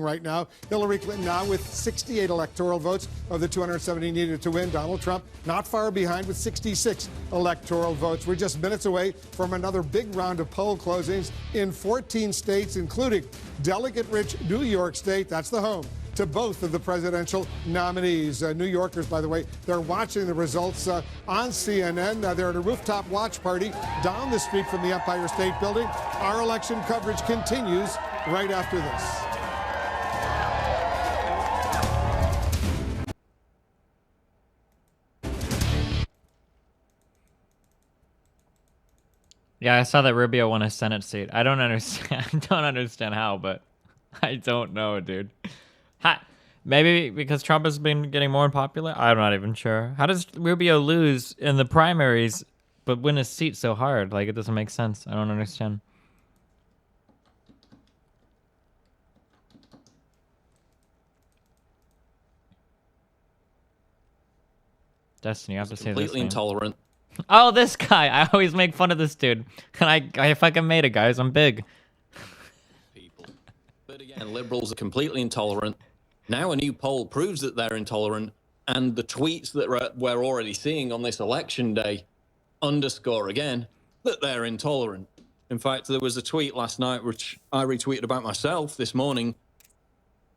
right now. Hillary Clinton now with 68 electoral votes of the 270 needed to win. Donald Trump not far behind with 66 electoral votes. We're just minutes away from another big round of poll closings in 14 states, including delegate-rich New York State. That's the home to both of the presidential nominees. New Yorkers, by the way, they're watching the results on CNN. They're at a rooftop watch party down the street from the Empire State Building. Our election coverage continues right after this. Yeah, I saw that Rubio won a Senate seat. I don't understand. I don't understand how, but I don't know, dude. Maybe because Trump has been getting more popular? I'm not even sure. How does Rubio lose in the primaries but win a seat so hard? Like, it doesn't make sense. I don't understand. Destiny, you have to say this. Completely intolerant. Oh, this guy. I always make fun of this dude. And I fucking made it, guys. I'm big. People. But again, liberals are completely intolerant. Now a new poll proves that they're intolerant, and the tweets that we're already seeing on this election day underscore again that they're intolerant. In fact, there was a tweet last night, which I retweeted about myself this morning,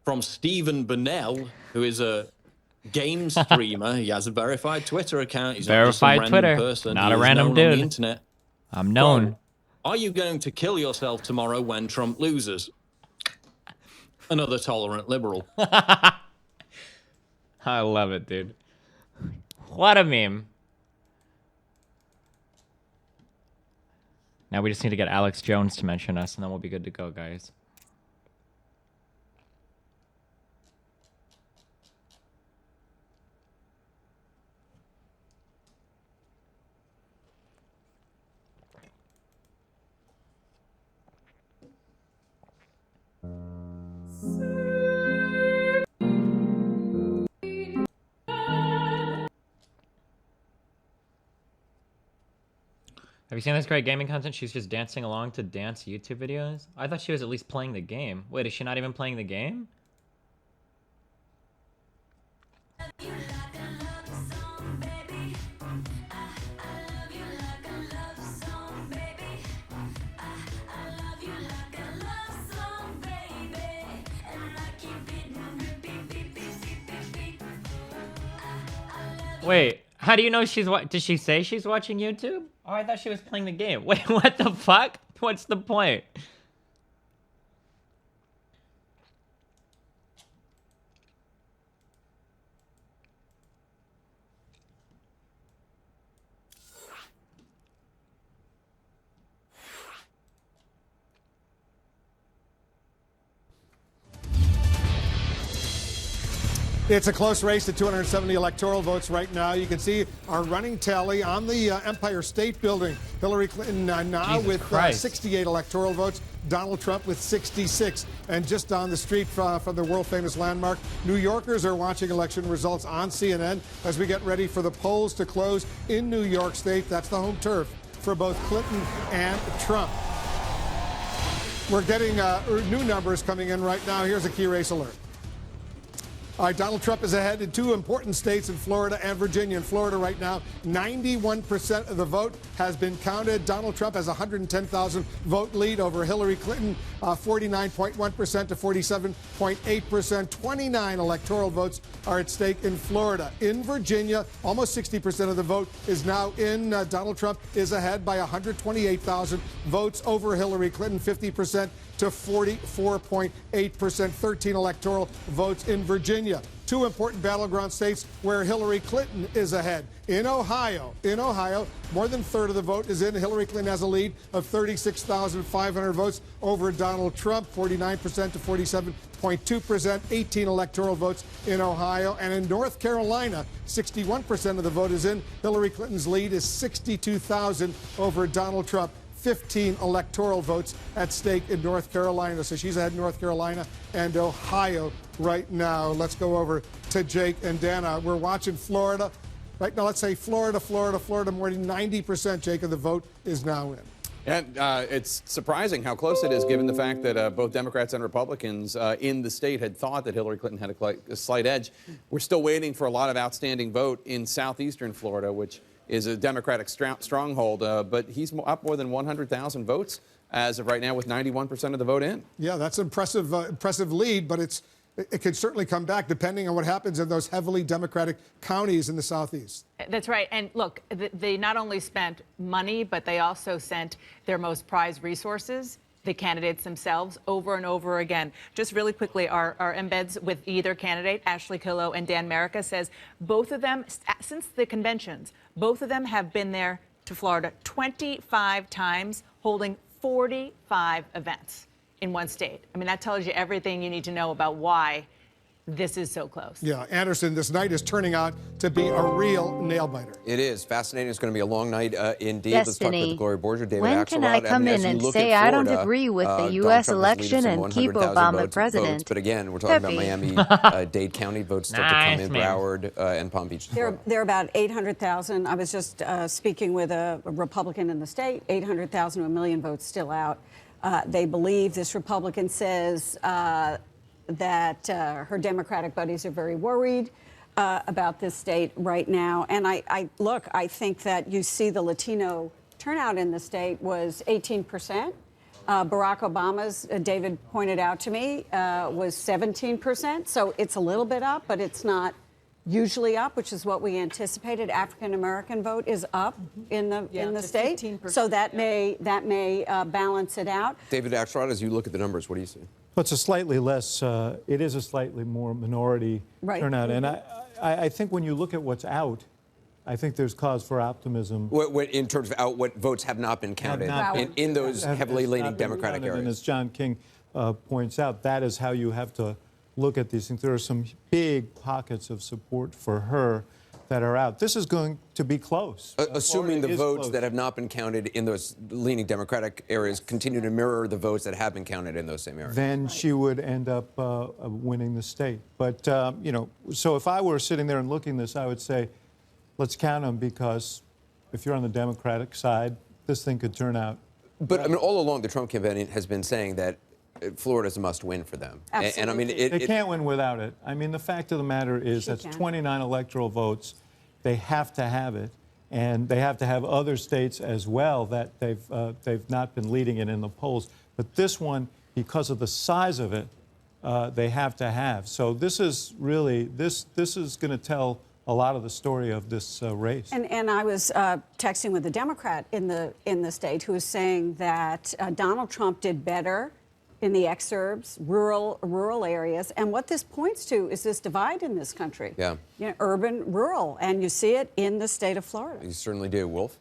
from Stephen Burnell, who is a game streamer. He has a verified Twitter account. He's verified not just some Twitter, random person. not he a random known dude. On the internet. I'm known. Quote, are you going to kill yourself tomorrow when Trump loses? Another tolerant liberal. I love it, dude. What a meme. Now we just need to get Alex Jones to mention us, and then we'll be good to go, guys. Have you seen this great gaming content? She's just dancing along to dance YouTube videos. I thought she was at least playing the game. Wait, is she not even playing the game? Wait, how do you know she's did she say she's watching YouTube? Oh, I thought she was playing the game. Wait, what the fuck? What's the point? It's a close race to 270 electoral votes right now. You can see our running tally on the Empire State Building. Hillary Clinton now with 68 electoral votes. Donald Trump with 66. And just down the street from the world-famous landmark, New Yorkers are watching election results on CNN as we get ready for the polls to close in New York State. That's the home turf for both Clinton and Trump. We're getting new numbers coming in right now. Here's a key race alert. All right, Donald Trump is ahead in two important states in Florida and Virginia. In Florida right now, 91% of the vote has been counted. Donald Trump has a 110,000 vote lead over Hillary Clinton, 49.1% to 47.8%. 29 electoral votes are at stake in Florida. In Virginia, almost 60% of the vote is now in. Donald Trump is ahead by 128,000 votes over Hillary Clinton, 50% to 44.8%, 13 electoral votes in Virginia. Two important battleground states where Hillary Clinton is ahead. In Ohio, more than a third of the vote is in. Hillary Clinton has a lead of 36,500 votes over Donald Trump, 49% to 47.2%, 18 electoral votes in Ohio. And in North Carolina, 61% of the vote is in. Hillary Clinton's lead is 62,000 over Donald Trump. 15 electoral votes at stake in North Carolina. So she's ahead in North Carolina and Ohio right now. Let's go over to Jake and Dana. We're watching Florida. Right now, let's say Florida, more than 90%, Jake, of the vote is now in. And it's surprising how close it is, given the fact that both Democrats and Republicans in the state had thought that Hillary Clinton had a slight edge. We're still waiting for a lot of outstanding vote in southeastern Florida, which is a Democratic stronghold, but he's up more than 100,000 votes as of right now, with 91% of the vote in. Yeah, that's an impressive lead, but it could certainly come back depending on what happens in those heavily Democratic counties in the southeast. That's right. And look, they not only spent money, but they also sent their most prized resources, the candidates themselves, over and over again. Just really quickly, our embeds with either candidate, Ashley Killow and Dan Merica, says both of them, since the conventions, both of them have been there to Florida 25 times, holding 45 events in one state. I mean, that tells you everything you need to know about why this is so close. Yeah, Anderson, this night is turning out to be a real nail-biter. It is fascinating. It's going to be a long night indeed. Destiny. Let's talk with Gloria Borger, David When Axelrod. can I come in and say I don't agree with the U.S. election and keep Obama president? But again, we're talking about Miami, Dade County votes still to come in, Broward, and Palm Beach. There are about 800,000. I was just speaking with a Republican in the state. 800,000 to a million votes still out. They believe, this Republican says, that her Democratic buddies are very worried about this state right now. And I think that you see the Latino turnout in the state was 18%. Barack Obama's, David pointed out to me, was 17%. So it's a little bit up, but it's not usually up, which is what we anticipated. African-American vote is up in the state. 15%. So that may balance it out. David Axelrod, as you look at the numbers, what do you see? Well, it's a slightly less, it is a slightly more minority turnout. And I think when you look at what's out, I think there's cause for optimism. In terms of what votes have not been counted in those heavily leaning Democratic areas. And as John King points out, that is how you have to look at these things. There are some big pockets of support for her that are out. This is going to be close. Assuming the votes that have not been counted in those leaning Democratic areas continue to mirror the votes that have been counted in those same areas. Then she would end up winning the state. But, you know, so if I were sitting there and looking at this, I would say, let's count them, because if you're on the Democratic side, this thing could turn out. But, I mean, all along, the Trump campaign has been saying that Florida's a must-win for them. Absolutely. And I mean, they can't win without it. I mean, the fact of the matter is that's 29 electoral votes. They have to have it, and they have to have other states as well that they've not been leading it in the polls. But this one, because of the size of it, they have to have. So this is really this is going to tell a lot of the story of this race. And I was texting with a Democrat in the state who was saying that Donald Trump did better in the exurbs, rural areas. And what this points to is this divide in this country. Yeah. You know, urban, rural. And you see it in the state of Florida. You certainly do. Wolf?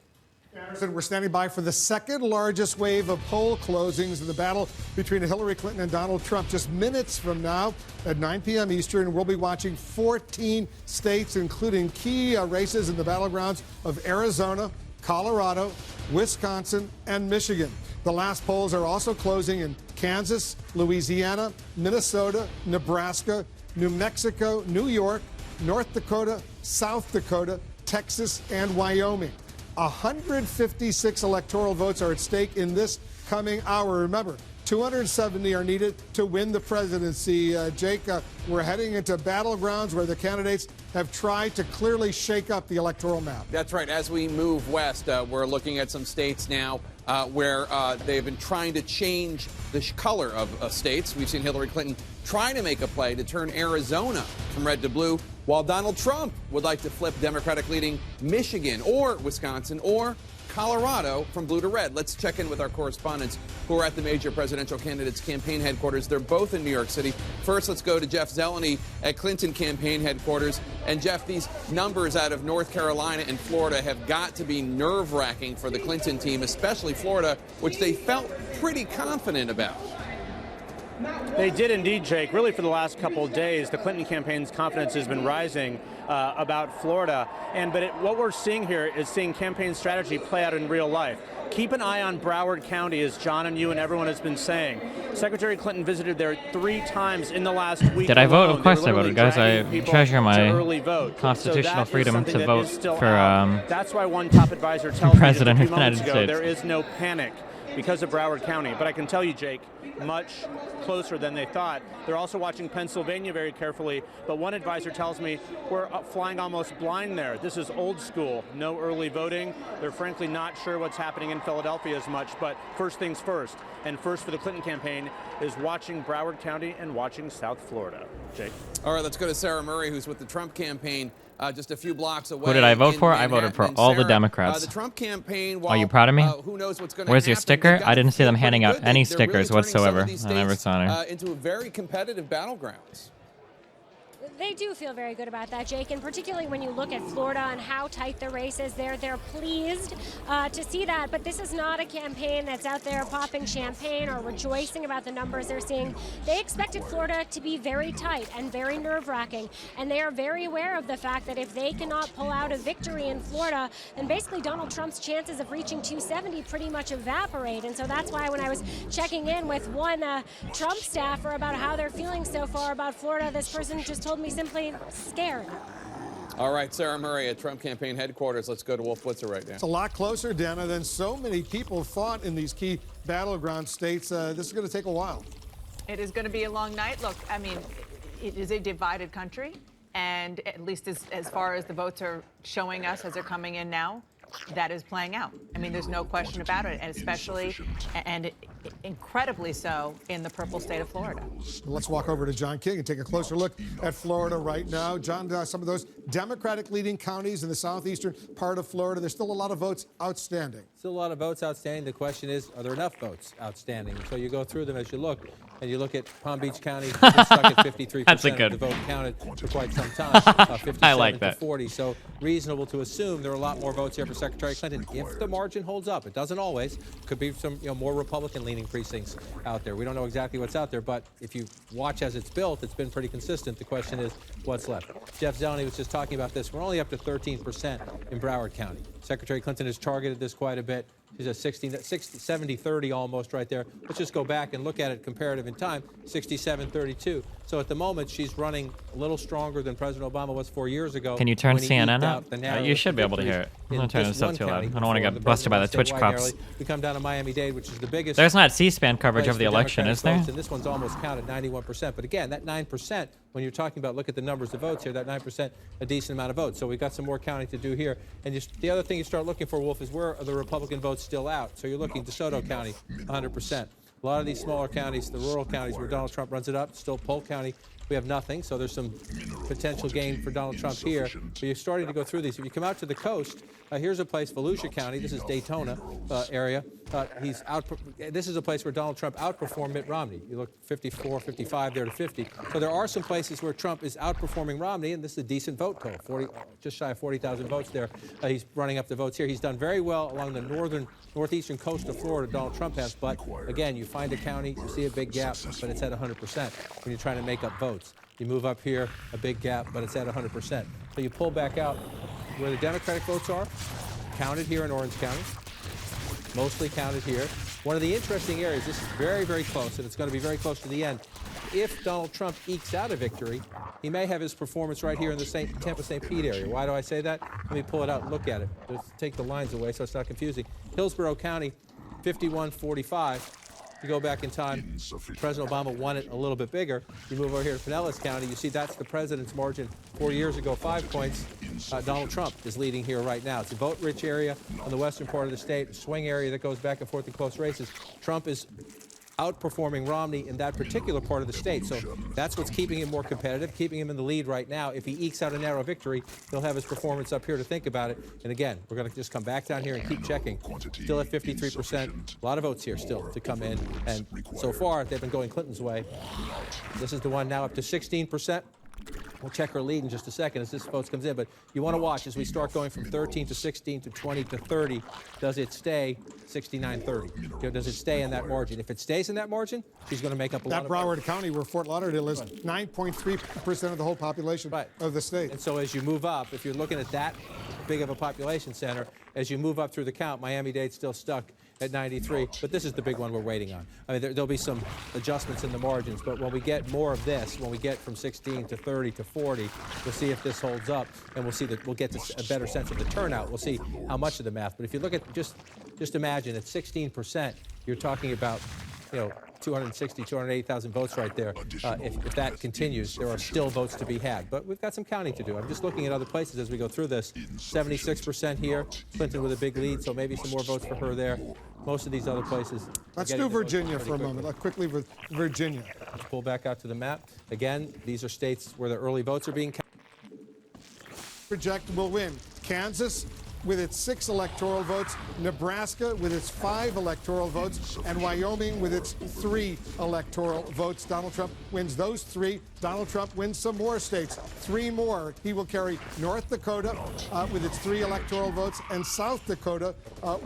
Anderson, we're standing by for the second largest wave of poll closings in the battle between Hillary Clinton and Donald Trump. Just minutes from now at 9 p.m. Eastern, we'll be watching 14 states, including key races in the battlegrounds of Arizona, Colorado, Wisconsin, and Michigan. The last polls are also closing in Kansas, Louisiana, Minnesota, Nebraska, New Mexico, New York, North Dakota, South Dakota, Texas, and Wyoming. 156 electoral votes are at stake in this coming hour. Remember, 270 are needed to win the presidency. Jake, we're heading into battlegrounds where the candidates have tried to clearly shake up the electoral map. That's right. As we move west, we're looking at some states now where they've been trying to change the color of states. We've seen Hillary Clinton trying to make a play to turn Arizona from red to blue, while Donald Trump would like to flip Democratic-leading Michigan or Wisconsin or Colorado from blue to red. Let's check in with our correspondents who are at the major presidential candidates' campaign headquarters. They're both in New York City. First, let's go to Jeff Zeleny at Clinton campaign headquarters. And Jeff, these numbers out of North Carolina and Florida have got to be nerve-wracking for the Clinton team, especially Florida, which they felt pretty confident about. They did indeed, Jake. Really, for the last couple of days, the Clinton campaign's confidence has been rising about Florida. What we're seeing here is seeing campaign strategy play out in real life. Keep an eye on Broward County, as John and you and everyone has been saying. Secretary Clinton visited there 3 times in the last week. Did I vote? Of course I voted, guys. I treasure my constitutional freedom to vote for that's why one top advisor tells President me of the United States. there is no panic. because of Broward County. But I can tell you, Jake, much closer than they thought. They're also watching Pennsylvania very carefully, but one advisor tells me we're flying almost blind there. This is old school, no early voting. They're frankly not sure what's happening in Philadelphia as much, but first things first. And first for the Clinton campaign is watching Broward County and watching South Florida. Jake. All right, let's go to Sarah Murray, who's with the Trump campaign. Just a few blocks away. Who did I vote for? I voted for all the Democrats. The Trump campaign, while, Are you proud of me? Who knows what's going to Where's happen, your sticker? I didn't see them handing out any they're stickers really turning whatsoever. some of these I never states, saw any. into very competitive battlegrounds. They do feel very good about that, Jake, and particularly when you look at Florida and how tight the race is there. They're pleased to see that, but this is not a campaign that's out there popping champagne or rejoicing about the numbers they're seeing. They expected Florida to be very tight and very nerve-wracking, and they are very aware of the fact that if they cannot pull out a victory in Florida, then basically Donald Trump's chances of reaching 270 pretty much evaporate. And so that's why when I was checking in with one Trump staffer about how they're feeling so far about Florida, this person just told me simply scared. All right, Sarah Murray at Trump campaign headquarters. Let's go to Wolf Blitzer right now. It's a lot closer, Dana, than so many people thought in these key battleground states. This is going to take a while. It is going to be a long night. Look, I mean, it is a divided country, and at least as far as the votes are showing us as they're coming in now, that is playing out. I mean, there's no question about it, and especially and incredibly so in the purple state of Florida. Let's walk over to John King and take a closer look at Florida right now. John, some of those Democratic leading counties in the southeastern part of Florida, there's still a lot of votes outstanding. Still a lot of votes outstanding. The question is, are there enough votes outstanding? So you go through them as you look. And you look at Palm Beach County, it's been stuck at 53% of the vote counted for quite some time, 57 I like that. to 40. So reasonable to assume there are a lot more votes here for Secretary Clinton if the margin holds up. It doesn't always. Could be some more Republican-leaning precincts out there. We don't know exactly what's out there, but if you watch as it's built, it's been pretty consistent. The question is, what's left? Jeff Zeleny was just talking about this. We're only up to 13% in Broward County. Secretary Clinton has targeted this quite a bit. She's at 70-30 almost right there. Let's just go back and look at it comparative in time, 67-32. So at the moment, she's running a little stronger than President Obama was 4 years ago. Can you turn CNN up? You should be able to hear it. I'm going to turn this up too loud. I don't want to get busted by the Twitch cops. We come down to Miami-Dade, which is the biggest. There's not C-SPAN coverage of the election, is there? And this one's almost counted, 91%. But again, that 9%, when you're talking about, look at the numbers of votes here, that 9%, a decent amount of votes. So we've got some more counting to do here. And the other thing you start looking for, Wolf, is where are the Republican votes still out? So you're looking DeSoto County, 100%. A lot of these smaller counties, the rural counties where Donald Trump runs it up, still Polk County, we have nothing. So there's some potential gain for Donald Trump here. But you're starting to go through these. If you come out to the coast, here's a place, Volusia County. This is Daytona area. This is a place where Donald Trump outperformed Mitt Romney. You look 54, 55 there to 50. So there are some places where Trump is outperforming Romney, and this is a decent vote total, just shy of 40,000 votes there. He's running up the votes here. He's done very well along the northeastern coast of Florida, Donald Trump has. But again, you find a county, you see a big gap, but it's at 100% when you're trying to make up votes. You move up here, a big gap, but it's at 100%. So you pull back out where the Democratic votes are, counted here in Orange County, mostly counted here. One of the interesting areas, this is very, very close, and it's going to be very close to the end. If Donald Trump ekes out a victory, he may have his performance right here in the Tampa-St. Pete area. Why do I say that? Let me pull it out and look at it. Let's take the lines away so it's not confusing. Hillsborough County, 51-45. You go back in time, President Obama won it a little bit bigger. You move over here to Pinellas County, you see that's the president's margin 4 years ago, 5 points. Donald Trump is leading here right now. It's a vote-rich area on the western part of the state, a swing area that goes back and forth in close races. Trump is outperforming Romney in that particular part of the state. So that's what's keeping him more competitive, keeping him in the lead right now. If he ekes out a narrow victory, he'll have his performance up here to think about it. And again, we're going to just come back down here and keep checking. Still at 53%. A lot of votes here still to come in. And so far, they've been going Clinton's way. This is the one now up to 16%. We'll check her lead in just a second as this vote comes in, but you want to watch as we start going from 13 to 16 to 20 to 30. Does it stay 69-30? Does it stay in that margin? If it stays in that margin, she's going to make up a lot of Broward County, where Fort Lauderdale is, 9.3% of the whole population of the state. And so as you move up, if you're looking at that big of a population center, as you move up through the count, Miami-Dade's still stuck at 93, but this is the big one we're waiting on. I mean, there'll be some adjustments in the margins, but when we get more of this, when we get from 16 to 30 to 40, we'll see if this holds up, and we'll see that we'll get a better sense of the turnout. We'll see how much of the math. But if you look at just imagine at 16%, You're talking about, 260, 280,000 votes right there. If that continues, there are still votes to be had. But we've got some counting to do. I'm just looking at other places as we go through this. 76% here, Clinton with a big lead, so maybe some more votes for her there. Most of these other places. Let's do Virginia for a moment. Quickly with Virginia. Let's pull back out to the map. Again, these are states where the early votes are being counted. Project will win. Kansas with its 6 electoral votes, Nebraska with its 5 electoral votes, and Wyoming with its 3 electoral votes. Donald Trump wins those 3. Donald Trump wins some more states, 3 more. He will carry North Dakota with its 3 electoral votes and South Dakota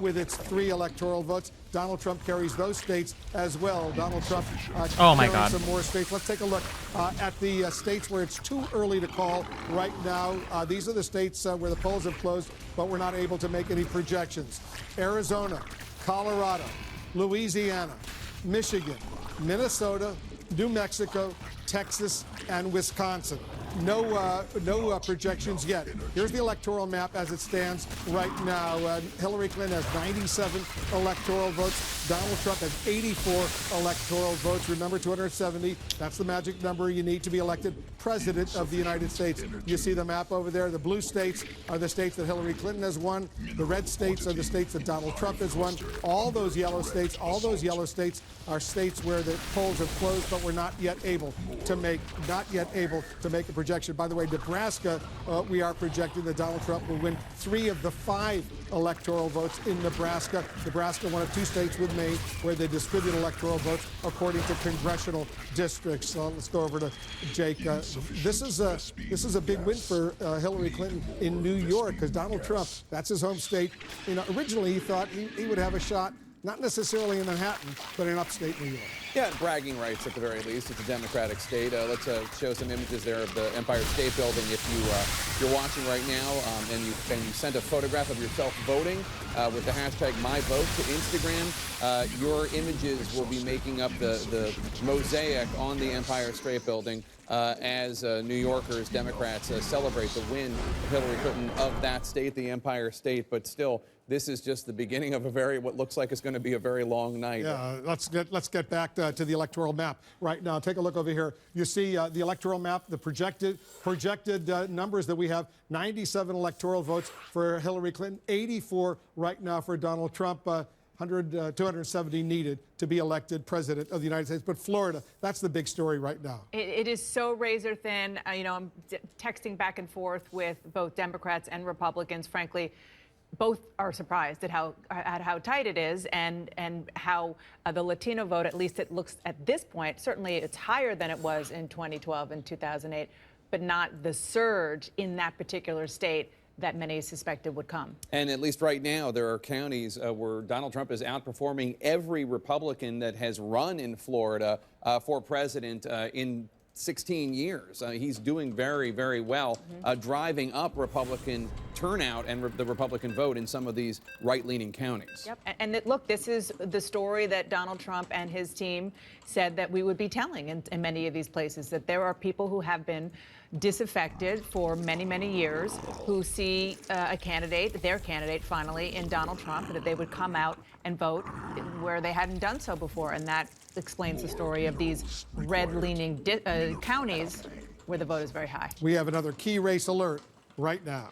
with its 3 electoral votes. Donald Trump carries those states as well. Donald Trump carries some more states. Let's take a look at the states where it's too early to call right now. These are the states where the polls have closed, but we're not able to make any projections. Arizona, Colorado, Louisiana, Michigan, Minnesota, New Mexico, Texas, and Wisconsin. No projections yet. Here's the electoral map as it stands right now. Hillary Clinton has 97 electoral votes. Donald Trump has 84 electoral votes. Remember, 270. That's the magic number you need to be elected president of the United States. You see the map over there. The blue states are the states that Hillary Clinton has won. The red states are the states that Donald Trump has won. All those yellow states are states where the polls have closed, but we're not yet able to make a projection. By the way, Nebraska, we are projecting that Donald Trump will win 3 of the 5 electoral votes in Nebraska. Nebraska, one of 2 states with me where they distribute electoral votes according to congressional districts. Let's go over to Jake. This is a big win for Hillary Clinton in New York because Donald Trump, that's his home state. Originally he thought he would have a shot, not necessarily in Manhattan, but in upstate New York. Yeah, bragging rights at the very least. It's a Democratic state. Let's show some images there of the Empire State Building. If you're watching right now and you sent a photograph of yourself voting with the hashtag #MyVote to Instagram, your images will be making up the mosaic on the Empire State Building as New Yorkers, Democrats celebrate the win of Hillary Clinton of that state, the Empire State. But still, this is just the beginning of what looks like it's going to be a very long night. Yeah, let's get back to the electoral map right now. Take a look over here. You see the electoral map, the projected numbers that we have. 97 electoral votes for Hillary Clinton, 84 right now for Donald Trump. 270 needed to be elected president of the United States. But Florida, that's the big story right now. It is so razor thin. I'm texting back and forth with both Democrats and Republicans. Frankly, both are surprised at how tight it is and how the Latino vote, at least it looks at this point, certainly it's higher than it was in 2012 and 2008, but not the surge in that particular state that many suspected would come. And at least right now, there are counties where Donald Trump is outperforming every Republican that has run in Florida for president in 16 years. He's doing very, very well, driving up Republican turnout and the Republican vote in some of these right-leaning counties. Yep. And look, this is the story that Donald Trump and his team said that we would be telling in many of these places, that there are people who have been disaffected for many, many years who see their candidate finally in Donald Trump, and that they would come out and vote where they hadn't done so before. And that explains the story of these red-leaning counties where the vote is very high. We have another key race alert right now.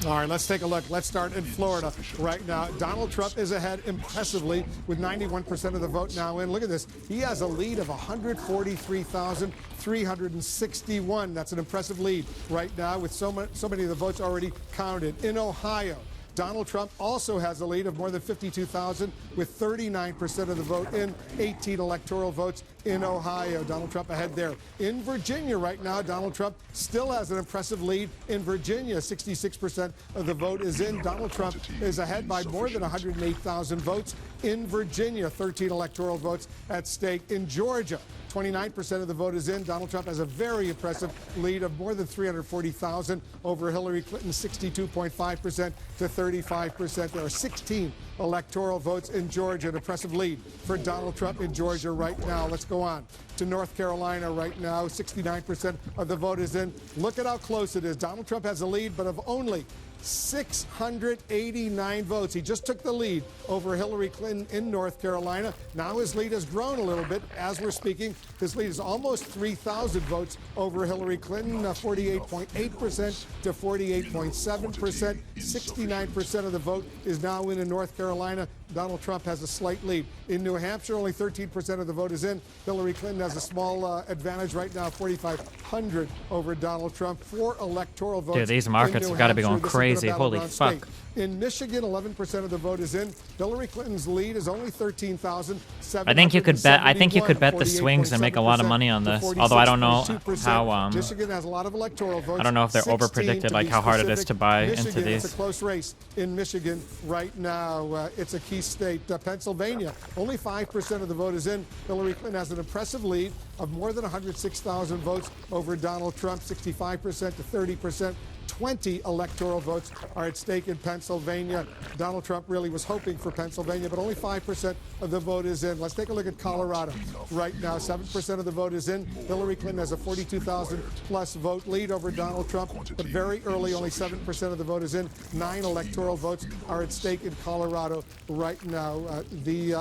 All right, let's take a look. Let's start in Florida right now. Donald Trump is ahead impressively with 91% of the vote now in. Look at this. He has a lead of 143,361. That's an impressive lead right now with so many of the votes already counted. In Ohio, Donald Trump also has a lead of more than 52,000 with 39% of the vote in, 18 electoral votes in Ohio. Donald Trump ahead there. In Virginia right now, Donald Trump still has an impressive lead in Virginia. 66% of the vote is in. Donald Trump is ahead by more than 108,000 votes in Virginia. 13 electoral votes at stake. In Georgia, 29% of the vote is in. Donald Trump has a very impressive lead of more than 340,000 over Hillary Clinton, 62.5% to 35%. There are 16 electoral votes in Georgia, an impressive lead for Donald Trump in Georgia right now. Let's go on to North Carolina right now. 69% of the vote is in. Look at how close it is. Donald Trump has a lead, but of only 689 votes. He just took the lead over Hillary Clinton in North Carolina. Now his lead has grown a little bit as we're speaking. His lead is almost 3,000 votes over Hillary Clinton, 48.8% to 48.7%. 69% of the vote is now in North Carolina. Donald Trump has a slight lead. In New Hampshire, only 13% of the vote is in. Hillary Clinton has a small advantage right now, 4,500 over Donald Trump. 4 electoral votes. Dude, these markets have got to be going crazy. Holy fuck. State. In Michigan, 11% of the vote is in. Hillary Clinton's lead is only 13,771. I think you could bet. I think you could bet the swings and make a lot of money on this. Although I don't know how. Michigan has a lot of electoral votes. I don't know if they're overpredicted, like how hard it is to buy Michigan, into these. It's a close race in Michigan right now. It's a key state. Pennsylvania, only 5% of the vote is in. Hillary Clinton has an impressive lead of more than 106,000 votes over Donald Trump, 65% to 30%. 20 electoral votes are at stake in Pennsylvania. Donald Trump really was hoping for Pennsylvania, but only 5% of the vote is in. Let's take a look at Colorado right now. 7% of the vote is in. Hillary Clinton has a 42,000 plus vote lead over Donald Trump, but very early, only 7% of the vote is in. 9 electoral votes are at stake in Colorado right now.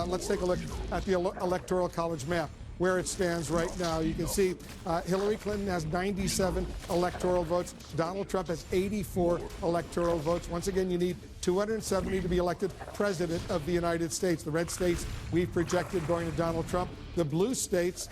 Let's take a look at the Electoral College map. Where it stands right now. You can see Hillary Clinton has 97 electoral votes. Donald Trump has 84 electoral votes. Once again, you need 270 to be elected president of the United States. The red states we've projected going to Donald Trump. The blue states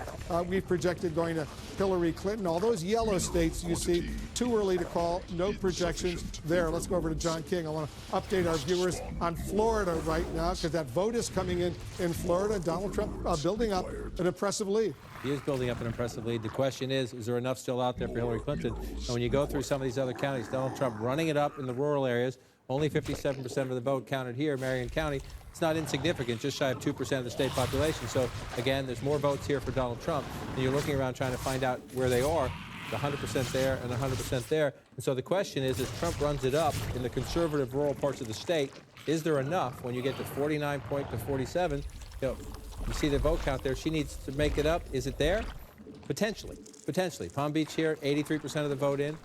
we've projected going to Hillary Clinton. All those yellow states you see, too early to call, no projections there. Let's go over to John King. I want to update our viewers on Florida right now because that vote is coming in Florida. Donald Trump building up an impressive lead. He is building up an impressive lead. The question is there enough still out there for Hillary Clinton? And when you go through some of these other counties, Donald Trump running it up in the rural areas, only 57% of the vote counted here, Marion County. It's not insignificant, just shy of 2% of the state population. So, again, there's more votes here for Donald Trump. And you're looking around trying to find out where they are. 100% there and 100% there. And so the question is, as Trump runs it up in the conservative rural parts of the state, is there enough when you get to 49 point to 47? You see the vote count there. She needs to make it up. Is it there? Potentially. Potentially. Palm Beach here, 83% of the vote in.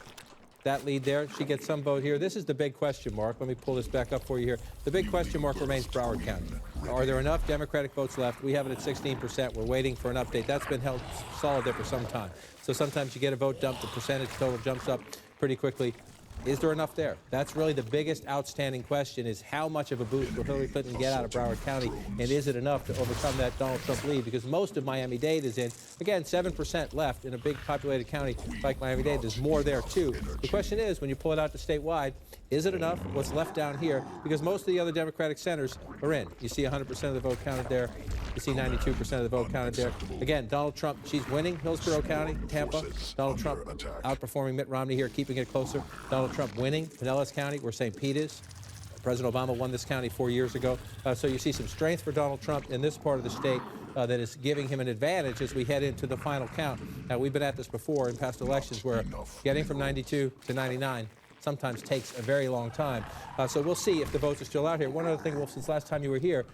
That lead there. She gets some vote here. This is the big question mark. Let me pull this back up for you here. The big question mark remains Broward County. Are there enough Democratic votes left? We have it at 16%. We're waiting for an update. That's been held solid there for some time. So sometimes you get a vote dump, the percentage total jumps up pretty quickly. Is there enough there? That's really the biggest outstanding question, is how much of a boost will Hillary Clinton get out of Broward County, and is it enough to overcome that Donald Trump lead? Because most of Miami-Dade is in. Again, 7% left in a big populated county like Miami-Dade. There's more there, too. The question is, when you pull it out to statewide, is it enough? What's left down here? Because most of the other Democratic centers are in. You see 100% of the vote counted there. You see 92% of the vote counted there. Again, Donald Trump, she's winning Hillsborough County, Tampa. Donald Trump outperforming Mitt Romney here, keeping it closer. Donald Trump winning Pinellas County, where St. Pete is. President Obama won this county 4 years ago. So you see some strength for Donald Trump in this part of the state that is giving him an advantage as we head into the final count. Now, we've been at this before in past elections where getting from 92 to 99 sometimes takes a very long time. So we'll see if the votes are still out here. One other thing, Wolf, since last time you were here,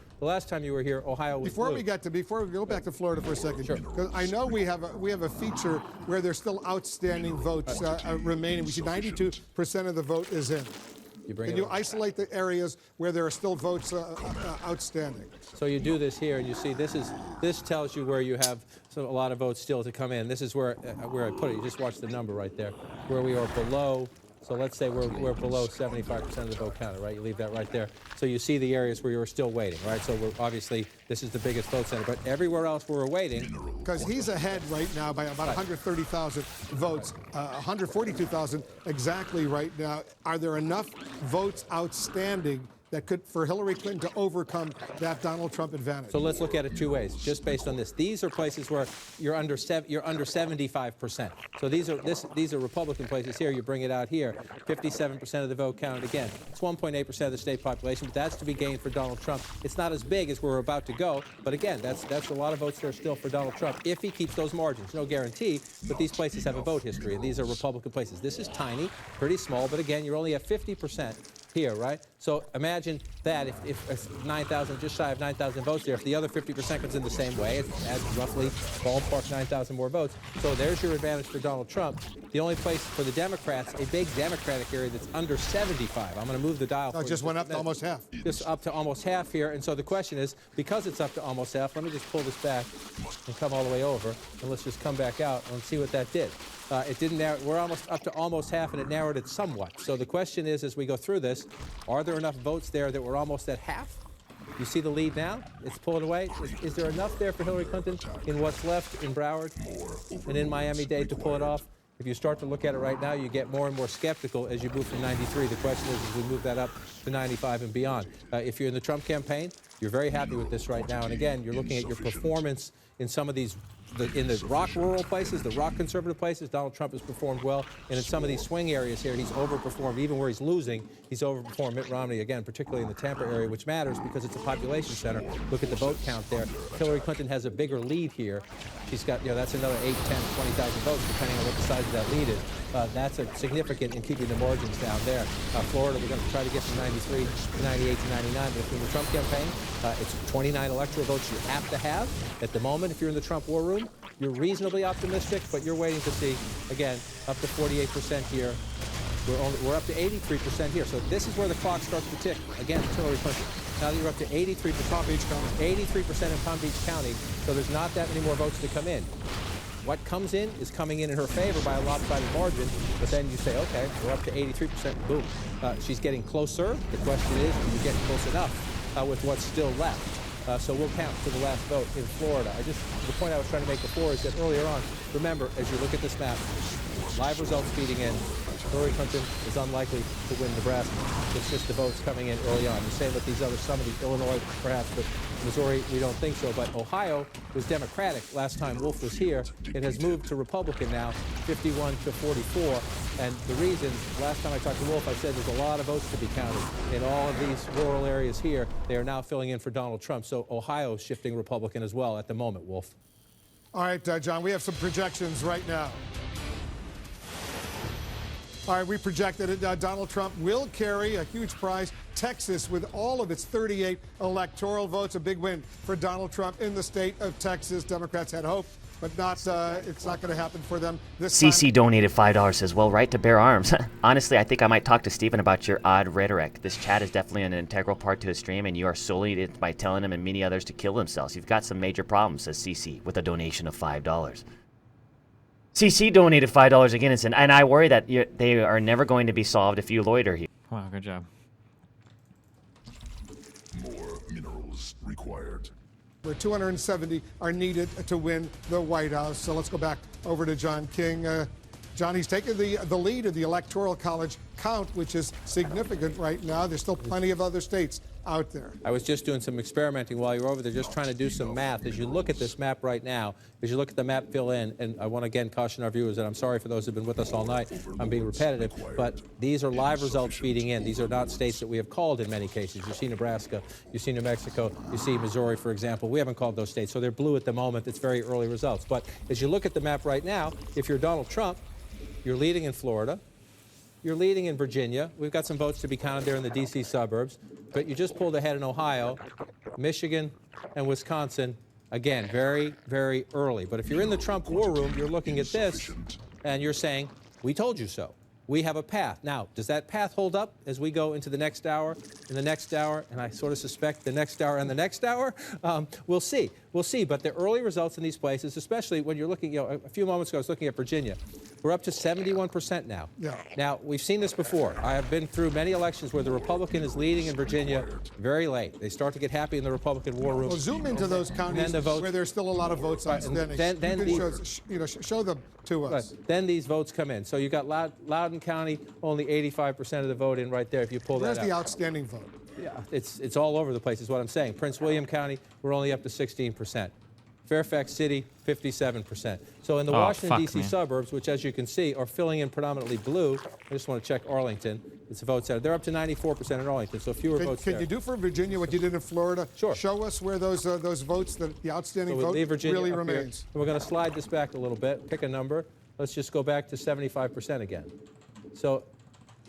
Ohio was before blue. Before we go back to Florida for a second, because I know we have a feature where there's still outstanding votes remaining. We see 92% of the vote is in. Can you isolate the areas where there are still votes outstanding? So you do this here, and you see this tells you where you have a lot of votes still to come in. This is where I put it. You just watch the number right there, where we are below. So let's say we're below 75% of the vote counted, right? You leave that right there. So you see the areas where you're still waiting, right? So obviously this is the biggest vote center, but everywhere else we're waiting. Because he's ahead right now by about 130,000 votes, 142,000 exactly right now. Are there enough votes outstanding that could, for Hillary Clinton to overcome that Donald Trump advantage? So let's look at it two ways, just based on this. These are places where you're under 75%. So these are Republican places here. You bring it out here, 57% of the vote counted again. It's 1.8% of the state population, but that's to be gained for Donald Trump. It's not as big as we're about to go, but again, that's a lot of votes there still for Donald Trump if he keeps those margins. No guarantee, but these places have a vote history, and these are Republican places. This is tiny, pretty small, but again, you're only at 50% here, right? So imagine that if 9,000, just shy of 9,000 votes there, if the other 50% comes in the same way, it adds roughly ballpark 9,000 more votes. So there's your advantage for Donald Trump. The only place for the Democrats, a big Democratic area that's under 75. I'm going to move the dial. No, it just went up to almost half. Just up to almost half here. And so the question is, because it's up to almost half, let me just pull this back and come all the way over. And let's just come back out and see what that did. It didn't narrow. We're almost up to almost half, and it narrowed it somewhat. So the question is, as we go through this, are there enough votes there that we're almost at half? You see the lead now? It's pulling away. Is there enough there for Hillary Clinton in what's left in Broward and in Miami-Dade to pull it off? If you start to look at it right now, you get more and more skeptical as you move from 93. The question is, as we move that up to 95 and beyond. If you're in the Trump campaign, you're very happy with this right now. And again, you're looking at your performance in some of these, in the rock rural places, the rock conservative places, Donald Trump has performed well. And in some of these swing areas here, he's overperformed. Even where he's losing, he's overperformed Mitt Romney, again, particularly in the Tampa area, which matters because it's a population center. Look at the vote count there. Hillary Clinton has a bigger lead here. She's got, that's another 8, 10, 20,000 votes, depending on what the size of that lead is. That's significant in keeping the margins down there. Florida, we're going to try to get from 93 to 98 to 99. But if you're in the Trump campaign, it's 29 electoral votes you have to have. At the moment, if you're in the Trump war room, you're reasonably optimistic, but you're waiting to see, again, up to 48% here. We're up to 83% here. So this is where the clock starts to tick against Hillary Clinton. Now that you're up to 83% in Palm Beach County, so there's not that many more votes to come in. What comes in is coming in her favor by a lopsided margin, but then you say, okay, we're up to 83%, boom. She's getting closer. The question is, do you get close enough with what's still left? So we'll count to the last vote in Florida. The point I was trying to make before is that earlier on, remember, as you look at this map, live results feeding in, Hillary Clinton is unlikely to win Nebraska. It's just the votes coming in early on. The same with these other, some of the Illinois perhaps, but Missouri, we don't think so. But Ohio was Democratic last time Wolf was here. It has moved to Republican now, 51 to 44. And the reason, last time I talked to Wolf, I said there's a lot of votes to be counted. In all of these rural areas here, they are now filling in for Donald Trump. So Ohio is shifting Republican as well at the moment, Wolf. All right, John, we have some projections right now. All right, we projected it. Donald Trump will carry a huge prize. Texas, with all of its 38 electoral votes, a big win for Donald Trump in the state of Texas. Democrats had hope, but it's not going to happen for them this time. CC donated $5, says, well, right to bear arms. Honestly, I think I might talk to Stephen about your odd rhetoric. This chat is definitely an integral part to his stream, and you are sullied it by telling him and many others to kill themselves. You've got some major problems, says CC, with a donation of $5. CC donated $5 again and said, and I worry that they are never going to be solved if you loiter here. Wow, good job. More minerals required. Where 270 are needed to win the White House. So let's go back over to John King. John, he's taken the lead in the Electoral College count, which is significant right now. There's still plenty of other states out there. I was just doing some experimenting while you were over there, just trying to do some math. As you look at this map right now, as you look at the map fill in, and I want to again caution our viewers that I'm sorry for those who've been with us all night. I'm being repetitive, but these are live results feeding in. These are not states that we have called in many cases. You see Nebraska, you see New Mexico, you see Missouri, for example. We haven't called those states, so they're blue at the moment. It's very early results. But as you look at the map right now, if you're Donald Trump, you're leading in Florida. You're leading in Virginia. We've got some votes to be counted there in the D.C. suburbs. But you just pulled ahead in Ohio, Michigan, and Wisconsin. Again, very, very early. But if you're in the Trump war room, you're looking at this, and you're saying, we told you so. We have a path. Now, does that path hold up as we go into the next hour, and the next hour, and I sort of suspect the next hour and the next hour? We'll see. We'll see. But the early results in these places, especially when you're looking, a few moments ago, I was looking at Virginia. We're up to 71% now. Yeah. Now, we've seen this before. I have been through many elections where the Republican is leading in Virginia very late. They start to get happy in the Republican war room. Well, zoom into those counties where there's still a lot of votes outstanding. Show them to us. Right. Then these votes come in. So you got Loudoun County, only 85% of the vote in right there if you pull that out. There's the outstanding vote. Yeah, it's all over the place is what I'm saying. Prince William County, we're only up to 16%. Fairfax City, 57%. So in the Washington, D.C. suburbs, which as you can see are filling in predominantly blue, I just want to check Arlington. It's the votes out. They're up to 94% in Arlington, so fewer votes there. Can you do for Virginia what you did in Florida? Sure. Show us where those votes, the outstanding vote really remains. We're going to slide this back a little bit, pick a number. Let's just go back to 75% again. So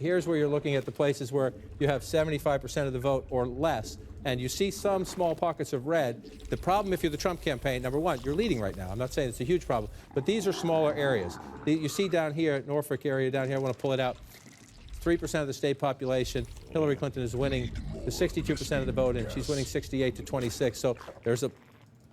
here's where you're looking at the places where you have 75% of the vote or less. And you see some small pockets of red. The problem if you're the Trump campaign, number one, you're leading right now. I'm not saying it's a huge problem, but these are smaller areas. You see down here, Norfolk area down here, I want to pull it out, 3% of the state population. Hillary Clinton is winning the 62% of the vote, and she's winning 68 to 26. So there's a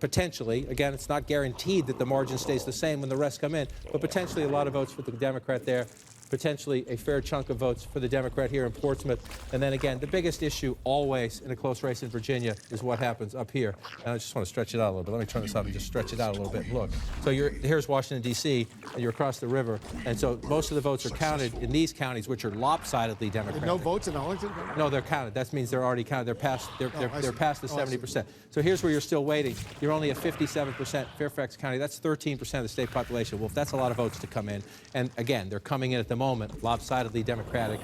potentially, again, it's not guaranteed that the margin stays the same when the rest come in, but potentially a lot of votes for the Democrat there. Potentially a fair chunk of votes for the Democrat here in Portsmouth. And then again, the biggest issue always in a close race in Virginia is what happens up here. And I just want to stretch it out a little bit. Let me turn this up and just stretch it out a little bit and look. So here's Washington, D.C., and you're across the river. And so most of the votes are counted in these counties, which are lopsidedly Democratic. No votes in Arlington? No, they're counted. That means they're already counted. They're past the 70%. So here's where you're still waiting. You're only at 57%. Fairfax County, that's 13% of the state population. Well, that's a lot of votes to come in. And again, they're coming in at the moment lopsidedly Democratic.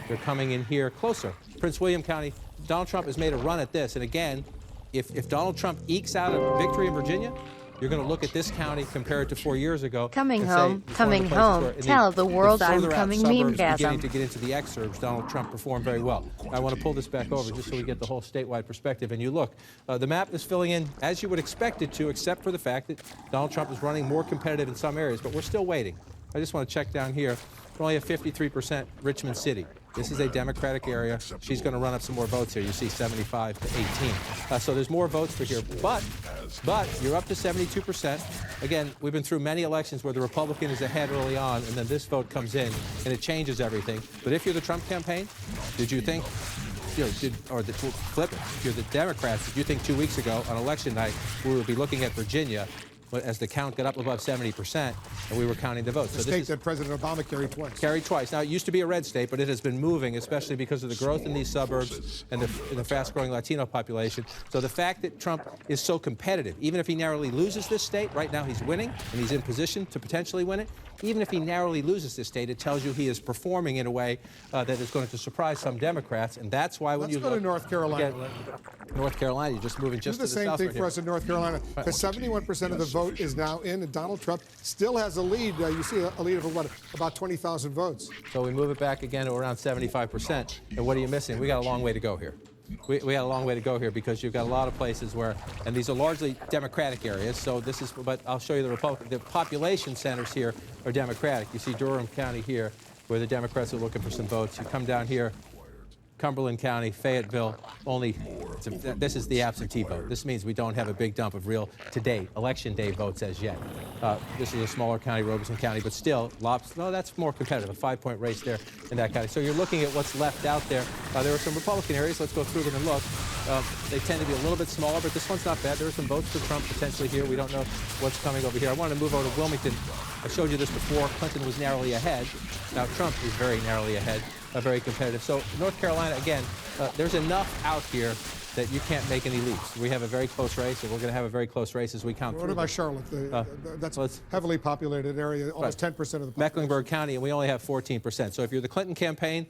They're coming in here closer. Prince William County, Donald Trump has made a run at this. And again, if Donald Trump ekes out a victory in Virginia, you're going to look at this county compared to 4 years ago. Coming home. Tell the world I'm coming meme-gasm. Beginning to get into the exurbs, Donald Trump performed very well. I want to pull this back over just so we get the whole statewide perspective. And you look, the map is filling in as you would expect it to, except for the fact that Donald Trump is running more competitive in some areas, but we're still waiting. I just want to check down here. We're only at 53% Richmond City. This is a Democratic area. She's going to run up some more votes here. You see 75 to 18. So there's more votes for here. But you're up to 72%. Again, we've been through many elections where the Republican is ahead early on, and then this vote comes in, and it changes everything. But if you're the Trump campaign, did you think, flip it, if you're the Democrats, did you think 2 weeks ago on election night we would be looking at Virginia as the count got up above 70%, and we were counting the votes? The state that President Obama carried twice. Carried twice. Now, it used to be a red state, but it has been moving, especially because of the growth in these suburbs and the fast-growing Latino population. So the fact that Trump is so competitive, even if he narrowly loses this state, right now he's winning, and he's in position to potentially win it. Even if he narrowly loses this state, it tells you he is performing in a way that is going to surprise some Democrats, and that's why when Let's go to North Carolina. North Carolina, you're just moving just to the south. Do the same thing for us in North Carolina. The 71% of the vote is now in, and Donald Trump still has a lead. You see a lead of about 20,000 votes. So we move it back again to around 75%. And what are you missing? We got a long way to go here. We got a long way to go here because you've got a lot of places where, and these are largely Democratic areas. So this is, but I'll show you the population centers here are Democratic. You see Durham County here, where the Democrats are looking for some votes. You come down here, Cumberland County, Fayetteville, this is the absentee vote. This means we don't have a big dump of real, today, election day votes as yet. This is a smaller county, Robeson County, but still, that's more competitive, a 5-point race there in that county. So you're looking at what's left out there. There are some Republican areas. Let's go through them and look. They tend to be a little bit smaller, but this one's not bad. There are some votes for Trump potentially here. We don't know what's coming over here. I wanted to move over to Wilmington. I showed you this before. Clinton was narrowly ahead. Now Trump is very narrowly ahead, very competitive. So North Carolina, again, there's enough out here that you can't make any leaps. We have a very close race, and we're going to have a very close race as we count through. What about Charlotte? That's a heavily populated area, almost 10% of the population. Mecklenburg County, and we only have 14%. So if you're the Clinton campaign,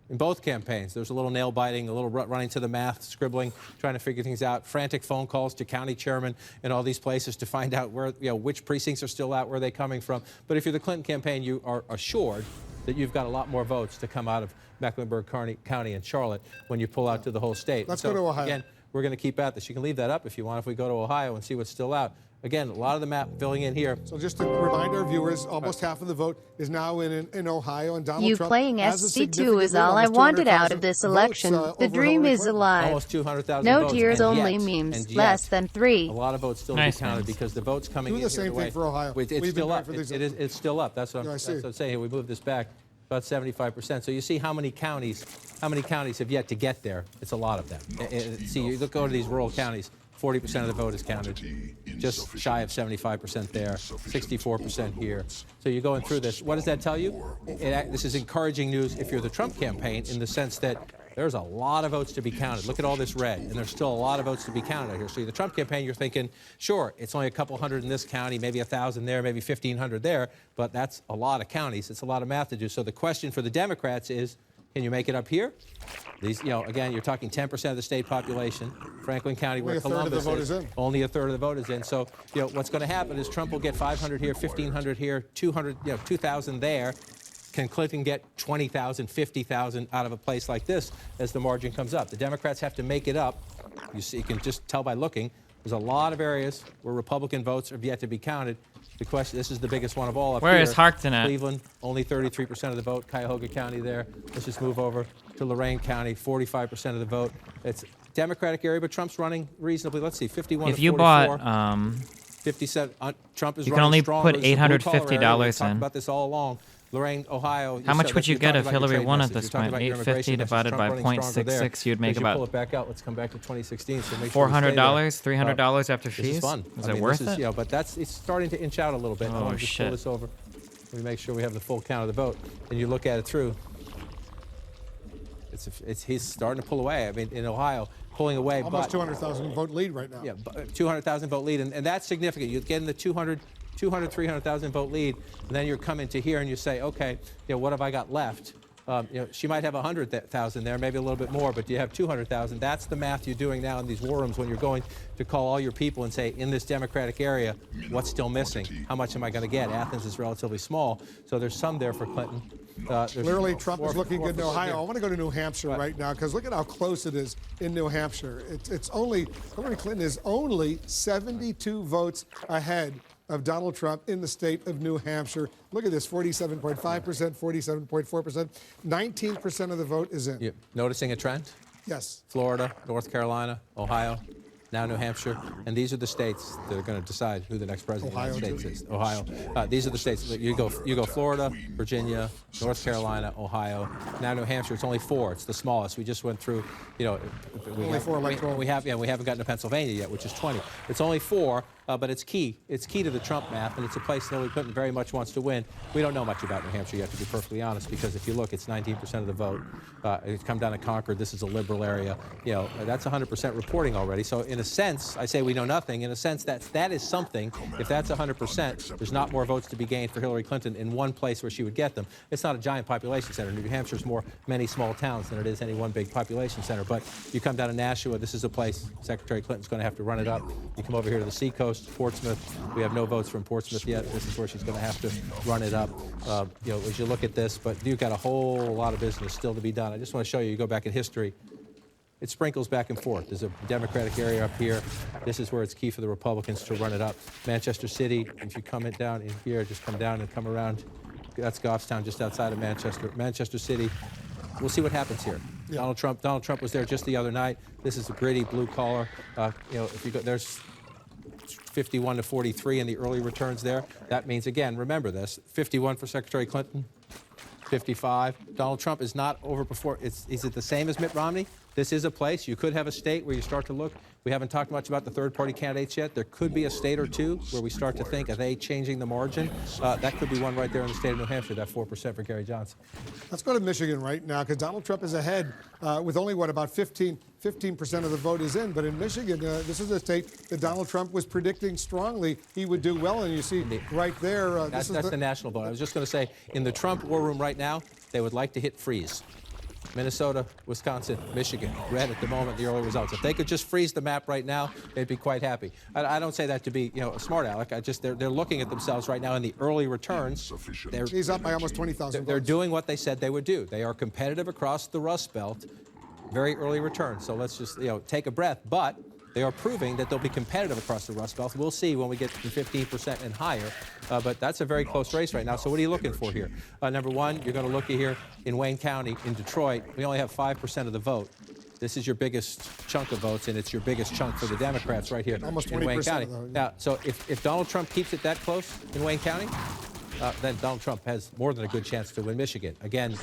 in both campaigns, there's a little nail biting, a little running to the math, scribbling, trying to figure things out, frantic phone calls to county chairmen and all these places to find out where, which precincts are still out, where they're coming from. But if you're the Clinton campaign, you are assured that you've got a lot more votes to come out of Mecklenburg County and Charlotte when you pull out to the whole state. Let's go to Ohio. Again, we're going to keep at this. You can leave that up if you want if we go to Ohio and see what's still out. Again, a lot of the map filling in here. So just to remind our viewers, almost half of the vote is now in Ohio, and Donald Trump playing SC2 is all I wanted out of this election. The dream is alive. Almost 200,000 no votes. tears, only memes. Less than 3. A lot of votes still to be counted because the votes coming in Do the same thing for Ohio. It's still up. It's still up. That's what I'm saying here. We moved this back about 75%. So you see how many counties have yet to get there. It's a lot of them. See, you look over to these rural counties. 40% of the vote is counted, just shy of 75% there, 64% here. So you're going through this. What does that tell you? This is encouraging news if you're the Trump campaign in the sense that there's a lot of votes to be counted. Look at all this red, and there's still a lot of votes to be counted here. So the Trump campaign, you're thinking, sure, it's only a couple hundred in this county, maybe 1,000 there, maybe 1,500 there, but that's a lot of counties. It's a lot of math to do. So the question for the Democrats is, can you make it up here? These, again, you're talking 10% of the state population. Franklin County, where Columbus is, only a third of the vote is in. So, what's going to happen is Trump will get 500 here, 1,500 here, 200, 2,000 there. Can Clinton get 20,000, 50,000 out of a place like this as the margin comes up? The Democrats have to make it up. You see, you can just tell by looking. There's a lot of areas where Republican votes have yet to be counted. The question, this is the biggest one of all up here. Where is Harkton at? Cleveland, only 33% of the vote. Cuyahoga County there. Let's just move over to Lorain County, 45% of the vote. It's Democratic area, but Trump's running reasonably. Let's see, 51 If to you 44. bought, 57. Trump is you running can only stronger. put This is the blue-collar $850 area. We've talked in. about this all along. Lorain, Ohio. How much would you get if Hillary won at this point? point? 850 divided by 0.66, you'd make As you about pull it back out. Let's come back to 2016. So make $400, sure $300 after fees. This is fun. Is it worth it? You know, but it's starting to inch out a little bit. I Oh, want to just pull shit. this over. Let me make sure we have the full count of the vote. And you look at it through. He's starting to pull away. I mean, in Ohio, pulling away. Almost but 200,000 vote lead right now. Yeah, 200,000 vote lead, and that's significant. You get in the 300,000 vote lead, and then you're coming to here and you say, okay, you know, what have I got left? She might have 100,000 there, maybe a little bit more, but you have 200,000. That's the math you're doing now in these war rooms when you're going to call all your people and say, in this Democratic area, what's still missing? How much am I going to get? Athens is relatively small, so there's some there for Clinton. Clearly, Trump is looking good in Ohio. I want to go to New Hampshire right now because look at how close it is in New Hampshire. It's only, Hillary Clinton is only 72 votes ahead of Donald Trump in the state of New Hampshire. Look at this, 47.5%, 47.4%, 19% of the vote is in. You noticing a trend? Yes. Florida, North Carolina, Ohio, now New Hampshire, and these are the states that are going to decide who the next president of the United States is. Ohio. These are the states. You go Florida, Virginia, North Carolina, Ohio. Now New Hampshire. It's only 4. It's the smallest. We just went through. You know, only 4 electoral. We haven't gotten to Pennsylvania yet, which is 20. It's only 4. But it's key. It's key to the Trump math, and it's a place Hillary Clinton very much wants to win. We don't know much about New Hampshire yet, to be perfectly honest, because if you look, it's 19% of the vote. It's come down to Concord. This is a liberal area. You know, that's 100% reporting already. So in a sense, I say we know nothing. In a sense, that is something. If that's 100%, there's not more votes to be gained for Hillary Clinton in one place where she would get them. It's not a giant population center. New Hampshire's more many small towns than it is any one big population center. But you come down to Nashua, this is a place Secretary Clinton's going to have to run it up. You come over here to the seacoast, Portsmouth. We have no votes from Portsmouth yet. This is where she's going to have to run it up. You know, as you look at this, but you've got a whole lot of business still to be done. I just want to show you go back in history. It sprinkles back and forth. There's a Democratic area up here. This is where it's key for the Republicans to run it up. Manchester City, if you come down in here, just come down and come around. That's Goffstown, just outside of Manchester. Manchester City. We'll see what happens here. Yeah. Donald Trump was there just the other night. This is a gritty blue collar. You know, if you go, there's 51 to 43 in the early returns there. That means, again, remember this, 51 for Secretary Clinton, 55. Donald Trump is not overperforming. Is it the same as Mitt Romney? This is a place. You could have a state where you start to look. We haven't talked much about the third-party candidates yet. There could be a state or two where we start to think, are they changing the margin? That could be one right there in the state of New Hampshire, that 4% for Gary Johnson. Let's go to Michigan right now because Donald Trump is ahead with only, what, about 15% of the vote is in. But in Michigan, this is a state that Donald Trump was predicting strongly he would do well. And you see right there. That's the national vote. I was just going to say, in the Trump war room right now, they would like to hit freeze. Minnesota, Wisconsin, Michigan, red at the moment, the early results. If they could just freeze the map right now, they'd be quite happy. I don't say that to be, you know, a smart aleck. They're looking at themselves right now in the early returns. He's up by almost 20,000 They're doing what they said they would do. They are competitive across the Rust Belt, very early returns. So let's just, you know, take a breath. But they are proving that they'll be competitive across the Rust Belt. We'll see when we get to 15% and higher. But that's a very close race right now. So what are you looking for here? Number one, you're going to look here in Wayne County, in Detroit. We only have 5% of the vote. This is your biggest chunk of votes, and it's your biggest chunk for the Democrats right here almost in Wayne County. Though, yeah. Now, so if Donald Trump keeps it that close in Wayne County, then Donald Trump has more than a good chance to win Michigan. Again,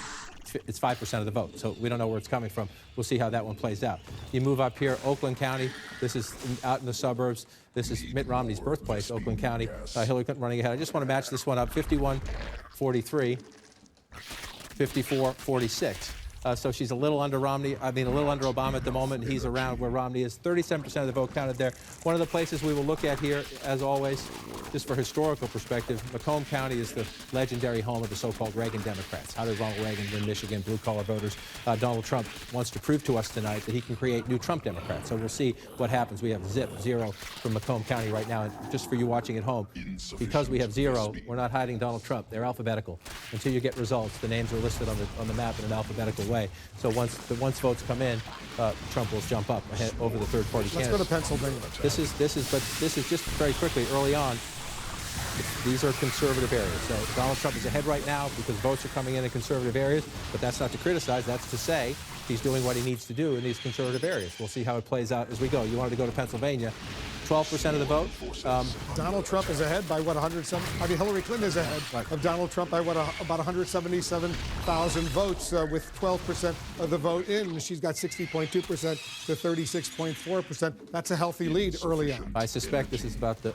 it's 5% of the vote, so we don't know where it's coming from. We'll see how that one plays out. You move up here, Oakland County. This is out in the suburbs. This is Mitt Romney's birthplace, Oakland County. Hillary Clinton running ahead. I just want to match this one up, 51-43, 54-46. So she's a little under Romney. I mean, a little under Obama at the moment. He's around where Romney is. 37% of the vote counted there. One of the places we will look at here, as always, just for historical perspective, Macomb County is the legendary home of the so-called Reagan Democrats. How did Ronald Reagan win Michigan? Blue-collar voters. Donald Trump wants to prove to us tonight that he can create new Trump Democrats. So we'll see what happens. We have zero from Macomb County right now. And just for you watching at home, because we have zero, we're not hiding Donald Trump. They're alphabetical. Until you get results, the names are listed on the map in an alphabetical way. So once votes come in, Trump will jump up ahead over the third-party candidate. Let's go to Pennsylvania. This is just very quickly early on. These are conservative areas. So Donald Trump is ahead right now because votes are coming in conservative areas. But that's not to criticize. That's to say he's doing what he needs to do in these conservative areas. We'll see how it plays out as we go. You wanted to go to Pennsylvania. 12% of the vote. Donald Trump is ahead by what, 107? I mean, Hillary Clinton is ahead of Donald Trump by what, about 177,000 votes with 12% of the vote in. She's got 60.2% to 36.4%. That's a healthy lead early on. I suspect this is about the,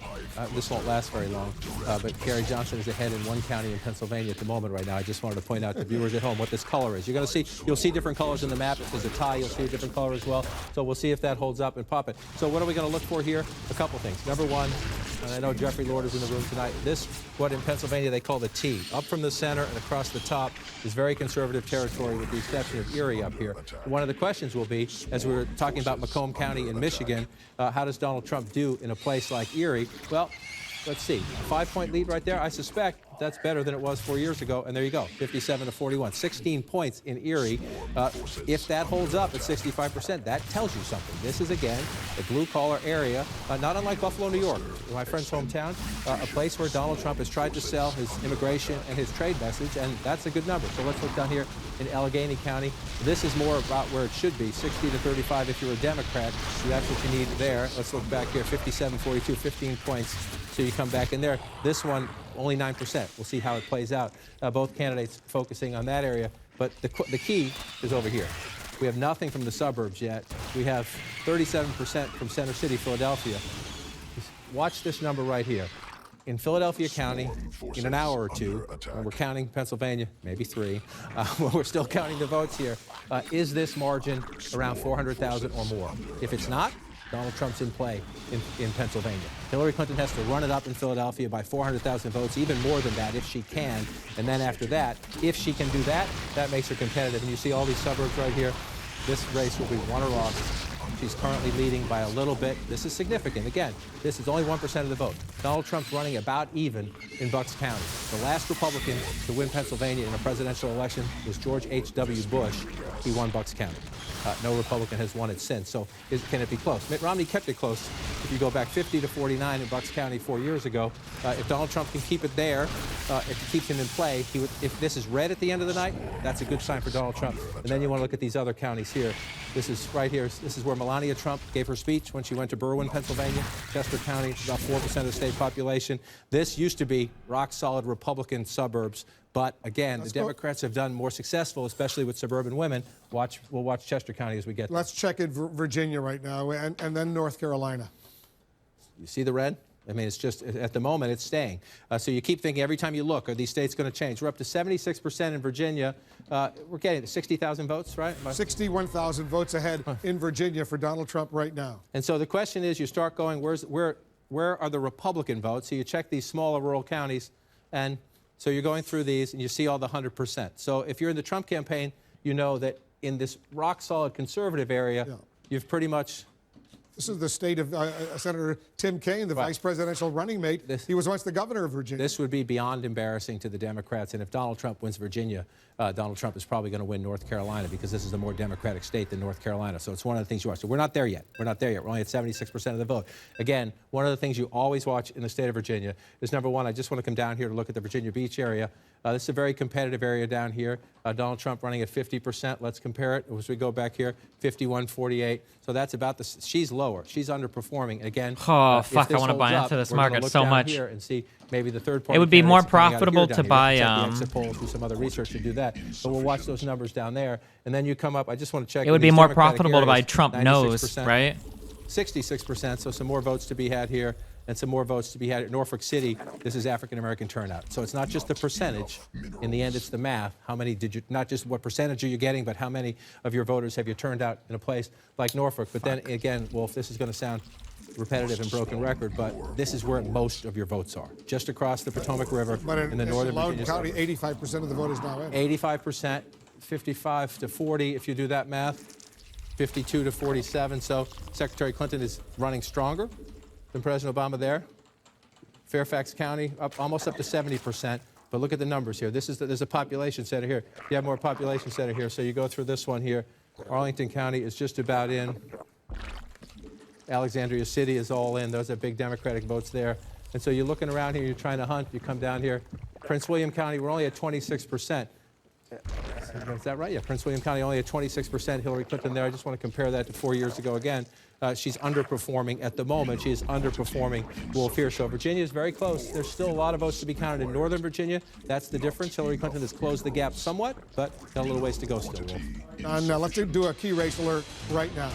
this won't last very long, but Gary Johnson is ahead in one county in Pennsylvania at the moment right now. I just wanted to point out to viewers at home what this color is. You're going to see, you'll see different colors in the map. If there's a tie, you'll see a different color as well. So we'll see if that holds up and pop it. So what are we going to look for here? A couple things. Number one, and I know Jeffrey Lord is in the room tonight, this, what in Pennsylvania they call the T. Up from the center and across the top is very conservative territory with the exception of Erie up here. One of the questions will be, as we were talking about Macomb County in Michigan, how does Donald Trump do in a place like Erie? Well, let's see. A 5-point lead right there. I suspect that's better than it was 4 years ago. And there you go, 57 to 41. 16 points in Erie. If that holds up at 65%, that tells you something. This is, again, a blue-collar area, not unlike Buffalo, New York, my friend's hometown, a place where Donald Trump has tried to sell his immigration and his trade message, and that's a good number. So let's look down here in Allegheny County. This is more about where it should be, 60 to 35 if you're a Democrat. So that's what you need there. Let's look back here, 57, 42, 15 points. So you come back in there. This one, only 9%. We'll see how it plays out. Both candidates focusing on that area. But the key is over here. We have nothing from the suburbs yet. We have 37% from Center City, Philadelphia. Watch this number right here. In Philadelphia County, in an hour or two, when we're counting Pennsylvania, maybe 3, when we're still counting the votes here, is this margin around 400,000 or more? If it's not, Donald Trump's in play in Pennsylvania. Hillary Clinton has to run it up in Philadelphia by 400,000 votes, even more than that if she can. And then after that, if she can do that, that makes her competitive. And you see all these suburbs right here. This race will be won or lost. She's currently leading by a little bit. This is significant. Again, this is only 1% of the vote. Donald Trump's running about even in Bucks County. The last Republican to win Pennsylvania in a presidential election was George H.W. Bush. He won Bucks County. No Republican has won it since. So can it be close? Mitt Romney kept it close. If you go back 50 to 49 in Bucks County 4 years ago, if Donald Trump can keep it there, if he keeps him in play, he would, if this is red at the end of the night, that's a good sign for Donald Trump. And then you want to look at these other counties here. This is right here. This is where Melania Trump gave her speech when she went to Berwyn, Pennsylvania. Chester County, about 4% of the state population. This used to be rock-solid Republican suburbs. But again, the Democrats have done more successful, especially with suburban women. We'll watch Chester County as we get there. Let's check in Virginia right now, and then North Carolina. You see the red? I mean, it's just, at the moment, it's staying. So you keep thinking every time you look, are these states going to change? We're up to 76% in Virginia. We're getting 60,000 votes, right? 61,000 votes ahead in Virginia for Donald Trump right now. And so the question is, you start going, where are the Republican votes? So you check these smaller rural counties, and so you're going through these, and you see all the 100%. So if you're in the Trump campaign, you know that in this rock-solid conservative area, you've pretty much... This is the state of Senator Tim Kaine, the vice presidential running mate. He was once the governor of Virginia. This would be beyond embarrassing to the Democrats. And if Donald Trump wins Virginia, Donald Trump is probably going to win North Carolina because this is a more Democratic state than North Carolina. So it's one of the things you watch. So we're not there yet. We're not there yet. We're only at 76% of the vote. Again, one of the things you always watch in the state of Virginia is, number one, I just want to come down here to look at the Virginia Beach area. This is a very competitive area down here. Donald Trump running at 50%. Let's compare it as we go back here, 51-48. So that's about the. She's lower. She's underperforming. Again, oh fuck! I want to buy into this market so much. Here and see maybe the third party. It would be more profitable to buy. Exit polls, do some other research to do that. But we'll watch those numbers down there, and then you come up. I just want to check. It would be more profitable to buy Trump knows, right? 66%. So some more votes to be had here. and some more votes to be had at Norfolk City. This is African-American turnout. So it's not just the percentage. In the end, it's the math. How many did you, not just what percentage are you getting, but how many of your voters have you turned out in a place like Norfolk? But then again, Wolf, this is going to sound repetitive and broken record, but this is where most of your votes are, just across the Potomac River in the northern Virginia County, 85% of the vote is now in. 85%, 55 to 40, if you do that math, 52 to 47. So Secretary Clinton is running stronger than President Obama there. Fairfax County, almost up to 70%. But look at the numbers here. There's a population center here. You have more population center here. So you go through this one here. Arlington County is just about in. Alexandria City is all in. Those are big Democratic votes there. And so you're looking around here, you're trying to hunt, you come down here. Prince William County, we're only at 26%. Is that right? Yeah, Prince William County only at 26%. Hillary Clinton there. I just want to compare that to 4 years ago again. She's underperforming at the moment. She is underperforming Wolf here. So Virginia is very close. There's still a lot of votes to be counted in Northern Virginia. That's the difference. Hillary Clinton has closed the gap somewhat, but got a little ways to go still, Wolf. Now let's do a key race alert right now.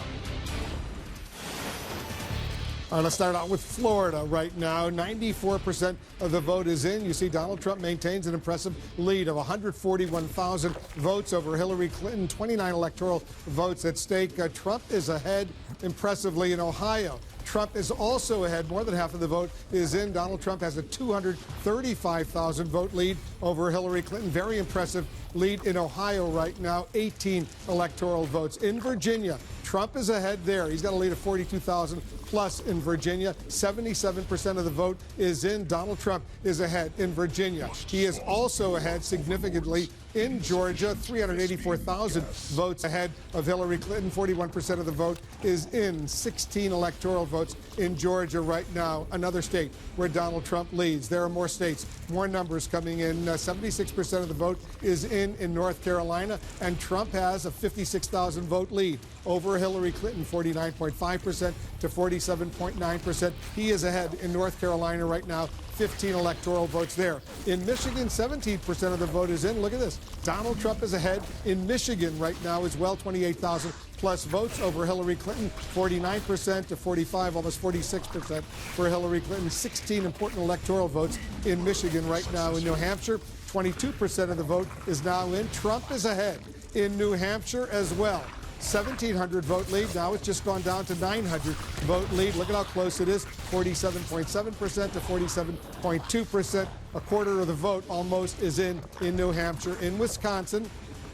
All right, let's start out with Florida right now. 94% of the vote is in. You see Donald Trump maintains an impressive lead of 141,000 votes over Hillary Clinton, 29 electoral votes at stake. Trump is ahead impressively in Ohio. Trump is also ahead. More than half of the vote is in. Donald Trump has a 235,000 vote lead over Hillary Clinton. Very impressive lead in Ohio right now, 18 electoral votes. In Virginia, Trump is ahead there. He's got a lead of 42,000 plus in Virginia. 77% of the vote is in. Donald Trump is ahead in Virginia. He is also ahead significantly in Georgia, 384,000 votes ahead of Hillary Clinton. 41% of the vote is in. 16 electoral votes in Georgia right now, another state where Donald Trump leads. There are more states, more numbers coming in. 76% of the vote is in North Carolina, and Trump has a 56,000 vote lead over Hillary Clinton, 49.5% to 47.9%. He is ahead in North Carolina right now. 15 electoral votes there. In Michigan, 17% of the vote is in. Look at this. Donald Trump is ahead in Michigan right now as well, 28,000 plus votes over Hillary Clinton, 49% to 45, almost 46% for Hillary Clinton. 16 important electoral votes in Michigan right now. In New Hampshire, 22% of the vote is now in. Trump is ahead in New Hampshire as well. 1,700 vote lead. Now it's just gone down to 900 vote lead. Look at how close it is. 47.7% to 47.2%. A quarter of the vote almost is in New Hampshire. In Wisconsin,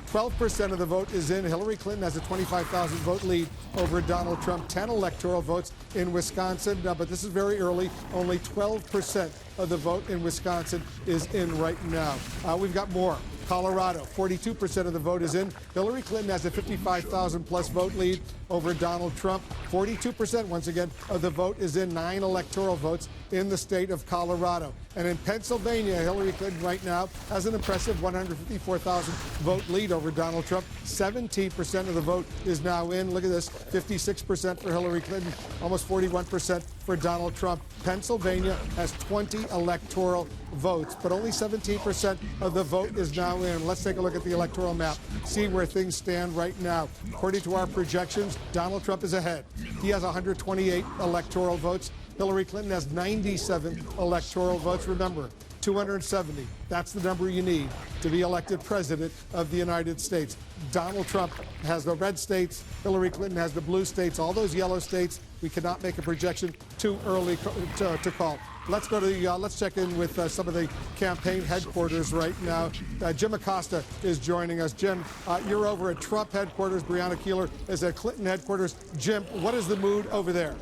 12% of the vote is in. Hillary Clinton has a 25,000 vote lead over Donald Trump. 10 electoral votes in Wisconsin, but this is very early. Only 12% of the vote in Wisconsin is in right now. We've got more. Colorado, 42% of the vote is in. Hillary Clinton has a 55,000 plus vote lead over Donald Trump. 42%, once again, of the vote is in. 9 electoral votes in the state of Colorado. And in Pennsylvania, Hillary Clinton right now has an impressive 154,000 vote lead over Donald Trump. 17% of the vote is now in. Look at this, 56% for Hillary Clinton, almost 41% for Donald Trump. Pennsylvania has 20 electoral votes, but only 17% of the vote is now in. Let's take a look at the electoral map, see where things stand right now. According to our projections, Donald Trump is ahead. He has 128 electoral votes. Hillary Clinton has 97 electoral votes. Remember, 270. That's the number you need to be elected president of the United States. Donald Trump has the red states. Hillary Clinton has the blue states. All those yellow states, we cannot make a projection too early to call. Let's go to let's check in with some of the campaign headquarters right now. Jim Acosta is joining us. Jim, you're over at Trump headquarters. Breonna Keeler is at Clinton headquarters. Jim, what is the mood over there?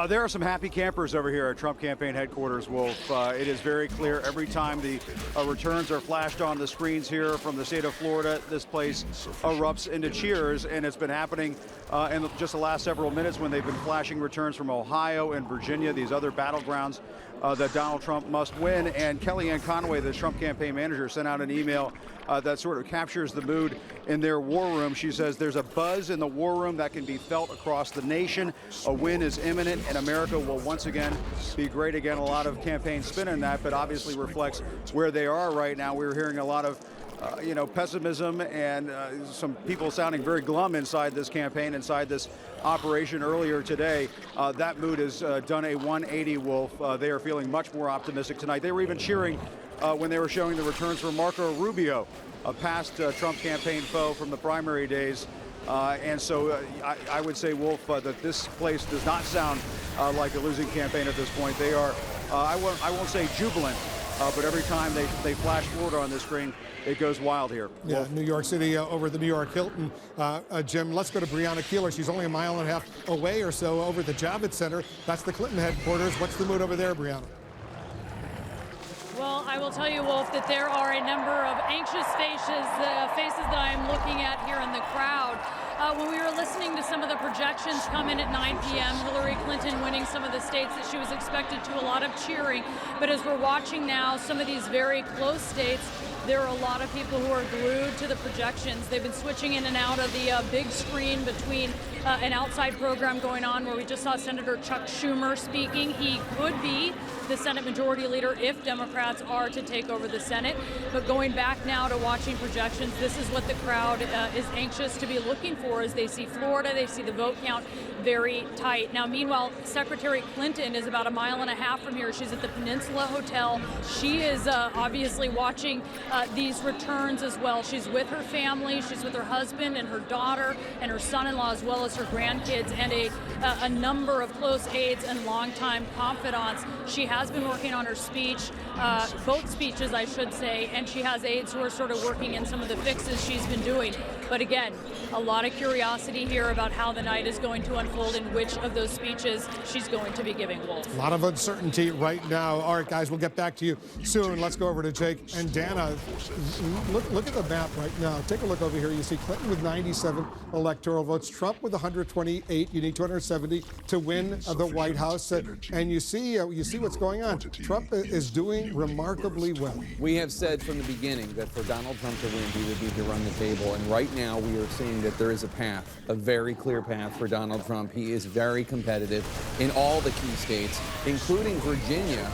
There are some happy campers over here at Trump campaign headquarters, Wolf. It is very clear every time the returns are flashed on the screens here from the state of Florida, this place erupts into cheers, and it's been happening in just the last several minutes when they've been flashing returns from Ohio and Virginia, these other battlegrounds that Donald Trump must win. And Kellyanne Conway, the Trump campaign manager, sent out an email that sort of captures the mood in their war room. She says there's a buzz in the war room that can be felt across the nation. A win is imminent, and America will once again be great again. A lot of campaign spin in that, but obviously reflects where they are right now. We were hearing a lot of pessimism and some people sounding very glum inside this campaign, inside this operation earlier today. That mood has done a 180, Wolf. They are feeling much more optimistic tonight. They were even cheering when they were showing the returns for Marco Rubio, a past Trump campaign foe from the primary days. And so I would say, Wolf, that this place does not sound like a losing campaign at this point. They are, I won't say jubilant, but every time they flash Florida on the screen, it goes wild here. Yeah, Wolf. New York City over the New York Hilton. Jim, let's go to Breonna Keeler. She's only a mile and a half away or so over at the Javits Center. That's the Clinton headquarters. What's the mood over there, Breonna? Well, I will tell you, Wolf, that there are a number of anxious faces that I'm looking at here in the crowd. When we were listening to some of the projections come in at 9 p.m., Hillary Clinton winning some of the states that she was expected to, a lot of cheering. But as we're watching now, some of these very close states, there are a lot of people who are glued to the projections. They've been switching in and out of the big screen between an outside program going on where we just saw Senator Chuck Schumer speaking. He could be the Senate Majority Leader if Democrats are to take over the Senate. But going back now to watching projections, this is what the crowd is anxious to be looking for as they see Florida, they see the vote count very tight. Now, meanwhile, Secretary Clinton is about a mile and a half from here. She's at the Peninsula Hotel. She is obviously watching these returns as well. She's with her family. She's with her husband and her daughter and her son-in-law, as well as her grandkids, and a number of close aides and longtime confidants. She has been working on her speech, both speeches, I should say, and she has aides who are sort of working in some of the fixes she's been doing. But again, a lot of curiosity here about how the night is going to unfold and which of those speeches she's going to be giving, Wolf. A lot of uncertainty right now. All right, guys, we'll get back to you soon. Let's go over to Jake and Dana. Look at the map right now. Take a look over here. You see Clinton with 97 electoral votes, Trump with 128. You need 270 to win the White House. And you see what's going on. Trump is doing remarkably well. We have said from the beginning that for Donald Trump to win, he would need to run the table. And right now we are seeing that there is a path, a very clear path for Donald Trump. He is very competitive in all the key states, including Virginia,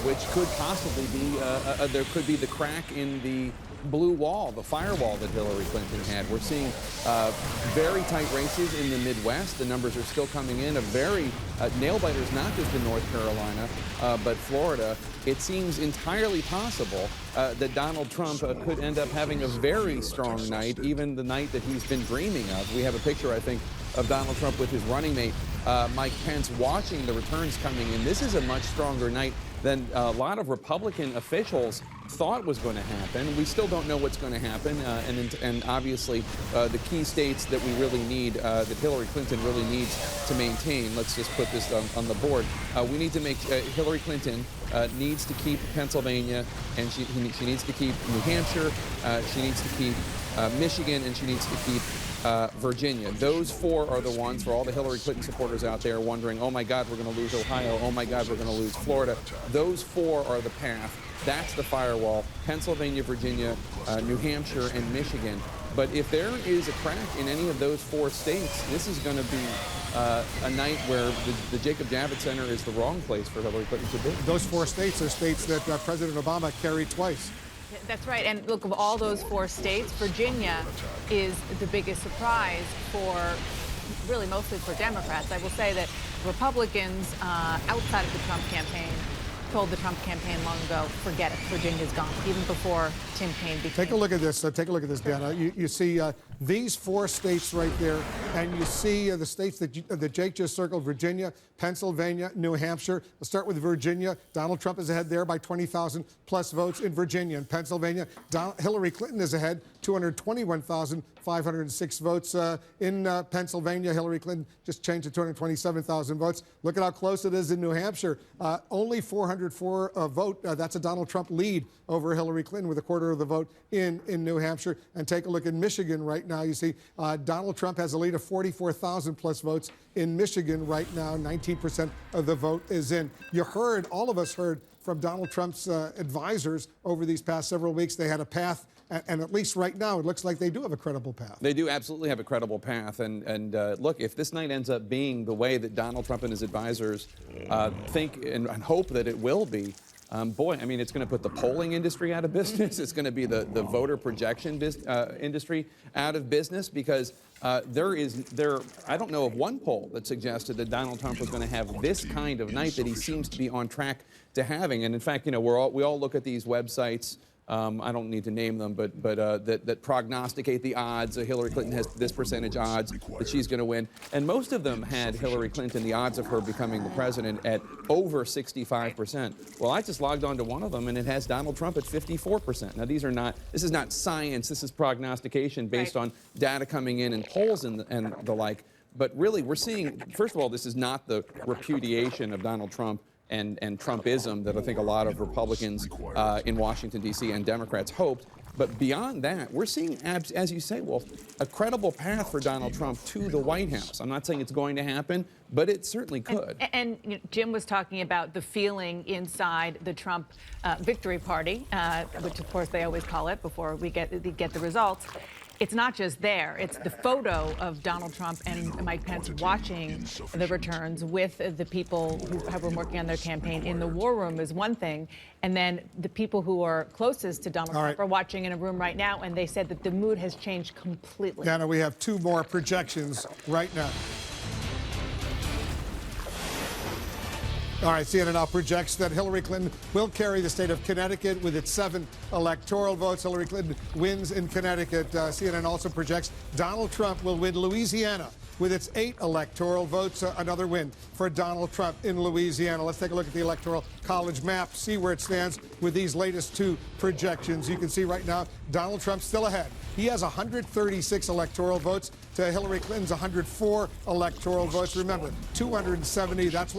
which could possibly be, there could be the crack in the blue wall, the firewall that Hillary Clinton had. We're seeing very tight races in the Midwest. The numbers are still coming in. A very nail-biters, not just in North Carolina, but Florida. It seems entirely possible that Donald Trump could end up having a very strong night, even the night that he's been dreaming of. We have a picture, I think, of Donald Trump with his running mate, Mike Pence, watching the returns coming in. This is a much stronger night than a lot of Republican officials thought was going to happen. We still don't know what's going to happen, and obviously the key states that we really need, that Hillary Clinton really needs to maintain. Let's just put this on the board. We need to make Hillary Clinton needs to keep Pennsylvania, and she needs to keep New Hampshire. She needs to keep Michigan, and she needs to keep Virginia. Those four are the ones for all the Hillary Clinton supporters out there wondering, oh my God, we're going to lose Ohio. Oh my God, we're going to lose Florida. Those four are the path. That's the firewall. Pennsylvania, Virginia, New Hampshire, and Michigan. But if there is a crack in any of those four states, this is going to be a night where the Jacob Javits Center is the wrong place for Hillary Clinton to be. Those four states are states that President Obama carried twice. That's right. And look, of all those four states, Virginia is the biggest surprise for, really mostly for Democrats. I will say that Republicans outside of the Trump campaign told the Trump campaign long ago, forget it, Virginia's gone, even before Tim Kaine became. Take a look at this. Take a look at this, Dana. You see these four states right there, and you see the states that Jake just circled: Virginia, Pennsylvania, New Hampshire. Let's start with Virginia. Donald Trump is ahead there by 20,000 plus votes in Virginia. In Pennsylvania, Hillary Clinton is ahead, 221,506 votes. In Pennsylvania, Hillary Clinton just changed to 227,000 votes. Look at how close it is in New Hampshire. Only 404 vote. That's a Donald Trump lead over Hillary Clinton with a quarter of the vote in New Hampshire. And take a look at Michigan right now. You see Donald Trump has a lead of 44,000 plus votes in Michigan right now. 19% of the vote is in. You heard, all of us heard from Donald Trump's advisors over these past several weeks. They had a path, and at least right now, it looks like they do have a credible path. They do absolutely have a credible path. And look, if this night ends up being the way that Donald Trump and his advisors think and hope that it will be, boy, I mean, it's going to put the polling industry out of business. It's going to be the voter projection industry out of business because I don't know of one poll that suggested that Donald Trump was going to have this kind of night that he seems to be on track to having. And in fact, we all look at these websites. I don't need to name them, but that prognosticate the odds. Hillary Clinton has this percentage odds that she's going to win. And most of them had Hillary Clinton, the odds of her becoming the president, at over 65%. Well, I just logged on to one of them, and it has Donald Trump at 54%. Now, this is not science. This is prognostication based on data coming in and polls and the like. But really, we're seeing, first of all, this is not the repudiation of Donald Trump and Trumpism that I think a lot of Republicans in Washington, D.C. and Democrats hoped. But beyond that, we're seeing, as you say, Wolf, a credible path for Donald Trump to the White House. I'm not saying it's going to happen, but it certainly could. And Jim was talking about the feeling inside the Trump victory party, which, of course, they always call it before we get the results. It's not just there. It's the photo of Donald Trump and Mike Pence watching the returns with the people who have been working on their campaign in the war room is one thing. And then the people who are closest to Donald Trump are watching in a room right now, and they said that the mood has changed completely. Dana, we have two more projections right now. All right, CNN now projects that Hillary Clinton will carry the state of Connecticut with its 7 electoral votes. Hillary Clinton wins in Connecticut. CNN also projects Donald Trump will win Louisiana with its 8 electoral votes. Another win for Donald Trump in Louisiana. Let's take a look at the Electoral College map, see where it stands with these latest 2 projections. You can see right now Donald Trump's still ahead. He has 136 electoral votes to Hillary Clinton's 104 electoral votes. Remember, 270, that's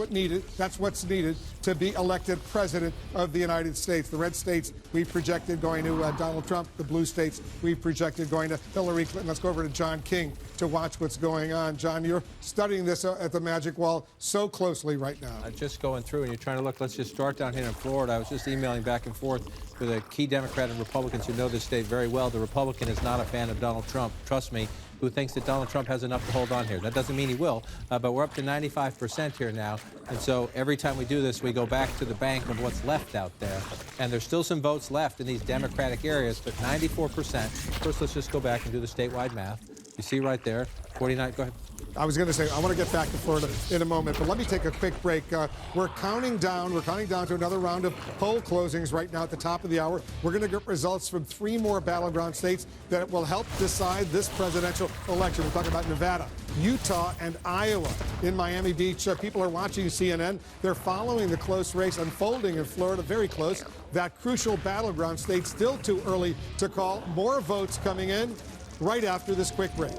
what's needed to be elected president of the United States. The red states we projected going to Donald Trump. The blue states we projected going to Hillary Clinton. Let's go over to John King to watch what's going on. John, you're studying this at the Magic Wall so closely right now. Just going through, and you're trying to look. Let's just start down here in Florida. I was just emailing back and forth with a key Democrat and Republicans who know this state very well. The Republican is not a fan of Donald Trump. Trust me. Who thinks that Donald Trump has enough to hold on here. That doesn't mean he will, but we're up to 95% here now. And so every time we do this, we go back to the bank of what's left out there. And there's still some votes left in these Democratic areas, but 94%. First, let's just go back and do the statewide math. You see right there, 49, go ahead. I was going to say, I want to get back to Florida in a moment, but let me take a quick break. We're counting down to another round of poll closings right now at the top of the hour. We're going to get results from 3 more battleground states that will help decide this presidential election. We're talking about Nevada, Utah, and Iowa. In Miami Beach, people are watching CNN. They're following the close race unfolding in Florida, very close. That crucial battleground state still too early to call. More votes coming in right after this quick break.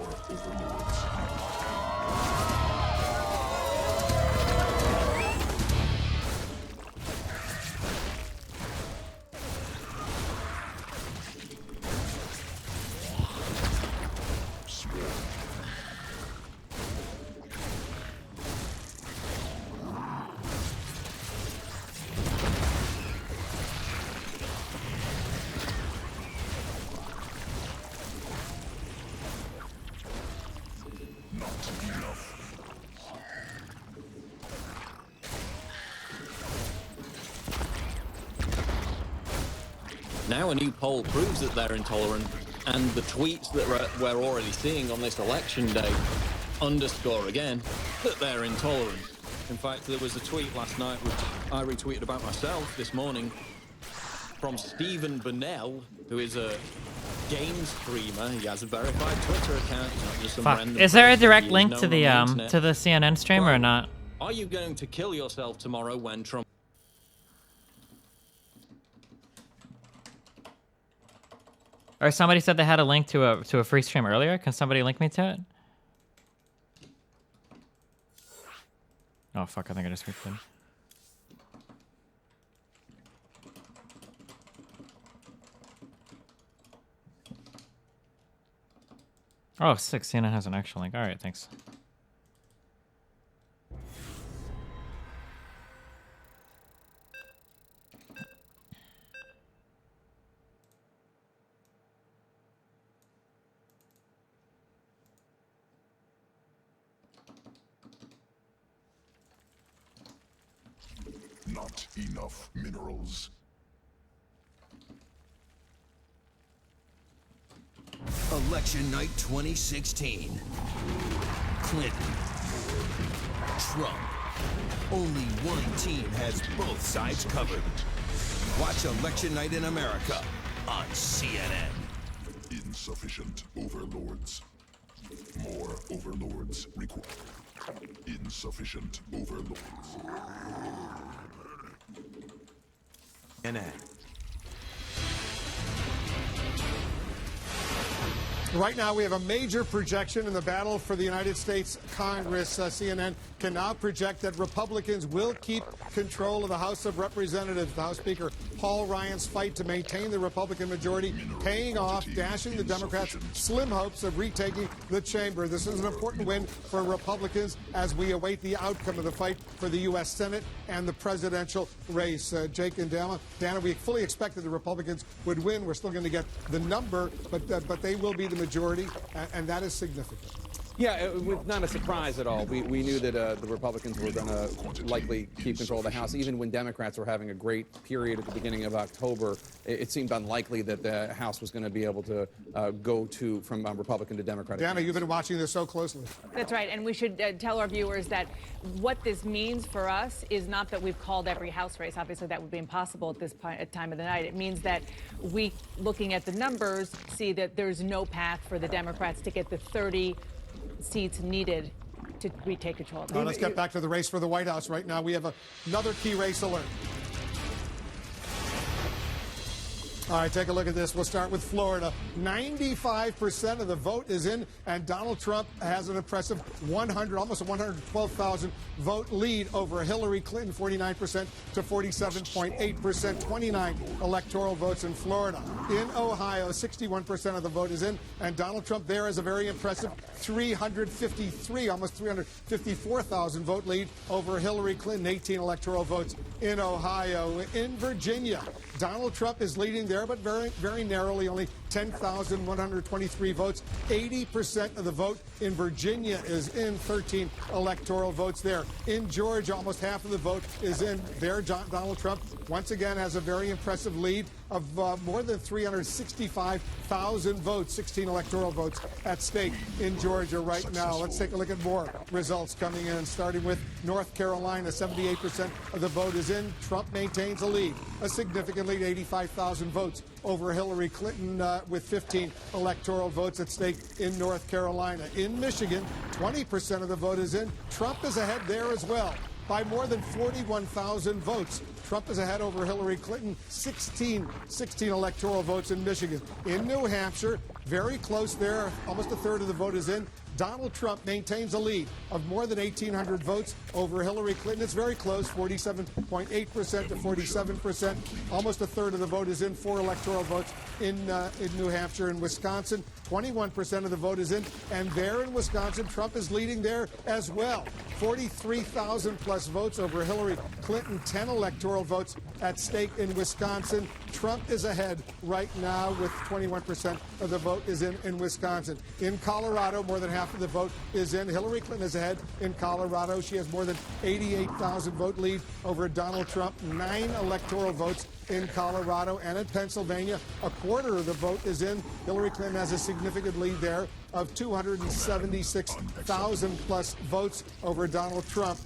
Now a new poll proves that they're intolerant, and the tweets that we're already seeing on this election day underscore again that they're intolerant. In fact, there was a tweet last night which I retweeted about myself this morning from Stephen Burnell, who is a game streamer. He has a verified Twitter account. He's not just some random Is there a direct person link known to on the internet. CNN stream or not? Are you going to kill yourself tomorrow when Trump... Or somebody said they had a link to a free stream earlier. Can somebody link me to it? Oh fuck! I think I just reached in. Oh, 6. CNN has an actual link. All right, thanks. Not enough minerals. Election night 2016. Clinton. Trump. Only one team has both sides covered. Watch Election Night in America on CNN. Insufficient overlords. More overlords required. Insufficient overlords. CNN. Right now, we have a major projection in the battle for the United States Congress. CNN can now project that Republicans will keep control of the House of Representatives. The House Speaker Paul Ryan's fight to maintain the Republican majority paying off, dashing the Democrats' slim hopes of retaking the chamber. This is an important win for Republicans as we await the outcome of the fight for the U.S. Senate and the presidential race. Jake and Dana, we fully expected the Republicans would win. We're still going to get the number, but they will be the majority, and that is significant. Yeah, it was not a surprise at all. We knew that the Republicans were going to likely keep control of the House. Even when Democrats were having a great period at the beginning of October, it seemed unlikely that the House was going to be able to go from Republican to Democratic. Dana, you've been watching this so closely. That's right, and we should tell our viewers that what this means for us is not that we've called every House race. Obviously, that would be impossible at this time of the night. It means that we, looking at the numbers, see that there's no path for the Democrats to get the 30 seats needed to retake control. Now let's get back to the race for the White House. Right now, we have another key race alert. All right, take a look at this. We'll start with Florida. 95% of the vote is in, and Donald Trump has an impressive almost 112,000 vote lead over Hillary Clinton, 49% to 47.8%, 29 electoral votes in Florida. In Ohio, 61% of the vote is in, and Donald Trump there has a very impressive almost 354,000 vote lead over Hillary Clinton, 18 electoral votes in Ohio. In Virginia, Donald Trump is leading there, but very, very narrowly, only 10,123 votes. 80% of the vote in Virginia is in, 13 electoral votes there. In Georgia, almost half of the vote is in there. Donald Trump once again has a very impressive lead of more than 365,000 votes, 16 electoral votes at stake in Georgia right now. Let's take a look at more results coming in, starting with North Carolina. 78% of the vote is in. Trump maintains a lead, a significant lead, 85,000 votes over Hillary Clinton with 15 electoral votes at stake in North Carolina. In Michigan, 20% of the vote is in. Trump is ahead there as well by more than 41,000 votes. Trump is ahead over Hillary Clinton, 16 electoral votes in Michigan. In New Hampshire, very close there, almost a third of the vote is in. Donald Trump maintains a lead of more than 1,800 votes over Hillary Clinton. It's very close, 47.8% to 47%. Almost a third of the vote is in. 4 electoral votes in New Hampshire. In Wisconsin, 21% of the vote is in. And there in Wisconsin, Trump is leading there as well. 43,000 plus votes over Hillary Clinton, 10 electoral votes at stake in Wisconsin. Trump is ahead right now with 21% of the vote is in Wisconsin. In Colorado, more than half of the vote is in. Hillary Clinton is ahead in Colorado. She has more than 88,000 vote lead over Donald Trump, 9 electoral votes in Colorado. And in Pennsylvania, a quarter of the vote is in. Hillary Clinton has a significant lead there of 276,000 plus votes over Donald Trump.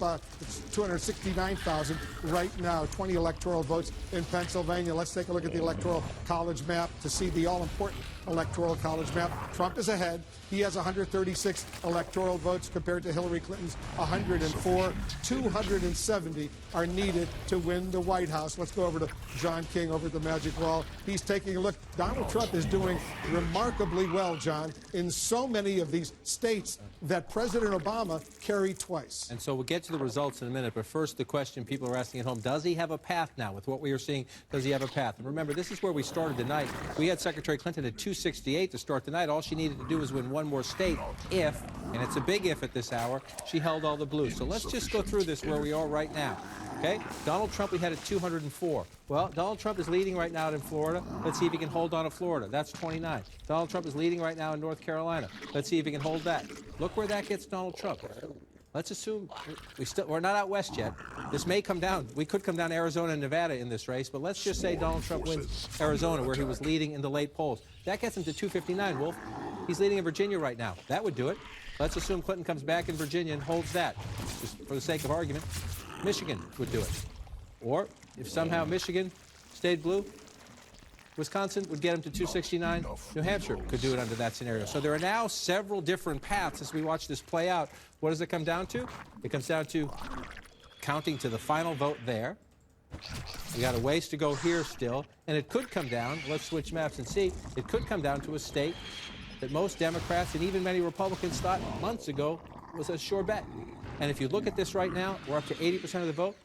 It's 269,000 right now, 20 electoral votes in Pennsylvania. Let's take a look at the Electoral College map to see the all-important Electoral College map. Trump is ahead. He has 136 electoral votes compared to Hillary Clinton's 104. 270 are needed to win the White House. Let's go over to John King over at the Magic Wall. He's taking a look. Donald Trump is doing remarkably well, John, in so many of these states that President Obama carried twice. And so we'll get to the results in a minute, but first the question people are asking at home, does he have a path now? With what we are seeing, does he have a path? And remember, this is where we started the night. We had Secretary Clinton at 268 to start the night. All she needed to do was win one more state if, and it's a big if at this hour, she held all the blues. So let's just go through this where we are right now. Okay? Donald Trump we had at 204. Well, Donald Trump is leading right now in Florida. Let's see if he can hold on to Florida. That's 29. Donald Trump is leading right now in North Carolina. Let's see if he can hold that. Look where that gets Donald Trump. Let's assume we're not out west yet. This may come down. We could come down to Arizona and Nevada in this race, but let's just say Donald Trump wins Arizona, where he was leading in the late polls. That gets him to 259, Wolf. He's leading in Virginia right now. That would do it. Let's assume Clinton comes back in Virginia and holds that, just for the sake of argument. Michigan would do it. Or if somehow Michigan stayed blue, Wisconsin would get him to 269. New Hampshire could do it under that scenario. So there are now several different paths as we watch this play out. What does it come down to? It comes down to counting to the final vote there. We got a ways to go here still. And it could come down, let's switch maps and see, it could come down to a state that most Democrats and even many Republicans thought months ago was a sure bet. And if you look at this right now, we're up to 80% of the vote.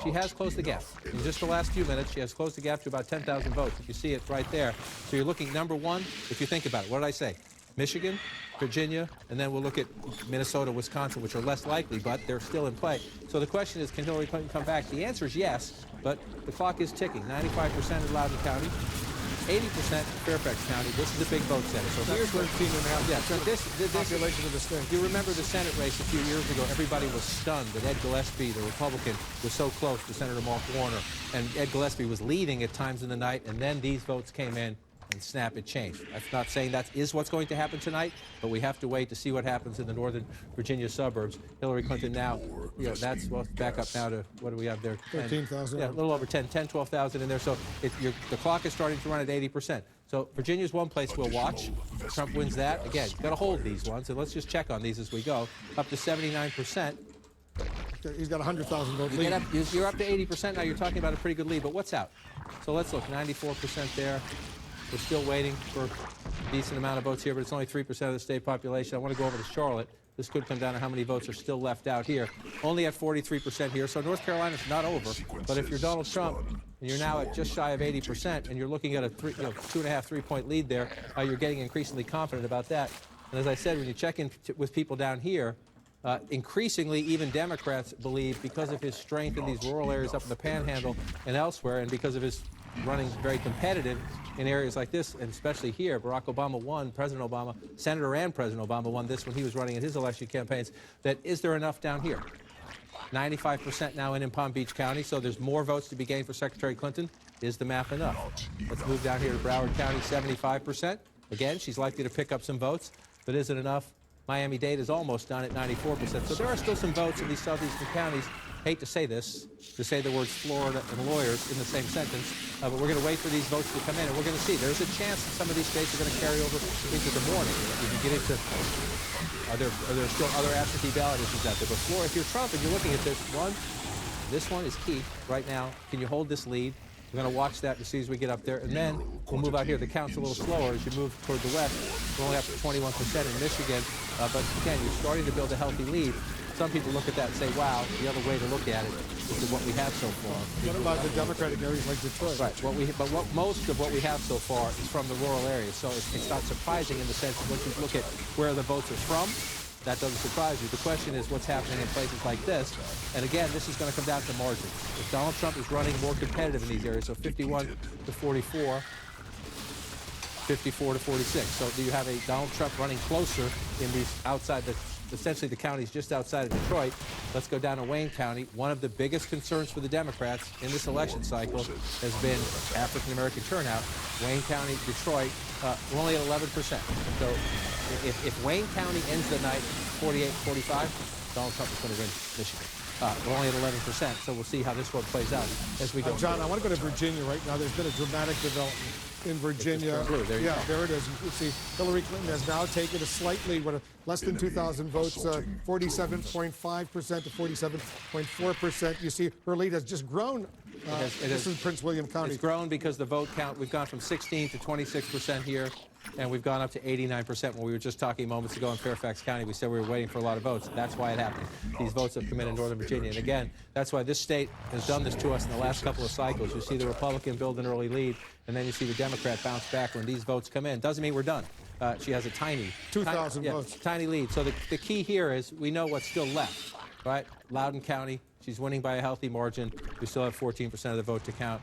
She has closed the gap. In just the last few minutes, she has closed the gap to about 10,000 votes. You see it right there. So you're looking number one, if you think about it. What did I say? Michigan, Virginia, and then we'll look at Minnesota, Wisconsin, which are less likely, but they're still in play. So the question is, can Hillary Clinton come back? The answer is yes, but the clock is ticking. 95% in Loudoun County, 80% Fairfax County. This is a big vote center. So here's where 13.5. Yeah, so this population of the state. You remember the Senate race a few years ago? Everybody was stunned that Ed Gillespie, the Republican, was so close to Senator Mark Warner, and Ed Gillespie was leading at times in the night, and then these votes came in, and snap, it changed. I'm not saying that is what's going to happen tonight, but we have to wait to see what happens in the Northern Virginia suburbs. Hillary Clinton now, that's, well, back up now to, what do we have there? 13,000. Yeah, a little over 10, 12,000 in there. So the clock is starting to run at 80%. So Virginia's one place we'll watch. Trump wins that. Again, got to hold these ones, and let's just check on these as we go. Up to 79%. He's got 100,000 vote lead. You're up to 80% now. You're talking about a pretty good lead, but what's out? So let's look, 94% there. We're still waiting for a decent amount of votes here, but it's only 3% of the state population. I want to go over to Charlotte. This could come down to how many votes are still left out here. Only at 43% here, so North Carolina's not over. But if you're Donald Trump and you're now at just shy of 80% and you're looking at a 2.5, 3-point lead there, you're getting increasingly confident about that. And as I said, when you check in with people down here, increasingly even Democrats believe, because of his strength in these rural areas up in the Panhandle and elsewhere, and because of his running very competitive in areas like this, and especially here, Barack Obama won, President Obama, Senator and President Obama won this when he was running in his election campaigns, that is there enough down here? 95% now in Palm Beach County, so there's more votes to be gained for Secretary Clinton. Is the map enough? Let's move down here to Broward County, 75%. Again, she's likely to pick up some votes, but is it enough? Miami-Dade is almost done at 94%. So there are still some votes in these southeastern counties. Hate to say this, to say the words Florida and lawyers in the same sentence, but we're going to wait for these votes to come in, and we're going to see. There's a chance that some of these states are going to carry over into the morning. If you get into, are there still other absentee ballot issues out there? But Florida, if you're Trump and you're looking at this one is key right now. Can you hold this lead? We're going to watch that to see as we get up there. And then we'll move out here. The count's a little slower as you move toward the west. We're only up to 21% in Michigan. But again, you're starting to build a healthy lead. Some people look at that and say, wow, the other way to look at it is what we have so far. What about the Democratic areas like Detroit? Right. Most of what we have so far is from the rural areas. So it's not surprising in the sense that once you look at where the votes are from, that doesn't surprise you. The question is what's happening in places like this. And again, this is going to come down to margins. If Donald Trump is running more competitive in these areas, so 51 to 44, 54 to 46. So do you have a Donald Trump running closer in these outside essentially the counties just outside of Detroit? Let's go down to Wayne County. One of the biggest concerns for the Democrats in this election cycle has been African-American turnout. Wayne County, Detroit, we're only at 11%. So if Wayne County ends the night 48-45, Donald Trump is going to win Michigan. We're only at 11%, so we'll see how this one plays out as we go. John, I want to go to Virginia right now. There's been a dramatic development in Virginia. There you go. There it is. You see, Hillary Clinton has now taken a slight lead with less than 2,000 votes, 47.5% to 47.4%. You see, her lead has just grown. This is Prince William County. It's grown because the vote count, we've gone from 16 to 26% here, and we've gone up to 89% when we were just talking moments ago in Fairfax County. We said we were waiting for a lot of votes. That's why it happened. These votes have come in Northern Virginia. And again, that's why this state has done this to us in the last couple of cycles. You see the Republican build an early lead, and then you see the Democrat bounce back when these votes come in. Doesn't mean we're done. She has a tiny 2,000 votes. Tiny lead. So the key here is we know what's still left, right? Loudoun County, she's winning by a healthy margin. We still have 14% of the vote to count.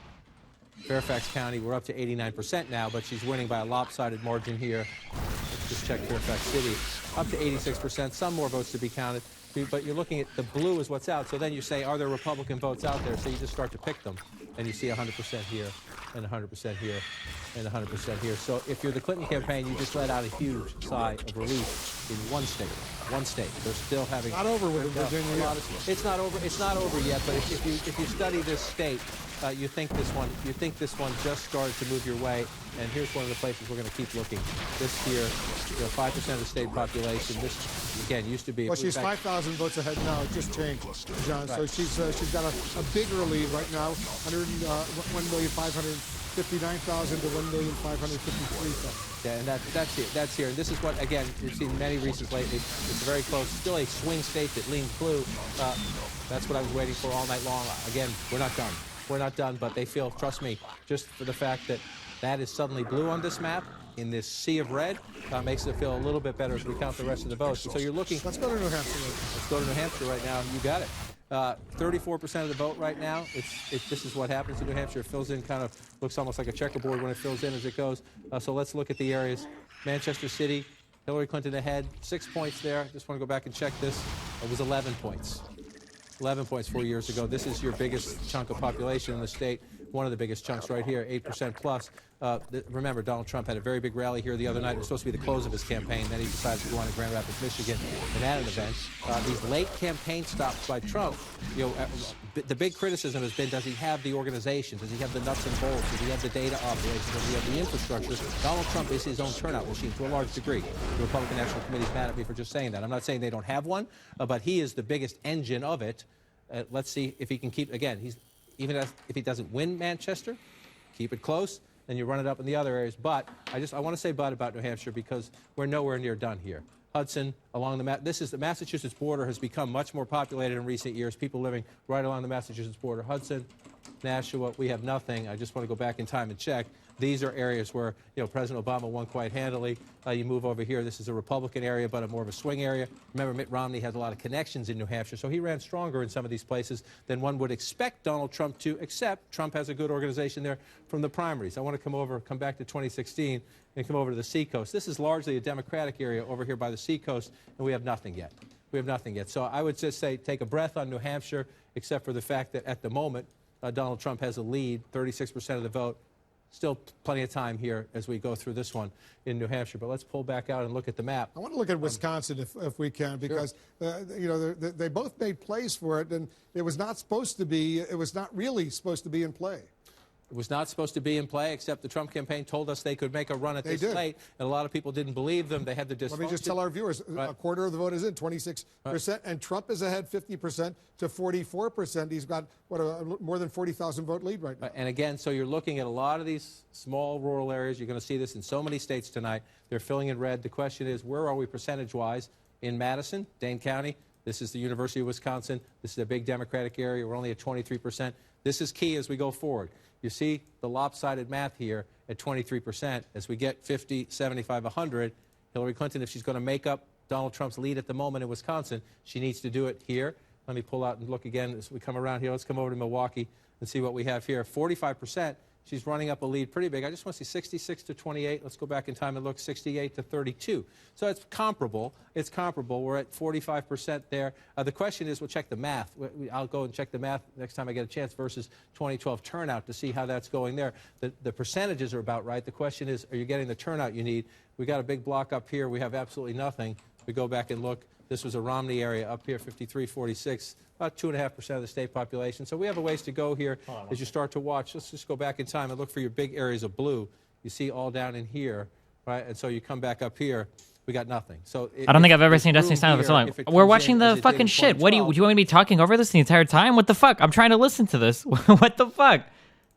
Fairfax County, we're up to 89% now, but she's winning by a lopsided margin here. Let's just check Fairfax City. Up to 86%, some more votes to be counted. But you're looking at the blue is what's out. So then you say, are there Republican votes out there? So you just start to pick them. And you see 100% here, and 100% here, and 100% here. So if you're the Clinton campaign, you just let out a huge sigh of relief in one state. One state. They're still having... Not over with Virginia. It's not over. It's not over yet. But if you study this state, you think this one just started to move your way. And here's one of the places we're going to keep looking. This here, 5% of the state population. This again used to be. Well, she's 5,000 votes ahead now. It just changed, John. Right. So she's got a bigger lead right now. 1,559,000 to 1,553,000. Yeah, and that's here. And this is what, again, we've seen many races lately. It's very close. Still a swing state that leans blue. That's what I was waiting for all night long. Again, we're not done. We're not done, but they feel, trust me, just for the fact that that is suddenly blue on this map, in this sea of red, makes it feel a little bit better as we count the rest of the votes. So you're looking... Let's go to New Hampshire. Let's go to New Hampshire right now. You got it. 34% of the vote right now. This is what happens in New Hampshire. It fills in, kind of looks almost like a checkerboard when it fills in as it goes. So let's look at the areas. Manchester City, Hillary Clinton ahead, 6 points there. Just want to go back and check this. It was 11 points. 11 points 4 years ago. This is your biggest chunk of population in the state. One of the biggest chunks right here, 8% plus. Remember, Donald Trump had a very big rally here the other night. It was supposed to be the close of his campaign. Then he decided to go on to Grand Rapids, Michigan, and at an event. These late campaign stops by Trump, the big criticism has been, does he have the organization? Does he have the nuts and bolts? Does he have the data operations? Does he have the infrastructure? Donald Trump is his own turnout machine to a large degree. The Republican National Committee is mad at me for just saying that. I'm not saying they don't have one, but he is the biggest engine of it. Let's see if he can keep, again, even if he doesn't win Manchester, keep it close, then you run it up in the other areas. But I want to say but about New Hampshire because we're nowhere near done here. Hudson, along the the Massachusetts border has become much more populated in recent years. People living right along the Massachusetts border. Hudson, Nashua, we have nothing. I just want to go back in time and check. These are areas where President Obama won quite handily. You move over here. This is a Republican area, but more of a swing area. Remember, Mitt Romney has a lot of connections in New Hampshire, so he ran stronger in some of these places than one would expect Donald Trump to, except Trump has a good organization there from the primaries. I want to come back to 2016 and come over to the Seacoast. This is largely a Democratic area over here by the Seacoast, and we have nothing yet. We have nothing yet. So I would just say take a breath on New Hampshire, except for the fact that at the moment, Donald Trump has a lead, 36% of the vote. Still plenty of time here as we go through this one in New Hampshire. But let's pull back out and look at the map. I want to look at Wisconsin if we can, because sure. They both made plays for it, and it was not supposed to be. It was not really supposed to be in play. It was not supposed to be in play, except the Trump campaign told us they could make a run at this late, and a lot of people didn't believe them. They had the dysfunction. Let me just tell our viewers, a quarter of the vote is in, 26%, and Trump is ahead 50% to 44%. He's got, more than 40,000 vote lead right now. And again, so you're looking at a lot of these small rural areas. You're going to see this in so many states tonight. They're filling in red. The question is, where are we percentage-wise? In Madison, Dane County, this is the University of Wisconsin. This is a big Democratic area. We're only at 23%. This is key as we go forward. You see the lopsided math here at 23%. As we get 50, 75, 100, Hillary Clinton, if she's going to make up Donald Trump's lead at the moment in Wisconsin, she needs to do it here. Let me pull out and look again as we come around here. Let's come over to Milwaukee and see what we have here. 45%. She's running up a lead pretty big. I just want to see 66 to 28. Let's go back in time and look 68 to 32. So it's comparable. It's comparable. We're at 45% there. The question is, we'll check the math. I'll go and check the math next time I get a chance versus 2012 turnout to see how that's going there. The percentages are about right. The question is, are you getting the turnout you need? We got a big block up here. We have absolutely nothing. We go back and look. This was a Romney area up here, 53, 46. About 2.5% of the state population. So we have a ways to go here as you start to watch. Let's just go back in time and look for your big areas of blue. You see all down in here, right? And so you come back up here, we got nothing. So I don't think I've ever seen Destiny's Child so long. We're watching the fucking shit. What do you want me to be talking over this the entire time? What the fuck? I'm trying to listen to this. What the fuck?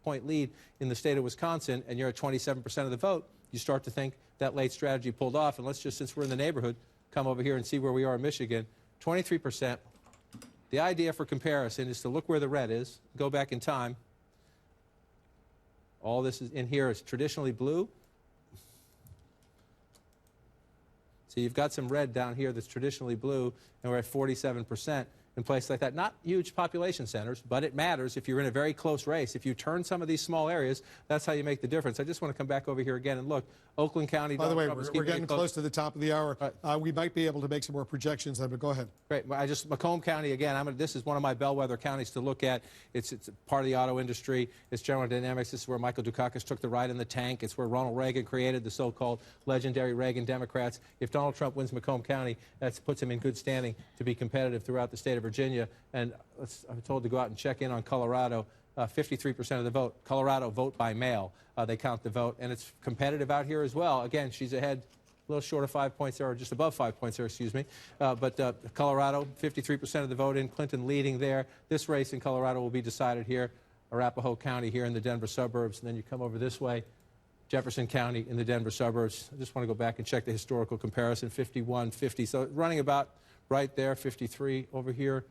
Point lead in the state of Wisconsin, and you're at 27% of the vote. You start to think that late strategy pulled off. And let's just, since we're in the neighborhood, come over here and see where we are in Michigan. 23%. The idea for comparison is to look where the red is, go back in time. All this is in here is traditionally blue. So you've got some red down here that's traditionally blue, and we're at 47%. in places like that. Not huge population centers, but it matters if you're in a very close race. If you turn some of these small areas, that's how you make the difference. I just want to come back over here again and look. Oakland County. By the way, we're getting close to the top of the hour. We might be able to make some more projections, but go ahead. Great. Macomb County, again, this is one of my bellwether counties to look at. It's part of the auto industry. It's General Dynamics. This is where Michael Dukakis took the ride in the tank. It's where Ronald Reagan created the so-called legendary Reagan Democrats. If Donald Trump wins Macomb County, that puts him in good standing to be competitive throughout the state of Virginia. And I'm told to go out and check in on Colorado. 53% of the vote. Colorado vote by mail. They count the vote, and it's competitive out here as well. Again, she's ahead, a little short of 5 points there, or just above 5 points there, excuse me. But Colorado, 53% of the vote in. Clinton leading there. This race in Colorado will be decided here. Arapahoe County here in the Denver suburbs, and then you come over this way. Jefferson County in the Denver suburbs. I just want to go back and check the historical comparison, 51-50. So running about right there, 53 over here,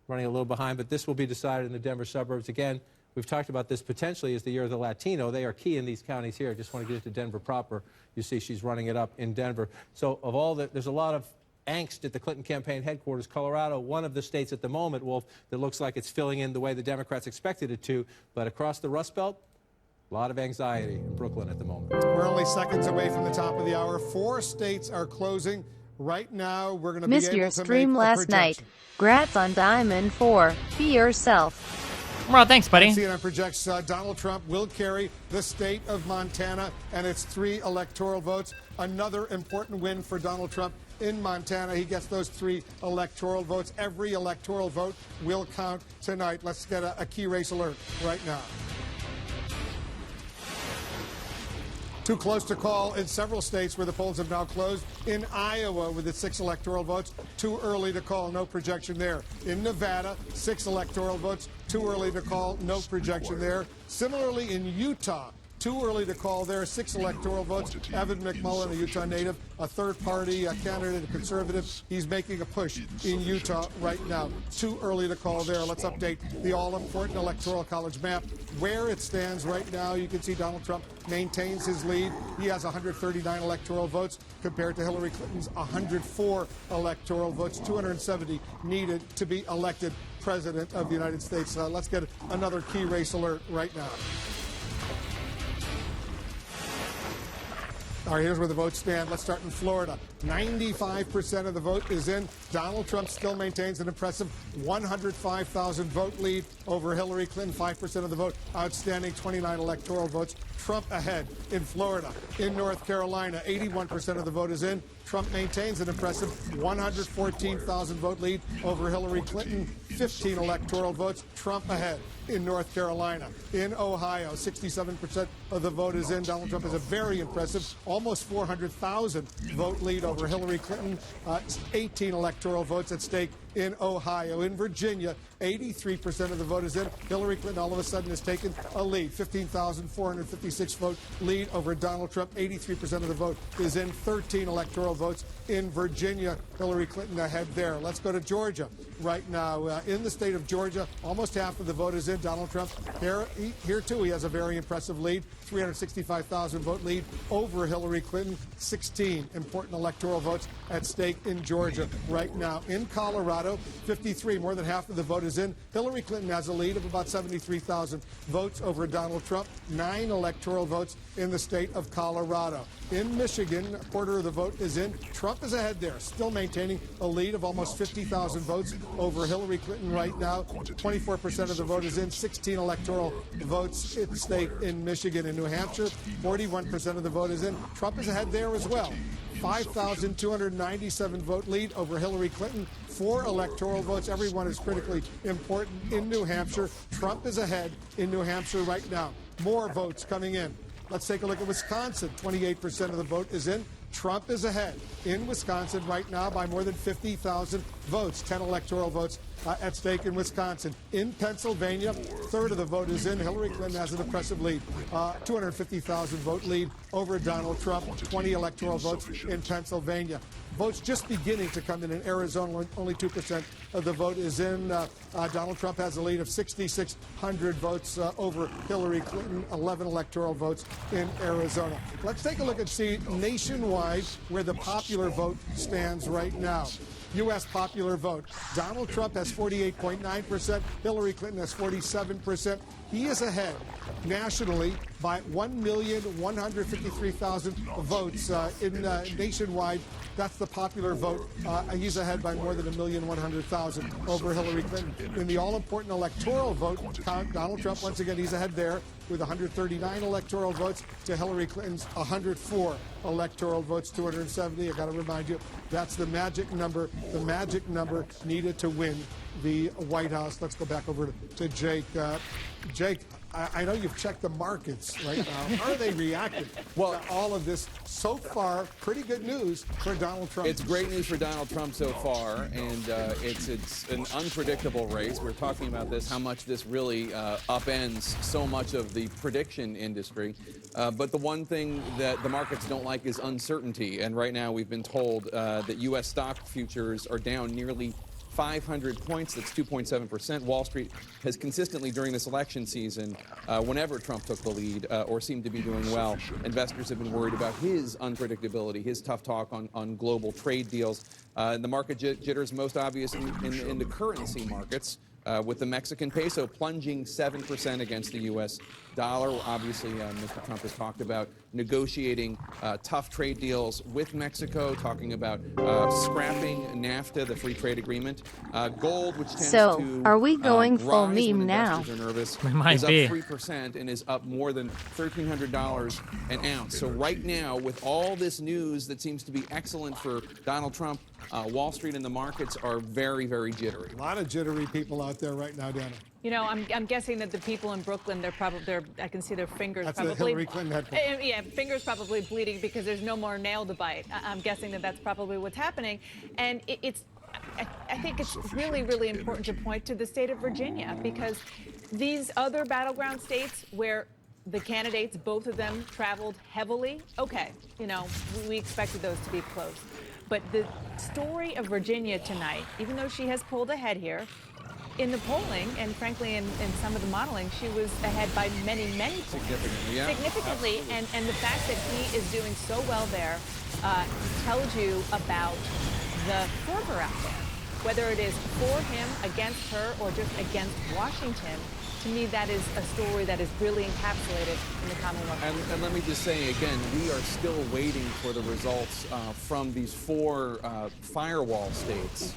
running a little behind. But this will be decided in the Denver suburbs. Again, we've talked about this potentially as the year of the Latino. They are key in these counties here. I just want to get into Denver proper. You see she's running it up in Denver. So of all that, there's a lot of angst at the Clinton campaign headquarters. Colorado, one of the states at the moment, Wolf, that looks like it's filling in the way the Democrats expected it to. But across the Rust Belt, a lot of anxiety in Brooklyn at the moment. We're only seconds away from the top of the hour. 4 states are closing. Right now, we're going to be able to make a projection. Missed your stream last night. Grats on Diamond 4. Be yourself. Well, thanks, buddy. CNN projects Donald Trump will carry the state of Montana and its 3 electoral votes. Another important win for Donald Trump in Montana. He gets those 3 electoral votes. Every electoral vote will count tonight. Let's get a key race alert right now. Too close to call in several states where the polls have now closed. In Iowa, with its 6 electoral votes, too early to call, no projection there. In Nevada, 6 electoral votes, too early to call, no projection there. Similarly, in Utah, too early to call there, 6 electoral votes. Evan McMullen, a Utah native, a third-party candidate, a conservative. He's making a push in Utah right now. Too early to call there. Let's update the all-important Electoral College map. Where it stands right now, you can see Donald Trump maintains his lead. He has 139 electoral votes compared to Hillary Clinton's 104 electoral votes. 270 needed to be elected president of the United States. Let's get another key race alert right now. All right, here's where the votes stand. Let's start in Florida. 95% of the vote is in. Donald Trump still maintains an impressive 105,000 vote lead over Hillary Clinton. 5% of the vote outstanding, 29 electoral votes. Trump ahead in Florida. In North Carolina, 81% of the vote is in. Trump maintains an impressive 114,000 vote lead over Hillary Clinton. 15 electoral votes. Trump ahead in North Carolina. In Ohio, 67% of the vote is in. Donald Trump has a very impressive almost 400,000 vote lead over Hillary Clinton. 18 electoral votes at stake in Ohio. In Virginia, 83% of the vote is in. Hillary Clinton all of a sudden has taken a lead. 15,456 vote lead over Donald Trump. 83% of the vote is in. 13 electoral votes in Virginia. Hillary Clinton ahead there. Let's go to Georgia right now. In the state of Georgia, almost half of the vote is in. Donald Trump here too, he has a very impressive lead. 365,000 vote lead over Hillary Clinton. 16 important electoral votes at stake in Georgia right now. In Colorado, 53, more than half of the vote is in. Hillary Clinton has a lead of about 73,000 votes over Donald Trump. 9 electoral votes in the state of Colorado. In Michigan, a quarter of the vote is in. Trump is ahead there, still maintaining a lead of almost 50,000 votes over Hillary Clinton right now. 24% of the vote is in. 16 electoral votes at stake in Michigan. In New Hampshire, 41% of the vote is in. Trump is ahead there as well. 5,297 vote lead over Hillary Clinton. 4 electoral votes. Everyone is critically important in New Hampshire. Trump is ahead in New Hampshire right now. More votes coming in. Let's take a look at Wisconsin. 28% of the vote is in. Trump is ahead in Wisconsin right now by more than 50,000 votes. 10 electoral votes at stake in Wisconsin. In Pennsylvania, third of the vote is in. Hillary Clinton has an impressive lead, 250,000 vote lead over Donald Trump. 20 electoral votes in Pennsylvania. Votes just beginning to come in Arizona. Only 2% of the vote is in. Donald Trump has a lead of 6,600 votes over Hillary Clinton. 11 electoral votes in Arizona. Let's take a look and see nationwide where the popular vote stands right now. U.S. popular vote. Donald Trump has 48.9%. Hillary Clinton has 47%. He is ahead nationally by 1,153,000 votes nationwide. That's the popular vote. He's ahead by more than 1,100,000 over Hillary Clinton. In the all-important electoral vote count, Donald Trump, once again, he's ahead there with 139 electoral votes to Hillary Clinton's 104 electoral votes, 270. I got to remind you, that's the magic number needed to win the White House. Let's go back over to Jake. Jake, I know you've checked the markets right now. How are they reacting to all of this? So far, pretty good news for Donald Trump. It's great news for Donald Trump so far, and it's an unpredictable race. We're talking about this, how much this really upends so much of the prediction industry. But the one thing that the markets don't like is uncertainty. And right now we've been told that U.S. stock futures are down nearly 500 points. That's 2.7%. Wall Street has consistently during this election season, whenever Trump took the lead or seemed to be doing well, investors have been worried about his unpredictability, his tough talk on global trade deals. The market jitters most obvious in the currency markets, with the Mexican peso plunging 7% against the U.S. dollar. Obviously, Mr. Trump has talked about negotiating tough trade deals with Mexico, talking about scrapping NAFTA, the free trade agreement. Gold, which tends to are we going full rise meme when now? investors are nervous, We might is up be. 3% and is up more than $1,300 an ounce. So right now, with all this news that seems to be excellent for Donald Trump, Wall Street and the markets are very, very jittery. A lot of jittery people out there right now, Dana. You know, I'm guessing that the people in Brooklyn, I can see their fingers That's probably. the Hillary Clinton headquarters. Yeah, fingers probably bleeding because there's no more nail to bite. I'm guessing that that's probably what's happening, and I think it's really, really important to point to the state of Virginia, because these other battleground states where the candidates, both of them, traveled heavily, okay, you know, we expected those to be close. But the story of Virginia tonight, even though she has pulled ahead here, in the polling, and frankly in some of the modeling, she was ahead by many, many points. Significantly, yeah. Significantly, and the fact that he is doing so well there tells you about the fervor out there. Whether it is for him, against her, or just against Washington, to me that is a story that is really encapsulated in the Commonwealth. And let me just say again, we are still waiting for the results from these 4 firewall states.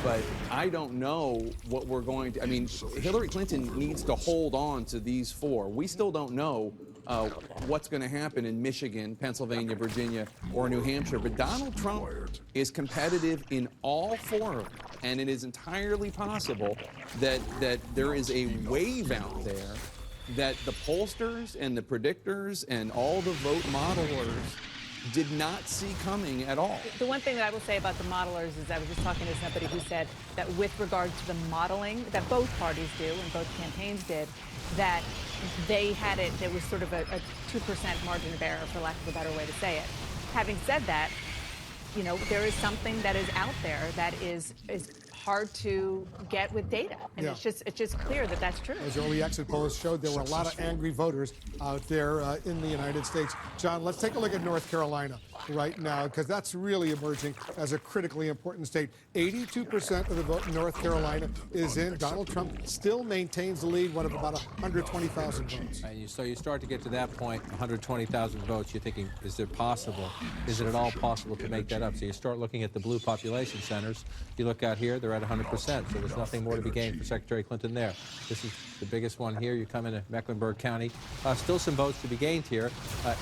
But I don't know what we're going to. I mean, Hillary Clinton needs to hold on to these 4. We still don't know what's going to happen in Michigan, Pennsylvania, Virginia, or New Hampshire. But Donald Trump is competitive in all 4 of them. And it is entirely possible that there is a wave out there that the pollsters and the predictors and all the vote modelers did not see coming at all. The one thing that I will say about the modelers is I was just talking to somebody who said that with regard to the modeling that both parties do and both campaigns did, that they had it was sort of a 2% margin of error, for lack of a better way to say it. Having said that, you know, there is something that is out there that is hard to get with data, and it's just clear that that's true. Those early exit polls showed there were a lot of angry voters out there in the United States. John, let's take a look at North Carolina right now, because that's really emerging as a critically important state. 82% of the vote in North Carolina is in. Donald Trump still maintains the lead, of about 120,000 votes. And so you start to get to that point, 120,000 votes, you're thinking, is it possible? Is it at all possible to make that up? So you start looking at the blue population centers. You look out here, they're at 100%, so there's nothing more to be gained for Secretary Clinton there. This is the biggest one here. You come into Mecklenburg County. Still some votes to be gained here.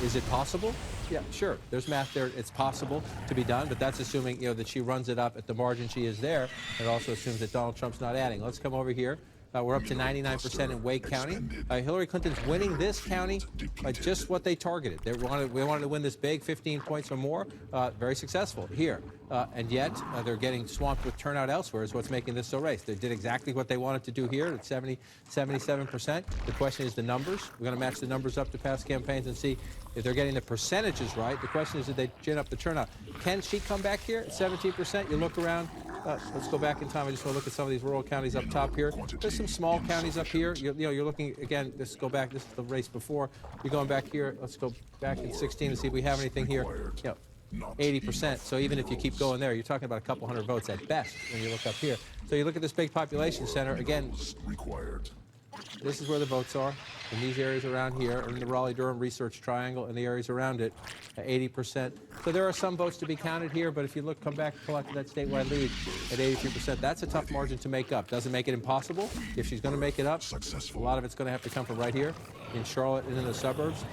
Is it possible? Yeah, sure. There's math there. It's possible to be done, but that's assuming, that she runs it up at the margin she is there. It also assumes that Donald Trump's not adding. Let's come over here. We're up to 99% in Wake County. Hillary Clinton's winning this county by just what they targeted. We wanted to win this big, 15 points or more. Very successful here. And yet, they're getting swamped with turnout elsewhere is what's making this so race. They did exactly what they wanted to do here at 77%. The question is the numbers. We're going to match the numbers up to past campaigns and see if they're getting the percentages right. The question is, did they gin up the turnout? Can she come back here at 17%? You look around. Let's go back in time. I just want to look at some of these rural counties up top here. There's some small counties up here. You're looking, again, let's go back. This is the race before. You're going back here. Let's go back in 16 to see if we have anything here. 80%. So even if you keep going there, you're talking about a couple hundred votes at best when you look up here. So you look at this big population center, again, this is where the votes are, in these areas around here, in the Raleigh-Durham Research Triangle and the areas around it, 80%. So there are some votes to be counted here, but if you look, come back, pull out to that statewide lead at 83%, that's a tough margin to make up. Doesn't make it impossible. If she's going to make it up, a lot of it's going to have to come from right here in Charlotte and in the suburbs.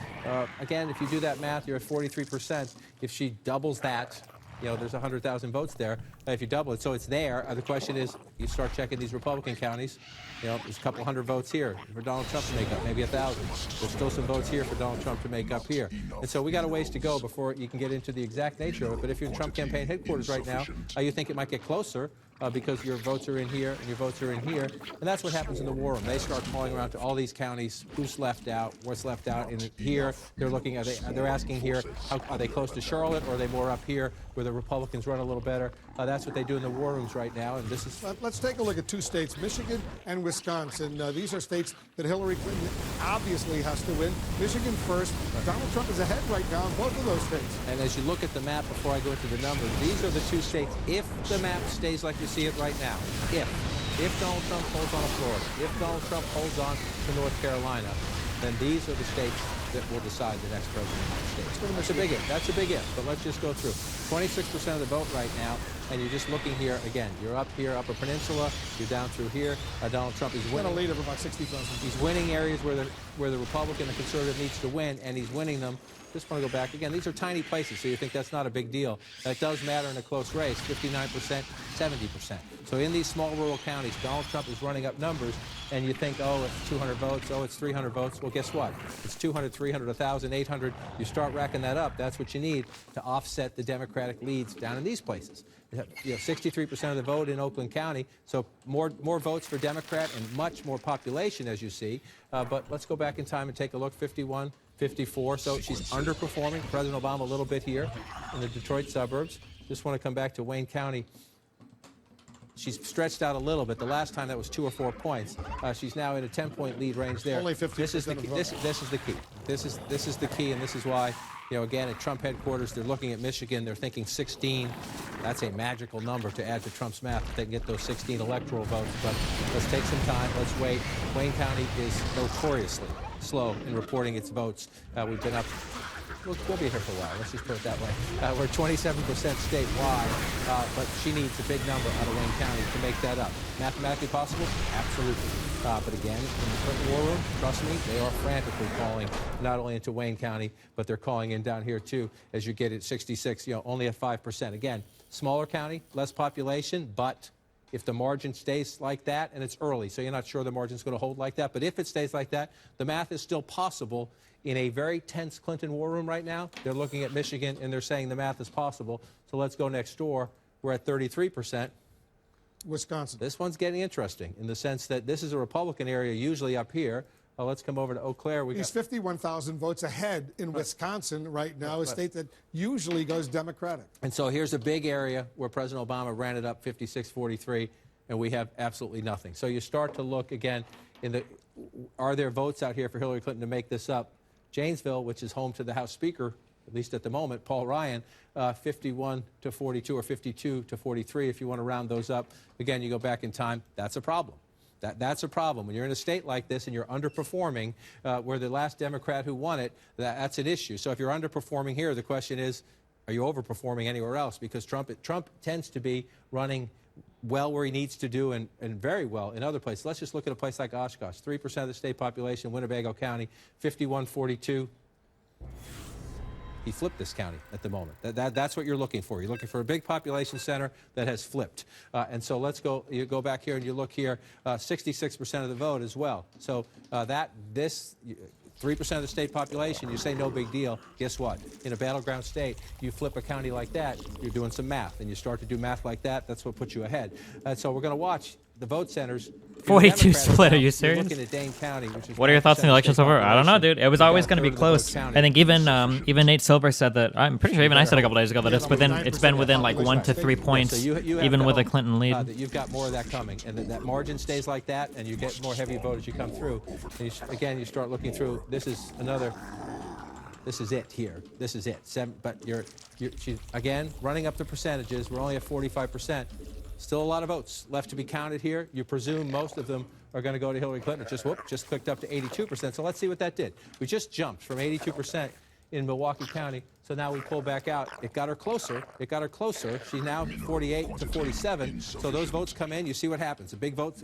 Again, if you do that math, you're at 43%. If she doubles that, you know, there's 100,000 votes there. If you double it, so it's there. The question is, you start checking these Republican counties. You know, there's a couple hundred votes here for Donald Trump to make up, maybe 1,000. There's still some votes here for Donald Trump to make up here. And so we got a ways to go before you can get into the exact nature of it. But if you're in Trump campaign headquarters right now, you think it might get closer because your votes are in here and your votes are in here. And that's what happens in the war room. They start calling around to all these counties, who's left out, what's left out. In here, they're looking at, they're asking here, are they close to Charlotte or are they more up here where the Republicans run a little better? That's what they do in the war rooms right now. And this is. Let's take a look at two states, Michigan and Wisconsin. These are states that Hillary Clinton obviously has to win. Michigan first. Donald Trump is ahead right now in both of those states. And as you look at the map, before I go into the numbers, these are the two states, if the map stays like you see it right now, if Donald Trump holds on to Florida, if Donald Trump holds on to North Carolina, then these are the states that will decide the next president of the United States. That's a big if. That's a big if. But let's just go through. 26% of the vote right now, and you're just looking here again. You're up here, Upper Peninsula. You're down through here. Donald Trump is winning. A lead of about 60,000. He's winning areas where the Republican, the conservative needs to win, and he's winning them. Just want to go back again. These are tiny places, so you think that's not a big deal. That does matter in a close race. 59%, 70%. So in these small rural counties, Donald Trump is running up numbers, and you think, oh, it's 200 votes, oh, it's 300 votes. Well, guess what? It's 200, 300, 1,000, 800. You start racking that up. That's what you need to offset the Democratic leads down in these places. You know, 63% of the vote in Oakland County, so more votes for Democrat and much more population, as you see. But let's go back in time and take a look. 51, 54. So she's underperforming President Obama a little bit here in the Detroit suburbs. Just want to come back to Wayne County. She's stretched out a little bit. The last time that was 2 or 4 points. She's now in a 10-point lead range there. Only 50%. This is the key. This is the key. This is the key, and this is why, you know, again, at Trump headquarters, they're looking at Michigan. They're thinking 16. That's a magical number to add to Trump's math if they can get those 16 electoral votes. But let's take some time. Let's wait. Wayne County is notoriously slow in reporting its votes. We've been up. We'll be here for a while. Let's just put it that way. We're 27% statewide, but she needs a big number out of Wayne County to make that up. Mathematically possible? Absolutely. But again, in the Clinton war room, trust me, they are frantically calling not only into Wayne County, but they're calling in down here too, as you get at 66, you know, only at 5%. Again, smaller county, less population, but if the margin stays like that, and it's early, so you're not sure the margin's going to hold like that, but if it stays like that, the math is still possible. In a very tense Clinton war room right now, they're looking at Michigan, and they're saying the math is possible. So let's go next door. We're at 33%. Wisconsin. This one's getting interesting in the sense that this is a Republican area usually up here. Let's come over to Eau Claire. He's 51,000 votes ahead in Wisconsin right now, a state that usually goes Democratic. And so here's a big area where President Obama ran it up 56-43, and we have absolutely nothing. So you start to look again are there votes out here for Hillary Clinton to make this up? Janesville, which is home to the House Speaker, at least at the moment, Paul Ryan, 51-42 or 52-43 if you want to round those up. Again, you go back in time, that's a problem. That's a problem. When you're in a state like this and you're underperforming, where the last Democrat who won it, that's an issue. So if you're underperforming here, the question is, are you overperforming anywhere else? Because Trump tends to be running well where he needs to do and very well in other places. Let's just look at a place like Oshkosh. 3% of the state population, Winnebago County, 51-42. He flipped this county at the moment. That's what you're looking for. You're looking for a big population center that has flipped. And so let's go. You go back here and you look here. 66% of the vote as well. So 3% of the state population, you say no big deal. Guess what? In a battleground state, you flip a county like that, you're doing some math. And you start to do math like that, that's what puts you ahead. So we're going to watch the vote centers. 42 split, are you serious? Looking at Dane County, which is what are your thoughts on the election so far? I don't know, dude. It was always going to be close. I think even Nate Silver said that. I'm pretty sure even I said a couple days ago that it's been within like 1 to 3 points, even with a Clinton lead. That you've got more of that coming, and that margin stays like that, and you get more heavy vote as you come through. And again, you start looking through. This is another This is it here. This is it. But she's, again, running up the percentages. We're only at 45%. Still a lot of votes left to be counted here. You presume most of them are going to go to Hillary Clinton. Just clicked up to 82%. So let's see what that did. We just jumped from 82% in Milwaukee County. So now we pull back out. It got her closer. It got her closer. She's now 48 to 47. So those votes come in. You see what happens. The big votes,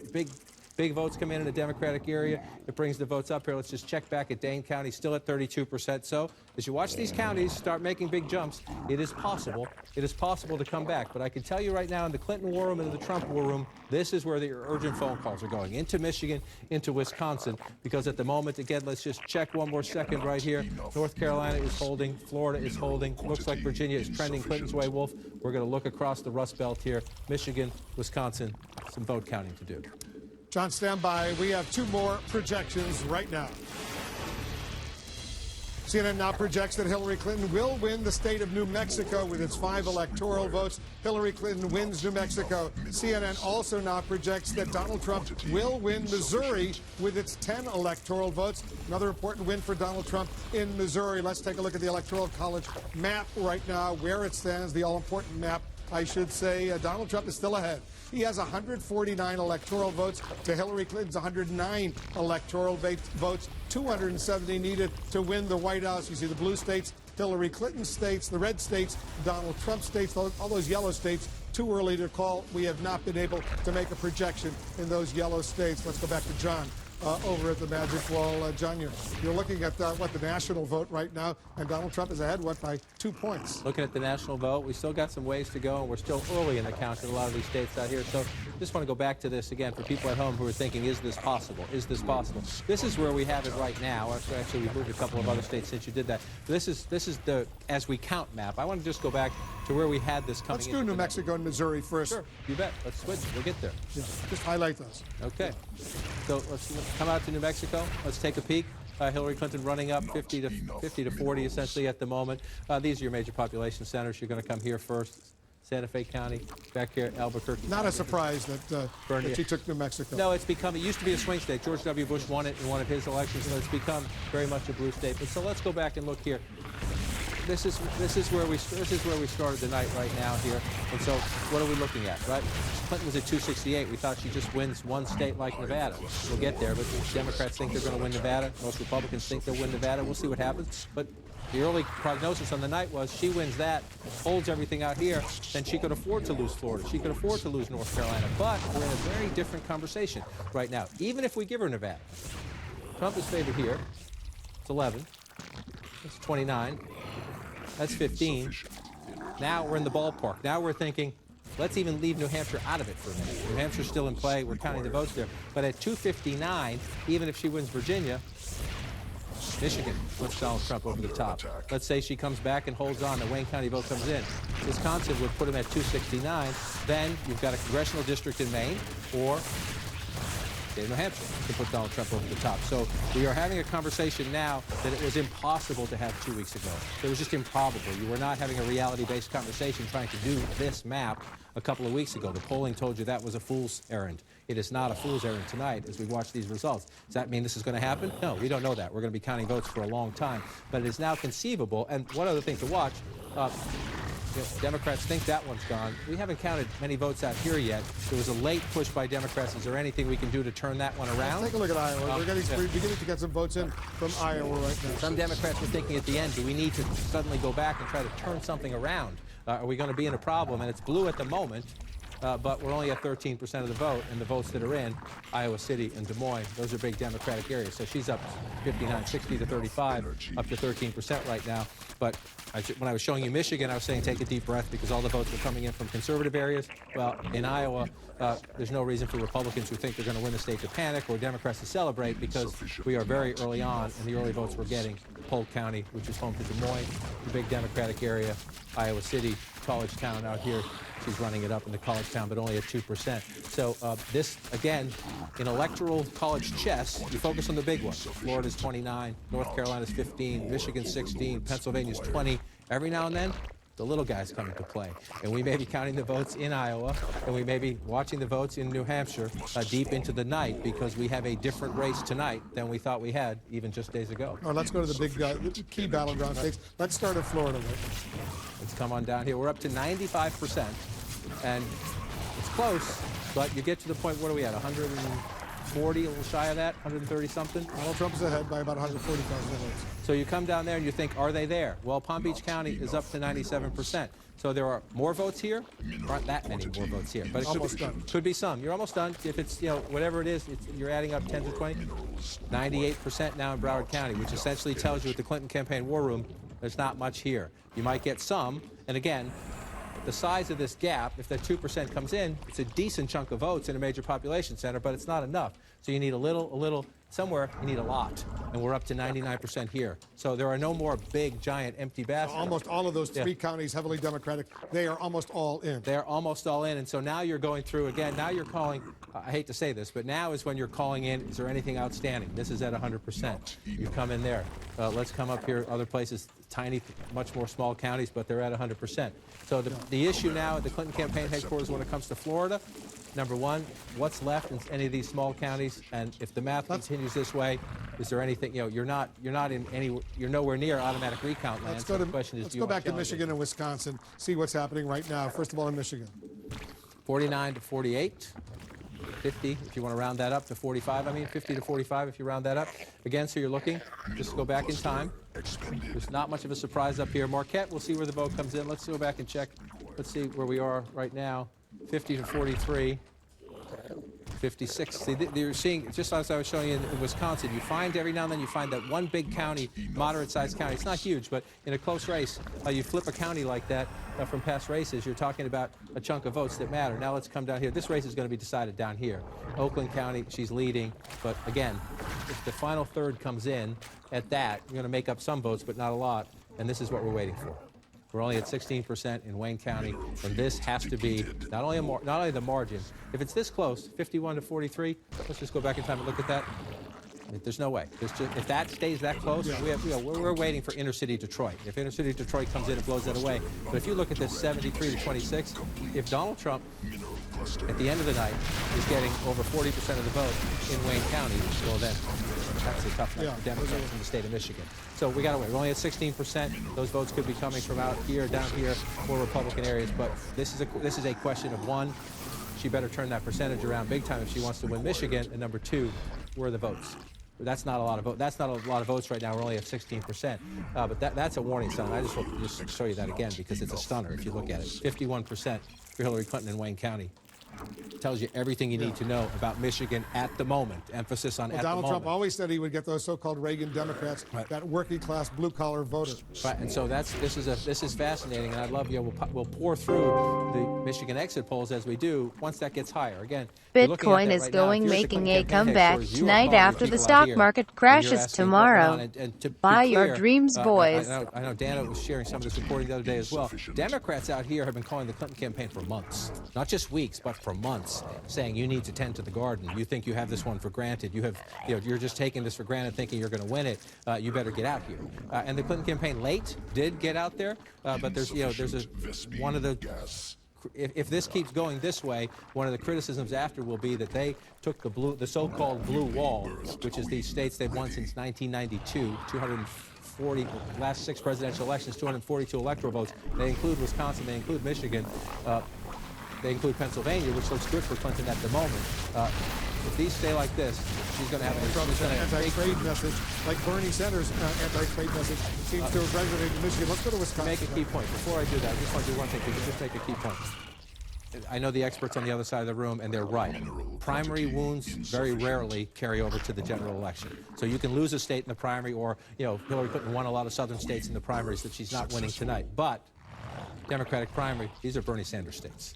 big votes come in the Democratic area. It brings the votes up here. Let's just check back at Dane County, still at 32%. So as you watch these counties start making big jumps, it is possible. It is possible to come back. But I can tell you right now, in the Clinton war room and in the Trump war room, this is where the urgent phone calls are going, into Michigan, into Wisconsin, because at the moment, again, let's just check one more second right here. North Carolina is holding. Florida is holding. Looks like Virginia is trending Clinton's way, Wolf. We're going to look across the Rust Belt here. Michigan, Wisconsin, some vote counting to do. John, stand by. We have two more projections right now. CNN now projects that Hillary Clinton will win the state of New Mexico with its 5 electoral votes. Hillary Clinton wins New Mexico. CNN also now projects that Donald Trump will win Missouri with its 10 electoral votes. Another important win for Donald Trump in Missouri. Let's take a look at the Electoral College map right now, where it stands, the all-important map, I should say. Donald Trump is still ahead. He has 149 electoral votes to Hillary Clinton's 109 electoral votes, 270 needed to win the White House. You see the blue states, Hillary Clinton states, the red states, Donald Trump states, all those yellow states. Too early to call. We have not been able to make a projection in those yellow states. Let's go back to John. Over at the Magic Wall. John, you're looking at the national vote right now, and Donald Trump is ahead, by 2 points? Looking at the national vote, we still got some ways to go, and we're still early in the count in a lot of these states out here. So just want to go back to this again for people at home who are thinking, is this possible? Is this possible? This is where we have it right now. Actually, we moved a couple of other states since you did that. This is the as we count map. I want to just go back to where we had this coming. Let's do New Mexico and Missouri first. Sure, you bet. Let's switch. We'll get there. Just highlight those. Okay. So let's come out to New Mexico. Let's take a peek. Hillary Clinton running up 50 to 40 essentially at the moment. These are your major population centers. You're going to come here first. Santa Fe County, back here, Albuquerque. Not a surprise that she took New Mexico. No, it used to be a swing state. George W. Bush won it in one of his elections, so it's become very much a blue state. But so let's go back and look here. This is where we started the night right now here. And so what are we looking at, right? Clinton was at 268. We thought she just wins one state like Nevada. We'll get there, but Democrats think they're going to win Nevada. Most Republicans think they'll win Nevada. We'll see what happens. But the early prognosis on the night was she wins that, holds everything out here, then she could afford to lose Florida. She could afford to lose North Carolina. But we're in a very different conversation right now. Even if we give her Nevada, Trump is favored here. It's 11. It's 29. That's 15. Now we're in the ballpark. Now we're thinking, let's even leave New Hampshire out of it for a minute. New Hampshire's still in play. We're counting the votes there. But at 259, even if she wins Virginia, Michigan puts Donald Trump over the top. Let's say she comes back and holds on. The Wayne County vote comes in. Wisconsin would put him at 269. Then you've got a congressional district in Maine or state of New Hampshire to put Donald Trump over the top. So we are having a conversation now that it was impossible to have 2 weeks ago. It was just improbable. You were not having a reality-based conversation trying to do this map a couple of weeks ago. The polling told you that was a fool's errand. It is not a fool's errand tonight as we watch these results. Does that mean this is going to happen? No, we don't know that. We're going to be counting votes for a long time. But it is now conceivable. And one other thing to watch, Democrats think that one's gone. We haven't counted many votes out here yet. There was a late push by Democrats. Is there anything we can do to turn that one around? Let's take a look at Iowa. We're beginning to get some votes in from Iowa right now. Some Democrats were thinking at the end, do we need to suddenly go back and try to turn something around? Are we going to be in a problem? And it's blue at the moment. But we're only at 13% of the vote, and the votes that are in Iowa City and Des Moines, those are big Democratic areas. So she's up 59, 60 to 35, up to 13% right now. But when I was showing you Michigan, I was saying take a deep breath because all the votes are coming in from conservative areas. Well, in Iowa, there's no reason for Republicans who think they're going to win the state to panic or Democrats to celebrate because we are very early on, and the early votes we're getting, Polk County, which is home to Des Moines, the big Democratic area, Iowa City, College Town out here. She's running it up into College Town, but only at 2%. So this, again, in electoral college chess, you focus on the big ones. Florida's 29, North Carolina's 15, Michigan's 16, Pennsylvania's 20. Every now and then, the little guys come into play. And we may be counting the votes in Iowa, and we may be watching the votes in New Hampshire deep into the night because we have a different race tonight than we thought we had even just days ago. All right, let's go to the big the key battleground states. Let's start at Florida. Let's come on down here. We're up to 95%, and it's close, but you get to the point, what are we at, 140, a little shy of that, 130 something? Donald Trump is ahead by about 140,000 votes. So you come down there and you think, are they there? Well, Palm Beach County is up to 97%. So there are more votes here. There aren't that many more votes here, but it could be some. You're almost done. If it's, whatever it is, you're adding up 10 to 20. 98% now in Broward County, which essentially tells you at the Clinton campaign war room, there's not much here. You might get some, and again, the size of this gap, if that 2% comes in, it's a decent chunk of votes in a major population center, but it's not enough. So you need a little, somewhere you need a lot, and we're up to 99% here. So there are no more big, giant, empty baskets. Almost all of those three counties, heavily Democratic, they are almost all in. They're almost all in, and so now you're going through, again, now you're calling, I hate to say this, but now is when you're calling in, is there anything outstanding? This is at 100%. You come in there. Let's come up here, other places, tiny, much more small counties, but they're at 100%. So the issue now at the Clinton campaign headquarters when it comes to Florida, number one, what's left in any of these small counties, and if the math continues this way, is there anything? You're nowhere near automatic recount land. Let's go back to Michigan and Wisconsin. See what's happening right now. First of all, in Michigan, 49 to 48. 50, if you want to round that up to 45, 50 to 45 if you round that up. Again, so you're looking, just go back in time. There's not much of a surprise up here. Marquette, we'll see where the vote comes in. Let's go back and check. Let's see where we are right now. 50 to 43. 56. See, you're seeing, just as I was showing you in Wisconsin, you find every now and then you find that one big county, moderate-sized county. It's not huge, but in a close race, you flip a county like that from past races, you're talking about a chunk of votes that matter. Now let's come down here. This race is going to be decided down here. Oakland County, she's leading, but again, if the final third comes in at that, you're going to make up some votes, but not a lot, and this is what we're waiting for. We're only at 16% in Wayne County, and this has to be not only the margin. If it's this close, 51 to 43, let's just go back in time and look at that. There's no way. If that stays that close, we're waiting for inner city Detroit. If inner city Detroit comes in and blows that away, but if you look at this 73 to 26, if Donald Trump at the end of the night is getting over 40% of the vote in Wayne County, well then that's a tough night for Democrats in the state of Michigan. So we got to wait. We're only at 16%. Those votes could be coming from out here, down here, more Republican areas. But this is a question of, one, she better turn that percentage around big time if she wants to win Michigan, and number two, where are the votes? That's not a lot of votes. That's not a lot of votes right now. We're only at 16%. But that's a warning sign. I just hope to just show you that again because it's a stunner if you look at it. 51% for Hillary Clinton in Wayne County. Tells you everything you need to know about Michigan at the moment. Emphasis on at the moment. Donald Trump always said he would get those so-called Reagan Democrats, that working-class blue-collar voter. Right, and so this is fascinating, and I'd love we'll pour through the Michigan exit polls as we do. Once that gets higher, again, Bitcoin is making a comeback tonight after the stock market crashes tomorrow. Buy your dreams, boys. I know Dana was sharing some of this reporting the other day as well. Democrats out here have been calling the Clinton campaign for months, not just weeks, but for months, saying you need to tend to the garden. You think you have this one for granted. You're just taking this for granted, thinking you're going to win it. You better get out here. And the Clinton campaign late did get out there, but there's one of the. If this keeps going this way, one of the criticisms after will be that they took the so-called blue wall, which is these states they've won since 1992, 240 last 6 presidential elections, 242 electoral votes. They include Wisconsin, they include Michigan. They include Pennsylvania, which looks good for Clinton at the moment. If these stay like this, she's going to have an anti-trade message, like Bernie Sanders' anti-trade message seems to have resonated in Michigan. Let's go to Wisconsin. Make a key point. Before I do that, I just want to do one thing. Could you just make a key point? I know the experts on the other side of the room, and they're right. Primary wounds very rarely carry over to the general election. So you can lose a state in the primary, or Hillary Clinton won a lot of southern states in the primaries that she's not winning tonight. But Democratic primary, these are Bernie Sanders states.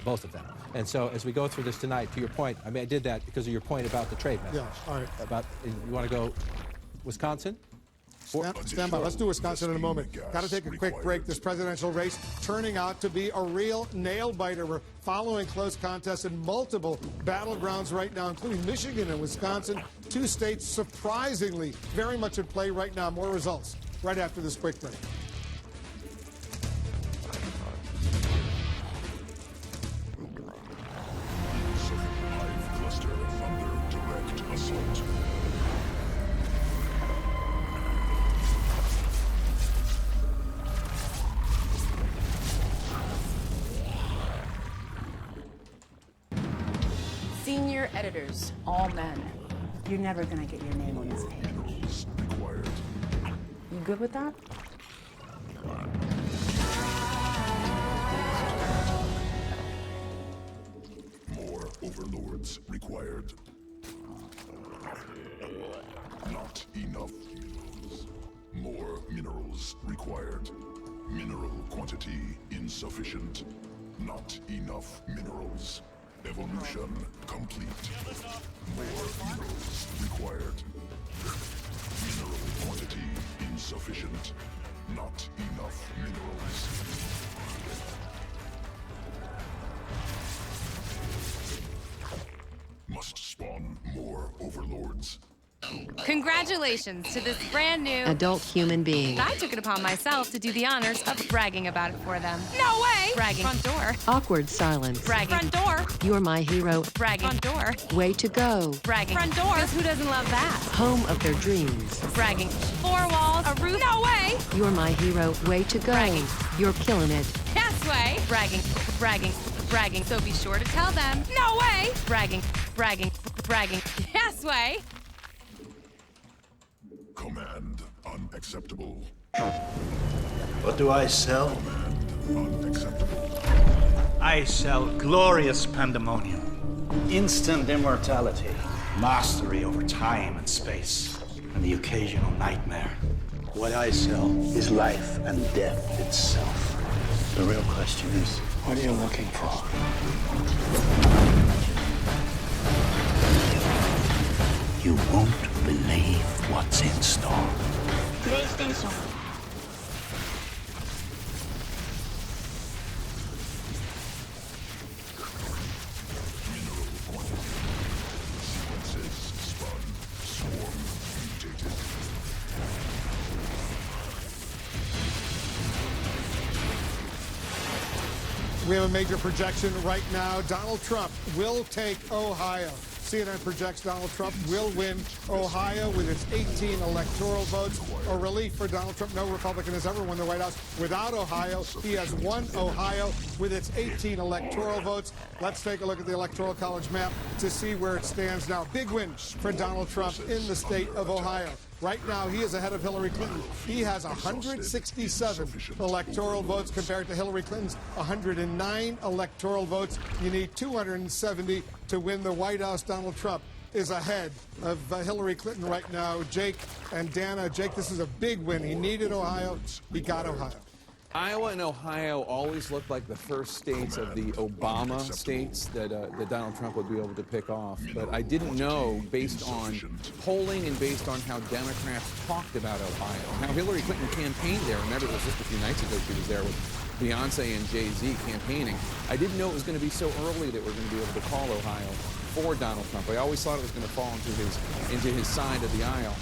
Both of them. And so as we go through this tonight, to your point, I did that because of your point about the trade message. Yeah, all right. You want to go Wisconsin? Stand by. Let's do Wisconsin in a moment. Got to take a quick break. This presidential race turning out to be a real nail-biter. We're following close contests in multiple battlegrounds right now, including Michigan and Wisconsin. 2 states surprisingly very much in play right now. More results right after this quick break. Player editors, all men. You're never gonna get your name on this page. You good with that? More overlords required. Not enough minerals. More minerals required. Mineral quantity insufficient. Not enough minerals. Evolution complete. More minerals required. Mineral quantity insufficient. Not enough minerals. Must spawn more overlords. Congratulations to this brand new adult human being. I took it upon myself to do the honors of bragging about it for them. No way! Bragging. Front door. Awkward silence. Bragging. Front door. You're my hero. Bragging. Front door. Way to go. Bragging. Front door. 'Cause who doesn't love that? Home of their dreams. Bragging. 4 walls, a roof. No way! You're my hero. Way to go. Bragging. You're killing it. Yes way! Bragging. Bragging. Bragging. So be sure to tell them. No way! Bragging. Bragging. Bragging. Yes way! Command unacceptable. What do I sell? Unacceptable. I sell glorious pandemonium, instant immortality, mastery over time and space, and the occasional nightmare. What I sell is life and death itself. The real question is, what are you looking for? You won't believe what's in store. PlayStation. We have a major projection right now. Donald Trump will take Ohio. CNN projects Donald Trump will win Ohio with its 18 electoral votes. A relief for Donald Trump. No Republican has ever won the White House without Ohio. He has won Ohio with its 18 electoral votes. Let's take a look at the Electoral College map to see where it stands now. Big win for Donald Trump in the state of Ohio. Right now, he is ahead of Hillary Clinton. He has 167 electoral votes compared to Hillary Clinton's 109 electoral votes. You need 270 to win the White House. Donald Trump is ahead of Hillary Clinton right now. Jake and Dana. Jake, this is a big win. He needed Ohio. He got Ohio. Iowa and Ohio always looked like the first states of the Obama states that Donald Trump would be able to pick off. But I didn't know, based on polling and based on how Democrats talked about Ohio, how Hillary Clinton campaigned there. Remember, it was just a few nights ago she was there with Beyonce and Jay-Z campaigning. I didn't know it was going to be so early that we're going to be able to call Ohio for Donald Trump. I always thought it was going to fall into his side of the aisle.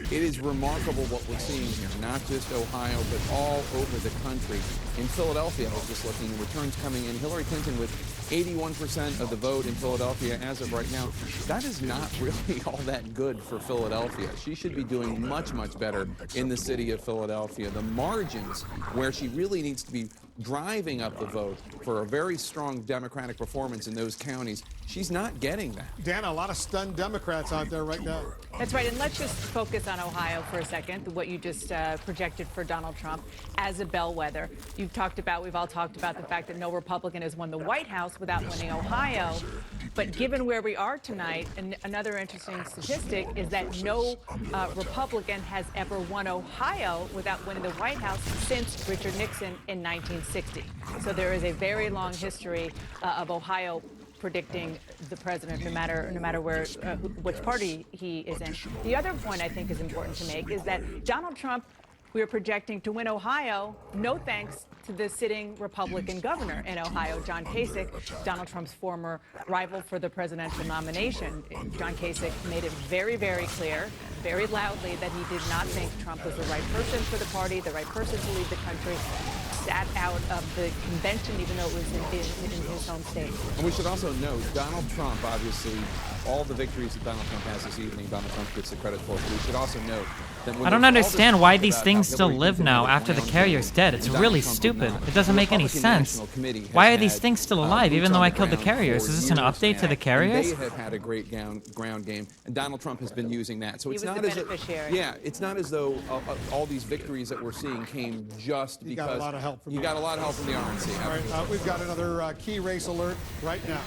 It is remarkable what we're seeing here, not just Ohio, but all over the country. In Philadelphia, I was just looking, returns coming in. Hillary Clinton with 81% of the vote in Philadelphia as of right now. That is not really all that good for Philadelphia. She should be doing much, much better in the city of Philadelphia. The margins where she really needs to be driving up the vote for a very strong Democratic performance in those counties, she's not getting that. Dana, a lot of stunned Democrats out there right now. That's right, and let's just focus on Ohio for a second, what you just projected for Donald Trump as a bellwether. We've all talked about the fact that no Republican has won the White House without winning Ohio. But given where we are tonight, and another interesting statistic is that no Republican has ever won Ohio without winning the White House since Richard Nixon in 1960. So there is a very long history of Ohio predicting the president, no matter where, which party he is in. The other point I think is important to make is that Donald Trump, we are projecting to win Ohio, no thanks to the sitting Republican governor in Ohio, John Kasich, Donald Trump's former rival for the presidential nomination. John Kasich made it very, very clear, very loudly, that he did not think Trump was the right person for the party, the right person to lead the country. sat out of the convention, even though it was in his home state. And we should also note, Donald Trump, obviously, all the victories that Donald Trump has this evening, Donald Trump gets the credit for. But we should also note that when I don't there's all this understand talk why these about things how still Hillary live Clinton now had a after the ground carrier's game dead. It's and Donald really Trump did stupid. not, It doesn't the make any Republican sense. National Committee has Why are these had, things still alive, even boots though on I the killed the ground carriers? for Is this an years update to now, the carriers? and they have had a great ground game, and Donald Trump has been using that. So He it's was not the as beneficiary. yeah, it's not as though all these victories that we're seeing came just You because got a lot of help from you got a lot of help from the RNC. All right, we've got another key race alert right now.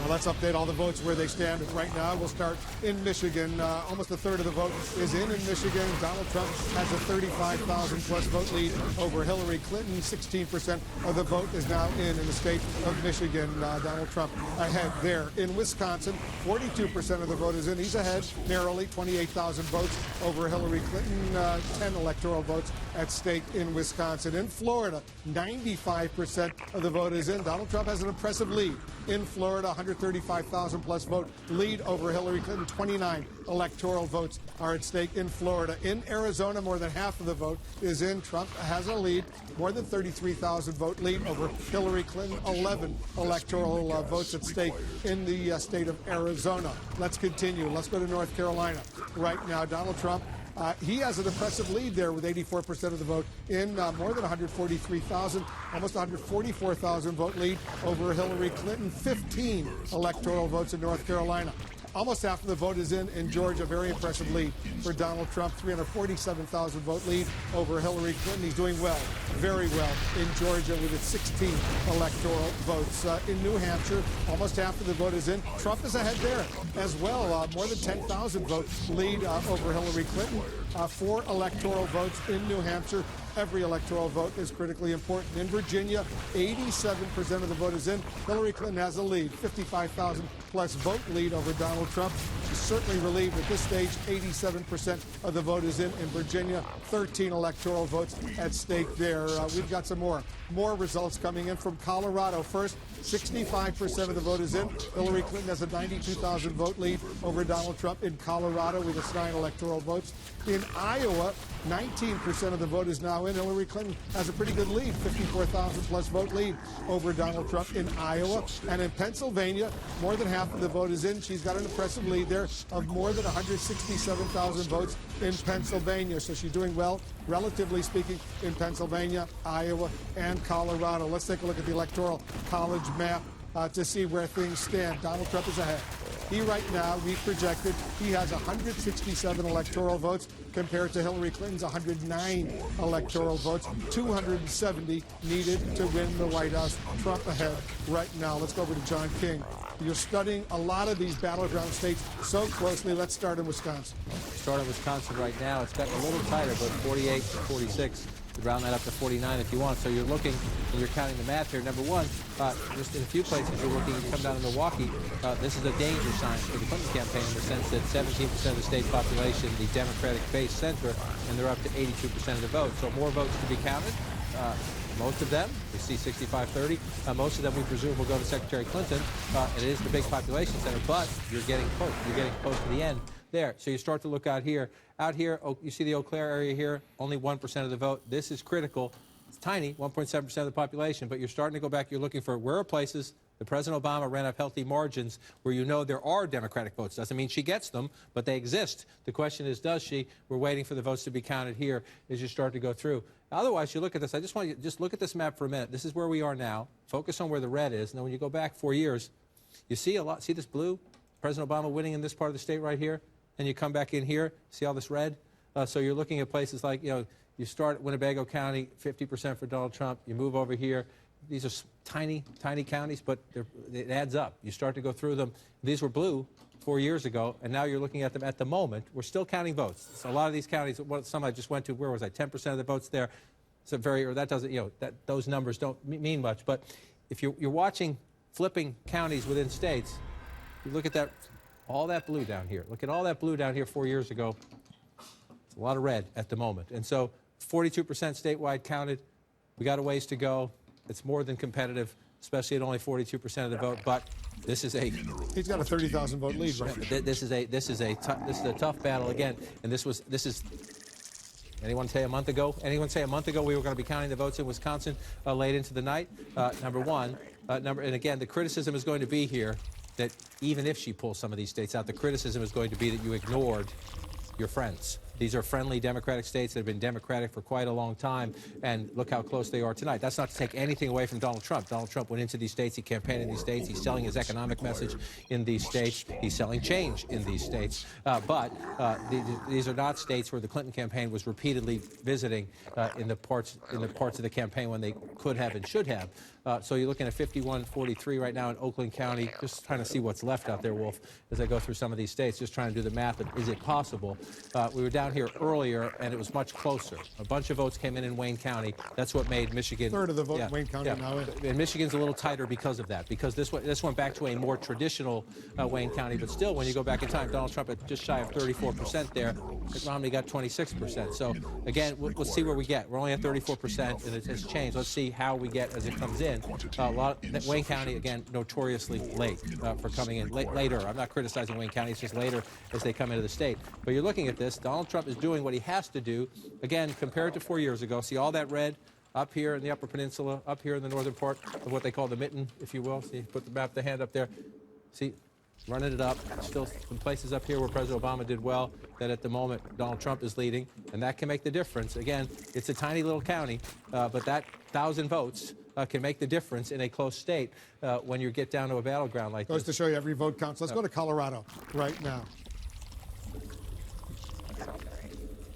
Now let's update all the votes where they stand right now. We'll start in Michigan. Almost a third of the vote is in Michigan. Donald Trump has a 35,000 plus vote lead over Hillary Clinton. 16% of the vote is now in the state of Michigan. Donald Trump ahead there. In Wisconsin, 42% of the vote is in. He's ahead narrowly, 28,000 votes over Hillary Clinton. 10 electoral votes at stake in Wisconsin. In Florida, 95% of the vote is in. Donald Trump has an impressive lead. In Florida, 135,000 plus vote lead over Hillary Clinton. 29 electoral votes are at stake in Florida. In Arizona, more than half of the vote is in. Trump has a lead, more than 33,000 vote lead over Hillary Clinton. 11 electoral votes at stake in the state of Arizona. Let's continue. Let's go to North Carolina. Right now, Donald Trump, he has an impressive lead there with 84% of the vote in, more than 143,000, almost 144,000 vote lead over Hillary Clinton. 15 electoral votes in North Carolina. Almost half of the vote is in Georgia. Very impressive lead for Donald Trump. 347,000 vote lead over Hillary Clinton. He's doing well, very well in Georgia with its 16 electoral votes. In New Hampshire, almost half of the vote is in. Trump is ahead there as well. More than 10,000 vote lead over Hillary Clinton. 4 electoral votes in New Hampshire. Every electoral vote is critically important. In Virginia, 87% of the vote is in. Hillary Clinton has a lead, 55,000 plus vote lead over Donald Trump. She's certainly relieved at this stage. 87% of the vote is in Virginia. 13 electoral votes at stake there. We've got some more results coming in from Colorado. First, 65% of the vote is in. Hillary Clinton has a 92,000 vote lead over Donald Trump in Colorado with its 9 electoral votes. In Iowa, 19% of the vote is now in. Hillary Clinton has a pretty good lead, 54,000 plus vote lead over Donald Trump in Iowa. And in Pennsylvania, more than half of the vote is in. She's got an impressive lead there of more than 167,000 votes in Pennsylvania. So she's doing well, relatively speaking, in Pennsylvania, Iowa, and Colorado. Let's take a look at the Electoral College map to see where things stand. Donald Trump is ahead. He right now, we projected, he has 167 electoral votes compared to Hillary Clinton's 109 electoral votes. 270 needed to win the White House. Trump ahead right now. Let's go over to John King. You're studying a lot of these battleground states so closely. Let's start in Wisconsin. Start in Wisconsin right now. It's gotten a little tighter, but 48 to 46. Round that up to 49 if you want. So you're looking, and you're counting the math here. Number one, just in a few places you're looking, you come down to Milwaukee, this is a danger sign for the Clinton campaign in the sense that 17% of the state population, the Democratic base center, and they're up to 82% of the vote. So more votes to be counted. Most of them, we see 65-30. Most of them, we presume, will go to Secretary Clinton. It is the big population center, but you're getting close. You're getting close to the end there. So you start to look out here. Out here, you see the Eau Claire area here, only 1% of the vote. This is critical. It's tiny, 1.7% of the population, but you're starting to go back. You're looking for where are places that President Obama ran up healthy margins where you know there are Democratic votes. Doesn't mean she gets them, but they exist. The question is, does she? We're waiting for the votes to be counted here as you start to go through. Otherwise, you look at this. I just want you to just look at this map for a minute. This is where we are now. Focus on where the red is. Now, when you go back 4 years, you see a lot. See this blue? President Obama winning in this part of the state right here. And you come back in here, see all this red? So you're looking at places like, you start at Winnebago County, 50% for Donald Trump. You move over here. These are tiny, tiny counties, but it adds up. You start to go through them. These were blue 4 years ago, and now you're looking at them at the moment. We're still counting votes. So a lot of these counties, some I just went to, where was I? 10% of the votes there. So that doesn't, those numbers don't mean much. But if you're watching flipping counties within states, you look at that. All that blue down here. Look at all that blue down here 4 years ago. It's a lot of red at the moment. And so 42% statewide counted. We got a ways to go. It's more than competitive, especially at only 42% of the vote. But this is a he's got a 30,000 vote lead, right? This is a tough battle again. And this is Anyone say a month ago? Anyone say a month ago we were going to be counting the votes in Wisconsin late into the night? Number one. And again, the criticism is going to be here that even if she pulls some of these states out, the criticism is going to be that you ignored your friends. These are friendly Democratic states that have been Democratic for quite a long time, and look how close they are tonight. That's not to take anything away from Donald Trump. Donald Trump went into these states, he campaigned in these states, he's selling his economic message in these states, he's selling change in these states. But these are not states where the Clinton campaign was repeatedly visiting in the parts of the campaign when they could have and should have. So you're looking at 51-43 right now in Oakland County. Just trying to see what's left out there, Wolf, as I go through some of these states, just trying to do the math. Is it possible? We were down here earlier, and it was much closer. A bunch of votes came in Wayne County. That's what made Michigan. Third of the vote in Wayne County now in. And Michigan's a little tighter because of that, because this went back to a more traditional Wayne County. But still, when you go back in time, Donald Trump had just shy of 34% there. Mitt Romney got 26%. So, again, we'll see where we get. We're only at 34%, and it has changed. Let's see how we get as it comes in. Wayne County, again, notoriously late for coming in. Later. I'm not criticizing Wayne County. It's just later as they come into the state. But you're looking at this. Donald Trump is doing what he has to do. Again, compared to 4 years ago. See all that red up here in the Upper Peninsula, up here in the northern part of what they call the mitten, if you will. See, put the map, the hand up there. See, running it up. Still some places up here where President Obama did well that at the moment Donald Trump is leading, and that can make the difference. Again, it's a tiny little county, but that 1,000 votes can make the difference in a close state when you get down to a battleground like this. Goes to show you every vote counts. Let's go to Colorado right now.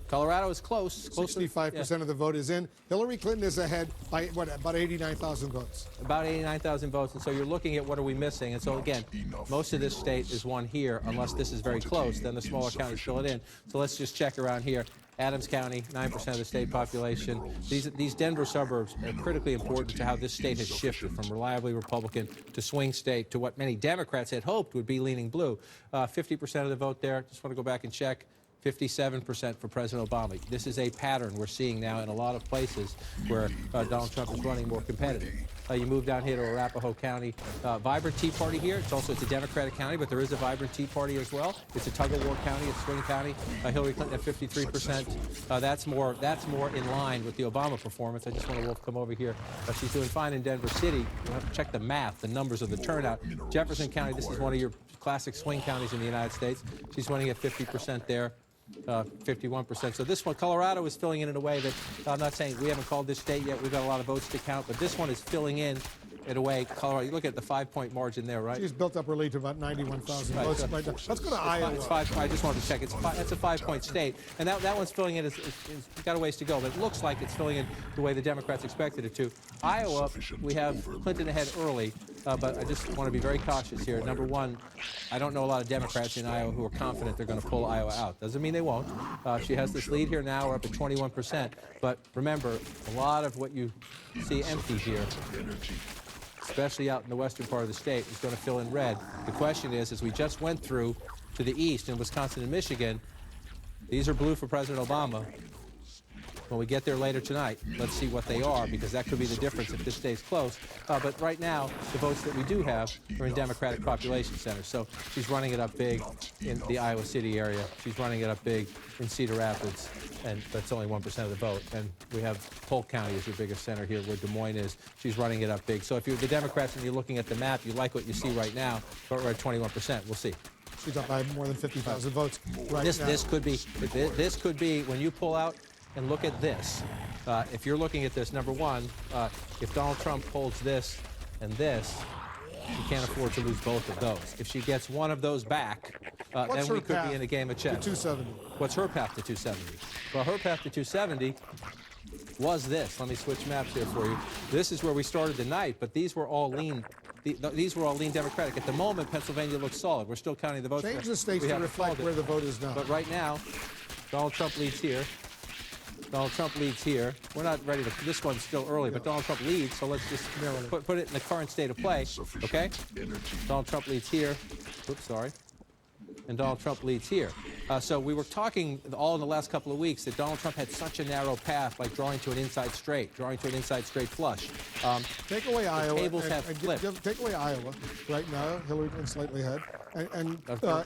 Colorado is close. 65% of the vote is in. Hillary Clinton is ahead by, what, about 89,000 votes. About 89,000 votes. And so you're looking at what are we missing. And so, again, most of this state is won here. Unless this is very close, then the smaller counties fill it in. So let's just check around here. Adams County, 9% of the state population. These Denver suburbs are critically important to how this state has shifted from reliably Republican to swing state to what many Democrats had hoped would be leaning blue. 50% of the vote there. Just want to go back and check. 57% for President Obama. This is a pattern we're seeing now in a lot of places where Donald Trump is running more competitive. You move down here to Arapahoe County. Vibrant Tea Party here. It's a Democratic county, but there is a vibrant Tea Party as well. It's a tug-of-war county. It's swing county. Hillary Clinton at 53%. That's more in line with the Obama performance. I just want to Wolf come over here. She's doing fine in Denver City. You have to check the math, the numbers of the turnout. Jefferson County, this is one of your classic swing counties in the United States. She's running at 50% there. 51%. So this one, Colorado is filling in a way that I'm not saying we haven't called this state yet. We've got a lot of votes to count, but this one is filling in a way. Colorado, you look at the 5-point margin there, right? She's built up her lead to about 91,000 votes right now. Let's go to Iowa. I just wanted to check. That's a 5-point state, and that one's filling in. It's got a ways to go, but it looks like it's filling in the way the Democrats expected it to. Iowa, we have Clinton ahead early. But I just want to be very cautious here. Number one, I don't know a lot of Democrats in Iowa who are confident they're going to pull Iowa out. Doesn't mean they won't. She has this lead here now. We're up at 21%. But remember, a lot of what you see empty here, especially out in the western part of the state, is going to fill in red. The question is, as we just went through to the east in Wisconsin and Michigan, these are blue for President Obama. When we get there later tonight, let's see what they are, because that could be the difference if this stays close. But right now, the votes that we do have are in Democratic population centers. So she's running it up big in the Iowa City area. She's running it up big in Cedar Rapids, and that's only 1% of the vote. And we have Polk County as your biggest center here, where Des Moines is. She's running it up big. So if you're the Democrats and you're looking at the map, you like what you see right now, but we're at 21%. We'll see. She's up by more than 50,000 votes right now. This could be when you pull out and look at this. If you're looking at this, number one, if Donald Trump holds this and this, she can't afford to lose both of those. If she gets one of those back, then we could be in a game of chess. To 270. What's her path to 270? Well, her path to 270 was this. Let me switch maps here for you. This is where we started the night, but these were all lean. These were all lean Democratic. At the moment, Pennsylvania looks solid. We're still counting the votes. Change the states to reflect where the vote is now. But right now, Donald Trump leads here. Donald Trump leads here. We're not ready to. This one's still early, but Donald Trump leads. So let's just put it in the current state of play. Okay. Donald Trump leads here. Oops, sorry. And Donald Trump leads here. So we were talking all in the last couple of weeks that Donald Trump had such a narrow path, like drawing to an inside straight flush. Take away Iowa. Tables have flipped. Take away Iowa right now. Hillary Clinton slightly ahead. and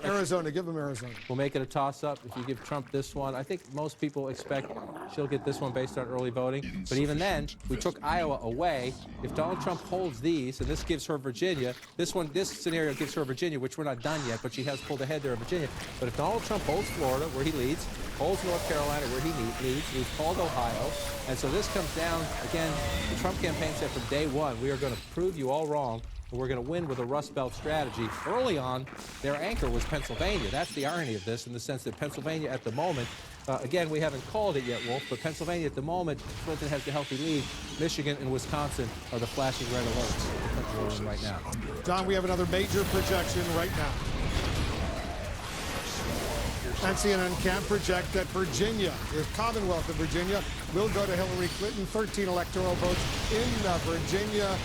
Arizona. Give them Arizona. We'll make it a toss-up. If you give Trump this one, I think most people expect she'll get this one based on early voting. But even then, we took Iowa away. If Donald Trump holds these, and this gives her Virginia, this scenario gives her Virginia, which we're not done yet, but she has pulled ahead there in Virginia. But if Donald Trump holds Florida, where he leads, holds North Carolina, where he leads, he's called Ohio, and so this comes down, again, the Trump campaign said from day one, we are going to prove you all wrong, and we're going to win with a Rust Belt strategy. Early on, their anchor was Pennsylvania. That's the irony of this, in the sense that Pennsylvania at the moment, again, we haven't called it yet, Wolf, but Pennsylvania at the moment, Clinton has the healthy lead. Michigan and Wisconsin are the flashing red alerts right now. John, we have another major projection right now. And CNN can project that Virginia, the Commonwealth of Virginia, will go to Hillary Clinton. 13 electoral votes in Virginia.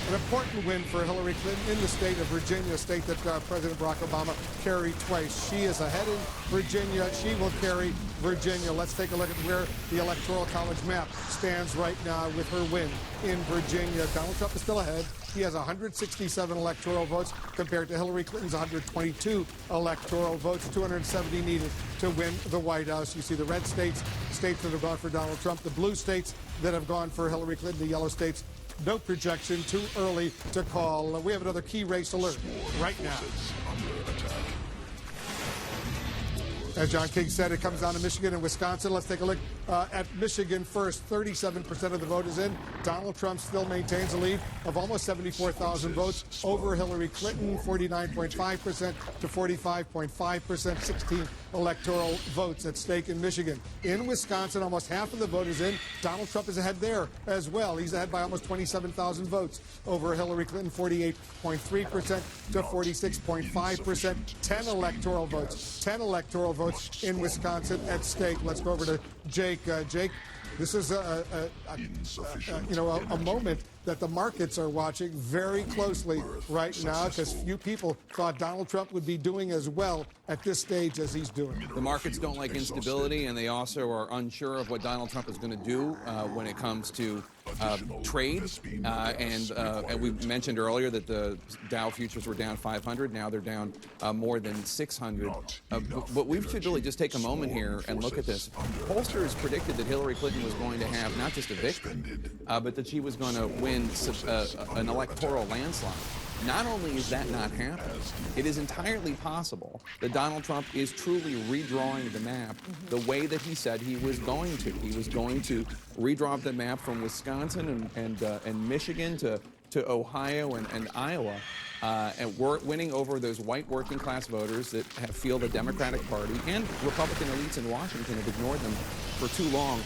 An important win for Hillary Clinton in the state of Virginia, a state that President Barack Obama carried twice. She is ahead in Virginia. She will carry Virginia. Let's take a look at where the Electoral College map stands right now with her win in Virginia. Donald Trump is still ahead. He has 167 electoral votes compared to Hillary Clinton's 122 electoral votes, 270 needed to win the White House. You see the red states, states that have gone for Donald Trump, the blue states that have gone for Hillary Clinton, the yellow states. No projection, too early to call. We have another key race alert right now. As John King said, it comes down to Michigan and Wisconsin. Let's take a look at Michigan first. 37% of the vote is in. Donald Trump still maintains a lead of almost 74,000 votes over Hillary Clinton, 49.5% to 45.5%, 16 electoral votes at stake in Michigan. In Wisconsin, almost half of the vote is in. Donald Trump is ahead there as well. He's ahead by almost 27,000 votes over Hillary Clinton, 48.3% to 46.5%, 10 electoral votes. 10 electoral votes in Wisconsin at stake. Let's go over to Jake. Jake, this is a moment that the markets are watching very closely right now, because few people thought Donald Trump would be doing as well at this stage as he's doing. The markets don't like instability, and they also are unsure of what Donald Trump is going to do when it comes to trade. And we mentioned earlier that the Dow futures were down 500. Now they're down more than 600. But we should really just take a moment here and look at this. Pollsters predicted that Hillary Clinton was going to have not just a victory, but that she was going to win an electoral landslide. Not only is that not happening, it is entirely possible that Donald Trump is truly redrawing the map the way that he said he was going to. He was going to redraw the map from Wisconsin and Michigan to Ohio and Iowa, and we're winning over those white working class voters that feel the Democratic Party and Republican elites in Washington have ignored them for too long.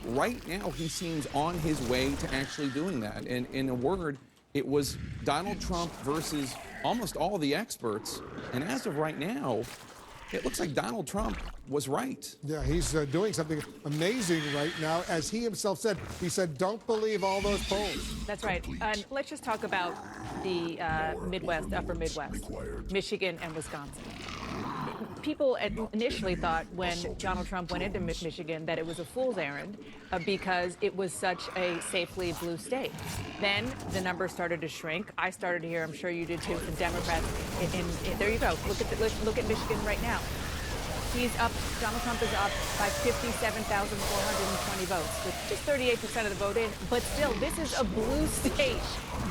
Right now, he seems on his way to actually doing that. And in a word, it was Donald Trump versus almost all the experts. And as of right now, it looks like Donald Trump was right. Yeah, he's doing something amazing right now. As he himself said, he said, don't believe all those polls. That's right. And let's just talk about the Midwest, upper Midwest, Michigan and Wisconsin. People initially thought when Donald Trump went into Michigan that it was a fool's errand because it was such a safely blue state. Then the numbers started to shrink. I started to hear, I'm sure you did too, from Democrats. There you go. Look at Michigan right now. He's up, Donald Trump is up by 57,420 votes, with just 38% of the vote in. But still, this is a blue state.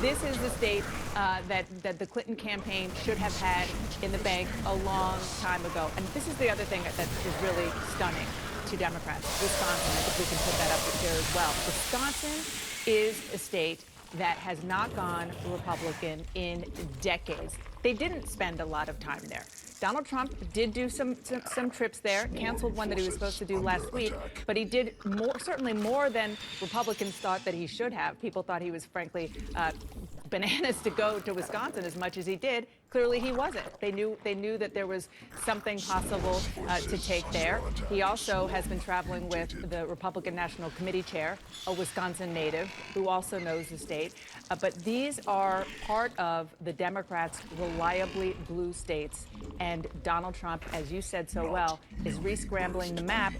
This is the state that the Clinton campaign should have had in the bank a long time ago. And this is the other thing that is really stunning to Democrats. Wisconsin, I think we can put that up there as well. Wisconsin is a state that has not gone Republican in decades. They didn't spend a lot of time there. Donald Trump did do some trips there, canceled one that he was supposed to do last week, but he did certainly more than Republicans thought that he should have. People thought he was, frankly, bananas to go to Wisconsin as much as he did. Clearly, he wasn't. They knew that there was something possible to take there. He also has been traveling with the Republican National Committee chair, a Wisconsin native who also knows the state. But these are part of the Democrats' reliably blue states. And Donald Trump, as you said so well, is re-scrambling the map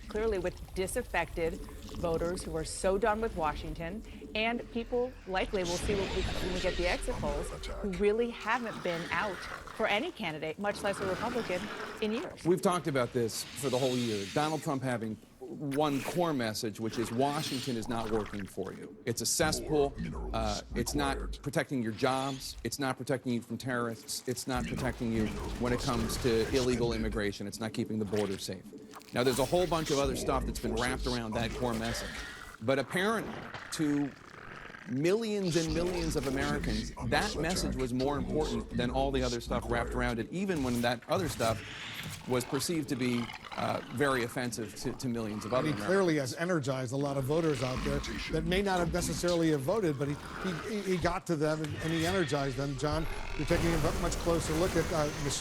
clearly with disaffected voters who are so done with Washington, and people likely, we'll see when we get the exit polls, who really haven't been out for any candidate, much less a Republican, in years. We've talked about this for the whole year. Donald Trump having one core message, which is Washington is not working for you. It's a cesspool. It's not protecting your jobs. It's not protecting you from terrorists. It's not protecting you when it comes to illegal immigration. It's not keeping the border safe. Now, there's a whole bunch of other stuff that's been wrapped around that core message. But apparently, to millions and millions of Americans, that message was more important than all the other stuff wrapped around it, even when that other stuff was perceived to be very offensive to millions of other He Americans. clearly has energized a lot of voters out there that may not have necessarily have voted, but he got to them and he energized them. John, you're taking a much closer look at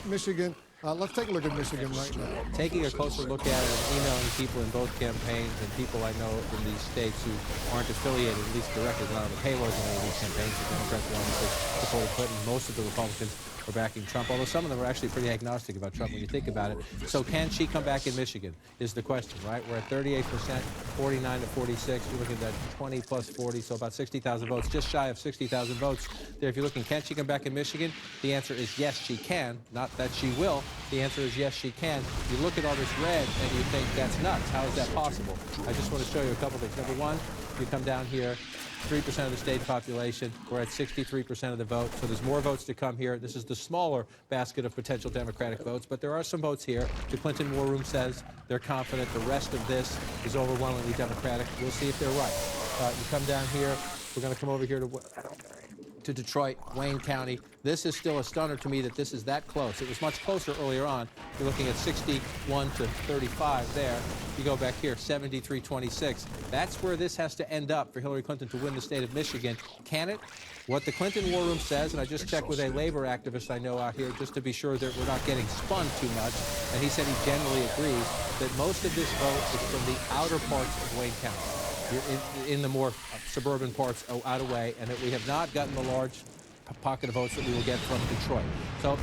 Michigan. Let's take a look at Michigan right now. Taking a closer look at it and emailing people in both campaigns and people I know in these states who aren't affiliated, at least directly, not on the payloads in any of these campaigns. The Democrats wanted to support Clinton. Most of the Republicans are backing Trump, although some of them are actually pretty agnostic about Trump when you think about it. So can she come back in Michigan is the question, right? We're at 38%, 49 to 46. You're looking at 20 plus 40, so about 60,000 votes, just shy of 60,000 votes. There, if you're looking, can she come back in Michigan? The answer is yes, she can. Not that she will. The answer is yes, she can. You look at all this red and you think that's nuts. How is that possible? I just want to show you a couple things. Number one, you come down here, 3% of the state population. We're at 63% of the vote, so there's more votes to come here. This is the smaller basket of potential Democratic votes, but there are some votes here. The Clinton War Room says they're confident the rest of this is overwhelmingly Democratic. We'll see if they're right. You come down here. We're going to come over here to Detroit, Wayne County. This is still a stunner to me that this is that close. It was much closer earlier on. You're looking at 61 to 35 there. You go back here, 73-26. That's where this has to end up for Hillary Clinton to win the state of Michigan. Can it? What the Clinton War Room says, and I just checked with a labor activist I know out here just to be sure that we're not getting spun too much, and he said he generally agrees that most of this vote is from the outer parts of Wayne County. You're in the more suburban parts out of way, and that we have not gotten the large pocket of votes that we will get from Detroit. So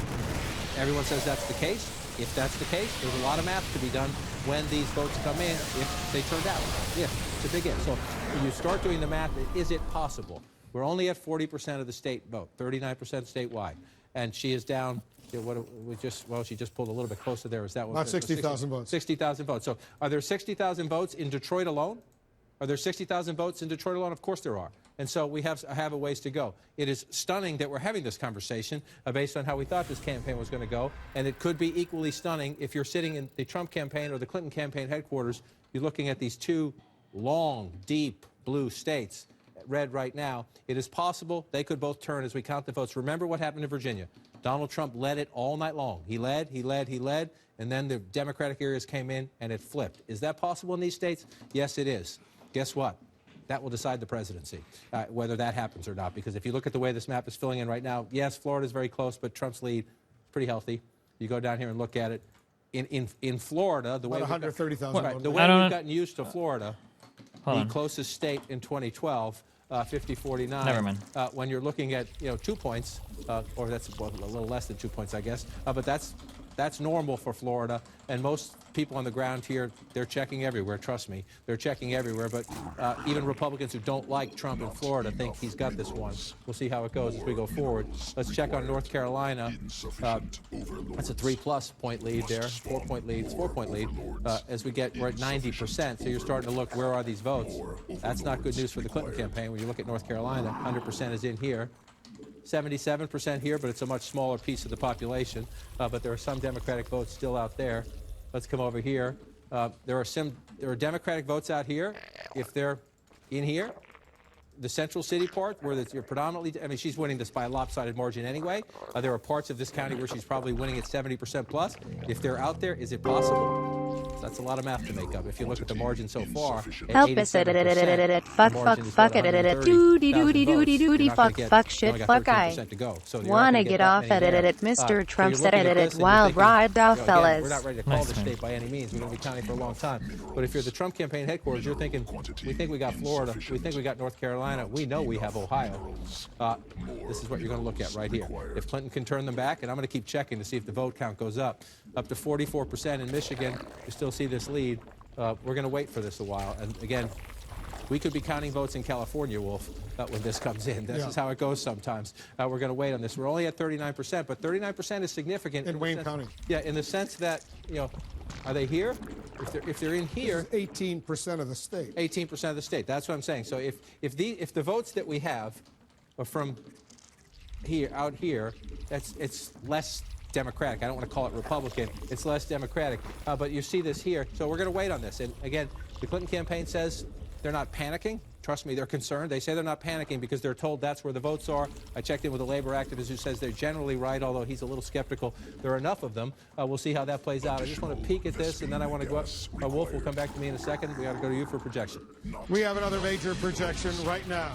everyone says that's the case. If that's the case, there's a lot of math to be done when these votes come in, if they turned out. If, it's a big if. So when you start doing the math, is it possible? We're only at 40% of the state vote, 39% statewide, and she is down. She just pulled a little bit closer there. Is that what? About 60,000 votes. 60,000 votes. So are there 60,000 votes in Detroit alone? Are there 60,000 votes in Detroit alone? Of course there are. And so we have a ways to go. It is stunning that we're having this conversation based on how we thought this campaign was going to go. And it could be equally stunning if you're sitting in the Trump campaign or the Clinton campaign headquarters. You're looking at these two long, deep blue states, red right now. It is possible they could both turn as we count the votes. Remember what happened in Virginia. Donald Trump led it all night long. He led, and then the Democratic areas came in and it flipped. Is that possible in these states? Yes, it is. Guess what? That will decide the presidency, whether that happens or not. Because if you look at the way this map is filling in right now, yes, Florida's very close, but Trump's lead is pretty healthy. You go down here and look at it. In Florida, the way 130,000. Right, the way we've gotten used to Florida, the closest state in 2012, 50-49. Never mind. When you're looking at 2 points, or that's a little less than 2 points, I guess. But that's normal for Florida, and most people on the ground here, they're checking everywhere, trust me. They're checking everywhere, but even Republicans who don't like Trump in Florida think he's got this one. We'll see how it goes as we go forward. Let's check on North Carolina. That's a 3+ point lead there, 4-point lead, 4-point lead. We're at 90%, so you're starting to look, where are these votes? That's not good news for the Clinton campaign. When you look at North Carolina, 100% is in here. 77% here, but it's a much smaller piece of the population. But there are some Democratic votes still out there. Let's come over here. There are Democratic votes out here. If they're in here, the central city part, where you're predominantly, I mean, she's winning this by a lopsided margin anyway. There are parts of this county where she's probably winning at 70% plus. If they're out there, is it possible? So that's a lot of math to make up. If you look at the margin so far, help us fuck shit fuck I wanna get off at Mr. Trump said it wild ride off fellas. We're not ready to call this state by any means. We're going to be counting for a long time. But if you're the Trump campaign headquarters, you're thinking, we think we got Florida, we think we got North Carolina, we know we have Ohio. This is what you're going to look at right here. If Clinton can turn them back, and I'm going to keep checking to see if the vote count goes up to 44% in Michigan, you still see this lead. We're going to wait for this a while. And again, We could be counting votes in California, Wolf, when this comes in. This is how it goes sometimes. We're going to wait on this. We're only at 39%, but 39% is significant. In Wayne County. Yeah, in the sense that, are they here? If they're in here, 18% of the state. 18% of the state. That's what I'm saying. So if the votes that we have are from here out here, it's less Democratic. I don't want to call it Republican. It's less Democratic. But you see this here. So we're going to wait on this. And again, the Clinton campaign says they're not panicking. Trust me, they're concerned. They say they're not panicking because they're told that's where the votes are. I checked in with a labor activist who says they're generally right, although he's a little skeptical. There are enough of them. We'll see how that plays out. I just want to peek at this, and then I want to go up. Wolf will come back to me in a second. We got to go to you for projection. We have another major projection right now.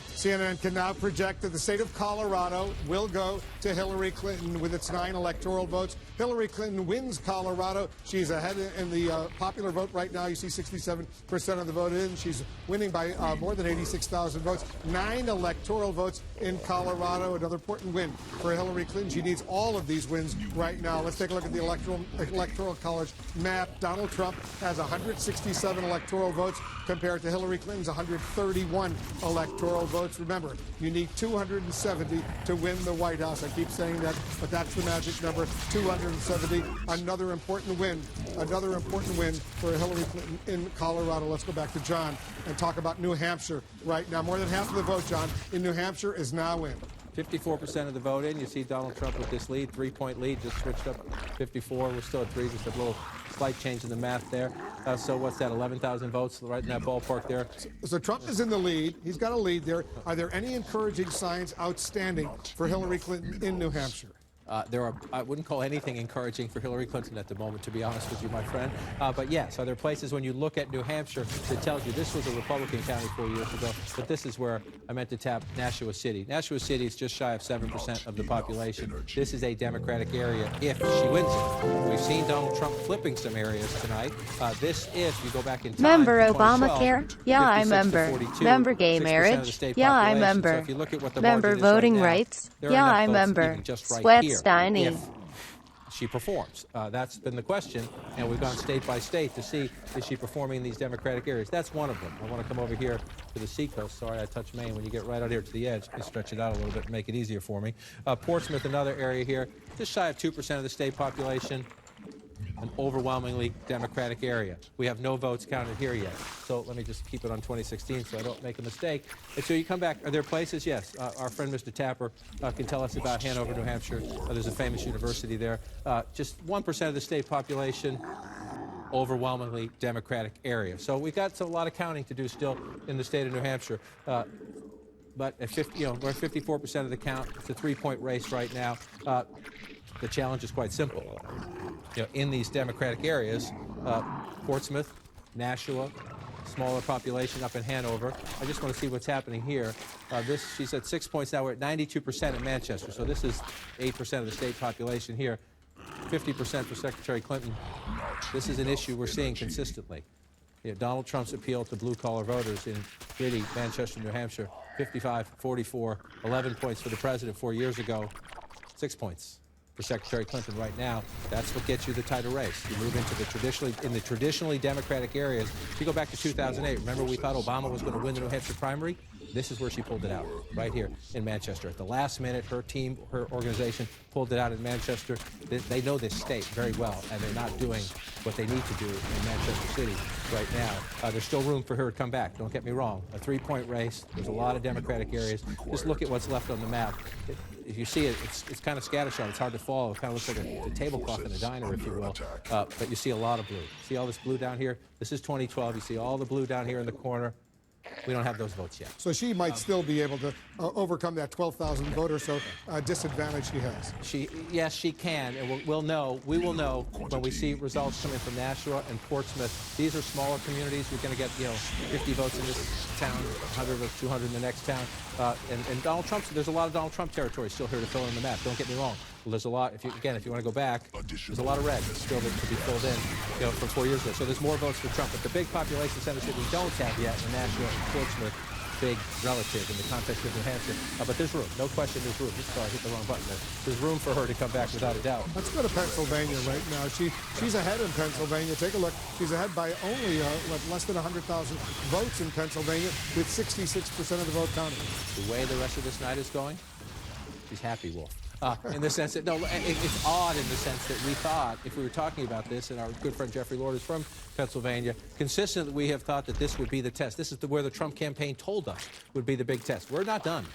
CNN can now project that the state of Colorado will go to Hillary Clinton with its 9 electoral votes. Hillary Clinton wins Colorado. She's ahead in the popular vote right now. You see 67% of the vote in. She's winning by more than 86,000 votes. 9 electoral votes in Colorado. Another important win for Hillary Clinton. She needs all of these wins right now. Let's take a look at the electoral college map. Donald Trump has 167 electoral votes compared to Hillary Clinton's 131 electoral votes. Remember, you need 270 to win the White House. I keep saying that, but that's the magic number, 270. Another important win for Hillary Clinton in Colorado. Let's go back to John and talk about New Hampshire right now. More than half of the vote, John, in New Hampshire is now in. 54% of the vote in. You see Donald Trump with this lead, 3-point lead, just switched up 54. We're still at 3, just a little slight change in the math there. So what's that, 11,000 votes right in that ballpark there? So Trump is in the lead. He's got a lead there. Are there any encouraging signs outstanding for Hillary Clinton in New Hampshire? I wouldn't call anything encouraging for Hillary Clinton at the moment, to be honest with you, my friend. But yes, are there places when you look at New Hampshire that tells you this was a Republican county 4 years ago, but this is where I meant to tap Nashua City. Nashua City is just shy of 7% of the population. This is a Democratic area if she wins it. We've seen Donald Trump flipping some areas tonight. This, if you go back in time, Member Obamacare? Yeah, I member. Member gay marriage? Yeah, I member. So if you look at what the member margin is voting right now, rights? there are Yeah, enough I votes member. even just right Sweat here Steiny. if she performs. That's been the question, and we've gone state by state to see is she performing in these Democratic areas. That's one of them. I want to come over here to the seacoast. Sorry, I touched Maine. When you get right out here to the edge, you stretch it out a little bit and make it easier for me. Portsmouth, another area here, just shy of 2% of the state population. An overwhelmingly Democratic area. We have no votes counted here yet. So let me just keep it on 2016 so I don't make a mistake. And so you come back. Are there places? Yes. Our friend Mr. Tapper can tell us about Hanover, New Hampshire. There's a famous university there. Just 1% of the state population, overwhelmingly Democratic area. So we've got a lot of counting to do still in the state of New Hampshire. But at 50, we're at 54% of the count. It's a 3-point race right now. The challenge is quite simple. In these Democratic areas, Portsmouth, Nashua, smaller population up in Hanover. I just want to see what's happening here. She's at 6 points now. We're at 92% in Manchester. So this is 8% of the state population here. 50% for Secretary Clinton. This is an issue we're seeing consistently. Donald Trump's appeal to blue-collar voters in gritty Manchester, New Hampshire, 55-44, 11 points for the president 4 years ago, 6 points for Secretary Clinton right now. That's what gets you the title race. You move into the traditionally Democratic areas. If you go back to 2008, remember we thought Obama was going to win the New Hampshire primary? This is where she pulled it out, right here in Manchester. At the last minute, her team, her organization pulled it out in Manchester. They know this state very well, and they're not doing what they need to do in Manchester City right now. There's still room for her to come back, don't get me wrong. A 3-point race. There's a lot of Democratic areas. Just look at what's left on the map. If you see it, it's kind of scattershot. It's hard to follow. It kind of looks like a tablecloth in a diner, if you will. But you see a lot of blue. See all this blue down here? This is 2012. You see all the blue down here in the corner. We don't have those votes yet. So she might still be able to overcome that 12,000 vote or so disadvantage she has. Yes, she can, and we will know when we see results coming from Nashua and Portsmouth. These are smaller communities. We're going to get 50 votes in this town, 100 or 200 in the next town. And Donald Trump, there's a lot of Donald Trump territory still here to fill in the map. Don't get me wrong. Well, there's a lot. If you want to go back, there's a lot of red still that could be filled in, from 4 years ago. So there's more votes for Trump. But the big population centers that we don't have yet in Nashua and Portsmouth, big relative in the context of New Hampshire. But there's room. No question there's room. Sorry, I hit the wrong button there. There's room for her to come back without a doubt. Let's go to Pennsylvania right now. She's ahead in Pennsylvania. Take a look. She's ahead by only less than 100,000 votes in Pennsylvania, with 66% of the vote counted. The way the rest of this night is going, she's happy, Wolf. In the sense that, no, it's odd in the sense that we thought, if we were talking about this, and our good friend Jeffrey Lord is from Pennsylvania, consistently we have thought that this would be the test. This is where the Trump campaign told us would be the big test. We're not done.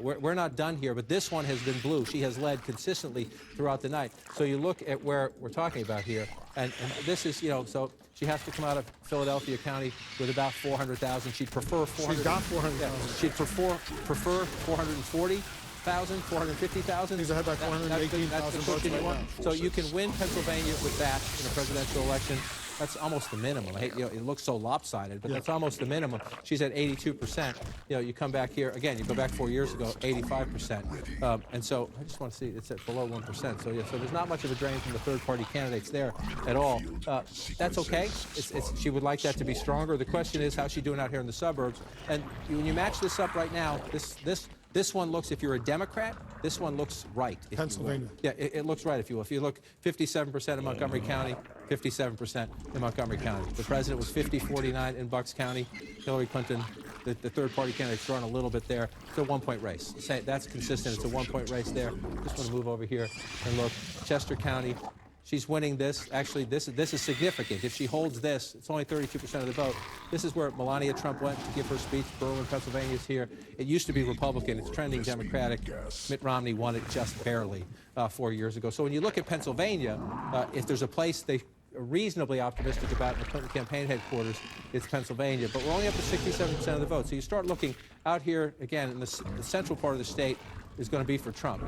We're not done here, but this one has been blue. She has led consistently throughout the night. So you look at where we're talking about here, and this is, so she has to come out of Philadelphia County with about 400,000. She'd prefer 400. She's got 400,000. Yeah, she'd prefer 440,000, 450,000. He's ahead by 418,000 votes right now. So you can win Pennsylvania with that in a presidential election. That's almost the minimum. I hate, it looks so lopsided, but that's almost the minimum. She's at 82%. You come back here again. You go back 4 years ago, 85%. And so I just want to see it's at below 1%. So so there's not much of a drain from the third-party candidates there at all. That's okay. She would like that to be stronger. The question is how's she doing out here in the suburbs? And when you match this up right now, this one looks, if you're a Democrat, this one looks right. Pennsylvania. Yeah, it looks right, if you will. If you look, 57% in Montgomery County, 57% in Montgomery County. The president was 50-49 in Bucks County. Hillary Clinton, the third-party candidate's drawn a little bit there. It's a one-point race. That's consistent. It's a one-point race there. Just want to move over here and look. Chester County. She's winning this. Actually, this is significant. If she holds this, it's only 32% of the vote. This is where Melania Trump went to give her speech. Berwyn, Pennsylvania is here. It used to be Republican. It's trending Democratic. Mitt Romney won it just barely 4 years ago. So when you look at Pennsylvania, if there's a place they are reasonably optimistic about in the Clinton campaign headquarters, it's Pennsylvania. But we're only up to 67% of the vote. So you start looking out here, again, in the central part of the state is going to be for Trump.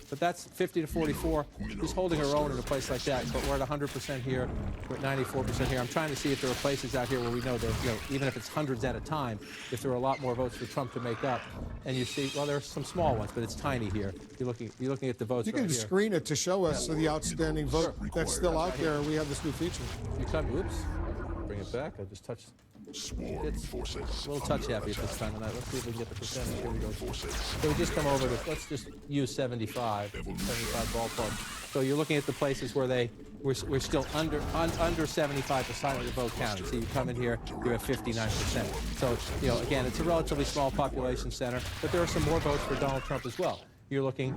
But that's 50-44. She's holding her own in a place like that. But we're at 100% here. We're at 94% here. I'm trying to see if there are places out here where we know that, even if it's hundreds at a time, if there are a lot more votes for Trump to make up. And you see, well, there are some small ones, but it's tiny here. You're looking at the votes. You can right screen it to show us the outstanding vote that's still out there. We have this new feature. You come, oops, bring it back. I just touched. It's a little touch happy at this time of night. Let's see if we can get the percentage. Here we go. So we just come over to, let's just use 75 ballpark. So you're looking at the places where we're still under 75% of the vote counted. So you come in here, you're at 59%. So, again, it's a relatively small population center, but there are some more votes for Donald Trump as well. You're looking,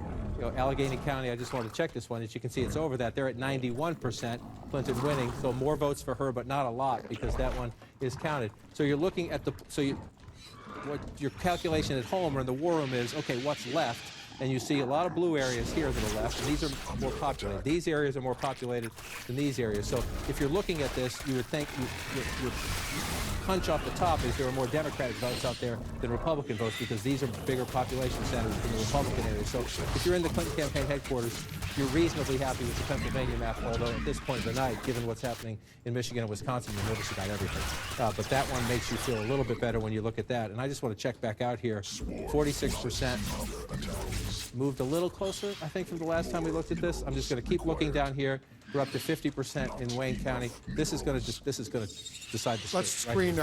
Allegheny County, I just wanted to check this one. As you can see, it's over that. They're at 91%, Clinton winning. So more votes for her, but not a lot because that one is counted. So you're looking at what your calculation at home or in the war room is, okay, what's left? And you see a lot of blue areas here that are left, and these are more populated. These areas are more populated than these areas. So if you're looking at this, you would think your hunch off the top is there are more Democratic votes out there than Republican votes because these are bigger population centers in the Republican area. So if you're in the Clinton campaign headquarters, you're reasonably happy with the Pennsylvania map, although at this point of the night, given what's happening in Michigan and Wisconsin, you're nervous about everything. But that one makes you feel a little bit better when you look at that. And I just want to check back out here. 46%. Moved a little closer, I think, from the last time we looked at this. I'm just going to keep looking down here. We're up to 50% in Wayne County. This is going to decide the state. Let's screen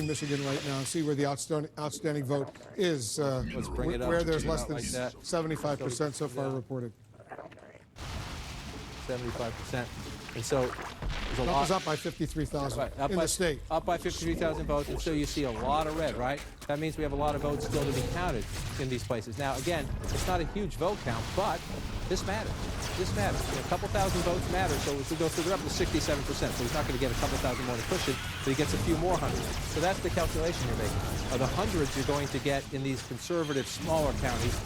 Michigan right now and see where the outstanding vote is. Let's bring it up. Where there's less than 75% so far reported. 75%. And so there's a lot. That was up by 53,000 in the state. Up by 53,000 votes, and so you see a lot of red, right? That means we have a lot of votes still to be counted in these places. Now, again, it's not a huge vote count, but this matters. This matters. A couple thousand votes matter, so if we go through, they're up to 67%, so he's not going to get a couple thousand more to push it, but he gets a few more hundreds. So that's the calculation you're making. The hundreds you're going to get in these conservative, smaller counties,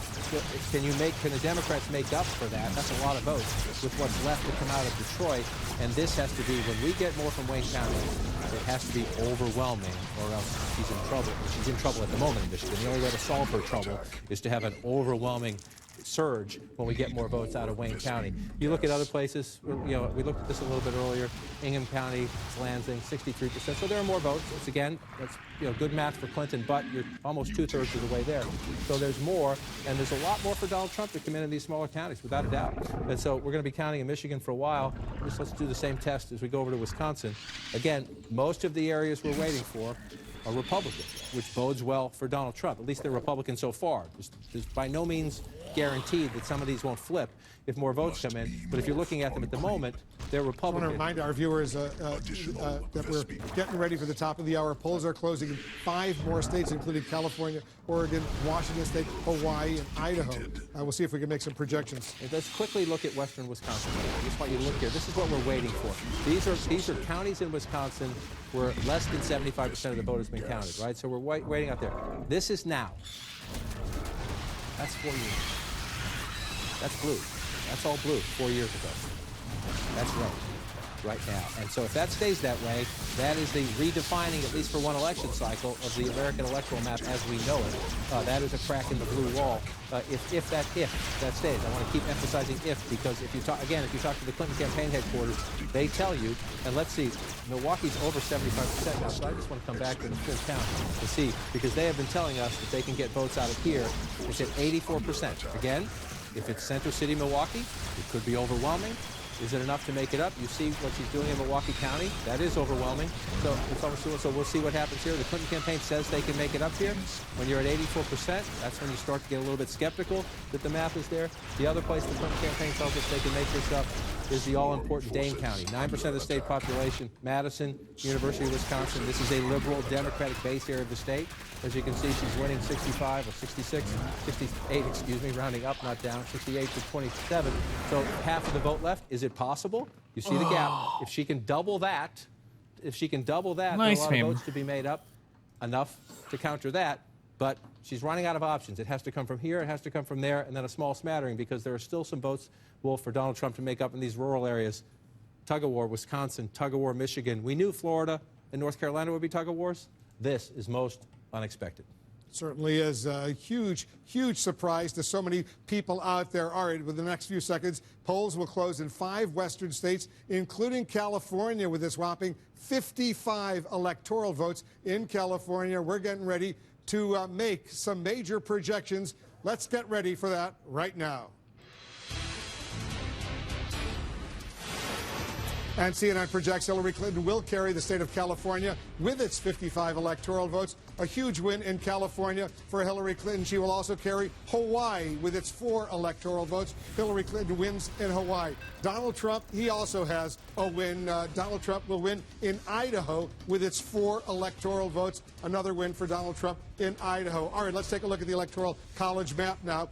can the Democrats make up for that? That's a lot of votes with what's left to come out of Detroit, and this has to be, when we get more from Wayne County, it has to be overwhelming, or else she's in trouble. She's in trouble at the moment in Michigan. The only way to solve her trouble is to have an overwhelming surge when we get more votes out of Wayne County. You look at other places, we looked at this a little bit earlier, Ingham County, Lansing, 63%. So there are more votes. It's good math for Clinton, but you're almost 2/3 of the way there. So there's more, and there's a lot more for Donald Trump to come in these smaller counties, without a doubt. And so we're going to be counting in Michigan for a while. Let's do the same test as we go over to Wisconsin. Again, most of the areas we're waiting for are Republican, which bodes well for Donald Trump. At least they're Republican so far. There's by no means guaranteed that some of these won't flip if more votes come in. But if you're looking at them at the moment, they're I Republican. want to remind our viewers that we're getting ready for the top of the hour. Polls are closing in 5 more states, including California, Oregon, Washington State, Hawaii, and Idaho. We'll see if we can make some projections. Let's quickly look at western Wisconsin. I just want you to look here. This is what we're waiting for. These are counties in Wisconsin where less than 75% of the vote has been counted, right? So we're waiting out there. This is now. That's 4 years. That's blue. That's all blue 4 years ago. That's red right now. And so if that stays that way, that is the redefining, at least for one election cycle, of the American electoral map as we know it. That is a crack in the blue wall. If that stays. I want to keep emphasizing if, because if you talk to the Clinton campaign headquarters, they tell you, and let's see, Milwaukee's over 75% now, so I just want to come back to the full count to see, because they have been telling us that they can get votes out of here. It's at 84%. Again, if it's Center City, Milwaukee, it could be overwhelming. Is it enough to make it up? You see what she's doing in Milwaukee County. That is overwhelming. So we'll see what happens here. The Clinton campaign says they can make it up here. When you're at 84%, that's when you start to get a little bit skeptical that the map is there. The other place the Clinton campaign tells us they can make this up is the all-important Dane County. 9% of the state population, Madison, University of Wisconsin. This is a liberal Democratic base area of the state. As you can see, she's winning 65 or 68, rounding up, not down, 68 to 27. So half of the vote left. Is it possible? You see the gap. If she can double that, Nice there are a lot of votes to be made up, enough to counter that. But she's running out of options. It has to come from here, it has to come from there, and then a small smattering, because there are still some votes, Wolf, for Donald Trump to make up in these rural areas. Tug of war, Wisconsin, tug of war, Michigan. We knew Florida and North Carolina would be tug of wars. This is most unexpected. Certainly is a huge, huge surprise to so many people out there. All right, with the next few seconds, polls will close in 5 western states, including California, with this whopping 55 electoral votes in California. We're getting ready to make some major projections. Let's get ready for that right now. And CNN projects Hillary Clinton will carry the state of California with its 55 electoral votes. A huge win in California for Hillary Clinton. She will also carry Hawaii with its 4 electoral votes. Hillary Clinton wins in Hawaii. Donald Trump, he also has a win. Donald Trump will win in Idaho with its 4 electoral votes. Another win for Donald Trump in Idaho. All right, let's take a look at the Electoral College map now.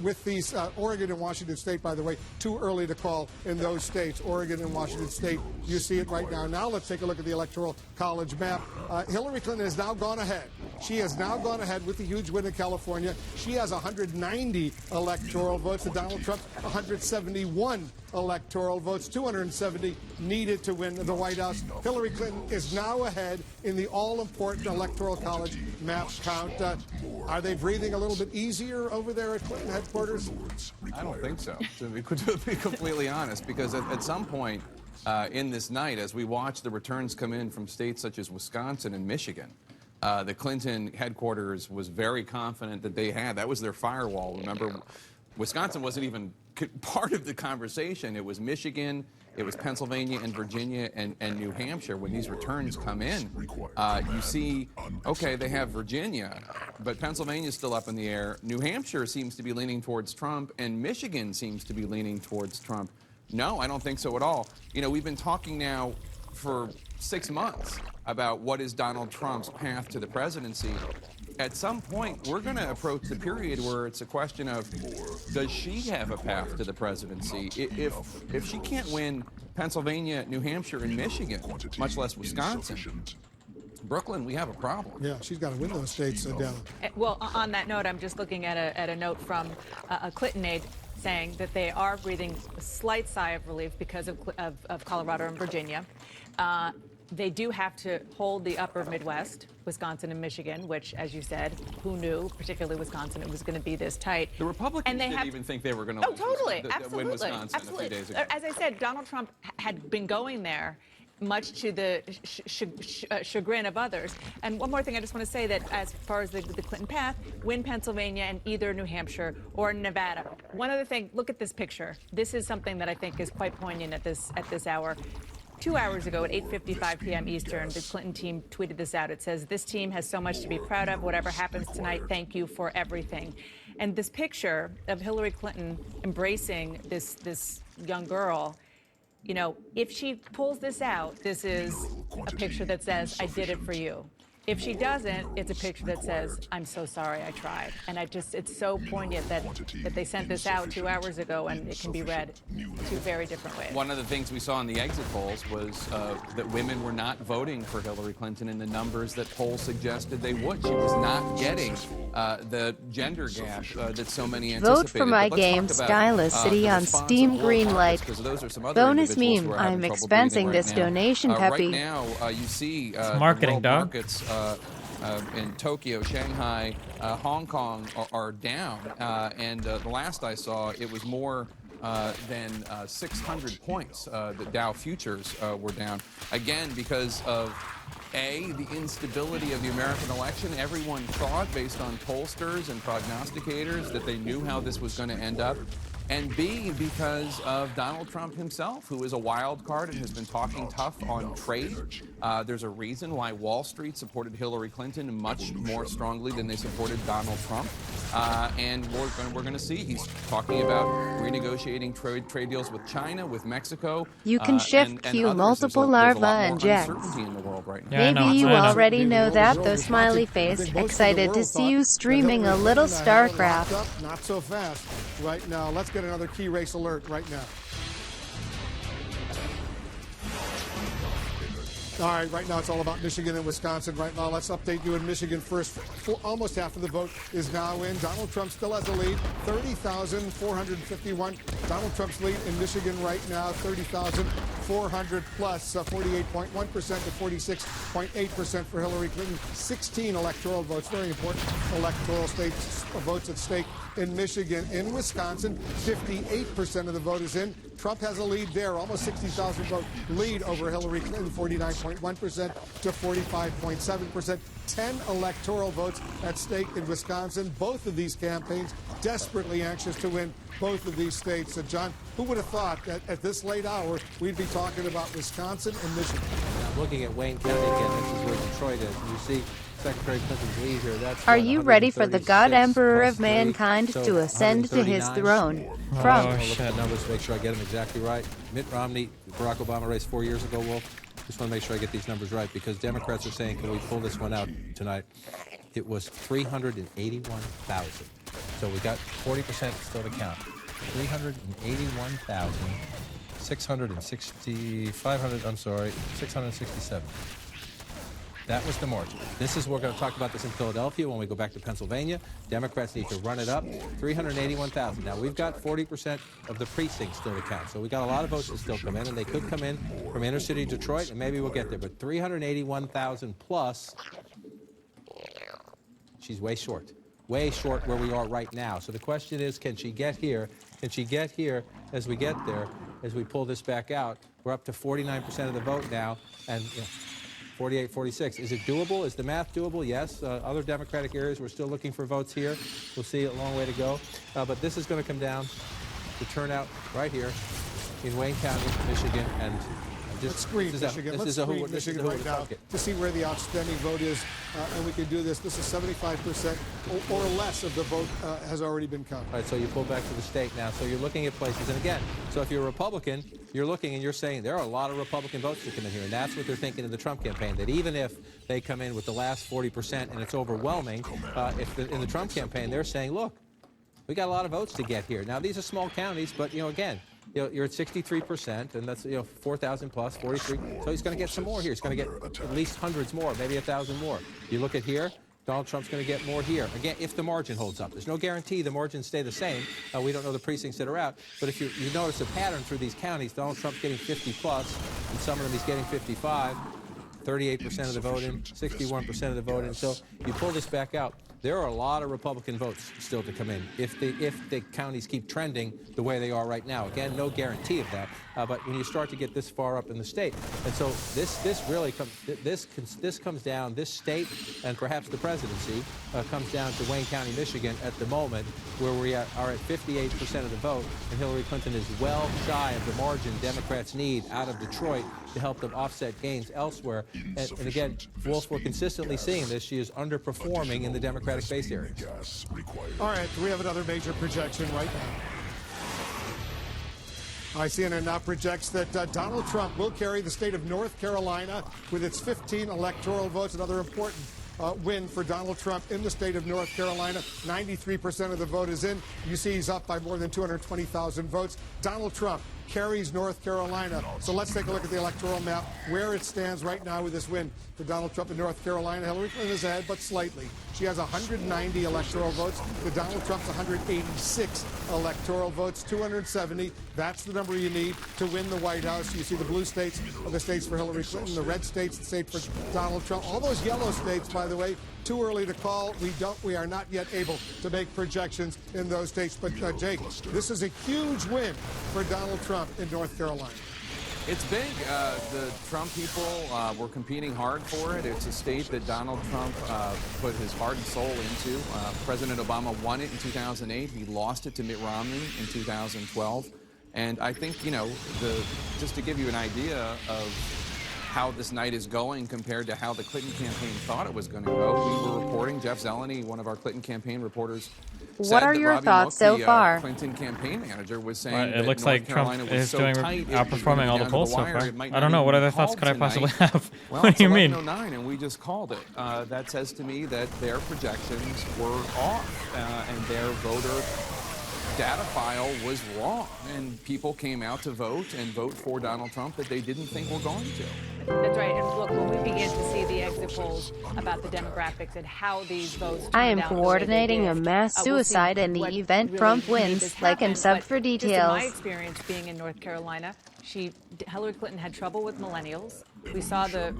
With these, Oregon and Washington State, by the way, too early to call in those states. Oregon and Washington State, you see it right now. Now let's take a look at the Electoral College map. Hillary Clinton has now gone ahead. She has now gone ahead with the huge win in California. She has 190 electoral votes to Donald Trump's 171 electoral votes, 270 needed to win the White House. Hillary Clinton is now ahead in the all-important Electoral College map count. Are they breathing a little bit easier over there at Clinton headquarters? I don't think so, to be completely honest, because at some point in this night, as we watch the returns come in from states such as Wisconsin and Michigan, the Clinton headquarters was very confident that they had. That was their firewall. Remember, Wisconsin wasn't even part of the conversation. It was Michigan, it was Pennsylvania and Virginia and New Hampshire. When these returns come in, you see, okay, they have Virginia, but Pennsylvania's still up in the air. New Hampshire seems to be leaning towards Trump, and Michigan seems to be leaning towards Trump. No, I don't think so at all. You know, we've been talking now for 6 months about what is Donald Trump's path to the presidency. At some point, we're going to approach the period where it's a question of, does she have a path to the presidency? If she can't win Pennsylvania, New Hampshire, and Michigan, much less Wisconsin, Brooklyn, we have a problem. Yeah, she's got to win those states down. Well, on that note, I'm just looking at a note from a Clinton aide saying that they are breathing a slight sigh of relief because of Colorado and Virginia. They do have to hold the upper Midwest, Wisconsin and Michigan, which, as you said, who knew, particularly Wisconsin, it was going to be this tight. The Republicans didn't even think they were going to win Wisconsin a few days ago. As I said, Donald Trump had been going there, much to the chagrin of others. And one more thing I just want to say, that as far as the Clinton path, win Pennsylvania and either New Hampshire or Nevada. One other thing, look at this picture. This is something that I think is quite poignant at this hour. 2 hours ago at 8:55 p.m. Eastern, the Clinton team tweeted this out. It says, "This team has so much to be proud of. Whatever happens tonight, thank you for everything." And this picture of Hillary Clinton embracing this young girl, you know, if she pulls this out, this is a picture that says, "I did it for you." If she doesn't, it's a picture that says, "I'm so sorry I tried." And it's so poignant that they sent this out 2 hours ago, and it can be read two very different ways. One of the things we saw in the exit polls was that women were not voting for Hillary Clinton in the numbers that polls suggested they would. She was not getting the gender gap that so many anticipated. Vote for my game Stylus City on Steam Greenlight. Bonus meme, I'm expensing this donation, Peppy. Right now, you see marketing, the world dog. markets in Tokyo, Shanghai, Hong Kong are down. And the last I saw, it was more than 600 points. The Dow futures were down. Again, because of the instability of the American election. Everyone thought, based on pollsters and prognosticators, that they knew how this was going to end up. And B, because of Donald Trump himself, who is a wild card and has been talking tough on trade. There's a reason why Wall Street supported Hillary Clinton much more strongly than they supported Donald Trump. And we're going to see he's talking about renegotiating trade deals with China, with Mexico. You can shift Q multiple larva and jets. Right Yeah, Maybe you already know that, though, smiley face. Excited to see you streaming a little StarCraft. Not so fast. Right now, let's get another key race alert right now. All right now it's all about Michigan and Wisconsin. Right now, let's update you in Michigan first. Almost half of the vote is now in. Donald Trump still has a lead, 30,451. Donald Trump's lead in Michigan right now, 30,400 plus, 48.1% to 46.8% for Hillary Clinton. 16 electoral votes, very important electoral states votes at stake in Michigan. In Wisconsin, 58% of the vote is in. Trump has a lead there, almost 60,000 vote lead over Hillary Clinton, 49.1% to 45.7%. 10 electoral votes at stake in Wisconsin. Both of these campaigns desperately anxious to win both of these states. So, John, who would have thought that at this late hour we'd be talking about Wisconsin and Michigan? Now, looking at Wayne County again, this is where Detroit is. You see Secretary Clinton's lead here. That's Are you ready for the God Emperor of mankind to ascend to his throne? From Look at the numbers to make sure I get them exactly right. Mitt Romney, Barack Obama race 4 years ago, Wolf. Just want to make sure I get these numbers right because Democrats are saying, can we pull this one out tonight? It was 381,000. So we got 40% still to count. 667. That was the margin. This is, we're going to talk about this in Philadelphia when we go back to Pennsylvania. Democrats need to run it up. 381,000. Now, we've got 40% of the precincts still to count. So we got a lot of votes that still come in, and they could come in from inner city Detroit, and maybe we'll get there. But 381,000 plus, she's way short where we are right now. So the question is, can she get here? Can she get here as we get there, as we pull this back out? We're up to 49% of the vote now, and 48, 46. Is it doable? Is the math doable? Yes. Other Democratic areas, we're still looking for votes here. We'll see a long way to go. But this is going to come down to turnout right here in Wayne County, Michigan, and Let's screen Michigan. Let's screen Michigan right now to see where the outstanding vote is, and we can do this. This is 75% or less of the vote has already been counted. All right, so you pull back to the state now. So you're looking at places, and again, so if you're a Republican, you're looking and you're saying there are a lot of Republican votes that come in here, and that's what they're thinking in the Trump campaign, that even if they come in with the last 40% and it's overwhelming, in the Trump campaign, they're saying, look, we got a lot of votes to get here. Now, these are small counties, but, again, you're at 63%, and that's 4,000 plus, 43. So he's going to get some more here. He's going to get at least hundreds more, maybe 1,000 more. You look at here, Donald Trump's going to get more here. Again, if the margin holds up. There's no guarantee the margins stay the same. We don't know the precincts that are out. But if you notice a pattern through these counties, Donald Trump's getting 50 plus, and some of them he's getting 55. 38% of the vote in, 61% of the vote in. So you pull this back out. there are a lot of Republican votes still to come in if the counties keep trending the way they are right now. Again, no guarantee of that, but when you start to get this far up in the state, and so this really comes down, this state and perhaps the presidency comes down to Wayne County, Michigan at the moment, where we are at 58% of the vote, and Hillary Clinton is well shy of the margin Democrats need out of Detroit to help them offset gains elsewhere. And again, Wolf, we're consistently seeing this. She is underperforming in the Democratic base areas. All right, we have another major projection right now. CNN now projects that Donald Trump will carry the state of North Carolina with its 15 electoral votes. Another important win for Donald Trump in the state of North Carolina. 93% of the vote is in. You see he's up by more than 220,000 votes. Donald Trump carries North Carolina. So let's take a look at the electoral map, where it stands right now with this win for Donald Trump in North Carolina. Hillary Clinton is ahead, but slightly. She has 190 electoral votes. The Donald Trump's 186 electoral votes, 270. That's the number you need to win the White House. You see the blue states are the states for Hillary Clinton, the red states, the state for Donald Trump. All those yellow states, by the way, too early to call. We are not yet able to make projections in those states. But Jake, this is a huge win for Donald Trump in North Carolina. It's big. The Trump people were competing hard for it. It's a state that Donald Trump put his heart and soul into. President Obama won it in 2008. He lost it to Mitt Romney in 2012. And I think, you know, just to give you an idea of how this night is going compared to how the Clinton campaign thought it was going to go. We were reporting, Jeff Zeleny, one of our Clinton campaign reporters, what are your thoughts so far? Clinton campaign manager was saying it looks like Trump is doing outperforming all the polls so far. I don't know. What other thoughts could I possibly have? Well, what do you mean? 11:09, and we just called it. That says to me that their projections were off, and their voter data file was wrong, and people came out to vote for Donald Trump that they didn't think were going to. That's right. And look, when we begin to see the exit polls about the demographics and how these votes I am coordinating a mass suicide in the event really Trump wins. Like and sub for details. Just in my experience being in North Carolina, Hillary Clinton had trouble with millennials. We saw the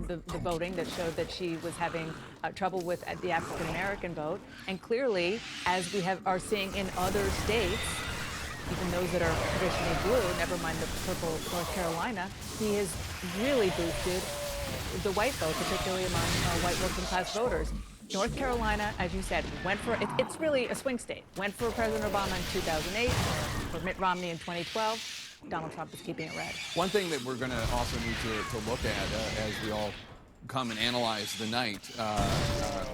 voting that showed that she was having trouble with the African American vote. And clearly, as we are seeing in other states, even those that are traditionally blue, never mind the purple North Carolina, he has really boosted the white vote, particularly among white working class voters. North Carolina, as you said, went for, it's really a swing state. Went for President Obama in 2008, for Mitt Romney in 2012. Donald Trump is keeping it red. One thing that we're going to also need to look at as we all come and analyze the night,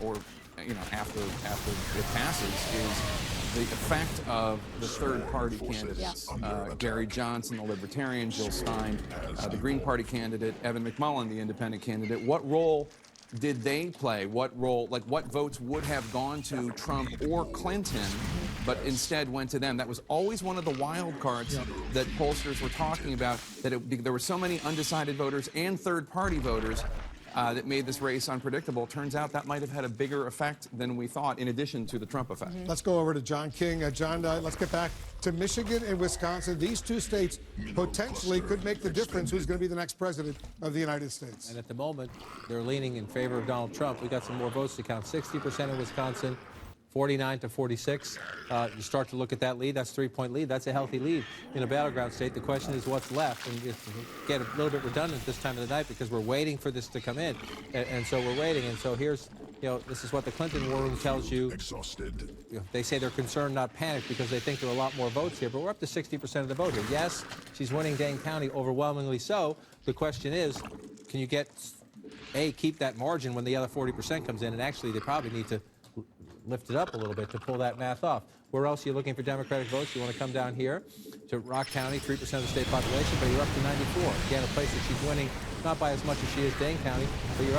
or you know, after it passes, is the effect of the third-party candidates. Gary Johnson, the Libertarian, Jill Stein, the Green Party candidate, Evan McMullin, the Independent candidate. What role did they play? What role, like what votes would have gone to Trump or Clinton, but instead went to them? That was always one of the wild cards that pollsters were talking about, that there were so many undecided voters and third-party voters that made this race unpredictable. Turns out that might have had a bigger effect than we thought, in addition to the Trump effect. Let's go over to John King. John, let's get back to Michigan and Wisconsin. These two states potentially could make the difference who's going to be the next president of the United States. And at the moment, they're leaning in favor of Donald Trump. We got some more votes to count. 60% in Wisconsin, 49 to 46. You start to look at that lead. That's a 3-point lead. That's a healthy lead in a battleground state. The question is what's left. And it's get a little bit redundant this time of the night because we're waiting for this to come in. And so we're waiting. And so here's, you know, this is what the Clinton war room tells you. Exhausted. You know, they say they're concerned, not panicked, because they think there are a lot more votes here. But we're up to 60% of the vote here. Yes, she's winning Dane County, overwhelmingly so. The question is, can you keep that margin when the other 40% comes in? And actually, they probably need to lift it up a little bit to pull that math off. Where else are you looking for Democratic votes? You want to come down here to Rock County, 3% of the state population, but you're up to 94. Again, a place that she's winning not by as much as she is Dane County, but you're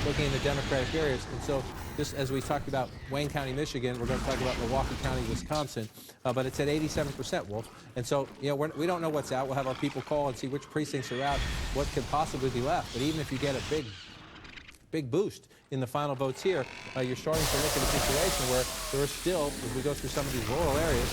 looking in the Democratic areas. And so this, as we talked about Wayne County, Michigan, we're going to talk about Milwaukee County, Wisconsin, but it's at 87%, Wolf. And so, you know, we don't know what's out. We'll have our people call and see which precincts are out, what could possibly be left. But even if you get a big boost in the final votes here, you're starting to look at a situation where there are still, as we go through some of these rural areas,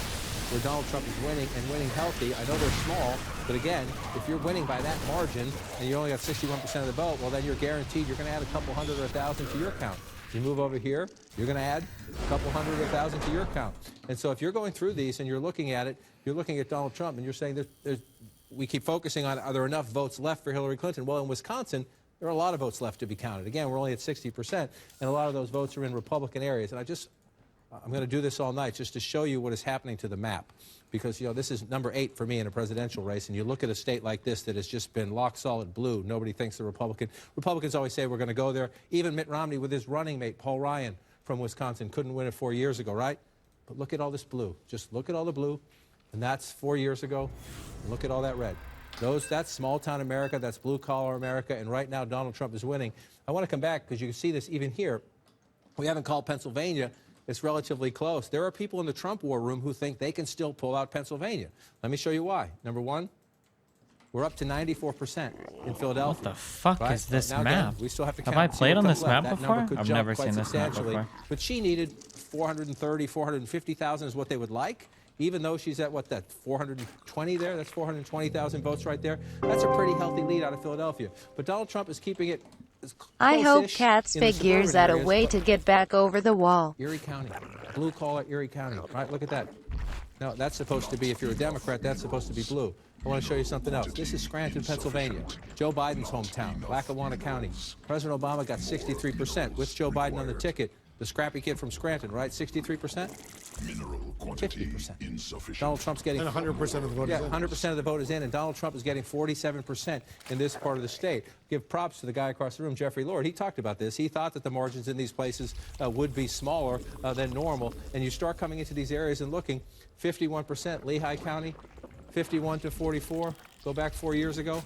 where Donald Trump is winning and winning healthy. I know they're small, but again, if you're winning by that margin and you only got 61% of the vote, well, then you're guaranteed you're going to add a couple hundred or 1,000 to your count. You move over here, you're going to add a couple hundred or thousand to your count. And so if you're going through these and you're looking at it, you're looking at Donald Trump and you're saying we keep focusing on, are there enough votes left for Hillary Clinton? Well, in Wisconsin, there are a lot of votes left to be counted. Again, we're only at 60%, and a lot of those votes are in Republican areas. And I'm going to do this all night just to show you what is happening to the map. Because, this is number 8 for me in a presidential race, and you look at a state like this that has just been lock-solid blue. Nobody thinks the Republicans always say we're going to go there. Even Mitt Romney with his running mate, Paul Ryan, from Wisconsin, couldn't win it 4 years ago, right? But look at all this blue. Just look at all the blue, and that's 4 years ago. And look at all that red. That's small-town America, that's blue-collar America, and right now Donald Trump is winning. I want to come back because you can see this even here. We haven't called Pennsylvania. It's relatively close. There are people in the Trump war room who think they can still pull out Pennsylvania. Let me show you why. Number one, we're up to 94% in Philadelphia. What the fuck is this now, map? Again, we still have to Have count I played on this map that before? could I've jump never quite seen this map substantially. before. But she needed 430, 450,000 is what they would like. Even though she's at, 420 there? That's 420,000 votes right there. That's a pretty healthy lead out of Philadelphia. But Donald Trump is keeping it I hope Katz figures out a way to get back over the wall. Erie County, blue-collar Erie County, right? Look at that. Now, that's supposed to be, if you're a Democrat, that's supposed to be blue. I want to show you something else. This is Scranton, Pennsylvania, Joe Biden's hometown, Lackawanna County. President Obama got 63% with Joe Biden on the ticket. The scrappy kid from Scranton, right? 63%? Mineral quantity 50%. insufficient. Donald Trump's getting... And 100% of the vote is in. 100% of the vote is in, and Donald Trump is getting 47% in this part of the state. Give props to the guy across the room, Jeffrey Lord. He talked about this. He thought that the margins in these places would be smaller than normal. And you start coming into these areas and looking, 51%, Lehigh County, 51 to 44. Go back 4 years ago.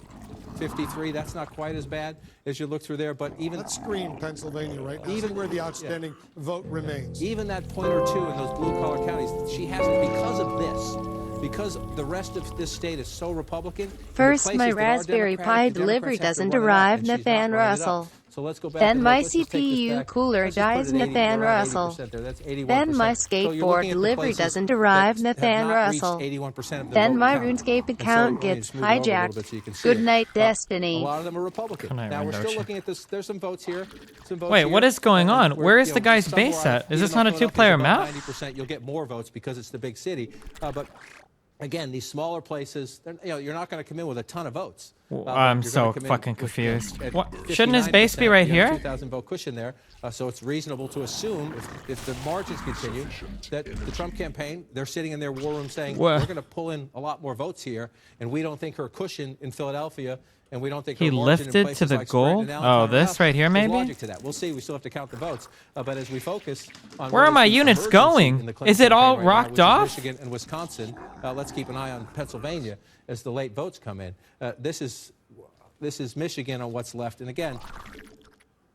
53, that's not quite as bad as you look through there, but even... Let's screen Pennsylvania right now, even where the outstanding vote remains. Even that point or two in those blue-collar counties, she hasn't, because of this, because the rest of this state is so Republican... First, my Raspberry Pi delivery doesn't arrive, Nathan Russell. So let's go back then my let's just take this CPU back. cooler dies, Nathan Russell. Then my skateboard delivery doesn't arrive, Nathan Russell. Then my RuneScape account gets hijacked. Good night, Destiny. A lot of them are Republican. Now we're still looking at this. There's some votes here. Wait, what is going on? Where is the guy's base at? Is this not a two-player map? 90%, you'll get more votes because it's the big city. But again, these smaller places, you're not going to come in with a ton of votes. I'm so fucking confused. What? Shouldn't his base be right here? 2,000 vote cushion there, so it's reasonable to assume, if the margins continue, that the Trump campaign, they're sitting in their war room saying, we're going to pull in a lot more votes here, and we don't think her cushion in Philadelphia, and we don't think he her margin in lifted to the like goal. Oh, this right here, maybe. There's logic to that. We'll see. We still have to count the votes, but as we focus on where are my units going? Is it all rocked off? Michigan and Wisconsin. Let's keep an eye on Pennsylvania as the late votes come in. This is Michigan on what's left, and again,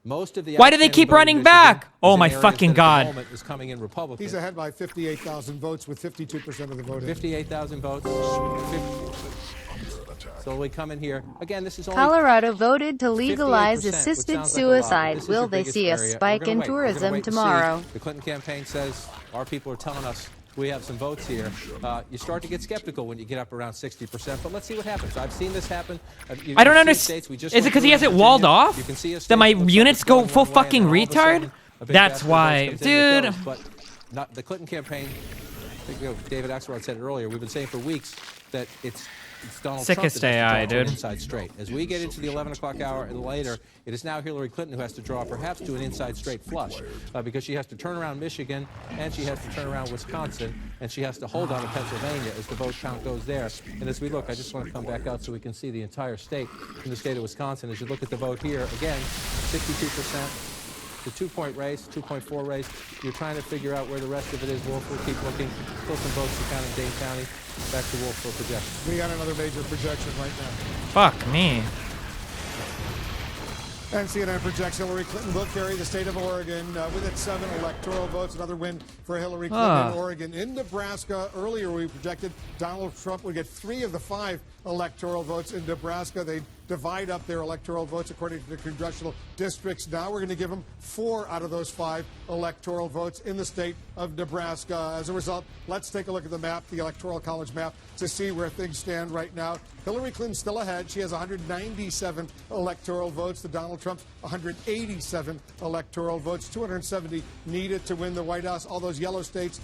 most of the... Why do they keep running back? Oh my fucking God! Is coming in Republican. He's ahead by 58,000 votes with 52% of the vote. 58,000 votes. So we come in here again. This is only Colorado voted to legalize assisted suicide. Will they see a spike in tourism tomorrow? The Clinton campaign says our people are telling us we have some votes here. You start to get skeptical when you get up around 60%, but let's see what happens. I've seen this happen. I don't understand. Is it because he has it walled off? That my units go full fucking retard? That's why, dude. But not the Clinton campaign. I think David Axelrod said it earlier. We've been saying for weeks that it's Donald Sickest Trump that AI, has to draw dude. to an inside straight. As we get into the 11 o'clock hour and later, it is now Hillary Clinton who has to draw perhaps to an inside straight flush because she has to turn around Michigan and she has to turn around Wisconsin and she has to hold on to Pennsylvania as the vote count goes there. And as we look, I just want to come back out so we can see the entire state in the state of Wisconsin. As you look at the vote here, again, 62%. The 2-point race, 2.4 race, you're trying to figure out where the rest of it is. Wolf will keep looking. Still some votes to count in Dane County. Back to Wolf for projection. We got another major projection right now. Fuck me. And CNN projects Hillary Clinton will carry the state of Oregon with its 7 electoral votes. Another win for Hillary Clinton in Oregon. In Nebraska, earlier we projected Donald Trump would get 3 of the 5 electoral votes in Nebraska. They divide up their electoral votes according to the congressional districts. Now we're going to give them 4 out of those 5 electoral votes in the state of Nebraska. As a result, let's take a look at the map, the Electoral College map, to see where things stand right now. Hillary Clinton's still ahead. She has 197 electoral votes. The Donald Trump's 187 electoral votes. 270 needed to win the White House. All those yellow states,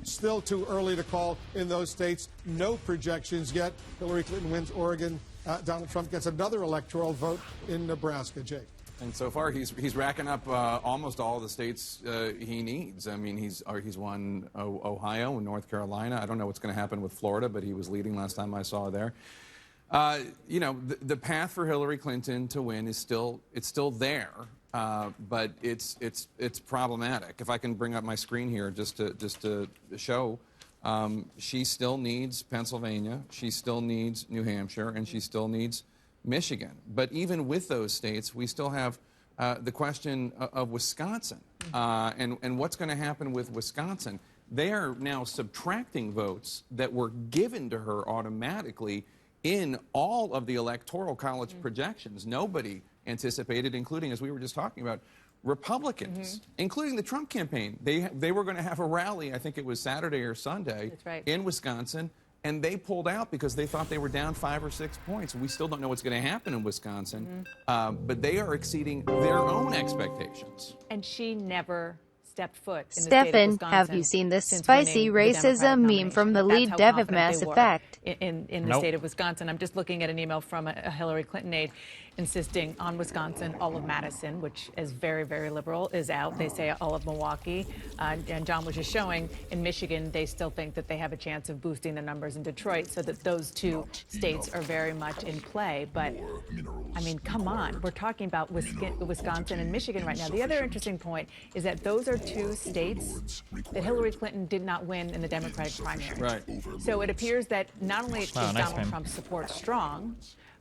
still too early to call in those states. No projections yet. Hillary Clinton wins Oregon. Donald Trump gets another electoral vote in Nebraska. Jake. And so far, he's racking up almost all the states he needs. I mean, he's won Ohio and North Carolina. I don't know what's going to happen with Florida, but he was leading last time I saw there. You know, the path for Hillary Clinton to win is still there, but it's problematic. If I can bring up my screen here just to show, she still needs Pennsylvania, she still needs New Hampshire, and she still needs Michigan. But even with those states, we still have the question of Wisconsin, and what's going to happen with Wisconsin. They are now subtracting votes that were given to her automatically in all of the Electoral College projections. Nobody anticipated, including, as we were just talking about, Republicans, including the Trump campaign. They were going to have a rally, I think it was Saturday or Sunday, in Wisconsin, and they pulled out because they thought they were down 5 or 6 points. We still don't know what's going to happen in Wisconsin, but they are exceeding their own expectations. And she never stepped foot in the state of Wisconsin. Have you seen this spicy racism meme from the lead dev of Mass Effect? In the state of Wisconsin. I'm just looking at an email from a Hillary Clinton aide insisting on Wisconsin. All of Madison, which is very, very liberal, is out. They say all of Milwaukee. And John was just showing in Michigan, they still think that they have a chance of boosting the numbers in Detroit, so that those 2 states are very much in play. But, I mean, come on. We're talking about Wisconsin and Michigan right now. The other interesting point is that those are 2 states that Hillary Clinton did not win in the Democratic primary. Right. So it appears that not only is Donald Trump's support strong,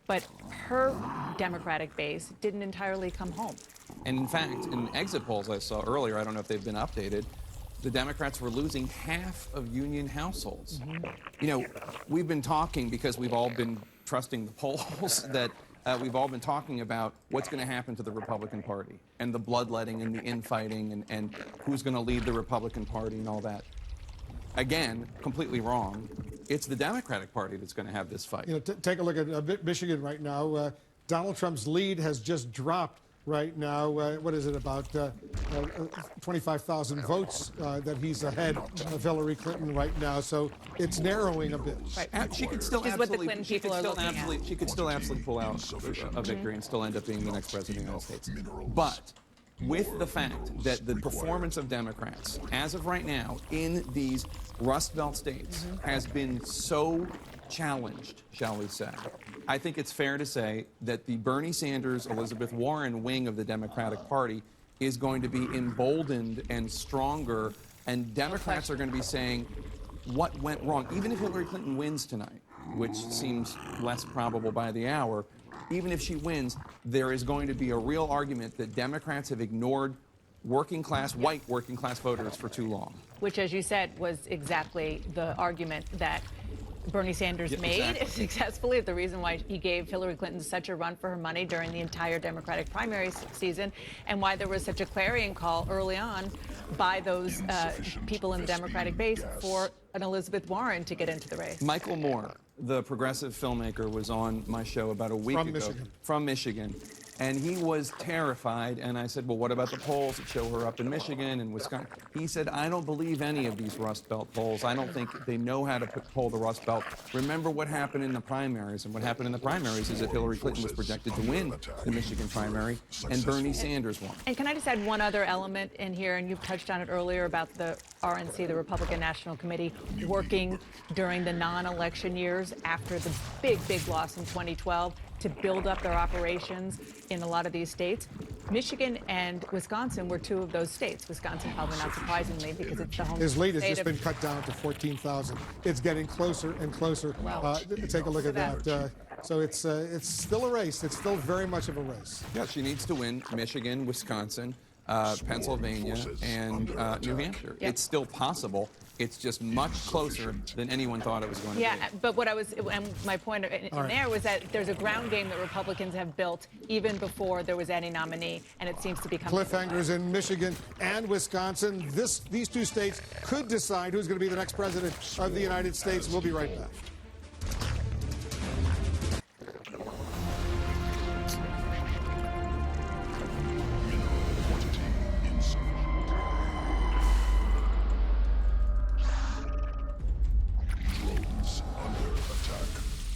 but her Democratic base didn't entirely come home. And in fact, in exit polls I saw earlier, I don't know if they've been updated, the Democrats were losing half of union households. You know, we've been talking, because we've all been trusting the polls, that we've all been talking about what's going to happen to the Republican Party and the bloodletting and the infighting and who's going to lead the Republican Party and all that. Again, completely wrong. It's the Democratic Party that's going to have this fight. You know, take a look at Michigan right now. Donald Trump's lead has just dropped right now. What is it, about 25,000 votes that he's ahead of Hillary Clinton right now. So it's narrowing a bit. Right. She could still absolutely pull out a victory and still end up being the next president of the United States. But with the fact that the performance of Democrats, as of right now, in these Rust Belt states has been so challenged, shall we say, I think it's fair to say that the Bernie Sanders, Elizabeth Warren wing of the Democratic Party is going to be emboldened and stronger, and Democrats are going to be saying what went wrong. Even if Hillary Clinton wins tonight, which seems less probable by the hour, even if she wins, there is going to be a real argument that Democrats have ignored working class, white working class voters for too long. Which, as you said, was exactly the argument that Bernie Sanders made successfully. The reason why he gave Hillary Clinton such a run for her money during the entire Democratic primary season, and why there was such a clarion call early on by those people in the Democratic base for an Elizabeth Warren to get into the race. Michael Moore, the progressive filmmaker, was on my show about a week ago. From Michigan. And he was terrified, and I said, well, what about the polls that show her up in Michigan and Wisconsin? He said, I don't believe any of these Rust Belt polls. I don't think they know how to poll the Rust Belt. Remember what happened in the primaries, and what happened in the primaries is that Hillary Clinton was projected to win the Michigan primary, and Bernie Sanders won. And can I just add one other element in here, and you've touched on it earlier about the RNC, the Republican National Committee, working during the non-election years after the big loss in 2012 to build up their operations in a lot of these states. Michigan and Wisconsin were 2 of those states. Wisconsin, probably not surprisingly, because it's the home His lead has state just been cut down to 14,000. It's getting closer and closer. Take a look at that. So it's still a race. It's still very much of a race. Yeah, she needs to win Michigan, Wisconsin. Pennsylvania, and New Hampshire. Yep. It's still possible. It's just much closer than anyone thought it was going to be. Yeah, but my point in there was that there's a ground game that Republicans have built even before there was any nominee, and it seems to be coming. Cliffhangers in Michigan and Wisconsin. These two states could decide who's going to be the next president of the United States. We'll be right back.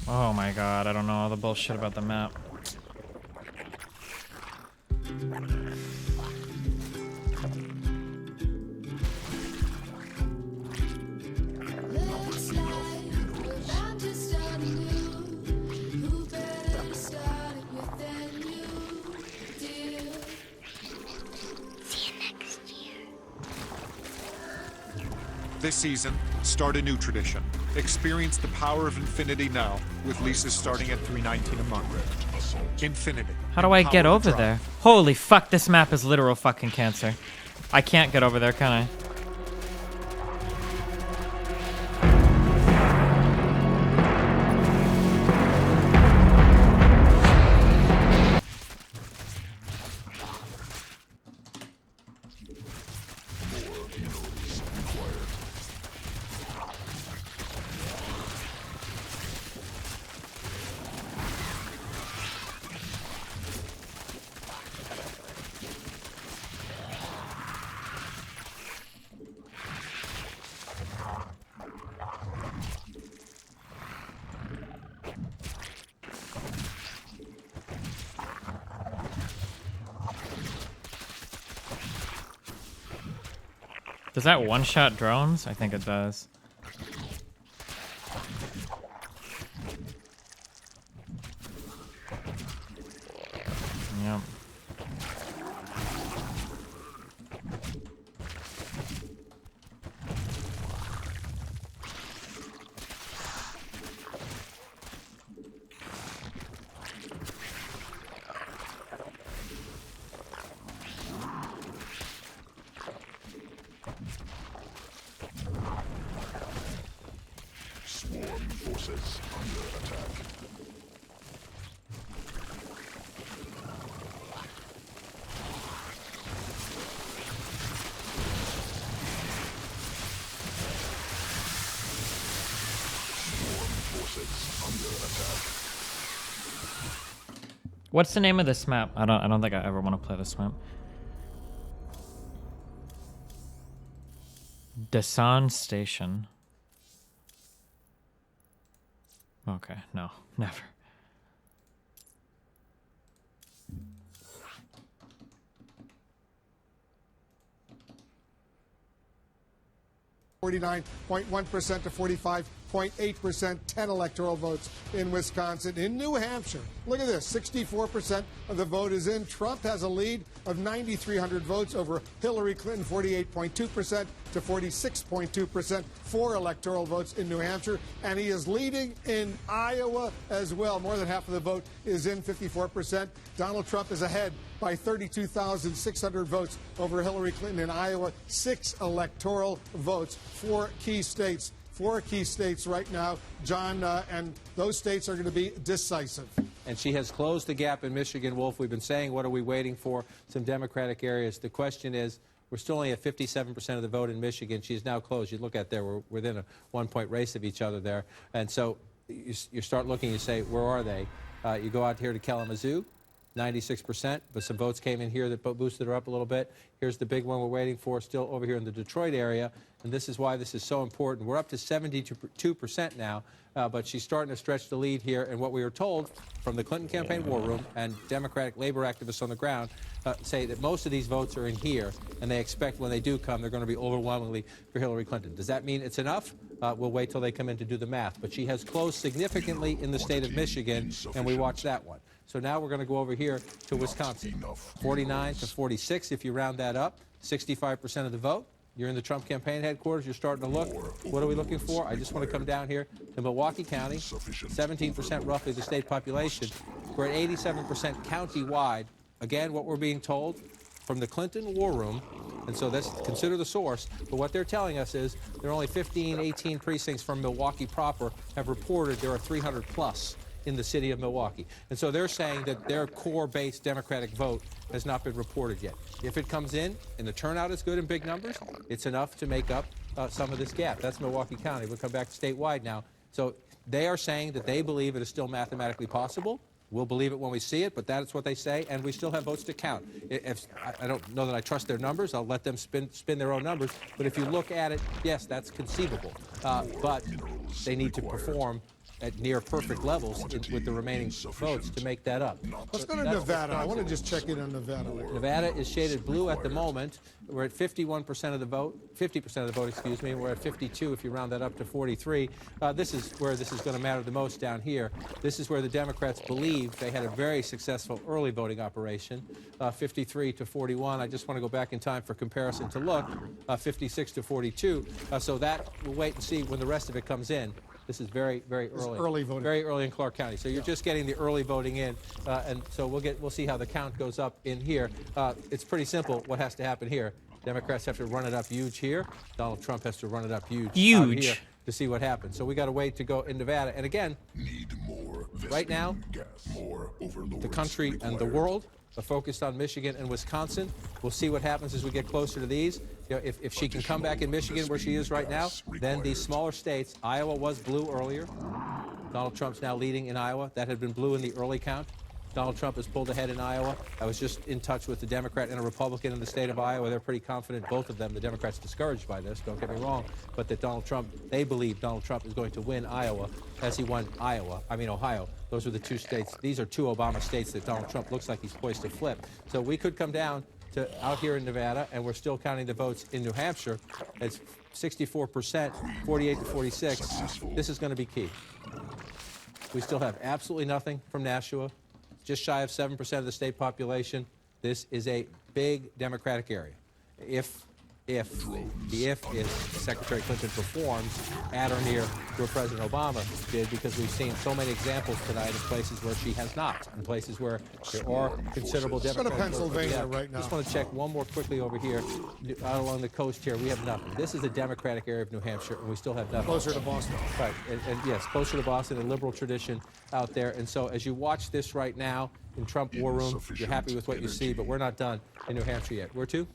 Oh my god, I don't know all the bullshit about the map. This season, start a new tradition. Experience the power of Infinity now, with leases starting at $3.19 a month. Infinity. How do I get over there? Holy fuck, this map is literal fucking cancer. I can't get over there, can I? Does that one-shot drones? I think it does. Yep. Forces under attack. What's the name of this map? I don't think I ever want to play this map. Dasan Station. Okay, no, never. .1% to 45.8%, 10 electoral votes in Wisconsin. In New Hampshire, look at this, 64% of the vote is in. Trump has a lead of 9,300 votes over Hillary Clinton, 48.2% to 46.2%, 4 electoral votes in New Hampshire. And he is leading in Iowa as well. More than half of the vote is in, 54%. Donald Trump is ahead by 32,600 votes over Hillary Clinton in Iowa. 6 electoral votes, 4 key states. 4 key states right now, John, and those states are going to be decisive. And she has closed the gap in Michigan, Wolf. We've been saying, what are we waiting for? Some Democratic areas. The question is, we're still only at 57% of the vote in Michigan. She's now closed. You look at there, we're within a 1-point race of each other there. And so you start looking, you say, where are they? You go out here to Kalamazoo, 96%, but some votes came in here that boosted her up a little bit. Here's the big one we're waiting for, still over here in the Detroit area, and this is why this is so important. We're up to 72% now, but she's starting to stretch the lead here, and what we were told from the Clinton campaign war room and Democratic labor activists on the ground say that most of these votes are in here, and they expect when they do come, they're going to be overwhelmingly for Hillary Clinton. Does that mean it's enough? We'll wait till they come in to do the math, but she has closed significantly in the state of Michigan, and we watch that one. So now we're going to go over here to Wisconsin. 49 to 46, if you round that up, 65% of the vote. You're in the Trump campaign headquarters. You're starting to look. What are we looking for? I just want to come down here to Milwaukee County, 17% roughly the state population. We're at 87% county-wide. Again, what we're being told, from the Clinton war room, and so that's consider the source, but what they're telling us is there are only 15, 18 precincts from Milwaukee proper have reported there are 300 plus in the city of Milwaukee. And so they're saying that their core-based Democratic vote has not been reported yet. If it comes in and the turnout is good in big numbers, it's enough to make up some of this gap. That's Milwaukee County. We'll come back to statewide now. So they are saying that they believe it is still mathematically possible. We'll believe it when we see it, but that's what they say, and we still have votes to count. I don't know that I trust their numbers. I'll let them spin their own numbers. But if you look at it, yes, that's conceivable. But they need to perform at near perfect levels with the remaining votes to make that up. Let's go to Nevada. I want to just check in on Nevada. Nevada is shaded blue at the moment. We're at 51% of the vote, 50% of the vote, excuse me. We're at 52 if you round that up to 43. This is where this is going to matter the most down here. This is where the Democrats believe they had a very successful early voting operation, 53 to 41. I just want to go back in time for comparison to look, 56 to 42. So that, we'll wait and see when the rest of it comes in. This is very, very early. Early voting. Very early in Clark County. So you're just getting the early voting in, and so we'll see how the count goes up in here. It's pretty simple what has to happen here. Democrats have to run it up huge here. Donald Trump has to run it up huge out here to see what happens. So we got to wait to go in Nevada. And again, right now, the country and the world are focused on Michigan and Wisconsin. We'll see what happens as we get closer to these. You know, if she can come back in Michigan where she is right now, then these smaller states, Iowa was blue earlier. Donald Trump's now leading in Iowa. That had been blue in the early count. Donald Trump has pulled ahead in Iowa. I was just in touch with the Democrat and a Republican in the state of Iowa. They're pretty confident, both of them. The Democrats discouraged by this, don't get me wrong, but that they believe Donald Trump is going to win Iowa as he won Ohio. Those are the two states. These are two Obama states that Donald Trump looks like he's poised to flip. So we could come down to out here in Nevada, and we're still counting the votes in New Hampshire. It's 64%, 48 to 46. This is going to be key. We still have absolutely nothing from Nashua. Just shy of 7% of the state population. This is a big Democratic area. If is Secretary Clinton performs at or near where President Obama did, because we've seen so many examples tonight of places where she has not, and places where there are considerable Democrats. Let's go to Pennsylvania right now. Just want to check one more quickly over here, out along the coast here. We have nothing. This is a Democratic area of New Hampshire, and we still have nothing. Closer to Boston. Right, and yes, closer to Boston, a liberal tradition out there. And so as you watch this right now in Trump War Room, you're happy with what you see, but we're not done in New Hampshire yet. Where to?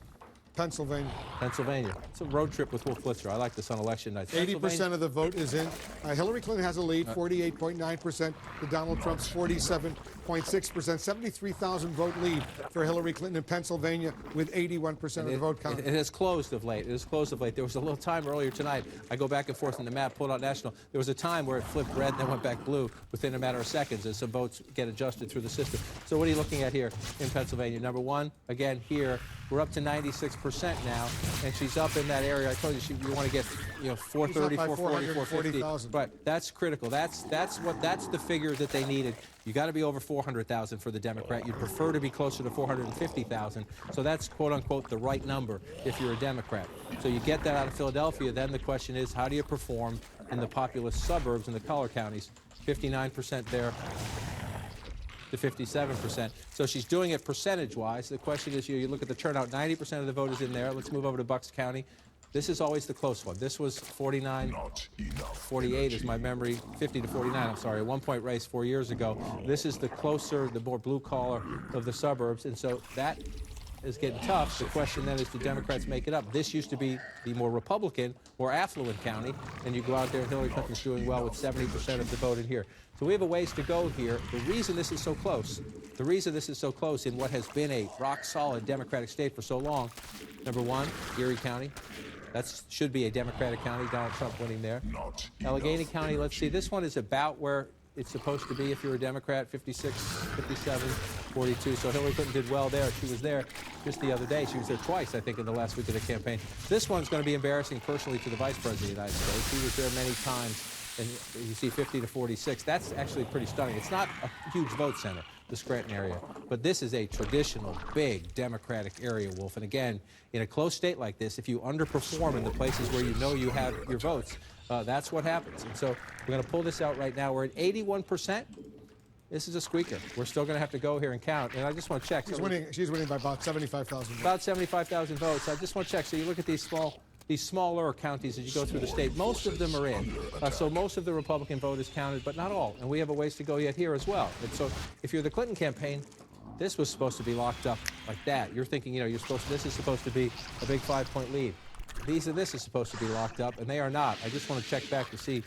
Pennsylvania. Pennsylvania. It's a road trip with Wolf Blitzer. I like this on election night. 80% of the vote is in. Hillary Clinton has a lead, 48.9% to Donald Trump's 47.6%. 73,000 vote lead for Hillary Clinton in Pennsylvania with 81% of the vote counted. It has closed of late. It has closed of late. There was a little time earlier tonight. I go back and forth in the map, pulled out national. There was a time where it flipped red and then went back blue within a matter of seconds as some votes get adjusted through the system. So what are you looking at here in Pennsylvania? Number one, again, here, we're up to 96% now, and she's up in that area. I told you you want to get 430, 440, 450. But that's critical. That's the figure that they needed. You got to be over 400,000 for the Democrat. You'd prefer to be closer to 450,000. So that's quote unquote the right number if you're a Democrat. So you get that out of Philadelphia. Then the question is, how do you perform in the populous suburbs in the collar counties? 59% there to 57%. So she's doing it percentage-wise. The question is, you look at the turnout, 90% of the vote is in there. Let's move over to Bucks County. This is always the close one. This was 49-48 is my memory, 50 to 49, I'm sorry, a one-point race 4 years ago. This is the closer, the more blue-collar of the suburbs, and so that is getting tough. The question then is, do Democrats make it up? This used to be the more Republican, more affluent county, and you go out there and Hillary Clinton's doing well with 70% of the vote in here. So we have a ways to go here. The reason this is so close in what has been a rock-solid Democratic state for so long, number one, Erie County. That should be a Democratic county, Donald Trump winning there. Allegheny County, let's see, this one is about where it's supposed to be if you're a Democrat, 56, 57, 42. So Hillary Clinton did well there. She was there just the other day. She was there twice, I think, in the last week of the campaign. This one's going to be embarrassing personally to the Vice President of the United States. He was there many times, and you see 50 to 46. That's actually pretty stunning. It's not a huge vote center, the Scranton area, but this is a traditional, big Democratic area, Wolf. And again, in a close state like this, if you underperform in the places where you know you have your votes, that's what happens. And so we're going to pull this out right now. We're at 81%. This is a squeaker. We're still going to have to go here and count. And I just want to check. She's winning by about 75,000 votes. About 75,000 votes. I just want to check. So you look at these smaller counties as you go through the state. Most of them are in. So most of the Republican vote is counted, but not all. And we have a ways to go yet here as well. And so if you're the Clinton campaign, this was supposed to be locked up like that. You're thinking, you know, this is supposed to be a big 5-point lead. This is supposed to be locked up, and they are not. I just want to check back to see,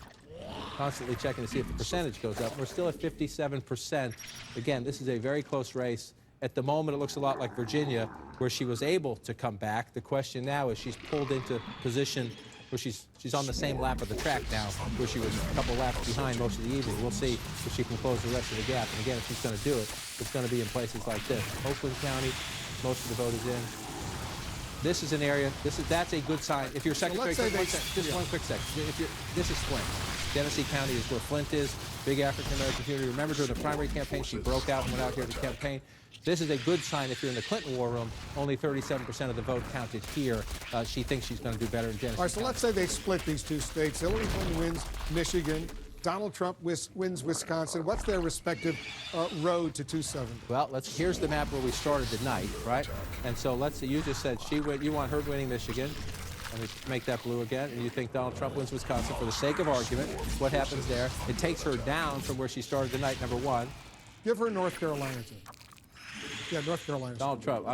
constantly checking to see if the percentage goes up. We're still at 57%. Again, this is a very close race. At the moment, it looks a lot like Virginia, where she was able to come back. The question now is she's pulled into position where she's on the same lap of the track now, where she was a couple laps behind most of the evening. We'll see if she can close the rest of the gap. And again, if she's going to do it, it's going to be in places like this. Oakland County, most of the vote is in. This is an area. That's a good sign. If you're second, let's say just one quick second. This is Flint. Genesee County is where Flint is. Big African American community. Remember, during the primary campaign, she broke out and went out here to campaign. This is a good sign if you're in the Clinton war room. Only 37% of the vote counted here. She thinks she's going to do better in Genesee. All right, so let's say they split these two states. Hillary Clinton wins Michigan. Donald Trump wins Wisconsin. What's their respective road to 270? Well, here's the map where we started the night, right? And so let's see, you just said you want her winning Michigan. Let me make that blue again. And you think Donald Trump wins Wisconsin. For the sake of argument, what happens there? It takes her down from where she started the night, number one. Give her North Carolina, too. Yeah, North Carolina. Donald Trump.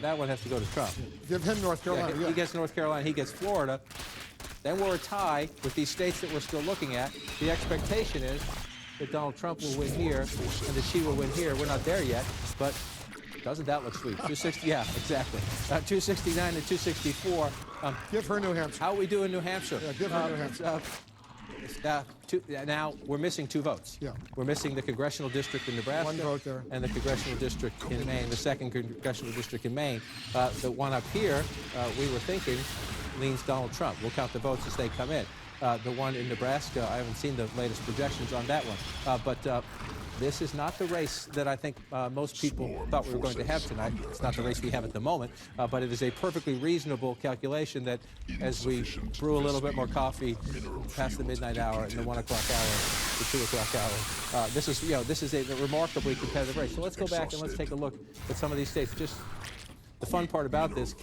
That one has to go to Trump. Give him North Carolina. Yeah, he gets North Carolina. He gets Florida. Then we're a tie with these states that we're still looking at. The expectation is that Donald Trump will win here and that she will win here. We're not there yet, but doesn't that look sweet? 260, yeah, exactly. 269 and 264. Give her New Hampshire. How we do in New Hampshire? Yeah, give her New Hampshire. Now we're missing 2 votes. Yeah. We're missing the congressional district in Nebraska. 1 vote there. And the congressional district in Maine, the 2nd congressional district in Maine. The one up here, we were thinking, leans Donald Trump. We'll count the votes as they come in. The one in Nebraska, I haven't seen the latest projections on that one. But this is not the race that I think most people thought we were going to have tonight. It's not the race we have at the moment, but it is a perfectly reasonable calculation that as we brew a little bit more coffee past the midnight hour and the 1 o'clock hour, the 2 o'clock hour, this is a remarkably competitive race. So let's go back and let's take a look at some of these states. Just the fun part about this,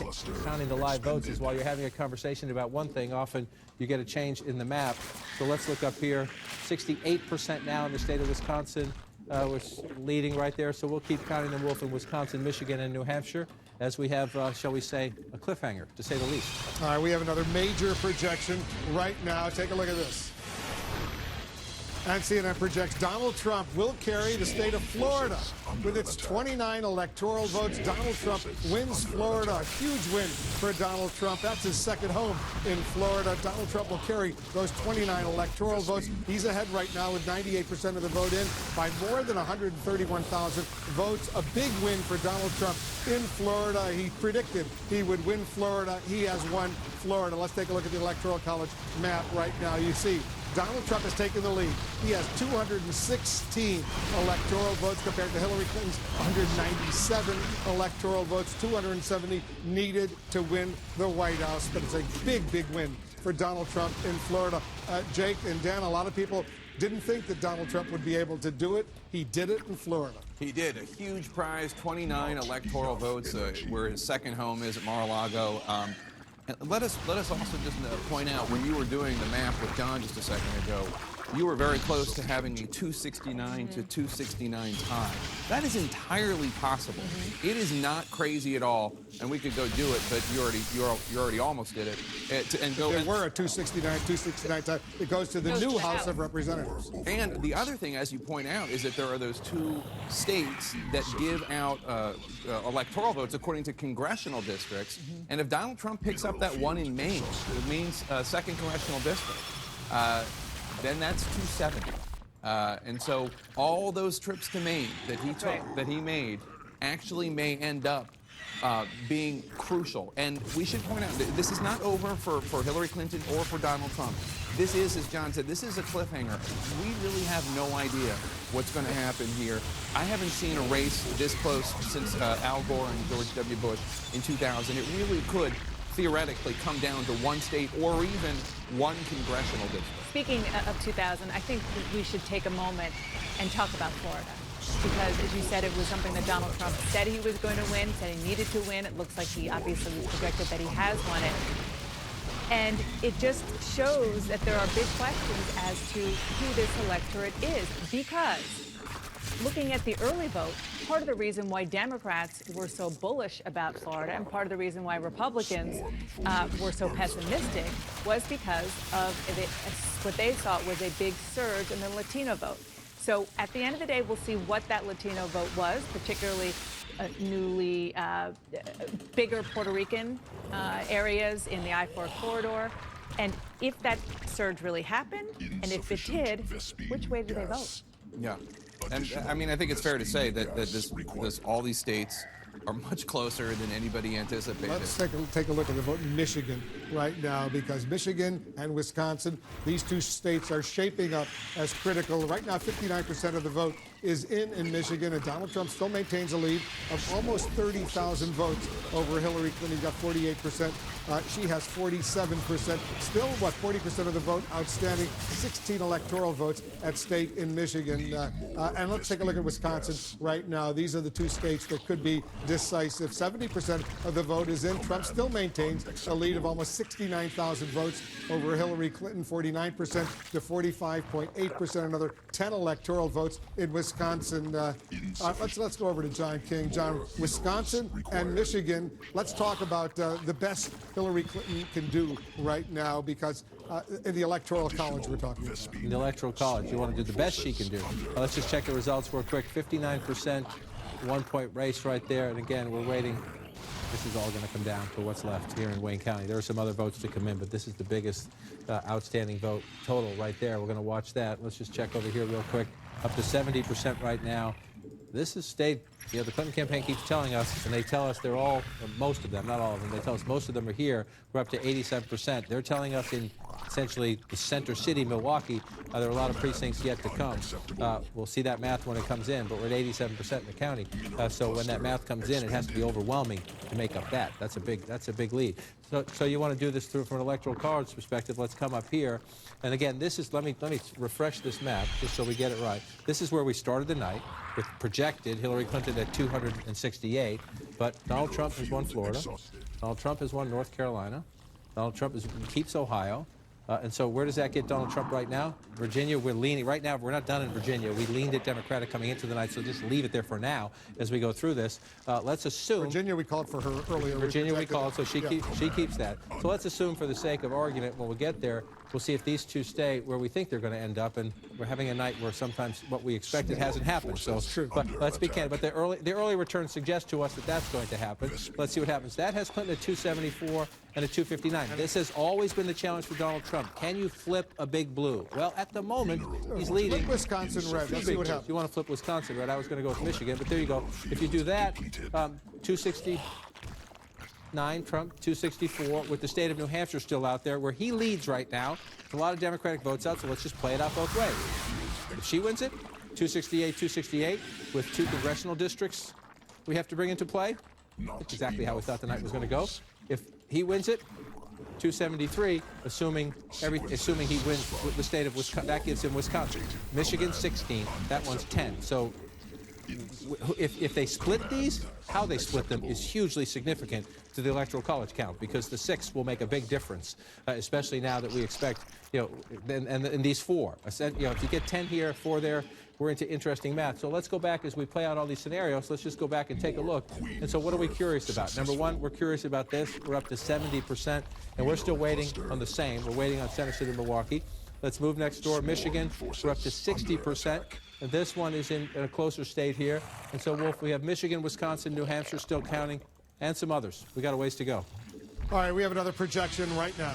counting the live votes, is while you're having a conversation about one thing, often you get a change in the map. So let's look up here. 68% now in the state of Wisconsin. We're leading right there. So we'll keep counting them, Wolf, in Wisconsin, Michigan, and New Hampshire, as we have, shall we say, a cliffhanger, to say the least. All right, we have another major projection right now. Take a look at this. And CNN projects Donald Trump will carry the state of Florida. With its 29 electoral votes, Donald Trump wins Florida. A huge win for Donald Trump. That's his second home in Florida. Donald Trump will carry those 29 electoral votes. He's ahead right now with 98% of the vote in by more than 131,000 votes. A big win for Donald Trump in Florida. He predicted he would win Florida. He has won Florida. Let's take a look at the Electoral College map right now. You see Donald Trump has taken the lead. He has 216 electoral votes compared to Hillary Clinton's 197 electoral votes, 270 needed to win the White House. But it's a big, big win for Donald Trump in Florida. Jake and Dan, a lot of people didn't think that Donald Trump would be able to do it. He did it in Florida. He did. A huge prize, 29 electoral votes, where his second home is at Mar-a-Lago. Let us also just point out, when you were doing the math with John just a second ago, you were very close to having a 269 to 269 tie. That is entirely possible. It is not crazy at all, and we could go do it, but you already almost did it. There were a 269 tie. It goes to the new House of Representatives. And the other thing, as you point out, is that there are those 2 states that give out electoral votes according to congressional districts. And if Donald Trump picks up that one in Maine, Maine's 2nd congressional district, then that's 270. And so all those trips to Maine that he took, that he made, actually may end up being crucial. And we should point out, this is not over for Hillary Clinton or for Donald Trump. This is, as John said, this is a cliffhanger. We really have no idea what's going to happen here. I haven't seen a race this close since Al Gore and George W. Bush in 2000. It really could theoretically come down to one state or even one congressional district. Speaking of 2000, I think we should take a moment and talk about Florida. because, as you said, it was something that Donald Trump said he was going to win, said he needed to win. It looks like he obviously projected that he has won it. And it just shows that there are big questions as to who this electorate is, because looking at the early vote, part of the reason why Democrats were so bullish about Florida and part of the reason why Republicans were so pessimistic was because of what they thought was a big surge in the Latino vote. So at the end of the day, we'll see what that Latino vote was, particularly newly bigger Puerto Rican areas in the I-4 corridor. And if that surge really happened, and if it did, which way did they vote? Yeah. And I mean, I think it's fair to say that this all these states are much closer than anybody anticipated. Let's take a look at the vote in Michigan right now, because Michigan and Wisconsin, these two states are shaping up as critical. Right now, 59% of the vote is in Michigan, and Donald Trump still maintains a lead of almost 30,000 votes over Hillary Clinton. He got 48%. She has 47%. Still, 40% of the vote outstanding. 16 electoral votes at stake in Michigan. And let's take a look at Wisconsin right now. These are the two states that could be decisive. 70% of the vote is in. Trump still maintains a lead of almost 69,000 votes over Hillary Clinton, 49% to 45.8%. Another 10 electoral votes in Wisconsin. Let's go over to John King. John, Wisconsin and Michigan. Let's talk about the best Hillary Clinton can do right now, because in the Electoral College we're talking about. In the Electoral College, you want to do the best she can do. Let's just check the results real quick. 59%, 1-point race right there. And again, we're waiting. This is all going to come down to what's left here in Wayne County. There are some other votes to come in, but this is the biggest outstanding vote total right there. We're going to watch that. Let's just check over here real quick. Up to 70% right now. This has stayed, the Clinton campaign keeps telling us, and they tell us they're all, most of them, not all of them, they tell us most of them are here. We're up to 87%. They're telling us in essentially the center city, Milwaukee, there are a lot of precincts yet to come. We'll see that math when it comes in, but we're at 87% in the county. So when that math comes in, it has to be overwhelming to make up that. That's a big lead. So you want to do this through from an Electoral College perspective. Let's come up here. And again, this is, let me refresh this map just so we get it right. This is where we started the night with projected Hillary Clinton at 268, but Donald Trump has won Florida. Donald Trump has won North Carolina. Donald Trump keeps Ohio. And so where does that get Donald Trump right now? Virginia, we're leaning. Right now, we're not done in Virginia. We leaned it Democratic coming into the night, so just leave it there for now as we go through this. Let's assume... Virginia, we called for her earlier. Virginia, we called, so she keeps that. So let's assume for the sake of argument, when we get there, we'll see if these two stay where we think they're going to end up, and we're having a night where sometimes what we expected hasn't happened. So, but let's be candid. But the early returns suggest to us that that's going to happen. Let's see what happens. That has Clinton at 274 and at 259. This has always been the challenge for Donald Trump. Can you flip a big blue? Well, at the moment, he's leading. Flip Wisconsin red. Let's see what happens. You want to flip Wisconsin red? I was going to go with Michigan, but there you go. If you do that, 269, Trump, 264, with the state of New Hampshire still out there, where he leads right now. A lot of Democratic votes out, so let's just play it out both ways. If she wins it, 268, 268, with 2 congressional districts we have to bring into play. That's exactly how we thought the night was going to go. If he wins it, 273, assuming he wins the state of Wisconsin, that gives him Wisconsin. Michigan, 16, that one's 10. So if they split these, how they split them is hugely significant to the Electoral College count, because the 6 will make a big difference, especially now that we expect, and these 4. If you get 10 here, 4 there, we're into interesting math. So let's go back as we play out all these scenarios. Let's just go back and take a look. And so what are we curious about? Number one, we're curious about this. We're up to 70%, and we're still waiting on the same. We're waiting on Center City, Milwaukee. Let's move next door. Michigan, we're up to 60%. And this one is in a closer state here. And so, Wolf, we have Michigan, Wisconsin, New Hampshire still counting, and some others. We got a ways to go. All right, we have another projection right now.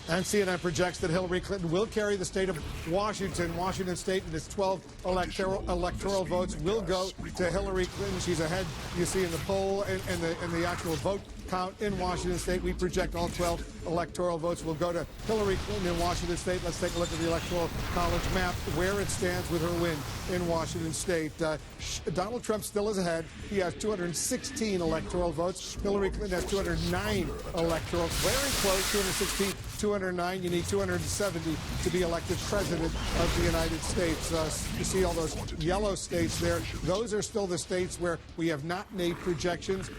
And CNN projects that Hillary Clinton will carry the state of Washington. Washington State and its 12 electoral votes will go to Hillary Clinton. She's ahead, you see, in the poll and the actual vote count in Washington State. We project all 12 electoral votes will go to Hillary Clinton in Washington State. Let's take a look at the Electoral College map, where it stands with her win in Washington State. Donald Trump still is ahead. He has 216 electoral votes. Hillary Clinton has 209 electoral. Very close, 216, 209. You need 270 to be elected president of the United States. You see all those yellow states there. Those are still the states where we have not made projections.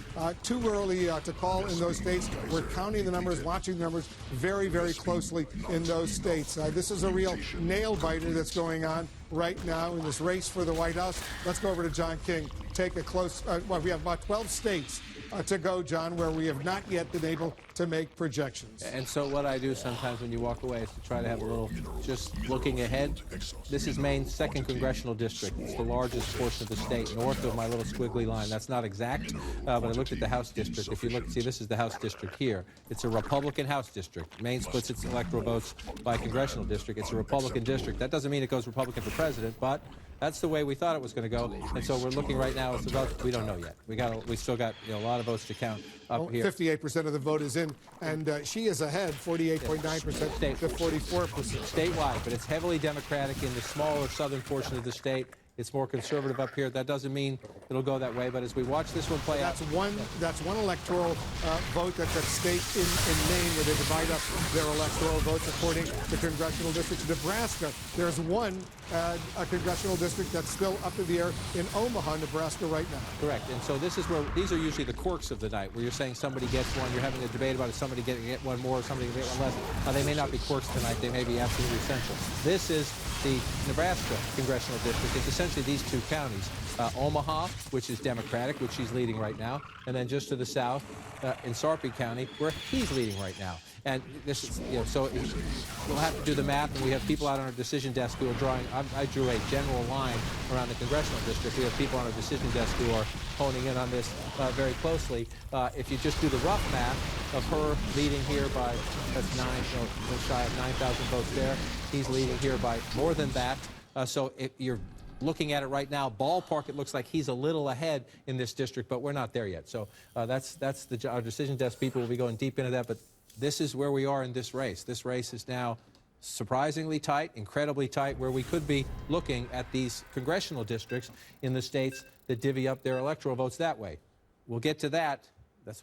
Too early to call in those states. We're counting the numbers, watching the numbers very, very closely in those states. This is a real nail-biter that's going on right now in this race for the White House. Let's go over to John King. Take a close, we have about 12 states to go, John, where we have not yet been able to make projections. And so what I do sometimes when you walk away is to try to have a little, just looking ahead. This is Maine's 2nd congressional district. It's the largest portion of the state, north of my little squiggly line. That's not exact, but I looked at the House district. If you look, see, this is the House district here. It's a Republican House district. Maine splits its electoral votes by congressional district. It's a Republican district. That doesn't mean it goes Republican for president, but that's the way we thought it was going to go, and so we're looking right now. It's about, we don't know yet. We still got a lot of votes to count up here. 58% of the vote is in, and she is ahead, 48.9% to 44%. Statewide, but it's heavily Democratic in the smaller southern portion of the state. It's more conservative up here. That doesn't mean it'll go that way, but as we watch this one play out... That's one electoral vote that's at stake in Maine, where they divide up their electoral votes according to congressional districts. Nebraska, there's one a congressional district that's still up in the air in Omaha, Nebraska right now. Correct, and so this is where, these are usually the quirks of the night, where you're saying somebody gets one, you're having a debate about it, somebody get one more, somebody get one less. Now, they may not be quirks tonight, they may be absolutely essential. This is the Nebraska congressional district. It's essentially these two counties, Omaha, which is Democratic, which she's leading right now, and then just to the south in Sarpy County, where he's leading right now. And this is, so we'll have to do the math, and we have people out on our decision desk who are drawing. I drew a general line around the congressional district. We have people on our decision desk who are honing in on this very closely. If you just do the rough math of her leading here by, that's shy of 9,000 votes there. He's leading here by more than that. So if you're looking at it right now, ballpark, it looks like he's a little ahead in this district, but we're not there yet. So that's our decision desk people will be going deep into that, but this is where we are in this race. This race is now surprisingly tight, incredibly tight, where we could be looking at these congressional districts in the states that divvy up their electoral votes that way. We'll get to that.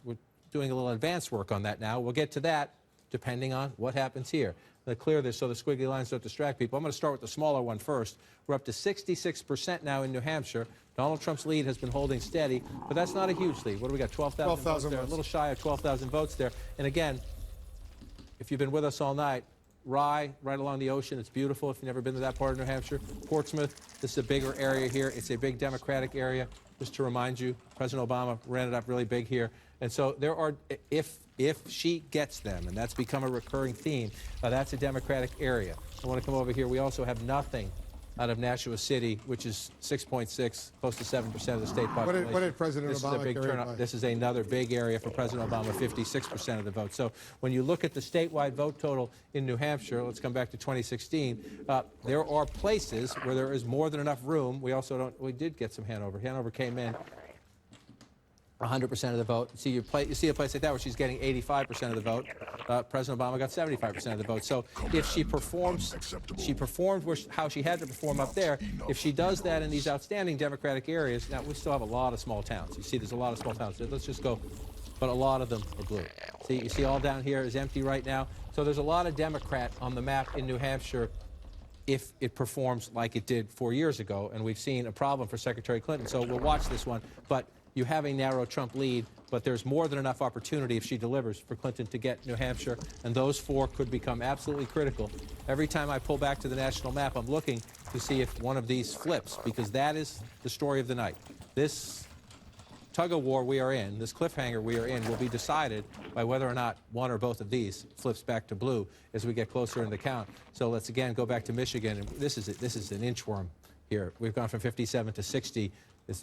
We're doing a little advanced work on that now. We'll get to that depending on what happens here. To clear this so the squiggly lines don't distract people. I'm going to start with the smaller one first. We're up to 66% now in New Hampshire. Donald Trump's lead has been holding steady, but that's not a huge lead. What do we got? 12,000 votes there. A little shy of 12,000 votes there. And again, if you've been with us all night, Rye, right along the ocean, it's beautiful if you've never been to that part of New Hampshire. Portsmouth, this is a bigger area here. It's a big Democratic area. Just to remind you, President Obama ran it up really big here. And so there are, if she gets them, and that's become a recurring theme, that's a Democratic area. I want to come over here. We also have nothing out of Nashua City, which is 6.6, close to 7% of the state population. What did President Obama carry by? This is another big area for President Obama, 56% of the vote. So when you look at the statewide vote total in New Hampshire, let's come back to 2016, there are places where there is more than enough room. We did get some Hanover. Hanover came in 100% of the vote. You see a place like that where she's getting 85% of the vote. President Obama got 75% of the vote. So if she performed how she had to perform up there. If she does that in these outstanding Democratic areas, now we still have a lot of small towns. You see, there's a lot of small towns. Let's just go, but a lot of them are blue. See, you see all down here is empty right now. So there's a lot of Democrat on the map in New Hampshire if it performs like it did 4 years ago, and we've seen a problem for Secretary Clinton. So we'll watch this one, but you have a narrow Trump lead, but there's more than enough opportunity if she delivers for Clinton to get New Hampshire, and those four could become absolutely critical. Every time I pull back to the national map, I'm looking to see if one of these flips, because that is the story of the night. This tug-of-war we are in, this cliffhanger we are in, will be decided by whether or not one or both of these flips back to blue as we get closer in the count. So let's again go back to Michigan, and this is an inchworm here. We've gone from 57 to 60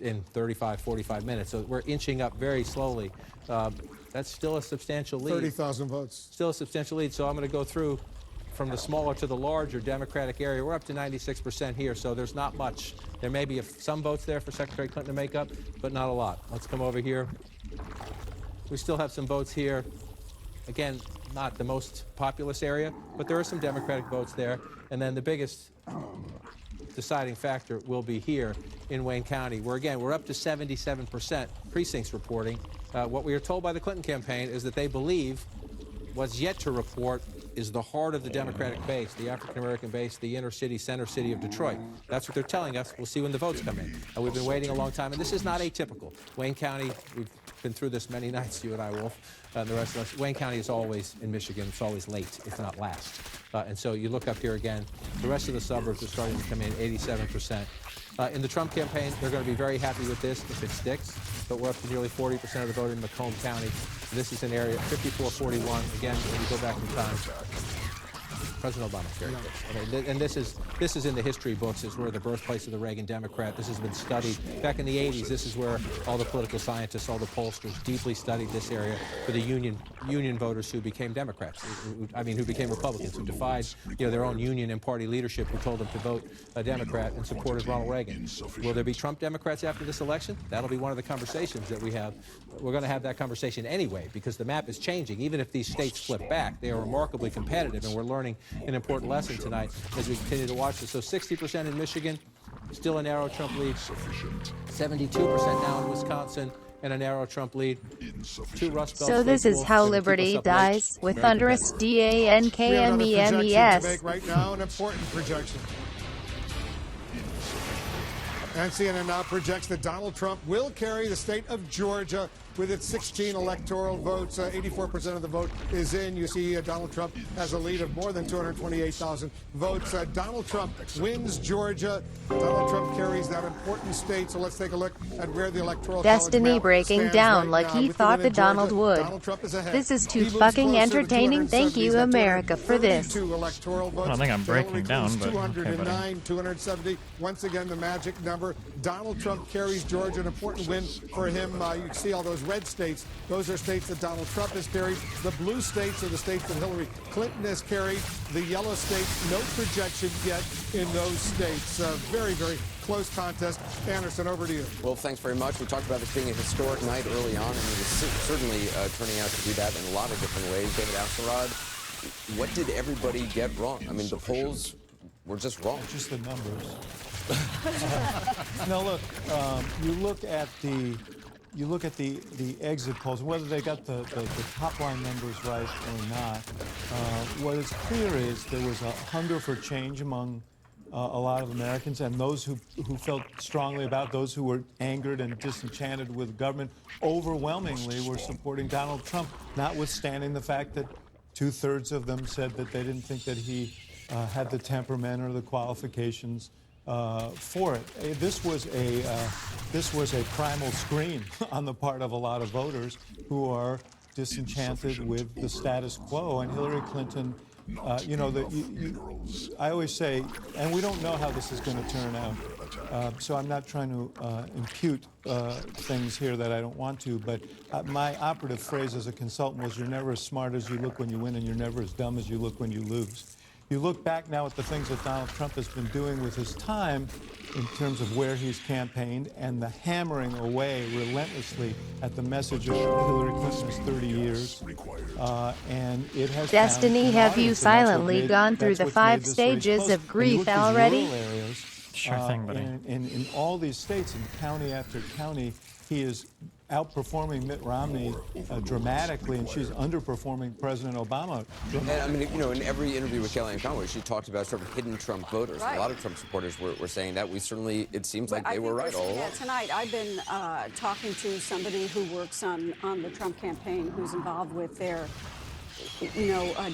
in 35, 45 minutes. So we're inching up very slowly. That's still a substantial lead. 30,000 votes. Still a substantial lead. So I'm going to go through from the smaller to the larger Democratic area. We're up to 96% here, so there's not much. There may be some votes there for Secretary Clinton to make up, but not a lot. Let's come over here. We still have some votes here. Again, not the most populous area, but there are some Democratic votes there. And then the biggest deciding factor will be here in Wayne County, where, again, we're up to 77% precincts reporting. What we are told by the Clinton campaign is that they believe what's yet to report is the heart of the Democratic base, the African-American base, the inner city, center city of Detroit. That's what they're telling us. We'll see when the votes come in. And we've been waiting a long time, and this is not atypical. Wayne County, we've been through this many nights, you and I, Wolf, and the rest of us. Wayne County is always, in Michigan, it's always late, if not last. And so you look up here again, the rest of the suburbs are starting to come in, 87%. In the Trump campaign, they're going to be very happy with this if it sticks, but we're up to nearly 40% of the vote in Macomb County. This is an area, 54-41. Again, when you go back in time, President Obama is very good. Okay, and this is in the history books. It's where the birthplace of the Reagan Democrat. This has been studied. Back in the 80s, this is where all the political scientists, all the pollsters deeply studied this area for the union voters who became Democrats. Who became Republicans, who defied their own union and party leadership, who told them to vote a Democrat and supported Ronald Reagan. Will there be Trump Democrats after this election? That'll be one of the conversations that we have. We're going to have that conversation anyway, because the map is changing. Even if these states flip back, they are remarkably competitive, and we're learning an important lesson tonight as we continue to watch this. So 60% in Michigan, still a narrow Trump lead. 72% now in Wisconsin, and a narrow Trump lead. Two Rust Belt So this is how liberty dies, with thunderous DANKMEMES. To make right now, an important projection. And CNN now projects that Donald Trump will carry the state of Georgia with its 16 electoral votes. 84% of the vote is in. You see Donald Trump has a lead of more than 228,000 votes. Donald Trump wins Georgia. Donald Trump carries that important state. So let's take a look at where the electoral Destiny breaking down like he thought that Donald would. This is too fucking entertaining. Thank you, America, for this. I don't think I'm breaking down, but 209, 270. Once again, the magic number. Donald Trump carries Georgia, an important win for him. You can see all those red states. Those are states that Donald Trump has carried. The blue states are the states that Hillary Clinton has carried. The yellow states, no projection yet in those states. Very, very close contest. Anderson, over to you. Well, thanks very much. We talked about this being a historic night early on, and it was certainly turning out to do that in a lot of different ways. David Axelrod, what did everybody get wrong? I mean, the polls were just wrong. Just the numbers. No, look, you look at the exit polls, whether they got the top line numbers right or not. What is clear is there was a hunger for change among a lot of Americans, and those who felt strongly about, those who were angered and disenchanted with government, overwhelmingly were supporting Donald Trump, notwithstanding the fact that 2/3 of them said that they didn't think that he had the temperament or the qualifications for it. This was a primal scream on the part of a lot of voters who are disenchanted with the status quo. And Hillary Clinton, I always say, and we don't know how this is going to turn out, so I'm not trying to impute things here that I don't want to, but my operative phrase as a consultant was, you're never as smart as you look when you win, and you're never as dumb as you look when you lose. You look back now at the things that Donald Trump has been doing with his time in terms of where he's campaigned and the hammering away relentlessly at the message of Hillary Clinton's 30 years. And it has Destiny, have you silently gone through the 5 stages of grief already? Sure thing, buddy. In all these states, in county after county, he is outperforming Mitt Romney dramatically, and she's underperforming President Obama. And I mean, in every interview with Kellyanne Conway, she talked about sort of hidden Trump voters. Right. A lot of Trump supporters were saying that. It seems like they were right all along. Yeah, tonight I've been talking to somebody who works on the Trump campaign, who's involved with their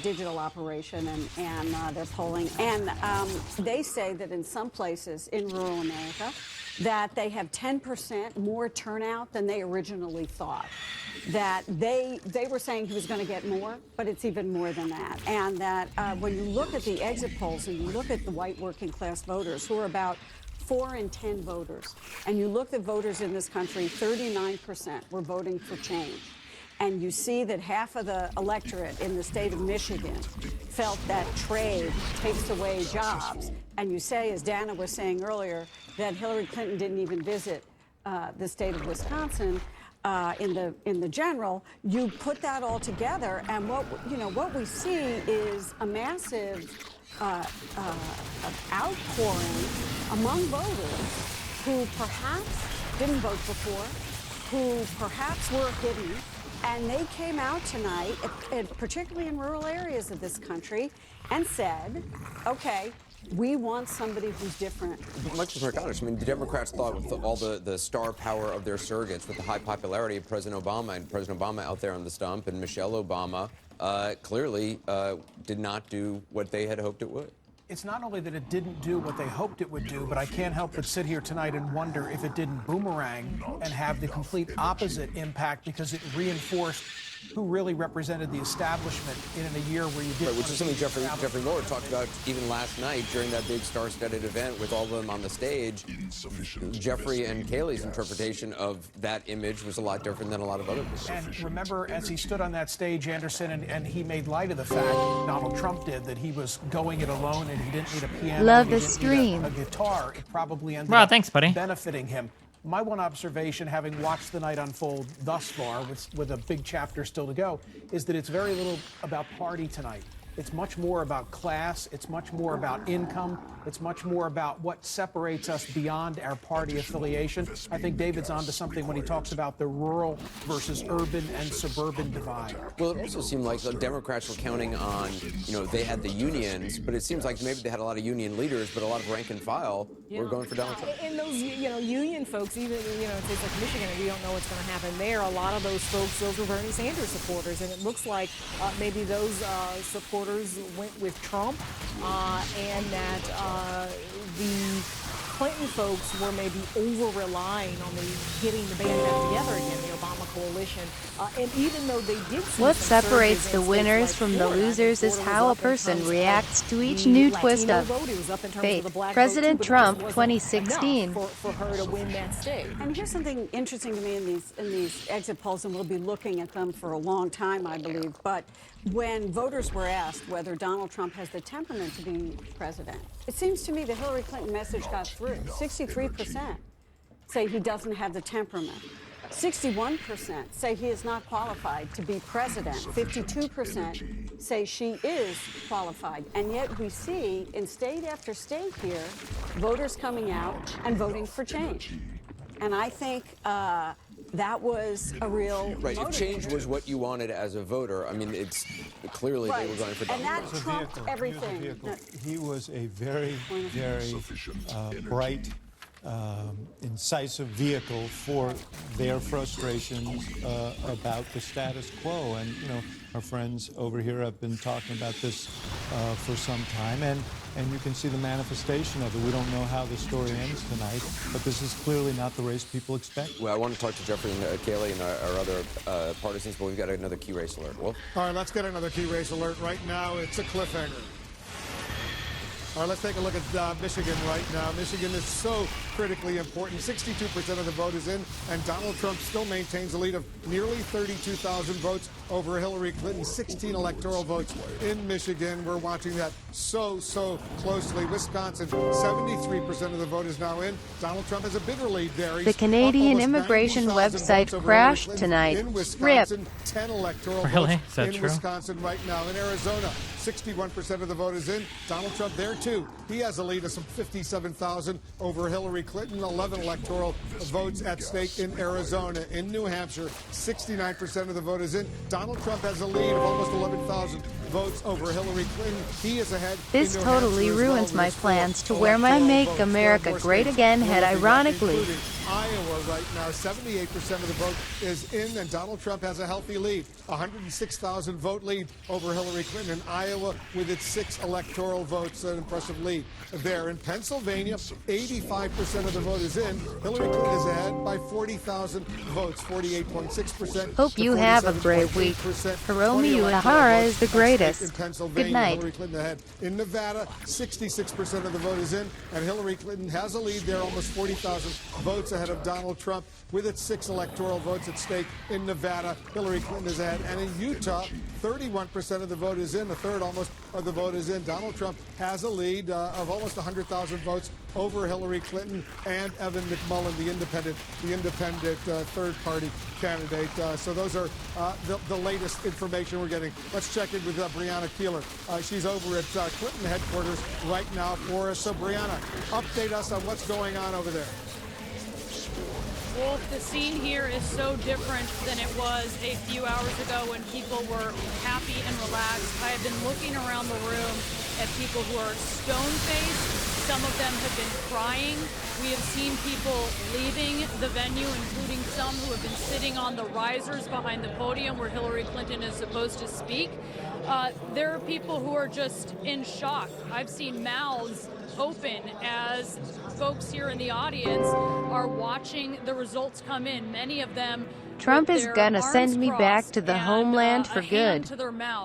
digital operation and their polling. And they say that in some places in rural America, that they have 10% more turnout than they originally thought. That they were saying he was going to get more, but it's even more than that. And that when you look at the exit polls and you look at the white working class voters, who are about 4 in 10 voters, and you look at voters in this country, 39% were voting for change. And you see that half of the electorate in the state of Michigan felt that trade takes away jobs. And you say, as Dana was saying earlier, that Hillary Clinton didn't even visit the state of Wisconsin. in the general, you put that all together, and what we see is a massive outpouring among voters who perhaps didn't vote before, who perhaps were hidden, and they came out tonight, particularly in rural areas of this country, and said, okay, we want somebody who's different. Much as Mercadish, I mean, the Democrats thought with all the star power of their surrogates, with the high popularity of President Obama and President Obama out there on the stump, and Michelle Obama clearly did not do what they had hoped it would. It's not only that it didn't do what they hoped it would do, but I can't help but sit here tonight and wonder if it didn't boomerang and have the complete opposite impact, because it reinforced who really represented the establishment in a year where you didn't. Right, which is something Jeffrey Moore talked about even last night during that big star-studded event with all of them on the stage. Jeffrey and Kayleigh's interpretation of that image was a lot different than a lot of other people's. And remember, as he stood on that stage, Anderson, and he made light of the fact, Donald Trump did, that he was going it alone and he didn't need a piano. Love he the didn't stream. need a guitar. It probably ended Wow, up thanks, buddy. benefiting him. My one observation, having watched the night unfold thus far, with a big chapter still to go, is that it's very little about party tonight. It's much more about class. It's much more about income. It's much more about what separates us beyond our party affiliation. I think David's onto something when he talks about the rural versus urban and suburban divide. Well, it also seemed like the Democrats were counting on, they had the unions, but it seems like maybe they had a lot of union leaders, but a lot of rank and file were going for Donald Trump. And those, union folks, even, in states like Michigan, we don't know what's going to happen there. A lot of those folks, those were Bernie Sanders supporters, and it looks like maybe those supporters went with Trump, and that the Clinton folks were maybe over-relying on getting the band back together again, the Obama coalition. And even though they did see What some separates surges the in states winners like from the Florida, losers is Florida how a was up in person terms reacts of to each the new Latino twist of vote. It was up in terms of fate. the black President vote, too, Trump, but it just wasn't 2016. enough for her to win that state. And here's something interesting to me in these exit polls, and we'll be looking at them for a long time, I believe. But when voters were asked whether Donald Trump has the temperament to be president, it seems to me the Hillary Clinton message got through. 63% say he doesn't have the temperament. 61% say he is not qualified to be president. 52% say she is qualified. And yet we see in state after state here, voters coming out and voting for change. And I think that was a real Right, if motivator. change was what you wanted as a voter, I mean, it's clearly they were going for Donald And that Trump. trumped everything. He was a very, very bright, incisive vehicle for their frustrations about the status quo. And, our friends over here have been talking about this for some time. And you can see the manifestation of it. We don't know how the story ends tonight, but this is clearly not the race people expect. Well, I want to talk to Jeffrey and Kayleigh and our other partisans, but we've got another key race alert. Wolf? All right, let's get another key race alert. Right now, it's a cliffhanger. All right, let's take a look at Michigan right now. Michigan is so critically important. 62% of the vote is in, and Donald Trump still maintains a lead of nearly 32,000 votes over Hillary Clinton. 16 electoral votes in Michigan. We're watching that so closely. Wisconsin, 73% of the vote is now in. Donald Trump has a bigger lead there. He's The Canadian up almost immigration 90,000 website votes over crashed Hillary Clinton. tonight. In Rip. Wisconsin, 10 electoral Really? votes Is that in true? Wisconsin right now. In Arizona, 61% of the vote is in. Donald Trump there too. He has a lead of some 57,000 over Hillary Clinton. 11 electoral votes at stake in Arizona. In New Hampshire, 69% of the vote is in. Donald Trump has a lead of almost 11,000 votes over Hillary Clinton. He is ahead. This in New totally Hampshire as well, ruins my with plans to four wear my electoral Make votes. America More Great states Again we're head, looking at, ironically. including Iowa right now, 78% of the vote is in, and Donald Trump has a healthy lead, 106,000 vote lead over Hillary Clinton in Iowa with its 6 electoral votes, an impressive lead there. In Pennsylvania, 85% of the vote is in. Hillary Clinton is ahead by 40,000 votes, 48.6%. Hope you have a great week. Hiromi Uehara is the greatest. Good night. Hillary Clinton ahead. In Nevada, 66% of the vote is in, and Hillary Clinton has a lead there, almost 40,000 votes votes ahead of Donald Trump with its 6 electoral votes at stake. In Nevada, Hillary Clinton is ahead. And in Utah, 31% of the vote is in. A third almost of the vote is in. Donald Trump has a lead of almost 100,000 votes over Hillary Clinton and Evan McMullin, the independent third-party candidate. So those are the latest information we're getting. Let's check in with Brianna Keeler. She's over at Clinton headquarters right now for us. So Brianna, update us on what's going on over there. Wolf, the scene here is so different than it was a few hours ago when people were happy and relaxed. I have been looking around the room at people who are stone-faced. Some of them have been crying. We have seen people leaving the venue, including some who have been sitting on the risers behind the podium where Hillary Clinton is supposed to speak. There are people who are just in shock. I've seen mouths open as folks here in the audience are watching the results come in. Many of them Trump is gonna send me back to the homeland for good.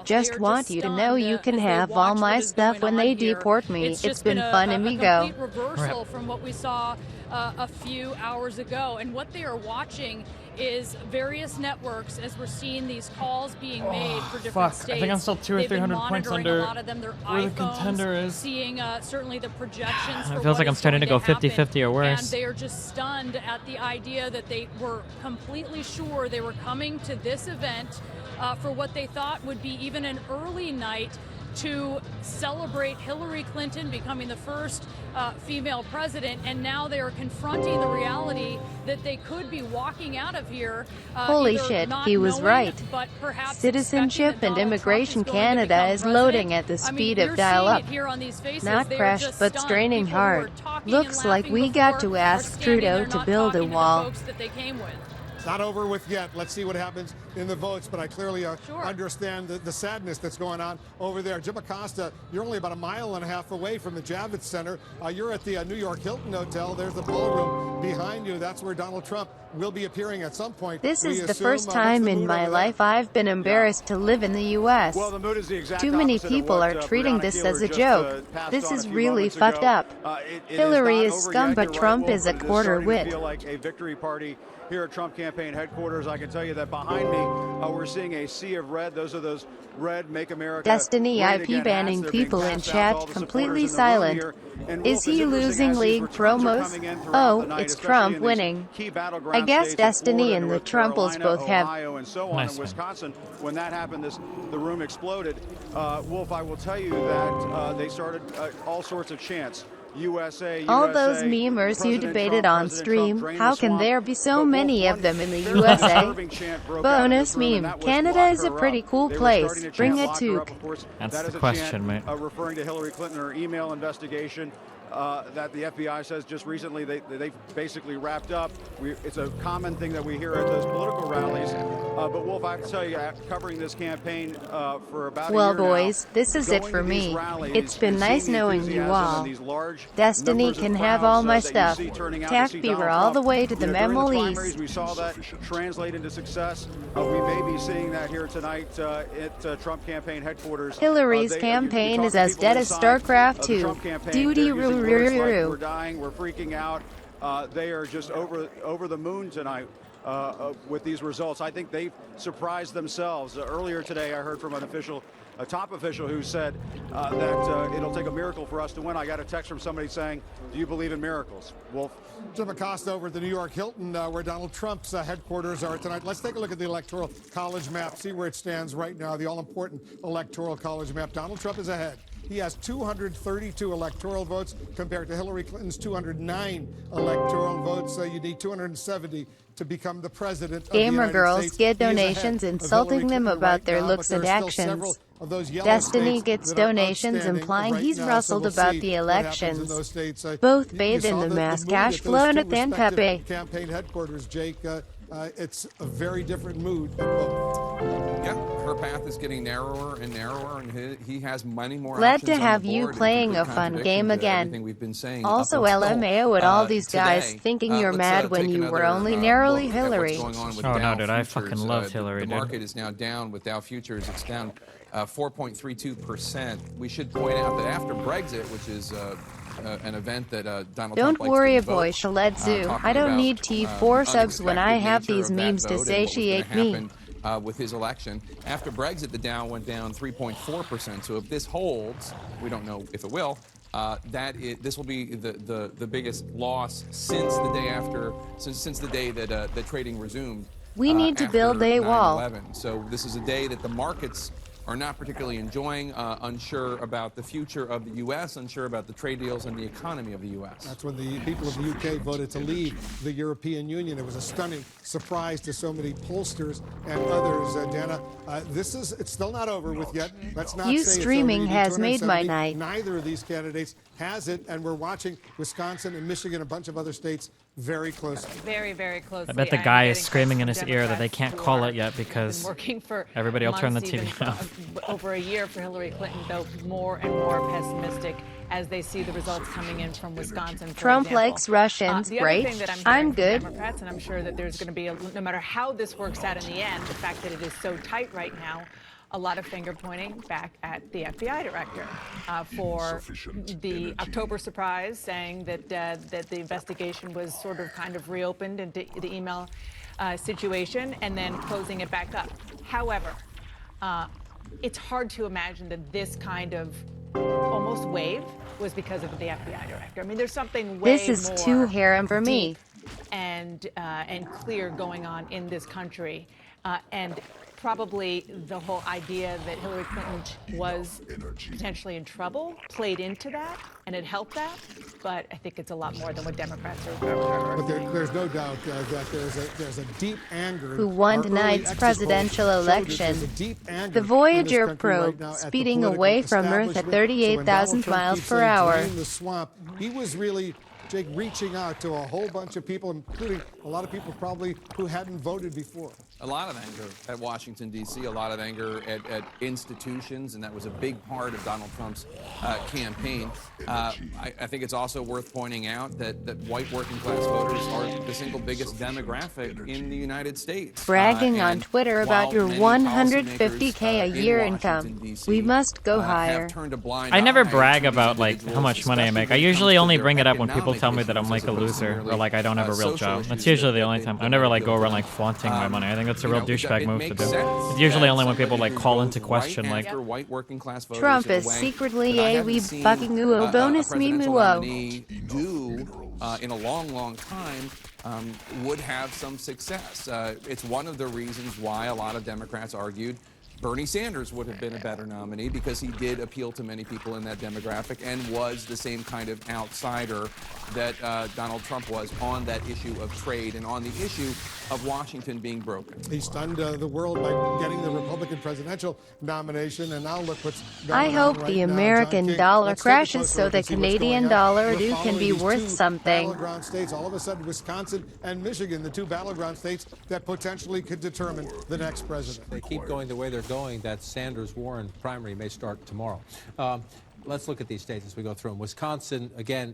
Just want you to know you can have all my stuff when they deport me. It's been fun, amigo. Complete reversal from what we saw a few hours ago. And what they are watching is various networks as we're seeing these calls being made for different states. I think I'm still 200 or 300 points under a lot of them, their where the iPhones, contender is. seeing certainly the projections. It feels like I'm starting to go 50-50 or worse. And they are just stunned at the idea that they were completely sure they were coming to this event for what they thought would be even an early night to celebrate Hillary Clinton becoming the first female president, and now they are confronting the reality that they could be walking out of here. Holy shit, he was right. Citizenship and Immigration Canada is loading at the speed of dial-up. Not crashed, but straining hard. Looks like we got to ask Trudeau to build a wall. It's not over with yet. Let's see what happens in the votes, but I clearly understand the sadness that's going on over there. Jim Acosta, you're only about 1.5 miles away from the Javits Center. You're at the New York Hilton Hotel. There's the ballroom behind you. That's where Donald Trump will be appearing at some point. This is the first time in my life I've been embarrassed to live in the U.S. Well, the mood is the exact Too many opposite of people what, are treating Brianna this Keeler as a just, joke. passed This on is a few really moments fucked ago. up. It Hillary is is not scum, over but yet. You're Trump right, is Wolf, a but it is quarter starting to wit. feel like a victory party here at Trump campaign headquarters. I can tell you that behind me, we're seeing a sea of red. Those are those red Make America Destiny Great IP Again banning hats. They're being people in passed out to chat all the completely supporters in the room silent. here. And Is Wolf, he it's interesting losing as these league returns are promos? coming in throughout Oh, the night, it's especially Trump in these winning. key I battleground guess states of Destiny Florida, and the North Trumples Carolina, both have. Ohio, and so on. In Wisconsin, when that happened, the room exploded. Wolf, I will tell you that they started all sorts of chants. USA, All those memers you debated on stream, how can there be so many of them in the USA? Bonus meme, Canada is a pretty cool place. Bring a toque. That's the question, mate. Referring to Hillary Clinton, her email investigation that the FBI says just recently they basically wrapped up. It's a common thing that we hear at those political rallies. But Wolf, I have to tell you, covering this campaign for about a year Well, now, boys, this is it for me. It's been nice knowing you all. Destiny can have all my stuff. Tack fever all the way to the Memo East. We saw that translate into success. We may be seeing that here tonight at Trump campaign headquarters. Hillary's campaign is as dead as StarCraft 2. Duty roo. We're dying. We're freaking out. They are just over the moon tonight with these results. I think they've surprised themselves. Earlier today, I heard from a top official who said that it'll take a miracle for us to win. I got a text from somebody saying, "Do you believe in miracles?" Wolf. Jim Acosta over at the New York Hilton, where Donald Trump's headquarters are tonight. Let's take a look at the Electoral College map, see where it stands right now, the all-important Electoral College map. Donald Trump is ahead. He has 232 electoral votes compared to Hillary Clinton's 209 electoral votes. You need 270 to become the president of the Gamer United girls States. get donations insulting them about their looks and actions. Destiny gets donations implying he's rustled about the elections. Both bathe in the mass cash flow and then Pepe. Campaign headquarters, Jake. It's a very different mood at both. Yeah, her path is getting narrower and narrower, and he has many more Glad options to on have the you board in playing a complete fun contradiction game to again. everything we've been saying Also up until, LMAO at all these guys today. thinking you're Let's, mad when take you were another, only narrowly look at Hillary. what's going on with Oh, no, Dow dude, I futures. fucking love Hillary, The dude. market is now down with Dow futures. It's down 4.32%. We should point out that after Brexit, which is an event that Donald Don't Trump likes worry, to a boy, devote, Shaledzu. talking I don't about, need T4 subs when I have unexpected these nature of that memes to vote and what was gonna satiate me. happen, with his election. After Brexit, the Dow went down 3.4%. So if this holds, we don't know if it will, this will be the biggest loss since the day after, since the day that that trading resumed. We need to build a wall. 9/11. So this is a day that the markets are not particularly enjoying, unsure about the future of the U.S., unsure about the trade deals and the economy of the U.S. That's when the people of the UK voted to leave the European Union. It was a stunning surprise to so many pollsters and others. Dana, it's still not over with yet. Let's not You say streaming it's over. has made my night. Neither of these candidates has it, and we're watching Wisconsin and Michigan, a bunch of other states, very closely. Very, very closely. I bet the guy is screaming in his ear that they can't call it yet because working for everybody will turn the months, TV even off. over a year for Hillary Clinton, though more and more pessimistic as they see the results coming in from Wisconsin. For Trump example. likes Russians, the other right? thing that I'm I'm hearing from good. Democrats, and I'm sure that there's going to be, no matter how this works out in the end, the fact that it is so tight right now, a lot of finger pointing back at the FBI director for the October surprise, saying that that the investigation was sort of kind of reopened into the email situation and then closing it back up. However, it's hard to imagine that this kind of almost wave was because of the FBI director. I mean, there's something way This is more too harem for me. deep and clear going on in this country, and probably the whole idea that Hillary Clinton was potentially in trouble played into that, and it helped that. But I think it's a lot more than what Democrats are But saying. there's no doubt that there's a deep anger. Who won Our early tonight's exit presidential polls showed that election. there's a deep anger The in this Voyager country right probe now at the speeding political away from Earth at establishment. So when 38,000 Donald Trump miles keeps per saying, hour. "Drain the swamp," he was really, Jake, reaching out to a whole bunch of people, including a lot of people probably who hadn't voted before. A lot of anger at Washington, D.C., a lot of anger at institutions, and that was a big part of Donald Trump's campaign. I think it's also worth pointing out that white working-class voters are the single biggest demographic in the United States. Bragging on Twitter about your while many 150K a policymakers, year in income. Washington, D.C., We must go higher. have turned a blind I never eye brag to about these like how much money I make. I individuals, usually especially only when it bring comes it to up when people their tell me that I'm economic like a issues as loser opposed to or like I don't have a real social job. issues That's usually the that only they- time. that I never they like go built around up. like flaunting my money. I think that's a real douchebag it move to makes do. sense It's usually that only when people somebody like who call goes into question right like after white working class voters Trump in a is way secretly that I a haven't wee seen, fucking uo bonus me presidential muo. nominee do in a long time would have some success. It's one of the reasons why a lot of Democrats argued Bernie Sanders would have been a better nominee because he did appeal to many people in that demographic and was the same kind of outsider that Donald Trump was on that issue of trade and on the issue of Washington being broken. He stunned the world by getting the Republican presidential nomination, and now look what's going I on hope right the now. American John King, dollar let's take a crashes closer so look the and see what's Canadian going on. dollar We're do can following be these worth two something. battleground states. All of a sudden, Wisconsin and Michigan, the two battleground states that potentially could determine the next president. They keep going the way they're going. That Sanders-Warren primary may start tomorrow. Let's look at these states as we go through them. Wisconsin, again,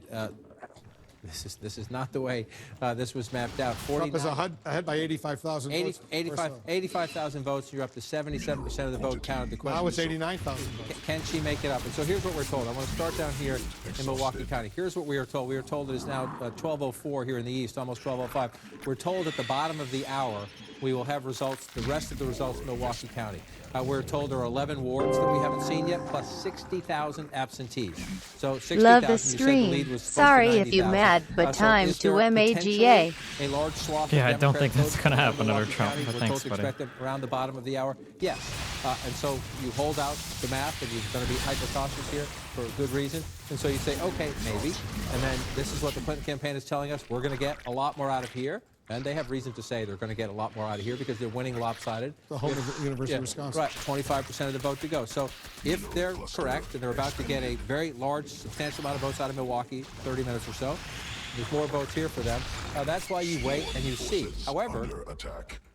this is not the way this was mapped out. Trump is ahead by 85,000 votes. 85,000 votes. You're up to 77% of the vote counted. The question Now it's is, 89,000 votes. can she make it up? And so here's what we're told. I want to start down here in Milwaukee County. Here's what we are told. We are told it is now 12:04 here in the east, almost 12:05. We're told at the bottom of the hour we will have results, the rest of the results in Milwaukee County. We're told there are 11 wards that we haven't seen yet, plus 60,000 absentees. So 60,000. Love the You said the stream. lead was close to Sorry if 90,000. you mad, but So time is to there MAGA. potentially a large swath of Yeah, I don't Democrat think that's votes gonna in happen under Milwaukee Trump, County? but We're thanks, told to buddy. expect them around the bottom of the hour. Yes. And so you hold out the math, and you're going to be hyper-cautious here for a good reason. And so you say, okay, maybe. And then this is what the Clinton campaign is telling us. We're going to get a lot more out of here. And they have reason to say they're going to get a lot more out of here because they're winning lopsided. The whole University of Wisconsin. Right, 25% of the vote to go. So if they're correct and they're about to get a very large, substantial amount of votes out of Milwaukee, 30 minutes or so, there's more votes here for them. That's why you wait and you see. However,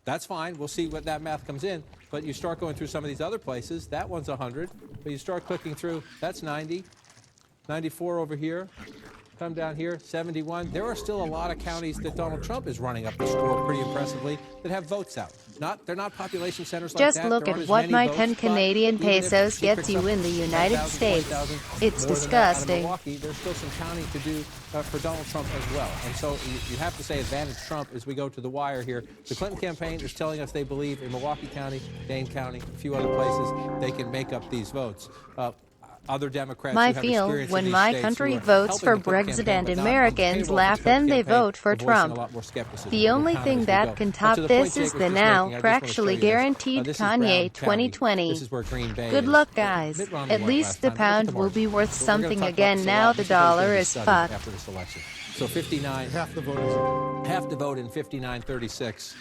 that's fine. We'll see what that math comes in. But you start going through some of these other places. That one's 100. But you start clicking through. That's 90. 94 over here. Come down here, 71. There are still a lot of counties that Donald Trump is running up the score pretty impressively that have votes out. They're not population centers like that. Just look at what my 10 Canadian pesos gets you in the United States. It's disgusting. Milwaukee, there's still some counting to do for Donald Trump as well. And so you have to say advantage Trump as we go to the wire here. The Clinton campaign is telling us they believe in Milwaukee County, Dane County, a few other places, they can make up these votes. Other Democrats I who have feel experience in when these my states country who are votes for helping the Clinton Brexit campaign, and but not on the Americans payroll laugh, of the Clinton then they campaign, vote for are voicing a Trump. lot more skepticism The of only economy thing as we that go. can To top the point this Jake is was the just now making, I just wanna show fractionally you this. guaranteed This is Brown Kanye County. 2020. This is where Green Bay Good is. luck, guys. Mitt Romney At won least last the time. Look at pound the will margin. be worth So we're gonna something talk about again this a now lot. the This is what's gonna dollar be is studied fucked. after this election. So 59. Half the vote is Half the vote in 59-36.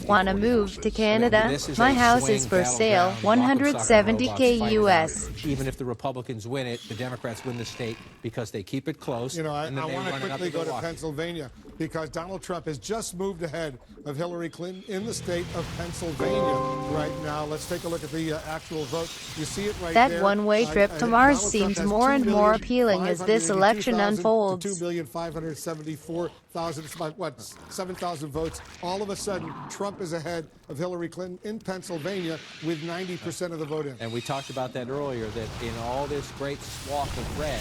Wanna move to Canada? This is My a house swing is for sale, battleground. Rock'em sock'em robots $170K fight it US. out. Even if the Republicans win it, the Democrats win the state because they keep it close. You know, I and then they want to run it up quickly go to Milwaukee. Pennsylvania because Donald Trump has just moved ahead of Hillary Clinton in the state of Pennsylvania right now. Let's take a look at the actual vote. You see it right there. That one-way trip to Mars seems more and more appealing as this election unfolds. 2,574,000. It's about, what, 7,000 votes. All of a sudden, Trump is ahead of Hillary Clinton in Pennsylvania with 90% of the vote in. And we talked about that earlier, that in all this great swath of red,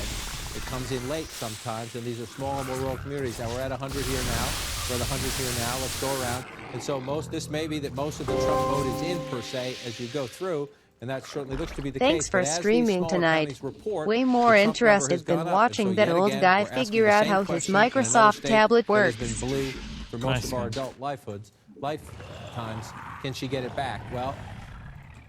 it comes in late sometimes, and these are small, more rural communities. Now, we're at 100 here now. We're at 100 here now. Let's go around. And so this may be that most of the Trump vote is in, per se, as you go through. And that certainly looks to be the Thanks case. for But as these streaming smaller tonight. counties report, Way the more Trump number interested has than gone up. watching And so that yet old again, guy we're asking figure the out same how his question in another Microsoft state tablet that has works. been blue for most Nice of our one. adult lifetimes. Can she get it back? Well,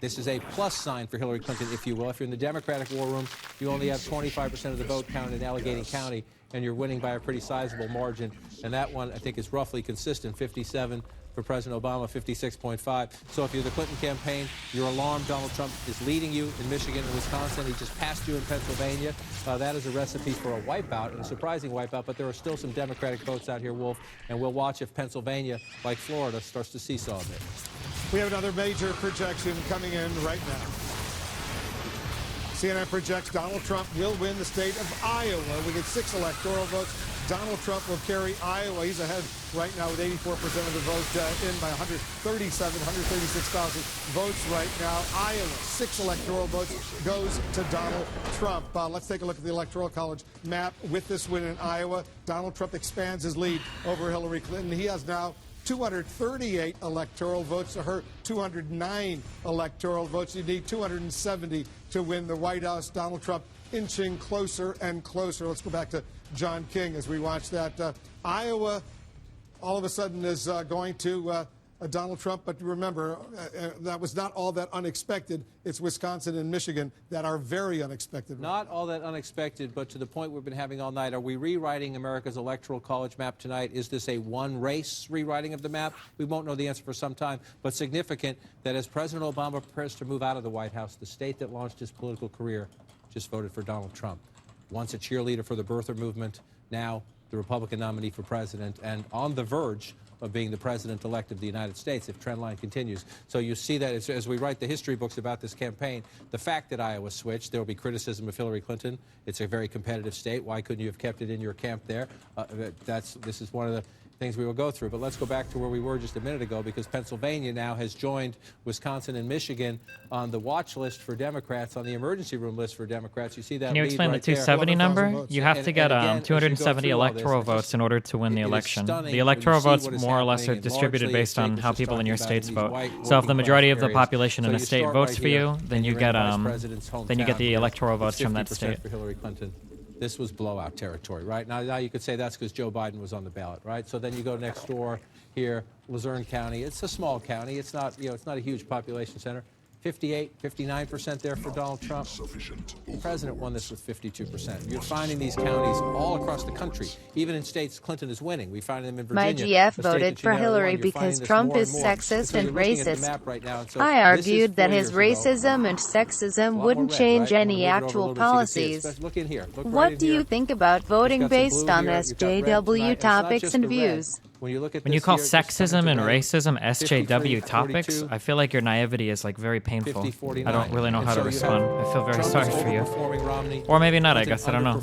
this is a plus sign for Hillary Clinton, if you will. If you're in the Democratic war room, you only have 25% of the vote counted in Allegheny County, and you're winning by a pretty sizable margin. And that one, I think, is roughly consistent, 57 for President Obama, 56.5. So if you're the Clinton campaign, you're alarmed Donald Trump is leading you in Michigan and Wisconsin. He just passed you in Pennsylvania. That is a recipe for a wipeout, and a surprising wipeout, but there are still some Democratic votes out here, Wolf, and we'll watch if Pennsylvania, like Florida, starts to seesaw a bit. We have another major projection coming in right now. CNN projects Donald Trump will win the state of Iowa. We get 6 electoral votes. Donald Trump will carry Iowa. He's ahead right now with 84% of the vote in by 136,000 votes right now. Iowa, 6 electoral votes goes to Donald Trump. Let's take a look at the Electoral College map. With this win in Iowa, Donald Trump expands his lead over Hillary Clinton. He has now 238 electoral votes to her 209 electoral votes. You need 270 to win the White House. Donald Trump inching closer and closer. Let's go back to John King as we watch that. Iowa all of a sudden is going to Donald Trump, but remember, that was not all that unexpected. It's Wisconsin and Michigan that are very unexpected. Not all that unexpected, but to the point we've been having all night. Are we rewriting America's electoral college map tonight? Is this a one-race rewriting of the map? We won't know the answer for some time, but significant that as President Obama prepares to move out of the White House, the state that launched his political career just voted for Donald Trump. Once a cheerleader for the birther movement, now the Republican nominee for president, and on the verge of being the president-elect of the United States if trendline continues. So you see that as we write the history books about this campaign, the fact that Iowa switched, there will be criticism of Hillary Clinton. It's a very competitive state. Why couldn't you have kept it in your camp there? This is one of the things we will go through. But let's go back to where we were just a minute ago, because Pennsylvania now has joined Wisconsin and Michigan on the watch list for Democrats, on the emergency room list for Democrats. You see that. Can you lead explain right the 270 there. number? You have to get again, 270 electoral votes in order to win the election. The electoral votes more or less are distributed based on how people in your states vote. So if the majority of the population in a state votes for you, then you get the electoral votes from that state. For Hillary Clinton. This was blowout territory, right? Now you could say that's because Joe Biden was on the ballot, right? So then you go next door here, Luzerne County. It's a small county. It's not, it's not a huge population center. 58, 59% there for Donald Trump. The president won this with 52%. You're finding these counties all across the country, even in states Clinton is winning. We find them in Virginia. My GF voted for Hillary because Trump is sexist and racist. Right now, so I argued that his racism and sexism wouldn't change any actual policies. Look in here. Look What do you think about voting based on SJW topics and views? When you call sexism and racism SJW topics, I feel like your naivety is like very painful. I don't really know how to respond. I feel very sorry for you. Or maybe not, I guess. I don't know.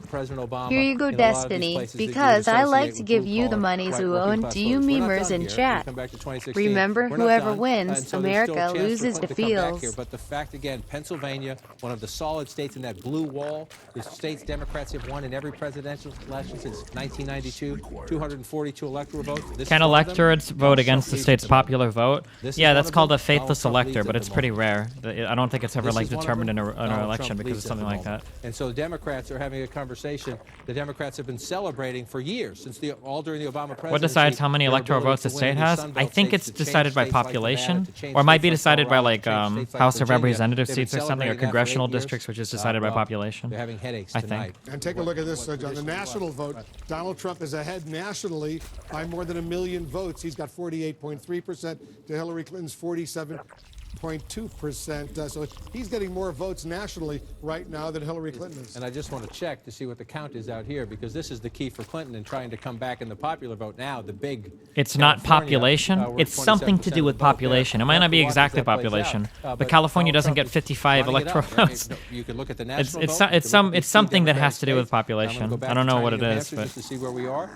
President Obama. Here you go, in a lot of these Destiny, places that you would because I like associate to with give blue you the collar, money, white Zuo, working and class to you voters. We're not memers done in here. We chat. come back to 2016. Remember, We're not whoever done. wins, And so there's still a America chance for loses Clinton to to come back feels. here. But the fact, again, Pennsylvania, one of the solid states in that blue wall, the states Democrats have won in every presidential election since 1992, 242 electoral votes. This Can is one of them. electorates vote against the state's popular vote? This is Yeah, one that's of called them. a faithless Donald Trump elector, leads but at it's the pretty moment. rare. I don't think it's ever This like is one of determined in, them. an Donald election Trump because leads it's at the something like moment. that. And so the Democrats are having a conversation. The Democrats have been celebrating for years, since all during the Obama presidency. What decides how many their electoral ability votes to the win state these has? Sun I Belt think states, it's to change decided by states like population, Nevada, to change or it might states be like decided by Colorado, like to change states like House of Virginia. Representative They've been seats or something, or celebrating that for 8 congressional years. districts, which is decided by Well, population. They're having headaches I tonight. think. And take a look at this, John. The national vote, Donald Trump is ahead nationally by more than 1 million votes. He's got 48.3% to Hillary Clinton's 47.2%. So he's getting more votes nationally right now than Hillary Clinton is. And I just want to check to see what the count is out here, because this is the key for Clinton in trying to come back in the popular vote now, the big... It's not California, population. where It's something to 27% do with of the vote population. there. It might We'll not have be to watch as exactly that plays population, out. but California Donald doesn't Trump get is 55 running it electoral up. I mean, votes. you can look at the It's national vote. it's something that has to do with population. I'm gonna go back I don't to know what tiny it New is, Hampshire but just to see where we are.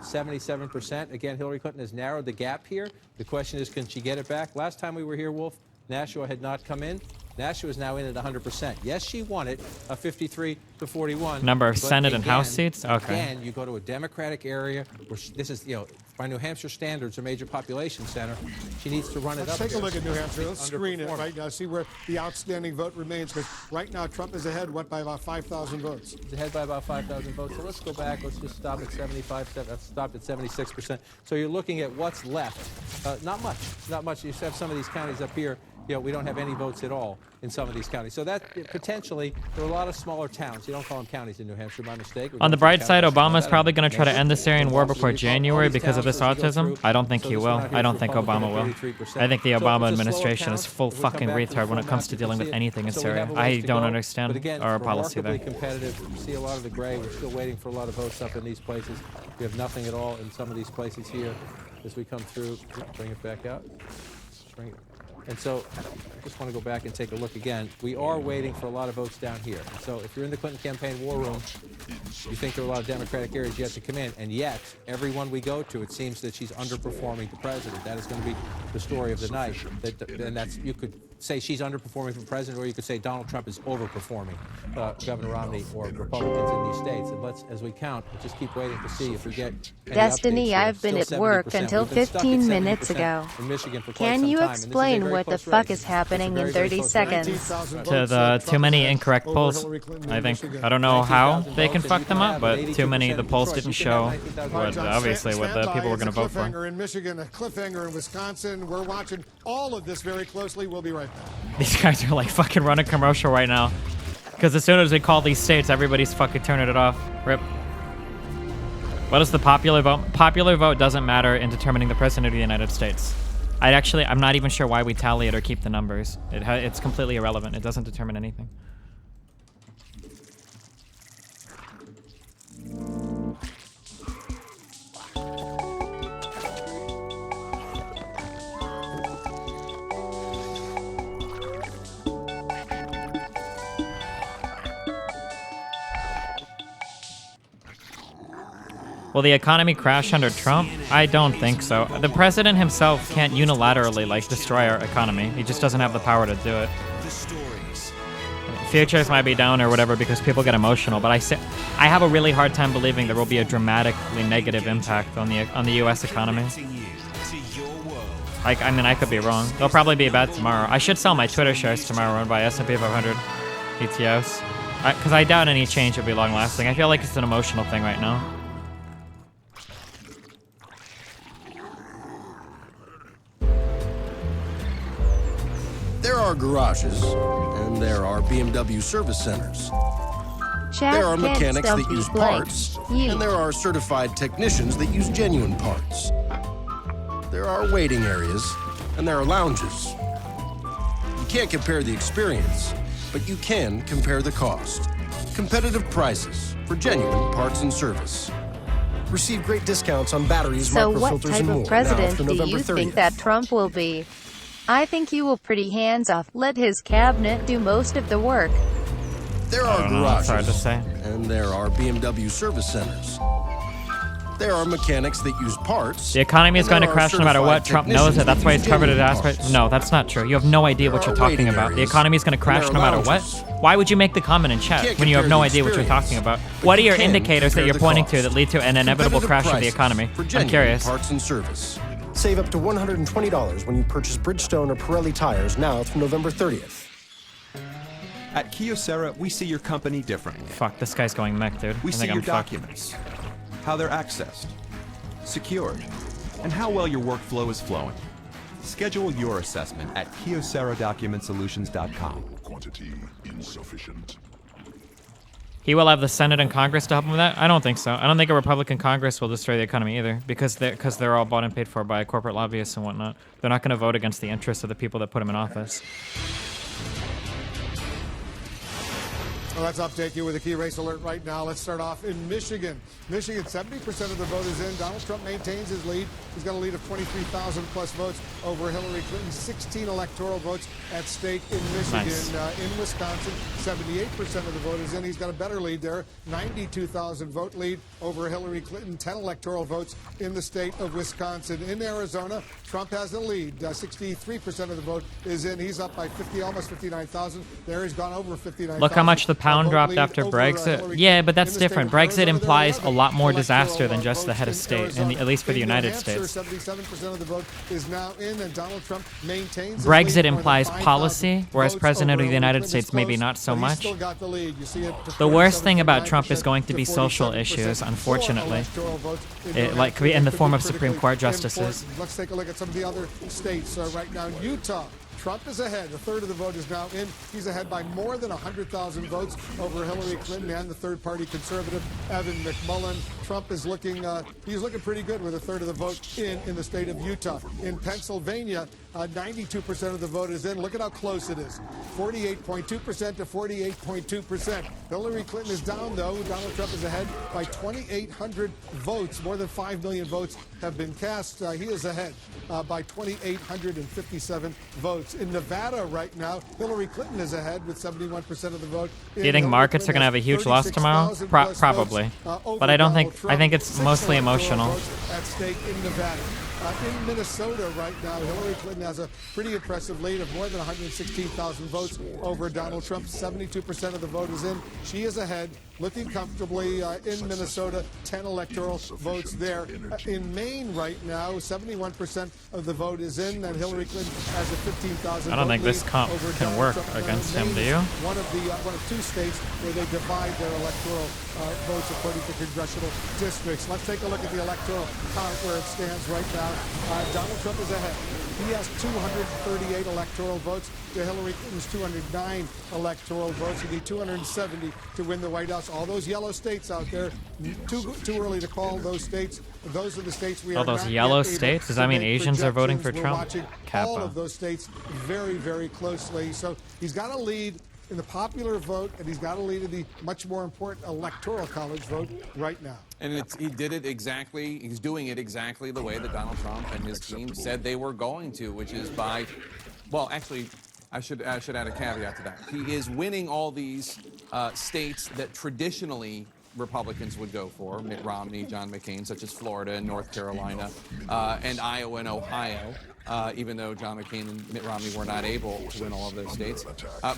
77%. Again, Hillary Clinton has narrowed the gap here. The question is, can she get it back? Last time we were here, Wolf, Nashua had not come in. Nashua is now in at 100%. Yes, she won it, 53 to 41. Number of but Senate and House seats? Okay. Again, you go to a Democratic area where this is, by New Hampshire standards, a major population center. She needs to run it Let's up. take a here. look at New Hampshire. Let's screen it Underperforming. right now. See where the outstanding vote remains. Because right now, Trump is ahead, by about 5,000 votes. He's ahead by about 5,000 votes. So let's go back. Let's just stop at 75. Let's stop at 76%. So you're looking at what's left. Not much. Not much. You have some of these counties up here. We don't have any votes at all in some of these counties. So that potentially, there are a lot of smaller towns. You don't call them counties in New Hampshire by mistake. on the bright side, Obama's probably going to try to end the Syrian war before January because of this autism. I don't think he will. I don't think Obama will. I think the Obama administration is full fucking retard when it comes to dealing with anything in Syria. I don't understand our policy there. Competitive. You see a lot of the gray. We're still waiting for a lot of votes up in these places. We have nothing at all in some of these places here as we come through. Bring it back out. Bring it. And so I just want to go back and take a look again. We are waiting for a lot of votes down here. So if you're in the Clinton campaign war room, you think there are a lot of Democratic areas yet to come in. And yet, every one we go to, it seems that she's underperforming the president. That is going to be the story of the night. And that's, you could say she's underperforming for president, or you could say Donald Trump is overperforming Governor Romney or Republicans in these states. And let's, as we count, we'll just keep waiting to see if we get any Destiny, updates here. I've been Still at work 70%. until We've been stuck at 15 70% minutes ago. in Michigan for quite Can some you time, and this is a explain very what the close fuck race. is happening It's a in very, 30 very close race. seconds? To the too many incorrect polls, I think. I don't know how they can fuck them up, but too many. The polls didn't show obviously what the people were going to vote for. Cliffhanger in Michigan, a cliffhanger in Wisconsin. We're watching all of this very closely. We'll be right back. These guys are like fucking running commercial right now. Because as soon as we call these states, everybody's fucking turning it off. Rip. What is the popular vote? Popular vote doesn't matter in determining the president of the United States. I'm not even sure why we tally it or keep the numbers. It's completely irrelevant. It doesn't determine anything. Will the economy crash under Trump? I don't think so. The president himself can't unilaterally, destroy our economy. He just doesn't have the power to do it. Futures might be down or whatever because people get emotional, but I have a really hard time believing there will be a dramatically negative impact on the U.S. economy. I mean, I could be wrong. They'll probably be bad tomorrow. I should sell my Twitter shares tomorrow and buy S&P 500 ETFs. Because I doubt any change will be long-lasting. I feel like it's an emotional thing right now. There are garages, and there are BMW service centers. There are mechanics that use parts, and there are certified technicians that use genuine parts. There are waiting areas, and there are lounges. You can't compare the experience, but you can compare the cost. Competitive prices for genuine parts and service. Receive great discounts on batteries, So what microfilters, type and more of president now through do November you 30th. think that Trump will be? I think he will pretty hands-off, let his cabinet do most of the work. There I are don't know, it's hard garages, to say. and there are BMW service centers. There are mechanics that use parts. The economy is and going to there are crash no matter what. certified Trump knows it. technicians That's that why use he's covered his genuine ass. parts. No, that's not true. You have no idea what There you're are talking waiting about. The areas, economy is going to and crash there no are matter what. lounges. Why would you make the comment in chat Can't when you have compare no the idea what you're experience, talking about? but What are you your can indicators that compare you're the pointing cost. to that lead to an inevitable Competitive crash of the prices economy? for I'm genuine curious. parts and service. Save up to $120 when you purchase Bridgestone or Pirelli tires now through November 30th. At Kyocera, we see your company differently. Fuck, this guy's going mech, dude. We I see think your I'm fucked. documents, how they're accessed, secured, and how well your workflow is flowing. Schedule your assessment at KyoceraDocumentSolutions.com. Quantity insufficient. He will have the Senate and Congress to help him with that? I don't think so. I don't think a Republican Congress will destroy the economy either, because they're all bought and paid for by corporate lobbyists and whatnot. They're not going to vote against the interests of the people that put him in office. Well, let's update you with a key race alert right now. Let's start off in Michigan. Michigan, 70% of the vote is in. Donald Trump maintains his lead. He's got a lead of 23,000 plus votes over Hillary Clinton. 16 electoral votes at stake in Michigan. Nice. In Wisconsin, 78% of the vote is in. He's got a better lead there. 92,000 vote lead over Hillary Clinton. 10 electoral votes in the state of Wisconsin. In Arizona, Trump has the lead. 63% of the vote is in. He's up by 50, almost 59,000. There he's gone over 59,000. Look how much the pound dropped after Brexit. Yeah, but that's different. Brexit implies a lot more disaster than just the head of state, at least for the United States. 77% of the vote is now in, and Donald Trump maintains Brexit implies policy, whereas President of the United States maybe not so much. The worst thing about Trump is going to be social issues, unfortunately. Like could be in the form of Supreme Court justices. Let's take a look at some of the other states right now. Utah. Trump is ahead. A third of the vote is now in. He's ahead by more than 100,000 votes over Hillary Clinton and the third-party conservative Evan McMullin. Trump is looking, he's looking pretty good with a third of the vote in the state of Utah. In Pennsylvania, 92% of the vote is in. Look at how close it is. 48.2% to 48.2%. Hillary Clinton is down, though. Donald Trump is ahead by 2,800 votes. More than 5 million votes have been cast. He is ahead by 2,857 votes. In Nevada right now, Hillary Clinton is ahead with 71% of the vote. Do you think markets are going to have a huge loss tomorrow? Probably. But I don't think, I think it's mostly emotional. At stake in Nevada. In Minnesota right now, Hillary Clinton has a pretty impressive lead of more than 116,000 votes over Donald Trump. 72% of the vote is in. She is ahead, looking comfortably in Minnesota. 10 electoral votes there. In Maine right now, 71% of the vote is in, and Hillary Clinton has a 15,000 I don't vote think this lead comp over can Donald work Trump. against him, Maine do is you? one of two states where they divide their electoral votes according to congressional districts. Let's take a look at the electoral count where it stands right now. Donald Trump is ahead. He has 238 electoral votes to Hillary Clinton's 209 electoral votes. You need 270 to win the White House. All those yellow states out there, too early to call those states. Those are the states we are All those not yellow yet able states? Does to that mean make Asians are voting for projections. We're Trump? watching all of those states very, very closely. So he's got a lead in the popular vote, and he's got a lead in the much more important electoral college vote right now. And he did it exactly, he's doing it exactly the way that Donald Trump and his team said they were going to, which is by, well, actually, I should add a caveat to that. He is winning all these states that traditionally Republicans would go for, Mitt Romney, John McCain, such as Florida and North Carolina, and Iowa and Ohio, even though John McCain and Mitt Romney were not able to win all of those states.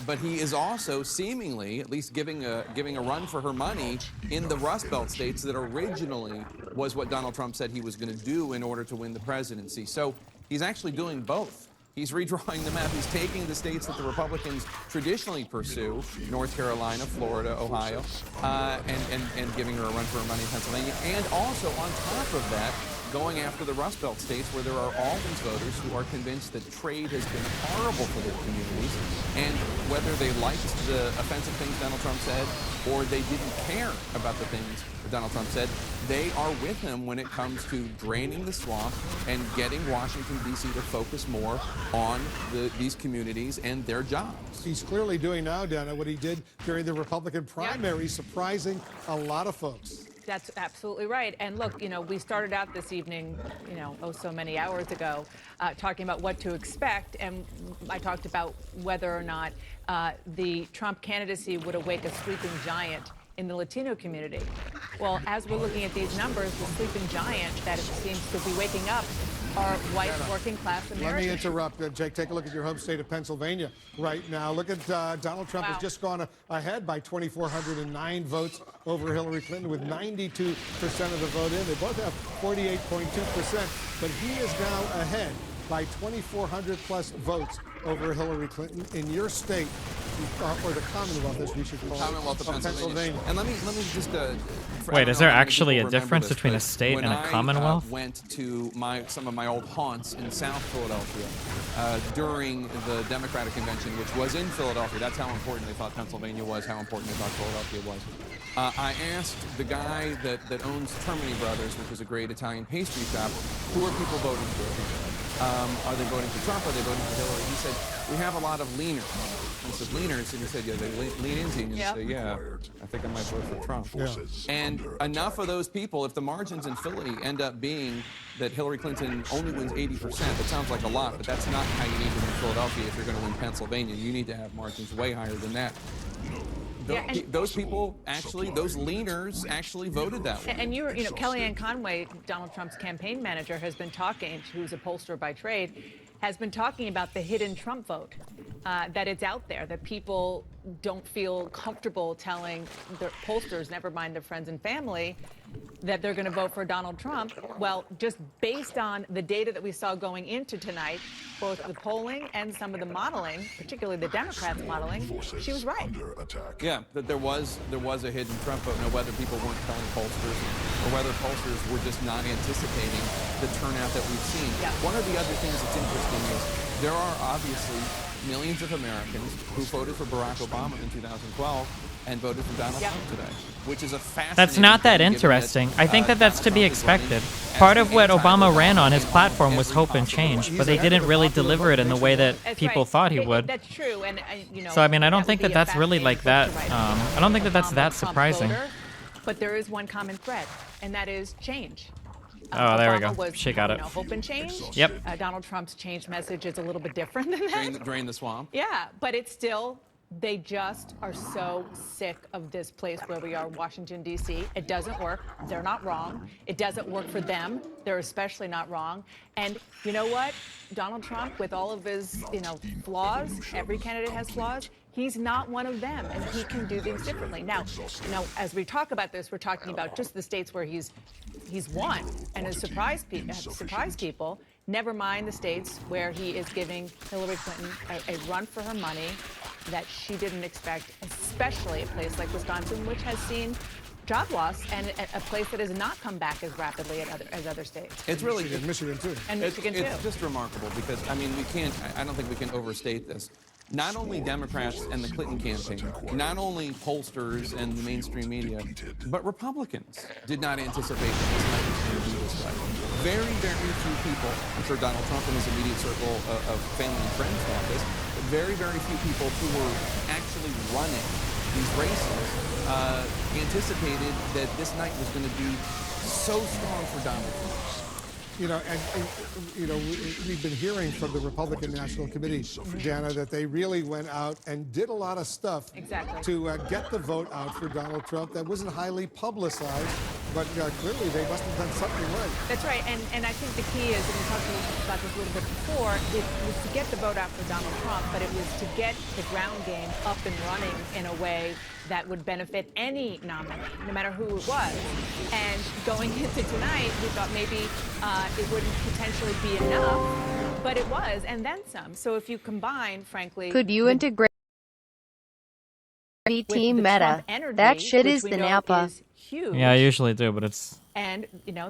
But he is also seemingly, at least giving a run for her money in the Rust Belt states that originally was what Donald Trump said he was going to do in order to win the presidency. So he's actually doing both. He's redrawing the map. He's taking the states that the Republicans traditionally pursue, North Carolina, Florida, Ohio, and giving her a run for her money in Pennsylvania. And also, on top of that, going after the Rust Belt states where there are all these voters who are convinced that trade has been horrible for their communities. And whether they liked the offensive things Donald Trump said or they didn't care about the things that Donald Trump said, they are with him when it comes to draining the swamp and getting Washington, D.C. to focus more on these communities and their jobs. He's clearly doing now, Dana, what he did during the Republican primary, surprising a lot of folks. That's absolutely right. And look, we started out this evening, oh so many hours ago, talking about what to expect. And I talked about whether or not the Trump candidacy would awake a sleeping giant in the Latino community. Well, as we're looking at these numbers, the sleeping giant that it seems to be waking up are white working class Americans. Let me interrupt, Jake. Take a look at your home state of Pennsylvania right now. Look at Donald Trump has just gone ahead by 2,409 votes over Hillary Clinton with 92% of the vote in. They both have 48.2%, but he is now ahead by 2,400 plus votes over Hillary Clinton in your state, or the Commonwealth, as we should call it, Commonwealth of Pennsylvania. And let me just. Wait, is there actually a difference between a state and a Commonwealth? When I went to some of my old haunts in South Philadelphia during the Democratic convention, which was in Philadelphia, that's how important they thought Pennsylvania was, how important they thought Philadelphia was. I asked the guy that owns Termini Brothers, which is a great Italian pastry shop, who are people voting for? Are they voting for Trump? Are they voting for Hillary? He said, we have a lot of leaners. I said, leaners? And he said, yeah, they lean into you. And you say, yeah, I think I might vote for Trump. Yeah. And enough of those people, if the margins in Philly end up being that Hillary Clinton only wins 80%, that sounds like a lot, but that's not how you need to win Philadelphia if you're going to win Pennsylvania. You need to have margins way higher than that. Those people actually, those leaners actually voted that way. And Kellyanne Conway, Donald Trump's campaign manager, has been talking, who's a pollster by trade, has been talking about the hidden Trump vote, that it's out there, that people don't feel comfortable telling their pollsters, never mind their friends and family, that they're going to vote for Donald Trump. Well, just based on the data that we saw going into tonight, both the polling and some of the modeling, particularly the Democrats' modeling, she was right. Yeah, that there was a hidden Trump vote. Now, whether people weren't telling pollsters or whether pollsters were just not anticipating the turnout that we've seen. Yeah. One of the other things that's interesting is there are obviously millions of Americans who voted for Barack Obama in 2012 and voted for Donald Trump today, which is a fascinating. That's not that interesting. I think that's to be expected. Part of what Obama ran on his platform was hope and change, but they didn't really deliver it in the way that people thought he would. That's true, and so I mean, I don't think that that's really like that. I don't think that that's that surprising. But there is one common thread, and that is change. Oh, there we go. She got it. Hope and change. Yep. Donald Trump's change message is a little bit different than that. Drain the swamp. Yeah, but it's still, they just are so sick of this place where we are, Washington, D.C. It doesn't work. They're not wrong. It doesn't work for them. They're especially not wrong. And you know what? Donald Trump, with all of his, flaws, every candidate has flaws. He's not one of them, and he can do things differently. Now, as we talk about this, we're talking about just the states where he's won and has surprised people. Never mind the states where he is giving Hillary Clinton a run for her money that she didn't expect, especially a place like Wisconsin, which has seen job loss, and a place that has not come back as rapidly as other states. It's really in Michigan too. And Michigan too. It's just remarkable because I don't think we can overstate this. Not only Democrats and the Clinton campaign, not only pollsters and the mainstream media, but Republicans did not anticipate that this night was going to be this way. Very, very few people, I'm sure Donald Trump and his immediate circle of family and friends thought this, but very, very few people who were actually running these races anticipated that this night was going to be so strong for Donald Trump. We've been hearing from the Republican National Committee, Jana, that they really went out and did a lot of stuff to get the vote out for Donald Trump that wasn't highly publicized, but clearly they must have done something right. That's right, and I think the key is, and we talked about this a little bit before, it was to get the vote out for Donald Trump, but it was to get the ground game up and running in a way that would benefit any nominee, no matter who it was. And going into tonight, we thought maybe it wouldn't potentially be enough, but it was, and then some. So if you combine, frankly... Could you integrate Team Meta? That shit is the Napa. Yeah, I usually do, but it's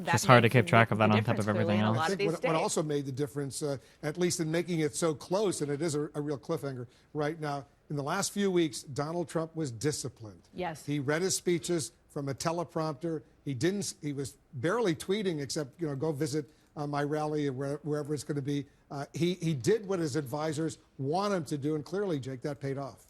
just hard to keep track of that on top of everything else. I think what also made the difference, at least in making it so close, and it is a real cliffhanger right now, in the last few weeks, Donald Trump was disciplined. Yes. He read his speeches from a teleprompter. He was barely tweeting except, go visit my rally or wherever it's going to be. He did what his advisors want him to do, and clearly, Jake, that paid off.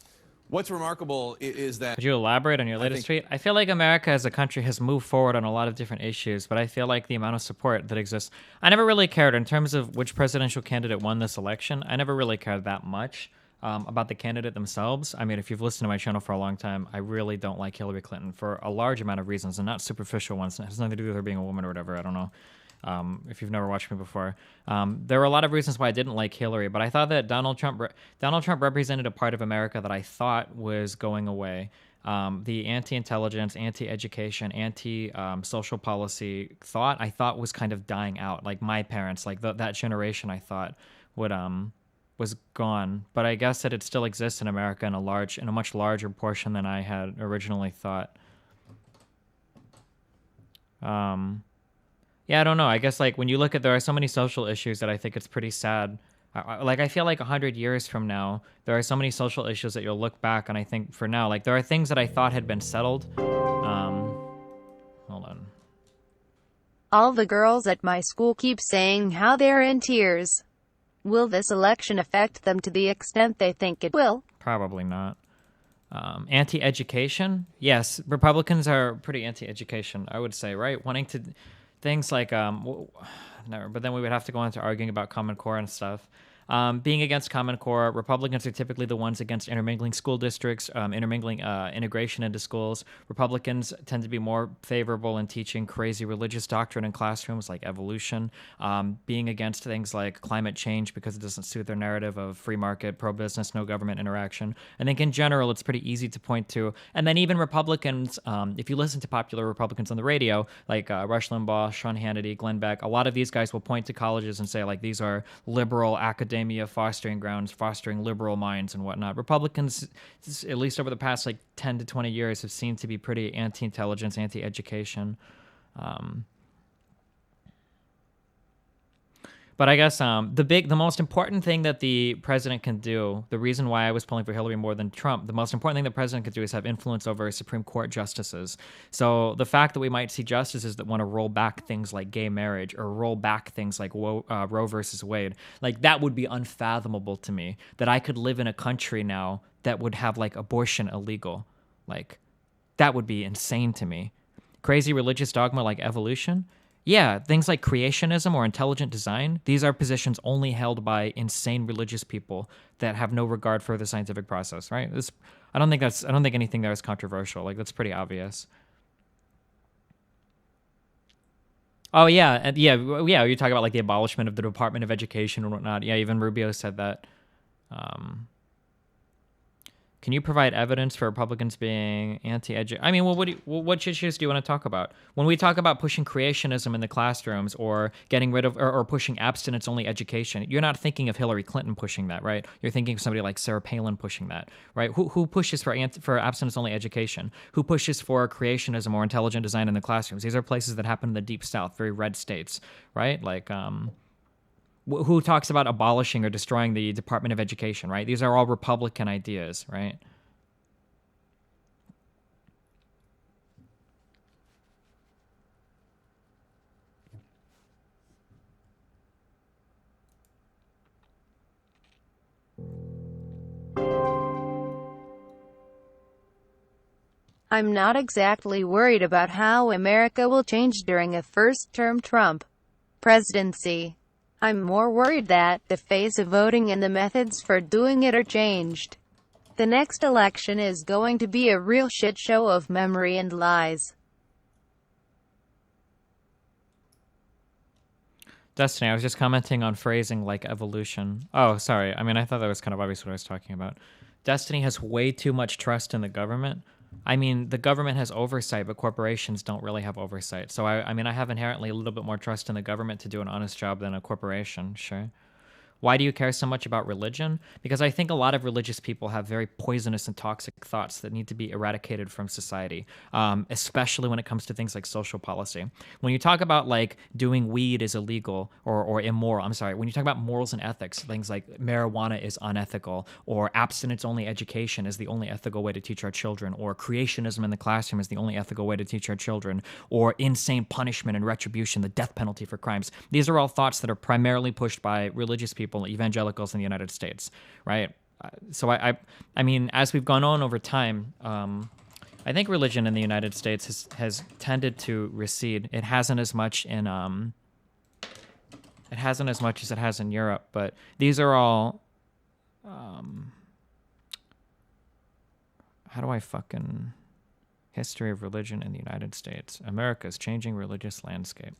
What's remarkable is that... Could you elaborate on your latest tweet? I feel like America as a country has moved forward on a lot of different issues, but I feel like the amount of support that exists... I never really cared in terms of which presidential candidate won this election. I never really cared that much about the candidate themselves. I mean, if you've listened to my channel for a long time, I really don't like Hillary Clinton for a large amount of reasons, and not superficial ones. It has nothing to do with her being a woman or whatever. I don't know. If you've never watched me before, there were a lot of reasons why I didn't like Hillary, but I thought that Donald Trump represented a part of America that I thought was going away. The anti-intelligence, anti-education, anti-social policy I thought was kind of dying out. Like my parents, like that generation, I thought was gone. But I guess that it still exists in America in a much larger portion than I had originally thought. Yeah, I don't know. I guess like when you look at, there are so many social issues that I think it's pretty sad. Like I feel like 100 years from now, there are so many social issues that you'll look back and I think for now, like there are things that I thought had been settled. Hold on. All the girls at my school keep saying how they're in tears. Will this election affect them to the extent they think it will? Probably not. Anti-education? Yes, Republicans are pretty anti-education, I would say, right? Wanting to... Things like, no, but then we would have to go into arguing about Common Core and stuff. Being against Common Core, Republicans are typically the ones against intermingling school districts, intermingling integration into schools. Republicans tend to be more favorable in teaching crazy religious doctrine in classrooms like evolution, being against things like climate change because it doesn't suit their narrative of free market, pro-business, no government interaction. I think in general, it's pretty easy to point to. And then even Republicans, if you listen to popular Republicans on the radio, like Rush Limbaugh, Sean Hannity, Glenn Beck, a lot of these guys will point to colleges and say, like, these are liberal academia fostering grounds, fostering liberal minds and whatnot. Republicans, at least over the past like 10 to 20 years, have seemed to be pretty anti-intelligence, anti-education. But I guess the most important thing that the president can do, the reason why I was pulling for Hillary more than Trump, the most important thing the president could do is have influence over Supreme Court justices. So the fact that we might see justices that want to roll back things like gay marriage or roll back things like Roe versus Wade, like that would be unfathomable to me, that I could live in a country now that would have like abortion illegal. Like that would be insane to me. Crazy religious dogma like evolution. Yeah, things like creationism or intelligent design, these are positions only held by insane religious people that have no regard for the scientific process, right? I don't think anything there is controversial. Like, that's pretty obvious. Oh, yeah. You're talking about, like, the abolishment of the Department of Education and whatnot. Yeah, even Rubio said that. Can you provide evidence for Republicans being anti-edu? I mean, well, what issues do you want to talk about? When we talk about pushing creationism in the classrooms or getting rid of or pushing abstinence-only education, you're not thinking of Hillary Clinton pushing that, right? You're thinking of somebody like Sarah Palin pushing that, right? Who pushes for abstinence-only education? Who pushes for creationism or intelligent design in the classrooms? These are places that happen in the Deep South, very red states, right? Like, who talks about abolishing or destroying the Department of Education, right? These are all Republican ideas, right? I'm not exactly worried about how America will change during a first-term Trump presidency. I'm more worried that the phase of voting and the methods for doing it are changed. The next election is going to be a real shit show of memory and lies. Destiny, I was just commenting on phrasing like evolution. Oh, sorry. I mean, I thought that was kind of obvious what I was talking about. Destiny has way too much trust in the government. I mean, the government has oversight, but corporations don't really have oversight. So, I mean, I have inherently a little bit more trust in the government to do an honest job than a corporation, sure. Why do you care so much about religion? Because I think a lot of religious people have very poisonous and toxic thoughts that need to be eradicated from society, especially when it comes to things like social policy. When you talk about like doing weed is illegal or immoral, I'm sorry, when you talk about morals and ethics, things like marijuana is unethical or abstinence-only education is the only ethical way to teach our children, or creationism in the classroom is the only ethical way to teach our children, or insane punishment and retribution, the death penalty for crimes. These are all thoughts that are primarily pushed by religious people, evangelicals in the United States, right? So I mean, as we've gone on over time, I think religion in the United States has tended to recede. It hasn't as much in it hasn't as much as it has in Europe, but these are all how do I fucking history of religion in the United States. America's changing religious landscape.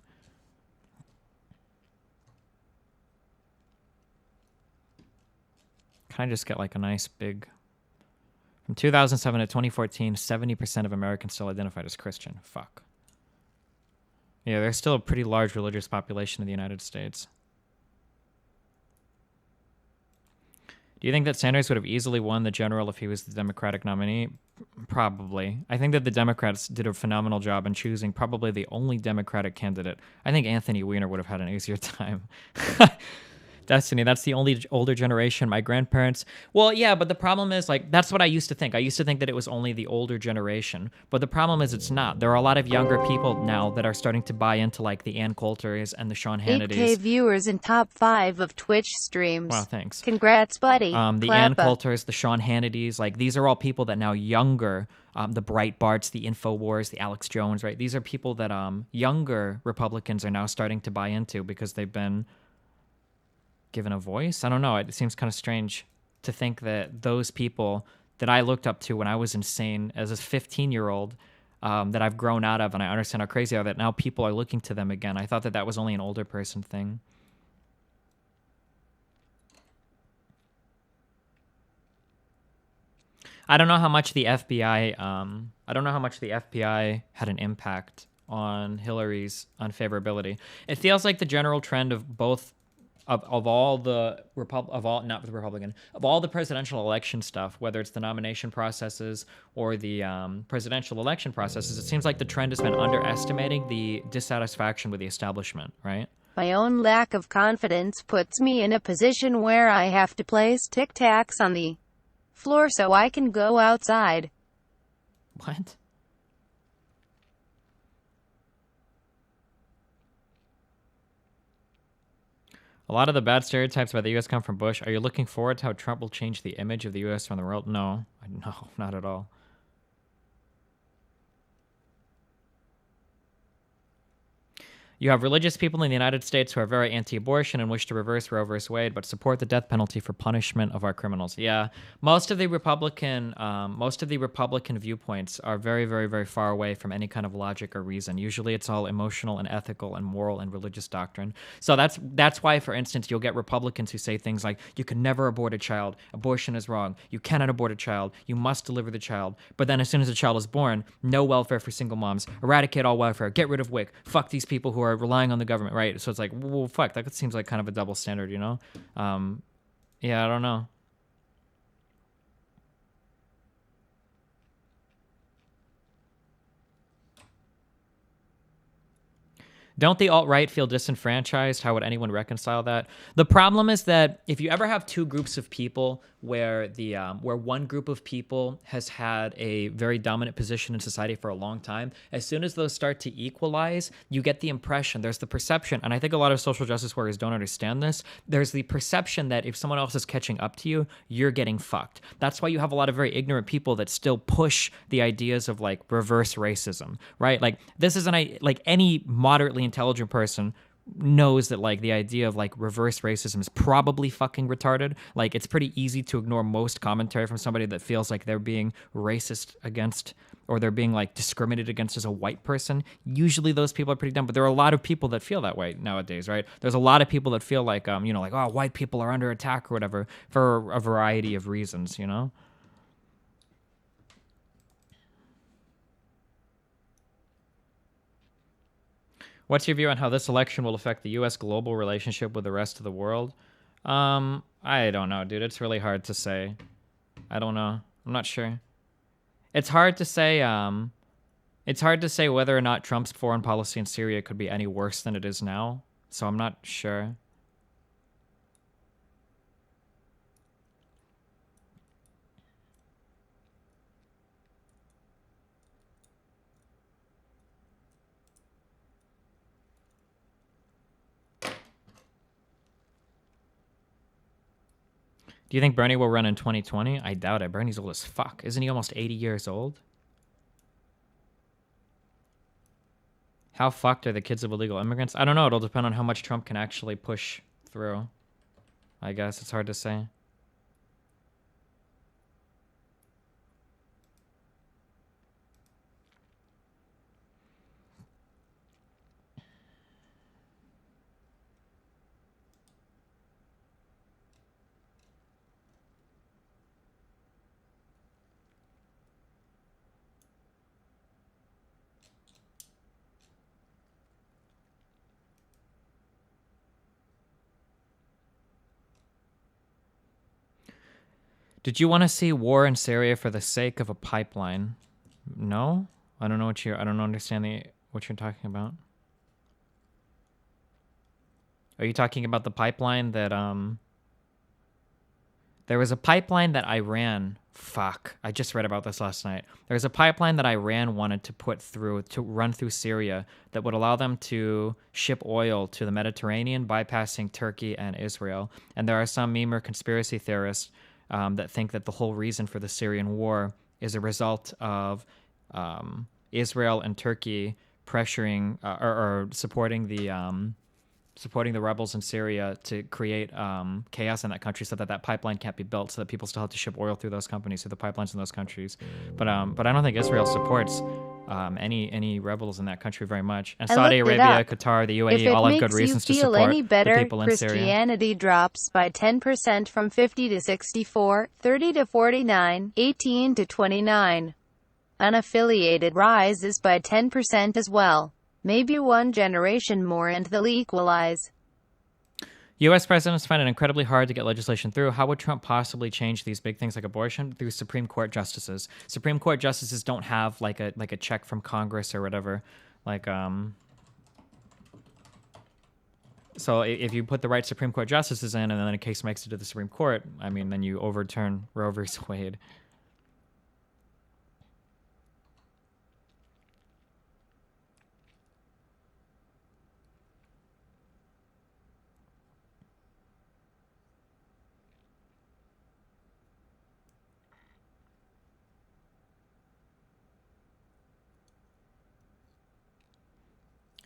Can I just get like a nice big... From 2007 to 2014, 70% of Americans still identified as Christian. Fuck. Yeah, there's still a pretty large religious population in the United States. Do you think that Sanders would have easily won the general if he was the Democratic nominee? Probably. I think that the Democrats did a phenomenal job in choosing probably the only Democratic candidate. I think Anthony Weiner would have had an easier time. Destiny, that's the only older generation. My grandparents... Well, yeah, but the problem is, like, that's what I used to think. I used to think that it was only the older generation. But the problem is it's not. There are a lot of younger people now that are starting to buy into, like, the Ann Coulters and the Sean Hannitys. 8K viewers in top 5 of Twitch streams. Wow, thanks. Congrats, buddy. The Ann Coulters, the Sean Hannitys, like, these are all people that now younger... the Breitbarts, the InfoWars, the Alex Jones, right? These are people that younger Republicans are now starting to buy into because they've been... given a voice. I don't know. It seems kind of strange to think that those people that I looked up to when I was insane as a 15-year-old that I've grown out of, and I understand how crazy they are, that now people are looking to them again. I thought that that was only an older person thing. I don't know how much the FBI had an impact on Hillary's unfavorability. It feels like the general trend of both of all the presidential election stuff, whether it's the nomination processes or the presidential election processes, it seems like the trend has been underestimating the dissatisfaction with the establishment, right? My own lack of confidence puts me in a position where I have to place Tic Tacs on the floor so I can go outside. What? A lot of the bad stereotypes about the U.S. come from Bush. Are you looking forward to how Trump will change the image of the U.S. from the world? No, not at all. You have religious people in the United States who are very anti-abortion and wish to reverse Roe v. Wade, but support the death penalty for punishment of our criminals. Yeah, most of the Republican viewpoints are very, very, very far away from any kind of logic or reason. Usually, it's all emotional and ethical and moral and religious doctrine. So that's why, for instance, you'll get Republicans who say things like, "You can never abort a child. Abortion is wrong. You cannot abort a child. You must deliver the child." But then, as soon as the child is born, no welfare for single moms. Eradicate all welfare. Get rid of WIC. Fuck these people who are relying on the government, right? So it's like, well, fuck, that seems like kind of a double standard, you know? Yeah, I don't know. Don't the alt-right feel disenfranchised? How would anyone reconcile that? The problem is that if you ever have two groups of people where where one group of people has had a very dominant position in society for a long time, as soon as those start to equalize, you get the impression, there's the perception, and I think a lot of social justice warriors don't understand this, there's the perception that if someone else is catching up to you, you're getting fucked. That's why you have a lot of very ignorant people that still push the ideas of like reverse racism, right? Like this isn't like any moderately intelligent person knows that like the idea of like reverse racism is probably fucking retarded. Like it's pretty easy to ignore most commentary from somebody that feels like they're being racist against or they're being like discriminated against as a white person. Usually those people are pretty dumb, but there are a lot of people that feel that way nowadays, right? There's a lot of people that feel like you know, like, oh, white people are under attack or whatever for a variety of reasons, you know? What's your view on how this election will affect the U.S. global relationship with the rest of the world? I don't know, dude. It's really hard to say. I don't know. I'm not sure. It's hard to say. It's hard to say whether or not Trump's foreign policy in Syria could be any worse than it is now. So I'm not sure. Do Do you think Bernie will run in 2020? I doubt it. Bernie's old as fuck. Isn't he almost 80 years old? How fucked are the kids of illegal immigrants? I don't know. It'll depend on how much Trump can actually push through. I guess it's hard to say. Did you want to see war in Syria for the sake of a pipeline? No? I don't know what you're... I don't understand what you're talking about. Are you talking about the pipeline that, There was a pipeline that Iran... Fuck. I just read about this last night. There was a pipeline that Iran wanted to run through Syria that would allow them to ship oil to the Mediterranean, bypassing Turkey and Israel. And there are some meme or conspiracy theorists that think that the whole reason for the Syrian war is a result of Israel and Turkey pressuring or supporting the rebels in Syria to create chaos in that country, so that that pipeline can't be built, so that people still have to ship oil through those companies, through the pipelines in those countries. But I don't think Israel supports any rebels in that country very much. And Saudi Arabia, Qatar, the UAE all have good reasons to support any better, the people in Syria. Christianity drops by 10% from 50 to 64, 30 to 49, 18 to 29. Unaffiliated rises by 10% as well. Maybe one generation more and they'll equalize. U.S. presidents find it incredibly hard to get legislation through. How would Trump possibly change these big things like abortion? Through Supreme Court justices. Supreme Court justices don't have like a check from Congress or whatever. So if you put the right Supreme Court justices in, and then a case makes it to the Supreme Court, I mean, then you overturn Roe v. Wade.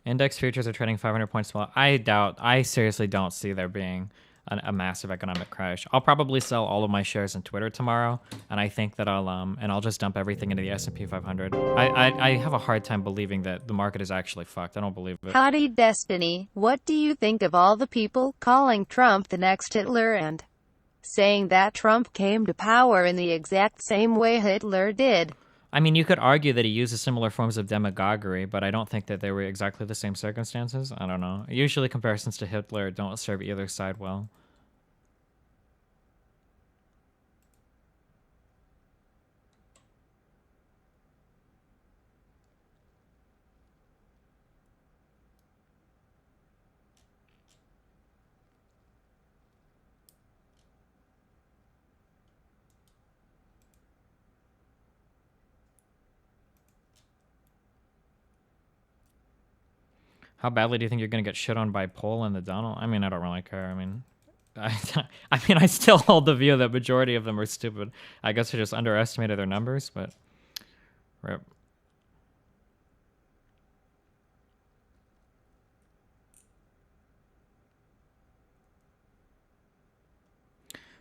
Index futures are trading 500 points below. I seriously don't see there being a massive economic crash. I'll probably sell all of my shares in Twitter tomorrow, and I think that I'll just dump everything into the S&P 500. I have a hard time believing that the market is actually fucked. I don't believe it. Howdy Destiny, what do you think of all the people calling Trump the next Hitler and saying that Trump came to power in the exact same way Hitler did? I mean, you could argue that he uses similar forms of demagoguery, but I don't think that they were exactly the same circumstances. I don't know. Usually comparisons to Hitler don't serve either side well. How badly do you think you're going to get shit on by Poll and the Donald? I mean, I don't really care. I mean, I still hold the view that majority of them are stupid. I guess I just underestimated their numbers, but rip.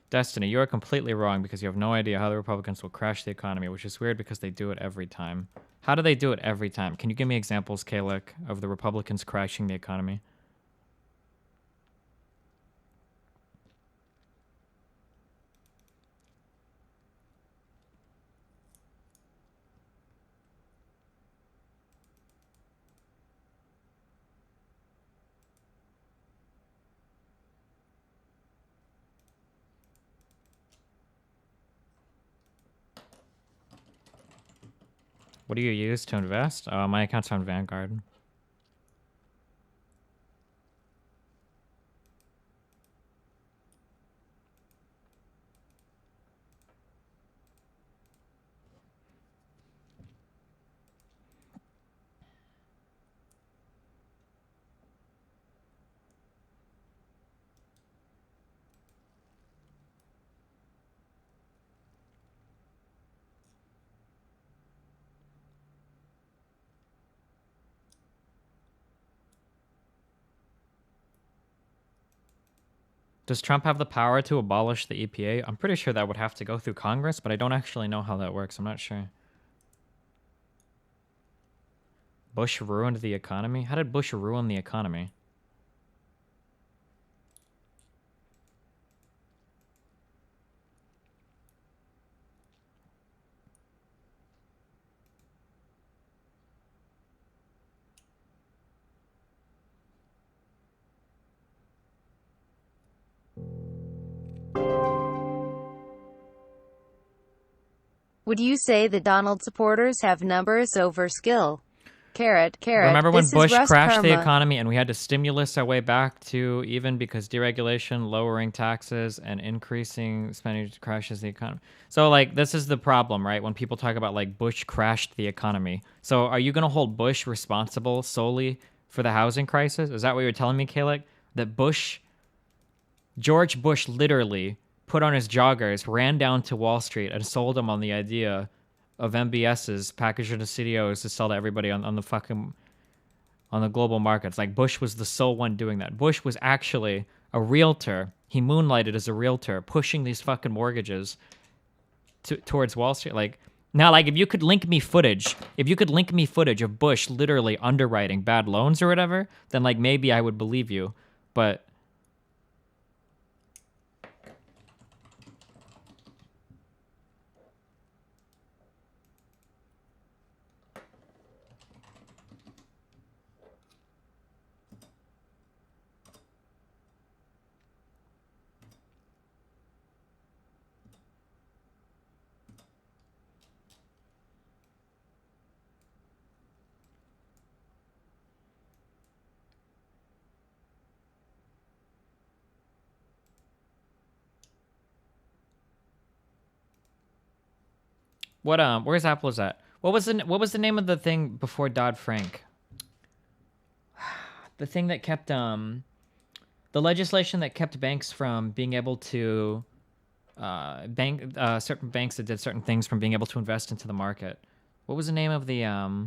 Destiny, you are completely wrong because you have no idea how the Republicans will crash the economy, which is weird because they do it every time. How do they do it every time? Can you give me examples, Kalek, of the Republicans crashing the economy? What do you use to invest? My account's on Vanguard. Does Trump have the power to abolish the EPA? I'm pretty sure that would have to go through Congress, but I don't actually know how that works. I'm not sure. Bush ruined the economy? How did Bush ruin the economy? Would you say the Donald supporters have numbers over skill? Carrot. Remember when This is Bush Russ crashed the Karma. economy and we had to stimulus our way back to even because deregulation, lowering taxes, and increasing spending crashes the economy? So, like, this is the problem, right? When people talk about, like, Bush crashed the economy. So are you going to hold Bush responsible solely for the housing crisis? Is that what you're telling me, Kalik? That George Bush literally put on his joggers, ran down to Wall Street, and sold them on the idea of MBSs, packaged into CDOs, to sell to everybody on the global markets. Like, Bush was the sole one doing that. Bush was actually a realtor. He moonlighted as a realtor, pushing these fucking mortgages towards Wall Street. Like, now, like, if you could link me footage of Bush literally underwriting bad loans or whatever, then, like, maybe I would believe you. But where's Apple's at? What was the name of the thing before Dodd-Frank? The thing that kept the legislation that kept banks from being able to certain banks that did certain things from being able to invest into the market. What was the name of the I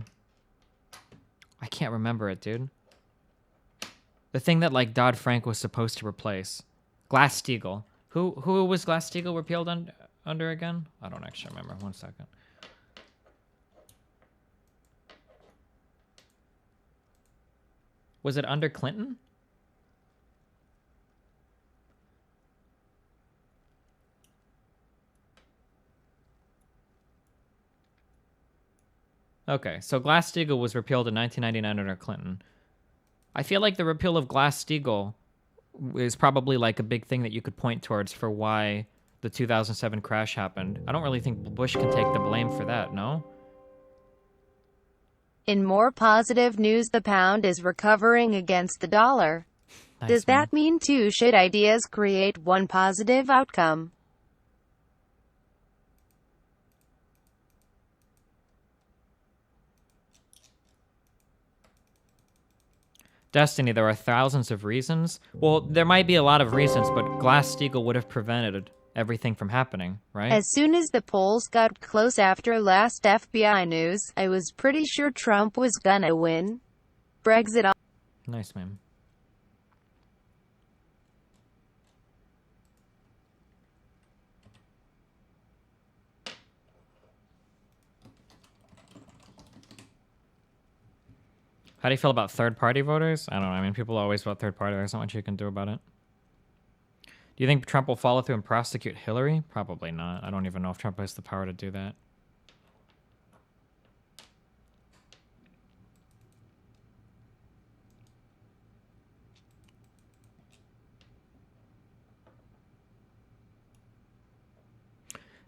can't remember it, dude. The thing that, like, Dodd-Frank was supposed to replace. Glass-Steagall. Who was Glass-Steagall repealed under again? I don't actually remember. 1 second. Was it under Clinton? Okay, so Glass-Steagall was repealed in 1999 under Clinton. I feel like the repeal of Glass-Steagall is probably, like, a big thing that you could point towards for why the 2007 crash happened. I don't really think Bush can take the blame for that, no? In more positive news, the pound is recovering against the dollar. Nice, Does that mean two shit ideas create one positive outcome? Destiny, there are thousands of reasons. Well, there might be a lot of reasons, but Glass-Steagall would have prevented everything from happening, right? As soon as the polls got close after last FBI news, I was pretty sure Trump was gonna win. Brexit. Nice, man. How do you feel about third-party voters? I don't know. I mean, people always vote third-party. There's not much you can do about it. Do you think Trump will follow through and prosecute Hillary? Probably not. I don't even know if Trump has the power to do that.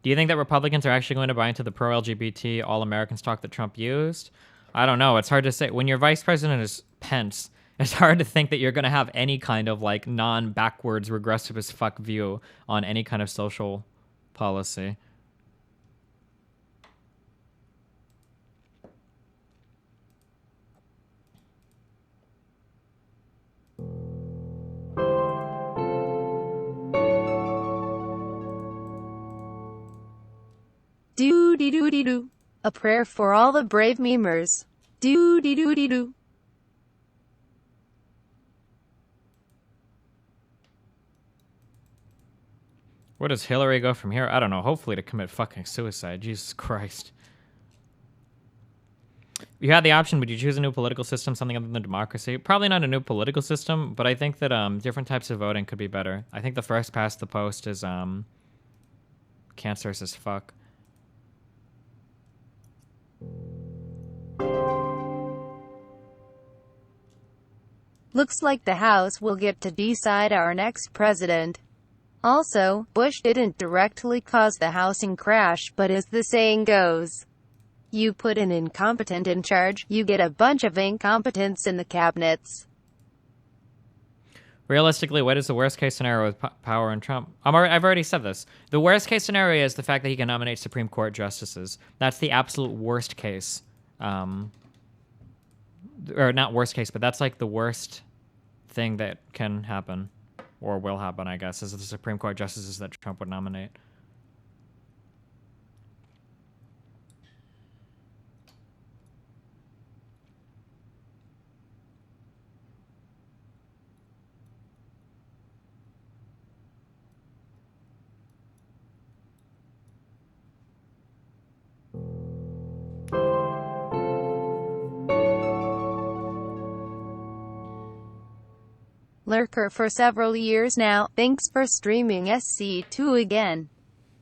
Do you think that Republicans are actually going to buy into the pro-LGBT all-Americans talk that Trump used? I don't know. It's hard to say. When your vice president is Pence, it's hard to think that you're going to have any kind of, like, non-backwards, regressive as fuck view on any kind of social policy. Doo-dee-doo-dee-doo. A prayer for all the brave memers. Doo-dee-doo-dee-doo. Where does Hillary go from here? I don't know. Hopefully to commit fucking suicide. Jesus Christ. If you had the option, would you choose a new political system, something other than democracy? Probably not a new political system, but I think that different types of voting could be better. I think the first past the post is cancerous as fuck. Looks like the House will get to decide our next president. Also, Bush didn't directly cause the housing crash, but as the saying goes, you put an incompetent in charge, you get a bunch of incompetents in the cabinets. Realistically, what is the worst case scenario with power and Trump? I've already said this. The worst case scenario is the fact that he can nominate Supreme Court justices. That's the absolute worst case. Or not worst case, but that's like the worst thing that can happen, or will happen, I guess, is the Supreme Court justices that Trump would nominate. Lurker for several years now. Thanks for streaming SC2 again.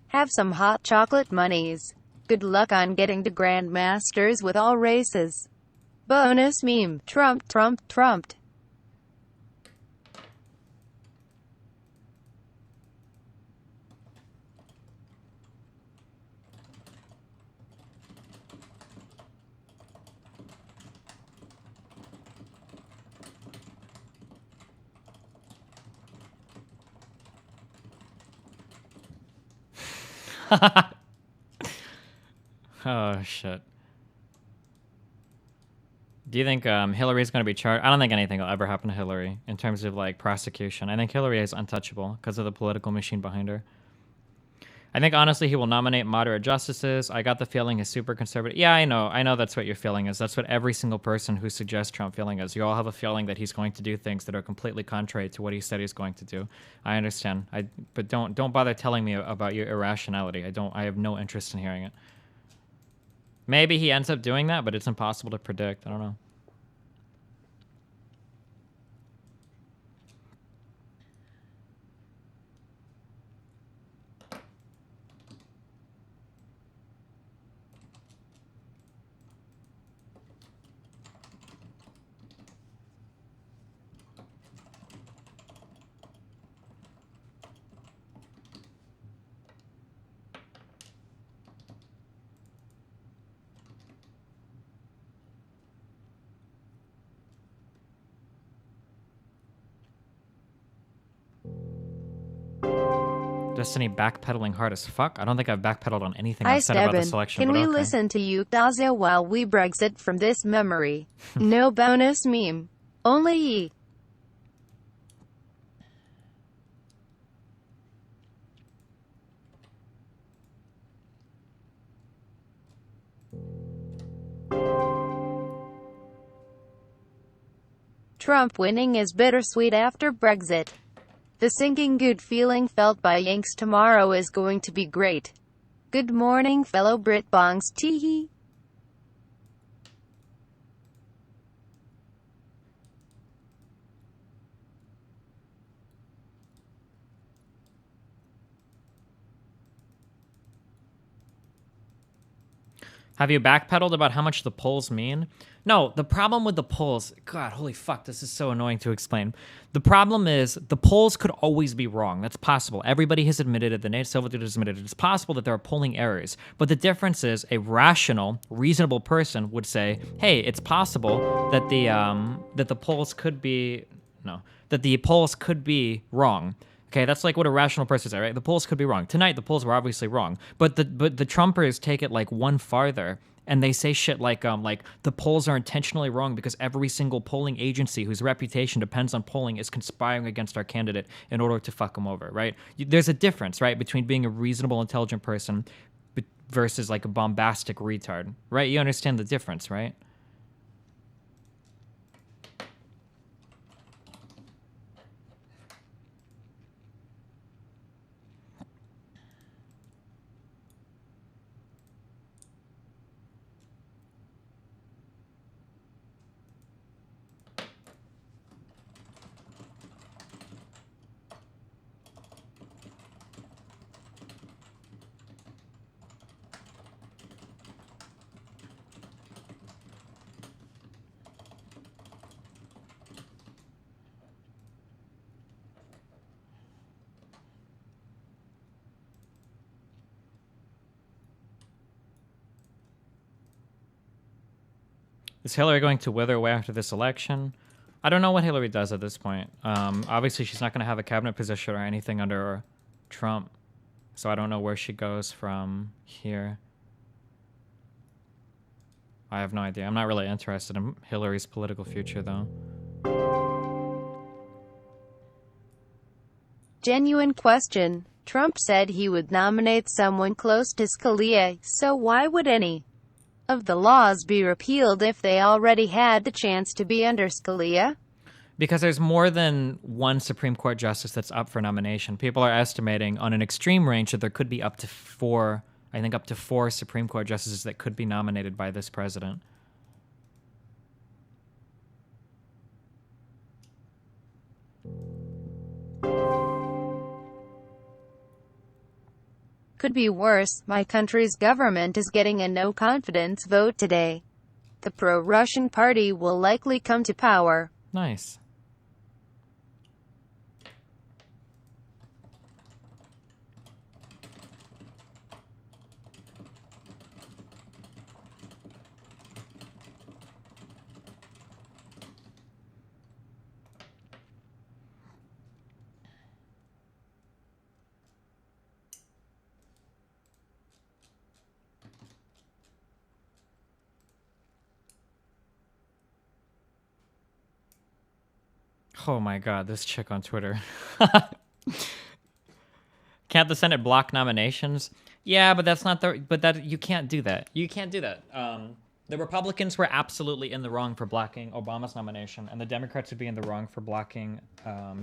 Have some hot chocolate monies. Good luck on getting to Grandmasters with all races. Bonus meme. Trump, Trump, Trumped. Oh, shit. Do you think Hillary's going to be charged? I don't think anything will ever happen to Hillary in terms of, like, prosecution. I think Hillary is untouchable because of the political machine behind her. I think, honestly, he will nominate moderate justices. I got the feeling he's super conservative. Yeah, I know that's what your feeling is. That's what every single person who suggests Trump feeling is. You all have a feeling that he's going to do things that are completely contrary to what he said he's going to do. I understand. But don't bother telling me about your irrationality. I have no interest in hearing it. Maybe he ends up doing that, but it's impossible to predict. I don't know. Destiny backpedaling hard as fuck? I don't think I've backpedaled on anything I've said about the selection. Can we okay. listen to you, Dazia, while we Brexit from this memory? No bonus meme. Only ye. Trump winning is bittersweet after Brexit. The sinking good feeling felt by Yanks tomorrow is going to be great. Good morning, fellow Britbongs. Teehee. Have you backpedaled about how much the polls mean? No, the problem with the polls, God, holy fuck, this is so annoying to explain. The problem is the polls could always be wrong. That's possible. Everybody has admitted it. The Nate Silva dude has admitted it. It's possible that there are polling errors. But the difference is a rational, reasonable person would say, hey, it's possible that the polls could be, that the polls could be wrong. Okay, that's like what a rational person says, right? The polls could be wrong. Tonight, the polls were obviously wrong. But the Trumpers take it like one farther, and they say shit like the polls are intentionally wrong because every single polling agency whose reputation depends on polling is conspiring against our candidate in order to fuck them over, right? There's a difference, right, between being a reasonable, intelligent person versus like a bombastic retard, right? You understand the difference, right? Is Hillary going to wither away after this election? I don't know what Hillary does at this point. Obviously, she's not going to have a cabinet position or anything under Trump. So I don't know where she goes from here. I have no idea. I'm not really interested in Hillary's political future, though. Genuine question. Trump said he would nominate someone close to Scalia, so why would any of the laws be repealed if they already had the chance to be under Scalia? Because there's more than one Supreme Court justice that's up for nomination. People are estimating on an extreme range that there could be up to 4, I think up to 4 Supreme Court justices that could be nominated by this president. Could be worse. My country's government is getting a no-confidence vote today. The pro-Russian party will likely come to power. Nice. Oh my god, this chick on Twitter. Can't the Senate block nominations? Yeah, but that's not the... But that you can't do that. You can't do that. The Republicans were absolutely in the wrong for blocking Obama's nomination, and the Democrats would be in the wrong for blocking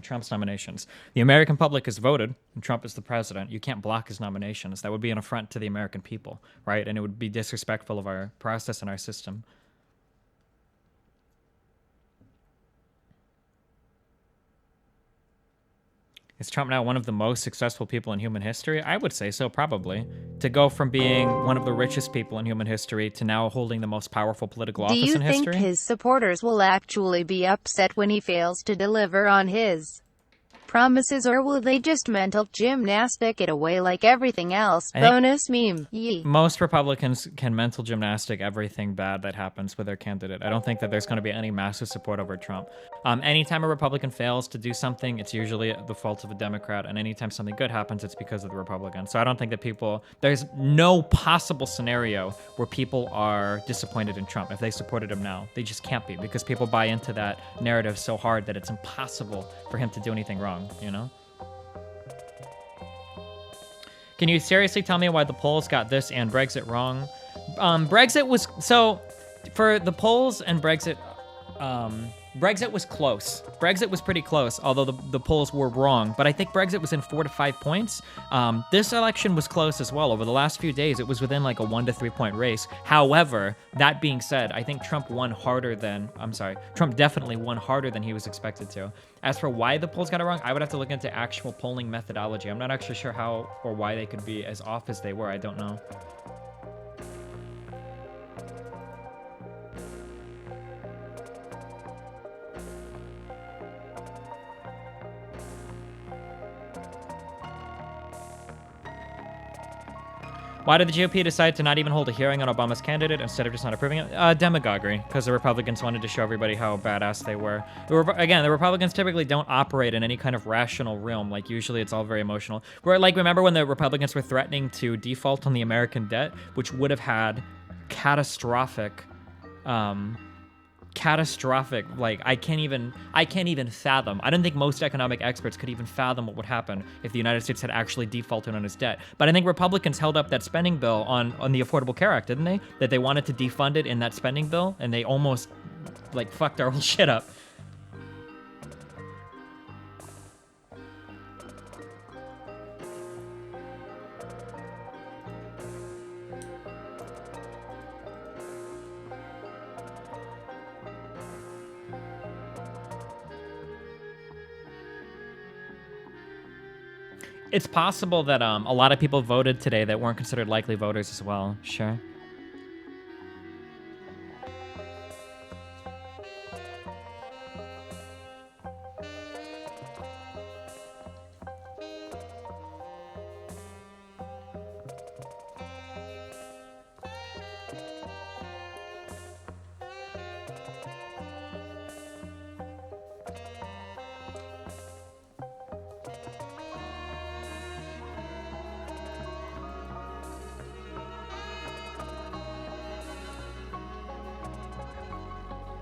Trump's nominations. The American public has voted, and Trump is the president. You can't block his nominations. That would be an affront to the American people, right? And it would be disrespectful of our process and our system. Is Trump now one of the most successful people in human history? I would say so, probably. To go from being one of the richest people in human history to now holding the most powerful political office in history? Do you think his supporters will actually be upset when he fails to deliver on his promises, or will they just mental gymnastic it away like everything else? Bonus meme. Yee. Most Republicans can mental gymnastic everything bad that happens with their candidate. I don't think that there's going to be any massive support over Trump. Anytime a Republican fails to do something, it's usually the fault of a Democrat, and anytime something good happens, it's because of the Republican. So I don't think that there's no possible scenario where people are disappointed in Trump if they supported him now. They just can't be, because people buy into that narrative so hard that it's impossible for him to do anything wrong, you know? Can you seriously tell me why the polls got this and Brexit wrong? Brexit was... So, for the polls and Brexit... Brexit was close. Brexit was pretty close, although the polls were wrong. But I think Brexit was in 4 to 5 points. This election was close as well. Over the last few days, it was within like a 1 to 3 point race. However, that being said, I think Trump won harder than... I'm sorry. Trump definitely won harder than he was expected to. As for why the polls got it wrong, I would have to look into actual polling methodology. I'm not actually sure how or why they could be as off as they were. I don't know. Why did the GOP decide to not even hold a hearing on Obama's candidate instead of just not approving it? Demagoguery, because the Republicans wanted to show everybody how badass they were. Again, the Republicans typically don't operate in any kind of rational realm. Like, usually it's all very emotional. Remember when the Republicans were threatening to default on the American debt, which would have had catastrophic, like, I can't even fathom. I don't think most economic experts could even fathom what would happen if the United States had actually defaulted on its debt. But I think Republicans held up that spending bill on the Affordable Care Act, didn't they? That they wanted to defund it in that spending bill, and they almost, like, fucked our whole shit up. It's possible that a lot of people voted today that weren't considered likely voters as well. Sure.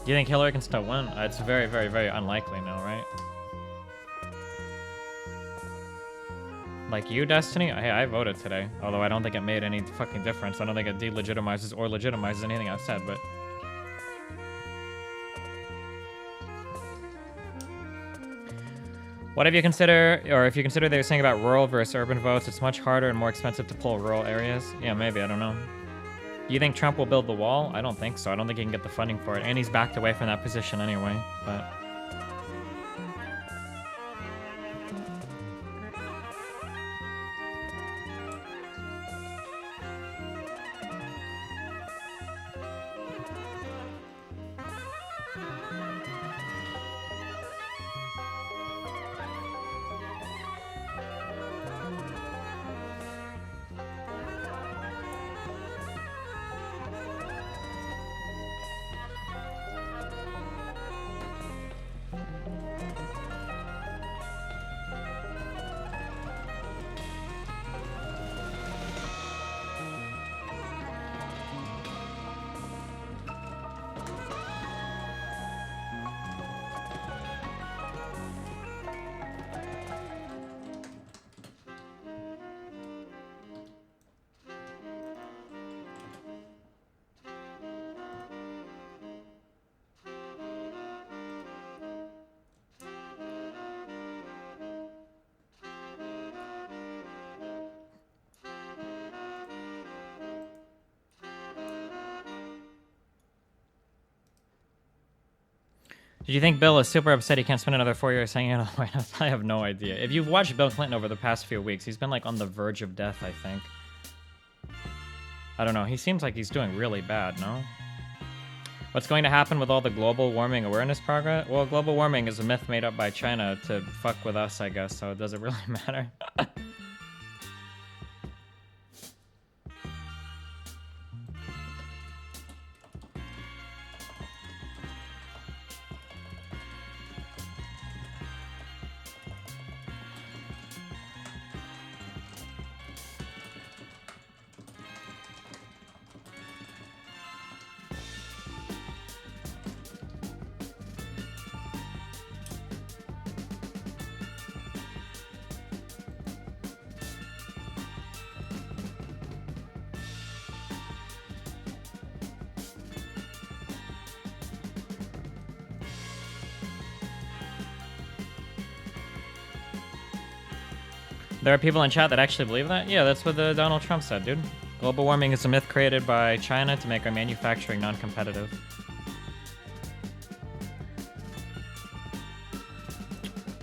Do you think Hillary can still win? It's very, very, very unlikely now, right? Like you, Destiny? Hey, I voted today. Although I don't think it made any fucking difference. I don't think it delegitimizes or legitimizes anything I said, but... What if you consider, or if you consider they were saying about rural versus urban votes, it's much harder and more expensive to pull rural areas? Yeah, maybe, I don't know. Do you think Trump will build the wall? I don't think so. I don't think he can get the funding for it. And he's backed away from that position anyway, but... Did you think Bill is super upset he can't spend another 4 years hanging out on the White House? I have no idea. If you've watched Bill Clinton over the past few weeks, he's been like on the verge of death, I think. I don't know. He seems like he's doing really bad, no? What's going to happen with all the global warming awareness progress? Well, global warming is a myth made up by China to fuck with us, I guess, so it doesn't really matter. There are people in chat that actually believe that? Yeah, that's what Donald Trump said, dude. Global warming is a myth created by China to make our manufacturing non-competitive.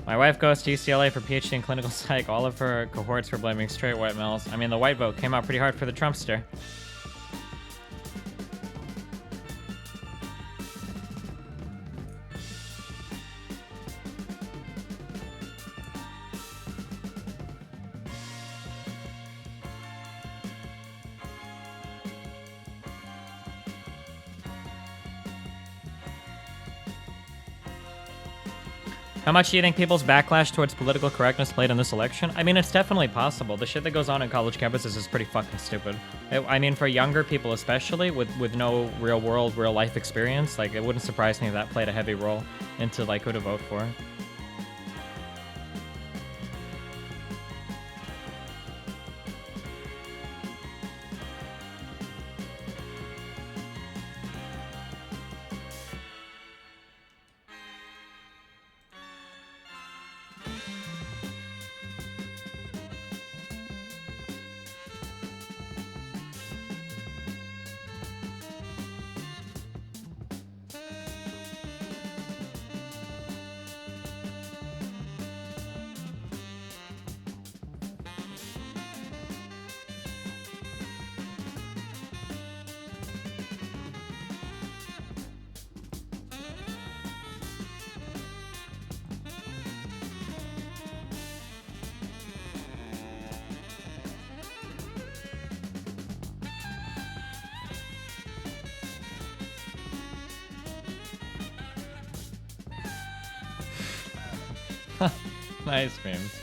My wife goes to UCLA for PhD in clinical psych. All of her cohorts were blaming straight white males. I mean, the white vote came out pretty hard for the Trumpster. How much do you think people's backlash towards political correctness played in this election? I mean, it's definitely possible. The shit that goes on in college campuses is pretty fucking stupid. I mean, for younger people especially, with no real world, real life experience, like, it wouldn't surprise me if that played a heavy role into, like, who to vote for. Nice memes.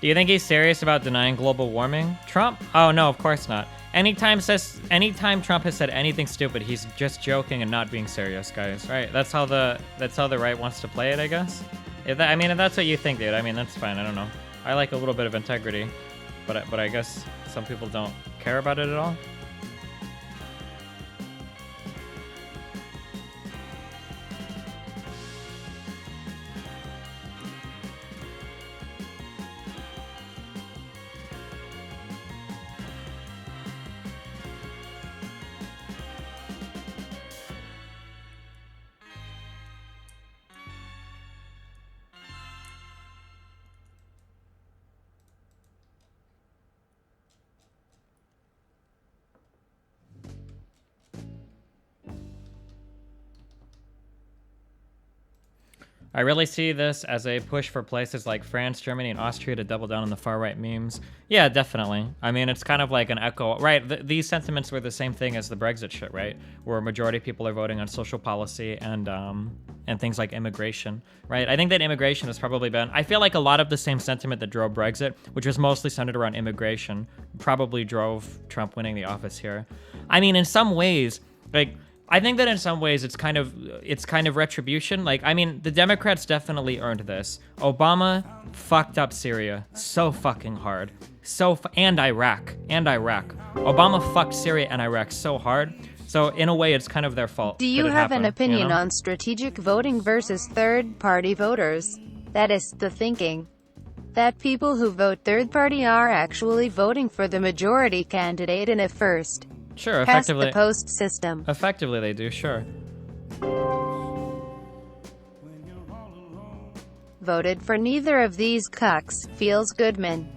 Do you think he's serious about denying global warming? Trump? Oh no, of course not. Anytime Trump has said anything stupid, he's just joking and not being serious, guys. Right? That's how the right wants to play it, I guess. If that's what you think, dude. I mean, that's fine. I don't know. I like a little bit of integrity, but I guess some people don't care about it at all. I really see this as a push for places like France, Germany, and Austria to double down on the far-right memes. Yeah, definitely. I mean, it's kind of like an echo, right? These sentiments were the same thing as the Brexit shit, right? Where a majority of people are voting on social policy and things like immigration, right? I think that immigration has probably been, I feel like a lot of the same sentiment that drove Brexit, which was mostly centered around immigration, probably drove Trump winning the office here. I mean, in some ways, like, I think that in some ways it's kind of retribution. Like, I mean, the Democrats definitely earned this. Obama fucked up Syria so fucking hard. And Iraq. Obama fucked Syria and Iraq so hard. So in a way, it's kind of their fault. Do you have an opinion on strategic voting versus third-party voters? That is the thinking. That people who vote third-party are actually voting for the majority candidate in a first. Sure, past effectively. The post system. Effectively, they do, sure. Voted for neither of these cucks. Feels Goodman.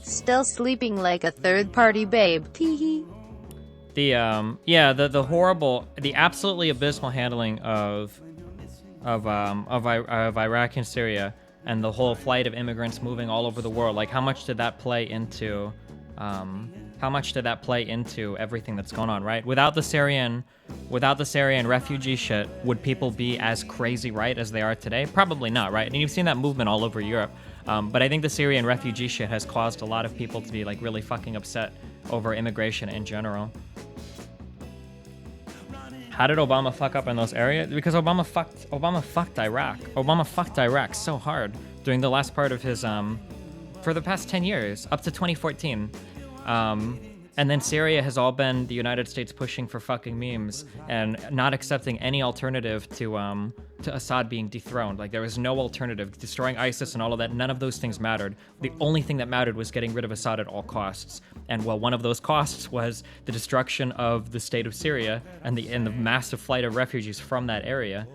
Still sleeping like a third-party babe. Teehee. The horrible, the absolutely abysmal handling of Iraq and Syria, and the whole flight of immigrants moving all over the world. Like, how much did that play into? How much did that play into everything that's going on, right? Without the Syrian refugee shit, would people be as crazy, right, as they are today? Probably not, right? And you've seen that movement all over Europe. But I think the Syrian refugee shit has caused a lot of people to be like really fucking upset over immigration in general. How did Obama fuck up in those areas? Because Obama fucked Iraq. Obama fucked Iraq so hard during the last part of his for the past 10 years, up to 2014. And then Syria has all been the United States pushing for fucking memes and not accepting any alternative to Assad being dethroned. Like, there was no alternative. Destroying ISIS and all of that, none of those things mattered. The only thing that mattered was getting rid of Assad at all costs. And well, one of those costs was the destruction of the state of Syria and the massive flight of refugees from that area.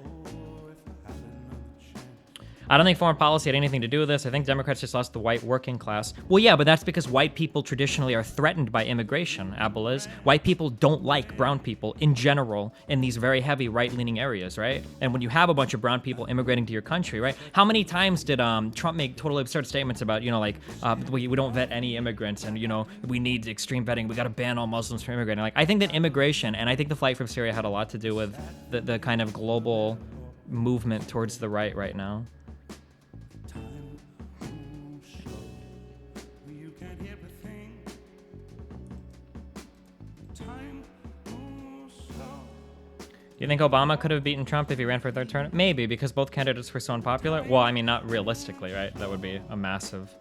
I don't think foreign policy had anything to do with this. I think Democrats just lost the white working class. Well, yeah, but that's because white people traditionally are threatened by immigration, Abeliz. White people don't like brown people in general in these very heavy right-leaning areas, right? And when you have a bunch of brown people immigrating to your country, right? How many times did Trump make totally absurd statements about, we don't vet any immigrants and, we need extreme vetting. We got to ban all Muslims from immigrating. Like, I think that immigration, and I think the flight from Syria had a lot to do with the kind of global movement towards the right now. Do you think Obama could have beaten Trump if he ran for a third term? Maybe, because both candidates were so unpopular. Well, I mean, not realistically, right? That would be a massive...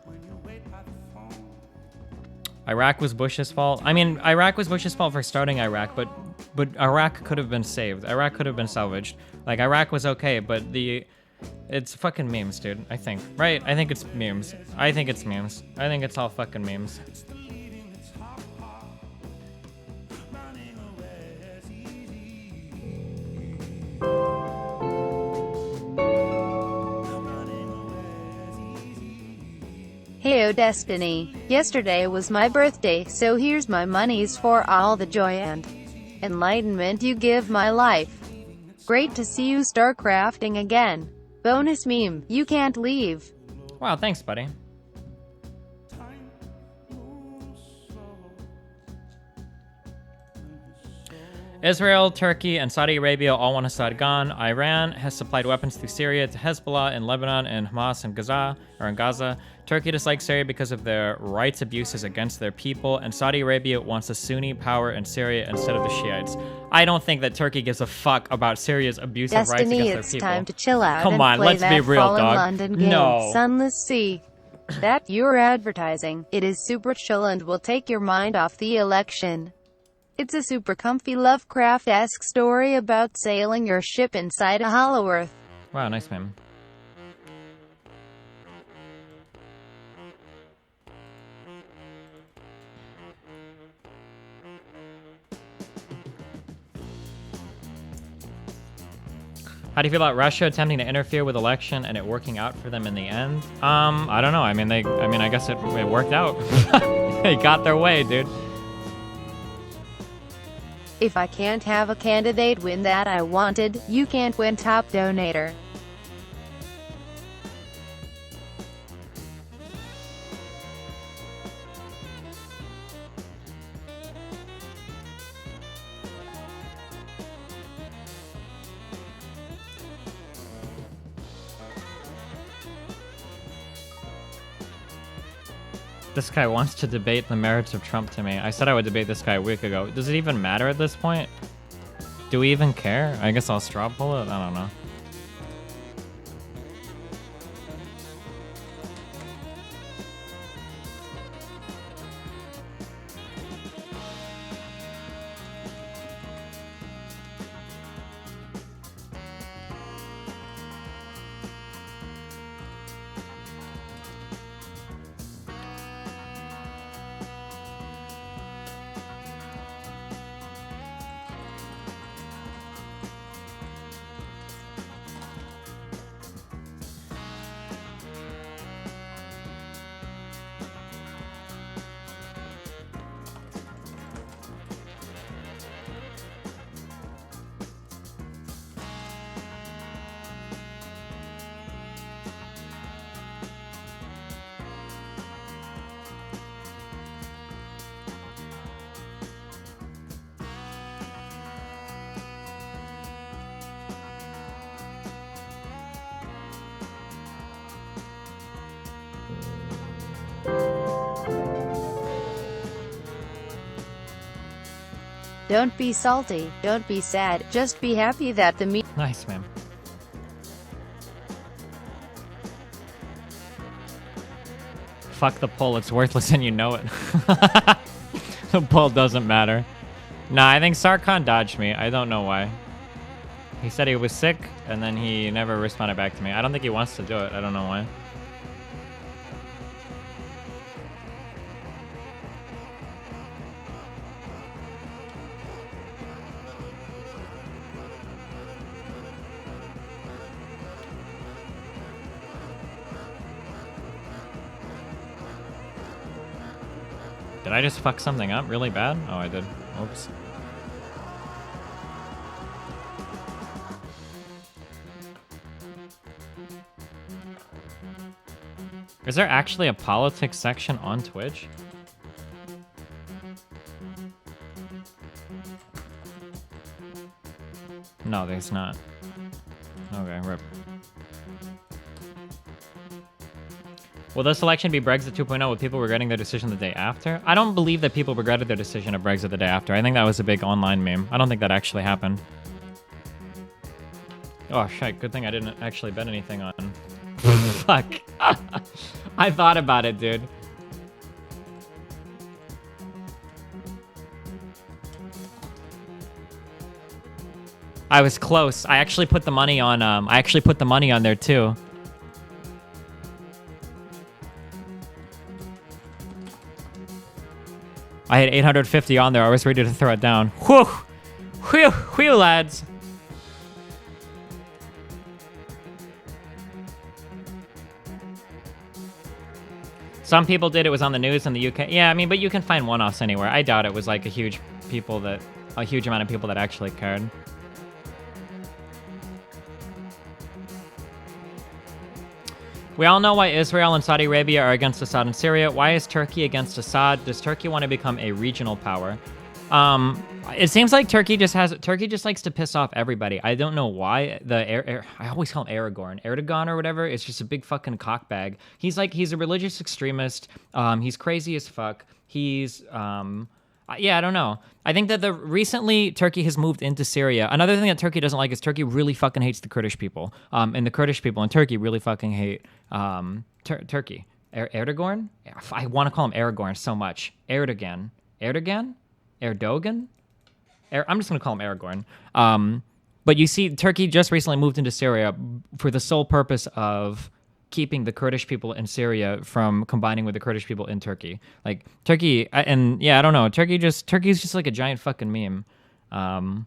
Iraq was Bush's fault. I mean, Iraq was Bush's fault for starting Iraq, but Iraq could have been saved. Iraq could have been salvaged. Like, Iraq was okay, but it's fucking memes, dude, I think. Right? I think it's memes. I think it's all fucking memes. Heyo Destiny, yesterday was my birthday, so here's my monies for all the joy and enlightenment you give my life. Great to see you start crafting again. Bonus meme, you can't leave. Wow, thanks, buddy. Israel, Turkey, and Saudi Arabia all want Assad gone. Iran has supplied weapons through Syria to Hezbollah in Lebanon and Hamas in Gaza. Turkey dislikes Syria because of their rights abuses against their people, and Saudi Arabia wants a Sunni power in Syria instead of the Shiites. I don't think that Turkey gives a fuck about Syria's abusive rights Destiny, against their it's people. time to chill out Come and on, play let's that be real, Fallen dog. London game, No. Sunless Sea. That you're advertising. It is super chill and will take your mind off the election. It's a super comfy Lovecraft-esque story about sailing your ship inside a hollow earth. Wow, nice man. How do you feel about Russia attempting to interfere with election and it working out for them in the end? I don't know. I mean, I guess it worked out. They got their way, dude. If I can't have a candidate win that I wanted, you can't win top donator. This guy wants to debate the merits of Trump to me. I said I would debate this guy a week ago. Does it even matter at this point? Do we even care? I guess I'll straw pull it. I don't know. Don't be salty, don't be sad, just be happy that the Nice, man. Fuck the poll, it's worthless and you know it. The poll doesn't matter. Nah, I think Sarkhan dodged me. I don't know why. He said he was sick, and then he never responded back to me. I don't think he wants to do it. I don't know why. Did I just fuck something up really bad? Oh, I did. Oops. Is there actually a politics section on Twitch? No, there's not. Okay, rip. Will this election be Brexit 2.0 with people regretting their decision the day after? I don't believe that people regretted their decision of Brexit the day after. I think that was a big online meme. I don't think that actually happened. Oh, shit. Good thing I didn't actually bet anything on. Fuck. I thought about it, dude. I was close. I actually put the money on, there too. I had 850 on there. I was ready to throw it down. Whew! Whew! Whew, lads! Some people did. It was on the news in the UK. Yeah, I mean, but you can find one-offs anywhere. I doubt it was like a huge amount of people that actually cared. We all know why Israel and Saudi Arabia are against Assad and Syria. Why is Turkey against Assad? Does Turkey want to become a regional power? It seems like Turkey just likes to piss off everybody. I don't know why. I always call him Erdogan or whatever. It's just a big fucking cockbag. He's a religious extremist. He's crazy as fuck. He's yeah, I don't know. I think that recently Turkey has moved into Syria. Another thing that Turkey doesn't like is Turkey really fucking hates the Kurdish people. And the Kurdish people in Turkey really fucking hate Turkey. Erdogan? I want to call him Aragorn so much. Erdogan? I'm just going to call him Aragorn. But you see, Turkey just recently moved into Syria for the sole purpose of keeping the Kurdish people in Syria from combining with the Kurdish people in Turkey. Like, Turkey, and yeah, I don't know. Turkey's just like a giant fucking meme. I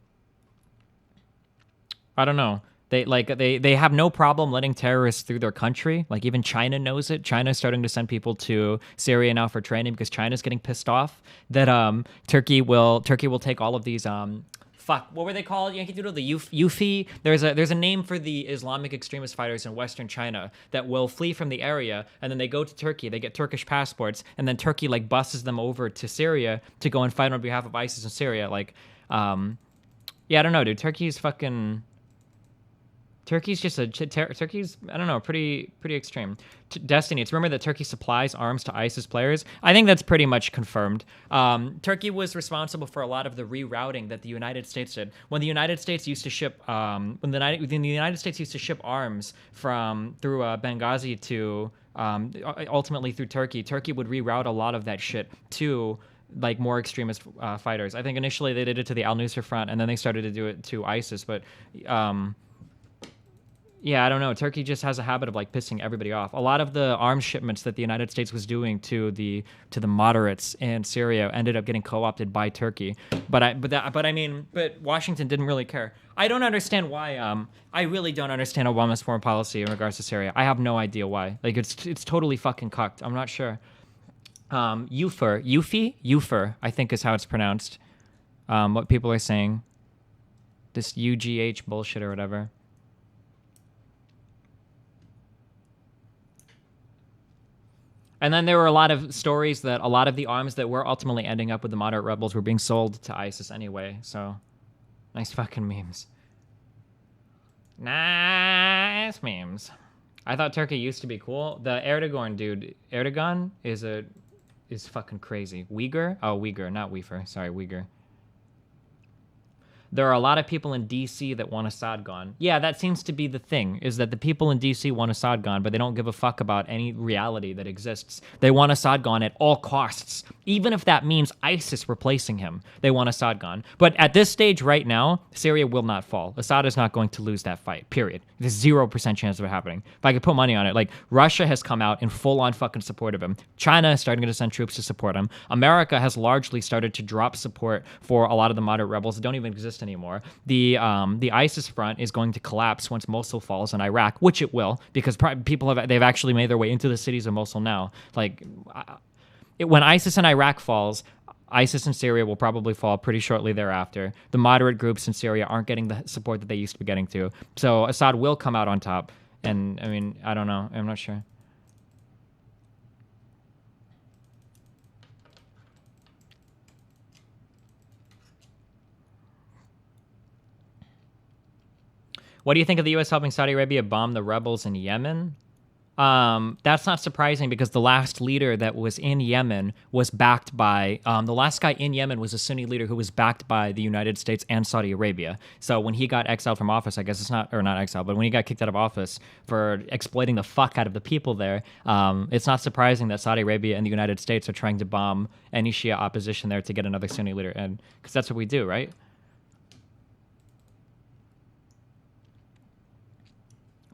don't know. They have no problem letting terrorists through their country. Like, even China knows it. China's starting to send people to Syria now for training because China's getting pissed off that Turkey will take all of these what were they called? Yankee Doodle, the Yufi. There's a name for the Islamic extremist fighters in Western China that will flee from the area, and then they go to Turkey. They get Turkish passports, and then Turkey like buses them over to Syria to go and fight on behalf of ISIS in Syria. Like, yeah, I don't know, dude. Turkey's just Turkey's, I don't know, pretty extreme. Destiny, it's rumored that Turkey supplies arms to ISIS players. I think that's pretty much confirmed. Turkey was responsible for a lot of the rerouting that the United States did. When the United States used to ship, arms through Benghazi to ultimately through Turkey, Turkey would reroute a lot of that shit to like more extremist fighters. I think initially they did it to the Al-Nusra Front, and then they started to do it to ISIS, but yeah, I don't know. Turkey just has a habit of like pissing everybody off. A lot of the arms shipments that the United States was doing to the moderates in Syria ended up getting co-opted by Turkey. But Washington didn't really care. I don't understand why. I really don't understand Obama's foreign policy in regards to Syria. I have no idea why. Like, it's totally fucking cucked. I'm not sure. Ufer, I think is how it's pronounced. What people are saying. This UGH bullshit or whatever. And then there were a lot of stories that a lot of the arms that were ultimately ending up with the moderate rebels were being sold to ISIS anyway. So, nice fucking memes. Nice memes. I thought Turkey used to be cool. The Erdogan dude, Erdogan is fucking crazy. Uyghur? Oh, Uyghur, not Weefer. Sorry, Uyghur. There are a lot of people in D.C. that want Assad gone. Yeah, that seems to be the thing, is that the people in D.C. want Assad gone, but they don't give a fuck about any reality that exists. They want Assad gone at all costs, even if that means ISIS replacing him. They want Assad gone. But at this stage right now, Syria will not fall. Assad is not going to lose that fight, period. There's 0% chance of it happening. If I could put money on it, like, Russia has come out in full-on fucking support of him. China is starting to send troops to support him. America has largely started to drop support for a lot of the moderate rebels that don't even exist anymore. The ISIS front is going to collapse once Mosul falls in Iraq, which it will, because they've actually made their way into the cities of Mosul now. Like, when ISIS in Iraq falls, ISIS in Syria will probably fall pretty shortly thereafter. The moderate groups in Syria aren't getting the support that they used to be getting to. So Assad will come out on top. And I mean, I don't know. I'm not sure. What do you think of the U.S. helping Saudi Arabia bomb the rebels in Yemen? That's not surprising because the last leader that was in Yemen was backed by, the last guy in Yemen was a Sunni leader who was backed by the United States and Saudi Arabia. So when he got exiled from office, I guess not exiled, but when he got kicked out of office for exploiting the fuck out of the people there, it's not surprising that Saudi Arabia and the United States are trying to bomb any Shia opposition there to get another Sunni leader, and because that's what we do, right?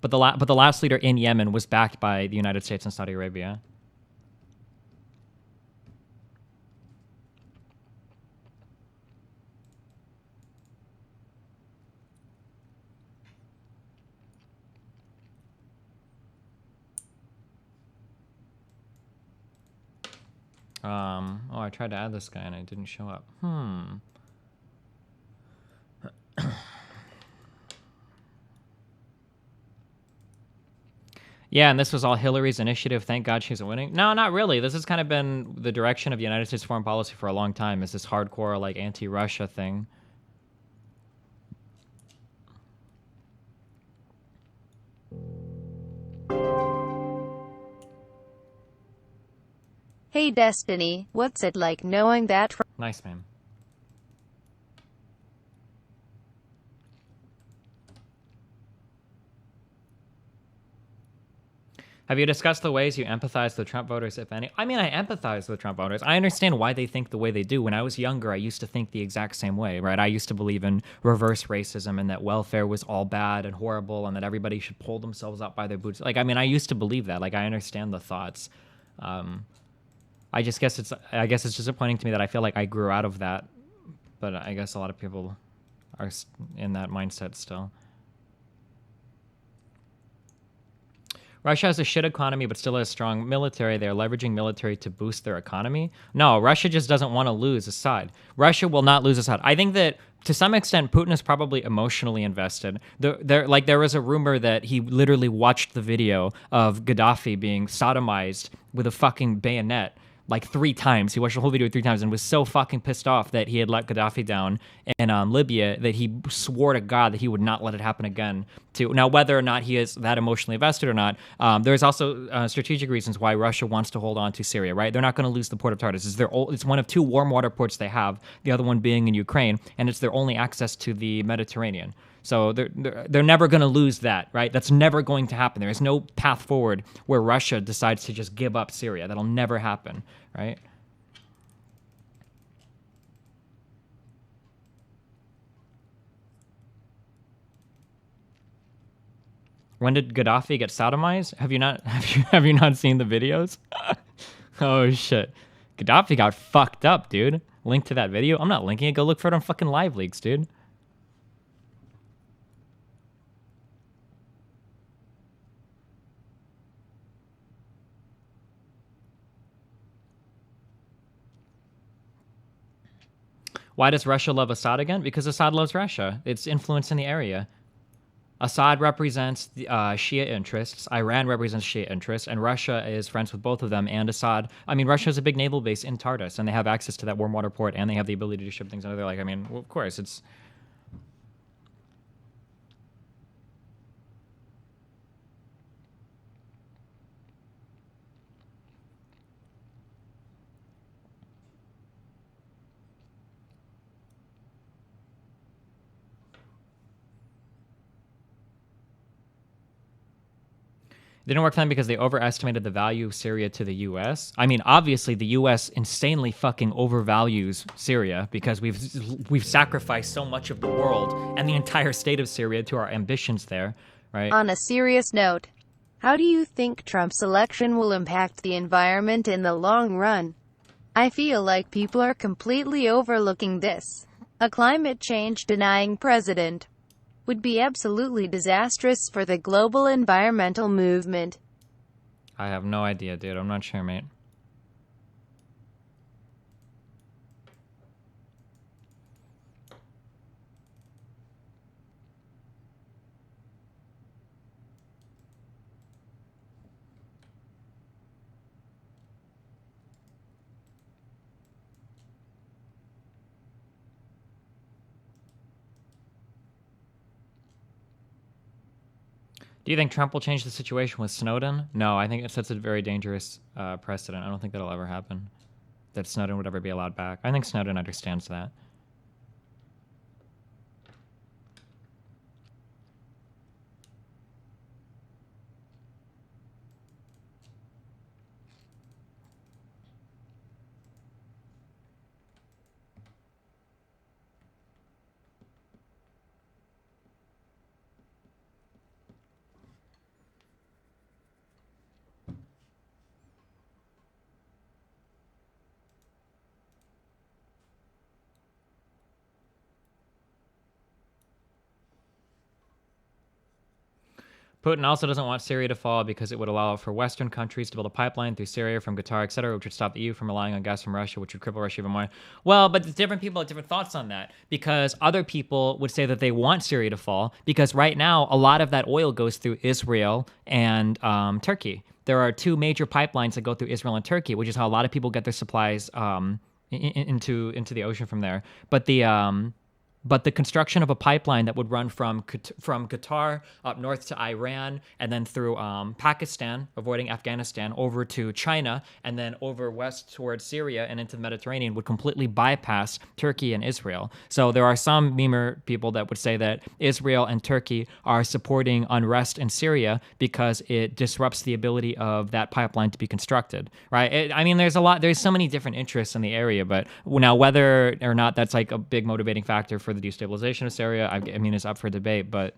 But the last leader in Yemen was backed by the United States and Saudi Arabia. Oh, I tried to add this guy and it didn't show up. Yeah, and this was all Hillary's initiative. Thank God she's winning. No, not really. This has kind of been the direction of the United States foreign policy for a long time, is this hardcore, like, anti-Russia thing. Hey Destiny, what's it like knowing that? Nice, man. Have you discussed the ways you empathize with Trump voters, if any? I mean, I empathize with Trump voters. I understand why they think the way they do. When I was younger, I used to think the exact same way, right? I used to believe in reverse racism and that welfare was all bad and horrible and that everybody should pull themselves up by their boots. Like, I mean, I used to believe that. Like, I understand the thoughts. I guess it's disappointing to me that I feel like I grew out of that, but I guess a lot of people are in that mindset still. Russia has a shit economy, but still has a strong military. They're leveraging military to boost their economy. No, Russia just doesn't want to lose Assad. Russia will not lose Assad. I think that to some extent, Putin is probably emotionally invested. There was a rumor that he literally watched the video of Gaddafi being sodomized with a fucking bayonet like 3 times. He watched the whole video 3 times and was so fucking pissed off that he had let Gaddafi down in Libya that he swore to God that he would not let it happen again. Now, whether or not he is that emotionally invested or not, there's also strategic reasons why Russia wants to hold on to Syria, right? They're not going to lose the port of Tartus. It's one of 2 warm water ports they have, the other one being in Ukraine, and it's their only access to the Mediterranean. So they're never going to lose that, right? That's never going to happen. There is no path forward where Russia decides to just give up Syria. That'll never happen, right? When did Gaddafi get sodomized? Have you not seen the videos? Oh shit. Gaddafi got fucked up, dude. Link to that video? I'm not linking it. Go look for it on fucking Live Leaks, dude. Why does Russia love Assad again? Because Assad loves Russia. It's influence in the area. Assad represents the, Shia interests. Iran represents Shia interests. And Russia is friends with both of them. And Assad, I mean, Russia has a big naval base in Tartus. And they have access to that warm water port. And they have the ability to ship things under there. Like, I mean, well, of course, it's... Didn't work for them because they overestimated the value of Syria to the U.S. I mean, obviously, the U.S. insanely fucking overvalues Syria because we've sacrificed so much of the world and the entire state of Syria to our ambitions there, right? On a serious note, how do you think Trump's election will impact the environment in the long run? I feel like people are completely overlooking this. A climate change denying president would be absolutely disastrous for the global environmental movement. I have no idea, dude. I'm not sure, mate. Do you think Trump will change the situation with Snowden? No, I think it sets a very dangerous precedent. I don't think that'll ever happen. That Snowden would ever be allowed back. I think Snowden understands that. Putin also doesn't want Syria to fall because it would allow for Western countries to build a pipeline through Syria from Qatar, etc., which would stop the EU from relying on gas from Russia, which would cripple Russia even more. Well, but different people have different thoughts on that, because other people would say that they want Syria to fall because right now a lot of that oil goes through Israel and Turkey. There are two major pipelines that go through Israel and Turkey, which is how a lot of people get their supplies into the ocean from there. But the construction of a pipeline that would run from Qatar up north to Iran and then through Pakistan, avoiding Afghanistan, over to China, and then over west towards Syria and into the Mediterranean would completely bypass Turkey and Israel. So there are some memer people that would say that Israel and Turkey are supporting unrest in Syria because it disrupts the ability of that pipeline to be constructed, right? I mean, there's so many different interests in the area, but now whether or not that's like a big motivating factor for the destabilization of Syria, I mean, is up for debate, but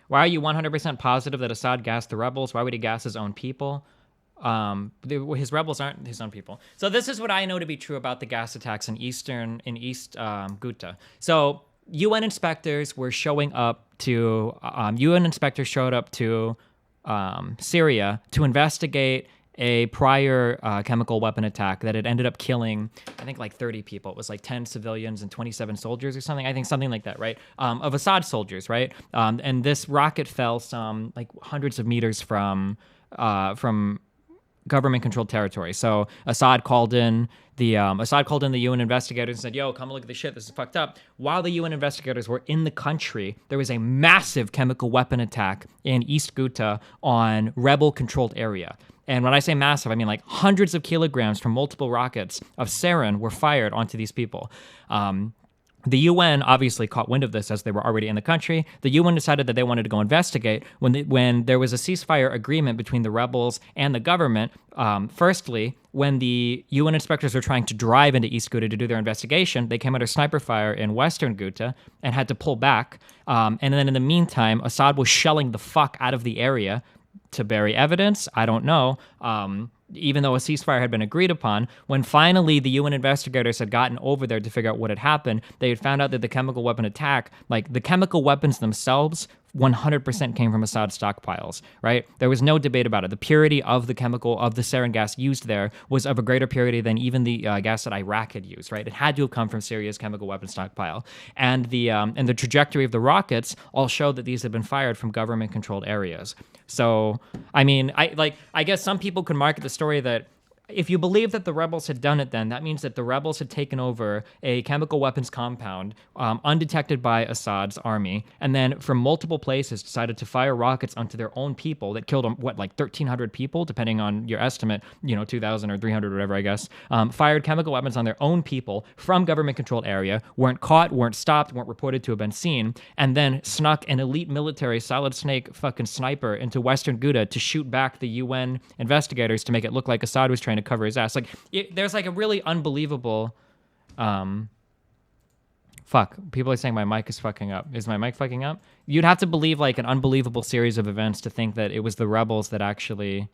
why are you 100% positive that Assad gassed the rebels? Why would he gas his own people? His rebels aren't his own people. So this is what I know to be true about the gas attacks in East Ghouta. So UN inspectors were showing up to Syria to investigate a prior chemical weapon attack that had ended up killing, I think, like 30 people. It was like 10 civilians and 27 soldiers or something. I think something like that, right? Of Assad soldiers, right? And this rocket fell some like hundreds of meters from government-controlled territory. So Assad called in the UN investigators and said, "Yo, come look at this shit. This is fucked up." While the UN investigators were in the country, there was a massive chemical weapon attack in East Ghouta on rebel-controlled area. And when I say massive, I mean like hundreds of kilograms from multiple rockets of sarin were fired onto these people. The UN obviously caught wind of this as they were already in the country. The UN decided that they wanted to go investigate when there was a ceasefire agreement between the rebels and the government. Firstly, when the UN inspectors were trying to drive into East Ghouta to do their investigation, they came under sniper fire in Western Ghouta and had to pull back. And then in the meantime, Assad was shelling the fuck out of the area to bury evidence. I don't know. Even though a ceasefire had been agreed upon, when finally the UN investigators had gotten over there to figure out what had happened, they had found out that the chemical weapon attack, like the chemical weapons themselves, 100% came from Assad's stockpiles, right? There was no debate about it. The purity of the sarin gas used there was of a greater purity than even the gas that Iraq had used, right? It had to have come from Syria's chemical weapon stockpile. And the trajectory of the rockets all showed that these had been fired from government-controlled areas. So, I mean, I guess some people could market the story that if you believe that the rebels had done it, then that means that the rebels had taken over a chemical weapons compound undetected by Assad's army, and then from multiple places decided to fire rockets onto their own people that killed, like 1,300 people, depending on your estimate, 2,000 or 300 or whatever, I guess, fired chemical weapons on their own people from government-controlled area, weren't caught, weren't stopped, weren't reported to have been seen, and then snuck an elite military solid snake fucking sniper into Western Ghouta to shoot back the UN investigators to make it look like Assad was trying to cover his ass. There's like a really unbelievable fuck. People are saying my mic is fucking up. Is my mic fucking up? You'd have to believe like an unbelievable series of events to think that it was the rebels that actually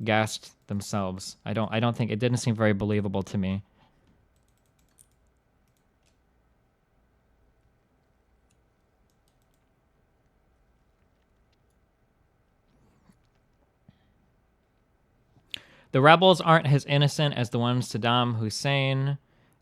gassed themselves. I don't think it didn't seem very believable to me. The rebels aren't as innocent as the ones Saddam Hussein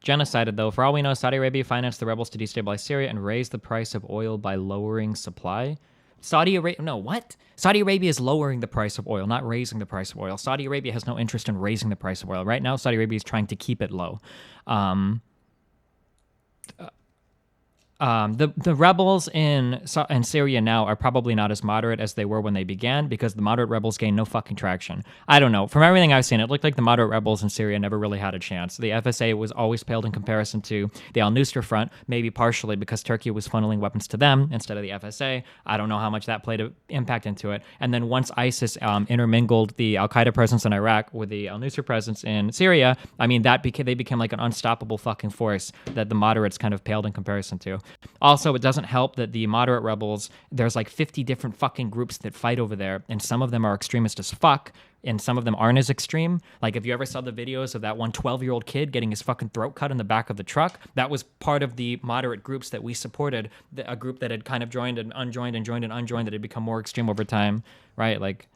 genocided, though. For all we know, Saudi Arabia financed the rebels to destabilize Syria and raise the price of oil by lowering supply. Saudi Arabia is lowering the price of oil, not raising the price of oil. Saudi Arabia has no interest in raising the price of oil. Right now, Saudi Arabia is trying to keep it low. the rebels in Syria now are probably not as moderate as they were when they began, because the moderate rebels gained no fucking traction. I don't know. From everything I've seen, it looked like the moderate rebels in Syria never really had a chance. The FSA was always paled in comparison to the al-Nusra Front, maybe partially because Turkey was funneling weapons to them instead of the FSA. I don't know how much that played an impact into it. And then once ISIS intermingled the al-Qaeda presence in Iraq with the al-Nusra presence in Syria, I mean, they became like an unstoppable fucking force that the moderates kind of paled in comparison to. Also, it doesn't help that the moderate rebels, there's like 50 different fucking groups that fight over there, and some of them are extremist as fuck, and some of them aren't as extreme. Like, if you ever saw the videos of that one 12-year-old kid getting his fucking throat cut in the back of the truck, that was part of the moderate groups that we supported, a group that had kind of joined and unjoined and joined and unjoined that had become more extreme over time, right? Like,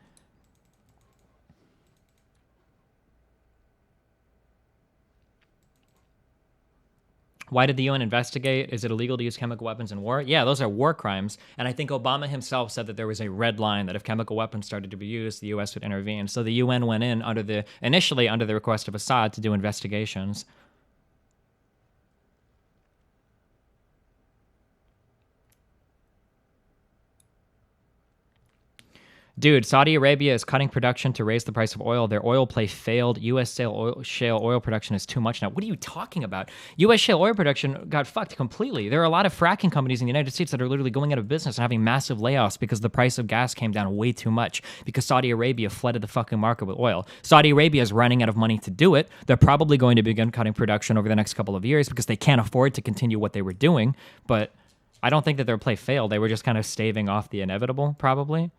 why did the UN investigate? Is it illegal to use chemical weapons in war? Yeah, those are war crimes. And I think Obama himself said that there was a red line that if chemical weapons started to be used, the US would intervene. So the UN went in initially under the request of Assad to do investigations. Dude, Saudi Arabia is cutting production to raise the price of oil. Their oil play failed. U.S. shale oil production is too much now. What are you talking about? U.S. shale oil production got fucked completely. There are a lot of fracking companies in the United States that are literally going out of business and having massive layoffs because the price of gas came down way too much because Saudi Arabia flooded the fucking market with oil. Saudi Arabia is running out of money to do it. They're probably going to begin cutting production over the next couple of years because they can't afford to continue what they were doing. But I don't think that their play failed. They were just kind of staving off the inevitable, probably.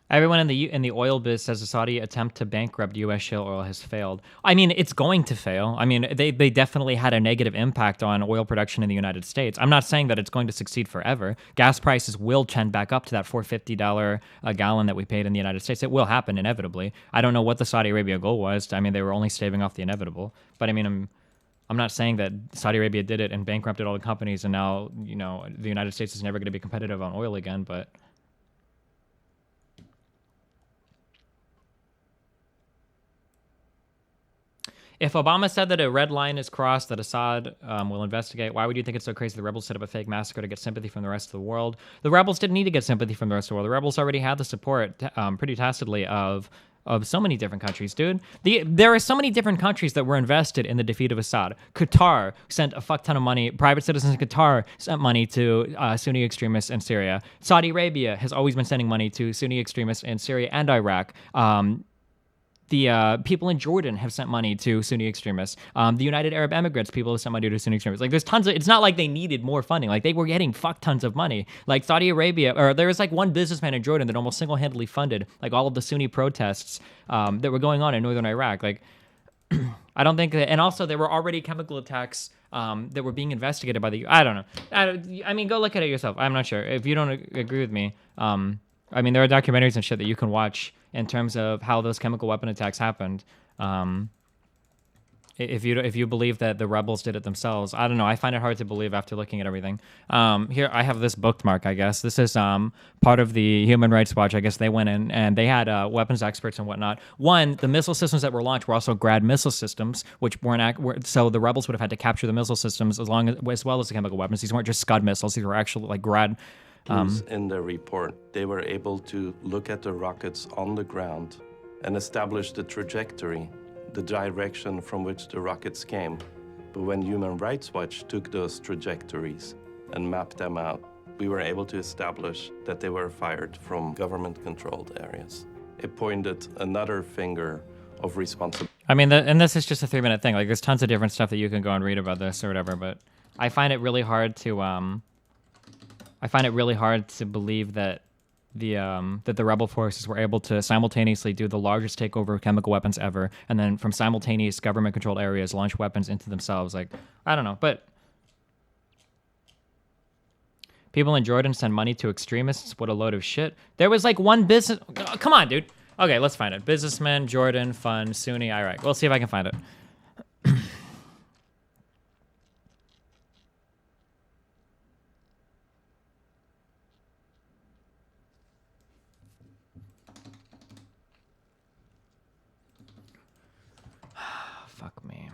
Everyone in the oil biz says the Saudi attempt to bankrupt U.S. shale oil has failed. I mean, it's going to fail. I mean, they definitely had a negative impact on oil production in the United States. I'm not saying that it's going to succeed forever. Gas prices will trend back up to that $450 a gallon that we paid in the United States. It will happen inevitably. I don't know what the Saudi Arabia goal was. I mean, they were only staving off the inevitable. But I mean, I'm not saying that Saudi Arabia did it and bankrupted all the companies and now, you know, the United States is never going to be competitive on oil again, but... If Obama said that a red line is crossed, that Assad will investigate, why would you think it's so crazy the rebels set up a fake massacre to get sympathy from the rest of the world? The rebels didn't need to get sympathy from the rest of the world. The rebels already had the support pretty tacitly of so many different countries, dude. There are so many different countries that were invested in the defeat of Assad. Qatar sent a fuck ton of money. Private citizens in Qatar sent money to Sunni extremists in Syria. Saudi Arabia has always been sending money to Sunni extremists in Syria and Iraq. The people in Jordan have sent money to Sunni extremists. The United Arab Emirates people have sent money to Sunni extremists. Like, there's tons of, it's not like they needed more funding. Like, they were getting fuck tons of money. Like, Saudi Arabia, or there was like one businessman in Jordan that almost single-handedly funded like all of the Sunni protests that were going on in northern Iraq. Like, I don't think that, and also there were already chemical attacks that were being investigated by the, I don't know. I mean, go look at it yourself. I'm not sure. If you don't agree with me, I mean, there are documentaries and shit that you can watch in terms of how those chemical weapon attacks happened. If you believe that the rebels did it themselves, I don't know. I find it hard to believe after looking at everything. Here, I have this bookmark, I guess. This is part of the Human Rights Watch. I guess they went in and they had weapons experts and whatnot. One, the missile systems that were launched were also Grad missile systems, which so the rebels would have had to capture the missile systems as well as the chemical weapons. These weren't just Scud missiles. These were actually like Grad. In the report, they were able to look at the rockets on the ground and establish the trajectory, the direction from which the rockets came. But when Human Rights Watch took those trajectories and mapped them out, we were able to establish that they were fired from government-controlled areas. It pointed another finger of responsibility. I mean, and this is just a 3-minute thing. Like, there's tons of different stuff that you can go and read about this or whatever. But I find it really hard to believe that the rebel forces were able to simultaneously do the largest takeover of chemical weapons ever, and then from simultaneous government-controlled areas launch weapons into themselves. Like, I don't know, but people in Jordan send money to extremists. What a load of shit. There was like one business. Come on, dude. Okay, let's find it. Businessman, Jordan, fun, Sunni. All right, we'll see if I can find it. Fuck me.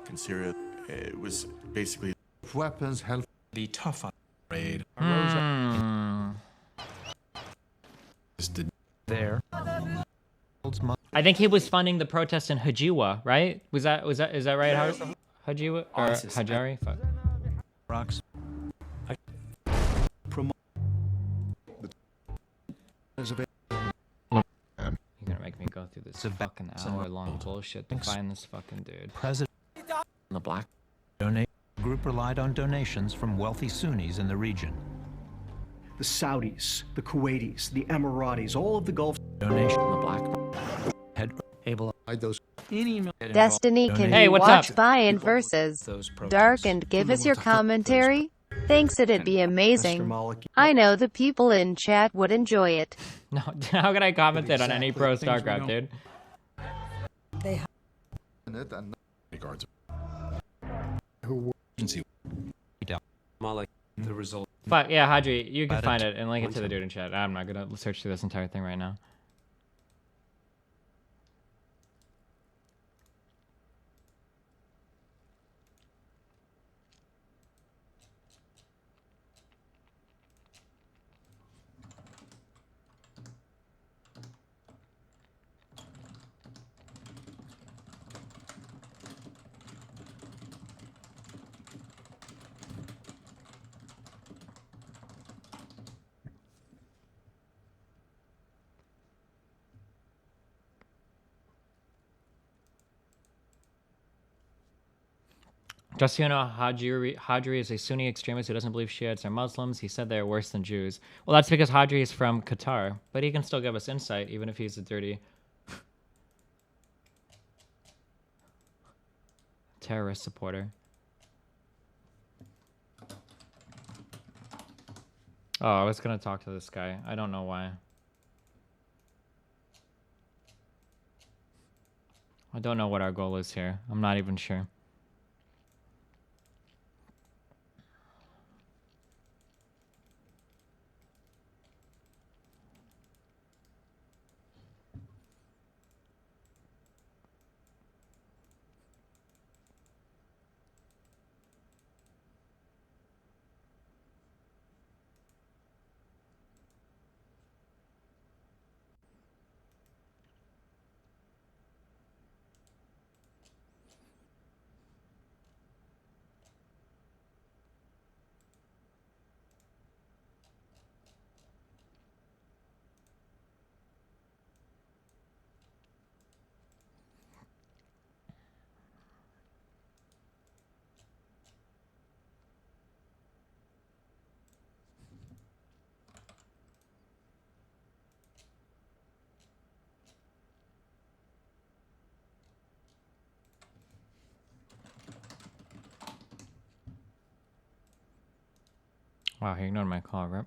In Syria, it was basically weapons help the tough raid. There. I think he was funding the protest in Hajiwa, right? Is that right? Hajiwa or Hajari? Fuck. Rocks. You're gonna make me go through this fucking hour-long bullshit to find this fucking dude. President the Black donate group relied on donations from wealthy Sunnis in the region. The Saudis, the Kuwaitis, the Emiratis, all of the Gulf Donation the Black had able those Destiny, can you watch Buy-In versus Dark and give us your commentary? Thanks, it'd be amazing. I know the people in chat would enjoy it. No, how can I commentate on any pro StarCraft, dude? They regards the result. Fuck yeah, Hadri, you can find it and link it to the dude in chat. I'm not gonna search through this entire thing right now. Just so you know, Hadri is a Sunni extremist who doesn't believe Shiites are Muslims. He said they are worse than Jews. Well, that's because Hadri is from Qatar, but he can still give us insight, even if he's a dirty terrorist supporter. Oh, I was gonna talk to this guy. I don't know why. I don't know what our goal is here. I'm not even sure. Wow, he ignored my call, rip.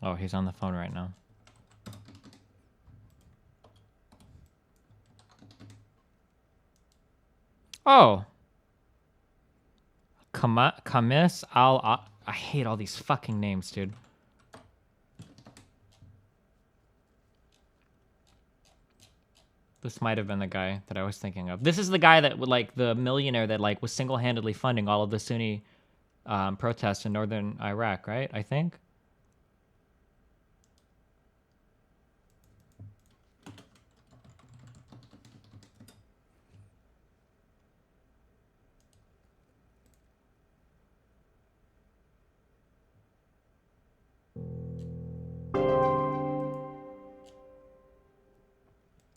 Oh, he's on the phone right now. Oh. Kamis al... I hate all these fucking names, dude. This might have been the guy that I was thinking of. This is the guy that would like the millionaire that like was single-handedly funding all of the Sunni protests in northern Iraq, right? I think.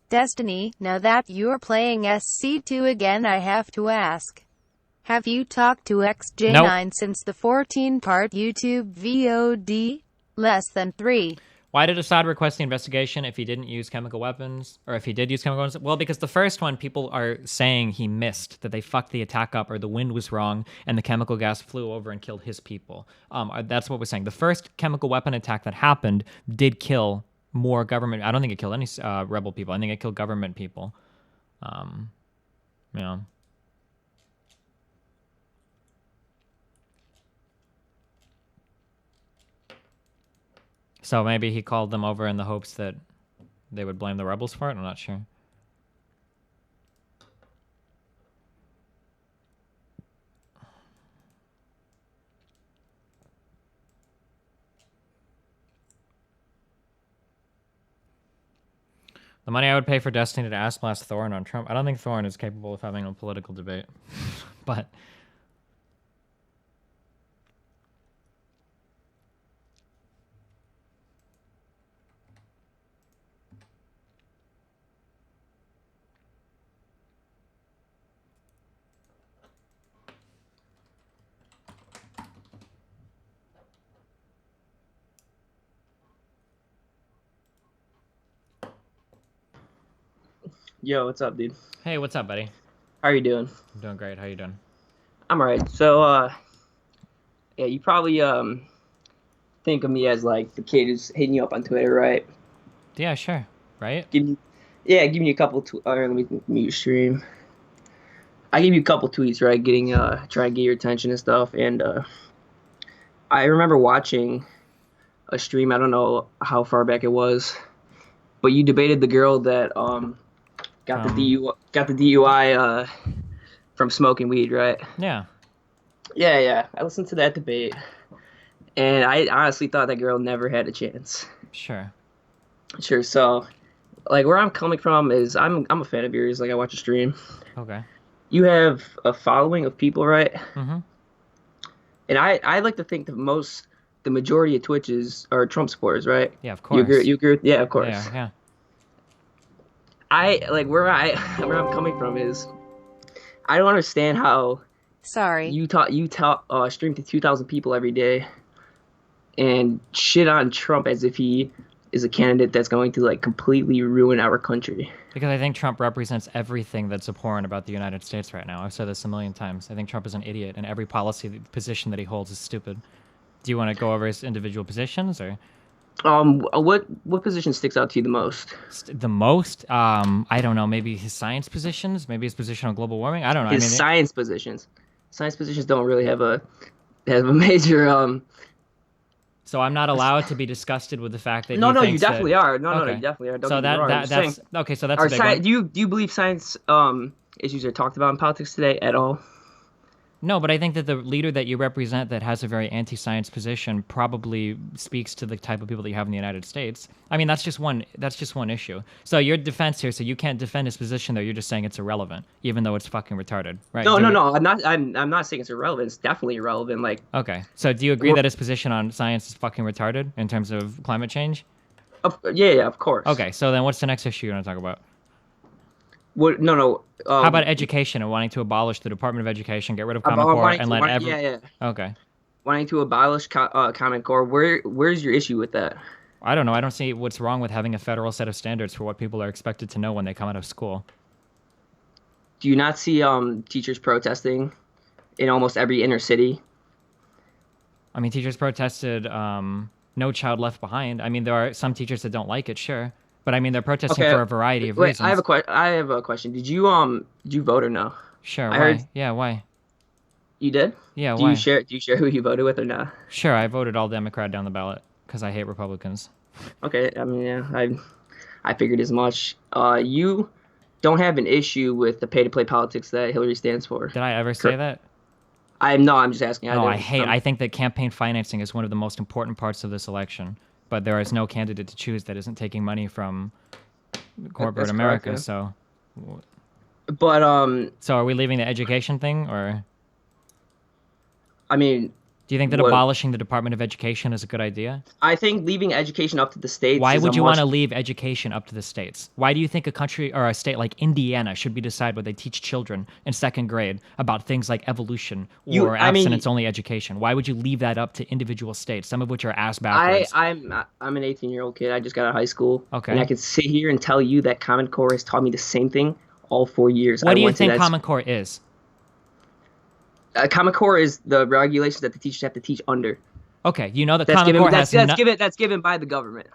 Destiny, now that you're playing SC2 again, I have to ask. Have you talked to XJ9 since the 14-part YouTube VOD? Less than 3. Why did Assad request the investigation if he didn't use chemical weapons? Or if he did use chemical weapons? Well, because the first one, people are saying he missed, that they fucked the attack up, or the wind was wrong, and the chemical gas flew over and killed his people. That's what we're saying. The first chemical weapon attack that happened did kill more government. I don't think it killed any rebel people. I think it killed government people. Yeah. So maybe he called them over in the hopes that they would blame the rebels for it? I'm not sure. The money I would pay for Destiny to ass blast Thorne on Trump. I don't think Thorne is capable of having a political debate. But Yo, what's up, dude? hey, what's up, buddy? How are you doing? I'm doing great. How you doing? I'm alright. So, yeah, you probably think of me as like the kid who's hitting you up on Twitter, right? Yeah, sure. Right? Give me a couple. Let me mute your stream. I gave you a couple tweets, right? Trying to get your attention and stuff. And I remember watching a stream. I don't know how far back it was, but you debated the girl that got the DUI from smoking weed, right? Yeah. Yeah. I listened to that debate, and I honestly thought that girl never had a chance. Sure. So, like, where I'm coming from is I'm a fan of yours. Like, I watch a stream. Okay. You have a following of people, right? Mm-hmm. And I like to think the majority of Twitches are Trump supporters, right? Yeah, of course. You agree? Yeah, of course. Yeah. I like where I'm coming from is I don't understand how you stream to 2,000 people every day and shit on Trump as if he is a candidate that's going to like completely ruin our country. Because I think Trump represents everything that's abhorrent about the United States right now. I've said this a million times. I think Trump is an idiot, and every position that he holds is stupid. Do you want to go over his individual positions, or? What position sticks out to you the most? The most? I don't know. Maybe his science positions. Maybe his position on global warming. I don't know. Science positions. Science positions don't really have a major. So I'm not allowed to be disgusted with the fact that No, you definitely are. No, you definitely are. Don't so get me wrong. that's okay. So that's a big one. Do you believe science issues are talked about in politics today at all? No, but I think that the leader that you represent that has a very anti-science position probably speaks to the type of people that you have in the United States. I mean, that's just one issue. So your defense here, so you can't defend his position there. You're just saying it's irrelevant, even though it's fucking retarded, right? No. I'm not saying it's irrelevant. It's definitely irrelevant. Like. Okay. So do you agree that his position on science is fucking retarded in terms of climate change? Yeah, of course. Okay. So then what's the next issue you want to talk about? What? No. How about education and wanting to abolish the Department of Education, get rid of Common Core, and let everyone... Yeah. Okay. Wanting to abolish Common Core. Where's your issue with that? I don't know. I don't see what's wrong with having a federal set of standards for what people are expected to know when they come out of school. Do you not see teachers protesting in almost every inner city? I mean, teachers protested No Child Left Behind. I mean, there are some teachers that don't like it, sure. But I mean, they're protesting for a variety of reasons. I have a question. Did you vote or no? Sure. Why? Yeah. Why? You did? Yeah. Do Why? Do you share who you voted with or not? Sure. I voted all Democrat down the ballot because I hate Republicans. Okay. I mean, yeah. I figured as much. You don't have an issue with the pay-to-play politics that Hillary stands for. Did I ever say that? I'm just asking. No, I think that campaign financing is one of the most important parts of this election, but there is no candidate to choose that isn't taking money from corporate America. Correct, yeah. So, but so are we leaving the education thing, or? I mean, do you think that abolishing the Department of Education is a good idea? I think leaving education up to the states. Why would you want to leave education up to the states? Why do you think a country or a state like Indiana should decide what they teach children in 2nd grade about things like evolution or abstinence-only education? Why would you leave that up to individual states, some of which are ass backwards? I'm an 18-year-old kid. I just got out of high school. Okay. And I can sit here and tell you that Common Core has taught me the same thing all 4 years. What do you think Common Core is? Common Core is the regulations that the teachers have to teach under. Okay, you know that Common Core has that's given by the government.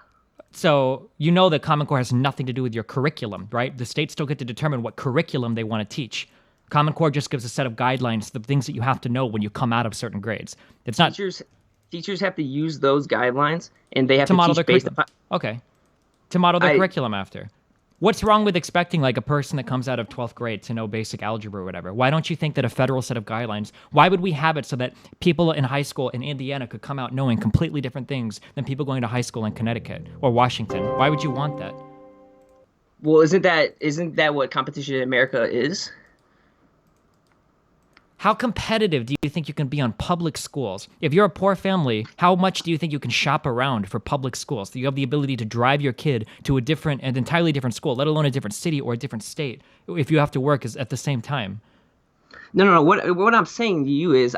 So you know that Common Core has nothing to do with your curriculum, right? The states still get to determine what curriculum they want to teach. Common Core just gives a set of guidelines, the things that you have to know when you come out of certain grades. It's not teachers have to use those guidelines, and they have to model teach their based curriculum. Okay, to model their curriculum after. What's wrong with expecting like a person that comes out of 12th grade to know basic algebra or whatever? Why don't you think that a federal set of guidelines, why would we have it so that people in high school in Indiana could come out knowing completely different things than people going to high school in Connecticut or Washington? Why would you want that? Well, isn't that what competition in America is? How competitive do you think you can be on public schools? If you're a poor family, how much do you think you can shop around for public schools? Do you have the ability to drive your kid to an entirely different school, let alone a different city or a different state, if you have to work at the same time? No. What I'm saying to you is,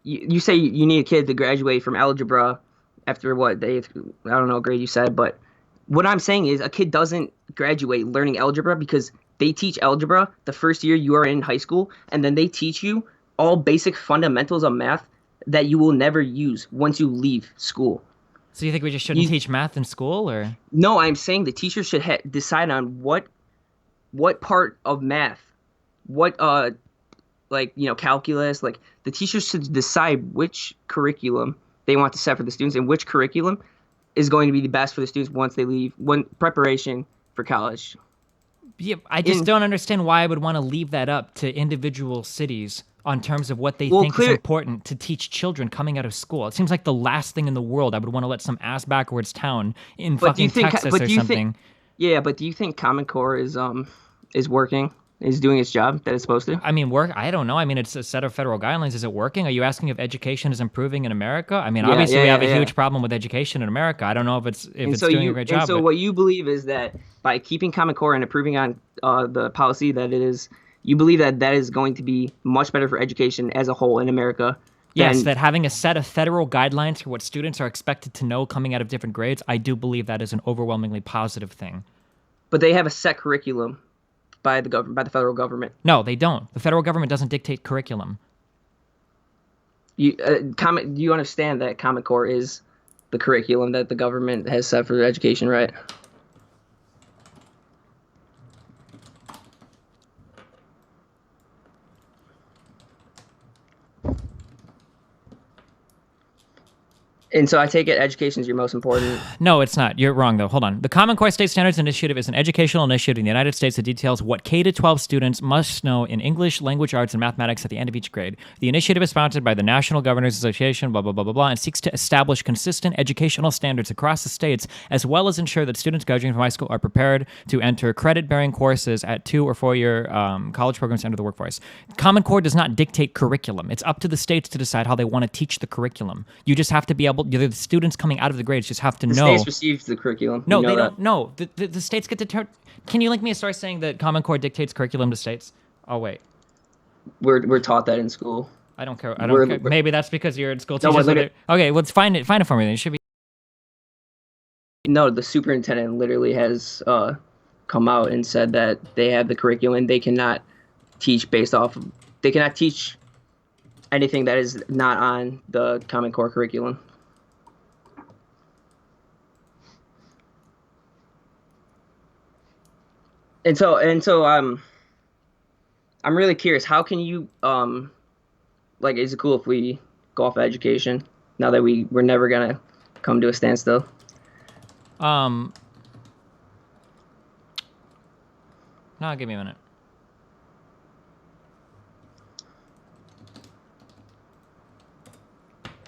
you say you need a kid to graduate from algebra after what I don't know grade you said, but what I'm saying is a kid doesn't graduate learning algebra because they teach algebra the first year you are in high school, and then they teach you all basic fundamentals of math that you will never use once you leave school. So you think we just shouldn't teach math in school, or? No, I'm saying the teacher should decide on what part of math, calculus, like the teachers should decide which curriculum they want to set for the students and which curriculum is going to be the best for the students once they leave, preparation for college. Yeah, I just don't understand why I would want to leave that up to individual cities on terms of what they think is important to teach children coming out of school. It seems like the last thing in the world I would want to let some ass backwards town in fucking Texas or something. But do you think Common Core is working? Is doing its job that it's supposed to? I mean, I don't know. I mean, it's a set of federal guidelines. Is it working? Are you asking if education is improving in America? I mean, obviously we have a huge problem with education in America. I don't know if it's doing a great job. And so what you believe is that by keeping Common Core and improving on the policy that it is, you believe that is going to be much better for education as a whole in America. Yes, that having a set of federal guidelines for what students are expected to know coming out of different grades, I do believe that is an overwhelmingly positive thing. But they have a set curriculum by the federal government. No, they don't. The federal government doesn't dictate curriculum. Do you understand that Common Core is the curriculum that the government has set for education, right? And so I take it education is your most important. No, it's not. You're wrong, though. Hold on. The Common Core State Standards Initiative is an educational initiative in the United States that details what K-12 students must know in English, language arts, and mathematics at the end of each grade. The initiative is sponsored by the National Governors Association, blah, blah, blah, blah, blah, and seeks to establish consistent educational standards across the states, as well as ensure that students graduating from high school are prepared to enter credit-bearing courses at 2- or 4-year college programs to enter the workforce. Common Core does not dictate curriculum. It's up to the states to decide how they want to teach the curriculum. You just have to be able. The students coming out of the grades just have to know. The states receive the curriculum. No, they don't. No, the states get to. Can you link me a story saying that Common Core dictates curriculum to states? Oh wait, we're taught that in school. I don't care. I don't care. Maybe that's because you're in school teachers. Okay, let's find it for me. Then it should be. No, the superintendent literally has come out and said that they have the curriculum. They cannot teach based off. They cannot teach anything that is not on the Common Core curriculum. And so I'm really curious. How can you is it cool if we go off education now that we're never gonna come to a standstill? No, give me a minute.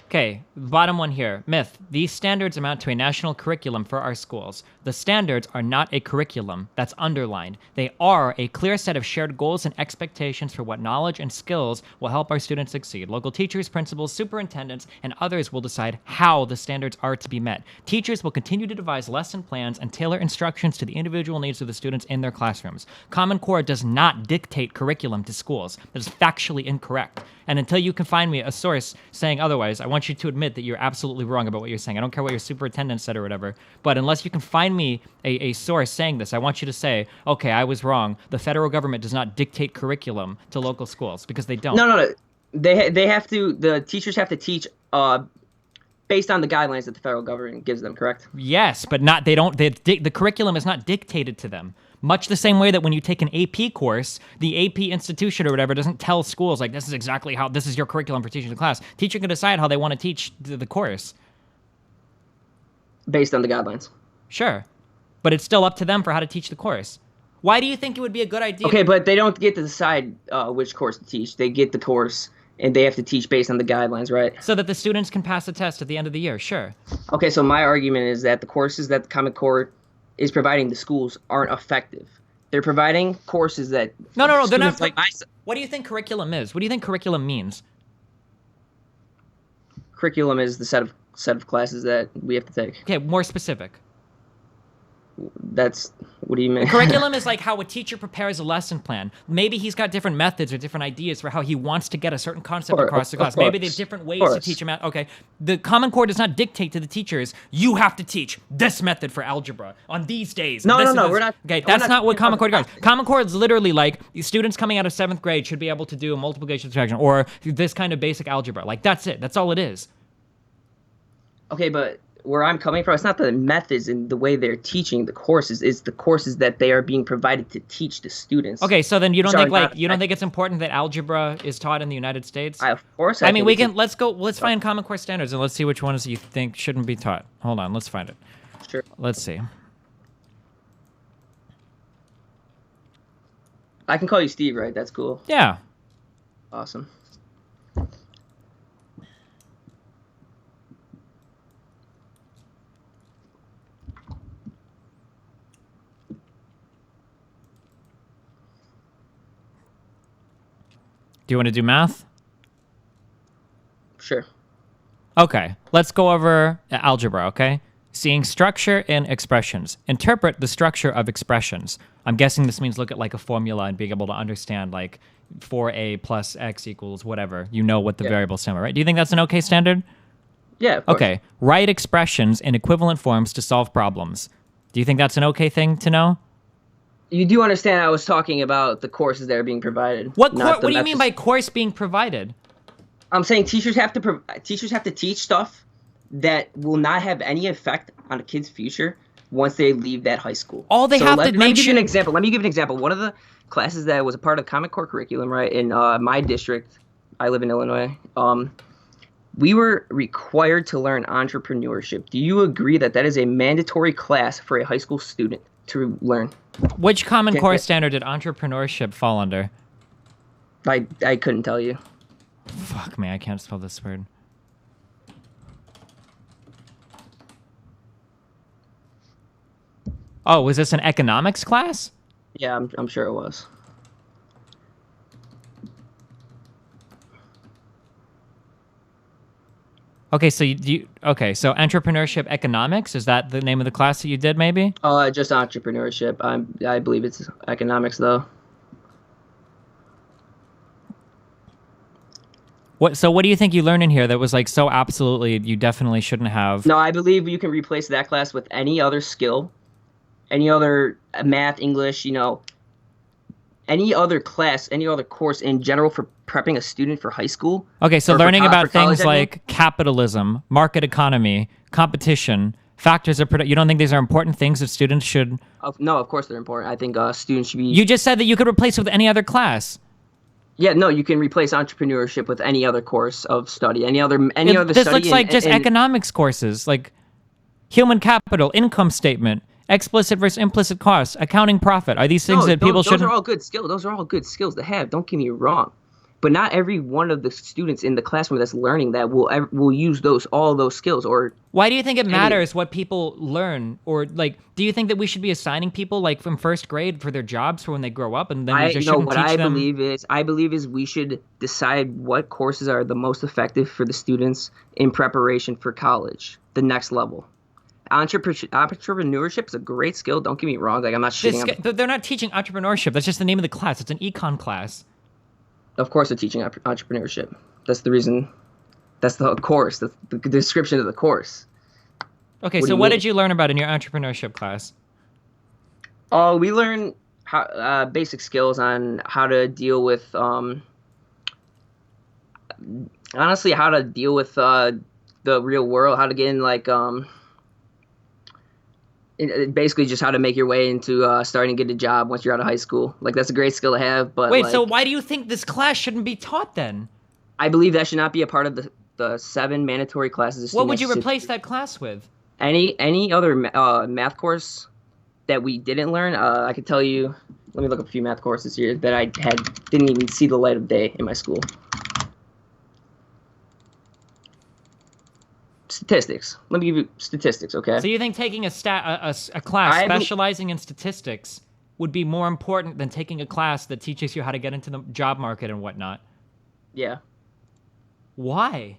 Okay, bottom one here. Myth. These standards amount to a national curriculum for our schools. The standards are not a curriculum. That's underlined. They are a clear set of shared goals and expectations for what knowledge and skills will help our students succeed. Local teachers, principals, superintendents, and others will decide how the standards are to be met. Teachers will continue to devise lesson plans and tailor instructions to the individual needs of the students in their classrooms. Common Core does not dictate curriculum to schools. That is factually incorrect. And until you can find me a source saying otherwise, I want you to admit that you're absolutely wrong about what you're saying. I don't care what your superintendent said or whatever. But unless you can find me a source saying this, I want you to say, okay, I was wrong. The federal government does not dictate curriculum to local schools, because they don't. No. They have to. The teachers have to teach based on the guidelines that the federal government gives them. Correct? Yes, but not. They don't. The curriculum is not dictated to them. Much the same way that when you take an AP course, the AP institution or whatever doesn't tell schools, like, this is exactly how, this is your curriculum for teaching the class. Teacher can decide how they want to teach the course. Based on the guidelines. Sure. But it's still up to them for how to teach the course. Why do you think it would be a good idea? Okay, but they don't get to decide which course to teach. They get the course, and they have to teach based on the guidelines, right? So that the students can pass the test at the end of the year, sure. Okay, so my argument is that the courses that the Common Core is providing the schools aren't effective. They're providing courses that... No, they're not... Like what do you think curriculum is? What do you think curriculum means? Curriculum is the set of classes that we have to take. Okay, more specific. That's... What do you mean? Curriculum is like how a teacher prepares a lesson plan. Maybe he's got different methods or different ideas for how he wants to get a certain concept across the class. Maybe they have different ways to teach him. Okay, the Common Core does not dictate to the teachers, you have to teach this method for algebra on these days. No, we're not. Okay, that's not what Common Core does. Common Core is literally like, students coming out of 7th grade should be able to do a multiplication subtraction or this kind of basic algebra. Like, that's it. That's all it is. Okay, but... where I'm coming from, it's not the methods and the way they're teaching the courses, it's the courses that they are being provided to teach the students. Okay, so then you don't think it's important that algebra is taught in the United States? Of course. I mean, let's find Common Core standards and let's see which ones you think shouldn't be taught. Hold on, let's find it. Sure. Let's see. I can call you Steve, right? That's cool. Yeah. Awesome. Do you want to do math? Sure. Okay, let's go over algebra, okay? Seeing structure in expressions. Interpret the structure of expressions. I'm guessing this means look at like a formula and being able to understand like 4a plus x equals whatever. You know what the variables stand for, right? Do you think that's an okay standard? Yeah, of course. Okay, write expressions in equivalent forms to solve problems. Do you think that's an okay thing to know? You do understand I was talking about the courses that are being provided. What do you mean by course being provided? I'm saying teachers have to teach stuff that will not have any effect on a kid's future once they leave that high school. All they have to Let me give you an example. Let me give you an example. One of the classes that was a part of the Common Core curriculum, right, in my district, I live in Illinois, we were required to learn entrepreneurship. Do you agree that that is a mandatory class for a high school student to learn? Which Common Core standard did entrepreneurship fall under? I couldn't tell you. Fuck me, I can't spell this word. Oh, was this an economics class? Yeah, I'm sure it was. Okay, so so entrepreneurship economics, is that the name of the class that you did maybe? Just entrepreneurship. I believe it's economics though. So what do you think you learned in here that was like so absolutely you definitely shouldn't have? No, I believe you can replace that class with any other skill, any other math, English, any other class, any other course in general for prepping a student for high school. Okay, so learning about things like capitalism, market economy, competition, factors of production. You don't think these are important things that students should? No, of course they're important. I think students should be. You just said that you could replace it with any other class. Yeah, no, you can replace entrepreneurship with any other course of study, any other This study. This looks like just economics courses, like human capital, income statement, Explicit versus implicit costs, accounting profit. Are these things that people should? Those are all good skills. Those are all good skills to have. Don't get me wrong. But not every one of the students in the classroom that's learning that will use all those skills. Or why do you think it matters what people learn? Or like, do you think that we should be assigning people like from first grade for their jobs for when they grow up, and then we just shouldn't teach them? I believe is we should decide what courses are the most effective for the students in preparation for college, the next level. Entrepreneurship is a great skill. Don't get me wrong. Like, I'm not shitting. They're not teaching entrepreneurship. That's just the name of the class. It's an econ class. Of course, they're teaching entrepreneurship. That's the reason. That's the course. That's the description of the course. Okay, so what did you learn about in your entrepreneurship class? Oh, we learn basic skills on how to deal with, honestly, how to deal with the real world, how to get in, like, basically just how to make your way into starting to get a job once you're out of high school. Like, that's a great skill to have, but wait, so why do you think this class shouldn't be taught then? I believe that should not be a part of the 7 mandatory classes. What would you replace that class with? Any other math course that we didn't learn? I could tell you. Let me look up a few math courses here that I didn't even see the light of day in my school. Statistics. Let me give you statistics, okay? So you think taking a class specializing in statistics would be more important than taking a class that teaches you how to get into the job market and whatnot? Yeah. Why?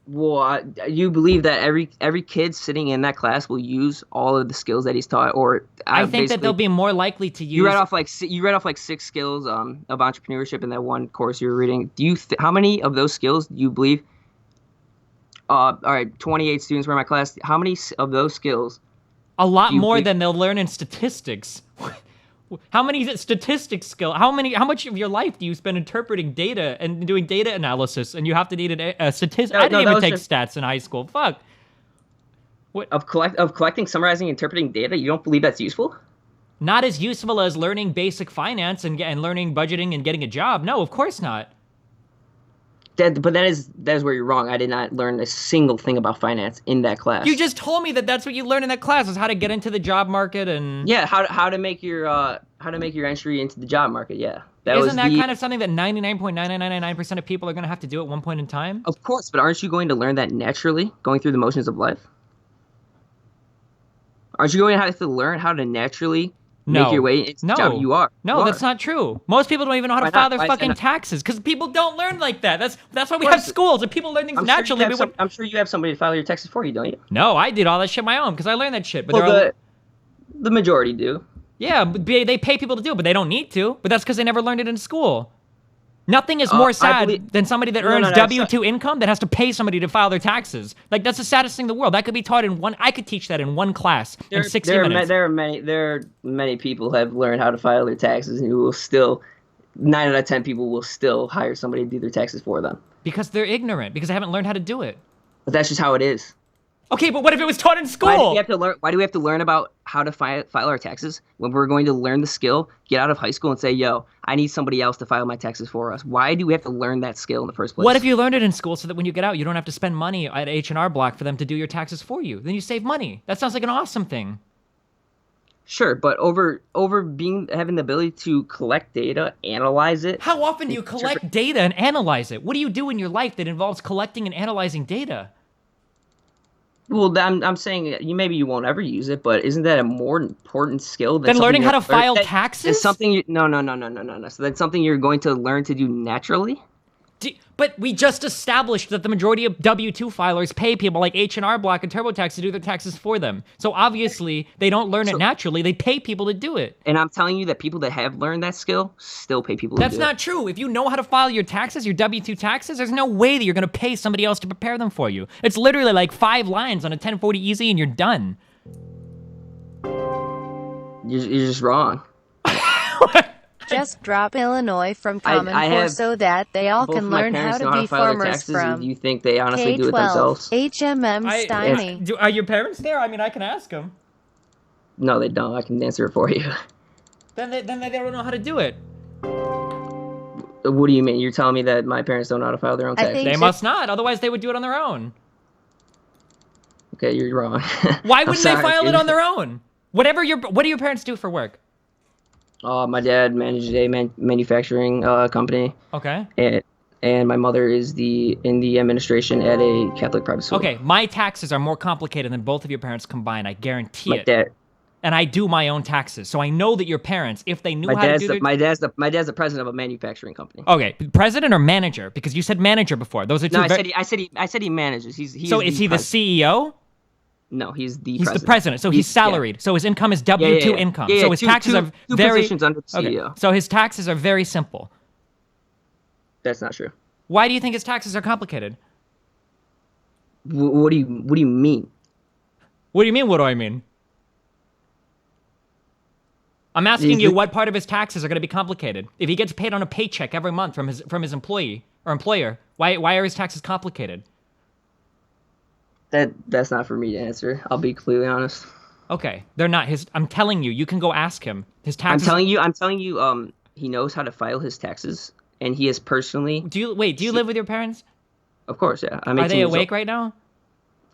Well, you believe that every kid sitting in that class will use all of the skills that he's taught, or I think that they'll be more likely to use. You read off like 6 skills of entrepreneurship in that one course you were reading. Do you how many of those skills do you believe? All right, 28 students were in my class. How many of those skills? A lot more than they'll learn in statistics. How many statistics skill? How much of your life do you spend interpreting data and doing data analysis? And you have to need a statistic. I didn't even take stats in high school. Fuck. What of collecting, summarizing, interpreting data? You don't believe that's useful? Not as useful as learning basic finance and learning budgeting and getting a job. No, of course not. But that is where you're wrong. I did not learn a single thing about finance in that class. You just told me that that's what you learned in that class, is how to get into the job market and how to make your entry into the job market. Yeah, isn't that kind of something that 99.9999% of people are going to have to do at one point in time? Of course, but aren't you going to learn that naturally, going through the motions of life? Aren't you going to have to learn how to naturally make your way into the job? You are. No, that's not true. Most people don't even know how to file their fucking taxes because people don't learn like that. That's why we have schools and people learn things naturally. I'm sure you have somebody to file your taxes for you, don't you? No, I did all that shit my own because I learned that shit. But the majority do. Yeah, they pay people to do it, but they don't need to. But that's because they never learned it in school. Nothing is more sad than somebody that earns W-2 income that has to pay somebody to file their taxes. Like, that's the saddest thing in the world. That could be taught in one. I could teach that in one class in 60 minutes. There are many people who have learned how to file their taxes, and who will still, 9 out of 10 people will still hire somebody to do their taxes for them. Because they're ignorant. Because they haven't learned how to do it. But that's just how it is. Okay, but what if it was taught in school? Why do we have to learn about how to file our taxes when we're going to learn the skill, get out of high school and say, yo, I need somebody else to file my taxes for us? Why do we have to learn that skill in the first place? What if you learned it in school so that when you get out, you don't have to spend money at H&R Block for them to do your taxes for you? Then you save money. That sounds like an awesome thing. Sure, but over having the ability to collect data, analyze it. How often do you collect data and analyze it? What do you do in your life that involves collecting and analyzing data? Well, I'm saying maybe you won't ever use it, but isn't that a more important skill than learning how to file taxes? It's something no. So that's something you're going to learn to do naturally. But we just established that the majority of W-2 filers pay people like H&R Block and TurboTax to do their taxes for them. So obviously, they don't learn it naturally. They pay people to do it. And I'm telling you that people that have learned that skill still pay people to do it. That's not true. If you know how to file your taxes, your W-2 taxes, there's no way that you're going to pay somebody else to prepare them for you. It's literally like 5 lines on a 1040 Easy and you're done. You're just wrong. Just drop Illinois from Common Core so that they all can learn how to be farmers from. Do you think they honestly do it themselves? HMM Stymie. Are your parents there? I mean, I can ask them. No, they don't. I can answer it for you. Then they don't know how to do it. What do you mean? You're telling me that my parents don't know how to file their own taxes? They must not. Otherwise, they would do it on their own. Okay, you're wrong. Why wouldn't they file it on their own? What do your parents do for work? My dad manages a manufacturing company. Okay. And my mother is in the administration at a Catholic private school. Okay, my taxes are more complicated than both of your parents combined. I guarantee it. Dad. And I do my own taxes, so I know that your parents, if they knew how to do their... My dad's the president of a manufacturing company. Okay, president or manager? Because you said manager before. Those are two. No, I said he manages. So is he the CEO? No, he's the president. He's the president, so he's salaried. Yeah. So his income is W-2 income. So his taxes are very... positions under the CEO. Okay. So his taxes are very simple. That's not true. Why do you think his taxes are complicated? What do you mean? What do you mean, what do I mean? I'm asking you what part of his taxes are going to be complicated. If he gets paid on a paycheck every month from his employee or employer, why are his taxes complicated? That's not for me to answer. I'll be completely honest. Okay, they're not his. I'm telling you, you can go ask him. His taxes. I'm telling you. He knows how to file his taxes, and he has personally. Do you live with your parents? Of course, yeah. Are they awake right now?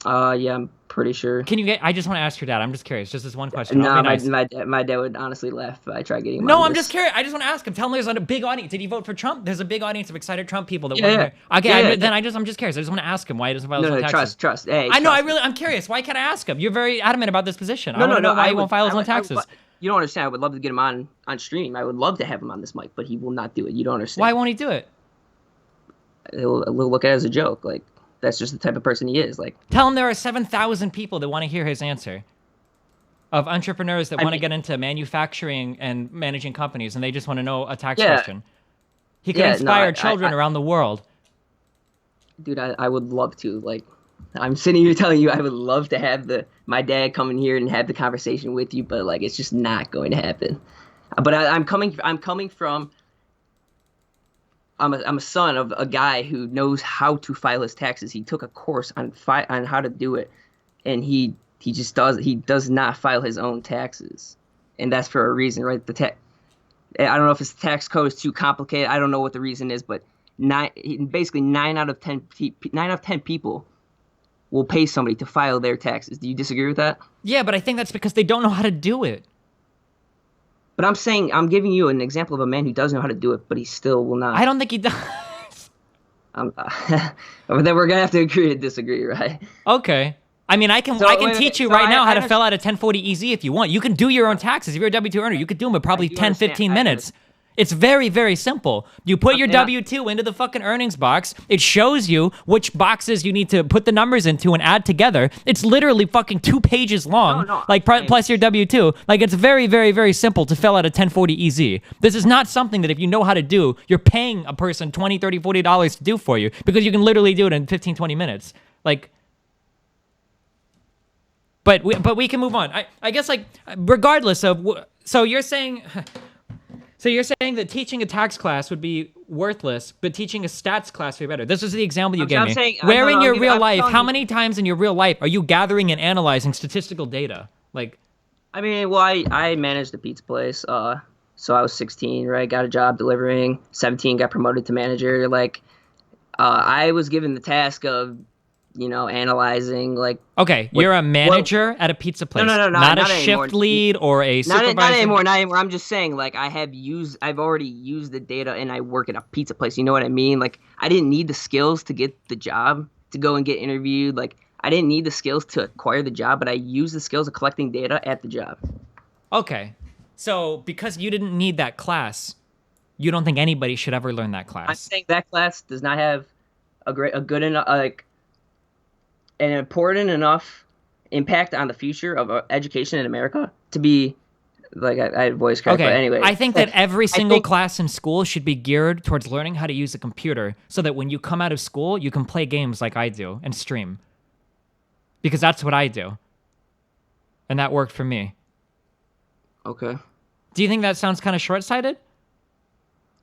Yeah, I'm pretty sure. I just want to ask your dad. I'm just curious. Just this one question. No, my dad would honestly laugh if I tried getting him. No, I'm just curious. I just want to ask him. Tell him there's a big audience. Did he vote for Trump? There's a big audience of excited Trump people that want to hear. Okay, then I'm just curious. I just want to ask him why he doesn't file his own taxes. Trust. Hey, I know. I'm curious. Why can't I ask him? You're very adamant about this position. I want to know why he won't file his own taxes. You don't understand. I would love to get him on stream. I would love to have him on this mic, but he will not do it. You don't understand. Why won't he do it? He'll look at it as a joke. Like, that's just the type of person he is. Like, tell him there are 7,000 people that want to hear his answer. Of entrepreneurs that want to get into manufacturing and managing companies, and they just want to know a tax question. He can inspire children around the world. Dude, I would love to. Like, I'm sitting here telling you I would love to have my dad come in here and have the conversation with you, but like, it's just not going to happen. But I'm coming from. I'm a son of a guy who knows how to file his taxes. He took a course on how to do it, and he does not file his own taxes, and that's for a reason, right? I don't know if his tax code is too complicated. I don't know what the reason is, but basically 9 out of 10 people will pay somebody to file their taxes. Do you disagree with that? Yeah, but I think that's because they don't know how to do it. But I'm giving you an example of a man who does know how to do it, but he still will not. I don't think he does. But then we're gonna have to agree to disagree, right? Okay. I mean, I can teach you right now how to fill out a 1040 EZ if you want. You can do your own taxes. If you're a W-2 earner, you could do them in probably 10, 15 minutes. It's very, very simple. You put your W-2 into the fucking earnings box. It shows you which boxes you need to put the numbers into and add together. It's literally fucking 2 pages long, plus your W-2. Like, it's very, very, very simple to fill out a 1040 EZ. This is not something that if you know how to do, you're paying a person $20, $30, $40 to do for you, because you can literally do it in 15, 20 minutes. Like... But we can move on. I guess, like, regardless of... So you're saying that teaching a tax class would be worthless, but teaching a stats class would be better. This is the example you gave me. Where in your real life, how many times in your real life are you gathering and analyzing statistical data? Like... I mean, well, I managed a pizza place. So I was 16, right? Got a job delivering. 17, got promoted to manager. Like, I was given the task of... analyzing, like... Okay, you're a manager at a pizza place. No, not a shift lead or a supervisor? Not anymore. I'm just saying, like, I've already used the data, and I work at a pizza place. You know what I mean? Like, I didn't need the skills to get the job, to go and get interviewed. Like, I didn't need the skills to acquire the job, but I used the skills of collecting data at the job. Okay, so because you didn't need that class, you don't think anybody should ever learn that class? I'm saying that class does not have a good enough, like... an important enough impact on the future of education in America to be, like, I voice crack, but anyway. I think that every single class in school should be geared towards learning how to use a computer so that when you come out of school, you can play games like I do and stream. Because that's what I do. And that worked for me. Okay. Do you think that sounds kind of short-sighted?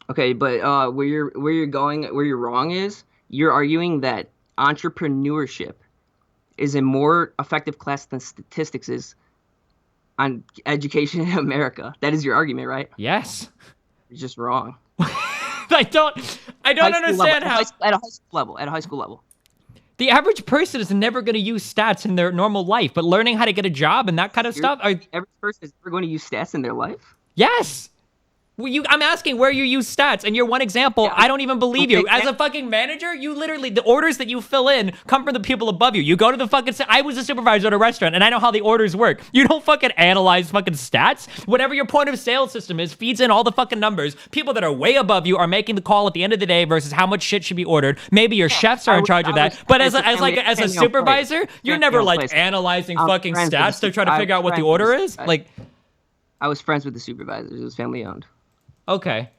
Okay, but where you're wrong is, you're arguing that entrepreneurship is a more effective class than statistics is on education in America. That is your argument, right? Yes. You're just wrong. I don't understand how... At a high school level. The average person is never going to use stats in their normal life, but learning how to get a job and that kind of stuff. The average person is never going to use stats in their life? Yes. Well, I'm asking where you use stats, and you're one example. Yeah, I don't even believe you. As a fucking manager, you literally, the orders that you fill in come from the people above you. You go to the fucking, I was a supervisor at a restaurant, and I know how the orders work. You don't fucking analyze fucking stats. Whatever your point of sale system is, feeds in all the fucking numbers. People that are way above you are making the call at the end of the day versus how much shit should be ordered. Maybe your chefs are in charge of that. But as a supervisor, you're never like analyzing fucking stats to try to figure out what the order is. Like, I was friends with the supervisors. It was family owned. Okay.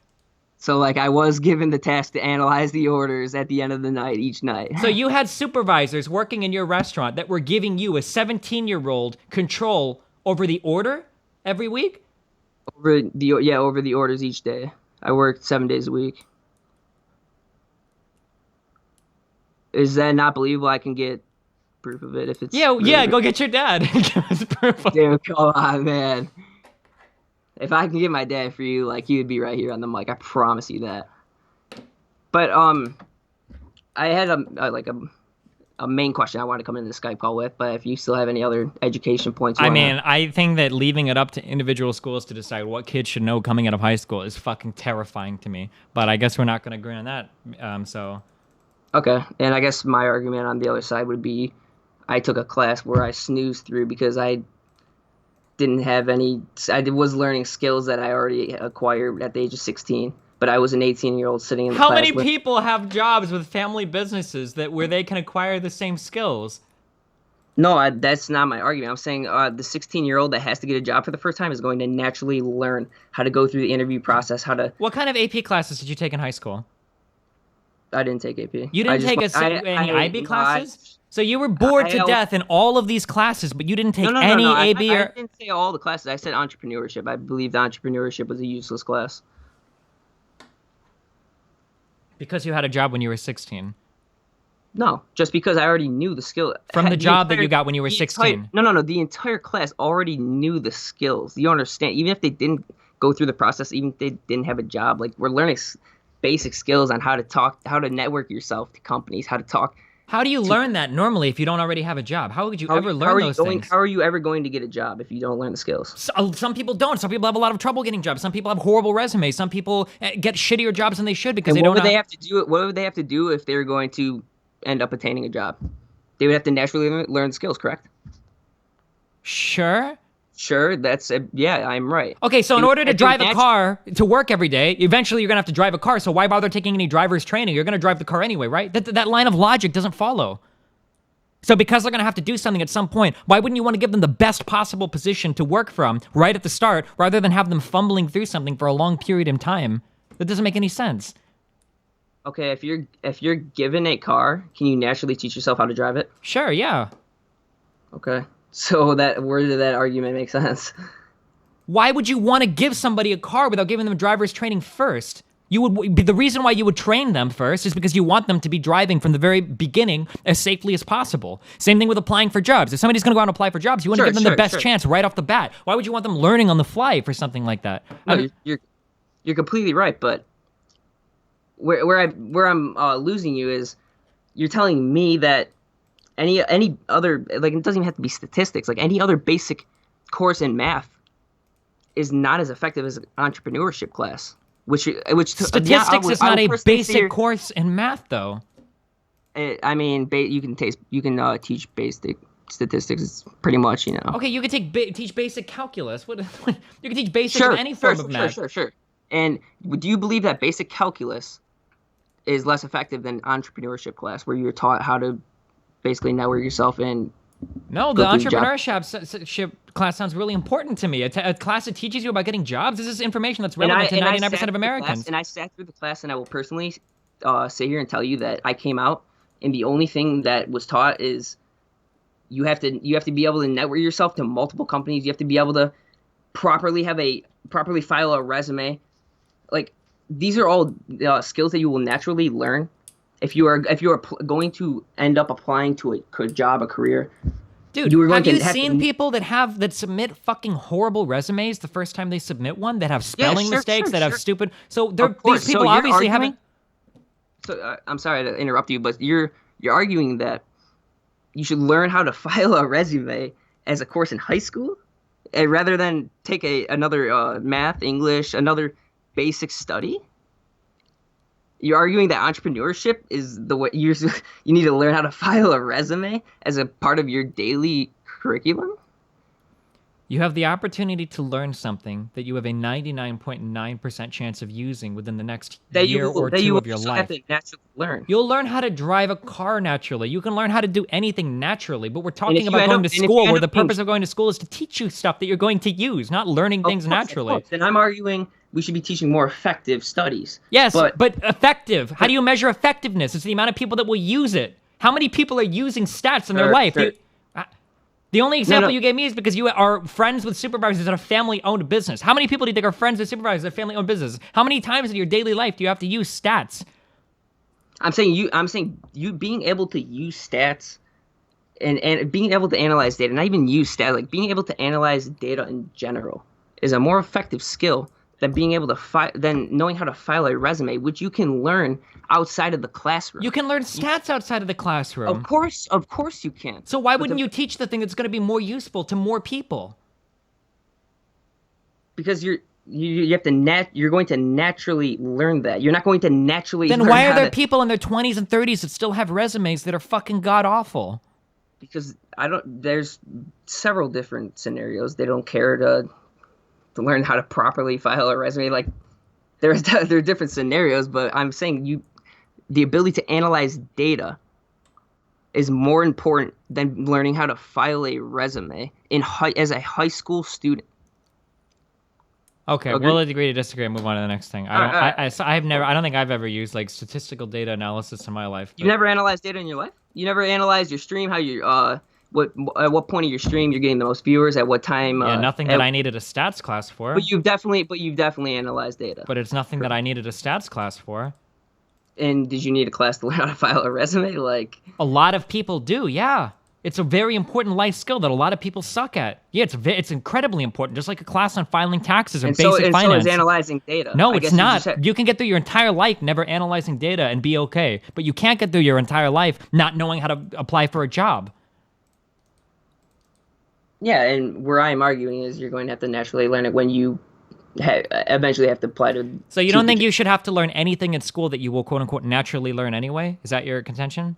So, like, I was given the task to analyze the orders at the end of the night, each night. So you had supervisors working in your restaurant that were giving you, a 17-year-old, control over the order every week? Over the orders each day. I worked 7 days a week. Is that not believable? I can get proof of it if it's... Yeah, go get your dad. Give us proof of it. Dude, come on, man. If I can get my dad for you, like, he would be right here on the mic. I promise you that. But I had a main question I wanted to come into the Skype call with. But if you still have any other education points, I think that leaving it up to individual schools to decide what kids should know coming out of high school is fucking terrifying to me. But I guess we're not going to agree on that. Okay, and I guess my argument on the other side would be, I took a class where I snoozed through because I didn't have any. I was learning skills that I already acquired at the age of 16, but I was an 18-year-old sitting in the class. How many people have jobs with family businesses where they can acquire the same skills? No, that's not my argument. I'm saying the 16-year-old that has to get a job for the first time is going to naturally learn how to go through the interview process, how to... What kind of AP classes did you take in high school? I didn't take AP. You didn't take any IB classes? So you were bored to death in all of these classes, but you didn't take any AB or... I didn't say all the classes. I said entrepreneurship. I believed entrepreneurship was a useless class. Because you had a job when you were 16. No, just because I already knew the skill. From the job that you got when you were 16. No. The entire class already knew the skills. You understand? Even if they didn't go through the process, even if they didn't have a job, like, we're learning basic skills on how to talk, how to network yourself to companies, how to talk. How do you learn that normally if you don't already have a job? How would you ever learn those things? How are you ever going to get a job if you don't learn the skills? Some people don't. Some people have a lot of trouble getting jobs. Some people have horrible resumes. Some people get shittier jobs than they should because they don't know. What would they have to do if they're going to end up attaining a job? They would have to naturally learn skills, correct? Sure. I'm right. Okay, so in order to drive a car to work every day, eventually you're going to have to drive a car, so why bother taking any driver's training? You're going to drive the car anyway, right? That line of logic doesn't follow. So because they're going to have to do something at some point, why wouldn't you want to give them the best possible position to work from right at the start, rather than have them fumbling through something for a long period in time? That doesn't make any sense. Okay, if you're given a car, can you naturally teach yourself how to drive it? Sure, yeah. Okay. So where did that argument make sense? Why would you want to give somebody a car without giving them driver's training first? The reason why you would train them first is because you want them to be driving from the very beginning as safely as possible. Same thing with applying for jobs. If somebody's going to go out and apply for jobs, you want to give them the best chance right off the bat. Why would you want them learning on the fly for something like that? No, you're completely right, but where I'm losing you is you're telling me that any other, like, it doesn't even have to be statistics, like any other basic course in math is not as effective as an entrepreneurship class, which statistics is not a basic course in math, though. I mean, you can teach basic statistics. It's pretty much, Okay, you can teach basic calculus. You can teach basic of any form of math. Sure. And do you believe that basic calculus is less effective than entrepreneurship class, where you're taught how to basically network yourself and No, the entrepreneurship class sounds really important to me. A class that teaches you about getting jobs. This is information that's relevant to 99% of Americans. And I sat through the class, and I will personally sit here and tell you that I came out, and the only thing that was taught is you have to be able to network yourself to multiple companies. You have to be able to properly file a resume. Like, these are all skills that you will naturally learn if you are going to end up applying to a job, a career. Dude, have you seen people that submit fucking horrible resumes the first time they submit one, that have spelling mistakes, that have stupid... So these people obviously haven't... So I'm sorry to interrupt you, but you're arguing that you should learn how to file a resume as a course in high school, rather than take another math, English, another basic study. You're arguing that entrepreneurship is the way you need to learn how to file a resume as a part of your daily curriculum? You have the opportunity to learn something that you have a 99.9% chance of using within the next year or two of your life. Have to naturally learn. You'll learn how to drive a car naturally. You can learn how to do anything naturally. But we're talking about going to school, where the purpose of going to school is to teach you stuff that you're going to use, not learning things naturally. Then I'm arguing we should be teaching more effective studies. Yes, but effective. How do you measure effectiveness? It's the amount of people that will use it. How many people are using stats in their life? Sure. The only example you gave me is because you are friends with supervisors at a family-owned business. How many people do you think are friends with supervisors at a family-owned business? How many times in your daily life do you have to use stats? I'm saying you being able to use stats and being able to analyze data, not even use stats, like being able to analyze data in general is a more effective skill than being able to than knowing how to file a resume, which you can learn outside of the classroom. You can learn stats outside of the classroom. Of course you can. So why wouldn't you teach the thing that's going to be more useful to more people? Because you have to you're going to naturally learn that. You're not going to naturally. Then why are there people in their 20s and 30s that still have resumes that are fucking god awful? Because there's several different scenarios. They don't care to learn how to properly file a resume. Like there are different scenarios, but I'm saying the ability to analyze data is more important than learning how to file a resume as a high school student. Okay, we'll agree to disagree and move on to the next thing. I don't think I've ever used like statistical data analysis in my life. You never analyzed data in your life? You never analyzed your stream, how you at what point of your stream you're getting the most viewers, at what time? Yeah, nothing that I needed a stats class for. But you've definitely analyzed data. But it's nothing that I needed a stats class for. And did you need a class to learn how to file a resume? Like a lot of people do, yeah. It's a very important life skill that a lot of people suck at. Yeah, it's incredibly important, just like a class on filing taxes or basic finance. So is analyzing data. No, it's not. You can get through your entire life never analyzing data and be okay, but you can't get through your entire life not knowing how to apply for a job. Yeah, and where I'm arguing is you're going to have to naturally learn it when you eventually have to apply to. So you don't think you should have to learn anything at school that you will quote unquote naturally learn anyway? Is that your contention?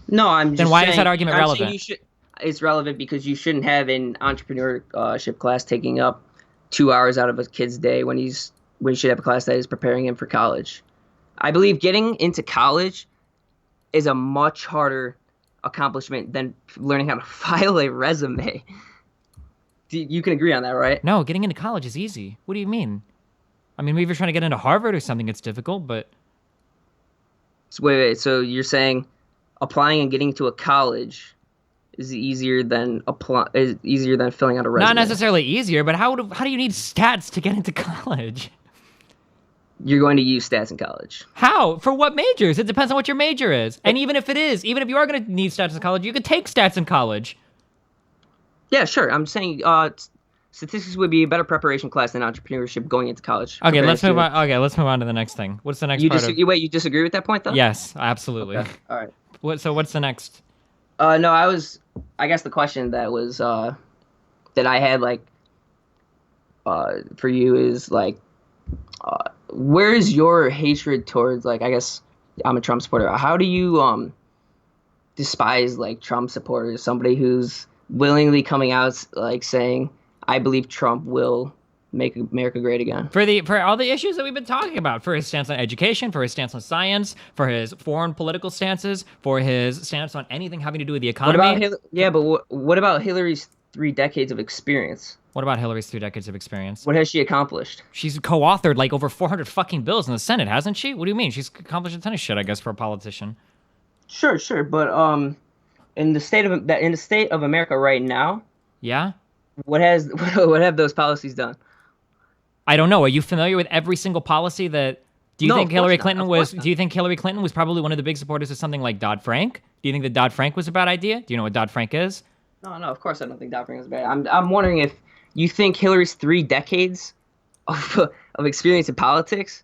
No, I'm just Then why saying, is that argument I'm relevant? It's relevant because you shouldn't have an entrepreneurship class taking up 2 hours out of a kid's day when you should have a class that is preparing him for college. I believe getting into college is a much harder accomplishment than learning how to file a resume. You can agree on that, right? No, getting into college is easy. What do you mean? I mean, maybe if you're trying to get into Harvard or something, it's difficult, but... So wait. So you're saying applying and getting to a college is easier than filling out a resume? Not necessarily easier, but how do you need stats to get into college? You're going to use stats in college. How? For what majors? It depends on what your major is. And even if you are going to need stats in college, you could take stats in college. Yeah, sure. I'm saying statistics would be a better preparation class than entrepreneurship going into college. Okay, let's move on. Okay, let's move on to the next thing. What's the next part? You disagree with that point, though? Yes, absolutely. Okay. All right. So what's the next? No, I guess the question that was that I had for you is where is your hatred towards, I guess I'm a Trump supporter. How do you despise Trump supporters? Somebody who's willingly coming out saying, I believe Trump will make America great again. For all the issues that we've been talking about, for his stance on education, for his stance on science, for his foreign political stances, for his stance on anything having to do with the economy. What about Hillary's 3 decades of experience? What about Hillary's 3 decades of experience? What has she accomplished? She's co-authored over 400 fucking bills in the Senate, hasn't she? What do you mean? She's accomplished a ton of shit, I guess, for a politician. Sure, but in the state of America right now, yeah, what have those policies done? I don't know. Are you familiar with every single policy that? Do you think Hillary Clinton was? Do you think Hillary Clinton was probably one of the big supporters of something like Dodd-Frank? Do you think that Dodd-Frank was a bad idea? Do you know what Dodd-Frank is? No, of course I don't think Dodd-Frank was bad. I'm wondering if you think Hillary's 3 decades of experience in politics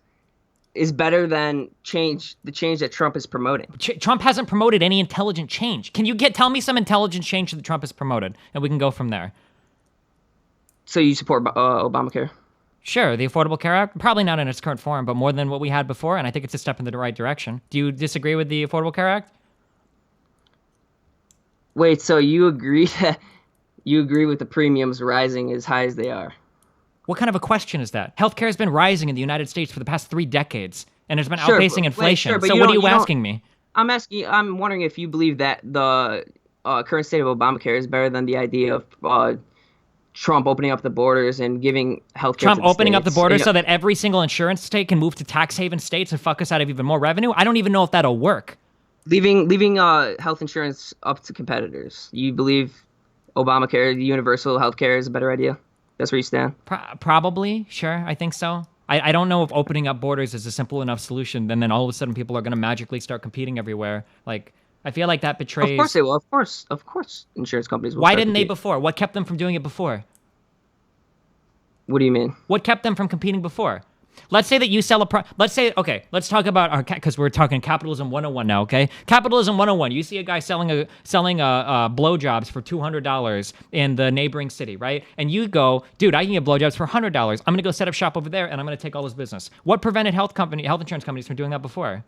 is better than the change that Trump is promoting. Trump hasn't promoted any intelligent change. Can you tell me some intelligent change that Trump has promoted, and we can go from there. So you support Obamacare? Sure, the Affordable Care Act, probably not in its current form, but more than what we had before, and I think it's a step in the right direction. Do you disagree with the Affordable Care Act? Wait, so you agree with the premiums rising as high as they are? What kind of a question is that? Healthcare has been rising in the United States for the past 3 decades, and it's been outpacing inflation. Sure, so what are you asking me? I'm wondering if you believe that the current state of Obamacare is better than the idea of Trump opening up the borders and giving healthcare. Trump opening up the borders so that every single insurance state can move to tax haven states and fuck us out of even more revenue? I don't even know if that'll work. Leaving health insurance up to competitors. You believe Obamacare, universal healthcare, is a better idea? That's where you stand? Probably, sure. I think so. I don't know if opening up borders is a simple enough solution, and then all of a sudden people are going to magically start competing everywhere. Like, I feel like that betrays... Of course they will. Of course insurance companies will. Why didn't they before? What kept them from doing it before? What do you mean? What kept them from competing before? Let's say that you sell let's talk about our, because we're talking capitalism 101 now, okay? Capitalism 101. You see a guy selling blowjobs for $200 in the neighboring city, right? And you go, dude, I can get blowjobs for $100. I'm going to go set up shop over there, and I'm going to take all his business. What prevented health insurance companies from doing that before?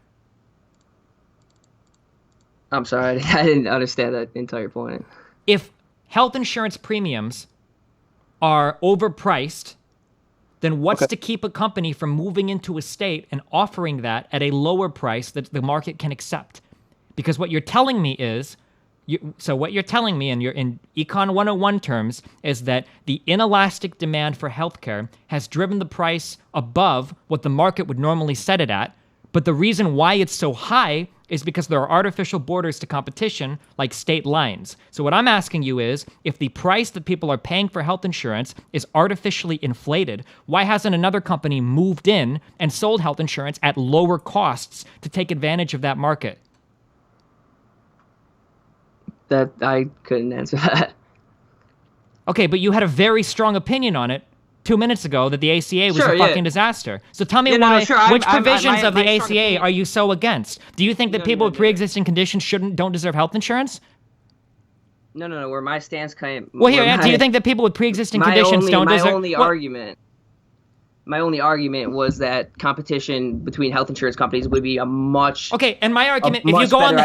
I'm sorry, I didn't understand that entire point. If health insurance premiums are overpriced, then what's to keep a company from moving into a state and offering that at a lower price that the market can accept? Because what you're telling me is, what you're telling me in Econ 101 terms is that the inelastic demand for healthcare has driven the price above what the market would normally set it at. But the reason why it's so high is because there are artificial borders to competition, like state lines. So what I'm asking you is, if the price that people are paying for health insurance is artificially inflated, why hasn't another company moved in and sold health insurance at lower costs to take advantage of that market? That I couldn't answer that. Okay, but you had a very strong opinion on it 2 minutes ago that the ACA was a fucking disaster. So tell me which provisions of the ACA are you so against? Do you think that people with pre-existing conditions don't deserve health insurance? No. Where my stance kind of... Well, here, do you think that people with pre-existing conditions don't deserve... My only argument was that competition between health insurance companies would be a much... Okay, and my argument, if you go on the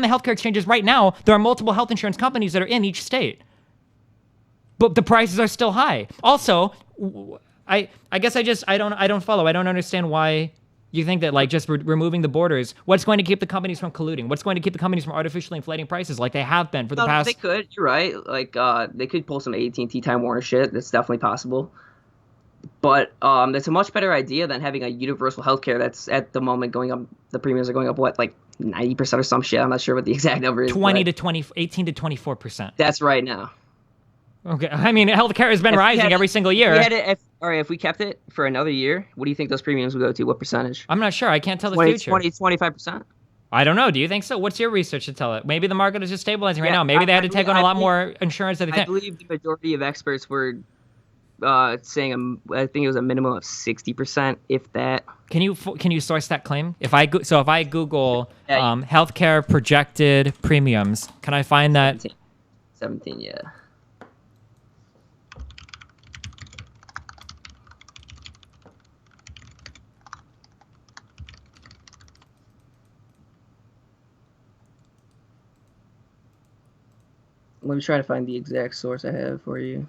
healthcare exchanges right now, there are multiple health insurance companies that are in each state. But the prices are still high. Also, I guess I don't follow. I don't understand why you think that, like, just removing the borders, what's going to keep the companies from colluding? What's going to keep the companies from artificially inflating prices like they have been for the past... They could. You're right. Like, they could pull some AT&T Time Warner shit. That's definitely possible. But that's a much better idea than having a universal healthcare that's at the moment going up. The premiums are going up, what, like 90% or some shit? I'm not sure what the exact number is. 18 to 24%. That's right now. Okay, I mean, healthcare has been rising every single year. If we kept it for another year, what do you think those premiums would go to? What percentage? I'm not sure. I can't tell the future. 25%? I don't know. Do you think so? What's your research to tell it? Maybe the market is just stabilizing right now. Maybe they had to take on a lot more insurance than they think. I believe the majority of experts were saying, I think it was a minimum of 60%, if that. Can you source that claim? If I Google healthcare projected premiums, can I find that? 17, yeah. Let me try to find the exact source I have for you.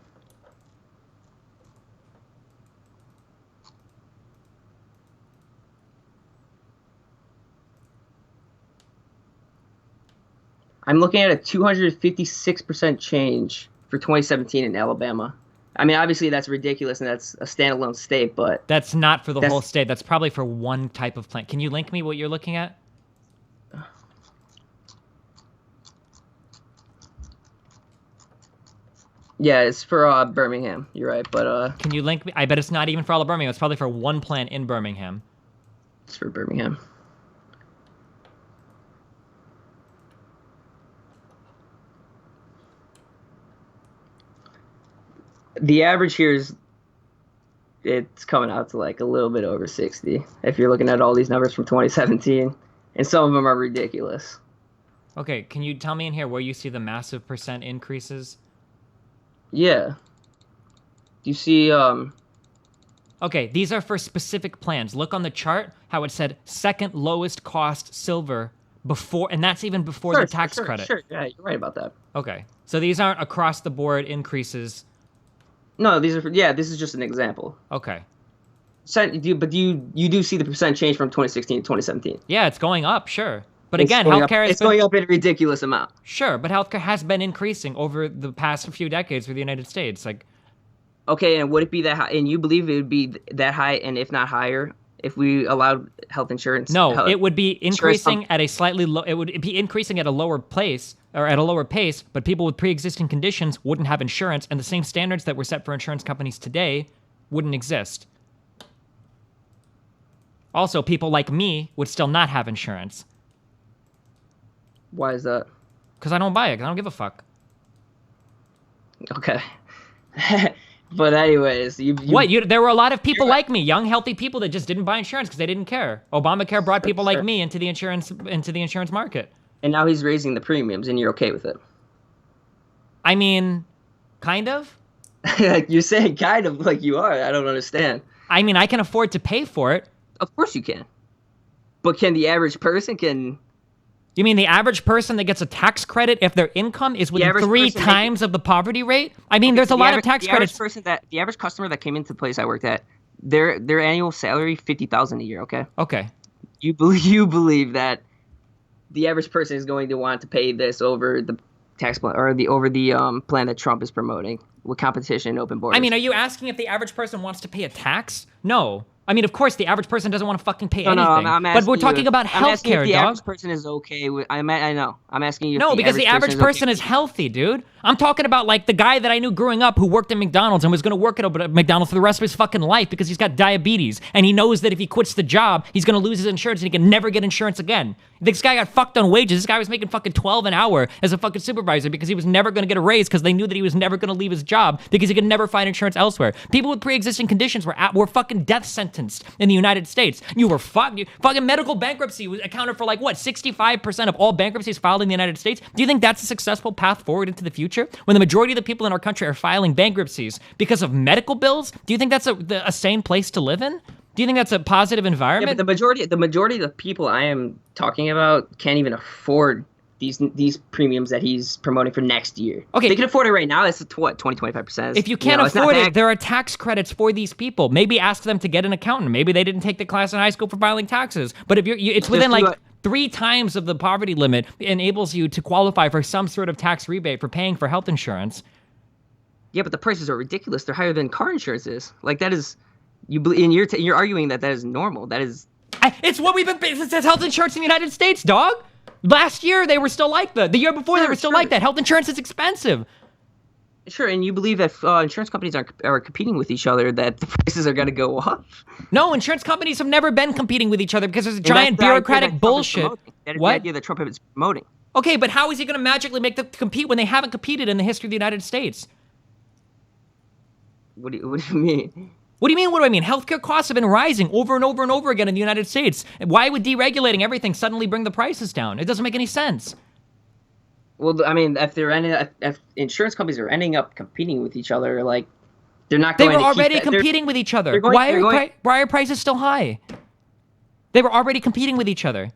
I'm looking at a 256% change for 2017 in Alabama. I mean, obviously that's ridiculous and that's a standalone state, but... That's not for the whole state. That's probably for one type of plan. Can you link me what you're looking at? Yeah, it's for Birmingham. You're right, but can you link me? I bet it's not even for all of Birmingham. It's probably for one plant in Birmingham. It's for Birmingham. The average here is it's coming out to like a little bit over 60 if you're looking at all these numbers from 2017, and some of them are ridiculous. Okay, can you tell me in here where you see the massive percent increases? Yeah. You see, Okay, these are for specific plans. Look on the chart how it said second lowest cost silver before, and that's even before the tax credit. Sure, yeah, you're right about that. Okay, so these aren't across the board increases. No, these are this is just an example. Okay. But you do see the percent change from 2016 to 2017. Yeah, it's going up, sure. But again, healthcare is going up in a ridiculous amount. Sure, but healthcare has been increasing over the past few decades for the United States. Like, okay, and would it be that high? And you believe it would be that high, and if not higher, if we allowed health insurance? No, it would be increasing at a slightly low. It would be increasing at a lower place or at a lower pace. But people with pre-existing conditions wouldn't have insurance, and the same standards that were set for insurance companies today wouldn't exist. Also, people like me would still not have insurance. Why is that? Because I don't buy it. 'Cause I don't give a fuck. Okay. But anyways, there were a lot of people like me, young, healthy people that just didn't buy insurance because they didn't care. Obamacare brought people like me into the insurance market. And now he's raising the premiums, and you're okay with it. I mean, kind of. You're saying kind of like you are. I don't understand. I mean, I can afford to pay for it. Of course you can. But can the average person You mean the average person that gets a tax credit if their income is within 3 times of the poverty rate? I mean, there's a lot of tax credits. The average customer that came into the place I worked at, their annual salary $50,000 a year. Okay. Okay. You believe that the average person is going to want to pay this over the tax plan or over the plan that Trump is promoting with competition and open borders? I mean, are you asking if the average person wants to pay a tax? No. I mean, of course, the average person doesn't want to fucking pay anything. But we're talking about healthcare, dog. The average person is okay with. I know. I'm asking you. No, because the average person is healthy, dude. I'm talking about like the guy that I knew growing up who worked at McDonald's and was going to work at McDonald's for the rest of his fucking life because he's got diabetes and he knows that if he quits the job, he's going to lose his insurance and he can never get insurance again. This guy got fucked on wages. This guy was making fucking $12 an hour as a fucking supervisor because he was never going to get a raise because they knew that he was never going to leave his job because he could never find insurance elsewhere. People with pre-existing conditions were fucking death sentenced in the United States. You were fucking medical bankruptcy was accounted for like what 65% of all bankruptcies filed in the United States. Do you think that's a successful path forward into the future when the majority of the people in our country are filing bankruptcies because of medical bills? Do you think that's a sane place to live in? Do you think that's a positive environment? Yeah, but the majority of the people I am talking about can't even afford these premiums that he's promoting for next year. Okay. They can afford it right now. That's what 20-25%. If you can't afford it, there are tax credits for these people. Maybe ask them to get an accountant. Maybe they didn't take the class in high school for filing taxes. But if it's within like 3 times of the poverty limit, it enables you to qualify for some sort of tax rebate for paying for health insurance. Yeah, but the prices are ridiculous. They're higher than car insurance is. Like that is, you're arguing that is normal. That is. It's what we've been. It's health insurance in the United States, dog. Last year they were still like that. The year before they were still like that. Health insurance is expensive. Sure, and you believe that insurance companies are competing with each other, that the prices are going to go up? No, insurance companies have never been competing with each other because there's giant bureaucratic bullshit. That is the idea that Trump is promoting. Okay, but how is he going to magically make them compete when they haven't competed in the history of the United States? What do you mean? What do you mean, what do I mean? Healthcare costs have been rising over and over and over again in the United States. Why would deregulating everything suddenly bring the prices down? It doesn't make any sense. Well, I mean, if insurance companies are ending up competing with each other, like, they're not going to They were already competing with each other. Why are prices still high? They were already competing with each other.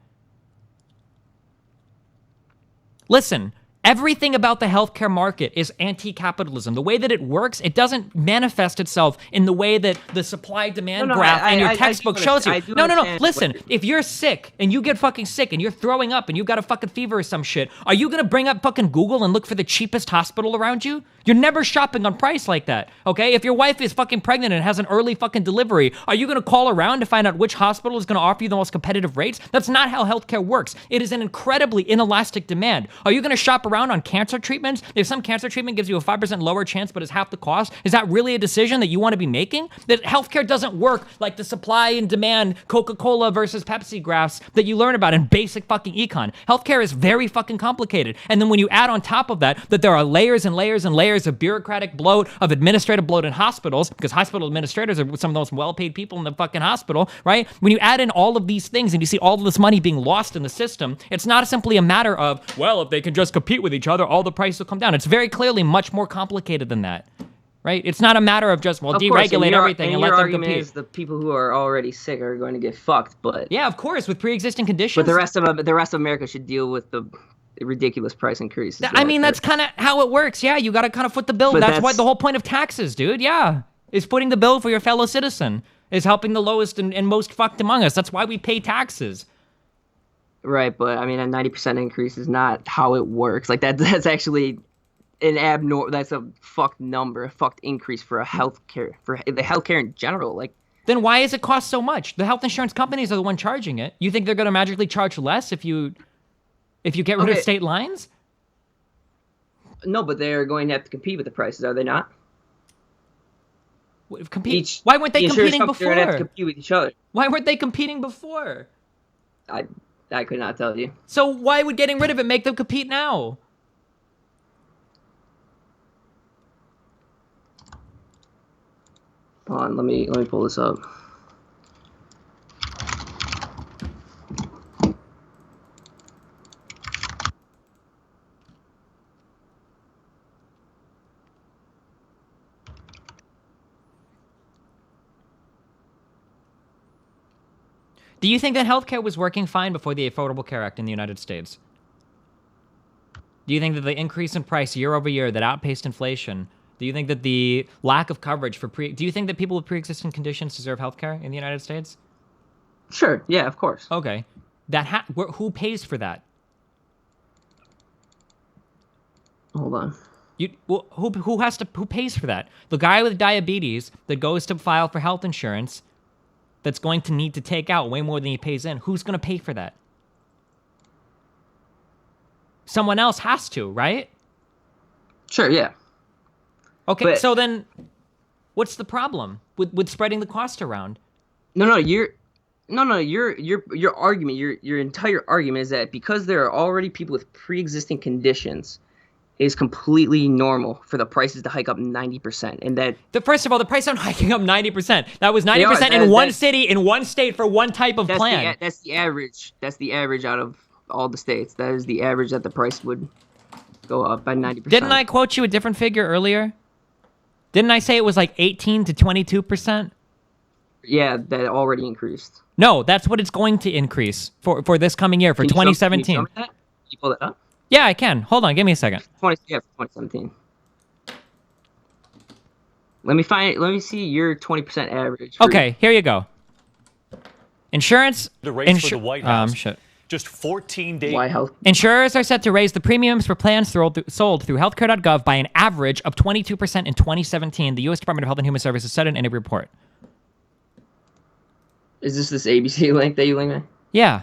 Listen. Everything about the healthcare market is anti-capitalism. The way that it works, it doesn't manifest itself in the way that the supply-demand graph and your textbook shows you. No. Listen, if you're sick and you get fucking sick and you're throwing up and you've got a fucking fever or some shit, are you gonna bring up fucking Google and look for the cheapest hospital around you? You're never shopping on price like that, okay? If your wife is fucking pregnant and has an early fucking delivery, are you gonna call around to find out which hospital is gonna offer you the most competitive rates? That's not how healthcare works. It is an incredibly inelastic demand. Are you gonna shop around on cancer treatments? If some cancer treatment gives you a 5% lower chance but is half the cost, is that really a decision that you want to be making? That healthcare doesn't work like the supply and demand Coca-Cola versus Pepsi graphs that you learn about in basic fucking econ. Healthcare is very fucking complicated. And then when you add on top of that there are layers and layers and layers of bureaucratic bloat, of administrative bloat in hospitals, because hospital administrators are some of the most well-paid people in the fucking hospital, right? When you add in all of these things and you see all of this money being lost in the system, it's not simply a matter of, well, if they can just compete with each other, all the prices will come down. It's very clearly much more complicated than that, right? It's not a matter of just, well, deregulate everything and let them compete. Is the people who are already sick are going to get fucked, but yeah, of course, with pre-existing conditions. But the rest of America should deal with the ridiculous price increases. I mean, that's kind of how it works. Yeah, you got to kind of foot the bill. That's what the whole point of taxes, dude. Yeah, is footing the bill for your fellow citizen, is helping the lowest and most fucked among us. That's why we pay taxes. Right, but I mean, a 90% increase is not how it works. Like that's actually an abnormal. That's a fucked number, a fucked increase for healthcare, for the healthcare in general. Like, then why does it cost so much? The health insurance companies are the one charging it. You think they're going to magically charge less if you get rid of state lines? No, but they're going to have to compete with the prices, are they not? Compete? Why weren't they competing before? They're going to have to compete with each other. Why weren't they competing before? I could not tell you. So why would getting rid of it make them compete now? Hold on, let me pull this up. Do you think that healthcare was working fine before the Affordable Care Act in the United States? Do you think that the increase in price year over year that outpaced inflation, do you think that the lack of coverage for do you think that people with pre-existing conditions deserve healthcare in the United States? Sure, yeah, of course. Okay. Who pays for that? Hold on. Who pays for that? The guy with diabetes that goes to file for health insurance that's going to need to take out way more than he pays in. Who's going to pay for that? Someone else has to, right? Sure, yeah. Okay, so then what's the problem with spreading the cost around? Your argument, your entire argument is that because there are already people with pre-existing conditions, it is completely normal for the prices to hike up 90%, and that first of all, the prices aren't hiking up 90%. That was 90% in one city, in one state for one type of plan. That's the average. That's the average out of all the states. That is the average that the price would go up by 90%. Didn't I quote you a different figure earlier? Didn't I say it was like 18 to 22%? Yeah, that already increased. No, that's what it's going to increase for this coming year, for 2017. Can you show me that? Can you pull that up? Yeah, I can. Hold on, give me a second. 2017. Let me see your 20% average. Okay, here you go. Insurance. The race for the White House. Shit. Just 14 days. White House. Insurers are set to raise the premiums for plans sold through healthcare.gov by an average of 22% in 2017, the U.S. Department of Health and Human Services said in a report. Is this ABC link that you linked me? Yeah.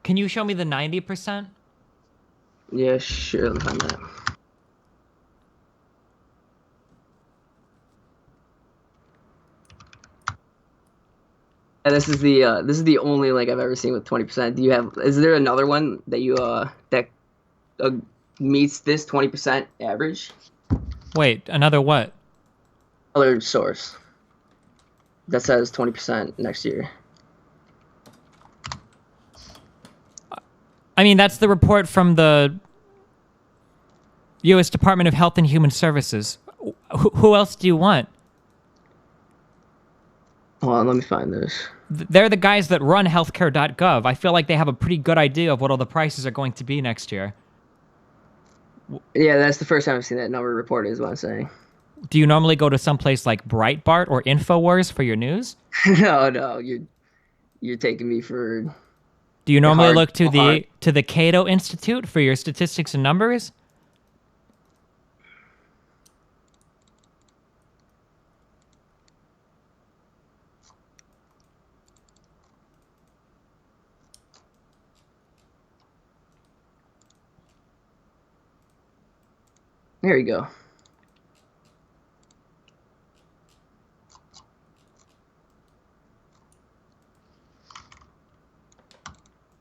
Can you show me the 90%? Yeah, sure. Let me find that. Yeah, this is the only link I've ever seen with 20%. Do you have? Is there another one that you that meets this 20% average? Wait, another what? Other source that says 20% next year. I mean, that's the report from the U.S. Department of Health and Human Services. Who else do you want? Hold on, let me find this. They're the guys that run healthcare.gov. I feel like they have a pretty good idea of what all the prices are going to be next year. Yeah, that's the first time I've seen that number reported, is what I'm saying. Do you normally go to someplace like Breitbart or InfoWars for your news? No, you're taking me for. Do you normally look to the Cato Institute for your statistics and numbers? There you go.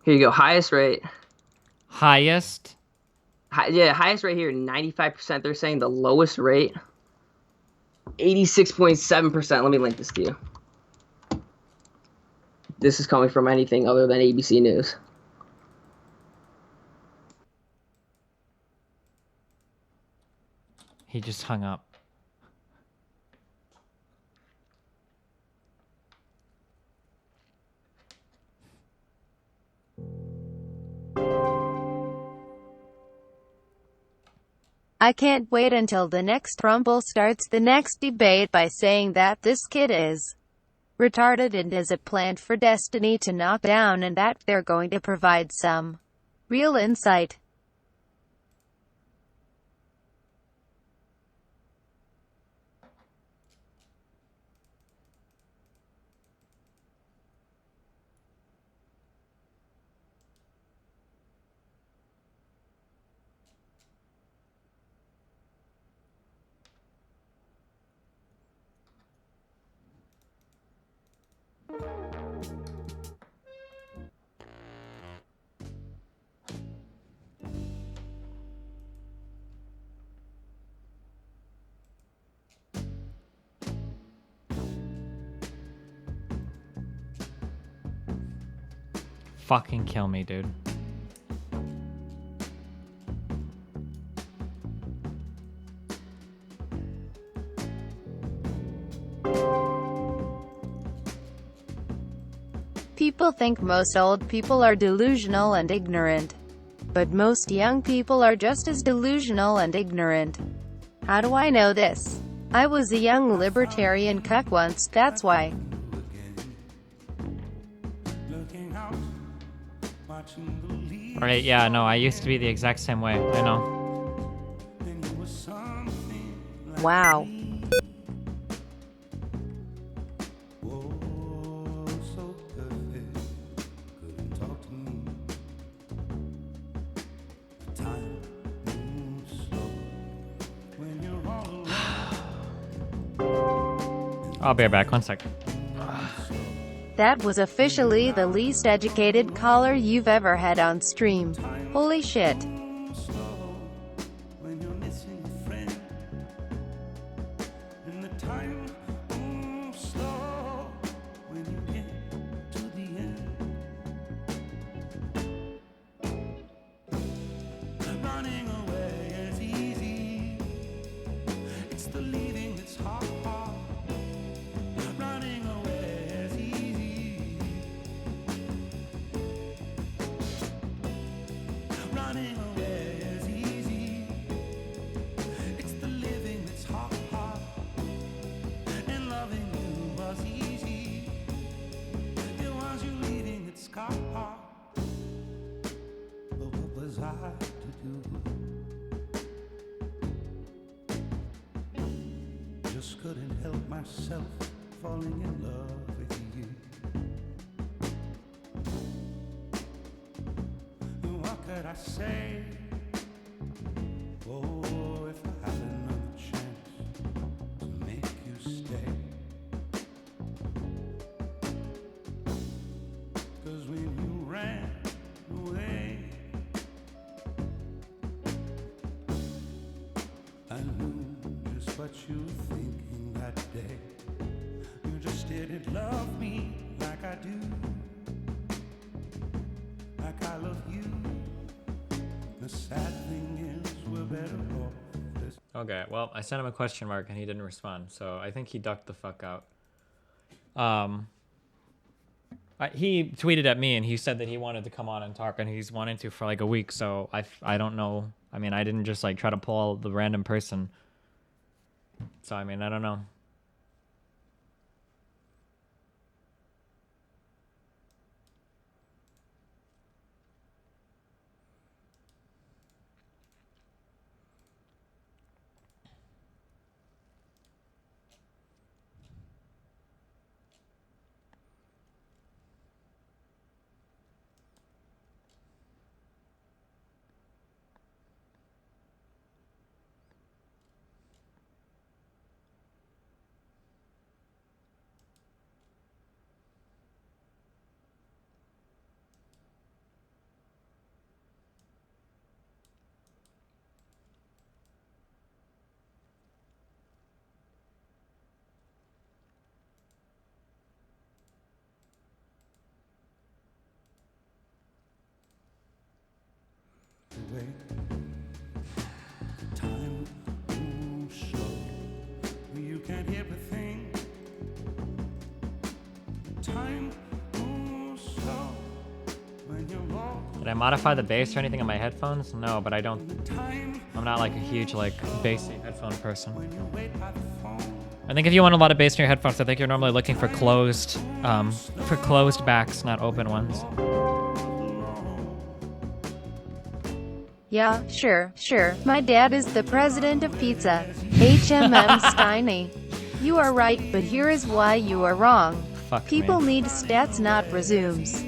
Here you go. Highest rate. Highest? Yeah, highest rate here, 95%. They're saying the lowest rate, 86.7%. Let me link this to you. This is coming from anything other than ABC News. He just hung up. I can't wait until the next Rumble starts the next debate by saying that this kid is retarded and is a plant for Destiny to knock down, and that they're going to provide some real insight. Fucking kill me, dude. People think most old people are delusional and ignorant. But most young people are just as delusional and ignorant. How do I know this? I was a young libertarian cuck once, that's why. Right, yeah, no, I used to be the exact same way. I know. Wow. I'll be right back, 1 sec. That was officially the least educated caller you've ever had on stream. Holy shit. Just couldn't help myself falling in love with you. What could I say? Oh, if I had another chance to make you stay. 'Cause when you ran away, I knew just what you were thinking that day. You just didn't love me like I do, like I love you. The sad thing is we're better off. Okay, well, I sent him a question mark and he didn't respond, so I think he ducked the fuck out. He tweeted at me and he said that he wanted to come on and talk, and he's wanted to for like a week, so I don't know. I mean, I didn't just like try to pull the random person. So I mean, I don't know. Time moves slow. You can't hear a thing. Time moves slow when you're lost. Did I modify the bass or anything on my headphones? No, but I don't. I'm not like a huge like bassy headphone person. I think if you want a lot of bass in your headphones, I think you're normally looking for closed backs, not open ones. Yeah, sure. My dad is the president of pizza. HMM Steiny. You are right, but here is why you are wrong. Fuck People me. need stats, not resumes.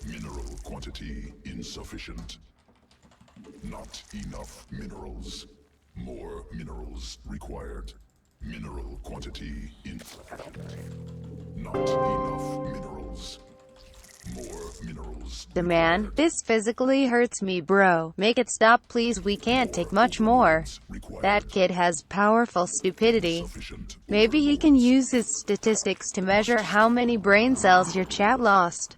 Mineral quantity insufficient. Not enough minerals. More minerals required. Mineral quantity insufficient. Not enough minerals. More minerals. The man, this physically hurts me, bro. Make it stop, please. We can't take much more. That kid has powerful stupidity. Maybe he can use his statistics to measure how many brain cells your chat lost.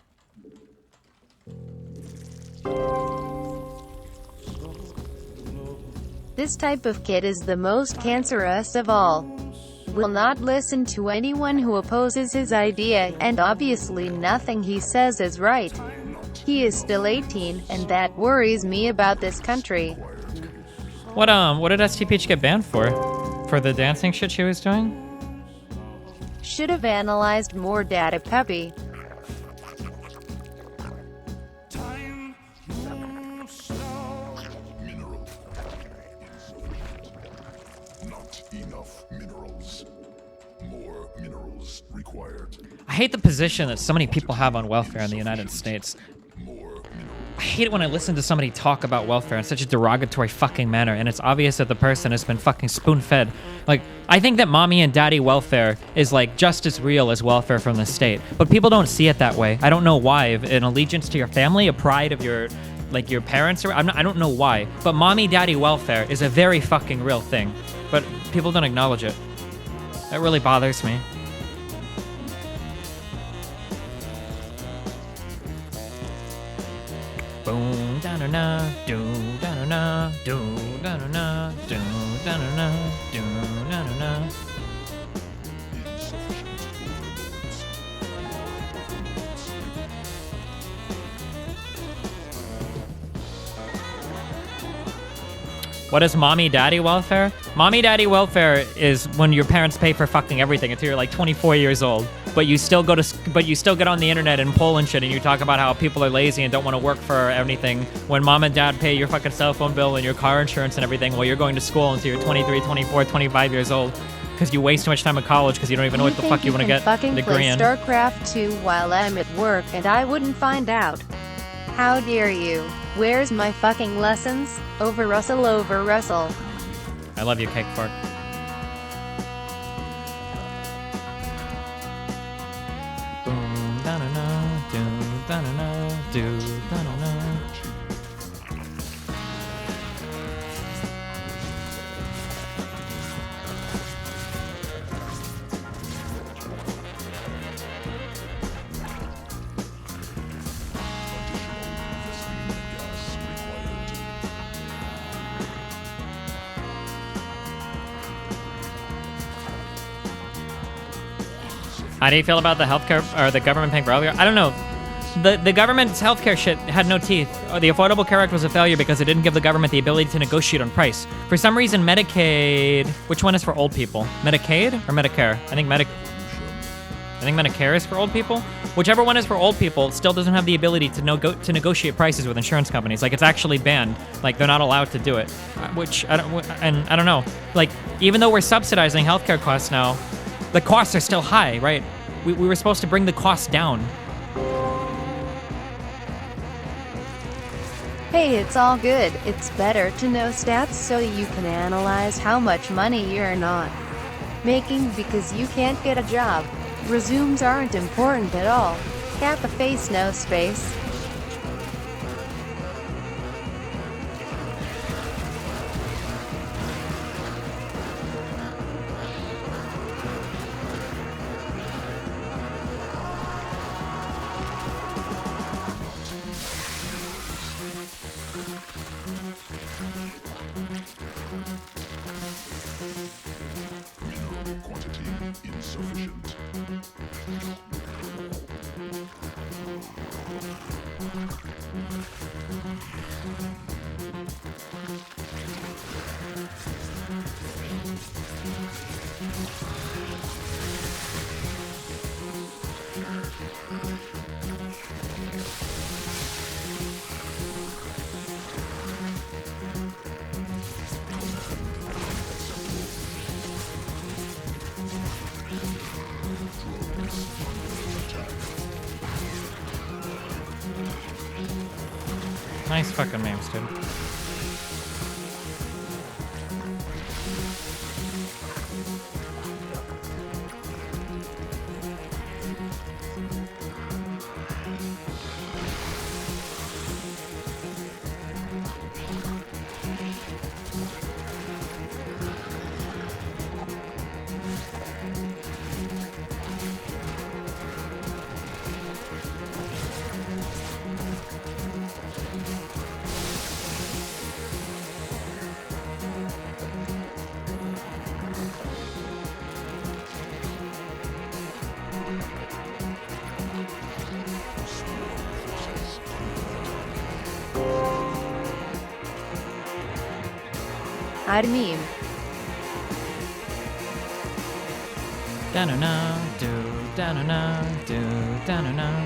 This type of kid is the most cancerous of all. Will not listen to anyone who opposes his idea, and obviously nothing he says is right. He is still 18, and that worries me about this country. What did STPH get banned for? For the dancing shit she was doing? Should have analyzed more data, Peppy. I hate the position that so many people have on welfare in the United States. I hate it when I listen to somebody talk about welfare in such a derogatory fucking manner, and it's obvious that the person has been fucking spoon-fed. Like, I think that mommy and daddy welfare is like just as real as welfare from the state, but people don't see it that way. I don't know why. An allegiance to your family, a pride of your, like your parents, or I don't know why, but mommy daddy welfare is a very fucking real thing, but people don't acknowledge it. That really bothers me. Boom, da na na, do da na na, do da na na, do da na na, do na na na. What is mommy daddy welfare? Mommy daddy welfare is when your parents pay for fucking everything until you're like 24 years old, but you still get on the internet and poll and shit, and you talk about how people are lazy and don't want to work for anything when mom and dad pay your fucking cell phone bill and your car insurance and everything while you're going to school until you're 23, 24, 25 years old because you waste too much time at college because you don't even know what the fuck you want to get a degree play in. StarCraft 2 while I'm at work and I wouldn't find out. How dare you? Where's my fucking lessons? Over Russell. I love you, Cake Fork. Boom, da-na-na, do, da-na-na, do, da-na-na. How do you feel about the healthcare or the government paying for healthcare? I don't know. The government's healthcare shit had no teeth. The Affordable Care Act was a failure because it didn't give the government the ability to negotiate on price. For some reason, Medicaid, which one is for old people? Medicaid or Medicare? I think Medicare is for old people. Whichever one is for old people still doesn't have the ability to negotiate prices with insurance companies. Like, it's actually banned. Like, they're not allowed to do it. Which I don't know. Like, even though we're subsidizing healthcare costs now, the costs are still high, right? We were supposed to bring the costs down. Hey, it's all good. It's better to know stats so you can analyze how much money you're not making because you can't get a job. Resumes aren't important at all. Cat the face, no space. Mineral quantity insufficient. Nice fucking memes, dude. I'd meme. Da-na-na, do, da-na-na, do, da-na-na.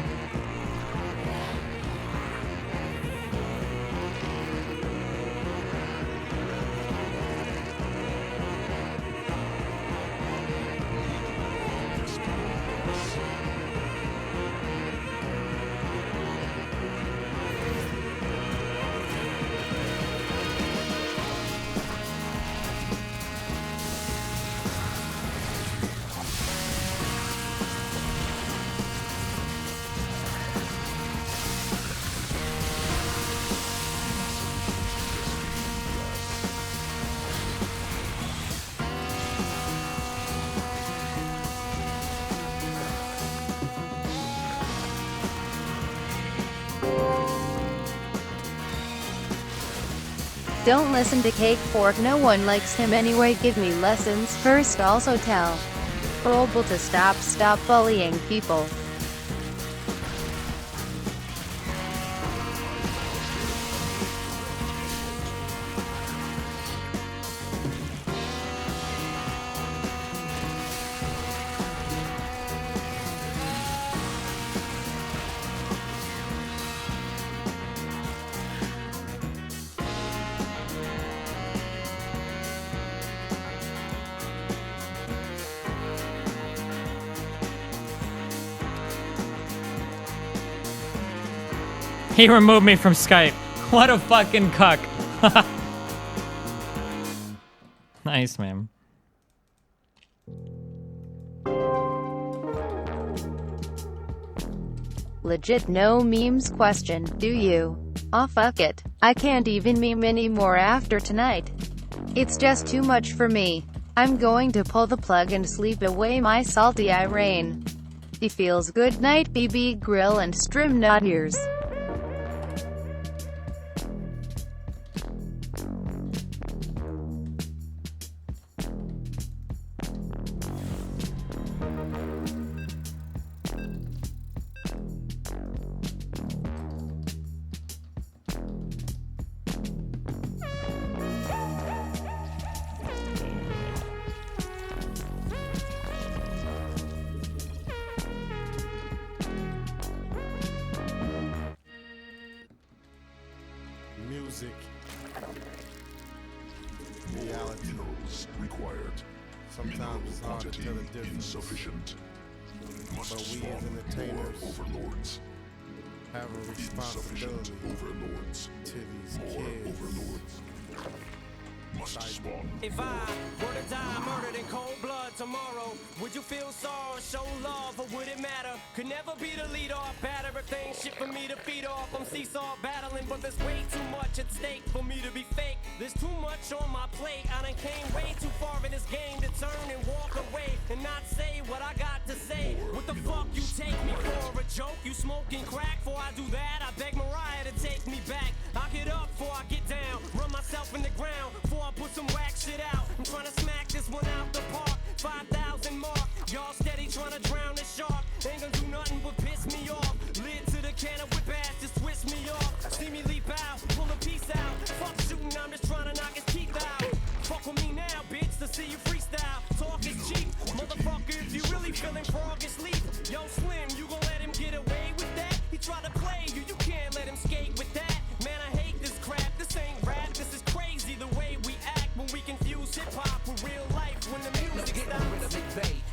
Don't listen to Cake Fork, no one likes him anyway. Give me lessons first, also tell Verbal to stop bullying people. He removed me from Skype. What a fucking cuck. Nice, man. Legit no memes question, do you? Aw, fuck it. I can't even meme anymore after tonight. It's just too much for me. I'm going to pull the plug and sleep away my salty Irene. He feels good night, BB Grill and Strim Not Ears. reality. Minerals required. Sometimes it's hard to tell the difference. Insufficient. Must But we spawn as entertainers more overlords. have a responsibility Overlords. to these More kids. overlords. Must spawn. If I were to die murdered in cold blood tomorrow, would you feel sorrow, show love, or would it matter? Could never be the leader or batter everything, shit for me to feed off. I'm seesaw battling, but there's way too much at stake for me to be fake. There's too much on my plate. I done came way too far in this game to turn and walk away and not say what I got to say. What the fuck you take me for? A joke? You smoking crack? Before I do that, I beg Mariah to take me back. I get up before I get down, run myself in the ground before I put some whack shit out. I'm trying to smack this one out the park. 5,000 mark. Y'all steady trying to drown the shark. Ain't gonna do nothing but piss me off. Lid to the can of whip ass, just twist me off. See me leap out, pull a piece out. Fuck shooting, I'm just trying to knock his teeth out. Fuck with me now, bitch, to see you freestyle. Talk is cheap, motherfucker. If you really feeling froggish leaf, yo Slim, you gon' let him get away with that? He try to play you, you can't let him skate with that. Man, I hate this crap. This ain't rap. This is crazy the way we act when we confuse hip hop with real life. When the music stops.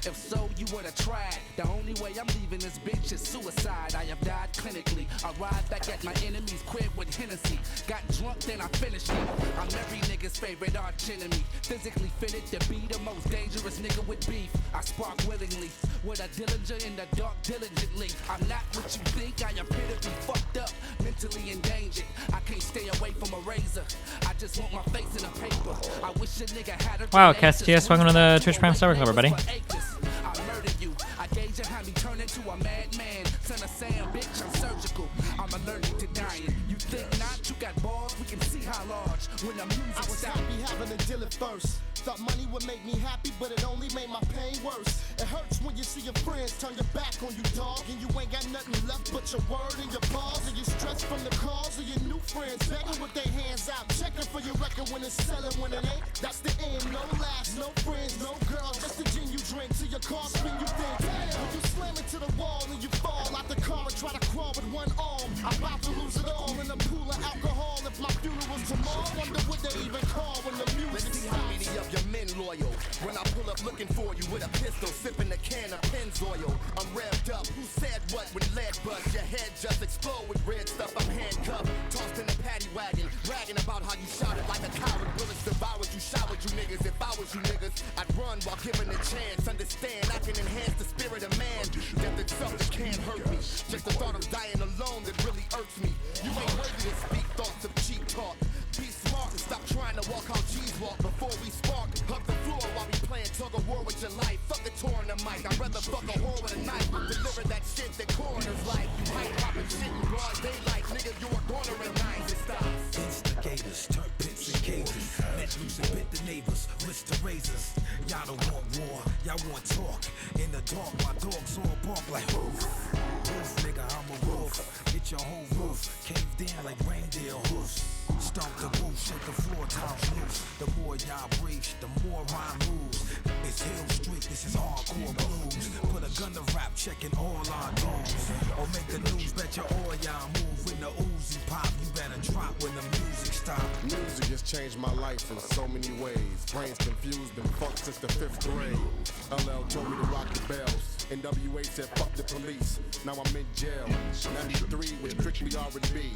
If so, you would've tried. The only way I'm leaving this bitch is suicide. I have died clinically. Arrived back at my enemy's crib with Hennessy. Got drunk, then I finished it. I'm every nigga's favorite arch enemy. Physically fitted to be the most dangerous nigga with beef. I spark willingly with a Dillinger in the dark diligently. I'm not what you think. I appear to be fucked up, mentally endangered. I can't stay away from a razor. I just want my face in a paper. I wish a nigga had a Wow, Castius, welcome to the Twitch Prime Star Club, everybody. I murdered you. I gauge how me turn into a madman. Son of Sam, bitch, I'm surgical. I'm allergic to dying. You think not? You got balls? We can see how large. When the music I was happy having to deal it first. Thought money would make me happy, but it only made my pain worse. It hurts when you see your friends turn your back on you, dog, and you ain't got nothing left but your word and your paws, and you stress from the calls of your new friends, begging with their hands out, checking for your record when it's selling, when it ain't. That's the end. No laughs, no friends, no girls, just the gin you drink till your car spin. You think, damn, when you slam into the wall and you fall out the car and try to crawl with one arm. I'm about to lose it all in a pool of alcohol. If my funeral's tomorrow, wonder what they even call when the music stops. how many of your men loyal. When I pull up looking for you with a pistol, sipping a can of Pennzoil. I'm revved up. Who said what when lead bust? Your head just explode with red stuff. I'm handcuffed, tossed in a paddy wagon, bragging about how you shot it like a coward. Bullets devoured you, showered you niggas. If I was you niggas, I'd run while given a chance. Understand, I can enhance the spirit of man. Death itself that can't hurt me. Just the thought of dying alone that really irks me. You ain't worthy to speak thoughts of cheap talk. Be smart and stop trying to walk how G's walk before we spark. Hug the floor while we playing tug of war with your life. Fuck a tour in the mic. I'd rather fuck a whore with a knife. Deliver that shit that coroners like. You might poppin' shit in broad daylight. Nigga, you a corner in nine. It stops. Instigators, turn pits and cages. Let loose and bit the neighbors, wrist the razors. Y'all don't want war, y'all want talk. In the dark, my dogs all bark like hoof. Wolf, nigga, I'm a wolf. Get your whole roof caved in like reindeer hoofs. Stomp the roof, shake the floor, times loose. The more y'all breach, the more rhyme moves. It's Hill Street, this is hardcore blues. Put a gun to rap, checking all our tones. Or make the news, bet you all y'all move. When the Uzi pop, you better drop when the music stop. Music has changed my life in so many ways. Brains confused, been fucked since the 5th grade. LL told me to rock the bells. NWA said fuck the police. Now I'm in jail. 93 was strictly R&B.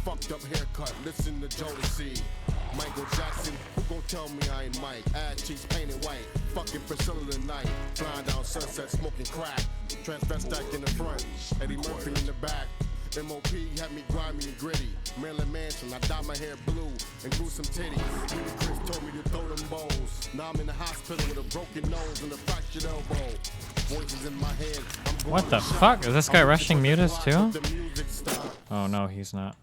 Fucked up haircut, listen to Jodeci. Michael Jackson, who gon' tell me I ain't Mike? Ass cheeks painted white, fucking Priscilla tonight. Flying down Sunset, smoking crack. Transvestite in the front, Eddie Murphy in the back. MOP had me grimy and gritty. Maryland Mansion, I dyed my hair blue and grew some titties. Chris told me to throw them bowls. Now I'm in the hospital with a broken nose and a fractured elbow. Voices in my head. What the fuck? Is this guy rushing mutas too? Oh no, he's not.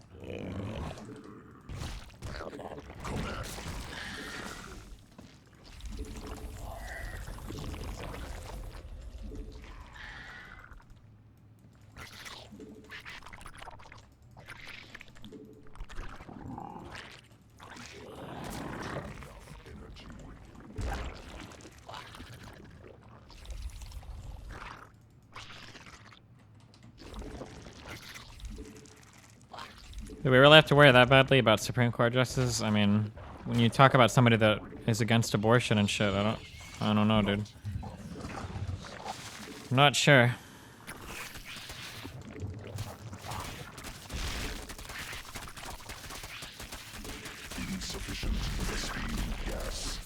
Do we really have to worry that badly about Supreme Court justices? I mean, when you talk about somebody that is against abortion and shit. I don't know, dude. I'm not sure. Insufficient Vespene gas.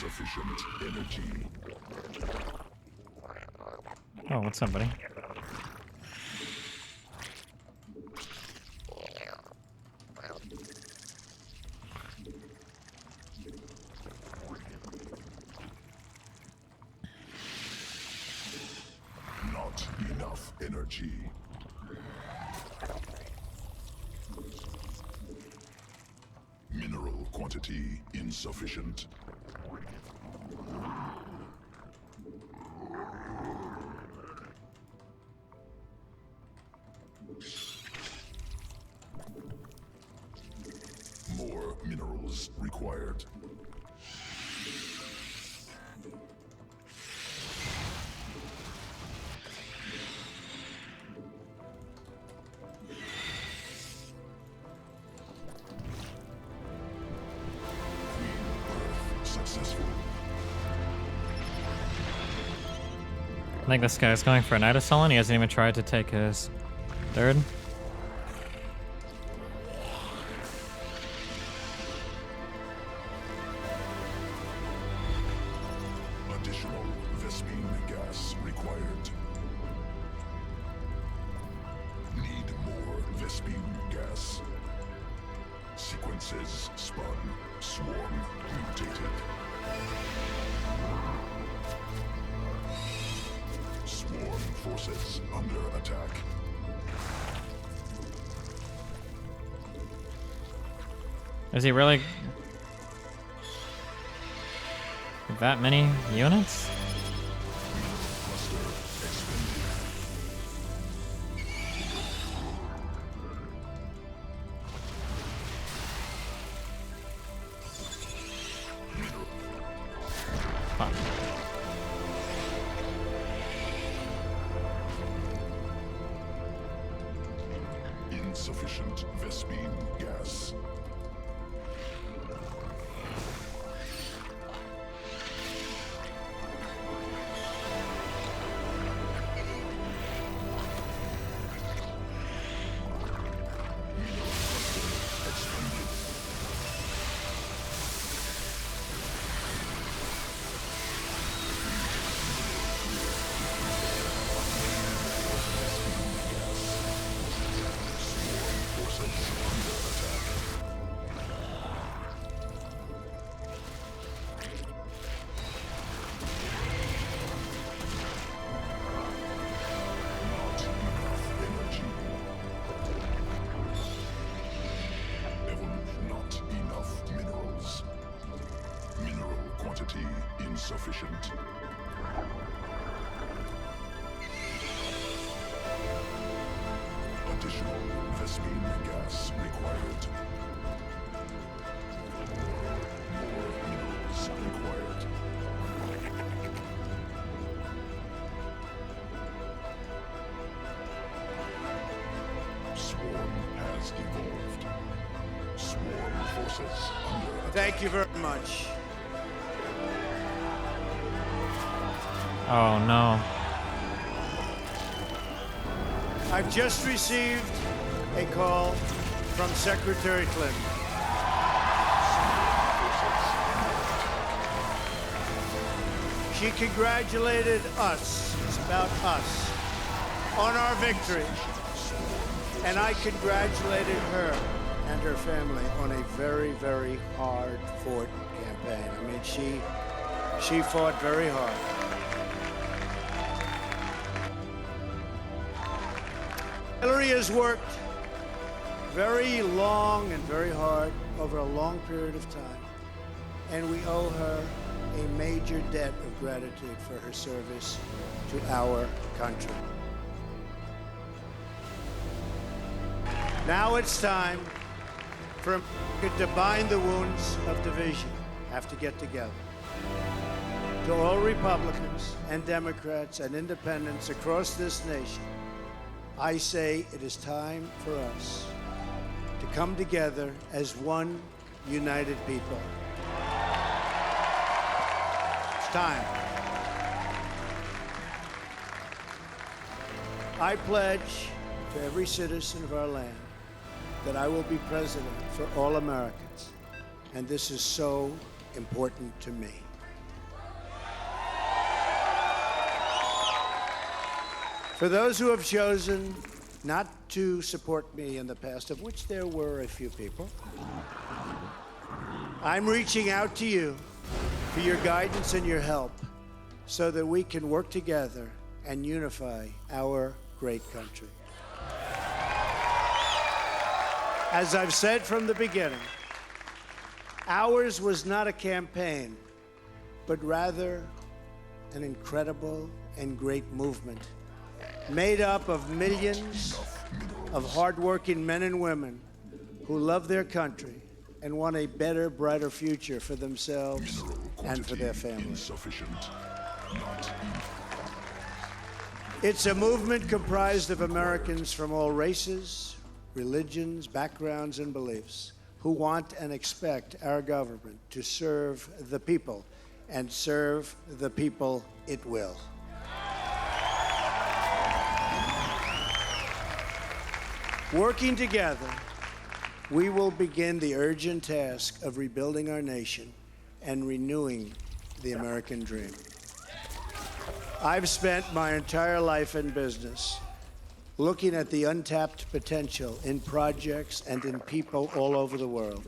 Insufficient energy. Oh, what's up, buddy? Not enough energy. Mineral quantity insufficient. More minerals required. Successful. I think this guy's going for a Night Assault. He hasn't even tried to take his third. Additional Vespene gas required. Need more Vespene gas. Sequences spun. Swarm mutated. Swarm forces under attack. Is he really that many units? Fuck. Insufficient Vespene gas. Insufficient. Additional Vespene gas required. More minerals required. Swarm has evolved. Swarm forces under attack. Thank you very much. Oh no. I've just received a call from Secretary Clinton. She congratulated us, it's about us, on our victory. And I congratulated her and her family on a very, very hard-fought campaign. I mean, she fought very hard. Hillary has worked very long and very hard over a long period of time, and we owe her a major debt of gratitude for her service to our country. Now it's time for America to bind the wounds of division. Have to get together. To all Republicans and Democrats and independents across this nation, I say it is time for us to come together as one united people. It's time. I pledge to every citizen of our land that I will be president for all Americans, and this is so important to me. For those who have chosen not to support me in the past, of which there were a few people, I'm reaching out to you for your guidance and your help so that we can work together and unify our great country. As I've said from the beginning, ours was not a campaign, but rather an incredible and great movement made up of millions of hardworking men and women who love their country and want a better, brighter future for themselves and for their families. It's a movement comprised of Americans from all races, religions, backgrounds, and beliefs who want and expect our government to serve the people, and serve the people it will. Working together, we will begin the urgent task of rebuilding our nation and renewing the American dream. I've spent my entire life in business looking at the untapped potential in projects and in people all over the world.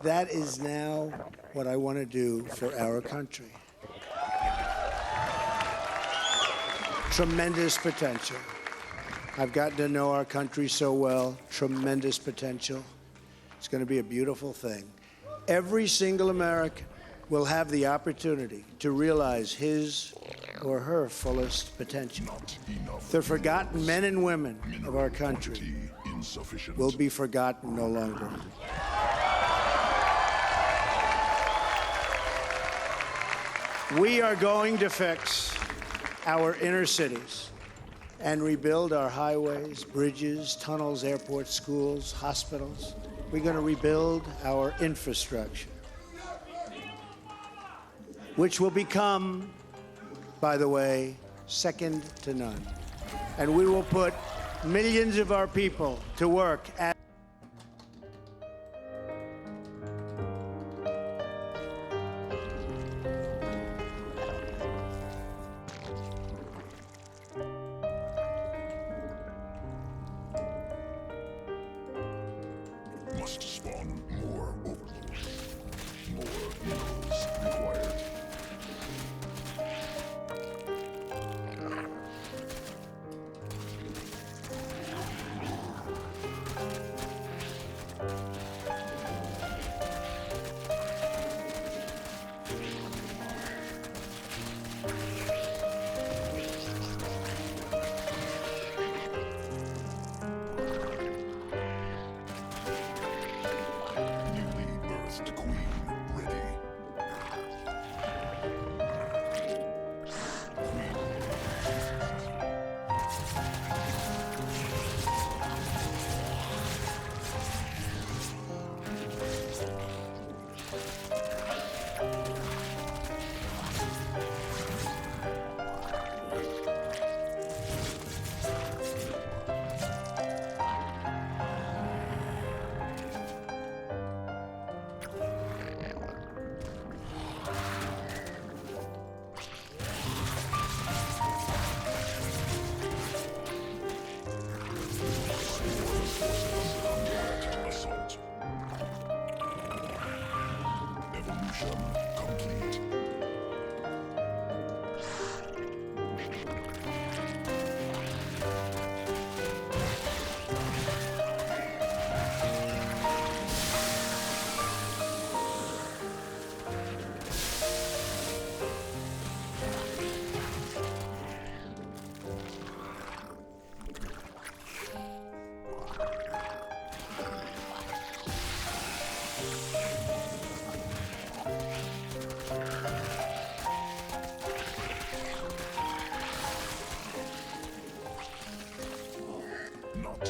That is now what I want to do for our country. Tremendous potential. I've gotten to know our country so well. Tremendous potential. It's going to be a beautiful thing. Every single American will have the opportunity to realize his or her fullest potential. The forgotten men and women of our country will be forgotten no longer. We are going to fix our inner cities and rebuild our highways, bridges, tunnels, airports, schools, hospitals. We're going to rebuild our infrastructure, which will become, by the way, second to none. And we will put millions of our people to work at must spawn more overlords. More heroes required.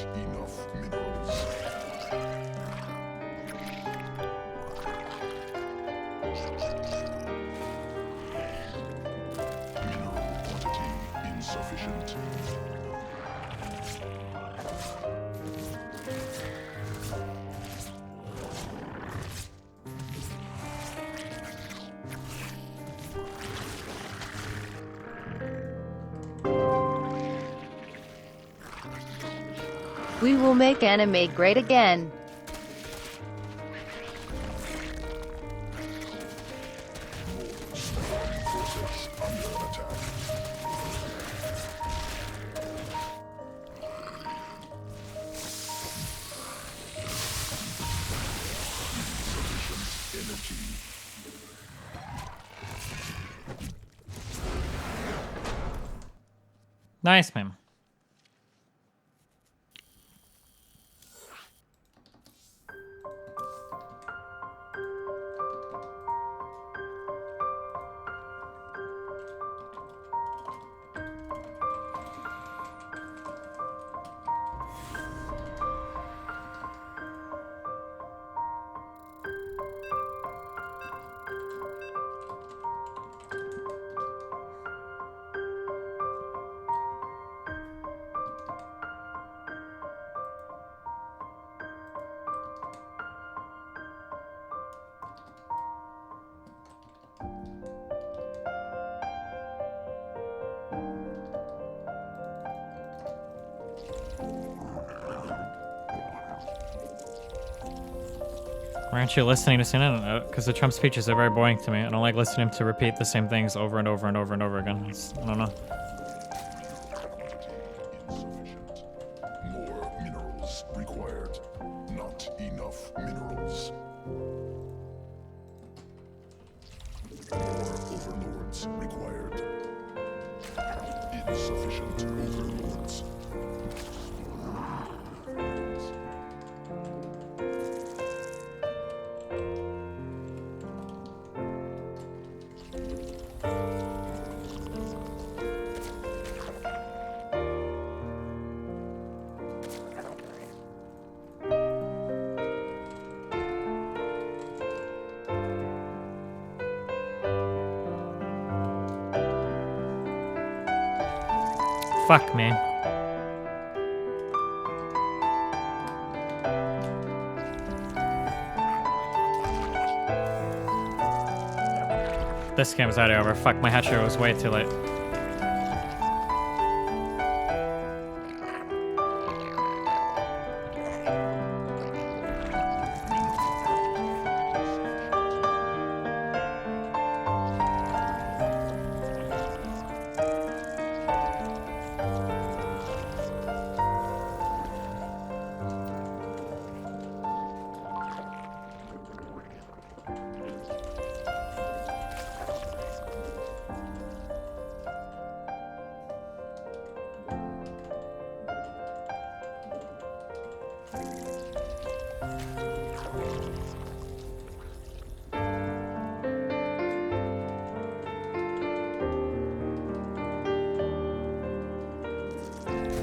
enough minerals. Mineral quantity insufficient. We will make anime great again. Forces under attack. Insufficient energy. Nice, man. Why aren't you listening to CNN? Because the Trump speeches are very boring to me. I don't like listening to repeat the same things over and over and over and over again. I don't know. More minerals required. Not enough minerals. More overlords required. Insufficient overlords. Fuck, man. This game's already over. Fuck, my hatchery was way too late.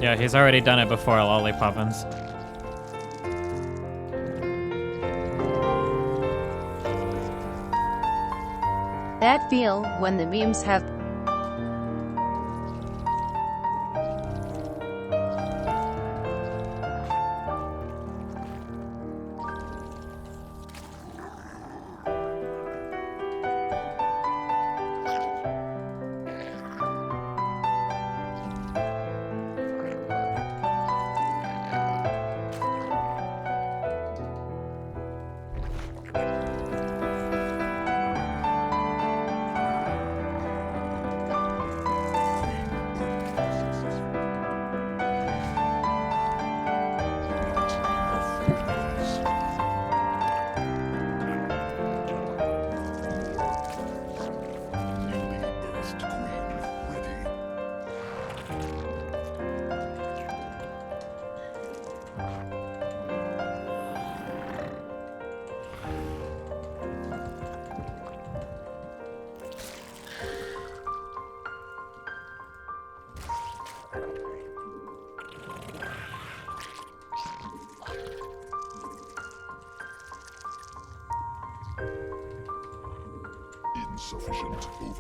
Yeah, he's already done it before Lollipoppins. That feel when the memes have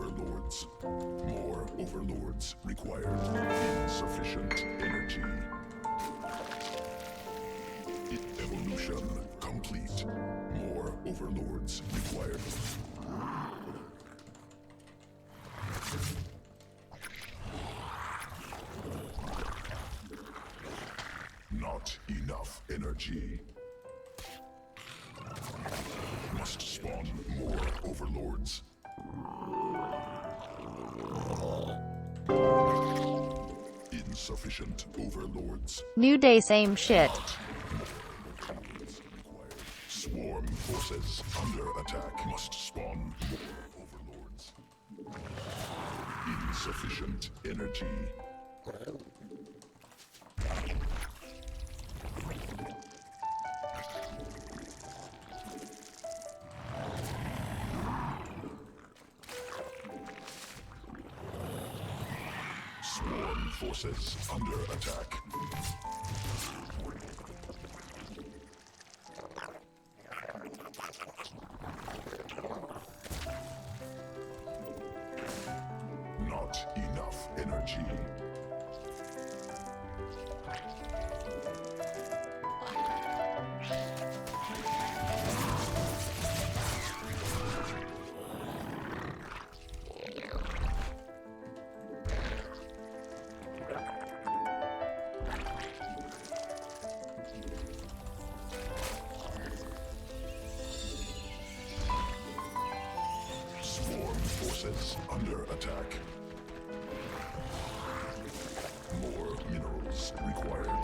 overlords. More overlords required. Insufficient energy. Evolution complete. More overlords required. Not enough energy. Must spawn more overlords. Insufficient overlords. New day, same shit. Swarm forces under attack. Must spawn more overlords. Insufficient energy. Swarm forces under attack. Not enough energy. Swarm forces under attack. More minerals required.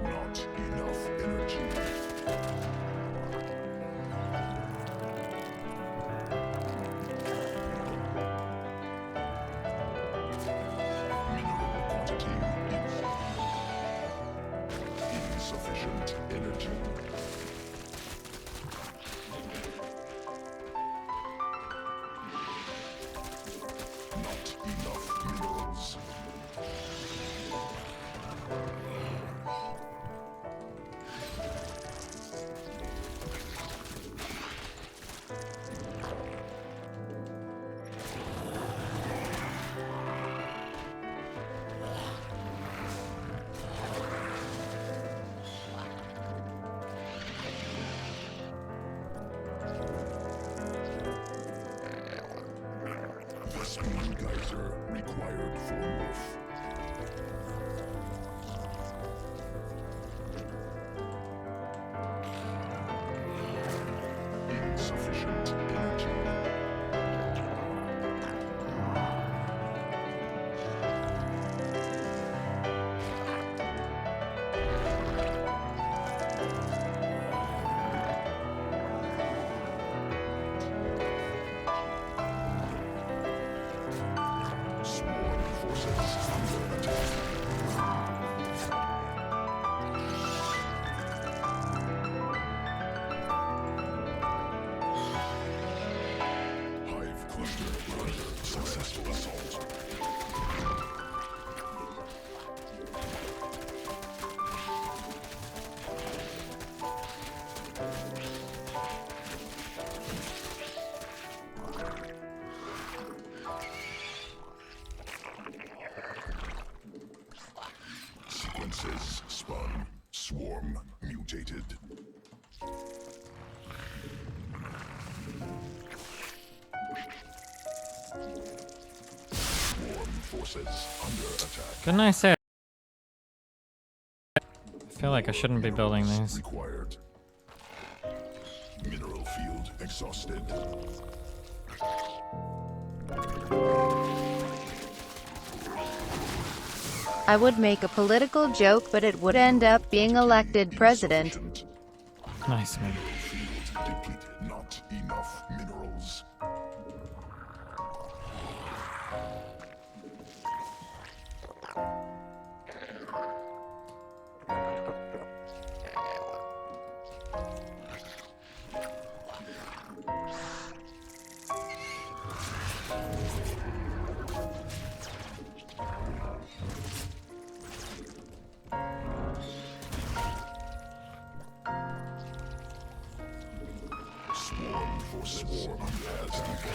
Not enough energy. Mineral quantity insufficient energy. Not enough minerals. The speed geyser required for morph. Insufficient energy. Swarm forces under attack. Hive cluster under successful assault. Sequences spun. Swarm mutated. Swarm forces under attack. Couldn't I say? I feel like I shouldn't be building these. Required. Mineral field exhausted. I would make a political joke, but it would end up being elected president. Nice, man. Field depleted. Not enough minerals. Swarm under attack.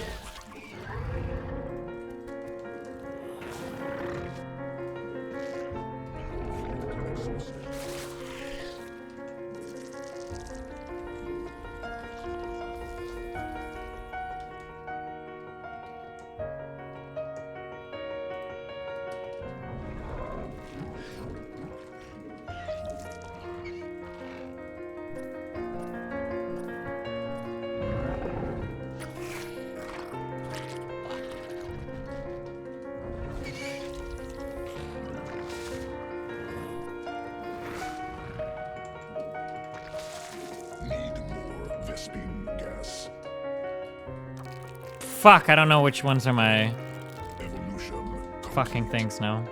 Fuck, I don't know which ones are my fucking things now.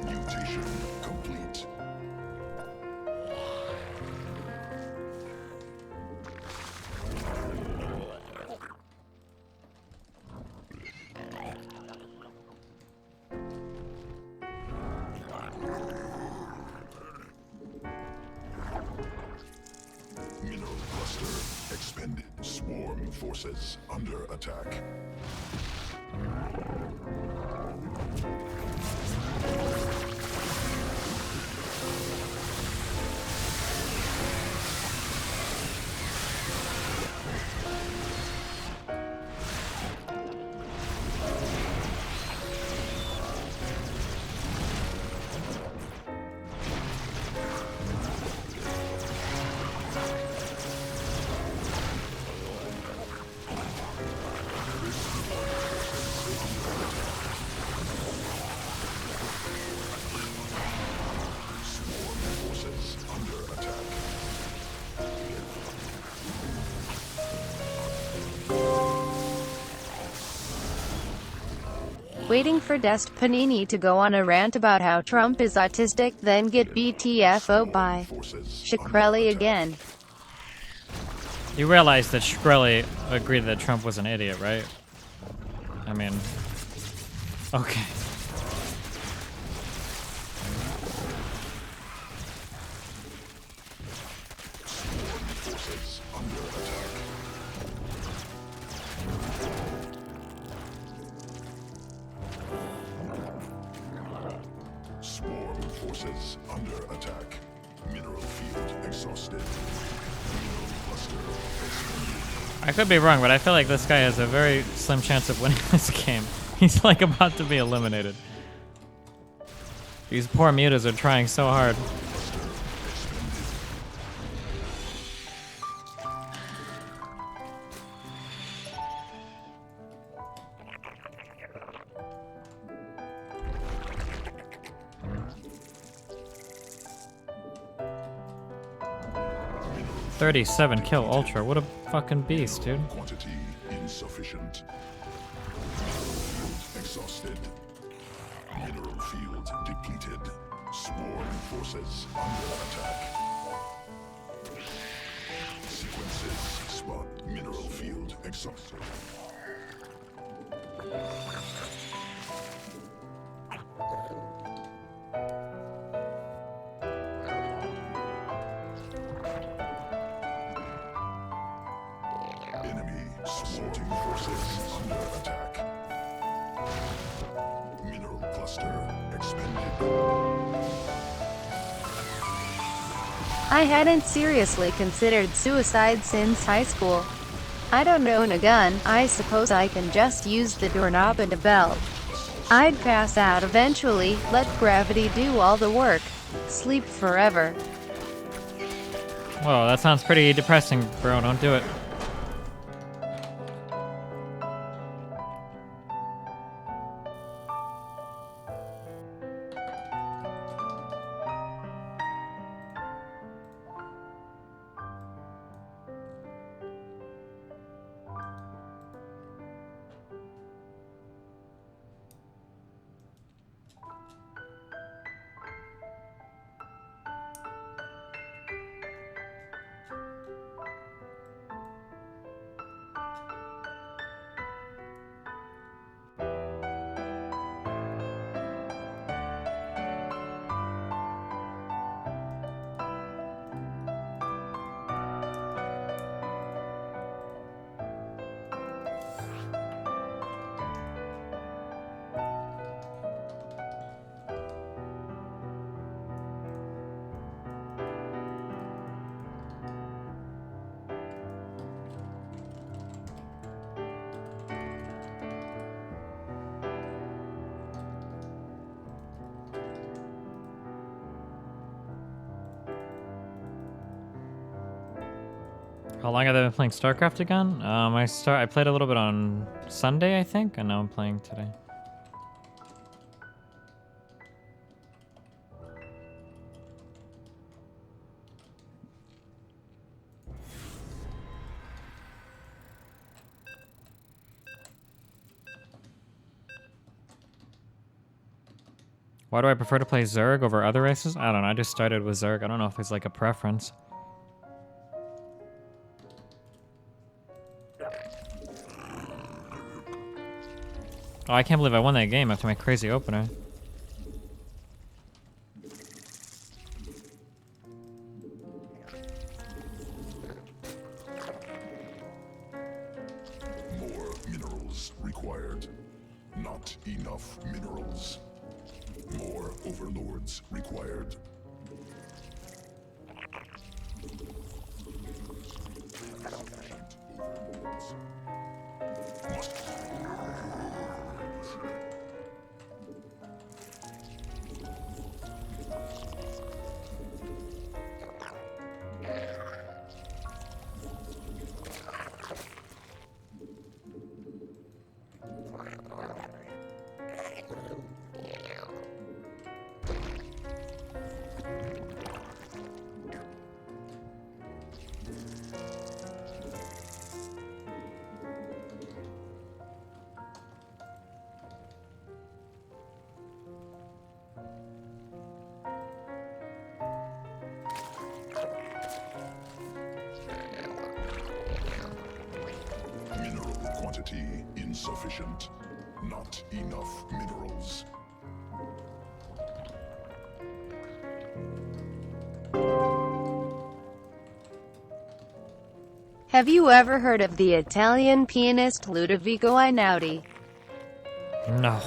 Mutation complete. Mineral cluster expended. Swarm forces under attack. Waiting for Dest Panini to go on a rant about how Trump is autistic, then get BTFO by Shkreli again. You realize that Shkreli agreed that Trump was an idiot, right? I mean, okay. Swarm forces under attack. Mineral field exhausted. Mineral cluster expended. I could be wrong, but I feel like this guy has a very slim chance of winning this game. He's like about to be eliminated. These poor mutas are trying so hard. $37 kill Ultra. What a fucking beast, dude. Quantity insufficient. Field exhausted. Mineral field depleted. Swarm forces under attack. Sequences spot. Mineral field exhausted. Enemy supporting forces under attack. Mineral cluster expended. I hadn't seriously considered suicide since high school. I don't own a gun, I suppose I can just use the doorknob and a bell. I'd pass out eventually, let gravity do all the work. Sleep forever. Whoa, that sounds pretty depressing, bro. Don't do it. How long have I been playing StarCraft again? I played a little bit on Sunday, I think, and now I'm playing today. Why do I prefer to play Zerg over other races? I don't know, I just started with Zerg. I don't know if there's like a preference. Oh, I can't believe I won that game after my crazy opener. More minerals required. Not enough minerals. More overlords required. Quantity insufficient. Not enough minerals. Have you ever heard of the Italian pianist Ludovico Einaudi? No.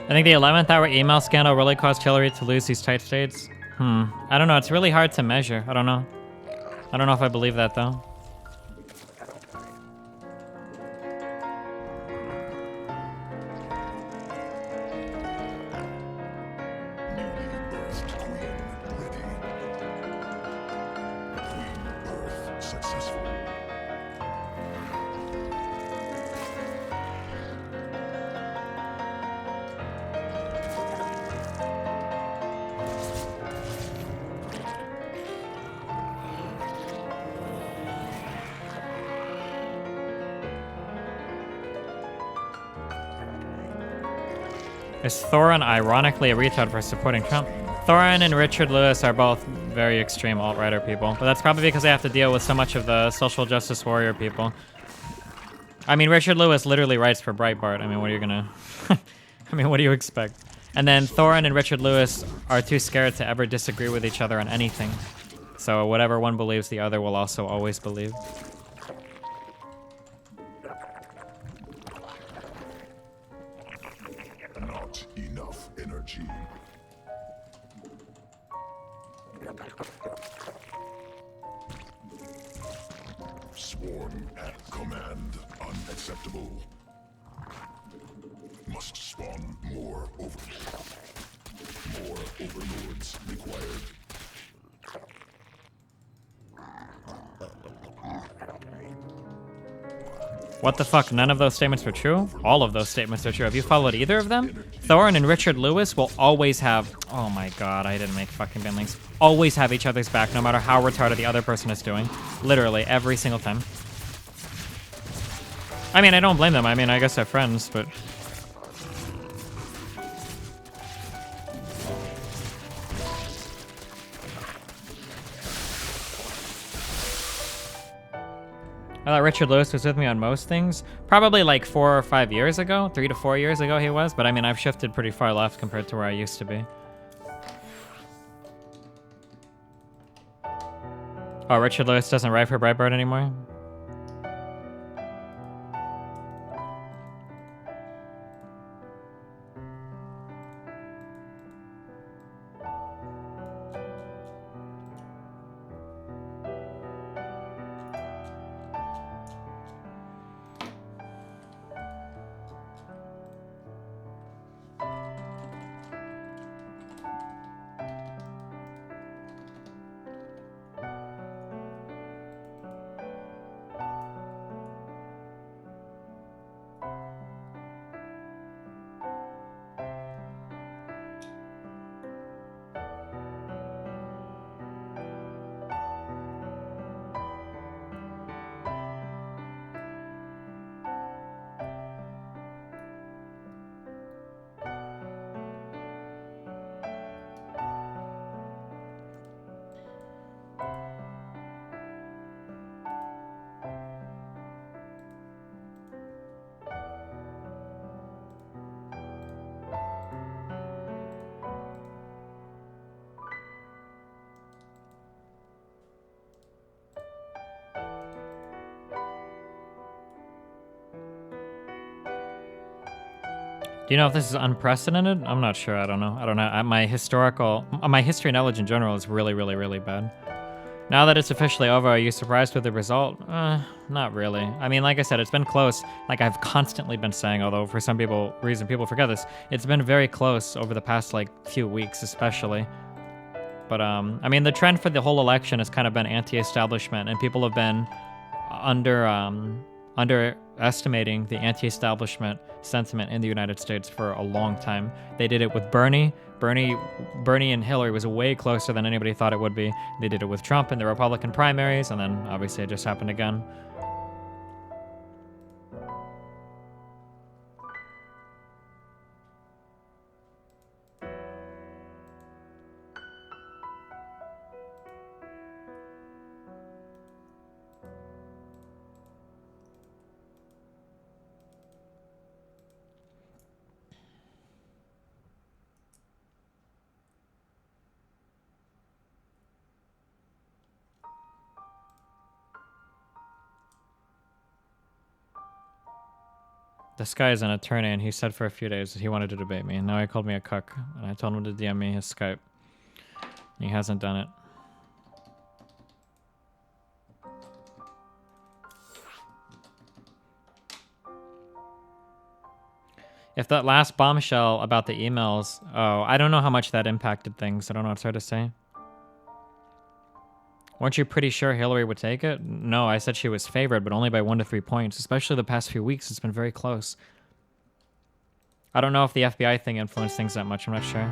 I think the 11th hour email scandal really caused Hillary to lose these tight states. I don't know. It's really hard to measure. I don't know. I don't know if I believe that, though. Is Thorin ironically a retard for supporting Trump? Thorin and Richard Lewis are both very extreme alt-righter people, but that's probably because they have to deal with so much of the social justice warrior people. I mean, Richard Lewis literally writes for Breitbart. I mean, what are you gonna... I mean, what do you expect? And then Thorin and Richard Lewis are too scared to ever disagree with each other on anything. So whatever one believes, the other will also always believe. Not enough energy. Swarm at command. Unacceptable. Must spawn more overlords required. What the fuck? None of those statements were true? All of those statements are true. Have you followed either of them? Thorin and Richard Lewis will always have... Oh my god, I didn't make fucking bin links. Always have each other's back, no matter how retarded the other person is doing. Literally, every single time. I mean, I don't blame them. I mean, I guess they're friends, but... I thought Richard Lewis was with me on most things. Probably like 4 or 5 years ago, 3 to 4 years ago he was, but I mean, I've shifted pretty far left compared to where I used to be. Oh, Richard Lewis doesn't write for Breitbart anymore? Do you know if this is unprecedented? I'm not sure. I don't know. My history knowledge in general is really, really, really bad. Now that it's officially over, are you surprised with the result? Not really. I mean, like I said, it's been close. Like I've constantly been saying, although for some reason people forget this, it's been very close over the past like few weeks, especially. But I mean, the trend for the whole election has kind of been anti-establishment, and people have been underestimating the anti-establishment sentiment in the United States for a long time. They did it with Bernie and Hillary was way closer than anybody thought it would be. They did it with Trump in the Republican primaries, and then obviously it just happened again. This guy is an attorney, and he said for a few days that he wanted to debate me, and now he called me a cuck, and I told him to DM me his Skype. He hasn't done it. If that last bombshell about the emails, oh, I don't know how much that impacted things. I don't know, it's hard to say. Weren't you pretty sure Hillary would take it? No, I said she was favored, but only by 1 to 3 points. Especially the past few weeks, it's been very close. I don't know if the FBI thing influenced things that much, I'm not sure.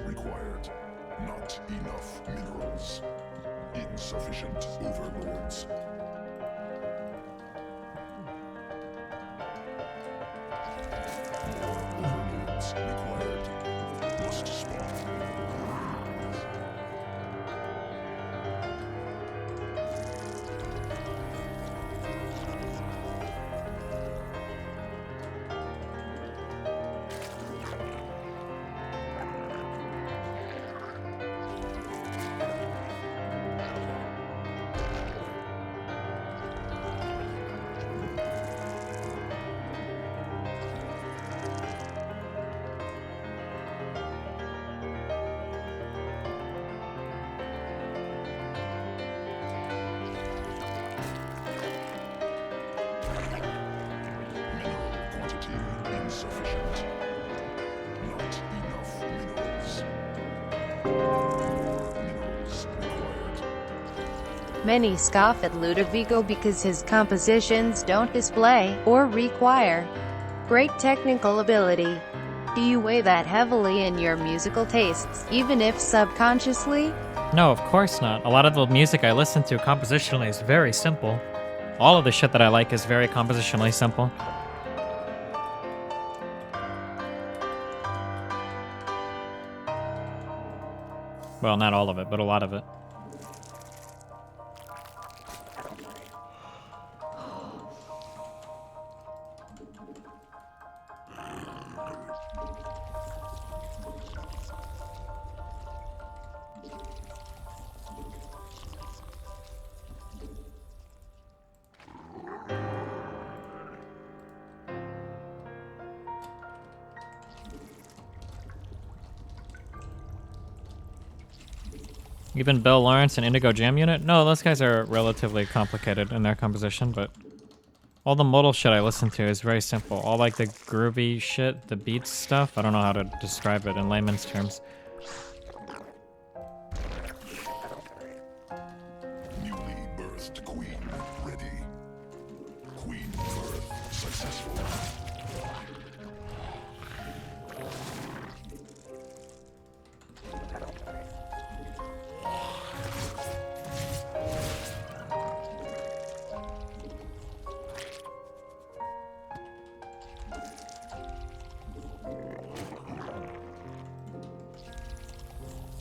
Required. Not enough minerals. Insufficient overlords. More overlords required. Insufficient. Not enough minerals. Minerals required. Many scoff at Ludovico because his compositions don't display, or require, great technical ability. Do you weigh that heavily in your musical tastes, even if subconsciously? No, of course not. A lot of the music I listen to compositionally is very simple. All of the shit that I like is very compositionally simple. Well, not all of it, but a lot of it. Even Bill Lawrence and Indigo Jam Unit? No, those guys are relatively complicated in their composition, but all the modal shit I listen to is very simple. All like the groovy shit, the beats stuff, I don't know how to describe it in layman's terms. Newly birthed queen ready. Queen birth successful.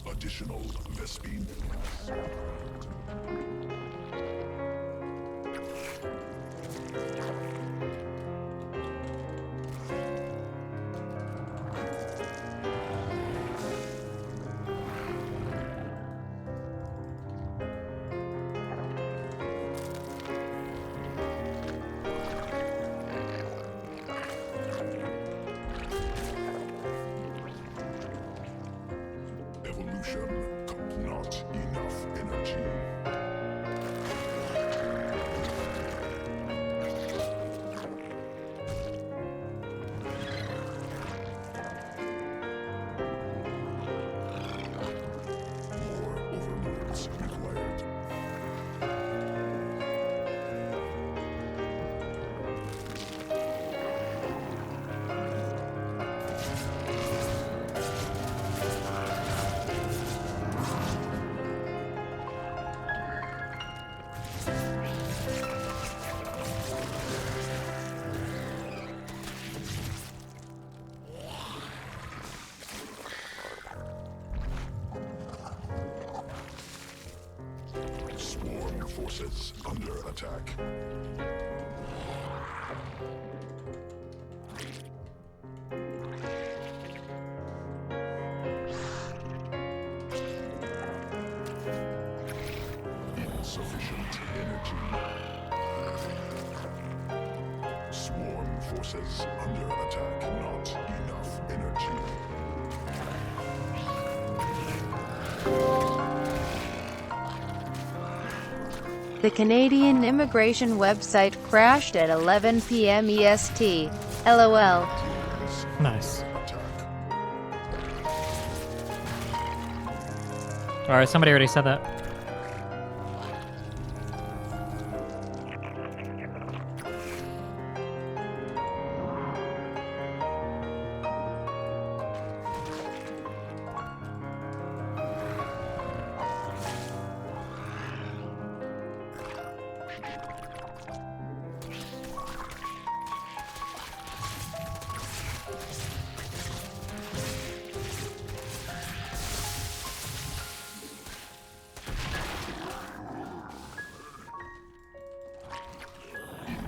Additional Vespine. Evolution, not enough energy. More overlords required. Swarm forces under attack. Insufficient energy. Swarm forces under attack. Not enough energy. The Canadian immigration website crashed at 11 p.m. EST. LOL. Nice. Alright, somebody already said that.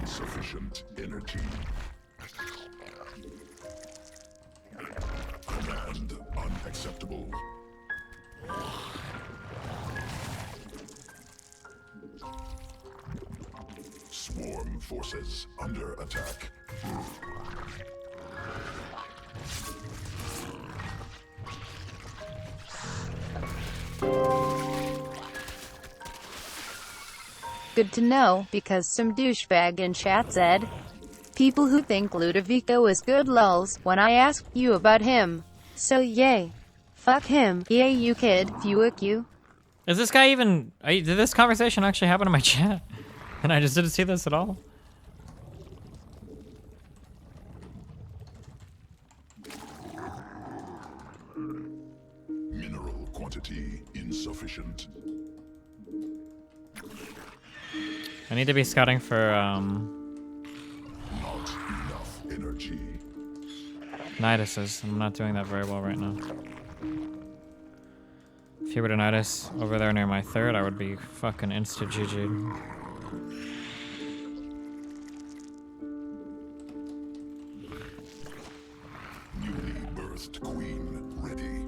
Insufficient energy. Command unacceptable. Swarm forces under attack. Good to know, because some douchebag in chat said, People who think Ludovico is good lulz when I asked you about him. So yay. Fuck him. Yay you kid. Fuck you. Is this guy even... did this conversation actually happen in my chat? And I just didn't see this at all? Mineral quantity insufficient. I need to be scouting for, Not enough energy. Niduses. I'm not doing that very well right now. If he were to Nidus over there near my third, I would be fucking insta GG. Newly birthed queen ready.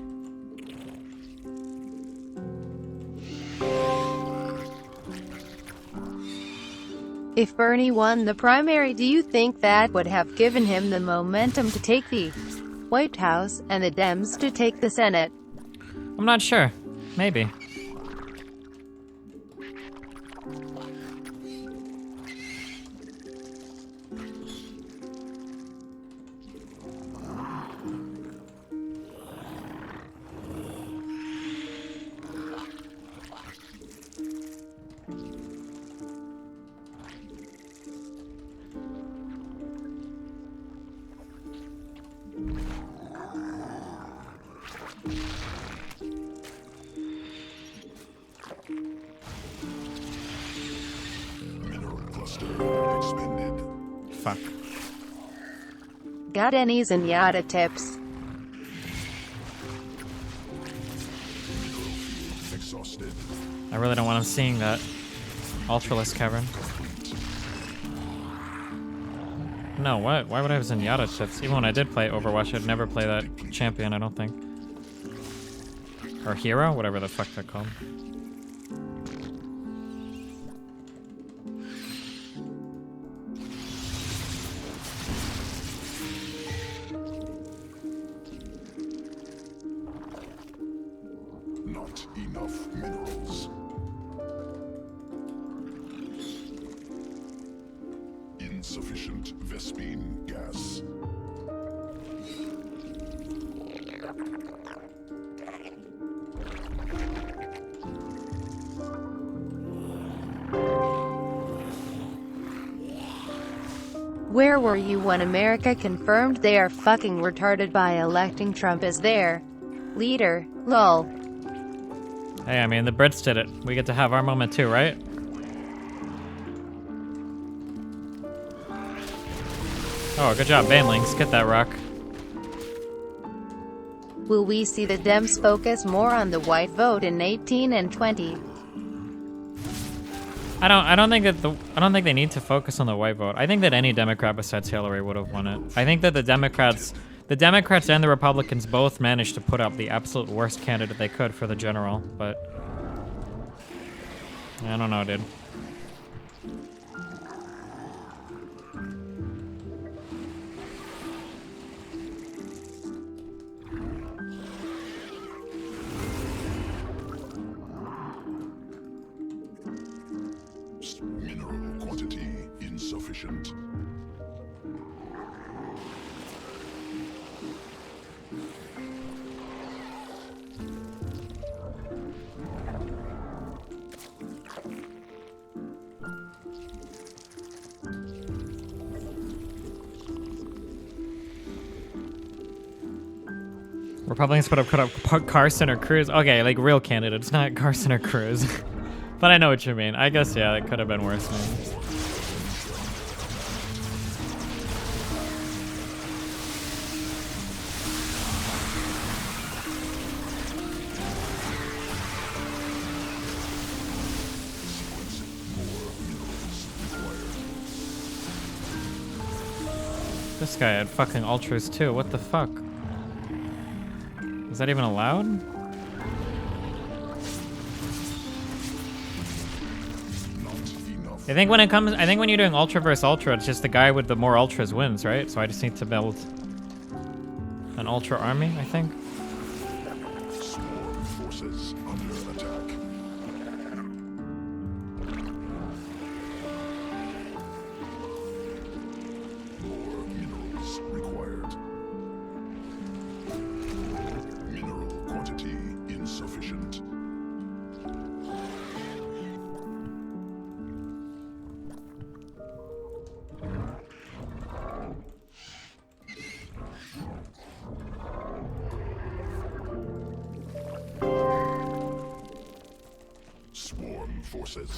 If Bernie won the primary, do you think that would have given him the momentum to take the White House and the Dems to take the Senate? I'm not sure. Maybe. Fuck. Got any Zenyatta tips? Exhausted. I really don't want him seeing that. Ultralist cavern. No, what? Why would I have Zenyatta tips? Even when I did play Overwatch, I'd never play that champion, I don't think. Or hero? Whatever the fuck they're called. Not enough minerals. Insufficient Vespine gas. Where were you when America confirmed they are fucking retarded by electing Trump as their leader? Lol. Hey, I mean, the Brits did it. We get to have our moment too, right? Oh, good job, Banelings. Get that rock. Will we see the Dems focus more on the white vote in 18 and 20? I don't think they need to focus on the white vote. I think that any Democrat besides Hillary would have won it. I think that the Democrats and the Republicans both managed to put up the absolute worst candidate they could for the general, but I don't know, dude. Mineral quantity insufficient. Republicans put up Carson or Cruz. Okay, like real candidates, not Carson or Cruz. But I know what you mean. I guess, yeah, it could have been worse, maybe. This guy had fucking ultras too. What the fuck? Is that even allowed? I think when you're doing ultra versus ultra, it's just the guy with the more ultras wins, right? So I just need to build an ultra army, I think. Sworn forces under attack.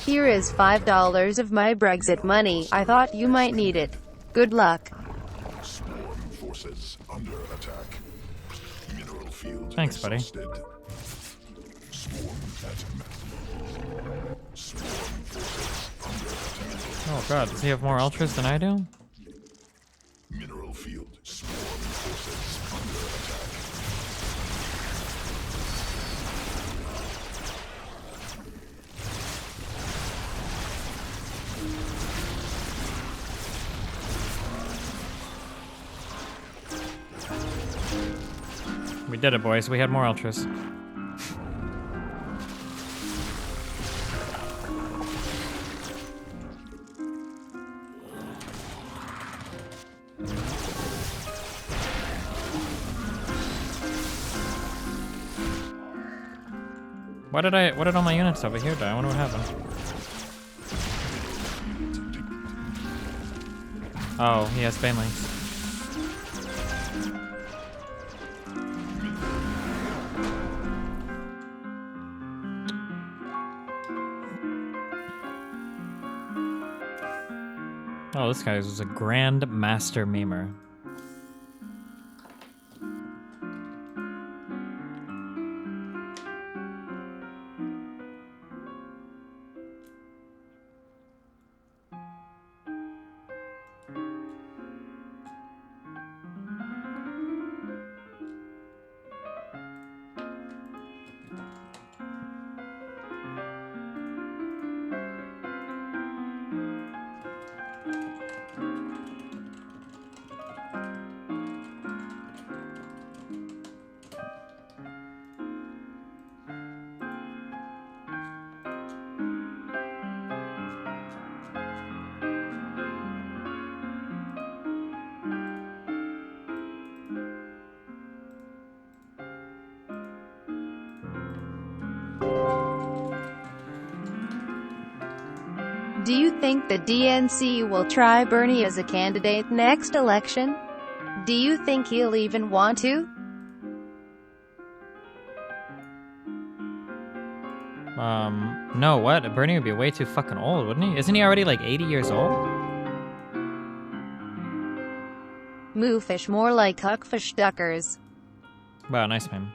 Here is $5 of my Brexit money. I thought you might need it. Good luck. Swarm forces under attack. Mineral field Thanks, buddy. exhausted. Swarm atom. Swarm forces under attack. Oh god, does he have more ultras than I do? Mineral field. Swarm forces under attack. We did it, boys. We had more ultras. What did all my units over here die? I wonder what happened. Oh, he has banelings. Oh, this guy was a Grand Master Memer. Do you think the DNC will try Bernie as a candidate next election? Do you think he'll even want to? No, what? Bernie would be way too fucking old, wouldn't he? Isn't he already like 80 years old? Moofish, more like Huckfish Duckers. Wow, nice man.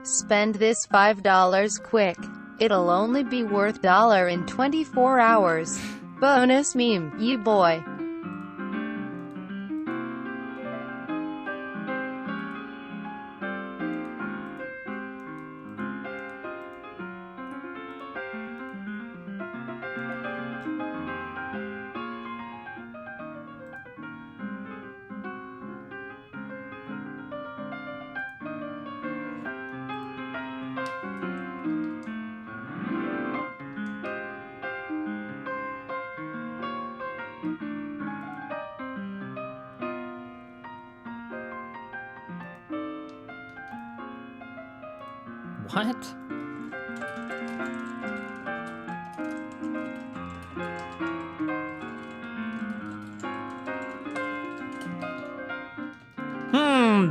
Spend this $5 quick. It'll only be worth $1 in 24 hours. Bonus meme, you boy. What?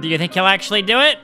Do you think he'll actually do it?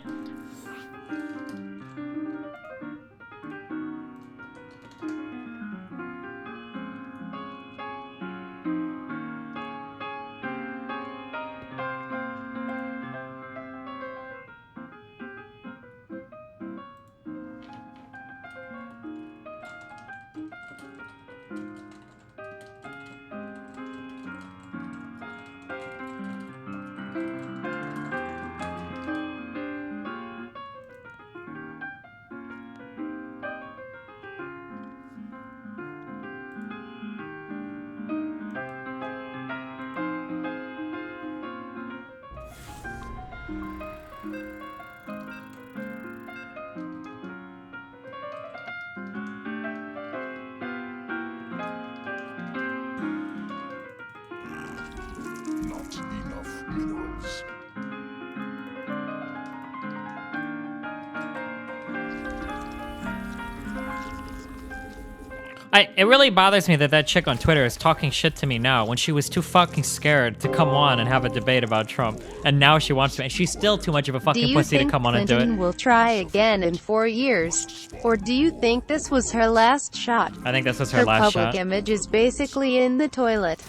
It really bothers me that that chick on Twitter is talking shit to me now when she was too fucking scared to come on and have a debate about Trump, and now she wants to. And she's still too much of a fucking pussy to come on and do it. Do you think Clinton will try again in 4 years, or do you think this was her last shot? I think this was her last shot. Her public image is basically in the toilet.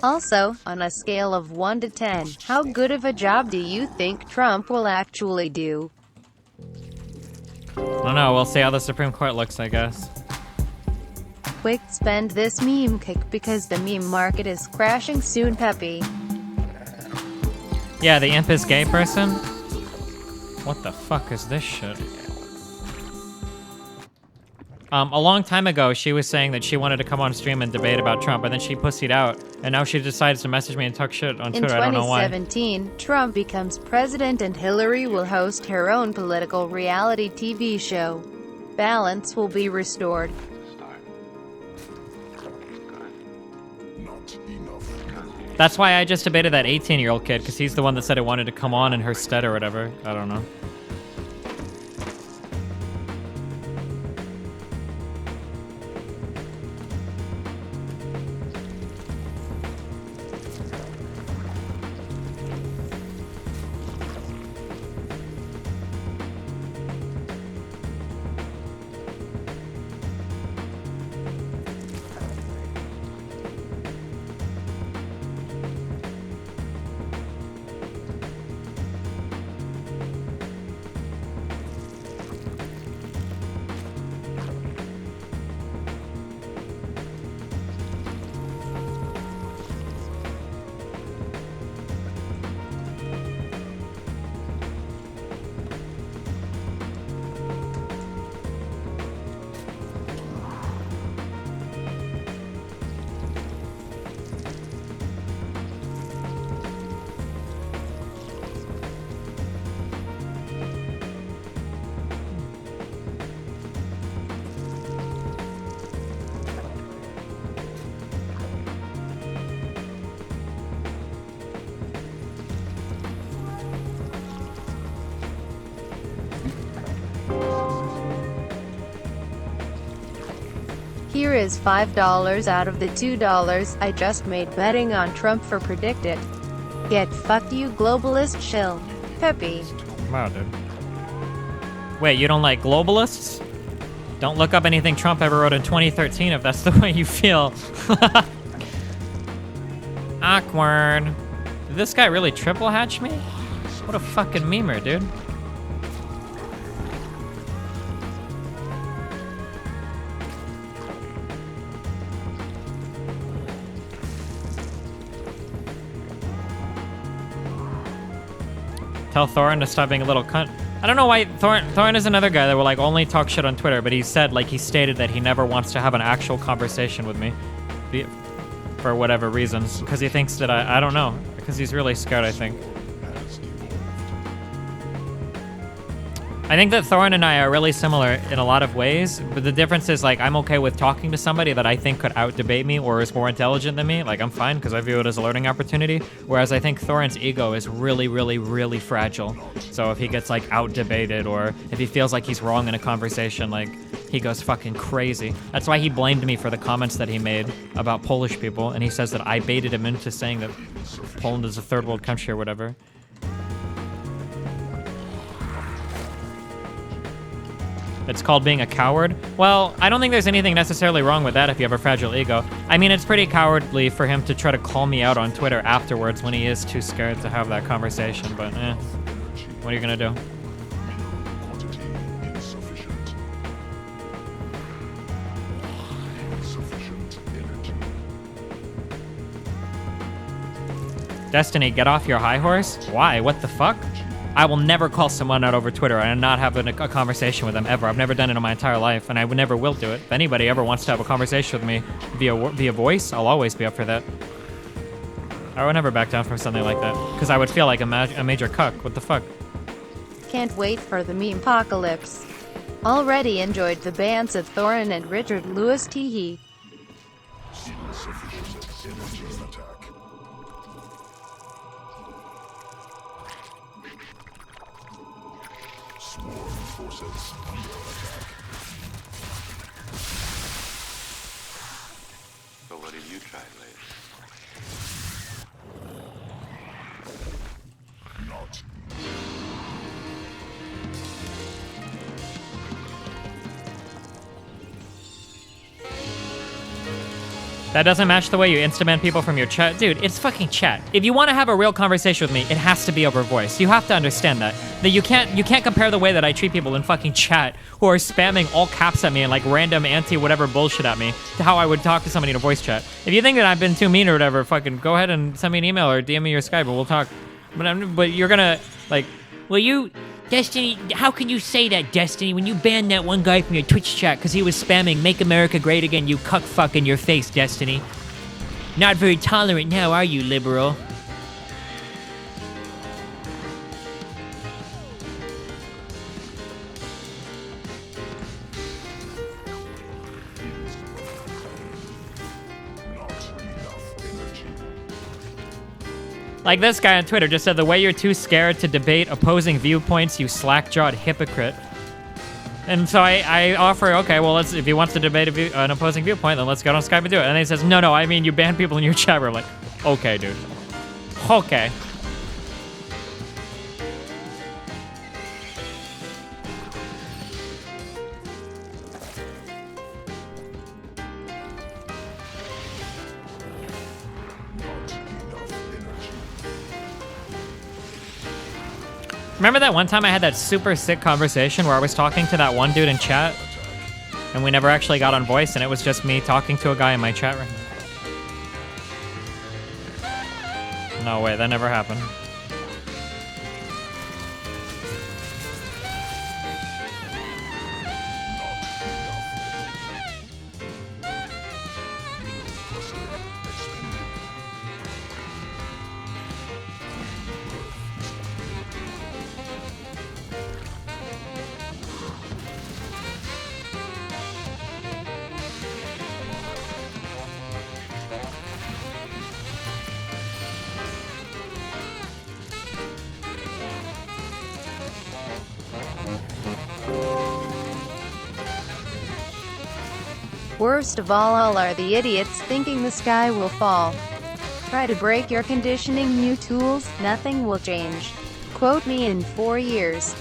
Also, on a scale of 1 to 10, how good of a job do you think Trump will actually do? I don't know. We'll see how the Supreme Court looks, I guess. Quick spend this meme kick because the meme market is crashing soon, Peppy. Yeah, the imp is gay person? What the fuck is this shit? A long time ago, she was saying that she wanted to come on stream and debate about Trump, and then she pussied out, and now she decides to message me and talk shit on Twitter. I don't know why. In 2017, Trump becomes president and Hillary will host her own political reality TV show. Balance will be restored. That's why I just debated that 18-year-old kid, because he's the one that said he wanted to come on in her stead or whatever. I don't know. Here is $5 out of the $2 I just made betting on Trump for predicted. Get fucked, you globalist shill. Peppy. Wow, dude. Wait, you don't like globalists? Don't look up anything Trump ever wrote in 2013 if that's the way you feel. Awkward. Did this guy really triple hatch me? What a fucking memer, dude. Tell Thorin to stop being a little cunt. I don't know why Thorin is another guy that will like only talk shit on Twitter, but he said, like, he stated that he never wants to have an actual conversation with me for whatever reasons, because he thinks that I don't know, because he's really scared, I think. I think that Thorin and I are really similar in a lot of ways, but the difference is, like, I'm okay with talking to somebody that I think could out-debate me or is more intelligent than me. Like, I'm fine, because I view it as a learning opportunity. Whereas I think Thorin's ego is really, really, really fragile. So if he gets, like, out-debated, or if he feels like he's wrong in a conversation, like, he goes fucking crazy. That's why he blamed me for the comments that he made about Polish people, and he says that I baited him into saying that Poland is a third world country or whatever. It's called being a coward. Well, I don't think there's anything necessarily wrong with that if you have a fragile ego. I mean, it's pretty cowardly for him to try to call me out on Twitter afterwards when he is too scared to have that conversation, but what are you gonna do? Destiny, get off your high horse? Why? What the fuck? I will never call someone out over Twitter and not have a conversation with them ever. I've never done it in my entire life, and I never will do it. If anybody ever wants to have a conversation with me via voice, I'll always be up for that. I would never back down from something like that, because I would feel like a major cuck. What the fuck? Can't wait for the meme apocalypse. Already enjoyed the bands of Thorin and Richard Lewis Teehee. Not. That doesn't match the way you insta-ban people from your chat. Dude, it's fucking chat. If you want to have a real conversation with me, it has to be over voice. You have to understand that. That you can't compare the way that I treat people in fucking chat who are spamming all caps at me and like random anti-whatever bullshit at me to how I would talk to somebody in a voice chat. If you think that I've been too mean or whatever, fucking go ahead and send me an email or DM me your Skype and we'll talk. But you're gonna, like... Well, you... Destiny, how can you say that, Destiny, when you banned that one guy from your Twitch chat because he was spamming Make America Great Again, you cuckfuck in your face, Destiny? Not very tolerant now, are you, liberal? Like this guy on Twitter just said, the way you're too scared to debate opposing viewpoints, you slack-jawed hypocrite. And so I offer, okay, well, if he wants to debate an opposing viewpoint, then let's go on Skype and do it. And then he says, no, I mean, you ban people in your chat room. Like, okay, dude. Okay. Remember that one time I had that super sick conversation where I was talking to that one dude in chat and we never actually got on voice and it was just me talking to a guy in my chat room? No way, that never happened. Worst of all are the idiots thinking the sky will fall. Try to break your conditioning, new tools, nothing will change. Quote me in 4 years.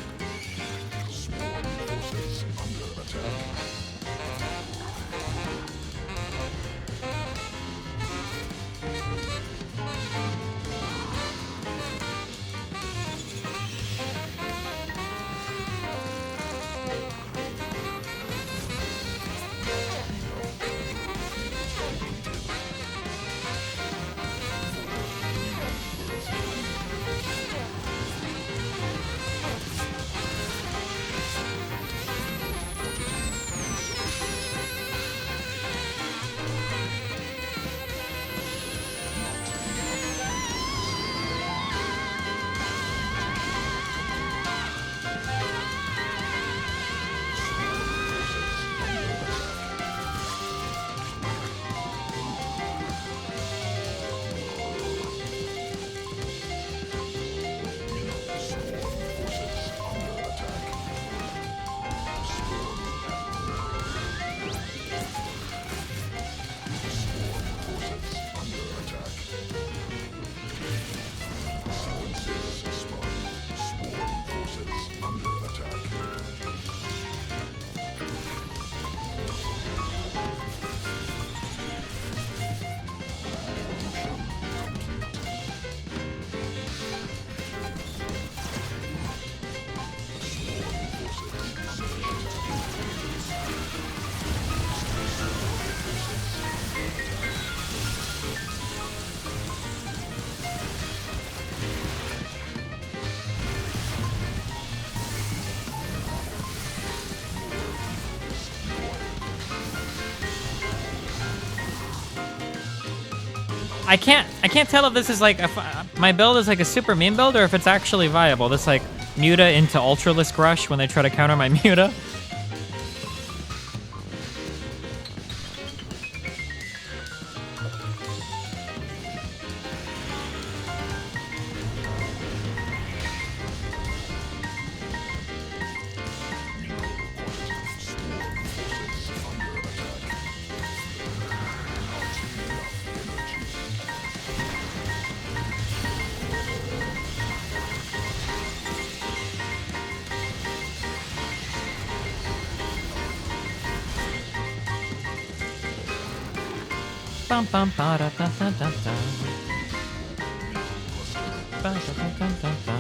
I can't tell if this is like my build is like a super meme build or if it's actually viable. This like Muta into Ultralisk Rush when they try to counter my Muta. bum bum ba da da da da da. Ba da da da da da.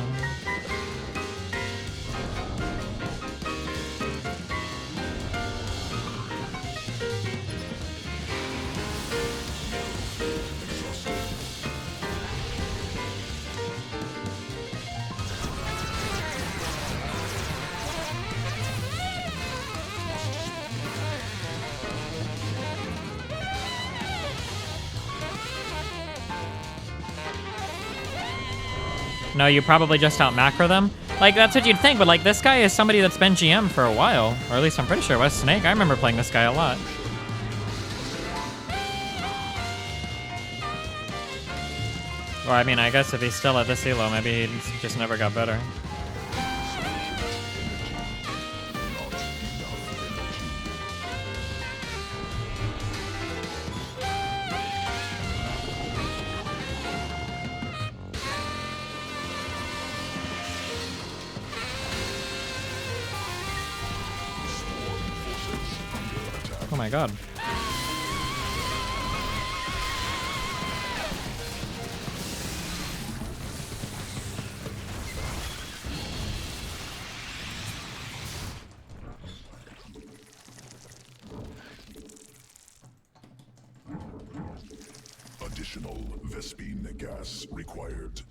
No, you probably just out macro them. Like, that's what you'd think, but like, this guy is somebody that's been GM for a while. Or at least I'm pretty sure it was Snake. I remember playing this guy a lot. Or I mean, I guess if he's still at this elo, maybe he just never got better. Oh my god. Additional Vespine gas required.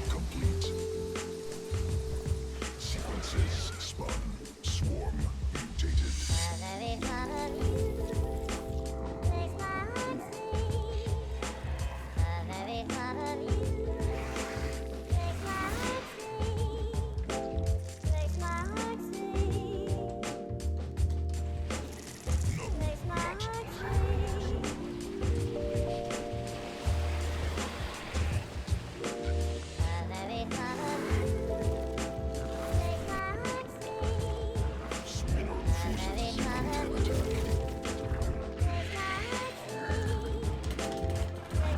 Complete. Sequences spun. Swarm mutated.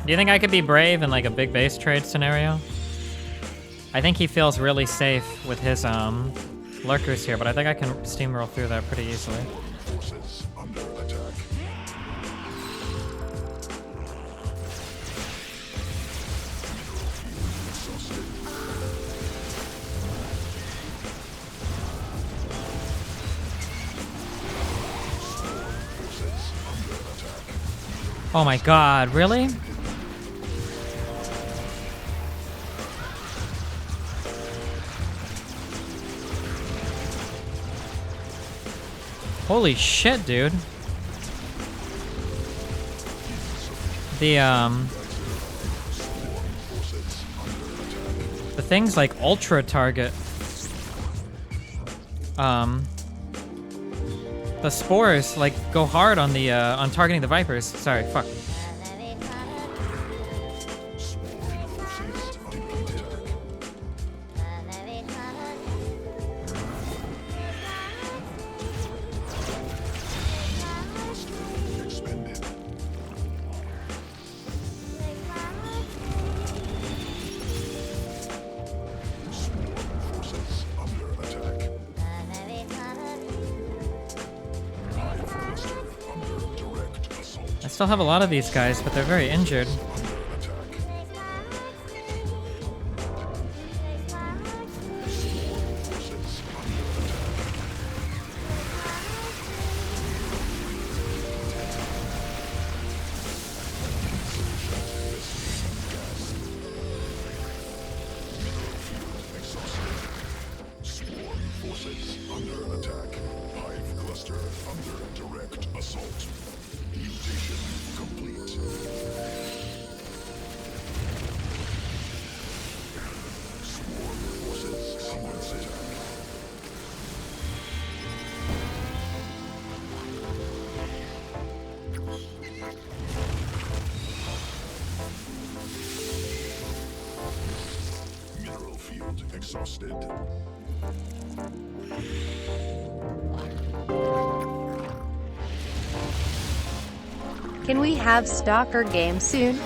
Do you think I could be brave in like a big base trade scenario? I think he feels really safe with his lurkers here, but I think I can steamroll through that pretty easily. Forces under attack. Oh my god, really? Holy shit, dude. The thing's like ultra target. The spores like go hard on the on targeting the Vipers. Sorry, fuck. Still have a lot of these guys, but they're very injured. Exhausted. Can we have Stalker game soon?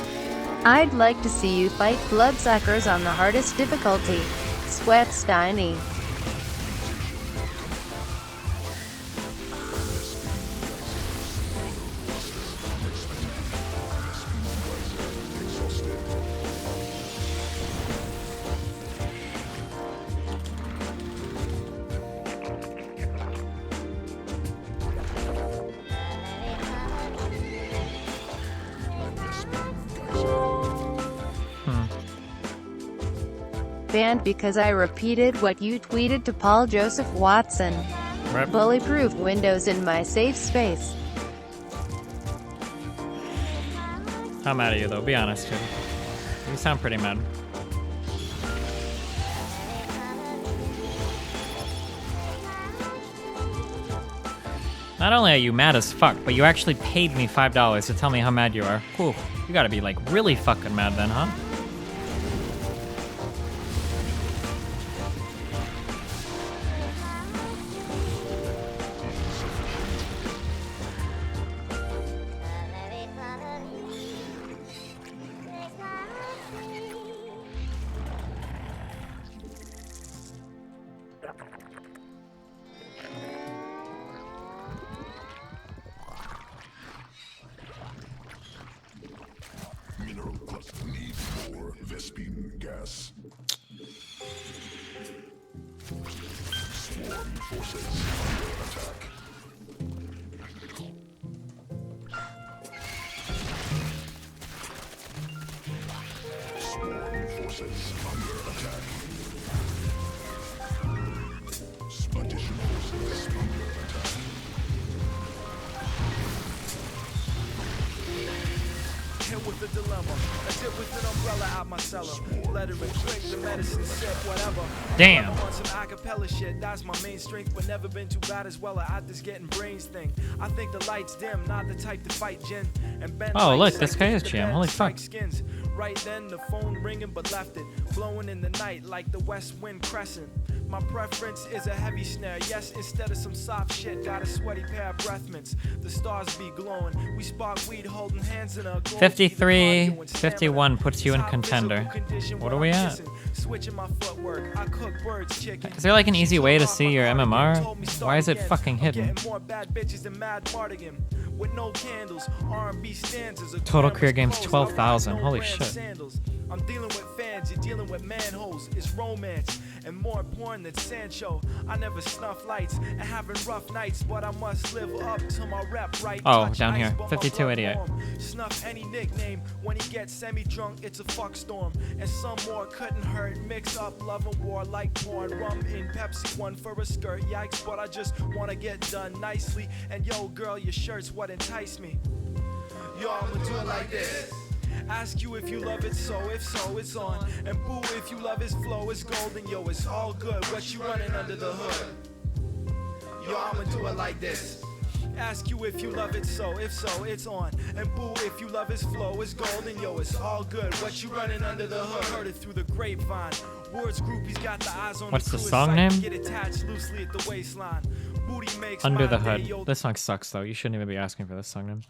I'd like to see you fight bloodsuckers on the hardest difficulty. Sweat Steiny. banned because I repeated what you tweeted to Paul Joseph Watson. Rip. Bulletproof windows in my safe space. How mad are you though? Be honest, dude. You sound pretty mad. Not only are you mad as fuck, but you actually paid me $5 to tell me how mad you are. Whew, you gotta be like really fucking mad then, huh? Mineral cluster needs more Vespine gas. Swarm forces under attack. Swarm forces under attack. Additional forces under attack. Hit with the dilemma. I dip with an umbrella out my cellar. Let it drink the medicine, sip, whatever. Damn. I'm on some acapella shit. That's my main strength, but never been too bad as well at this getting brains thing. I think the lights dim, not the type to fight gin. And bend Oh, like look, this guy is Jam. Holy fuck. skins. Right then, the phone ringing, but left it blowing in the night like the west wind crescent. My preference is a heavy snare. Yes, instead of some soft shit, got a sweaty pair of breath mints. The stars be glowing. We spark weed, holding hands in a gold. 53, 51 puts you in contender. What are we at? Switching my footwork. I cook birds, chicken. Is there like an easy way to see your MMR? Why is it fucking hidden? Getting more bad bitches than Mad Mardigan. With no candles, R&B stanzas. Total career games 12,000. Holy shit. Sandals. I'm dealing with fans, you're dealing with manholes. It's romance and more porn than Sancho. I never snuff lights and having rough nights, but I must live up to my rep, right? Oh, Touch down ice, here. but my 5288. blood warm. Snuff any nickname when he gets semi-drunk, it's a fuck storm. And some more couldn't hurt. Mix up love and war like porn. Rum in Pepsi, one for a skirt. Yikes, but I just wanna get done nicely. And yo, girl, your shirt's what enticed me. Yo, I'ma do it like this. Ask you if you love it, so if so, it's on. And boo, if you love his flow, it's golden. Yo, it's all good. What you running under the hood? Yo, I'ma do it like this. Ask you if you love it, so if so, it's on. And boo, if you love his flow, it's golden. Yo, it's all good. What you running under the hood? Heard it through the grapevine. Words groupies got the eyes on. What's the crew. song It's like name? Get attached loosely at the waistline. Booty makes Under the my day, Hood. yo. This song sucks though. You shouldn't even be asking for this song name.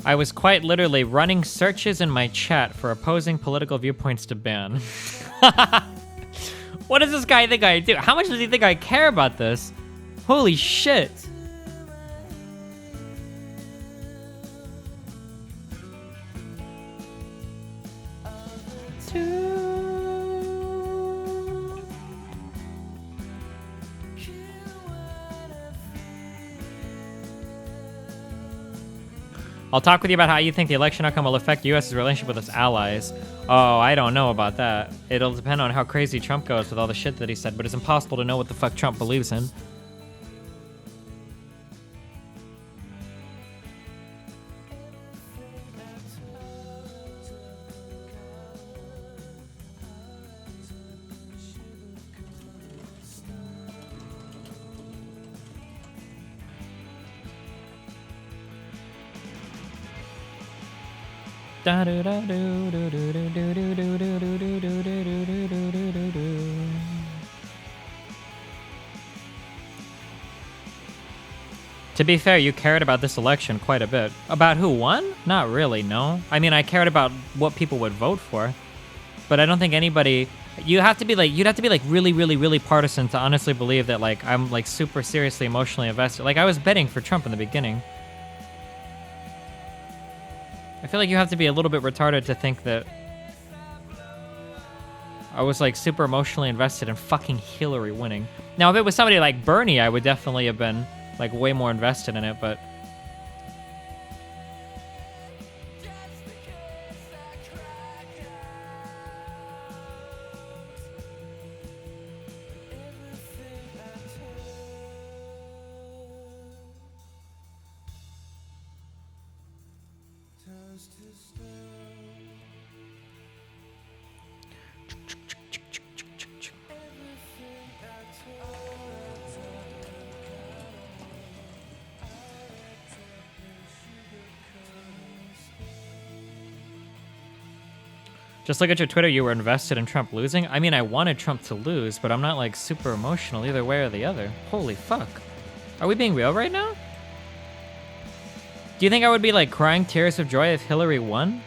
I was quite literally running searches in my chat for opposing political viewpoints to ban. What does this guy think I do? How much does he think I care about this? Holy shit. I'll talk with you about how you think the election outcome will affect the U.S.'s relationship with its allies. Oh, I don't know about that. It'll depend on how crazy Trump goes with all the shit that he said, but it's impossible to know what the fuck Trump believes in. To be fair, you cared about this election quite a bit. About who won? Not really, no. I mean, I cared about what people would vote for, but I don't think anybody. You'd have to be like really, really, really partisan to honestly believe that like I'm like super seriously emotionally invested. Like I was betting for Trump in the beginning. I feel like you have to be a little bit retarded to think that I was like super emotionally invested in fucking Hillary winning. Now, if it was somebody like Bernie, I would definitely have been like way more invested in it, but just look at your Twitter, you were invested in Trump losing. I mean, I wanted Trump to lose, but I'm not like super emotional either way or the other. Holy fuck. Are we being real right now? Do you think I would be like crying tears of joy if Hillary won?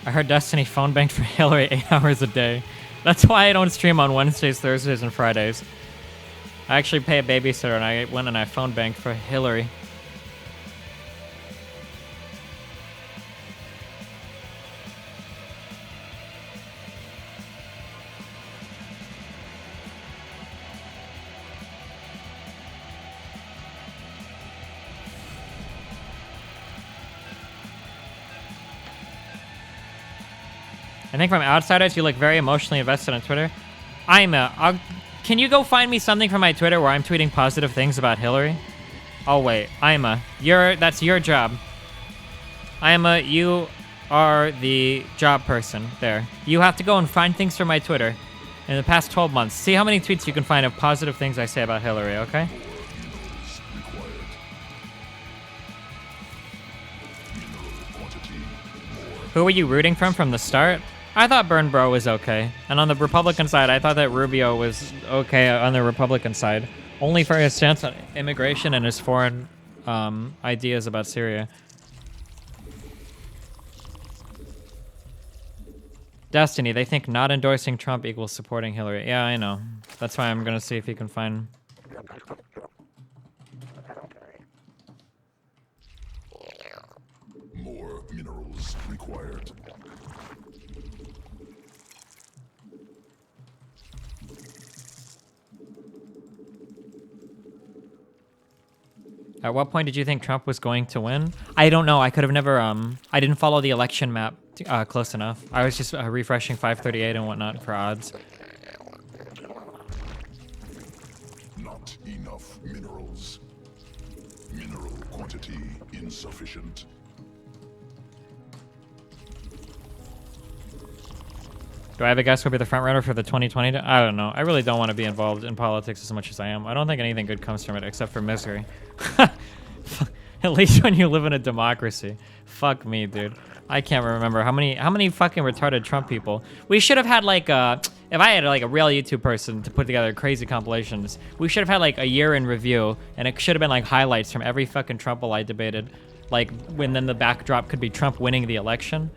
I heard Destiny phone banked for Hillary 8 hours a day. That's why I don't stream on Wednesdays, Thursdays, and Fridays. I actually pay a babysitter, and I went and I phone banked for Hillary. I think from outsiders, you look very emotionally invested on Twitter. Can you go find me something from my Twitter where I'm tweeting positive things about Hillary? Oh wait, that's your job. You are the job person there. You have to go and find things from my Twitter in the past 12 months. See how many tweets you can find of positive things I say about Hillary, okay? Who were you rooting from the start? I thought Burn Bro was okay. And on the Republican side, I thought that Rubio was okay on the Republican side. Only for his stance on immigration and his foreign ideas about Syria. Destiny, they think not endorsing Trump equals supporting Hillary. Yeah, I know. That's why I'm gonna see if he can find... More minerals required. At what point did you think Trump was going to win? I don't know. I could have never, I didn't follow the election map close enough. I was just refreshing 538 and whatnot for odds. Not enough minerals. Mineral quantity insufficient. Do I have a guess who'll be the front runner for the 2020? I don't know. I really don't want to be involved in politics as much as I am. I don't think anything good comes from it except for misery. At least when you live in a democracy. Fuck me, dude. I can't remember how many fucking retarded Trump people. We should have had like if I had like a real YouTube person to put together crazy compilations, we should have had like a year in review, and it should have been like highlights from every fucking Trumple I debated. Like when then the backdrop could be Trump winning the election.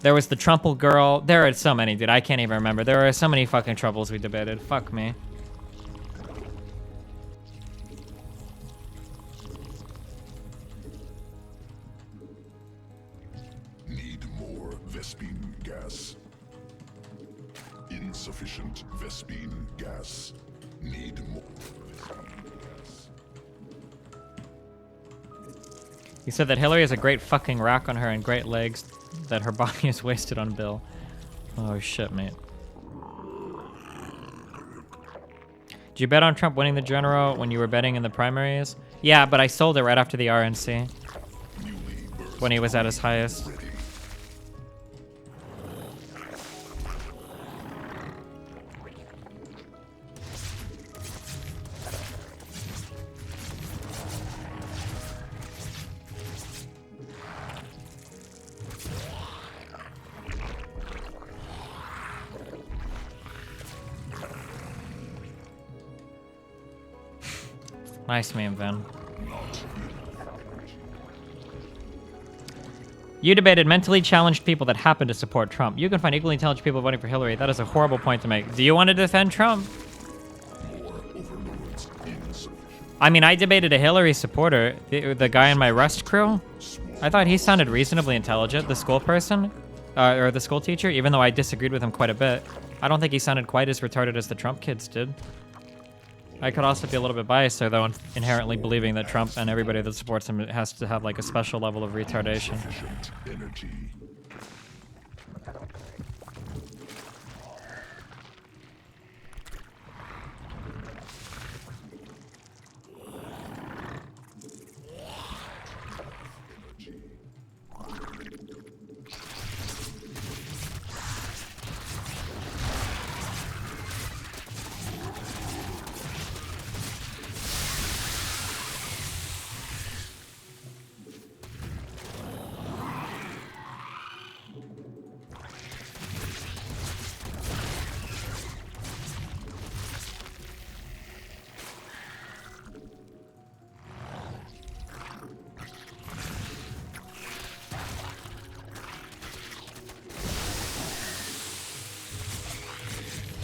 There was the Trumple girl. There are so many, dude. I can't even remember. There are so many fucking Trumples we debated. Fuck me. Need more Vespine gas. Insufficient Vespine gas. Need more Vespine gas. He said that Hillary has a great fucking rock on her and great legs, that her body is wasted on Bill. Oh shit, mate. Did you bet on Trump winning the general when you were betting in the primaries? Yeah, but I sold it right after the RNC. When he was at his highest. Nice meme, Vin. You debated mentally challenged people that happen to support Trump. You can find equally intelligent people voting for Hillary. That is a horrible point to make. Do you want to defend Trump? I mean, I debated a Hillary supporter, the guy in my Rust crew. I thought he sounded reasonably intelligent, the school person, or the school teacher, even though I disagreed with him quite a bit. I don't think he sounded quite as retarded as the Trump kids did. I could also be a little bit biased there, though, inherently believing that Trump and everybody that supports him has to have like a special level of retardation.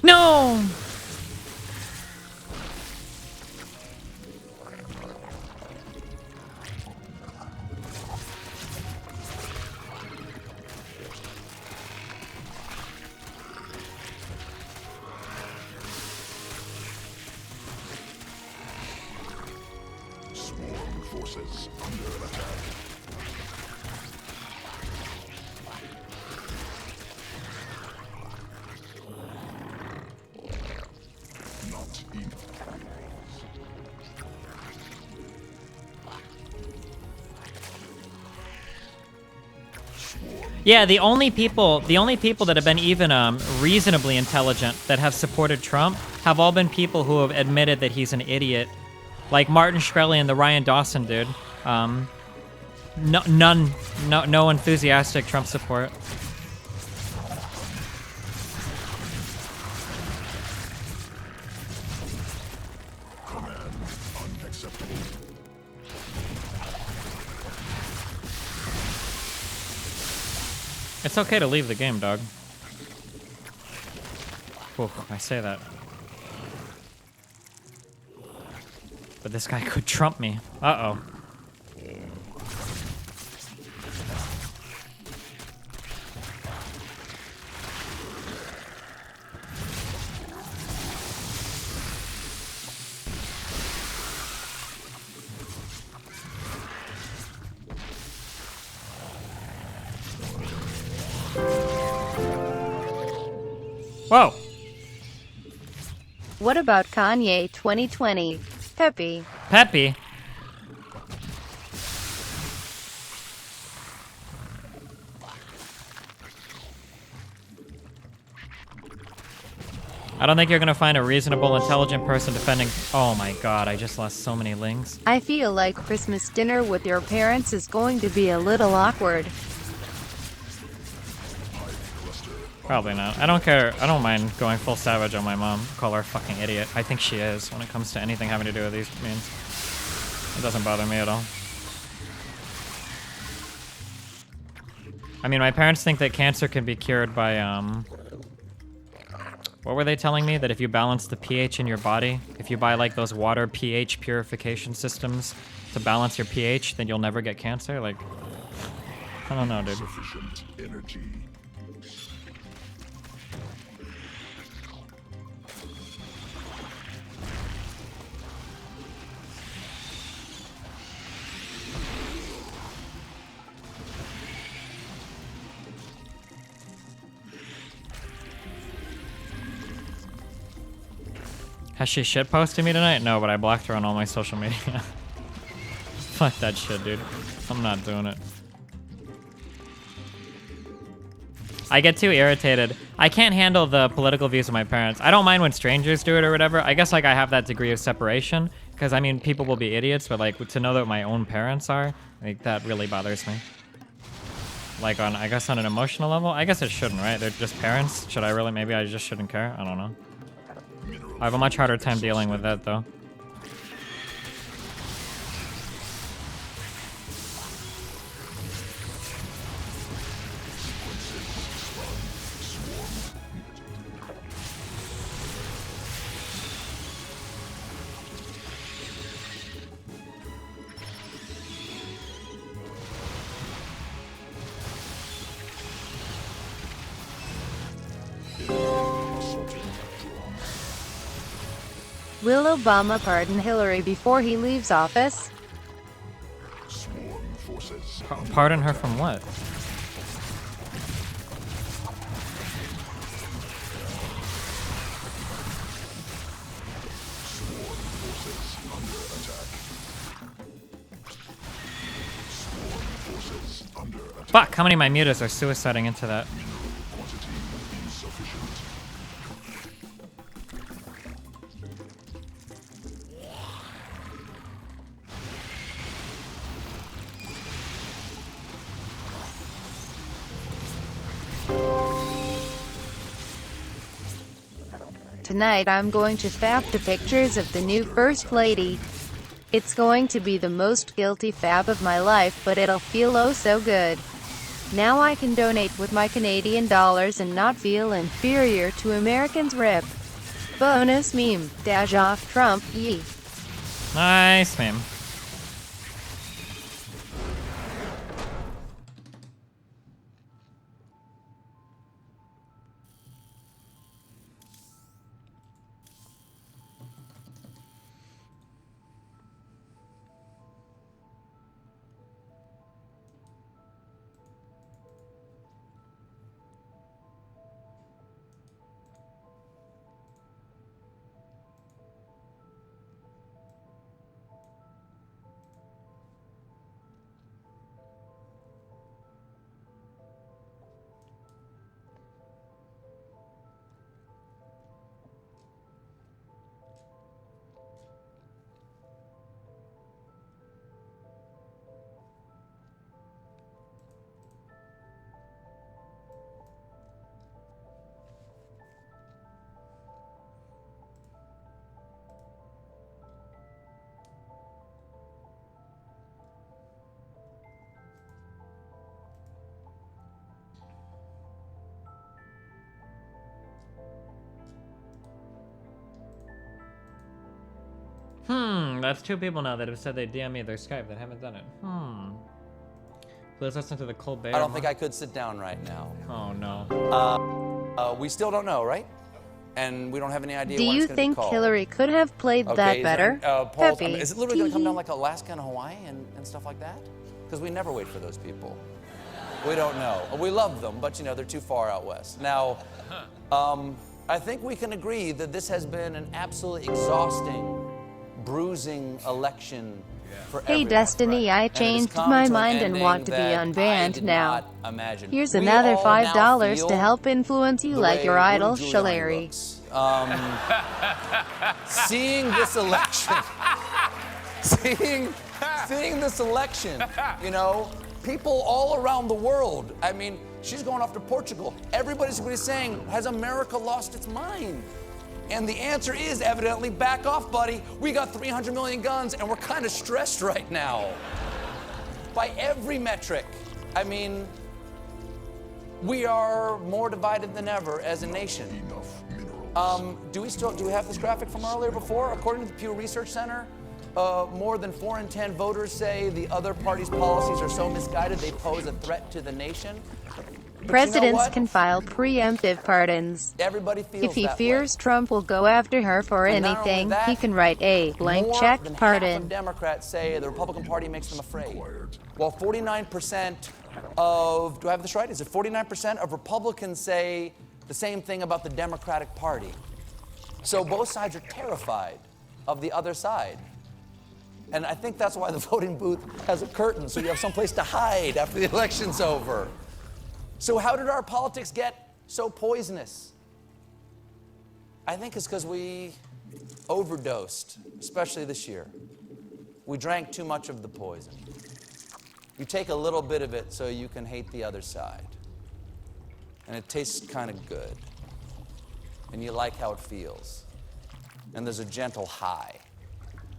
No! Swarm forces under attack. Yeah, the only people that have been even reasonably intelligent that have supported Trump have all been people who have admitted that he's an idiot, like Martin Shkreli and the Ryan Dawson dude. No enthusiastic Trump support. It's okay to leave the game, dog. Whew, I say that. But this guy could trump me. Uh-oh. Whoa. What about Kanye 2020? Peppy. Peppy? I don't think you're gonna find a reasonable, intelligent person defending... Oh my god, I just lost so many lings. I feel like Christmas dinner with your parents is going to be a little awkward. Probably not. I don't care. I don't mind going full savage on my mom. Call her a fucking idiot. I think she is when it comes to anything having to do with these memes. It doesn't bother me at all. I mean, my parents think that cancer can be cured by, what were they telling me? That if you balance the pH in your body, if you buy like those water pH purification systems to balance your pH, then you'll never get cancer? Like, I don't know, dude. Sufficient energy. Has she shitposted me tonight? No, but I blocked her on all my social media. Fuck that shit, dude. I'm not doing it. I get too irritated. I can't handle the political views of my parents. I don't mind when strangers do it or whatever. I guess like I have that degree of separation because I mean people will be idiots, but like to know that my own parents are, like that really bothers me. Like on, I guess on an emotional level, I guess it shouldn't, right? They're just parents. Should I really? Maybe I just shouldn't care. I don't know. I have a much harder time dealing with that though. Will Obama pardon Hillary before he leaves office? Sworn forces. Pardon her from what? Fuck, how many of my mutas are suiciding into that? Tonight I'm going to fap the pictures of the new First Lady. It's going to be the most guilty fap of my life, but it'll feel oh so good. Now I can donate with my Canadian dollars and not feel inferior to Americans. Rip. Bonus meme. Dash off Trump. Yee. Nice meme. That's 2 people now that have said they DM me their Skype that haven't done it. Please listen to the Colbert. I don't think I could sit down right now. Oh no. We still don't know, right? And we don't have any idea Do when you it's going to be think called. Hillary could have played that better? Polls, Peppy. is it literally going to come down like Alaska and Hawaii and stuff like that? Because we never wait for those people. We don't know. We love them, but you know, they're too far out west. Now, I think we can agree that this has been an absolutely exhausting, bruising election for Hey everyone. Destiny, I changed my mind and want to be unbanned now. Here's another $5 to help influence you like your idol, Shalary. Seeing this election, seeing this election, you know, people all around the world. I mean, she's going off to Portugal. Everybody's saying, has America lost its mind? And the answer is evidently, back off, buddy. We got 300 million guns, and we're kind of stressed right now. By every metric. I mean, we are more divided than ever as a nation. Do we have this graphic from earlier before? According to the Pew Research Center, more than 4 in 10 voters say the other party's policies are so misguided they pose a threat to the nation. But Presidents can file preemptive pardons. Everybody feels If he that fears Trump will go after her for And not only anything, that, he can write a blank more check than half pardon. of Democrats say the Republican Party makes them afraid. While 49% of, do I have this right? Is it 49% of Republicans say the same thing about the Democratic Party? So both sides are terrified of the other side. And I think that's why the voting booth has a curtain, so you have someplace to hide after the election's over. So how did our politics get so poisonous? I think it's because we overdosed, especially this year. We drank too much of the poison. You take a little bit of it so you can hate the other side. And it tastes kind of good. And you like how it feels. And there's a gentle high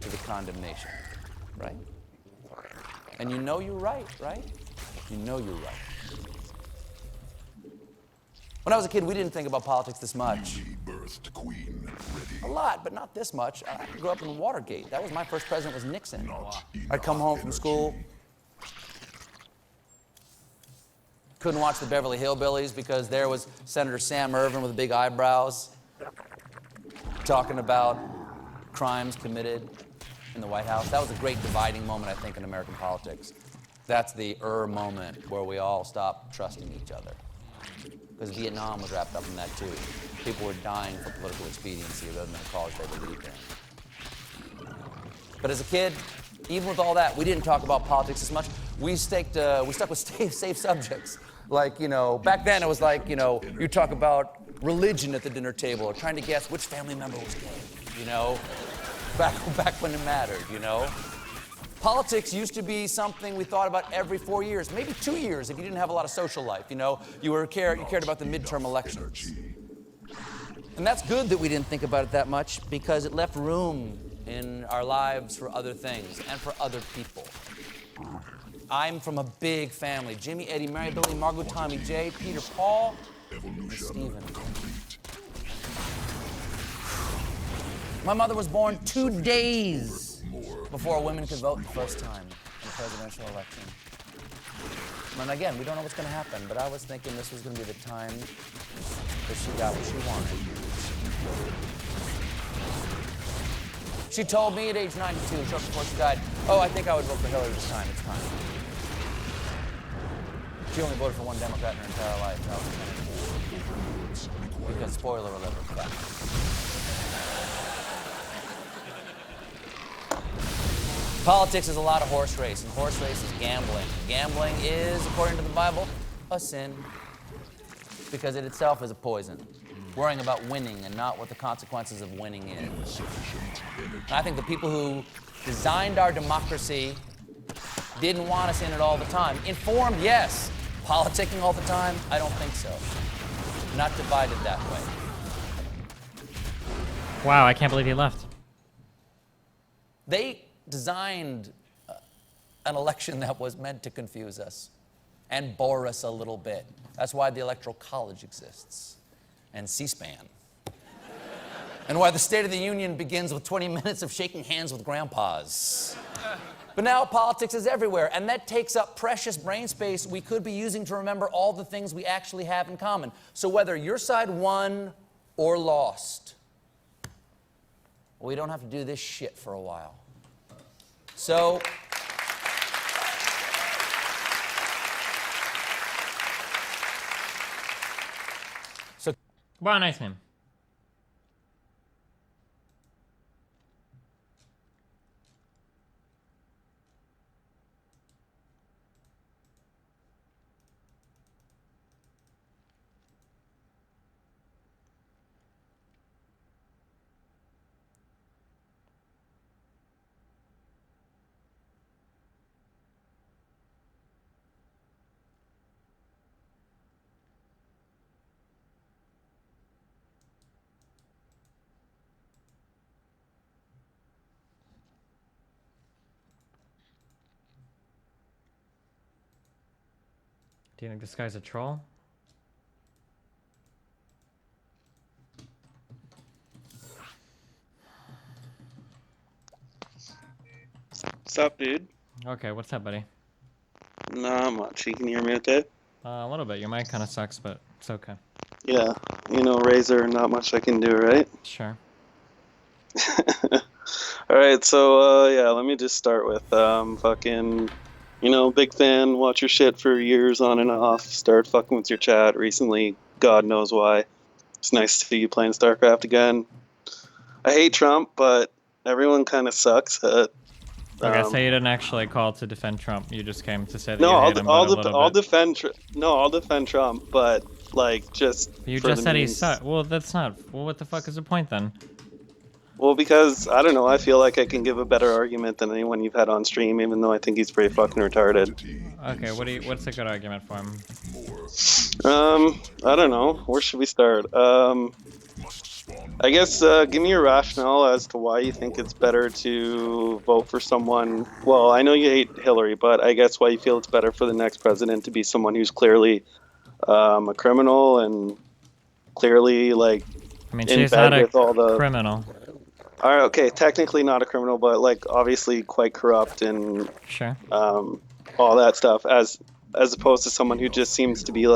to the condemnation, right? And you know you're right, right? You know you're right. When I was a kid, we didn't think about politics this much. A lot, but not this much. I grew up in Watergate. That was my first president was Nixon. I'd come home from school. Couldn't watch the Beverly Hillbillies because there was Senator Sam Ervin with the big eyebrows talking about crimes committed in the White House. That was a great dividing moment, I think, in American politics. That's the moment where we all stopped trusting each other. Because Vietnam was wrapped up in that too. People were dying for political expediency rather than the cause they believed in. But as a kid, even with all that, we didn't talk about politics as much. We stuck with safe subjects. Like, back then it was like, you talk about religion at the dinner table or trying to guess which family member was gay, back when it mattered, Politics used to be something we thought about every 4 years, maybe 2 years if you didn't have a lot of social life, you cared about the midterm elections. And that's good that we didn't think about it that much because it left room in our lives for other things and for other people. I'm from a big family. Jimmy, Eddie, Mary, Billy, Margot, Tommy, Jay, Peter, Paul, and Stephen. My mother was born 2 days before women could vote the first time in the presidential election. And again, we don't know what's going to happen, but I was thinking this was going to be the time that she got what she wanted. She told me at age 92, short before she died, oh, I think I would vote for Hillary this time. It's time. She only voted for one Democrat in her entire life. That was Kennedy. Because, spoiler alert, we're back. Politics is a lot of horse race, and horse race is gambling. Gambling is, according to the Bible, a sin. Because it itself is a poison. Worrying about winning and not what the consequences of winning is. And I think the people who designed our democracy didn't want us in it all the time. Informed, yes. Politicking all the time? I don't think so. Not divided that way. Wow, I can't believe he left. They designed an election that was meant to confuse us and bore us a little bit. That's why the Electoral College exists. And C-SPAN. And why the State of the Union begins with 20 minutes of shaking hands with grandpas. But now politics is everywhere, and that takes up precious brain space we could be using to remember all the things we actually have in common. So whether your side won or lost, we don't have to do this shit for a while. So, wow, nice name. Do you think this guy's a troll? What's up, dude? Okay, what's up, buddy? Not much. You can hear me okay? A little bit. Your mic kind of sucks, but it's okay. Yeah. Razor, not much I can do, right? Sure. Alright, so, yeah, let me just start with, fucking... big fan, watch your shit for years on and off, start fucking with your chat recently, God knows why. It's nice to see you playing StarCraft again. I hate Trump, but everyone kind of sucks at... Okay, so you didn't actually call to defend Trump, you just came to say that you hate him I'll defend Trump, but, just... You just said he sucked. Well, that's not... Well, what the fuck is the point, then? Well, because, I don't know, I feel like I can give a better argument than anyone you've had on stream, even though I think he's pretty fucking retarded. Okay, what's a good argument for him? I don't know. Where should we start? I guess, give me your rationale as to why you think it's better to vote for someone... Well, I know you hate Hillary, but I guess why you feel it's better for the next president to be someone who's clearly a criminal and clearly, I mean, she's not a criminal. All right, okay, technically not a criminal, but obviously quite corrupt and sure, all that stuff. As opposed to someone who just seems to be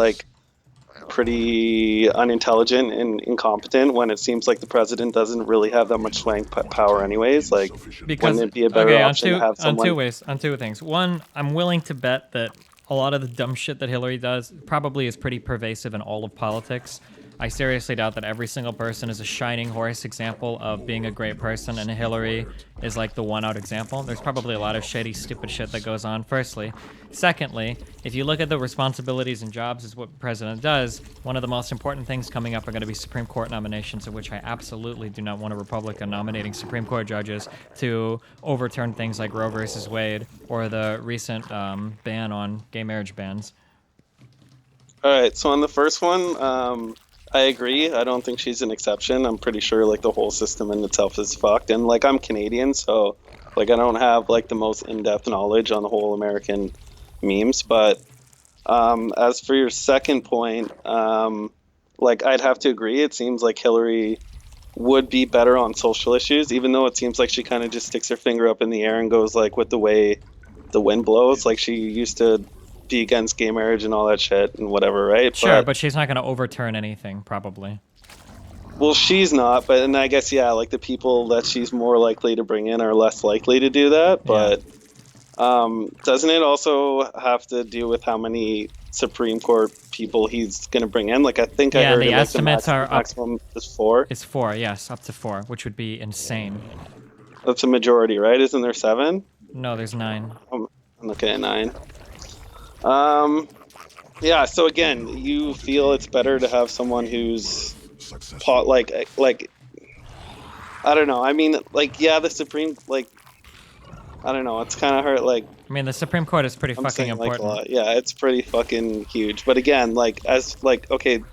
pretty unintelligent and incompetent when it seems like the president doesn't really have that much swaying power anyways. Like, Because wouldn't it be a better option to have someone... on two things. One, I'm willing to bet that a lot of the dumb shit that Hillary does probably is pretty pervasive in all of politics. I seriously doubt that every single person is a shining horse example of being a great person, and Hillary is like the one-out example. There's probably a lot of shady, stupid shit that goes on, firstly. Secondly, if you look at the responsibilities and jobs as what the president does, one of the most important things coming up are going to be Supreme Court nominations, of which I absolutely do not want a Republican nominating Supreme Court judges to overturn things like Roe versus Wade or the recent ban on gay marriage bans. All right, so on the first one, I agree. I don't think she's an exception. I'm pretty sure like the whole system in itself is fucked. And like I'm Canadian, so like I don't have like the most in-depth knowledge on the whole American memes. But as for your second point, like I'd have to agree. It seems like Hillary would be better on social issues, even though it seems like she kind of just sticks her finger up in the air and goes like with the way the wind blows. Like she used to be against gay marriage and all that shit and whatever, right? Sure, but she's not going to overturn anything, probably. Well, she's not, but and I guess yeah, like the people that she's more likely to bring in are less likely to do that. But doesn't it also have to do with how many Supreme Court people he's going to bring in? Like I think I heard the like, estimates are maximum is 4. It's 4, yes, up to 4, which would be insane. That's a majority, right? Isn't there 7? No, there's 9. Okay, 9. Yeah, so again, you feel it's better to have someone who's like I don't know. I mean, like yeah, the Supreme like I don't know. It's kind of hard. Like I mean, the Supreme Court is pretty fucking important. Like, yeah, it's pretty fucking huge. But again, like as like okay,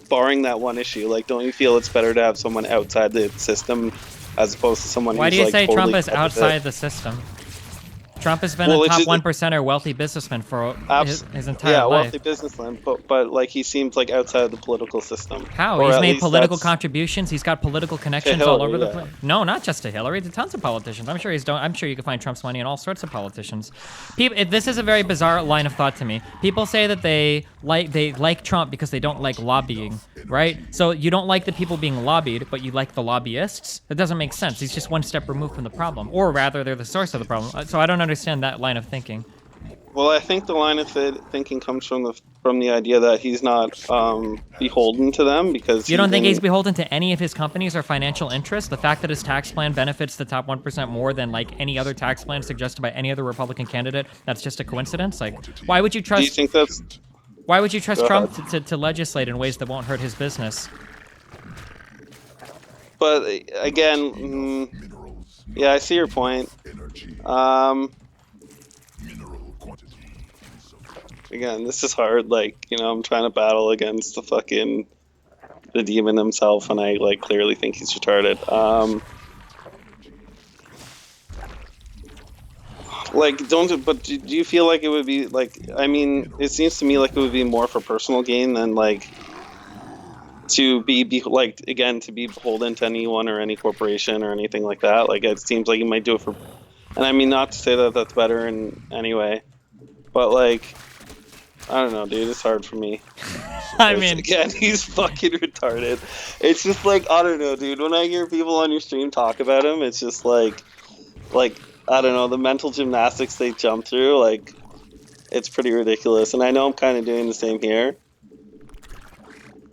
barring that one issue, like don't you feel it's better to have someone outside the system as opposed to someone? Why who's, do you like, say totally Trump is outside the system? Trump has been a top 1%er wealthy businessman for his entire life. Yeah, wealthy businessman, but like he seems like outside of the political system. How? He's made political contributions. He's got political connections Hillary, all over the place. No, not just to Hillary. To tons of politicians. I'm sure I'm sure you can find Trump's money in all sorts of politicians. This is a very bizarre line of thought to me. People say that they like Trump because they don't like lobbying, right? So you don't like the people being lobbied, but you like the lobbyists. That doesn't make sense. He's just one step removed from the problem, or rather, they're the source of the problem. So I don't understand that line of thinking. Well, I think the line of thinking comes from the idea that he's not beholden to them because you don't think he's beholden to any of his companies or financial interests. The fact that his tax plan benefits the top 1% more than like any other tax plan suggested by any other Republican candidate, that's just a coincidence. Like, why would you trust? Do you think that's? Why would you trust Trump to legislate in ways that won't hurt his business? But again, yeah, I see your point. Again, this is hard. Like, you know, I'm trying to battle against the demon himself, and I like clearly think he's retarded. But do you feel like it would be like? I mean, it seems to me like it would be more for personal gain than like to be beholden to anyone or any corporation or anything like that. Like, it seems like you might do it for, and I mean, not to say that that's better in any way, but like, I don't know, dude, it's hard for me. I mean, again, he's fucking retarded. It's just like, I don't know, dude, when I hear people on your stream talk about him, it's just like, I don't know, the mental gymnastics they jump through, like, it's pretty ridiculous. And I know I'm kind of doing the same here.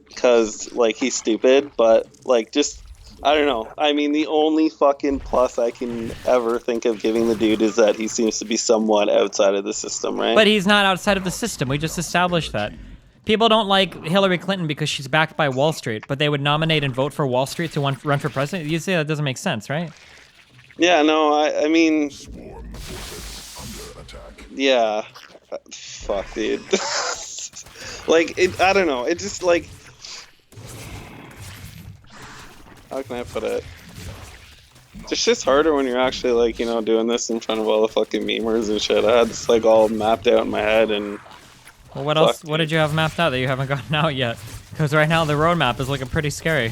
Because, like, he's stupid, but, like, just, I don't know. I mean, the only fucking plus I can ever think of giving the dude is that he seems to be somewhat outside of the system, right? But he's not outside of the system. We just established that. People don't like Hillary Clinton because she's backed by Wall Street, but they would nominate and vote for Wall Street to run for president? You say that doesn't make sense, right? Yeah, no, I mean... Yeah. Fuck, dude. Like, I don't know. It just, like... How can I put it? It's just harder when you're actually, like, you know, doing this in front of all the fucking memers and shit. I had this, like, all mapped out in my head and... Well, what else? What did you have mapped out that you haven't gotten out yet? Because right now the roadmap is looking pretty scary.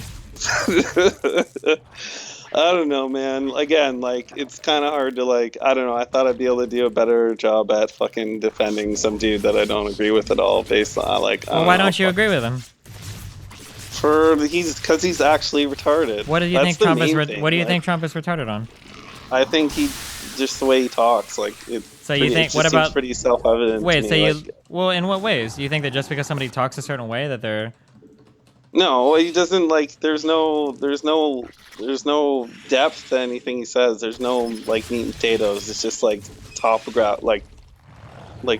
I don't know, man. Again, like, it's kind of hard to, like, I don't know. I thought I'd be able to do a better job at fucking defending some dude that I don't agree with at all based on, like, Well, why don't you agree with him? Because he's actually retarded. What do you That's think the Trump is? main thing, What do you like, think Trump is retarded on? I think just the way he talks, like So you think it what just about seems pretty self-evident. Wait, to so me, you like, well, in what ways? Do you think that just because somebody talks a certain way that they're no, he doesn't like. There's no depth to anything he says. There's no like meat and potatoes. It's just like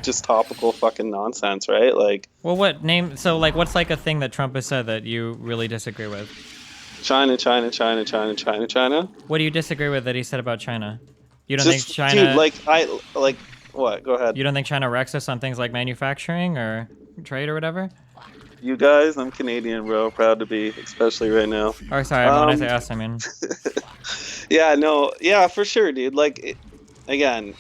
just topical fucking nonsense, right? Like well, what name? So like, what's like a thing that Trump has said that you really disagree with? China. What do you disagree with that he said about China? You don't Just, think China? Dude, what? Go ahead. You don't think China wrecks us on things like manufacturing or trade or whatever? You guys, I'm Canadian, bro. Proud to be, especially right now. Oh, sorry. When I say us, I mean. Yeah, no, yeah, for sure, dude. Like, again,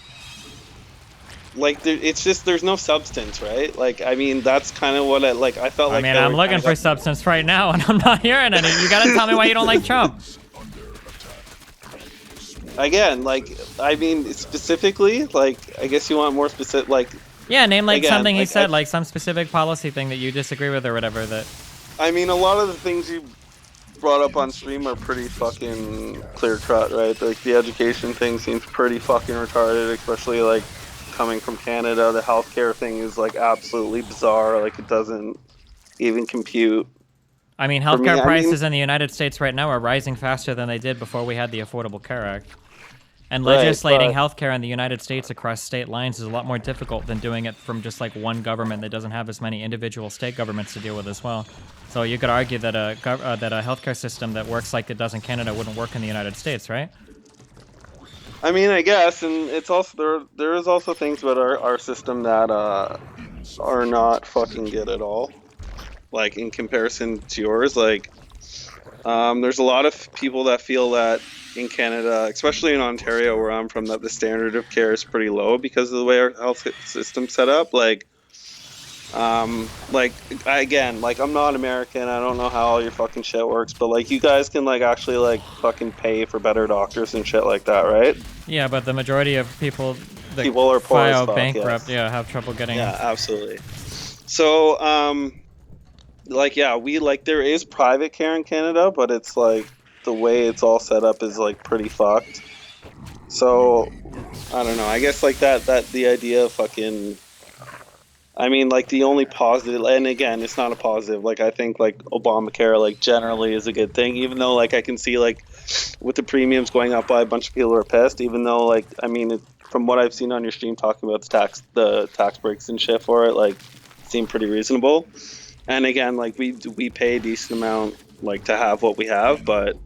like it's just there's no substance, right? Like, I mean, that's kind of what I felt like. I mean, I'm looking for substance right now, and I'm not hearing any. You gotta tell me why you don't like Trump. Again, like, I mean, specifically, like, I guess you want more specific, like. Yeah, name like again, something he like, said, like some specific policy thing that you disagree with or whatever. That. I mean, a lot of the things you brought up on stream are pretty fucking clear cut, right? Like the education thing seems pretty fucking retarded, especially like coming from Canada. The healthcare thing is like absolutely bizarre. Like it doesn't even compute. I mean, healthcare prices in the United States right now are rising faster than they did before we had the Affordable Care Act. And legislating healthcare in the United States across state lines is a lot more difficult than doing it from just like one government that doesn't have as many individual state governments to deal with as well. So you could argue that a healthcare system that works like it does in Canada wouldn't work in the United States, right? I mean, I guess, and it's also there is also things about our system that are not fucking good at all. Like in comparison to yours, like there's a lot of people that feel that in Canada, especially in Ontario where I'm from, that the standard of care is pretty low because of the way our health system's set up. Like I'm not American, I don't know how all your fucking shit works, but like you guys can like actually like fucking pay for better doctors and shit like that, right? Yeah, but the majority of people that are poor as file fuck, bankrupt, yes. have trouble getting. Yeah, absolutely. So there is private care in Canada, but it's like the way it's all set up is like pretty fucked. So I don't know. I guess like that the idea of fucking. I mean, like the only positive, and again, it's not a positive. Like I think like Obamacare like generally is a good thing, even though like I can see like with the premiums going up by a bunch of people who are pissed. Even though like I mean, from what I've seen on your stream talking about the tax breaks and shit for it, like seem pretty reasonable. And again, like we pay a decent amount like to have what we have, but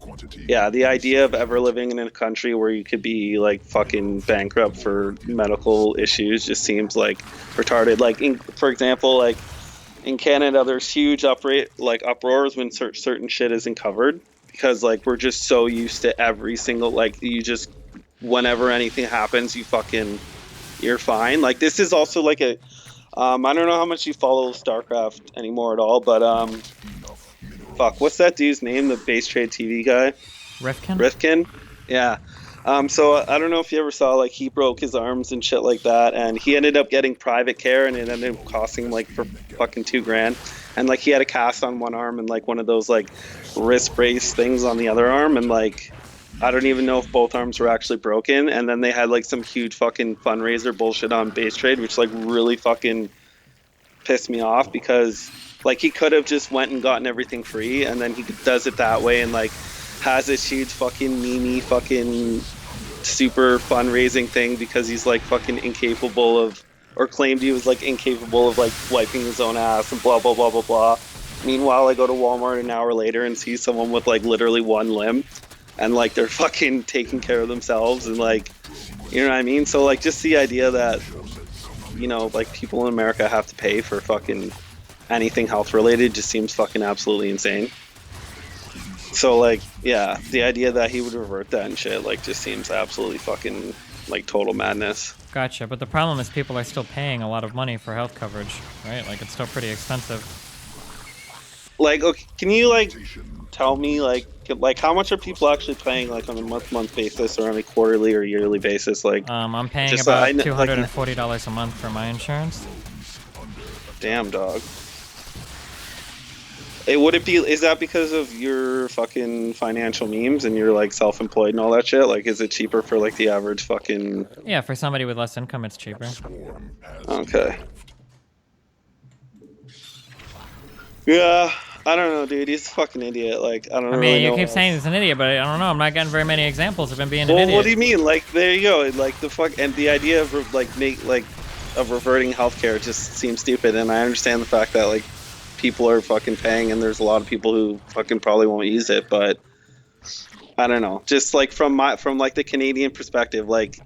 yeah, the idea of ever living in a country where you could be like fucking bankrupt for medical issues just seems like retarded. Like for example, like in Canada, there's huge uproars when certain shit isn't covered because like we're just so used to every single like you just whenever anything happens, you're fine. Like this is also like a I don't know how much you follow StarCraft anymore at all, but what's that dude's name? The base trade TV guy? Rifkin? Yeah. So I don't know if you ever saw like he broke his arms and shit like that, and he ended up getting private care, and it ended up costing like for fucking $2,000, and like he had a cast on one arm and like one of those like wrist brace things on the other arm, and like I don't even know if both arms were actually broken. And then they had like some huge fucking fundraiser bullshit on base trade, which like really fucking pissed me off because like he could have just went and gotten everything free, and then he does it that way and like has this huge fucking meme fucking super fundraising thing because he's like fucking incapable of, or claimed he was like incapable of like wiping his own ass and blah blah blah blah blah. Meanwhile, I go to Walmart an hour later and see someone with like literally one limb. And like they're fucking taking care of themselves and like, you know what I mean? So like just the idea that, you know, like people in America have to pay for fucking anything health related just seems fucking absolutely insane. So like, yeah, the idea that he would revert that and shit like just seems absolutely fucking like total madness. Gotcha, but the problem is people are still paying a lot of money for health coverage, right? Like it's still pretty expensive. Like, okay, can you like tell me like how much are people actually paying like on a month basis or on a quarterly or yearly basis? Like I'm paying about $240 a month for my insurance. Damn, dog. Would it be? Is that because of your fucking financial means and you're like self-employed and all that shit? Like, is it cheaper for like the average fucking? Yeah, for somebody with less income, it's cheaper. Okay. Yeah, I don't know, dude. He's a fucking idiot. Like, I don't I mean, really know. you keep saying he's an idiot, but I don't know. I'm not getting very many examples of him being an Well, idiot. what do you mean? Like, there you go. Like the fuck, and the idea of of reverting healthcare just seems stupid. And I understand the fact that like people are fucking paying, and there's a lot of people who fucking probably won't use it. But I don't know. Just like from like the Canadian perspective, like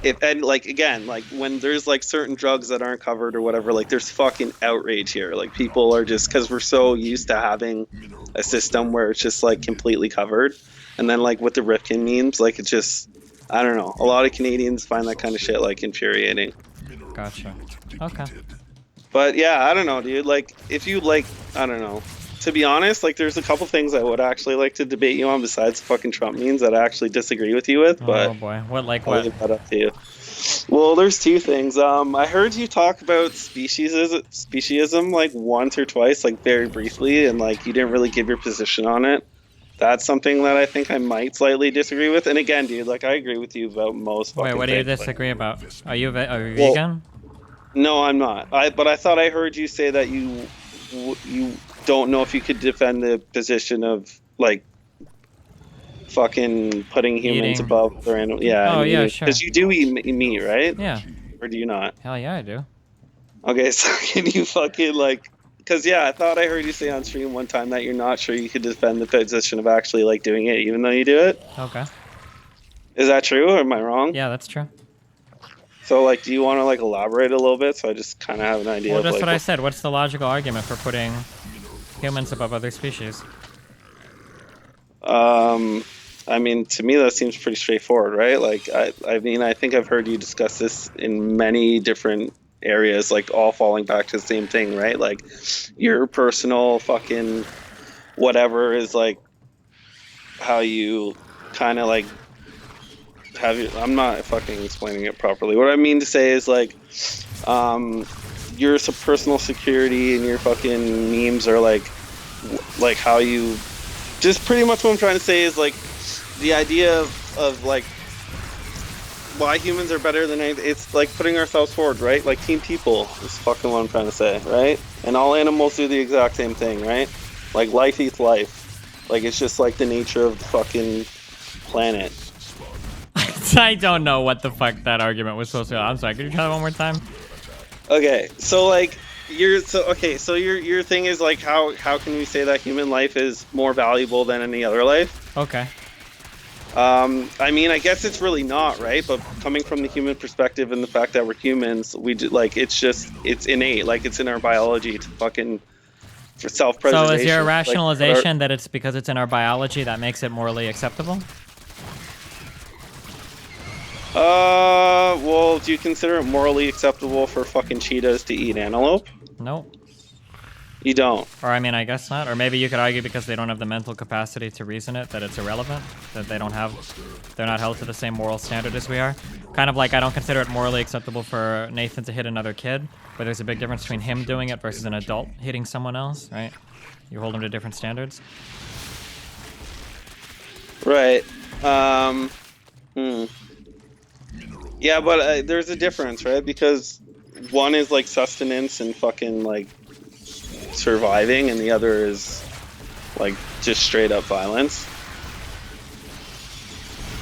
if and like again, like when there's like certain drugs that aren't covered or whatever, like there's fucking outrage here. Like people are just because we're so used to having a system where it's just like completely covered, and then like with the Rifkin memes, like it's just I don't know. A lot of Canadians find that kind of shit like infuriating. Gotcha. Okay. But yeah, I don't know, dude. Like if you like, I don't know. To be honest, like there's a couple things I would actually like to debate you on besides fucking Trump memes that I actually disagree with you with. But oh boy, what like I'll what? leave that up to you. Well, there's two things. I heard you talk about speciesism like once or twice, like very briefly, and like you didn't really give your position on it. That's something that I think I might slightly disagree with. And again, dude, like I agree with you about most. Wait, fucking what do you things. disagree about? Are you Well, vegan? No, I'm not. But I thought I heard you say that you don't know if you could defend the position of like fucking putting humans Eating. above their animal. Yeah. Oh, yeah, sure. Because you do eat meat, right? Yeah. Or do you not? Hell yeah, I do. Okay, so can you fucking like? Because yeah, I thought I heard you say on stream one time that you're not sure you could defend the position of actually like doing it, even though you do it. Okay. Is that true, or am I wrong? Yeah, that's true. So like, do you want to like elaborate a little bit so I just kind of have an idea? Well, of, that's like, what I said. What's the logical argument for putting humans above other species? I mean, to me that seems pretty straightforward, right? Like, I mean, I think I've heard you discuss this in many different areas, like all falling back to the same thing, right? Like, your personal fucking whatever is like how you kind of like have you. I'm not fucking explaining it properly. What I mean to say is like, your personal security and your fucking memes are like how you. Just pretty much what I'm trying to say is like the idea of like why humans are better than anything. It's like putting ourselves forward, right? Like team people is fucking what I'm trying to say, right? And all animals do the exact same thing, right? Like life eats life. Like it's just like the nature of the fucking planet. I don't know what the fuck that argument was supposed to be. I'm sorry, could you try that one more time? Okay, so like your thing is like how can we say that human life is more valuable than any other life? Okay. I mean, I guess it's really not, right? But coming from the human perspective and the fact that we're humans, we do, like it's innate, like it's in our biology to fucking for self-preservation. So is your like, rationalization that it's because it's in our biology that makes it morally acceptable? Well, do you consider it morally acceptable for fucking cheetahs to eat antelope? Nope. You don't. Or I mean, I guess not. Or maybe you could argue because they don't have the mental capacity to reason it, that it's irrelevant, that they're not held to the same moral standard as we are. Kind of like I don't consider it morally acceptable for Nathan to hit another kid, but there's a big difference between him doing it versus an adult hitting someone else, right? You hold them to different standards. Right. Yeah, but there's a difference, right? Because one is like sustenance and fucking like surviving, and the other is like just straight up violence.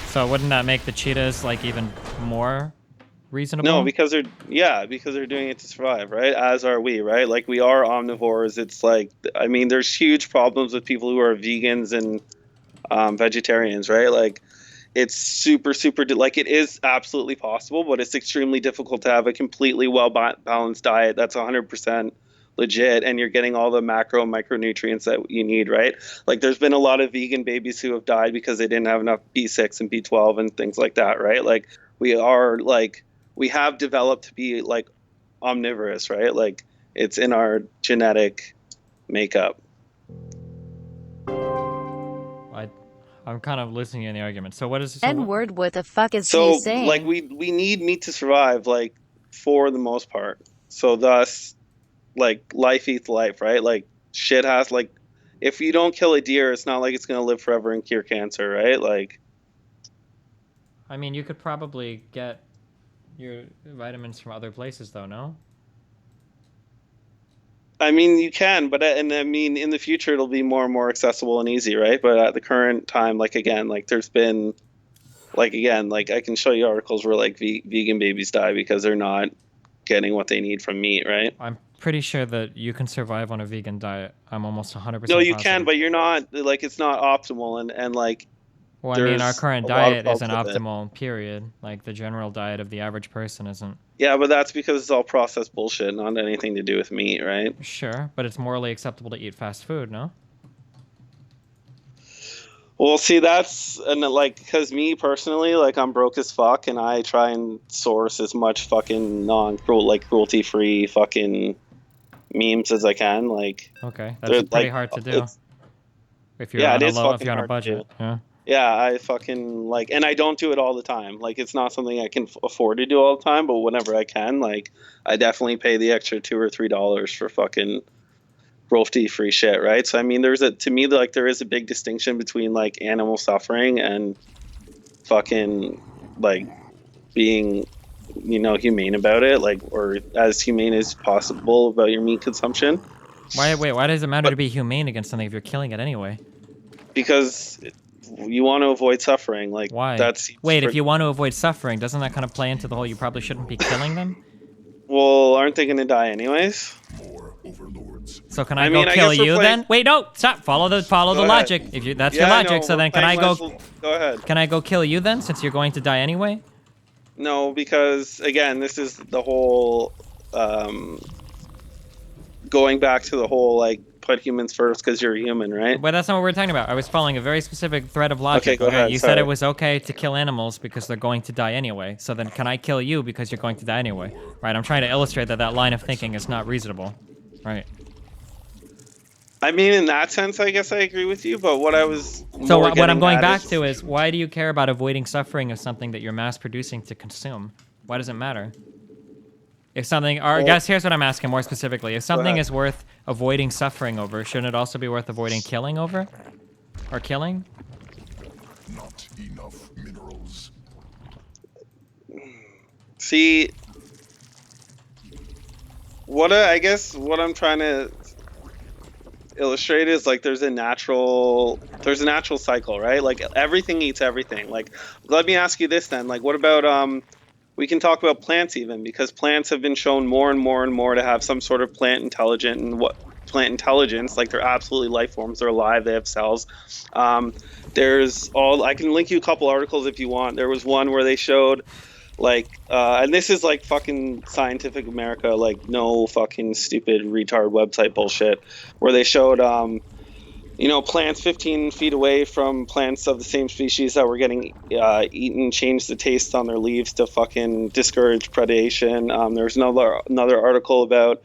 So wouldn't that make the cheetahs like even more reasonable? No, because they're doing it to survive, right? As are we, right? Like we are omnivores. It's like, I mean, there's huge problems with people who are vegans and vegetarians, right? Like it's super like it is absolutely possible, but it's extremely difficult to have a completely well balanced diet that's 100% legit and you're getting all the macro and micronutrients that you need, right? Like there's been a lot of vegan babies who have died because they didn't have enough B6 and B12 and things like that, right? Like we have developed to be like omnivorous, right? Like it's in our genetic makeup. I'm kind of listening in the argument. So what is N-word, what the fuck is so he saying? like we need meat to survive, like for the most part. So thus like life eats life, right? Like shit has like, if you don't kill a deer, it's not like it's gonna live forever and cure cancer, right? Like, I mean, you could probably get your vitamins from other places, though, no? I mean, you can, but and I mean, in the future it'll be more and more accessible and easy, right? But at the current time, like again, like there's been, like again, like I can show you articles where like vegan babies die because they're not getting what they need from meat, right? I'm pretty sure that you can survive on a vegan diet. I'm almost 100% No, you positive. can, but you're not, like, it's not optimal, and like. Well, I mean, our current a lot of diet isn't problems with it. optimal, period. Like, the general diet of the average person isn't. Yeah, but that's because it's all processed bullshit, not anything to do with meat, right? Sure, but it's morally acceptable to eat fast food, no? Well, see, that's, and like, because me personally, like, I'm broke as fuck, and I try and source as much fucking cruelty-free fucking memes as I can, like. Okay, that's pretty hard to do. If you're on a budget, yeah. Yeah, I fucking, like, and I don't do it all the time. Like, it's not something I can afford to do all the time, but whenever I can, like, I definitely pay the extra $2 or $3 for fucking cruelty-free shit, right? So, I mean, to me, like, there is a big distinction between, like, animal suffering and fucking, like, being, you know, humane about it, like, or as humane as possible about your meat consumption. Why does it matter to be humane against something if you're killing it anyway? Because you want to avoid suffering. Like, why? Wait, if you want to avoid suffering, doesn't that kind of play into the whole you probably shouldn't be killing them? Well, aren't they going to die anyways? So can I go kill you then? Wait, no, stop. Follow the logic. If you that's your logic, so then can I go? Go ahead. Can I go kill you then, since you're going to die anyway? No, because again, this is the whole going back to the whole like put humans first because you're a human, right? But that's not what we're talking about. I was following a very specific thread of logic. Okay, go ahead. You said it was okay to kill animals because they're going to die anyway. So then can I kill you because you're going to die anyway? Right, I'm trying to illustrate that line of thinking is not reasonable. Right. I mean, in that sense, I guess I agree with you, but what I was... So what I'm going back to is, why do you care about avoiding suffering of something that you're mass-producing to consume? Why does it matter? If something, or I guess here's what I'm asking more specifically. If something is worth avoiding suffering over, shouldn't it also be worth avoiding killing over? Or killing? Not enough minerals. See, I guess what I'm trying to illustrate is like there's a natural cycle, right? Like everything eats everything. Like, let me ask you this then. Like, what about we can talk about plants even, because plants have been shown more and more and more to have some sort of plant intelligence. Like, they're absolutely life forms. They're alive. They have cells. I can link you a couple articles if you want. There was one where they showed like, and this is like fucking Scientific America, like no fucking stupid retard website bullshit, where they showed plants 15 feet away from plants of the same species that were getting eaten change the taste on their leaves to fucking discourage predation. There's another article about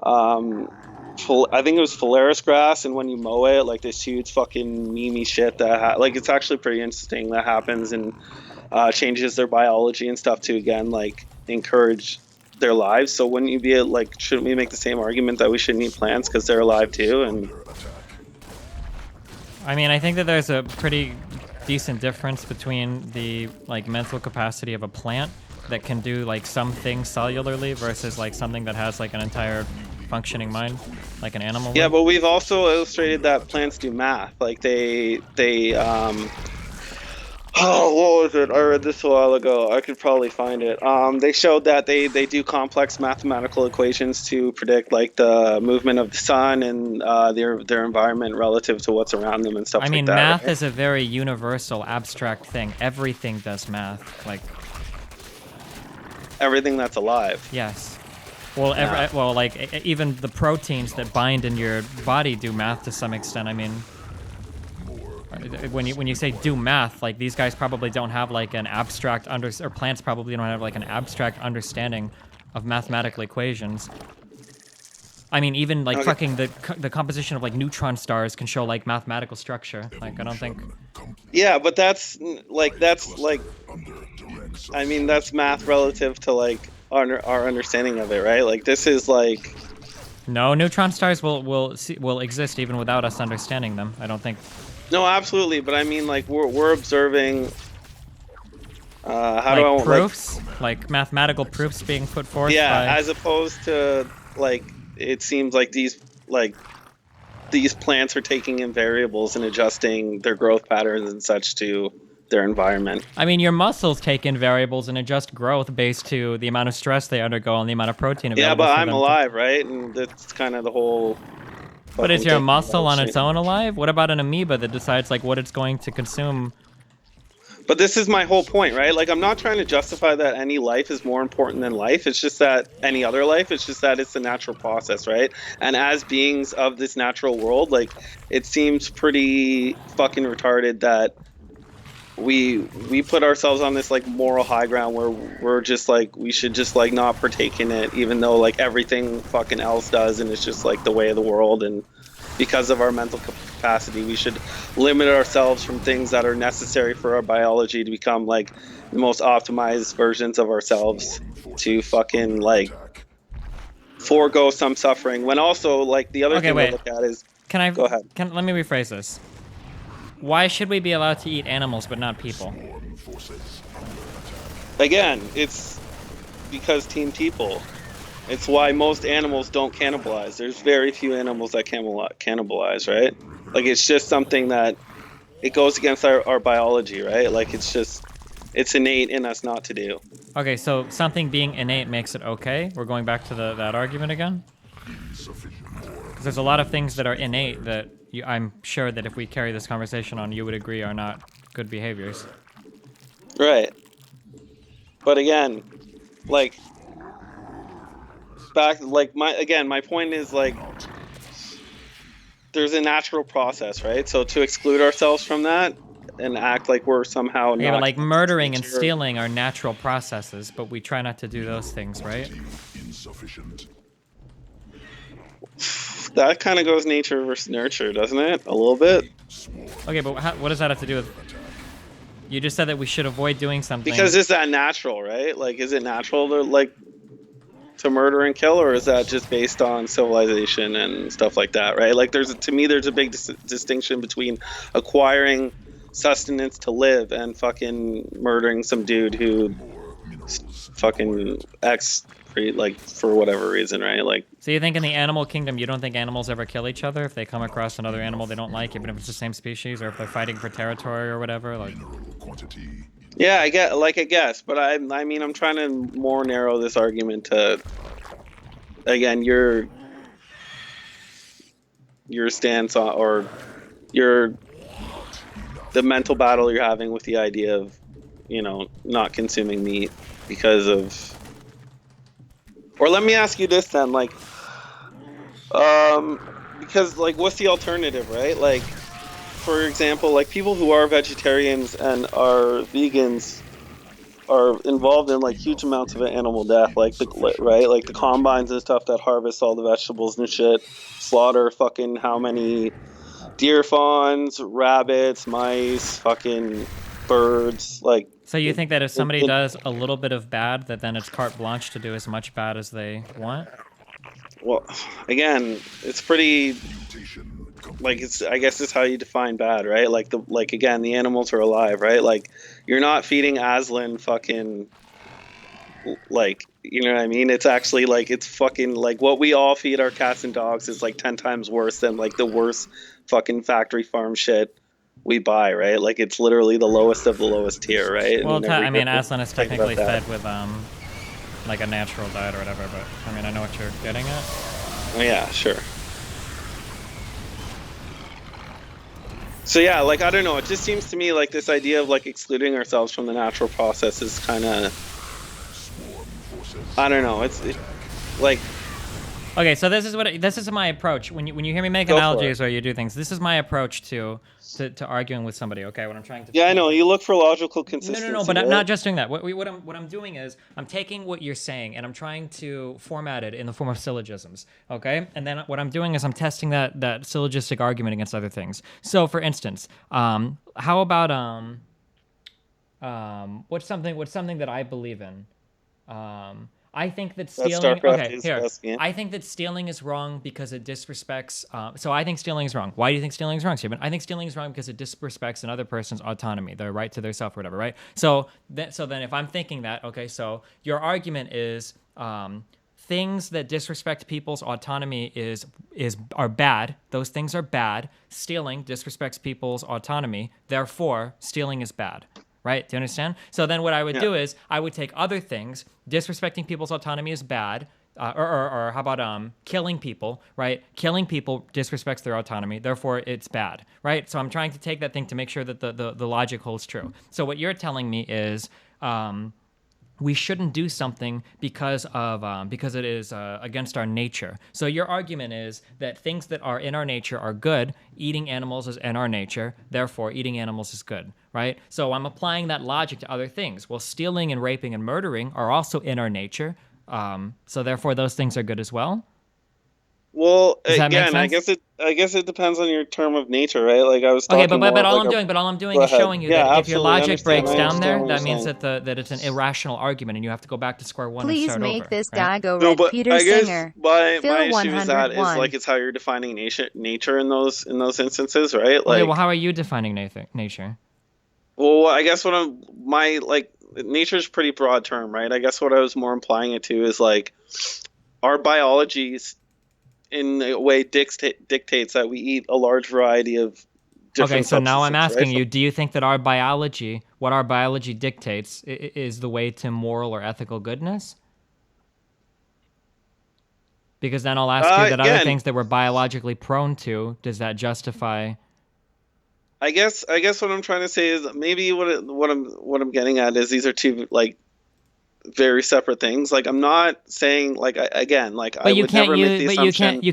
I think it was Phalaris grass, and when you mow it, like this huge fucking memey shit that like it's actually pretty interesting that happens and changes their biology and stuff to again like encourage their lives. So wouldn't you be like, shouldn't we make the same argument that we shouldn't eat plants because they're alive too? And I mean, I think that there's a pretty decent difference between the like mental capacity of a plant that can do like some things cellularly versus like something that has like an entire functioning mind, like an animal. Yeah, but we've also illustrated that plants do math. Like they what was it? I read this a while ago. I could probably find it. They showed that they do complex mathematical equations to predict like the movement of the sun and their environment relative to what's around them and stuff like that. I mean, math is a very universal, abstract thing. Everything does math. Like everything that's alive. Yes. Well, like even the proteins that bind in your body do math to some extent. I mean, when you say do math, like these guys probably don't have like an abstract or plants probably don't have like an abstract understanding of mathematical equations. I mean, even like fucking the composition of like neutron stars can show like mathematical structure. Like I don't think. Yeah, but that's like I mean that's math relative to like our understanding of it, right? Like this is like No, neutron stars will exist even without us understanding them. I don't think. No, absolutely, but I mean, like, we're observing. How like do I proofs, like mathematical proofs being put forth. Yeah, by... as opposed to like it seems like these plants are taking in variables and adjusting their growth patterns and such to their environment. I mean, your muscles take in variables and adjust growth based to the amount of stress they undergo and the amount of protein available. Yeah, but for I'm them alive, right? And that's kind of the whole. But is your thing muscle on about its own alive? What about an amoeba that decides like what it's going to consume? But this is my whole point, right? Like, I'm not trying to justify that any life is more important than life. It's just that any other life, it's just that it's a natural process, right? And as beings of this natural world, like, it seems pretty fucking retarded that we put ourselves on this like moral high ground where we're just like we should just like not partake in it, even though like everything fucking else does, and it's just like the way of the world. And because of our mental capacity, we should limit ourselves from things that are necessary for our biology to become like the most optimized versions of ourselves, to fucking like forego some suffering. When also like the other thing to look at is, go ahead. Let me rephrase this. Why should we be allowed to eat animals but not people? Again, it's because team people. It's why most animals don't cannibalize. There's very few animals that cannibalize, right? Like, it's just something that it goes against our biology, right? Like, it's innate in us not to do. Okay, so something being innate makes it okay? We're going back to that argument again? Because there's a lot of things that are innate that I'm sure that if we carry this conversation on, you would agree are not good behaviors. Right. But again, like, my point is, like, there's a natural process, right? So to exclude ourselves from that and act like we're somehow Yeah, not... but like murdering and stealing are natural processes, but we try not to do those things, right? Insufficient. That kind of goes nature versus nurture, doesn't it? A little bit. Okay, but what does that have to do with... You just said that we should avoid doing something. Because is that natural, right? Like, is it natural to, like, to murder and kill, or is that just based on civilization and stuff like that, right? Like, to me, there's a big distinction between acquiring sustenance to live and fucking murdering some dude who fucking like, for whatever reason, right? Like, so you think in the animal kingdom, you don't think animals ever kill each other if they come across another animal they don't like, even if it's the same species, or if they're fighting for territory or whatever? Like, yeah, I guess, but I mean, I'm trying to more narrow this argument to, again, your stance on, or the mental battle you're having with the idea of, you know, not consuming meat because of... Or let me ask you this then, like, because, like, what's the alternative, right? Like, for example, like, people who are vegetarians and are vegans are involved in, like, huge amounts of animal death, like, right? Like, the combines and stuff that harvest all the vegetables and shit, slaughter fucking how many deer fawns, rabbits, mice, fucking birds, like... So you think that if somebody does a little bit of bad, that then it's carte blanche to do as much bad as they want? Well, again, it's pretty... Like, I guess it's how you define bad, right? Like, again, the animals are alive, right? Like, you're not feeding Aslan fucking... Like, you know what I mean? It's actually, like, it's fucking... Like, what we all feed our cats and dogs is, like, 10 times worse than, like, the worst fucking factory farm shit we buy, right? Like, it's literally the lowest of the lowest tier, right? Well, I mean, Aslan is technically fed with, like, a natural diet or whatever, but, I mean, I know what you're getting at. Oh, yeah, sure. So, yeah, like, I don't know. It just seems to me like this idea of, like, excluding ourselves from the natural process is kind of... I don't know. It's like... Okay, so this is my approach. When you hear me make analogies or you do things, this is my approach to arguing with somebody. Okay, what I'm trying to. Yeah, I know. You look for logical consistency. No, but I'm not just doing that. What I'm doing is I'm taking what you're saying and I'm trying to format it in the form of syllogisms. Okay, and then what I'm doing is I'm testing that syllogistic argument against other things. So, for instance, how about what's something that I believe in? I think that That stealing. StarCraft Okay, is here. the best game. I think that stealing is wrong because it disrespects. So I think stealing is wrong. Why do you think stealing is wrong, Stephen? I think stealing is wrong because it disrespects another person's autonomy, their right to their self, or whatever, right? So then, if I'm thinking that, okay, so your argument is things that disrespect people's autonomy are bad. Those things are bad. Stealing disrespects people's autonomy. Therefore, stealing is bad. Right? Do you understand? So then what I would do is I would take other things. Disrespecting people's autonomy is bad. Or how about killing people, right? Killing people disrespects their autonomy. Therefore, it's bad, right? So I'm trying to take that thing to make sure that the logic holds true. So what you're telling me is we shouldn't do something because it is against our nature. So your argument is that things that are in our nature are good. Eating animals is in our nature. Therefore, eating animals is good, right? So I'm applying that logic to other things. Well, stealing and raping and murdering are also in our nature. So therefore, those things are good as well. Well, Does that make again, sense? I guess it depends on your term of nature, right? Like I was Okay, talking but more all of I'm like doing is showing you that if your absolutely. logic breaks I down understand there, what that you're means saying. that it's an irrational argument, and you have to go back to square one and Please start make over. this right? guy go No, Red but Peter I guess Singer. my Phil issue is that 101. it's how you're defining nature in those instances, right? Okay, well, how are you defining nature? Well, I guess nature is a pretty broad term, right? I guess what I was more implying it to is like our biology's in a way dictates that we eat a large variety of different Okay, so now I'm substances, asking right? you, do you think that what our biology dictates is the way to moral or ethical goodness? Because then I'll ask you that other things that we're biologically prone to, does that justify? I guess what I'm trying to say is maybe what I'm getting at is these are two like very separate things. Like I'm not saying like I would never make the assumption. You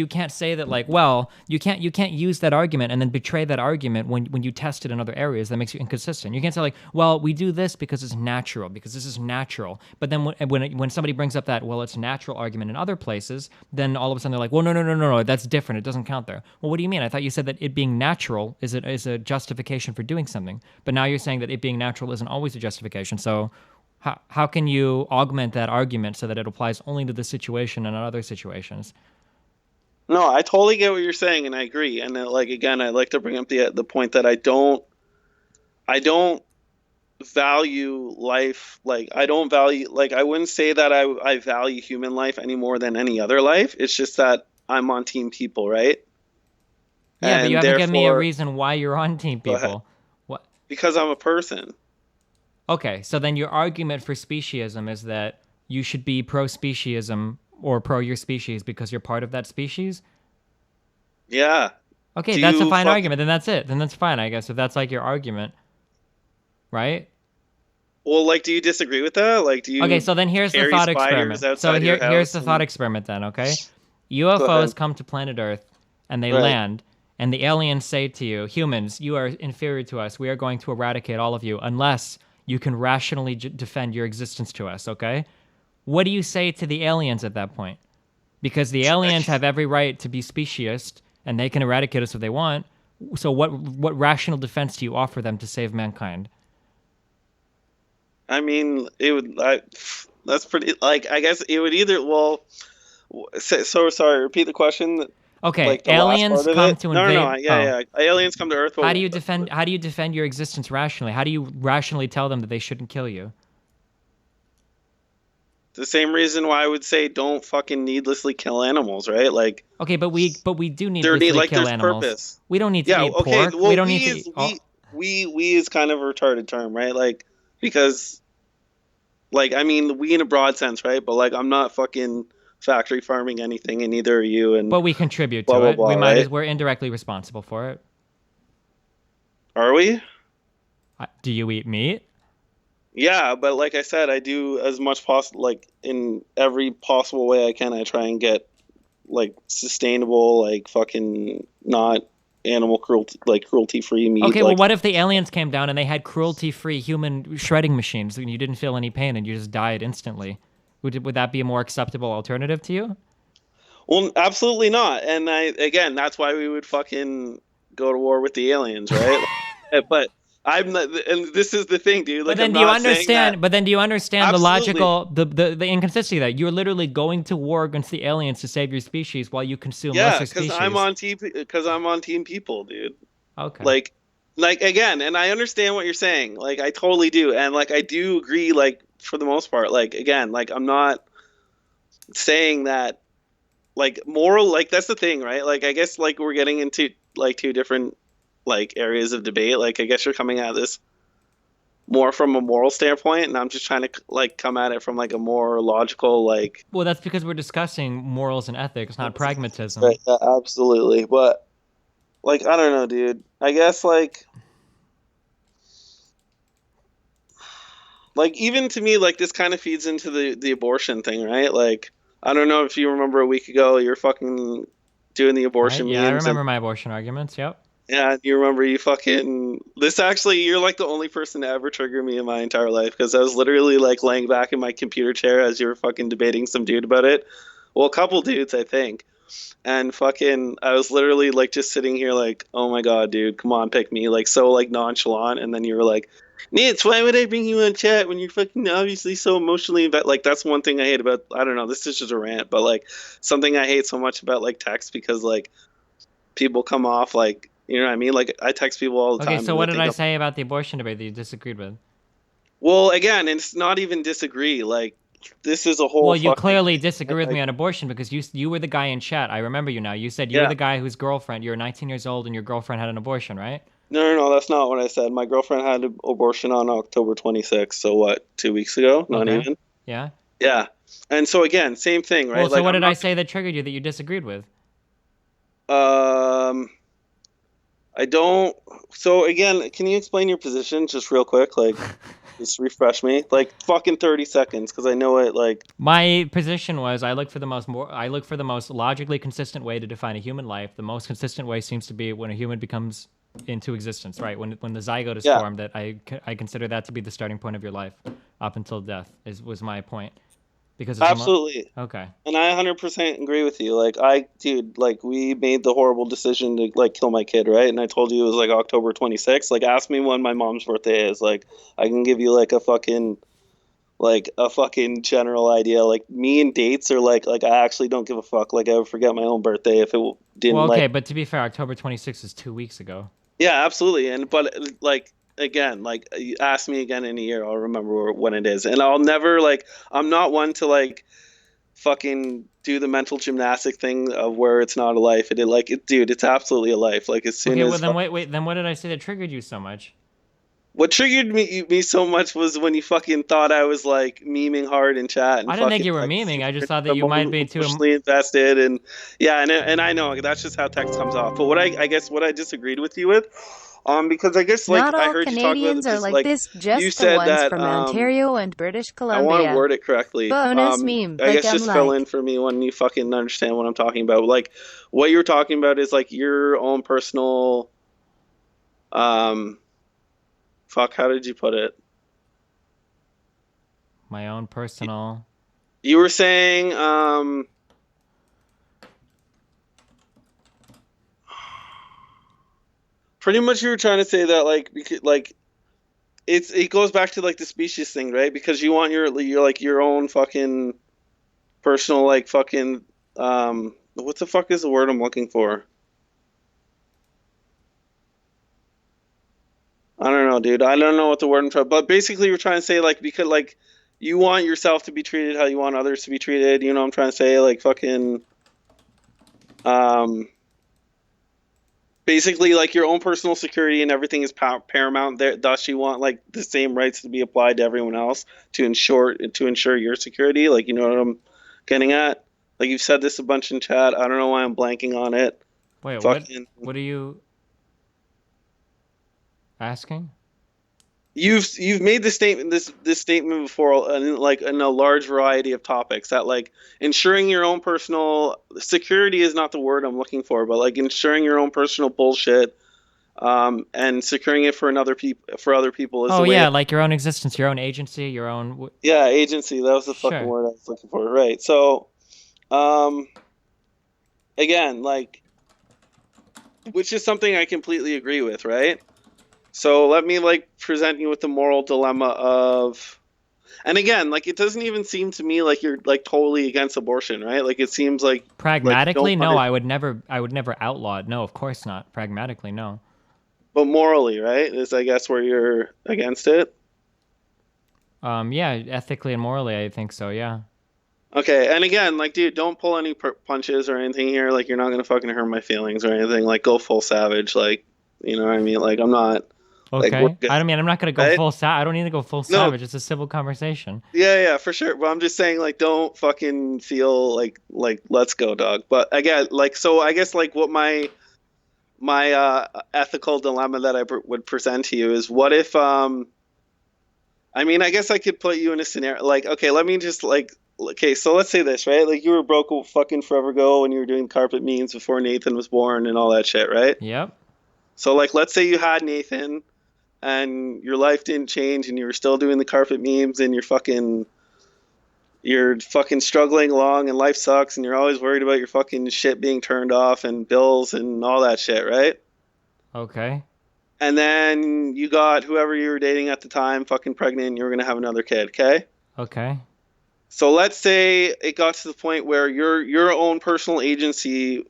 can't say that like, well, you can't use that argument and then betray that argument when you test it in other areas. That makes you inconsistent. You can't say like, well, we do this because it's natural, because this is natural. But then when somebody brings up that, well, it's natural argument in other places, then all of a sudden they're like, well, no, that's different. It doesn't count there. Well, what do you mean? I thought you said that it being natural is a justification for doing something. But now you're saying that it being natural isn't always a justification. So how can you augment that argument so that it applies only to this situation and not other situations? No, I totally get what you're saying, and I agree. And like again, I like to bring up the point that I don't value life. Like I don't value I wouldn't say that I value human life any more than any other life. It's just that I'm on team people, right? Yeah, but you haven't given me a therefore- reason why you're on team Go ahead. people. What? Because I'm a person. Okay, so then your argument for speciesism is that you should be pro-speciesism or pro your species because you're part of that species? Yeah. Okay, that's a fine argument. Then that's it. Then that's fine, I guess, if that's like your argument. Right? Well, like, do you disagree with that? Like, do you? Okay, so then here's the carry thought spiders experiment. outside So your here's the house thought and- experiment then, okay? Go ahead. UFOs come to planet Earth and they Right. land, and the aliens say to you, humans, you are inferior to us. We are going to eradicate all of you unless you can rationally defend your existence to us, okay? What do you say to the aliens at that point? Because the aliens have every right to be speciesist, and they can eradicate us if they want. So what rational defense do you offer them to save mankind? I mean, that's pretty. Like, I guess it would either. Well, so sorry. Repeat the question. Okay, Like the last aliens part of come it? to No, invade. yeah. Aliens come to Earth. How do you defend your existence rationally? How do you rationally tell them that they shouldn't kill you? The same reason why I would say don't fucking needlessly kill animals, right? Like. Okay, but we do need There to like kill there's animals. purpose. We don't need to eat okay. pork. Well, we don't need to eat. We is kind of a retarded term, right? Like because, like I mean, we in a broad sense, right? But like I'm not fucking factory farming anything, and neither are you. And But we contribute blah, to blah, it. blah, We might right? as we're indirectly responsible for it. Are we? Do you eat meat? Yeah, but like I said, I do as much possible, like in every possible way I can. I try and get like sustainable, like fucking not animal cruelty, like cruelty-free meat. Okay, like, well, what if the aliens came down and they had cruelty-free human shredding machines and you didn't feel any pain and you just died instantly? Would that be a more acceptable alternative to you? Well, absolutely not. And again, that's why we would fucking go to war with the aliens, right? but I'm not, and this is the thing, dude. Like, But then I'm do you not saying understand? that- But then do you understand Absolutely. the logical, the inconsistency that you're literally going to war against the aliens to save your species while you consume Yeah, lesser because species? I'm on team people, dude. Okay. Like again, and I understand what you're saying. Like I totally do, and like I do agree. Like for the most part, like again, like I'm not saying that like moral. Like that's the thing, right? Like I guess like we're getting into like two different like areas of debate. Like I guess you're coming at this more from a moral standpoint, and I'm just trying to like come at it from like a more logical like. Well, that's because we're discussing morals and ethics, not pragmatism. Right, yeah, absolutely, but like I don't know, dude. I guess like even to me, like this kind of feeds into the abortion thing, right? Like I don't know if you remember a week ago, you're fucking doing the abortion Yeah, I memes remember and- my abortion arguments. Yep. Yeah, you remember you fucking this actually you're like the only person to ever trigger me in my entire life because I was literally like laying back in my computer chair as you were fucking debating some dude about it. Well, a couple dudes, I think. And fucking I was literally like just sitting here like, "Oh my god, dude, come on, pick me." Like so like nonchalant and then you were like, "Nitz, why would I bring you on chat when you're fucking obviously so emotionally invested?" Like that's one thing I hate about I don't know, this is just a rant, but like something I hate so much about like text because like people come off like you know what I mean? Like I text people all the time. Okay, so and what they did think I I'm- say about the abortion debate that you disagreed with? Well, again, it's not even disagree. Like this is a whole. Well, you fucking- clearly disagree with me on abortion because you were the guy in chat. I remember you now. You said you were Yeah. the guy whose girlfriend, you're 19 years old and your girlfriend had an abortion, right? No, that's not what I said. My girlfriend had an abortion on October 26th. So what? 2 weeks ago? Not Okay. even. Yeah. Yeah. And so again, same thing, right? Well, so like, what I'm did I not- say that triggered you that you disagreed with? I don't. So again, can you explain your position just real quick? Like, just refresh me. Like fucking 30 seconds, because I know it. Like. My position was I look for the most logically consistent way to define a human life. The most consistent way seems to be when a human becomes into existence, right? When the zygote is Yeah. formed, that I consider that to be the starting point of your life up until death was my point. Because it's Absolutely. Okay. And I 100% agree with you. Like, dude, like, we made the horrible decision to, like, kill my kid, right? And I told you it was, like, October 26th. Like, ask me when my mom's birthday is. Like, I can give you, like, a fucking general idea. Like, me and dates are, like, I actually don't give a fuck. Like, I would forget my own birthday if it didn't, Well, okay, like... but to be fair, October 26th is 2 weeks ago. Yeah, absolutely. But, like... Again, like you ask me again in a year, I'll remember when it is, and I'll never like. I'm not one to like, fucking do the mental gymnastic thing of where it's not a life. Dude, it's absolutely a life. Like as soon Okay, as. well then wait. Then what did I say that triggered you so much? What triggered me so much was when you fucking thought I was like memeing hard in chat. And I didn't think fucking, you were like, memeing. I just thought that you might be too emotionally invested, and yeah, and I know that's just how text comes off. But what I guess what I disagreed with you with. Because I guess like Not I all heard Canadians you talk are about like this, you just the said ones that, from Ontario and British I Columbia. want to word it correctly. Bonus meme, I click guess just and fill like. in for me when you fucking understand what I'm talking about. Like what you're talking about is like your own personal fuck, how did you put it? My own personal. You were saying pretty much you were trying to say that like because like it goes back to like the species thing, right? Because you want your like your own fucking personal like fucking what the fuck is the word I'm looking for? I don't know, dude. I don't know what the word I'm trying, but basically you're trying to say like because like you want yourself to be treated how you want others to be treated, you know what I'm trying to say? Like fucking basically like your own personal security and everything is paramount there, thus you want like the same rights to be applied to everyone else to ensure your security, like you know what I'm getting at? Like you've said this a bunch in chat. I don't know why I'm blanking on it. Wait, Fucking, what are you asking? You've made this statement before in a large variety of topics that like ensuring your own personal security is not the word I'm looking for, but like ensuring your own personal bullshit and securing it for other people is Oh the way yeah, like your own existence, your own agency, your own. Yeah, agency. That was the fucking Sure. word I was looking for. Right. So, again, like, which is something I completely agree with, right? So let me like present you with the moral dilemma of, and again, like it doesn't even seem to me like you're like totally against abortion, right? Like it seems like Pragmatically, like, no, I would never outlaw it. No, of course not. Pragmatically, no. But morally, right, is I guess where you're against it. Yeah, ethically and morally, I think so. Yeah. Okay, and again, like, dude, don't pull any punches or anything here. Like, you're not gonna fucking hurt my feelings or anything. Like, go full savage. Like, you know what I mean? Like, I'm not. Okay. Like, I mean, I'm not gonna go right? full I don't need to go full savage. It's a civil conversation. Yeah, for sure. But I'm just saying, like, don't fucking feel like let's go, dog. But again, like, so I guess like what my ethical dilemma that I would present to you is, what if I mean, I guess I could put you in a scenario like, okay, let me just like, okay, so let's say this, right? Like, you were broke fucking forever ago and you were doing carpet memes before Nathan was born and all that shit, right? Yep. So like, let's say you had Nathan and your life didn't change and you were still doing the carpet memes and you're fucking struggling along and life sucks and you're always worried about your fucking shit being turned off and bills and all that shit, right? Okay. And then you got whoever you were dating at the time fucking pregnant and you were going to have another kid, okay? Okay. So let's say it got to the point where your own personal agency.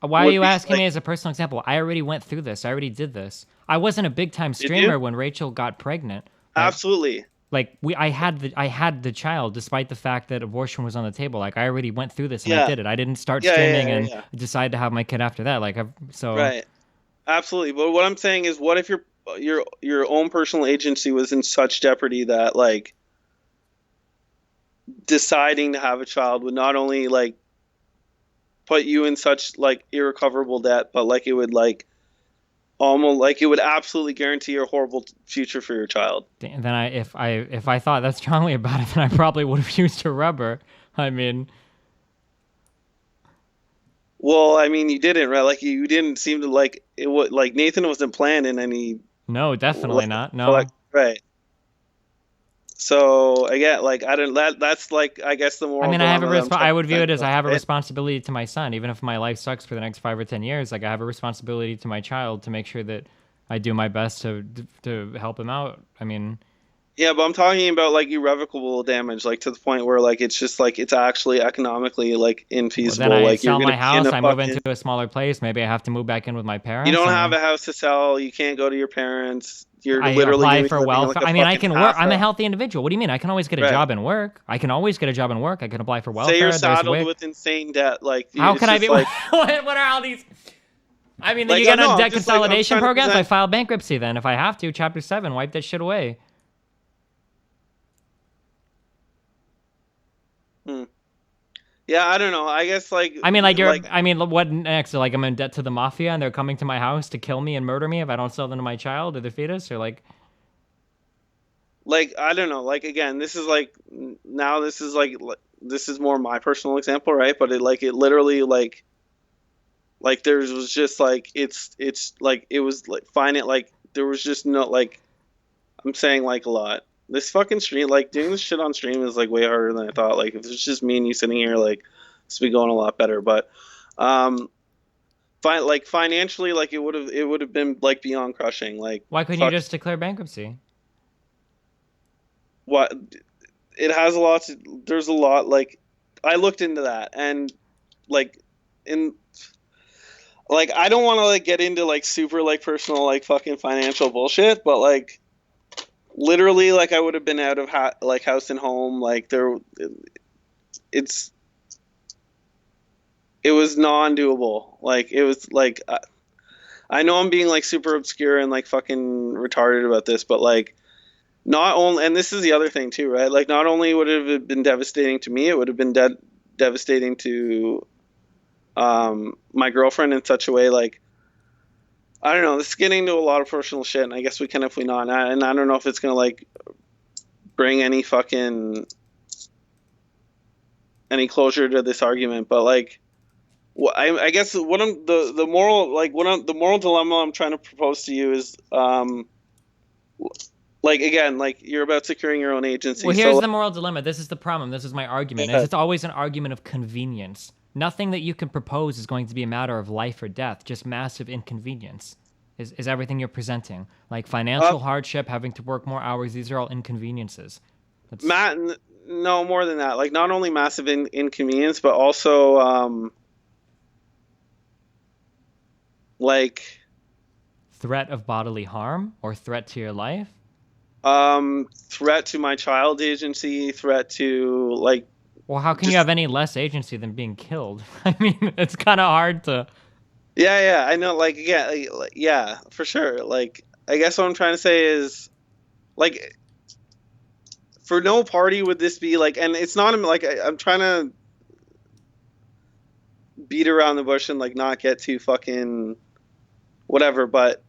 Why are you asking me as a personal example? I already went through this. I already did this. I wasn't a big time streamer when Rachel got pregnant. Absolutely. Like I had the child despite the fact that abortion was on the table. Like I already went through this and I did it. I didn't start streaming and decide to have my kid after that. Like Right. Absolutely. But what I'm saying is, what if your own personal agency was in such jeopardy that like deciding to have a child would not only like put you in such like irrecoverable debt, but like it would like almost like it would absolutely guarantee a horrible future for your child. Then if I thought that strongly about it, then I probably would have used a rubber. I mean, well, I mean, you didn't, right? Like you didn't seem to like it. Would like Nathan wasn't planned in any. No, definitely not. No. Like, right. So again, like I don't. That's like I guess the moral. I mean, I have I would view it as I have a responsibility to my son, even if my life sucks for the next 5 or 10 years. Like I have a responsibility to my child to make sure that I do my best to help him out. I mean. Yeah, but I'm talking about like irrevocable damage, like to the point where like it's just like it's actually economically like infeasible. Well, then I like sell you're my house, I move into a smaller place. Maybe I have to move back in with my parents. You don't have a house to sell. You can't go to your parents. You're I literally apply for welfare. Like I mean, I can work. I'm a healthy individual. What do you mean? I can always get a job and work. I can always get a job and work. I can apply for welfare. Say you're saddled with insane debt. Like how can I be? Like, what are all these? I mean, then like, you get on debt like, consolidation programs. I file bankruptcy then if I have to. Chapter 7, wipe that shit away. Yeah, I don't know. I guess like I mean, like I mean, what next? Like I'm in debt to the mafia, and they're coming to my house to kill me and murder me if I don't sell them to my child or the fetus, or like. Like I don't know. Like again, this is like now. This is like this is more my personal example, right? But it literally like there was just like it's like it was like find it like there was just no like I'm saying like a lot. This fucking stream, like doing this shit on stream is like way harder than I thought. Like if it's just me and you sitting here, like this would be going a lot better. But like financially, like it would have been like beyond crushing. Like why couldn't you just declare bankruptcy? What it has a lot. There's a lot. Like I looked into that and like in. Like I don't want to like get into like super like personal like fucking financial bullshit, but like. Literally, like I would have been out of like house and home. Like it was non-doable. Like it was like I know I'm being like super obscure and like fucking retarded about this, but like not only, and this is the other thing too, right? Like not only would it have been devastating to me, it would have been devastating to my girlfriend in such a way like. I don't know. This is getting into a lot of personal shit, and I guess we can if we not. And I don't know if it's gonna like bring any closure to this argument. But like, I guess what I'm the moral dilemma I'm trying to propose to you is like again, like you're about securing your own agency. Well, here's the moral dilemma. This is the problem. This is my argument. It's always an argument of convenience. Nothing that you can propose is going to be a matter of life or death, just massive inconvenience. Is everything you're presenting. Like financial hardship, having to work more hours, these are all inconveniences. No, more than that. Like, not only massive inconvenience, but also, like... Threat of bodily harm or threat to your life? Threat to my child agency, threat to, like... Well, how can you have any less agency than being killed? I mean, it's kind of hard to... Yeah, I know, like, yeah, for sure. Like, I guess what I'm trying to say is, like, for no party would this be, like, and it's not, like, I'm trying to beat around the bush and, like, not get too fucking whatever, but,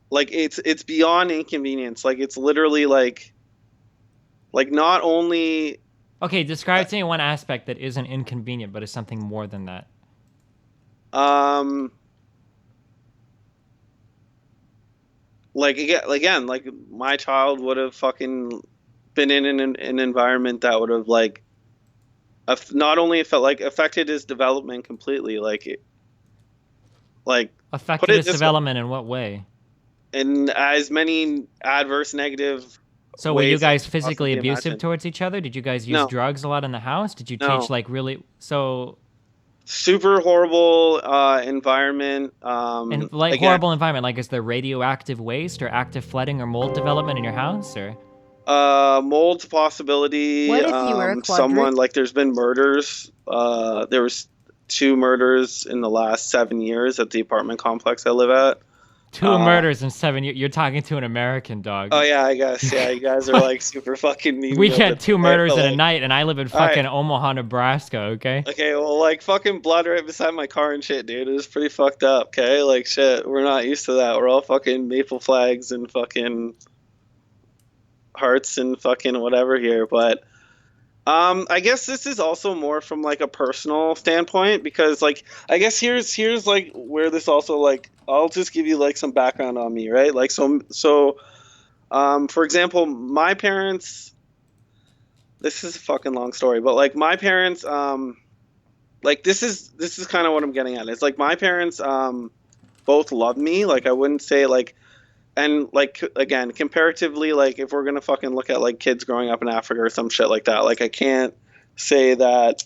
like, it's beyond inconvenience. Like, it's literally, like, not only... Okay, describe to me one aspect that isn't inconvenient, but is something more than that. Like, again, like, my child would have fucking been in an environment that would have, like, not only felt like affected his development completely, like, affected his development in what way? In as many adverse, negative. So were you guys physically abusive towards each other? Did you guys use drugs a lot in the house? Did you teach like really super horrible environment? And like again, horrible environment, like is there radioactive waste or active flooding or mold development in your house or? Mold possibility. What if you were a someone like there's been murders. There was 2 murders in the last 7 years at the apartment complex I live at. 2 murders in 7 years. You're talking to an American, dog. Oh yeah, I guess. Yeah, you guys are like super fucking mean. We get 2 murders in a night, and I live in fucking Omaha, Nebraska. Okay. Okay, well, like fucking blood right beside my car and shit, dude. It was pretty fucked up. Okay, like shit. We're not used to that. We're all fucking maple flags and fucking hearts and fucking whatever here, but. I guess this is also more from like a personal standpoint because like I guess here's like where this also like I'll just give you like some background on me, right? Like so for example, my parents, this is a fucking long story, but like my parents like this is kind of what I'm getting at. It's like my parents both loved me. Like I wouldn't say like and like again, comparatively, like if we're gonna fucking look at like kids growing up in Africa or some shit like that, like I can't say that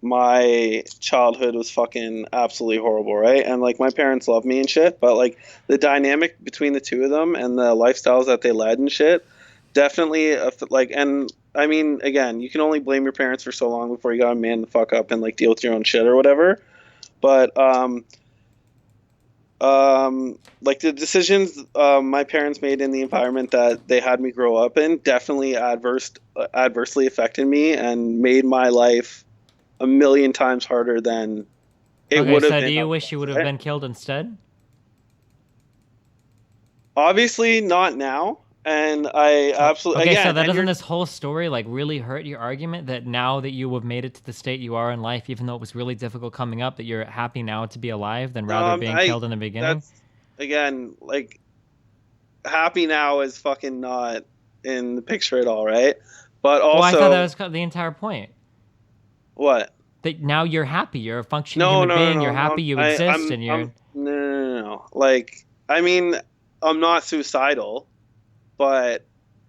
my childhood was fucking absolutely horrible, right? And like my parents love me and shit, but like the dynamic between the two of them and the lifestyles that they led and shit, definitely like. And I mean, again, you can only blame your parents for so long before you gotta man the fuck up and like deal with your own shit or whatever. But like the decisions my parents made in the environment that they had me grow up in definitely adversely affected me and made my life a million times harder than it would have been. Do you wish you would have been killed instead? Obviously not now. And I absolutely... Okay, again, so that doesn't this whole story like really hurt your argument that now that you have made it to the state you are in life, even though it was really difficult coming up, that you're happy now to be alive than rather being killed in the beginning? That's, again, like, happy now is fucking not in the picture at all, right? But also... Well, I thought that was the entire point. What? That now you're happy, you're a functioning human being, you're happy you exist, and you're... No. Like, I mean, I'm not suicidal. But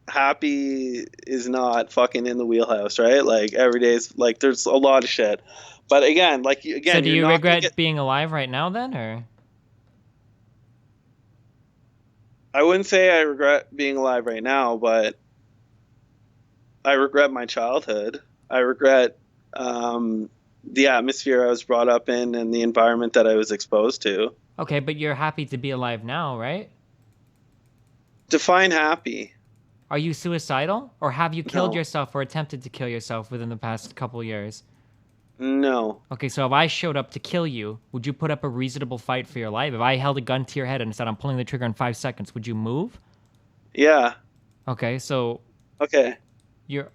happy is not fucking in the wheelhouse, right? Like every day's like there's a lot of shit. But again, like again, so do you regret being alive right now then, or? I wouldn't say I regret being alive right now, but I regret my childhood. I regret the atmosphere I was brought up in and the environment that I was exposed to. Okay, but you're happy to be alive now, right? Define happy. Are you suicidal? Or have you killed yourself or attempted to kill yourself within the past couple years? No. Okay, so if I showed up to kill you, would you put up a reasonable fight for your life? If I held a gun to your head and said I'm pulling the trigger in 5 seconds, would you move? Yeah. Okay, so... Okay.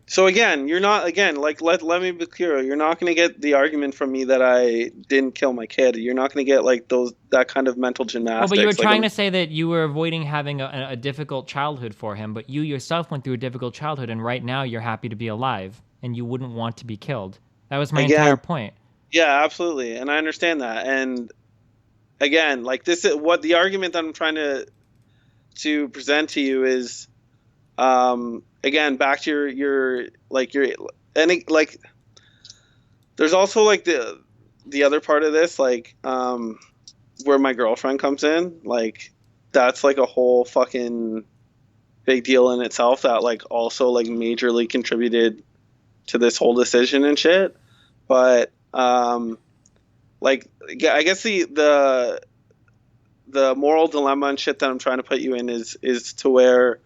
So again, you're not, again, like, let me be clear. You're not going to get the argument from me that I didn't kill my kid. You're not going to get, like, that kind of mental gymnastics. Well, but you were trying to say that you were avoiding having a difficult childhood for him, but you yourself went through a difficult childhood, and right now you're happy to be alive, and you wouldn't want to be killed. That was my entire point. Yeah, absolutely. And I understand that. And again, like this is what the argument that I'm trying to present to you is, again, back to your and like there's also like the other part of this, like where my girlfriend comes in, like that's like a whole fucking big deal in itself that like also like majorly contributed to this whole decision and shit. But like I guess the moral dilemma and shit that I'm trying to put you in is to where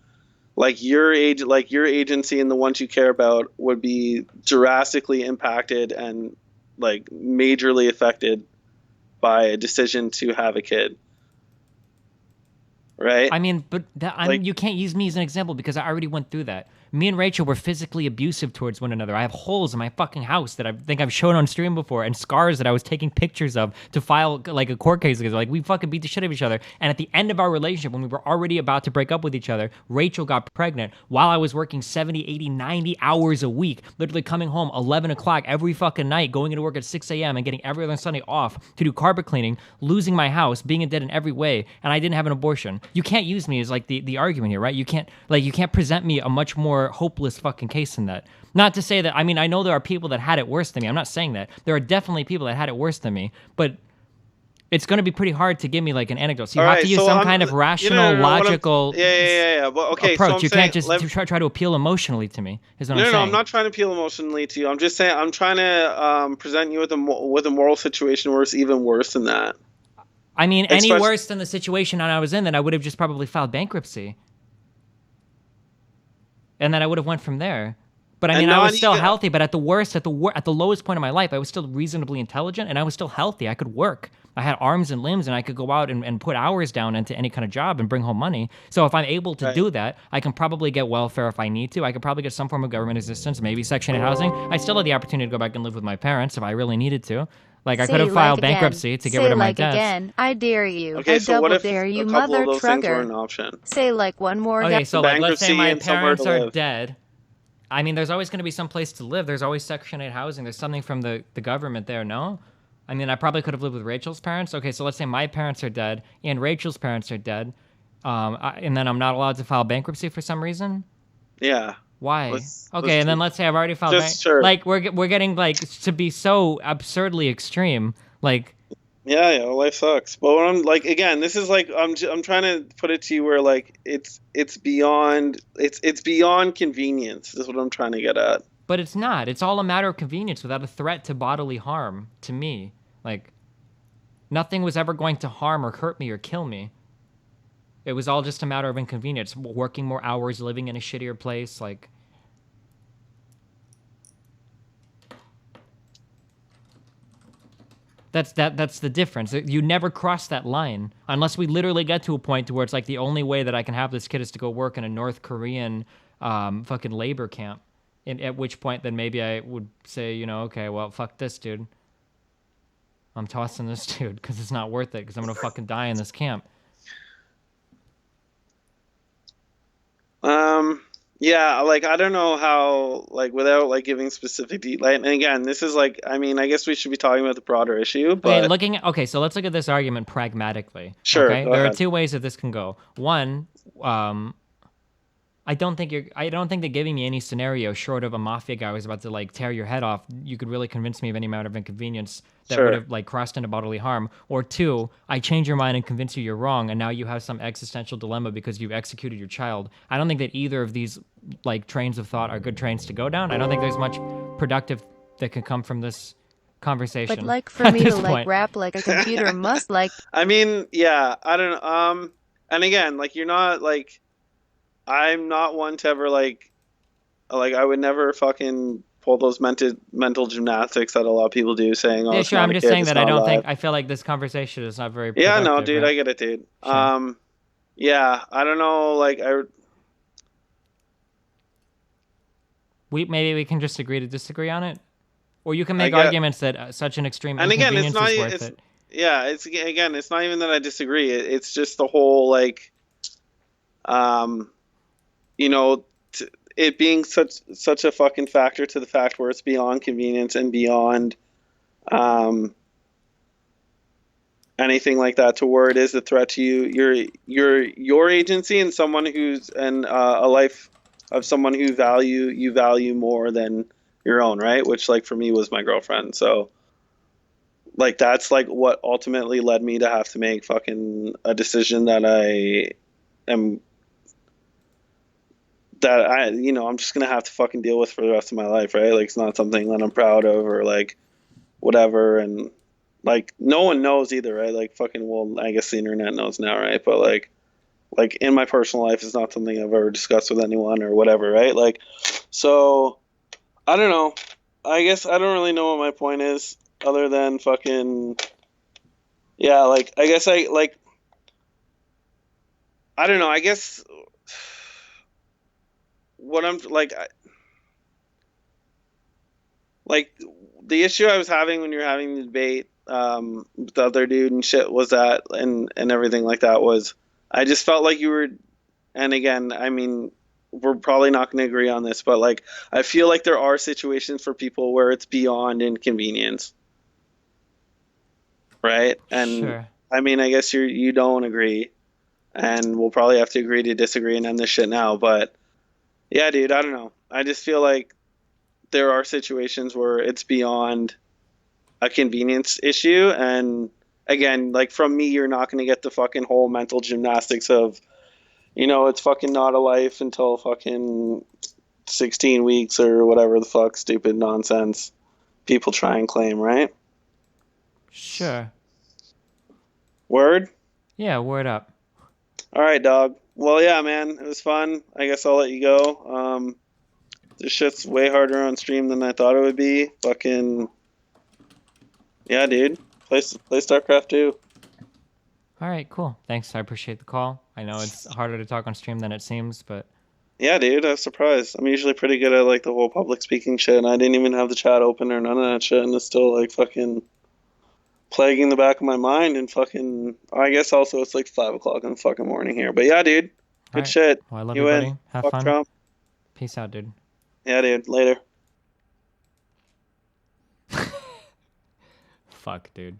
like your agency and the ones you care about would be drastically impacted and like majorly affected by a decision to have a kid. Right? I mean, but you can't use me as an example because I already went through that. Me and Rachel were physically abusive towards one another. I have holes in my fucking house that I think I've shown on stream before, and scars that I was taking pictures of to file like a court case against. Like, we fucking beat the shit out of each other. And at the end of our relationship, when we were already about to break up with each other, Rachel got pregnant while I was working 70, 80, 90 hours a week, literally coming home 11 o'clock every fucking night, going into work at 6 a.m. and getting every other Sunday off to do carpet cleaning, losing my house, being in debt in every way, and I didn't have an abortion. You can't use me as like the argument here, right? You can't present me a much more hopeless fucking case than that. Not to say that, I mean, I know there are people that had it worse than me. I'm not saying that. There are definitely people that had it worse than me, but it's going to be pretty hard to give me like an anecdote. So you have to use some kind of rational, logical Well, okay, approach. So you can't just try to appeal emotionally to me, is what I'm saying. No, I'm not trying to appeal emotionally to you. I'm just saying I'm trying to present you with a moral situation where it's even worse than that. I mean, any worse than the situation I was in, then I would have just probably filed bankruptcy. And then I would have went from there. But I mean, I was still healthy, but at the worst, at the lowest point of my life, I was still reasonably intelligent and I was still healthy. I could work. I had arms and limbs and I could go out and put hours down into any kind of job and bring home money. So if I'm able to do that, I can probably get welfare if I need to. I could probably get some form of government assistance, maybe Section 8 housing. I still have the opportunity to go back and live with my parents if I really needed to. Like, I could have filed bankruptcy to get rid of my debts. Again. I dare you. Okay, I so what if dare you, a couple mother of those trucker. things were an option? Say like one more. Okay, so like, let's say my parents are live. dead. I mean, there's always going to be some place to live. There's always Section 8 housing. There's something from the government there, no? I mean, I probably could have lived with Rachel's parents. Okay, so let's say my parents are dead and Rachel's parents are dead, and then I'm not allowed to file bankruptcy for some reason? Yeah. Why? Okay, and then let's say I've already filed bankruptcy. Sure. Like, we're getting, like, to be so absurdly extreme, like... Yeah, life sucks. But what I'm like, again, this is like I'm trying to put it to you where like it's beyond convenience. Is what I'm trying to get at. But it's not. It's all a matter of convenience without a threat to bodily harm to me. Like, nothing was ever going to harm or hurt me or kill me. It was all just a matter of inconvenience. Working more hours, living in a shittier place, like... That's the difference. You never cross that line unless we literally get to a point to where it's like the only way that I can have this kid is to go work in a North Korean fucking labor camp. At which point then maybe I would say, you know, okay, well, fuck this dude. I'm tossing this dude because it's not worth it because I'm going to fucking die in this camp. Yeah, like I don't know how, like without like giving specific and again, this is like, I mean, I guess we should be talking about the broader issue, but So let's look at this argument pragmatically. Sure. Okay? There are two ways that this can go. One, I don't think that giving me any scenario short of a mafia guy was about to like tear your head off, you could really convince me of any amount of inconvenience that would have like crossed into bodily harm. Or two, I change your mind and convince you you're wrong, and now you have some existential dilemma because you've executed your child. I don't think that either of these like trains of thought are good trains to go down. I don't think there's much productive that can come from this conversation. But like for me to like rap like a computer must like. I mean, yeah, I don't know. And again, like you're not like. I'm not one to ever like I would never fucking pull those mental gymnastics that a lot of people do, saying, "Oh, yeah, it's sure." not I'm a just kid, saying it's that I not don't alive." think I feel like this conversation is not very. Yeah, no, dude, right? I get it, dude. Sure. Yeah, I don't know, like maybe we can just agree to disagree on it, or you can make arguments that such an extreme inconvenience is worth it. Yeah, it's not even that I disagree. It's just the whole like. You know, it being such a fucking factor to the fact where it's beyond convenience and beyond, anything like that to where it is a threat to your agency and someone who's a life of someone who you value more than your own, right? Which like for me was my girlfriend. So like that's like what ultimately led me to have to make fucking a decision that I'm just gonna have to fucking deal with for the rest of my life, right? Like it's not something that I'm proud of or like whatever. And like no one knows either, right? Like fucking, well, I guess the internet knows now, right? But like in my personal life, it's not something I've ever discussed with anyone or whatever, right? Like, so I don't know. I guess I don't really know what my point is other than fucking, yeah, like I guess I don't know. I guess what I'm like the issue I was having when you're having the debate with the other dude and shit was that and everything like that was I just felt like you were, and again, I mean, we're probably not going to agree on this, but like I feel like there are situations for people where it's beyond inconvenience, right? And Sure. I mean, I guess you don't agree, and we'll probably have to agree to disagree and end this shit now. But yeah, dude, I don't know. I just feel like there are situations where it's beyond a convenience issue, and again, like from me, you're not going to get the fucking whole mental gymnastics of, it's fucking not a life until fucking 16 weeks or whatever the fuck stupid nonsense people try and claim, right? Sure. Word? Yeah, word up. All right, dog. Well, yeah, man, it was fun. I guess I'll let you go. This shit's way harder on stream than I thought it would be. Fucking, yeah, dude. Play StarCraft 2. All right, cool. Thanks. I appreciate the call. I know it's harder to talk on stream than it seems, but yeah, dude, I was surprised. I'm usually pretty good at like the whole public speaking shit, and I didn't even have the chat open or none of that shit, and it's still like fucking plaguing the back of my mind. And fucking, I guess also it's like 5 o'clock in the fucking morning here. But yeah, dude, good right. shit. Well, I love you you, win. buddy. Have Fuck fun. Trump. Peace out, dude. Yeah, dude. Later. Fuck, dude.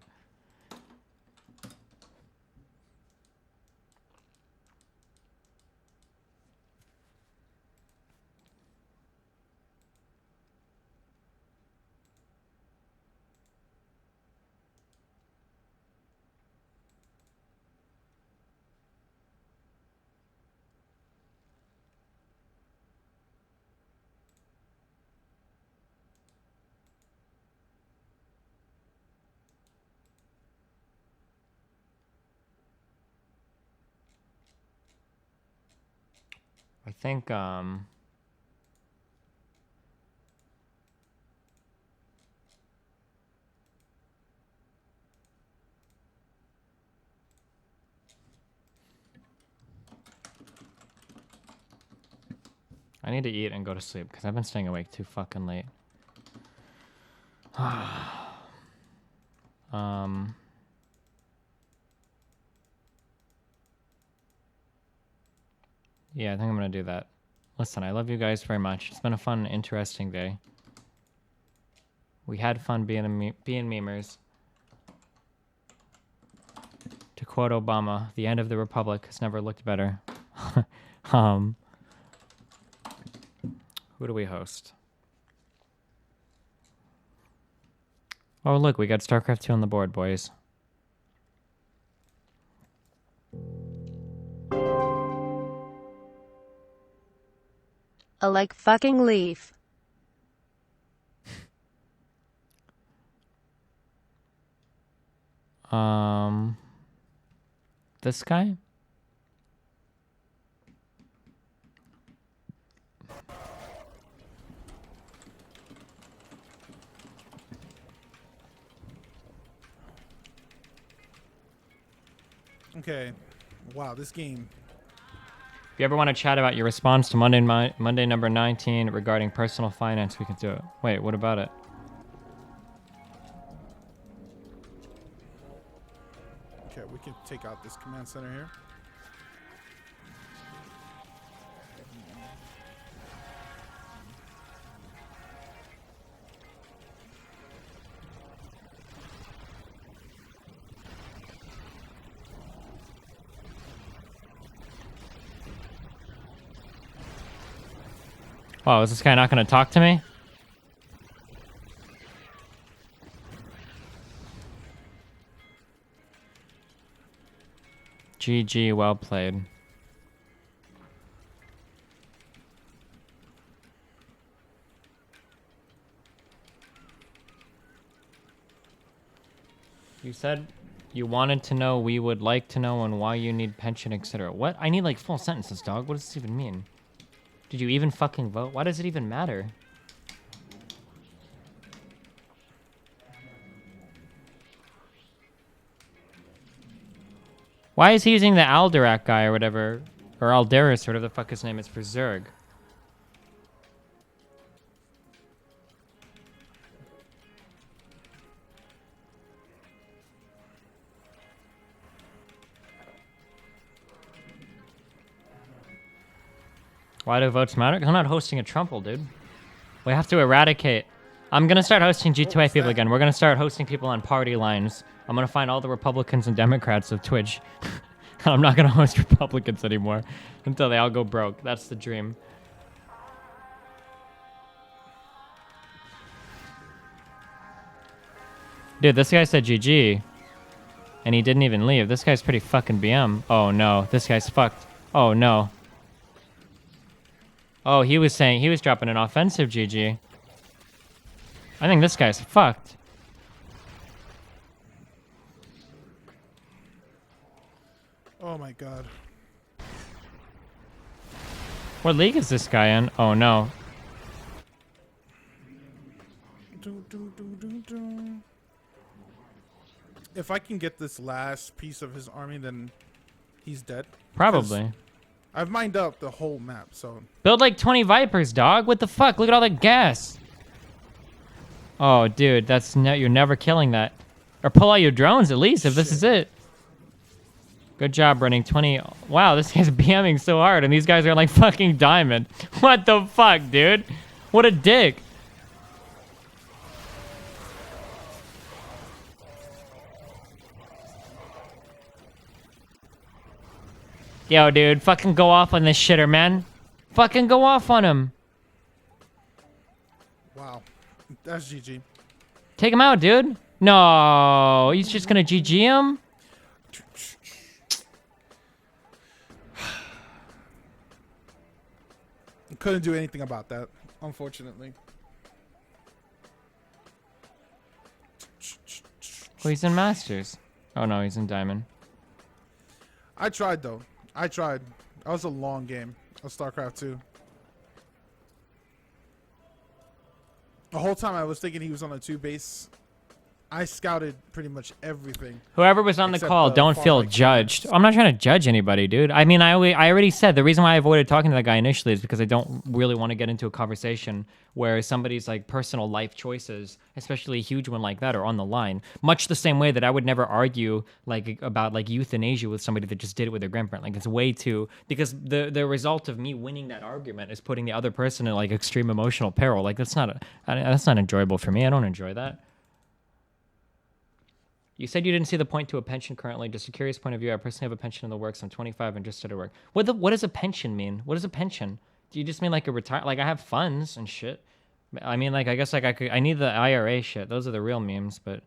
I think I need to eat and go to sleep because I've been staying awake too fucking late. Yeah, I think I'm gonna do that. Listen, I love you guys very much. It's been a fun, interesting day. We had fun being memers. To quote Obama, the end of the republic has never looked better. Who do we host? Oh, look, we got StarCraft 2 on the board, boys. A like fucking leaf. This guy? Okay. Wow, this game. If you ever want to chat about your response to Monday number 19 regarding personal finance, we can do it. Wait, what about it? Okay, we can take out this command center here. Wow, is this guy not gonna talk to me? GG, well played. You said you wanted to know, we would like to know, and why you need pension, etc. What? I need like full sentences, dog. What does this even mean? Did you even fucking vote? Why does it even matter? Why is he using the Alderac guy or whatever, or Alderis or whatever the fuck his name is for Zerg? Why do votes matter? 'Cause I'm not hosting a Trumple, dude. We have to eradicate. I'm gonna start hosting G2A people again. We're gonna start hosting people on party lines. I'm gonna find all the Republicans and Democrats of Twitch. And I'm not gonna host Republicans anymore until they all go broke. That's the dream. Dude, this guy said GG. And he didn't even leave. This guy's pretty fucking BM. Oh no, this guy's fucked. Oh no. Oh, he was saying, he was dropping an offensive GG. I think this guy's fucked. Oh my god. What league is this guy in? Oh no. If I can get this last piece of his army, then he's dead. Probably. I've mined up the whole map, so... Build like 20 Vipers, dog. What the fuck? Look at all that gas. Oh, dude, that's you're never killing that. Or pull out your drones at least if this is it. Good job running 20. Wow, this guy's BMing so hard, and these guys are like fucking diamond. What the fuck, dude? What a dick. Yo, dude, fucking go off on this shitter, man. Fucking go off on him. Wow. That's GG. Take him out, dude. No, he's just gonna GG him? Couldn't do anything about that, unfortunately. Well, he's in Masters. Oh no, he's in Diamond. I tried, though. I tried. That was a long game of StarCraft 2. The whole time I was thinking he was on a 2 base. I scouted pretty much everything. Whoever was on the call, don't feel judged. I'm not trying to judge anybody, dude. I mean, I already said the reason why I avoided talking to that guy initially is because I don't really want to get into a conversation where somebody's like personal life choices, especially a huge one like that, are on the line. Much the same way that I would never argue like about like euthanasia with somebody that just did it with their grandparent. Like it's way too, because the result of me winning that argument is putting the other person in like extreme emotional peril. Like that's not enjoyable for me. I don't enjoy that. You said you didn't see the point to a pension currently. Just a curious point of view. I personally have a pension in the works. I'm 25 and just started work. What does a pension mean? What is a pension? Do you just mean like a retire? Like I have funds and shit. I mean, like I guess like I need the IRA shit. Those are the real memes, but.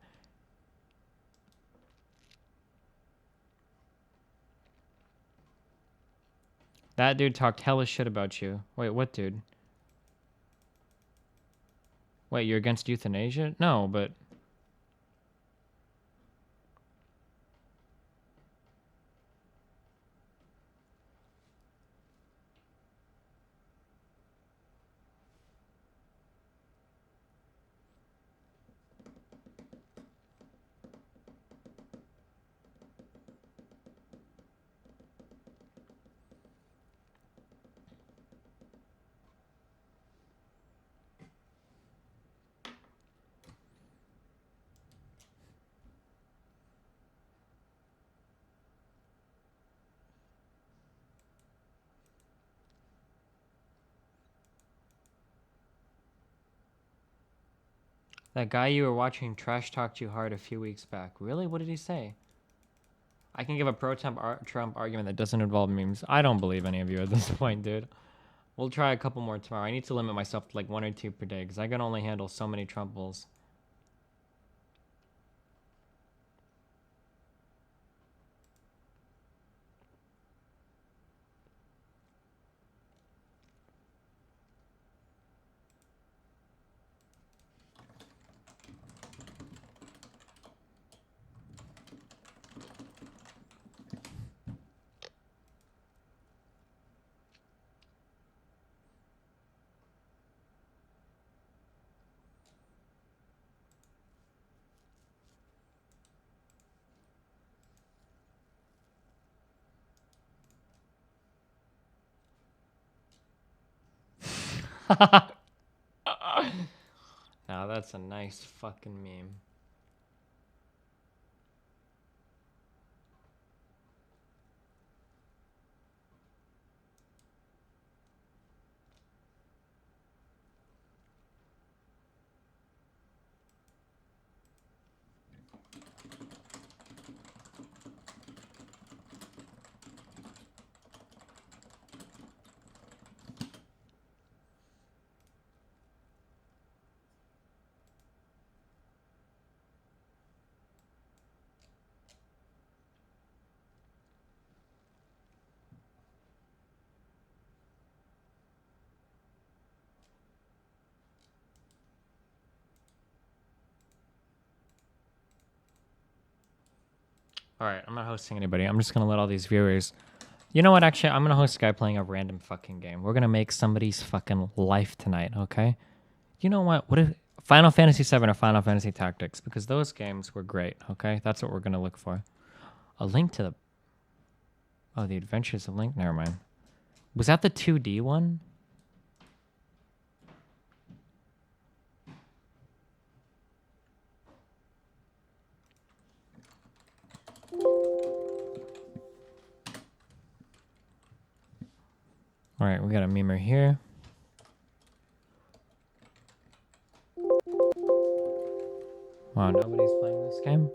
That dude talked hella shit about you. Wait, what dude? Wait, you're against euthanasia? No, but. That guy you were watching trash talked you hard a few weeks back. Really? What did he say? I can give a pro-Trump argument that doesn't involve memes. I don't believe any of you at this point, dude. We'll try a couple more tomorrow. I need to limit myself to like 1 or 2 per day because I can only handle so many trumples. Now that's a nice fucking meme. Alright, I'm not hosting anybody. I'm just gonna let all these viewers... You know what, actually, I'm gonna host a guy playing a random fucking game. We're gonna make somebody's fucking life tonight, okay? You know what? What if... Final Fantasy VII or Final Fantasy Tactics, because those games were great, okay? That's what we're gonna look for. A Link to the... Oh, The Adventures of Link? Never mind. Was that the 2D one? Alright, we got a memer here. Wow, nobody's playing this game?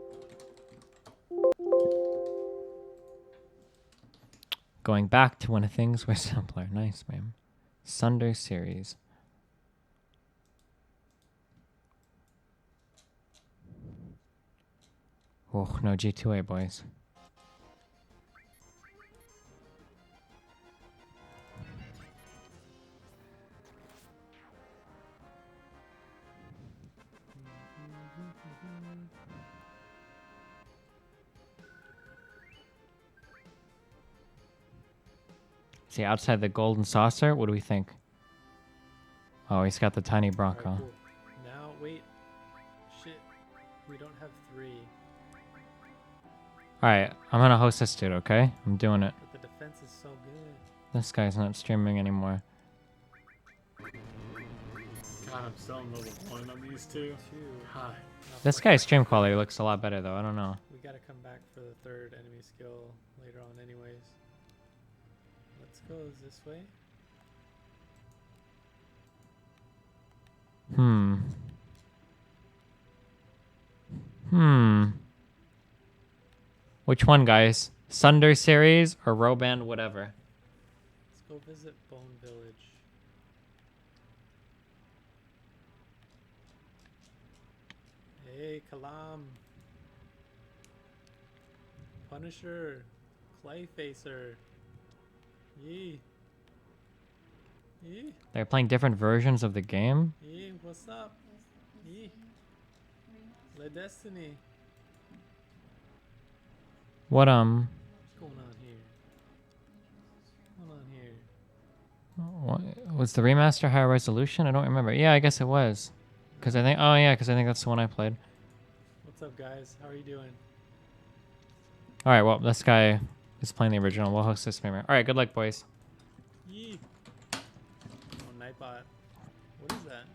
Going back to when things were simpler. Nice, man. Sunder series. Oh, no G2A, boys. See, outside the golden saucer, what do we think? Oh, he's got the tiny Bronco. Right, cool. Now, wait. Shit. We don't have 3. Alright, I'm gonna host this dude, okay? I'm doing it. But the defense is so good. This guy's not streaming anymore. God, I'm still on level 1 on these two. Hi. This guy's stream quality looks a lot better, though. I don't know. We gotta come back for the 3rd enemy skill later on anyways. Let's go this way. Which one, guys? Sunder series or Roband whatever? Let's go visit Bone Village. Hey, Kalam. Punisher. Clayfacer. Yee. Yee. They're playing different versions of the game? Yee, what's up? Yee. Le Destiny. What, What's going on here? What's going on here? What, was the remaster higher resolution? I don't remember. Yeah, I guess it was. Because I think, oh yeah, because I think that's the one I played. What's up, guys? How are you doing? Alright, well, this guy is playing the original. We'll host this streamer. Alright, good luck, boys. Yee. Oh, Nightbot. What is that?